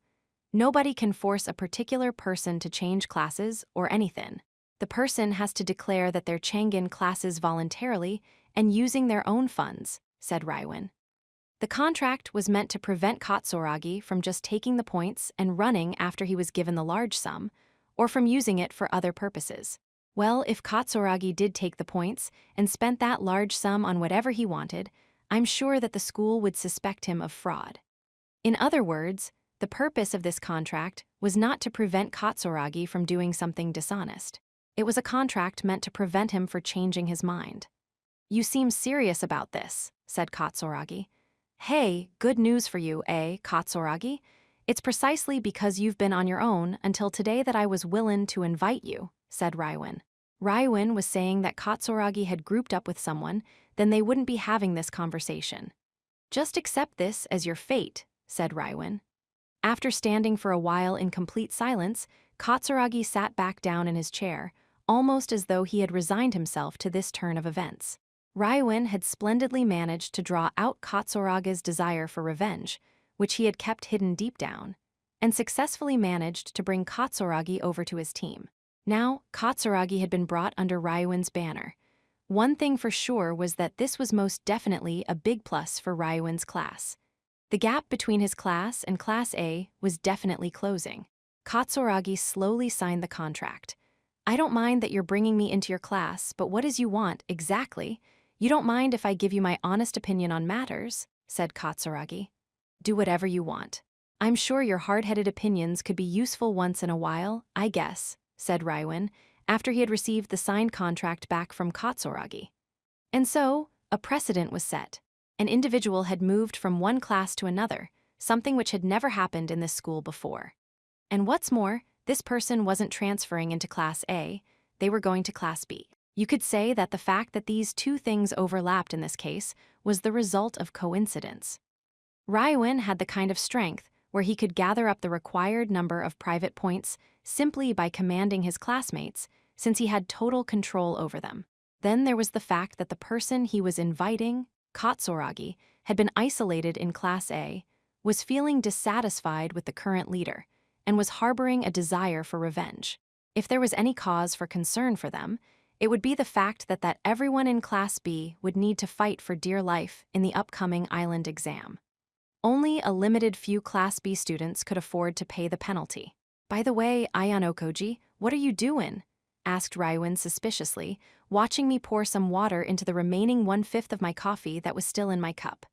Nobody can force a particular person to change classes or anything. The person has to declare that they're changing classes voluntarily and using their own funds, said Ryuin. The contract was meant to prevent Katsuragi from just taking the points and running after he was given the large sum, or from using it for other purposes. Well, if Katsuragi did take the points and spent that large sum on whatever he wanted, I'm sure that the school would suspect him of fraud. In other words, the purpose of this contract was not to prevent Katsuragi from doing something dishonest. It was a contract meant to prevent him from changing his mind. You seem serious about this, said Katsuragi. Hey, good news for you, eh, Katsuragi? It's precisely because you've been on your own until today that I was willing to invite you, said Ryuin. Ryuin was saying that Katsuragi had grouped up with someone, then they wouldn't be having this conversation. Just accept this as your fate, said Ryuin. After standing for a while in complete silence, Katsuragi sat back down in his chair, almost as though he had resigned himself to this turn of events. Ryuin had splendidly managed to draw out Katsuraga's desire for revenge, which he had kept hidden deep down, and successfully managed to bring Katsuragi over to his team. Now, Katsuragi had been brought under Ryuin's banner. One thing for sure was that this was most definitely a big plus for Ryuin's class. The gap between his class and Class A was definitely closing. Katsuragi slowly signed the contract. I don't mind that you're bringing me into your class, but what is you want, exactly? You don't mind if I give you my honest opinion on matters, said Katsuragi. Do whatever you want. I'm sure your hard-headed opinions could be useful once in a while, I guess, said Ryuin, after he had received the signed contract back from Katsuragi. And so, a precedent was set. An individual had moved from one class to another, something which had never happened in this school before. And what's more, this person wasn't transferring into Class A, they were going to Class B. You could say that the fact that these two things overlapped in this case was the result of coincidence. Ryuin had the kind of strength where he could gather up the required number of private points simply by commanding his classmates, since he had total control over them. Then there was the fact that the person he was inviting, Katsuragi, had been isolated in Class A, was feeling dissatisfied with the current leader and was harboring a desire for revenge. If there was any cause for concern for them, it would be the fact that everyone in Class B would need to fight for dear life in the upcoming island exam. Only a limited few Class B students could afford to pay the penalty. "By the way, Ayanokoji, what are you doing?" asked Raiwan suspiciously, watching me pour some water into the remaining 1/5 of my coffee that was still in my cup.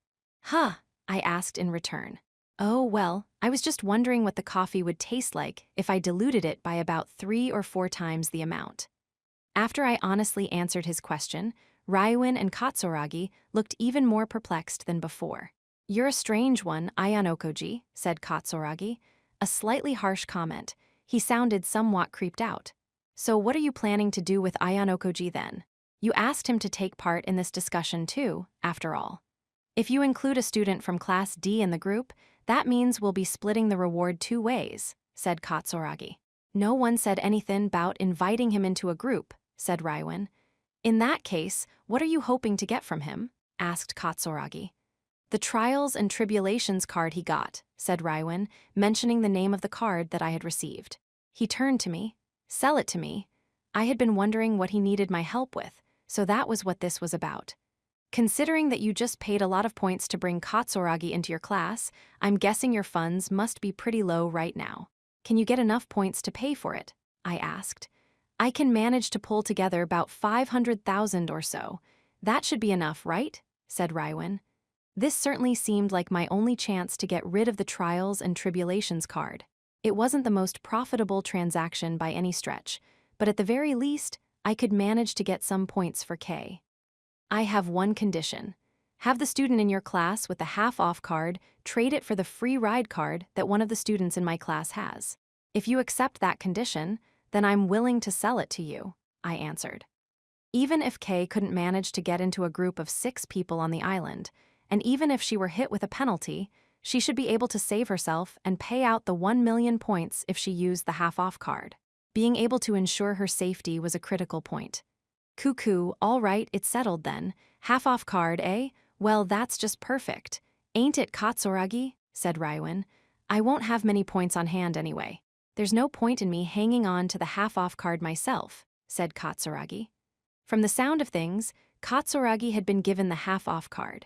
"Huh," I asked in return. "Oh, well, I was just wondering what the coffee would taste like if I diluted it by about 3 or 4 times the amount." After I honestly answered his question, Raiwan and Katsuragi looked even more perplexed than before. "You're a strange one, Ayanokoji," said Katsuragi. A slightly harsh comment. He sounded somewhat creeped out. "So what are you planning to do with Ayanokoji then? You asked him to take part in this discussion too, after all. If you include a student from Class D in the group, that means we'll be splitting the reward 2 ways," said Katsuragi. "No one said anything about inviting him into a group," said Raiwan. "In that case, what are you hoping to get from him?" asked Katsuragi. "The trials and tribulations card he got," said Raiwan, mentioning the name of the card that I had received. He turned to me. "Sell it to me." I had been wondering what he needed my help with, so that was what this was about. "Considering that you just paid a lot of points to bring Katsuragi into your class, I'm guessing your funds must be pretty low right now. Can you get enough points to pay for it?" I asked. "I can manage to pull together about 500,000 or so. That should be enough, right?" said Raiwan. This certainly seemed like my only chance to get rid of the trials and tribulations card. It wasn't the most profitable transaction by any stretch, but at the very least, I could manage to get some points for K. "I have one condition. Have the student in your class with the half-off card trade it for the free ride card that one of the students in my class has. If you accept that condition, then I'm willing to sell it to you," I answered. Even if Kay couldn't manage to get into a group of 6 people on the island, and even if she were hit with a penalty, she should be able to save herself and pay out the 1 million points if she used the half-off card. Being able to ensure her safety was a critical point. "Cuckoo, all right, it's settled then. Half-off card, eh? Well, that's just perfect. Ain't it, Katsuragi?" said Raiwan. "I won't have many points on hand anyway. There's no point in me hanging on to the half-off card myself," said Katsuragi. From the sound of things, Katsuragi had been given the half-off card.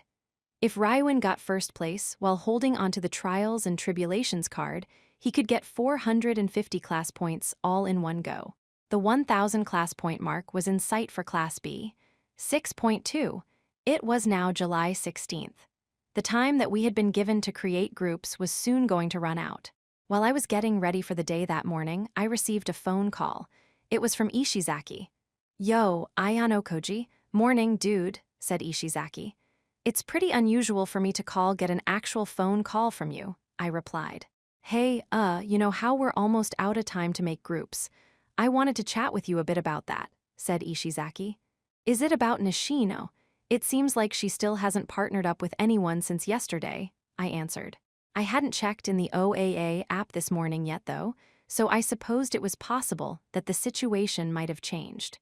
If Raiwan got first place while holding onto the Trials and Tribulations card, he could get 450 class points all in one go. The 1,000 class point mark was in sight for Class B. 6.2. It was now July 16th. The time that we had been given to create groups was soon going to run out. While I was getting ready for the day that morning, I received a phone call. It was from Ishizaki. "Yo, Ayanokoji. Morning, dude," said Ishizaki. "It's pretty unusual for me to get an actual phone call from you," I replied. "Hey, you know how we're almost out of time to make groups. I wanted to chat with you a bit about that," said Ishizaki. "Is it about Nishino? It seems like she still hasn't partnered up with anyone since yesterday," I answered. I hadn't checked in the OAA app this morning yet, though, so I supposed it was possible that the situation might have changed.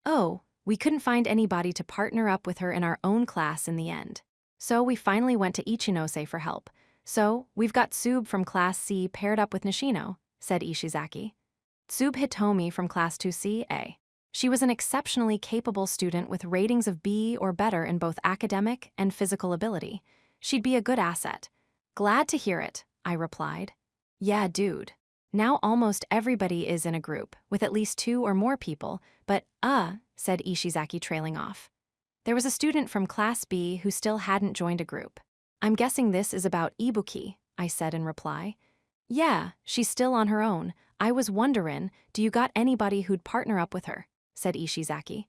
"Oh, we couldn't find anybody to partner up with her in our own class in the end. So we finally went to Ichinose for help. So we've got Tsub from Class C paired up with Nishino," said Ishizaki. "Tsub Hitomi from Class 2C-A. She was an exceptionally capable student with ratings of B or better in both academic and physical ability. She'd be a good asset." "Glad to hear it," I replied. "Yeah, dude. Now almost everybody is in a group, with at least 2 or more people, but, said Ishizaki trailing off. There was a student from Class B who still hadn't joined a group. "I'm guessing this is about Ibuki," I said in reply. "Yeah, she's still on her own. I was wonderin', do you got anybody who'd partner up with her?" said Ishizaki.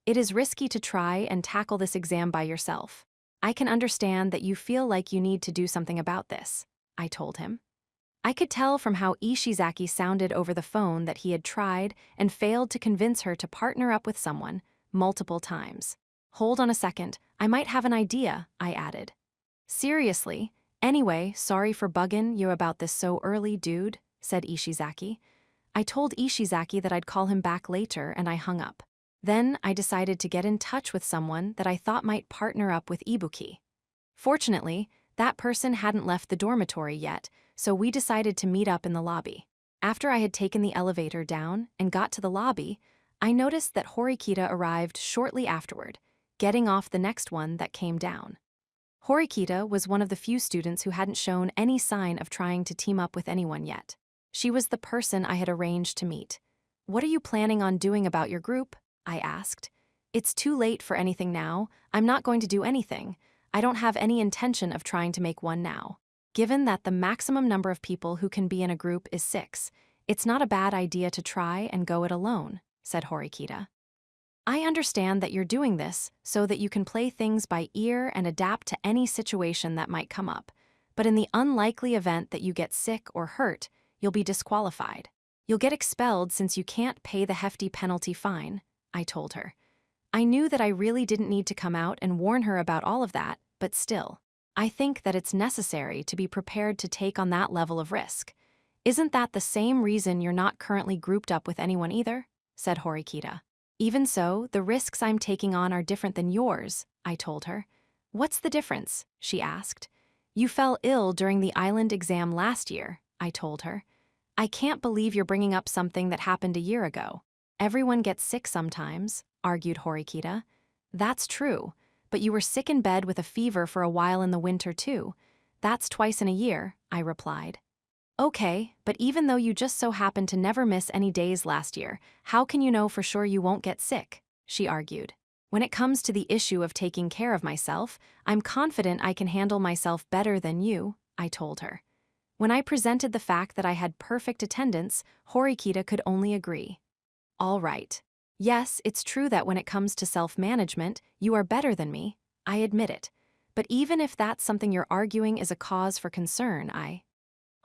"It is risky to try and tackle this exam by yourself. I can understand that you feel like you need to do something about this," I told him. I could tell from how Ishizaki sounded over the phone that he had tried and failed to convince her to partner up with someone multiple times. "Hold on a second, I might have an idea," I added. "Seriously? Anyway, sorry for bugging you about this so early, dude," said Ishizaki. I told Ishizaki that I'd call him back later and I hung up. Then I decided to get in touch with someone that I thought might partner up with Ibuki. Fortunately, That person hadn't left the dormitory yet, so we decided to meet up in the lobby. After I had taken the elevator down and got to the lobby, I noticed that Horikita arrived shortly afterward, getting off the next one that came down. Horikita was one of the few students who hadn't shown any sign of trying to team up with anyone yet. She was the person I had arranged to meet. "What are you planning on doing about your group?" I asked. "It's too late for anything now. I'm not going to do anything. I don't have any intention of trying to make one now. Given that the maximum number of people who can be in a group is 6, it's not a bad idea to try and go it alone," said Horikita. "I understand that you're doing this so that you can play things by ear and adapt to any situation that might come up. But in the unlikely event that you get sick or hurt, you'll be disqualified. You'll get expelled since you can't pay the hefty penalty fine," I told her. I knew that I really didn't need to come out and warn her about all of that, but still, I think that it's necessary to be prepared to take on that level of risk. "Isn't that the same reason you're not currently grouped up with anyone either?" said Horikita. "Even so, the risks I'm taking on are different than yours," I told her. "What's the difference?" she asked. "You fell ill during the island exam last year," I told her. "I can't believe you're bringing up something that happened a year ago." "Everyone gets sick sometimes," argued Horikita. "That's true, but you were sick in bed with a fever for a while in the winter too. That's twice in a year," I replied. "Okay, but even though you just so happened to never miss any days last year, how can you know for sure you won't get sick?" she argued. "When it comes to the issue of taking care of myself, I'm confident I can handle myself better than you," I told her. When I presented the fact that I had perfect attendance, Horikita could only agree. "All right. Yes, it's true that when it comes to self-management, you are better than me, I admit it. But even if that's something you're arguing is a cause for concern,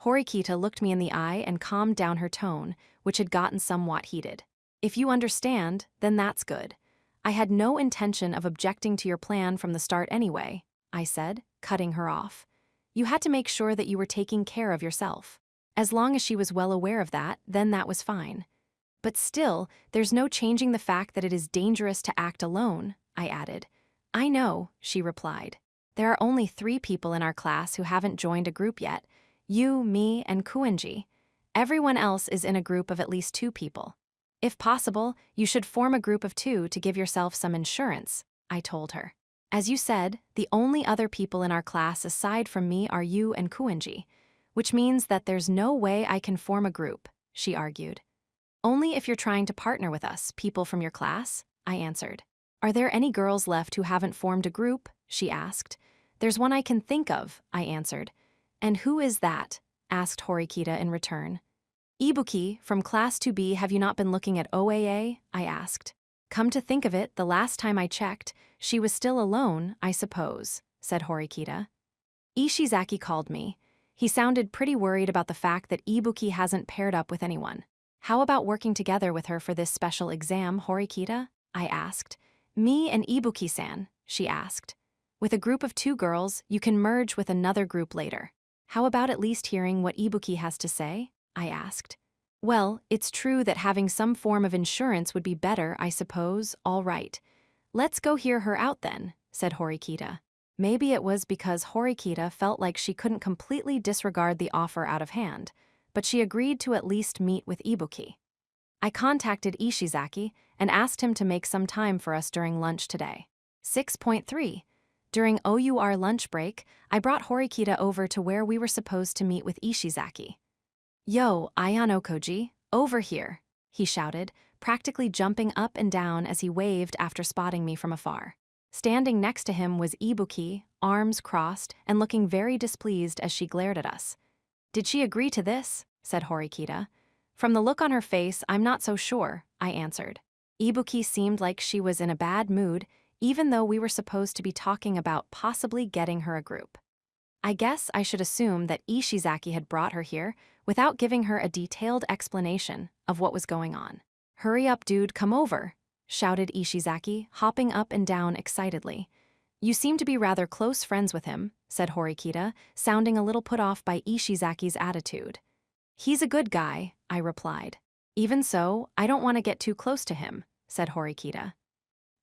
Horikita looked me in the eye and calmed down her tone, which had gotten somewhat heated. "If you understand, then that's good. I had no intention of objecting to your plan from the start anyway," I said, cutting her off. "You had to make sure that you were taking care of yourself. As long as she was well aware of that, then that was fine. But still, there's no changing the fact that it is dangerous to act alone," I added. "I know," she replied. "There are only 3 people in our class who haven't joined a group yet. You, me, and Kuenji. Everyone else is in a group of at least 2 people. If possible, you should form a group of 2 to give yourself some insurance," I told her. "As you said, the only other people in our class aside from me are you and Kuenji, which means that there's no way I can form a group," she argued. "Only if you're trying to partner with us, people from your class," I answered. "Are there any girls left who haven't formed a group?" she asked. "There's one I can think of," I answered. "And who is that?" asked Horikita in return. "Ibuki, from Class 2B, have you not been looking at OAA?" I asked. "Come to think of it, the last time I checked, she was still alone, I suppose," said Horikita. Ishizaki called me. He sounded pretty worried about the fact that Ibuki hasn't paired up with anyone. "How about working together with her for this special exam, Horikita?" I asked. "Me and Ibuki-san," she asked. "With a group of 2 girls, you can merge with another group later. How about at least hearing what Ibuki has to say?" I asked. "Well, it's true that having some form of insurance would be better, I suppose. All right. Let's go hear her out then," said Horikita. Maybe it was because Horikita felt like she couldn't completely disregard the offer out of hand, but she agreed to at least meet with Ibuki. I contacted Ishizaki and asked him to make some time for us during lunch today. 6.3. During OUR lunch break, I brought Horikita over to where we were supposed to meet with Ishizaki. "Yo, Ayano Koji, over here," he shouted, practically jumping up and down as he waved after spotting me from afar. Standing next to him was Ibuki, arms crossed and looking very displeased as she glared at us. "Did she agree to this?" said Horikita. "From the look on her face, I'm not so sure," I answered. Ibuki seemed like she was in a bad mood, even though we were supposed to be talking about possibly getting her a group. I guess I should assume that Ishizaki had brought her here without giving her a detailed explanation of what was going on. "Hurry up, dude, come over," shouted Ishizaki, hopping up and down excitedly. "You seem to be rather close friends with him," said Horikita, sounding a little put off by Ishizaki's attitude. "He's a good guy," I replied. "Even so, I don't want to get too close to him," said Horikita.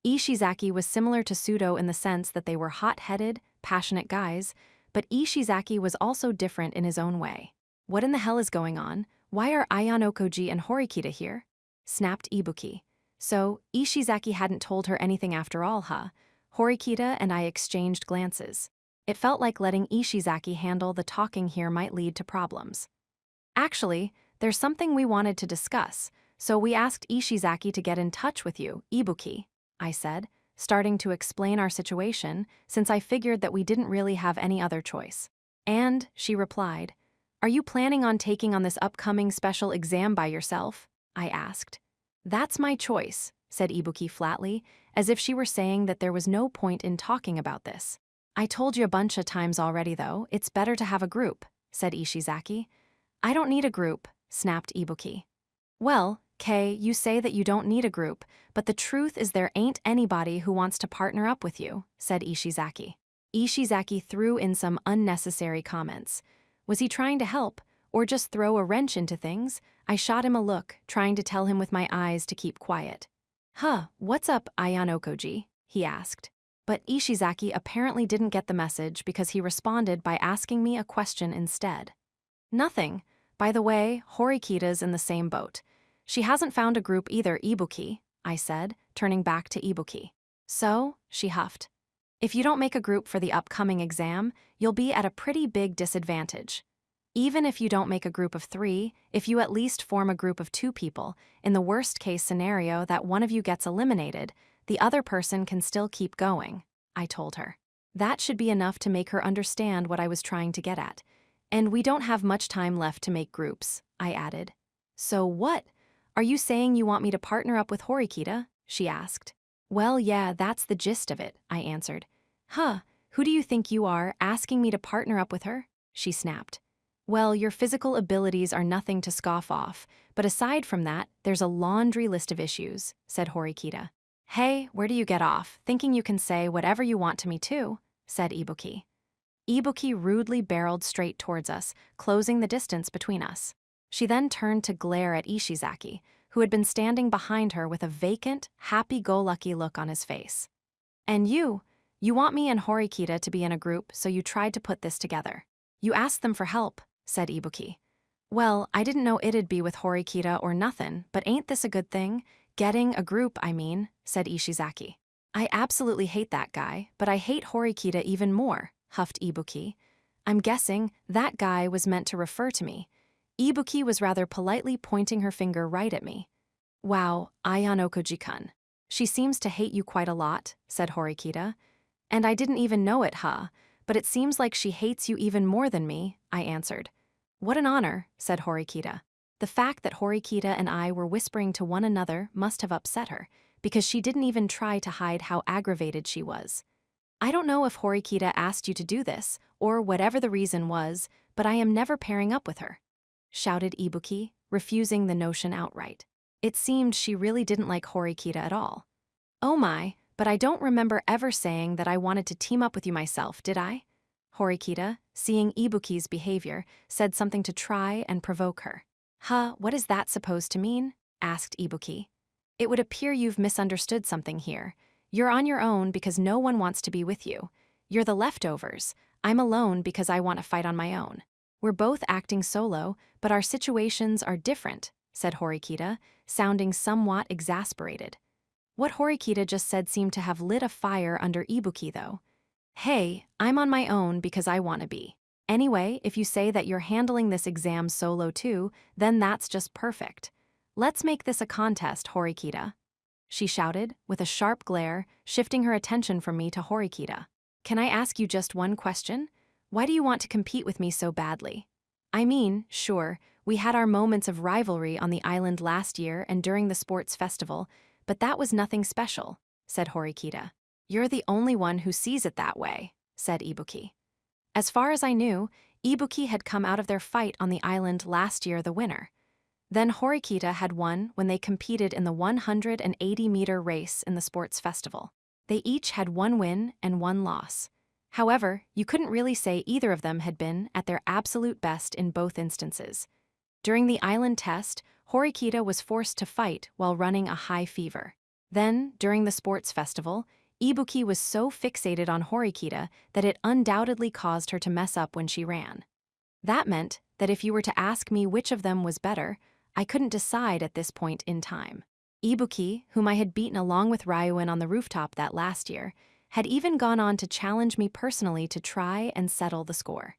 Ishizaki was similar to Sudo in the sense that they were hot-headed, passionate guys, but Ishizaki was also different in his own way. What in the hell is going on? Why are Ayanokoji and Horikita here? Snapped Ibuki. So, Ishizaki hadn't told her anything after all, huh? Horikita and I exchanged glances. It felt like letting Ishizaki handle the talking here might lead to problems. Actually, there's something we wanted to discuss, so we asked Ishizaki to get in touch with you, Ibuki, I said, starting to explain our situation since I figured that we didn't really have any other choice. And, she replied, "Are you planning on taking on this upcoming special exam by yourself?" I asked. "That's my choice," said Ibuki flatly, as if she were saying that there was no point in talking about this. "I told you a bunch of times already, though, it's better to have a group," said Ishizaki. "I don't need a group," snapped Ibuki. "Well, Kei, you say that you don't need a group, but the truth is there ain't anybody who wants to partner up with you," said Ishizaki. Ishizaki threw in some unnecessary comments. Was he trying to help, or just throw a wrench into things? I shot him a look, trying to tell him with my eyes to keep quiet. "Huh, what's up, Ayanokoji?" he asked. But Ishizaki apparently didn't get the message because he responded by asking me a question instead. "Nothing. By the way, Horikita's in the same boat. She hasn't found a group either, Ibuki," I said, turning back to Ibuki. "So?" she huffed. "If you don't make a group for the upcoming exam, you'll be at a pretty big disadvantage. Even if you don't make a group of 3, if you at least form a group of 2 people, in the worst-case scenario that one of you gets eliminated, the other person can still keep going," I told her. That should be enough to make her understand what I was trying to get at. "And we don't have much time left to make groups," I added. "So what? Are you saying you want me to partner up with Horikita?" she asked. "Well, yeah, that's the gist of it," I answered. "Huh, who do you think you are, asking me to partner up with her?" she snapped. "Well, your physical abilities are nothing to scoff off, but aside from that, there's a laundry list of issues," said Horikita. "Hey, where do you get off, thinking you can say whatever you want to me too?" said Ibuki. Ibuki rudely barreled straight towards us, closing the distance between us. She then turned to glare at Ishizaki, who had been standing behind her with a vacant, happy-go-lucky look on his face. "And you want me and Horikita to be in a group, so you tried to put this together. You asked them for help," said Ibuki. "Well, I didn't know it'd be with Horikita or nothin', but ain't this a good thing? Getting a group, I mean," said Ishizaki. "I absolutely hate that guy, but I hate Horikita even more," huffed Ibuki. I'm guessing that guy was meant to refer to me. Ibuki was rather politely pointing her finger right at me. "Wow, Ayanokoji-kun. She seems to hate you quite a lot," said Horikita. "And I didn't even know it, huh? But it seems like she hates you even more than me," I answered. "What an honor," said Horikita. The fact that Horikita and I were whispering to one another must have upset her, because she didn't even try to hide how aggravated she was. "I don't know if Horikita asked you to do this, or whatever the reason was, but I am never pairing up with her," shouted Ibuki, refusing the notion outright. It seemed she really didn't like Horikita at all. "Oh my, but I don't remember ever saying that I wanted to team up with you myself, did I?" Horikita, seeing Ibuki's behavior, said something to try and provoke her. "Huh, what is that supposed to mean?" asked Ibuki. "It would appear you've misunderstood something here. You're on your own because no one wants to be with you. You're the leftovers. I'm alone because I want to fight on my own. We're both acting solo, but our situations are different," said Horikita, sounding somewhat exasperated. What Horikita just said seemed to have lit a fire under Ibuki, though. "Hey, I'm on my own because I want to be. Anyway, if you say that you're handling this exam solo too, then that's just perfect. Let's make this a contest, Horikita," she shouted, with a sharp glare, shifting her attention from me to Horikita. "Can I ask you just one question? Why do you want to compete with me so badly? I mean, sure, we had our moments of rivalry on the island last year and during the sports festival, but that was nothing special," said Horikita. "You're the only one who sees it that way," said Ibuki. As far as I knew, Ibuki had come out of their fight on the island last year the winner. Then Horikita had won when they competed in the 180-meter race in the sports festival. They each had 1 win and 1 loss. However, you couldn't really say either of them had been at their absolute best in both instances. During the island test, Horikita was forced to fight while running a high fever. Then, during the sports festival, Ibuki was so fixated on Horikita that it undoubtedly caused her to mess up when she ran. That meant that if you were to ask me which of them was better, I couldn't decide at this point in time. Ibuki, whom I had beaten along with Ryuin on the rooftop that last year, had even gone on to challenge me personally to try and settle the score.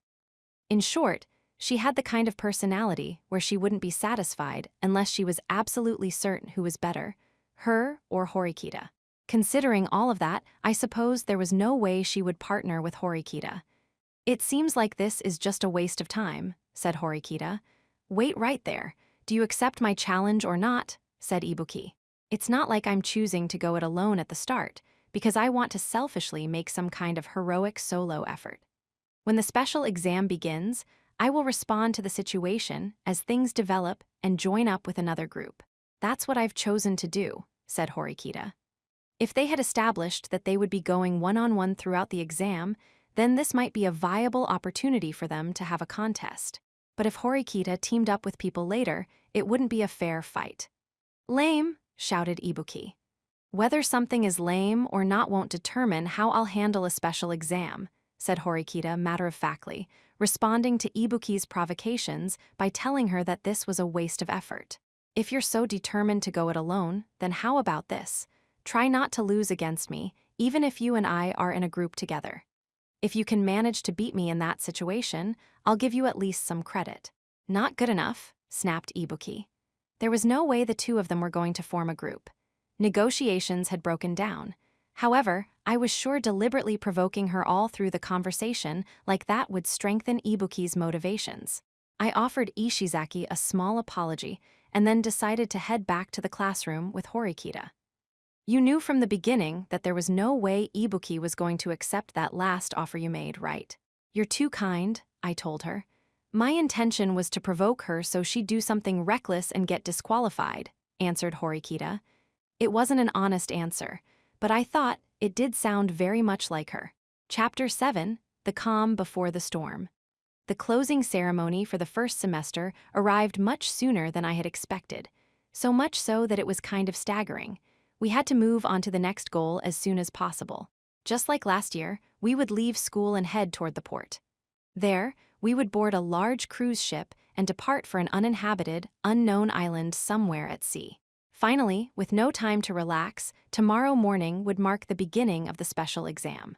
In short, she had the kind of personality where she wouldn't be satisfied unless she was absolutely certain who was better, her or Horikita. Considering all of that, I suppose there was no way she would partner with Horikita. "It seems like this is just a waste of time," said Horikita. "Wait right there. Do you accept my challenge or not?" said Ibuki. "It's not like I'm choosing to go it alone at the start, because I want to selfishly make some kind of heroic solo effort. When the special exam begins, I will respond to the situation as things develop and join up with another group. That's what I've chosen to do," said Horikita. If they had established that they would be going one-on-one throughout the exam, then this might be a viable opportunity for them to have a contest. But if Horikita teamed up with people later, it wouldn't be a fair fight. "Lame," shouted Ibuki. "Whether something is lame or not won't determine how I'll handle a special exam," said Horikita matter-of-factly, responding to Ibuki's provocations by telling her that this was a waste of effort. "If you're so determined to go it alone, then how about this? Try not to lose against me, even if you and I are in a group together. If you can manage to beat me in that situation, I'll give you at least some credit." "Not good enough," snapped Ibuki. There was no way the two of them were going to form a group. Negotiations had broken down. However, I was sure deliberately provoking her all through the conversation like that would strengthen Ibuki's motivations. I offered Ishizaki a small apology and then decided to head back to the classroom with Horikita. "You knew from the beginning that there was no way Ibuki was going to accept that last offer you made, right?" "You're too kind," I told her. "My intention was to provoke her so she'd do something reckless and get disqualified," answered Horikita. It wasn't an honest answer, but I thought it did sound very much like her. Chapter 7, The Calm Before the Storm. The closing ceremony for the first semester arrived much sooner than I had expected, so much so that it was kind of staggering. We had to move on to the next goal as soon as possible. Just like last year, we would leave school and head toward the port. There, we would board a large cruise ship and depart for an uninhabited, unknown island somewhere at sea. Finally, with no time to relax, tomorrow morning would mark the beginning of the special exam.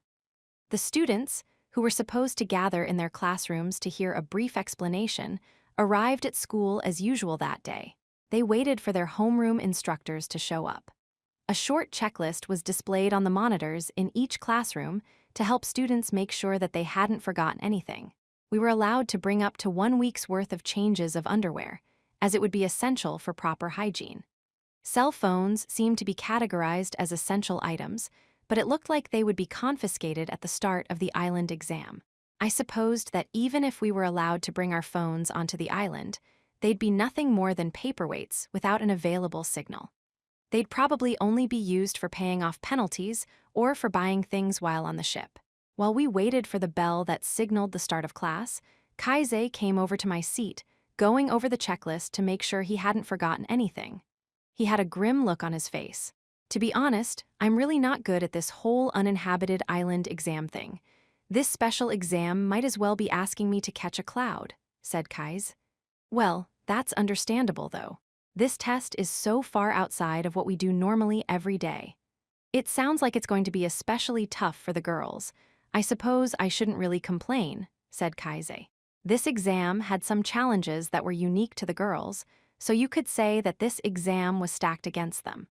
The students, who were supposed to gather in their classrooms to hear a brief explanation, arrived at school as usual that day. They waited for their homeroom instructors to show up. A short checklist was displayed on the monitors in each classroom to help students make sure that they hadn't forgotten anything. We were allowed to bring up to 1 week's worth of changes of underwear, as it would be essential for proper hygiene. Cell phones seemed to be categorized as essential items, but it looked like they would be confiscated at the start of the island exam. I supposed that even if we were allowed to bring our phones onto the island, they'd be nothing more than paperweights without an available signal. They'd probably only be used for paying off penalties or for buying things while on the ship. While we waited for the bell that signaled the start of class, Kaise came over to my seat, going over the checklist to make sure he hadn't forgotten anything. He had a grim look on his face. "To be honest, I'm really not good at this whole uninhabited island exam thing. This special exam might as well be asking me to catch a cloud," said Kaise. "Well, that's understandable though. This test is so far outside of what we do normally every day. It sounds like it's going to be especially tough for the girls. I suppose I shouldn't really complain," said Kaise. This exam had some challenges that were unique to the girls, so you could say that this exam was stacked against them.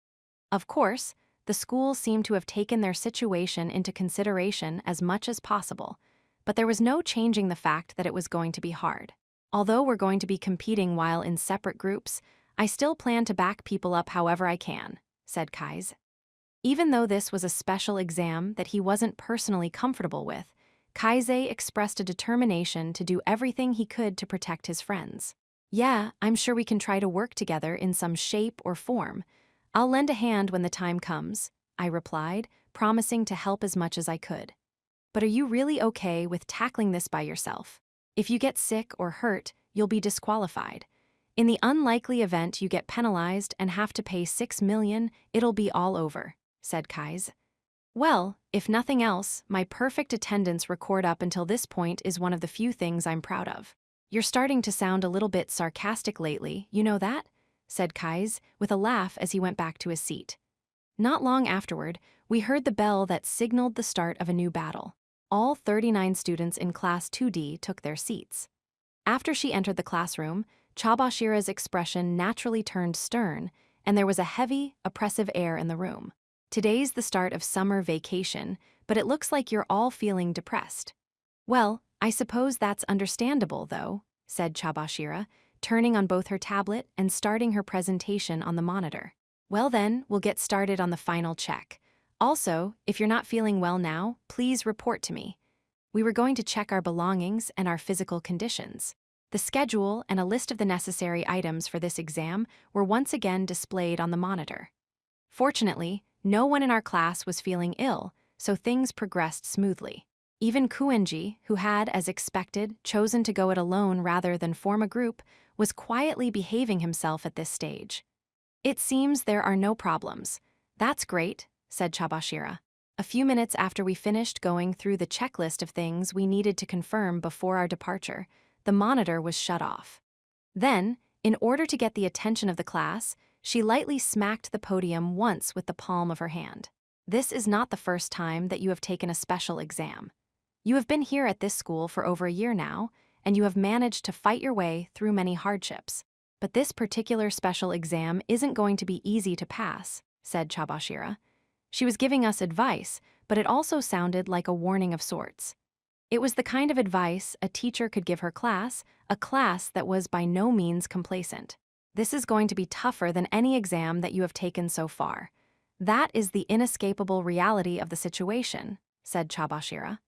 Of course, the school seemed to have taken their situation into consideration as much as possible, but there was no changing the fact that it was going to be hard. Although we're going to be competing while in separate groups, I still plan to back people up however I can," said Kaise. Even though this was a special exam that he wasn't personally comfortable with, Kaise expressed a determination to do everything he could to protect his friends. "Yeah, I'm sure we can try to work together in some shape or form. I'll lend a hand when the time comes," I replied, promising to help as much as I could. "But are you really okay with tackling this by yourself? If you get sick or hurt, you'll be disqualified. In the unlikely event you get penalized and have to pay 6 million, it'll be all over," said Kaise. Well, if nothing else, my perfect attendance record up until this point is one of the few things I'm proud of. You're starting to sound a little bit sarcastic lately, you know that? Said Kais, with a laugh as he went back to his seat. Not long afterward, we heard the bell that signaled the start of a new battle. All 39 students in Class 2D took their seats. After she entered the classroom, Chabashira's expression naturally turned stern, and there was a heavy, oppressive air in the room. Today's the start of summer vacation, but it looks like you're all feeling depressed. Well, I suppose that's understandable, though, said Chabashira, turning on both her tablet and starting her presentation on the monitor. Well then, we'll get started on the final check. Also, if you're not feeling well now, please report to me. We were going to check our belongings and our physical conditions. The schedule and a list of the necessary items for this exam were once again displayed on the monitor. Fortunately, no one in our class was feeling ill, so things progressed smoothly. Even Kuenji, who had, as expected, chosen to go it alone rather than form a group, was quietly behaving himself at this stage. It seems there are no problems. That's great, said Chabashira. A few minutes after we finished going through the checklist of things we needed to confirm before our departure, the monitor was shut off. Then, in order to get the attention of the class, she lightly smacked the podium once with the palm of her hand. This is not the first time that you have taken a special exam. You have been here at this school for over a year now, and you have managed to fight your way through many hardships. But this particular special exam isn't going to be easy to pass, said Chabashira. She was giving us advice, but it also sounded like a warning of sorts. It was the kind of advice a teacher could give her class, a class that was by no means complacent. This is going to be tougher than any exam that you have taken so far. That is the inescapable reality of the situation, said Chabashira.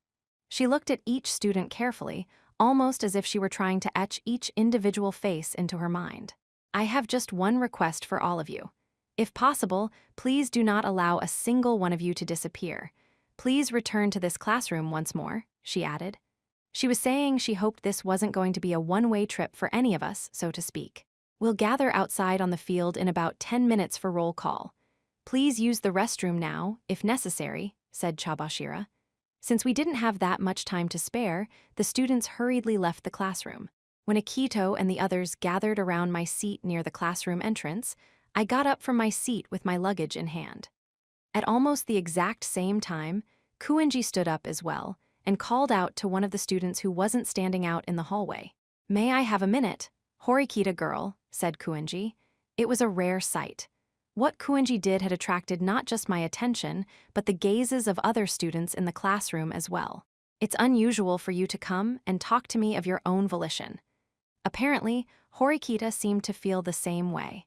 She looked at each student carefully, almost as if she were trying to etch each individual face into her mind. I have just one request for all of you. If possible, please do not allow a single one of you to disappear. Please return to this classroom once more, she added. She was saying she hoped this wasn't going to be a one-way trip for any of us, so to speak. We'll gather outside on the field in about 10 minutes for roll call. Please use the restroom now, if necessary, said Chabashira. Since we didn't have that much time to spare, the students hurriedly left the classroom. When Akito and the others gathered around my seat near the classroom entrance, I got up from my seat with my luggage in hand. At almost the exact same time, Kuenji stood up as well and called out to one of the students who wasn't standing out in the hallway. May I have a minute? Horikita girl, said Kuenji. It was a rare sight. What Kuenji did had attracted not just my attention, but the gazes of other students in the classroom as well. It's unusual for you to come and talk to me of your own volition. Apparently, Horikita seemed to feel the same way.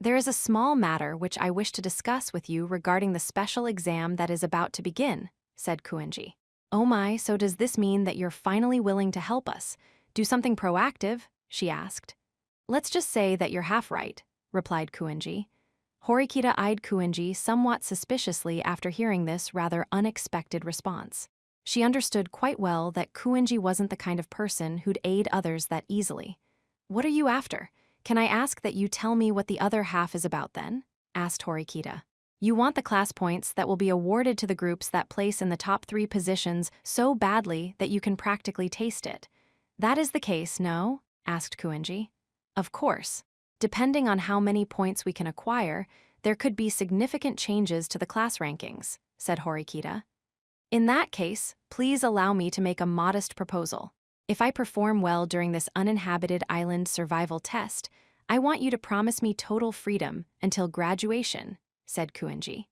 There is a small matter which I wish to discuss with you regarding the special exam that is about to begin, said Kuenji. Oh my, so does this mean that you're finally willing to help us? Do something proactive? She asked. Let's just say that you're half right, replied Kuenji. Horikita eyed Kuenji somewhat suspiciously after hearing this rather unexpected response. She understood quite well that Kuenji wasn't the kind of person who'd aid others that easily. What are you after? Can I ask that you tell me what the other half is about then? Asked Horikita. You want the class points that will be awarded to the groups that place in the top 3 positions so badly that you can practically taste it. That is the case, no? Asked Kuenji. Of course. Depending on how many points we can acquire, there could be significant changes to the class rankings, said Horikita. In that case, please allow me to make a modest proposal. If I perform well during this uninhabited island survival test, I want you to promise me total freedom until graduation, said Kuenji.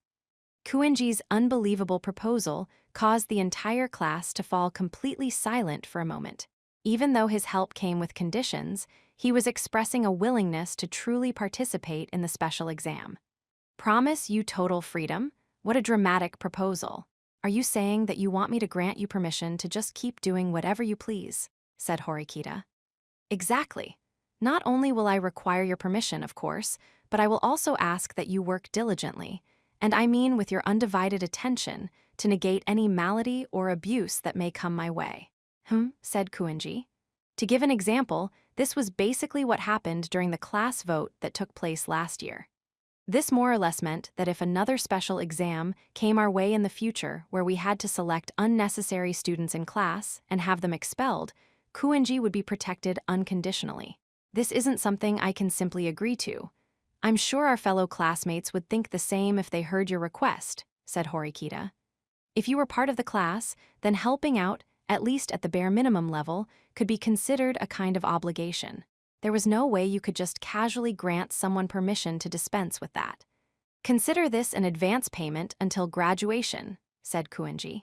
Kuenji's unbelievable proposal caused the entire class to fall completely silent for a moment. Even though his help came with conditions, he was expressing a willingness to truly participate in the special exam. Promise you total freedom? What a dramatic proposal. Are you saying that you want me to grant you permission to just keep doing whatever you please? Said Horikita. Exactly. Not only will I require your permission, of course, but I will also ask that you work diligently, and I mean with your undivided attention, to negate any malady or abuse that may come my way. Said Kuenji. To give an example, this was basically what happened during the class vote that took place last year. This more or less meant that if another special exam came our way in the future where we had to select unnecessary students in class and have them expelled, Kuenji would be protected unconditionally. This isn't something I can simply agree to. I'm sure our fellow classmates would think the same if they heard your request, said Horikita. If you were part of the class, then helping out, at least at the bare minimum level, could be considered a kind of obligation. There was no way you could just casually grant someone permission to dispense with that. Consider this an advance payment until graduation, said Kuenji.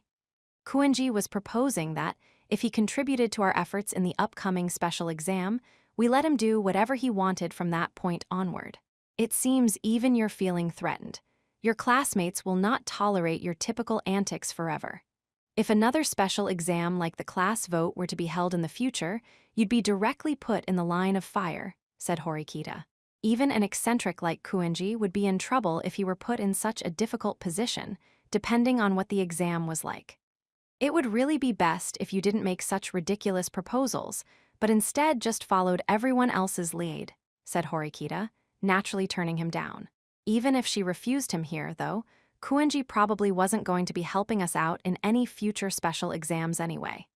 Kuenji was proposing that, if he contributed to our efforts in the upcoming special exam, we let him do whatever he wanted from that point onward. It seems even you're feeling threatened. Your classmates will not tolerate your typical antics forever. If another special exam like the class vote were to be held in the future, you'd be directly put in the line of fire, said Horikita. Even an eccentric like Kuenji would be in trouble if he were put in such a difficult position, depending on what the exam was like. It would really be best if you didn't make such ridiculous proposals, but instead just followed everyone else's lead, said Horikita, naturally turning him down. Even if she refused him here, though, Kuenji probably wasn't going to be helping us out in any future special exams anyway.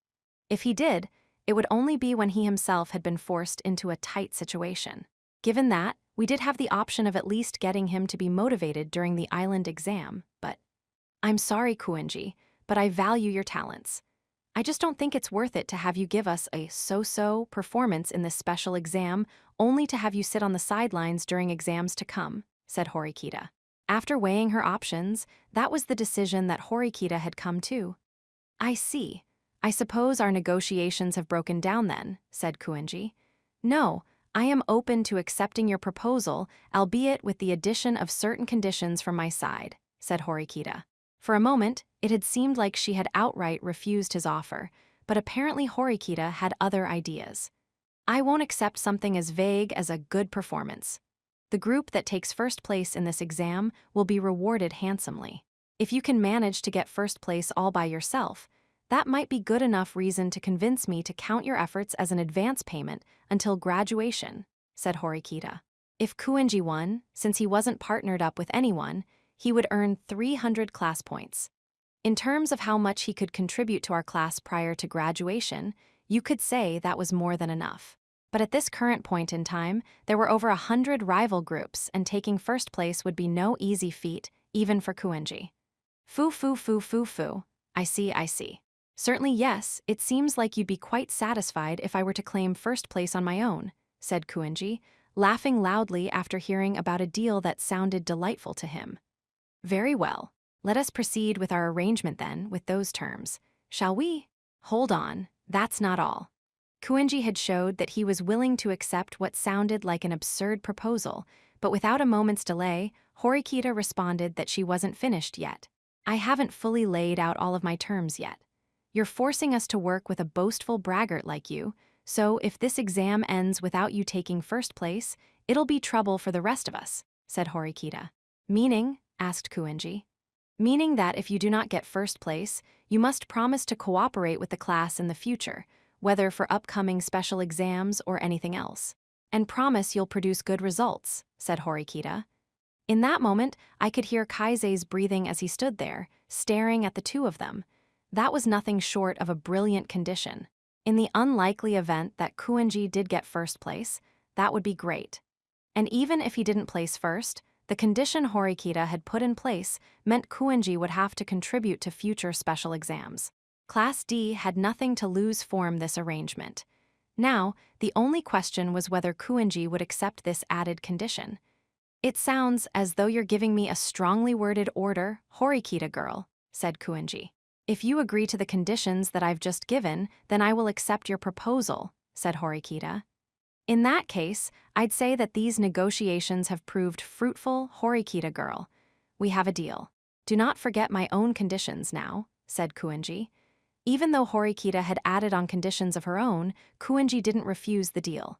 If he did, it would only be when he himself had been forced into a tight situation. Given that, we did have the option of at least getting him to be motivated during the island exam, but I'm sorry, Kuenji, but I value your talents. I just don't think it's worth it to have you give us a so-so performance in this special exam only to have you sit on the sidelines during exams to come, said Horikita. After weighing her options, that was the decision that Horikita had come to. I see. I suppose our negotiations have broken down then, said Kuenji. No, I am open to accepting your proposal, albeit with the addition of certain conditions from my side, said Horikita. For a moment, it had seemed like she had outright refused his offer, but apparently Horikita had other ideas. I won't accept something as vague as a good performance. The group that takes first place in this exam will be rewarded handsomely. If you can manage to get first place all by yourself, that might be good enough reason to convince me to count your efforts as an advance payment until graduation, said Horikita. If Kuenji won, since he wasn't partnered up with anyone, he would earn 300 class points. In terms of how much he could contribute to our class prior to graduation, you could say that was more than enough. But at this current point in time, there were over 100 rival groups, and taking first place would be no easy feat, even for Kuenji. Foo. I see. Certainly yes, it seems like you'd be quite satisfied if I were to claim first place on my own, said Kuenji, laughing loudly after hearing about a deal that sounded delightful to him. Very well. Let us proceed with our arrangement then, with those terms. Shall we? Hold on, that's not all. Kuenji had showed that he was willing to accept what sounded like an absurd proposal, but without a moment's delay, Horikita responded that she wasn't finished yet. I haven't fully laid out all of my terms yet. You're forcing us to work with a boastful braggart like you, so if this exam ends without you taking first place, it'll be trouble for the rest of us, said Horikita. Meaning? Asked Kuenji. Meaning that if you do not get first place, you must promise to cooperate with the class in the future, whether for upcoming special exams or anything else. And promise you'll produce good results, said Horikita. In that moment, I could hear Kaise's breathing as he stood there, staring at the two of them. That was nothing short of a brilliant condition. In the unlikely event that Kuenji did get first place, that would be great. And even if he didn't place first, the condition Horikita had put in place meant Kuenji would have to contribute to future special exams. Class D had nothing to lose from this arrangement. Now, the only question was whether Kuenji would accept this added condition. It sounds as though you're giving me a strongly worded order, Horikita girl, said Kuenji. If you agree to the conditions that I've just given, then I will accept your proposal, said Horikita. In that case, I'd say that these negotiations have proved fruitful, Horikita girl. We have a deal. Do not forget my own conditions now, said Kuenji. Even though Horikita had added on conditions of her own, Kuenji didn't refuse the deal.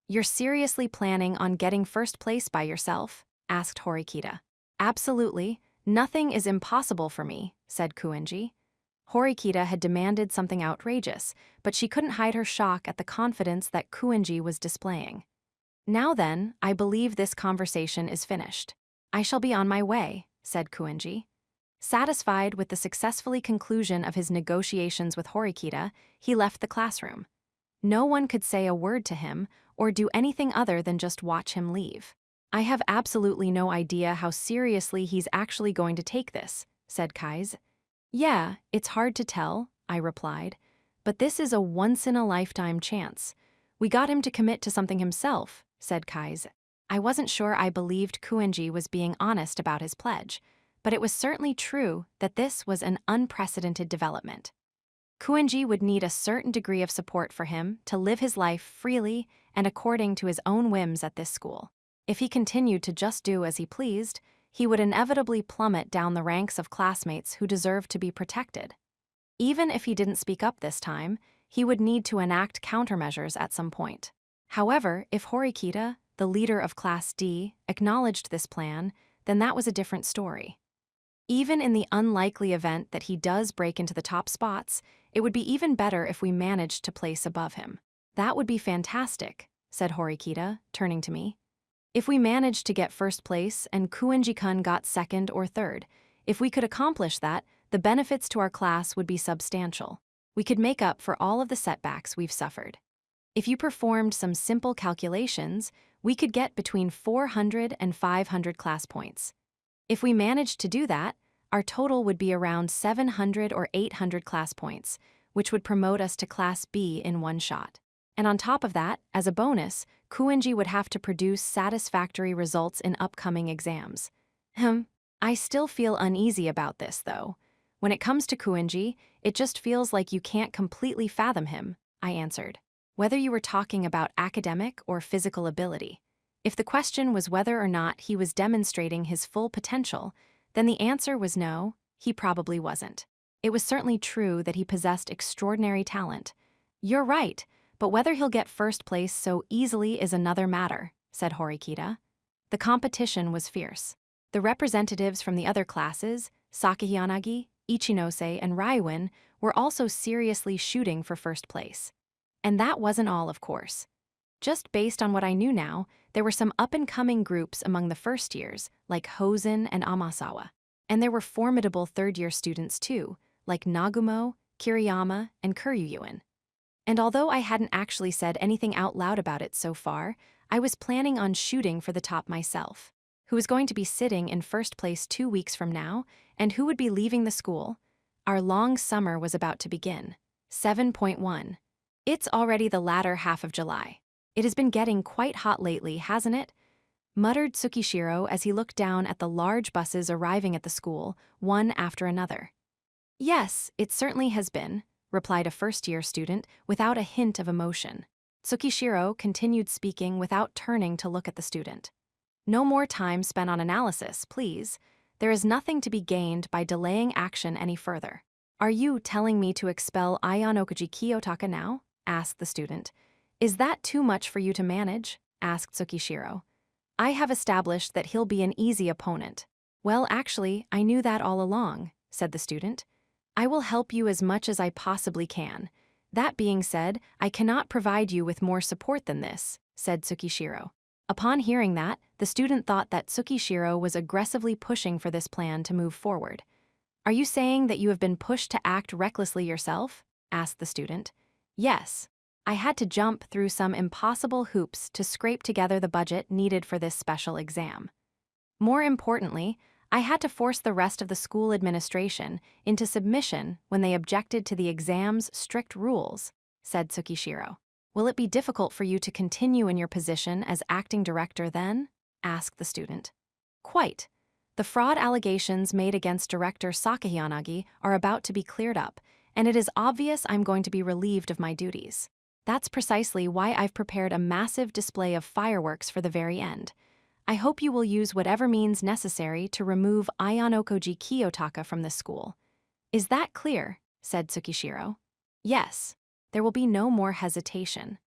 You're seriously planning on getting first place by yourself? Asked Horikita. Absolutely. Nothing is impossible for me, said Kuenji. Horikita had demanded something outrageous, but she couldn't hide her shock at the confidence that Kuenji was displaying. Now then, I believe this conversation is finished. I shall be on my way, said Kuenji. Satisfied with the successfully conclusion of his negotiations with Horikita, he left the classroom. No one could say a word to him or do anything other than just watch him leave. I have absolutely no idea how seriously he's actually going to take this, said Kai's. Yeah, it's hard to tell, I replied. But this is a once-in-a-lifetime chance. We got him to commit to something himself, said Kai's. I wasn't sure I believed Kuenji was being honest about his pledge, but it was certainly true that this was an unprecedented development. Kuenji would need a certain degree of support for him to live his life freely and according to his own whims at this school. If he continued to just do as he pleased, he would inevitably plummet down the ranks of classmates who deserved to be protected. Even if he didn't speak up this time, he would need to enact countermeasures at some point. However, if Horikita, the leader of Class D, acknowledged this plan, then that was a different story. Even in the unlikely event that he does break into the top spots, it would be even better if we managed to place above him. That would be fantastic, said Horikita, turning to me. If we managed to get first place and Kuenji-kun got second or third, if we could accomplish that, the benefits to our class would be substantial. We could make up for all of the setbacks we've suffered. If you performed some simple calculations, we could get between 400 and 500 class points. If we managed to do that, our total would be around 700 or 800 class points, which would promote us to Class B in one shot. And on top of that, as a bonus, Kuenji would have to produce satisfactory results in upcoming exams. I still feel uneasy about this, though. When it comes to Kuenji, it just feels like you can't completely fathom him, I answered. Whether you were talking about academic or physical ability. If the question was whether or not he was demonstrating his full potential, then the answer was no, he probably wasn't. It was certainly true that he possessed extraordinary talent. You're right, but whether he'll get first place so easily is another matter, said Horikita. The competition was fierce. The representatives from the other classes, Sakahiyanagi, Ichinose, and Raiwin, were also seriously shooting for first place. And that wasn't all, of course. Just based on what I knew now, there were some up-and-coming groups among the first years, like Hosen and Amasawa. And there were formidable third-year students too, like Nagumo, Kiriyama, and Kuryuyuin. And although I hadn't actually said anything out loud about it so far, I was planning on shooting for the top myself. Who was going to be sitting in first place 2 weeks from now, and who would be leaving the school? Our long summer was about to begin. 7.1. It's already the latter half of July. It has been getting quite hot lately, hasn't it? Muttered Tsukishiro as he looked down at the large buses arriving at the school, one after another. Yes, it certainly has been, replied a first-year student without a hint of emotion. Tsukishiro continued speaking without turning to look at the student. No more time spent on analysis, please. There is nothing to be gained by delaying action any further. Are you telling me to expel Aion Okuji Kiyotaka now? Asked the student. Is that too much for you to manage? Asked Tsukishiro. I have established that he'll be an easy opponent. Well, actually, I knew that all along, said the student. I will help you as much as I possibly can. That being said, I cannot provide you with more support than this, said Tsukishiro. Upon hearing that, the student thought that Tsukishiro was aggressively pushing for this plan to move forward. Are you saying that you have been pushed to act recklessly yourself? Asked the student. Yes. I had to jump through some impossible hoops to scrape together the budget needed for this special exam. More importantly, I had to force the rest of the school administration into submission when they objected to the exam's strict rules, said Tsukishiro. Will it be difficult for you to continue in your position as acting director then? Asked the student. Quite. The fraud allegations made against Director Sakahiyanagi are about to be cleared up, and it is obvious I'm going to be relieved of my duties. That's precisely why I've prepared a massive display of fireworks for the very end. I hope you will use whatever means necessary to remove Aion Okuji Kiyotaka from this school. Is that clear? Said Tsukishiro. Yes. There will be no more hesitation.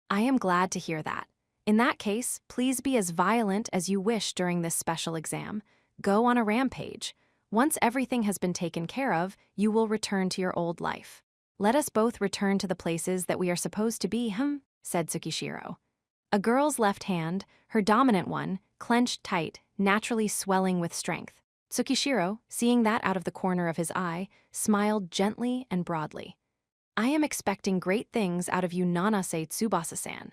I am glad to hear that. In that case, please be as violent as you wish during this special exam. Go on a rampage. Once everything has been taken care of, you will return to your old life. Let us both return to the places that we are supposed to be, said Tsukishiro. A girl's left hand, her dominant one, clenched tight, naturally swelling with strength. Tsukishiro, seeing that out of the corner of his eye, smiled gently and broadly. I am expecting great things out of you, Nanase Tsubasa-san.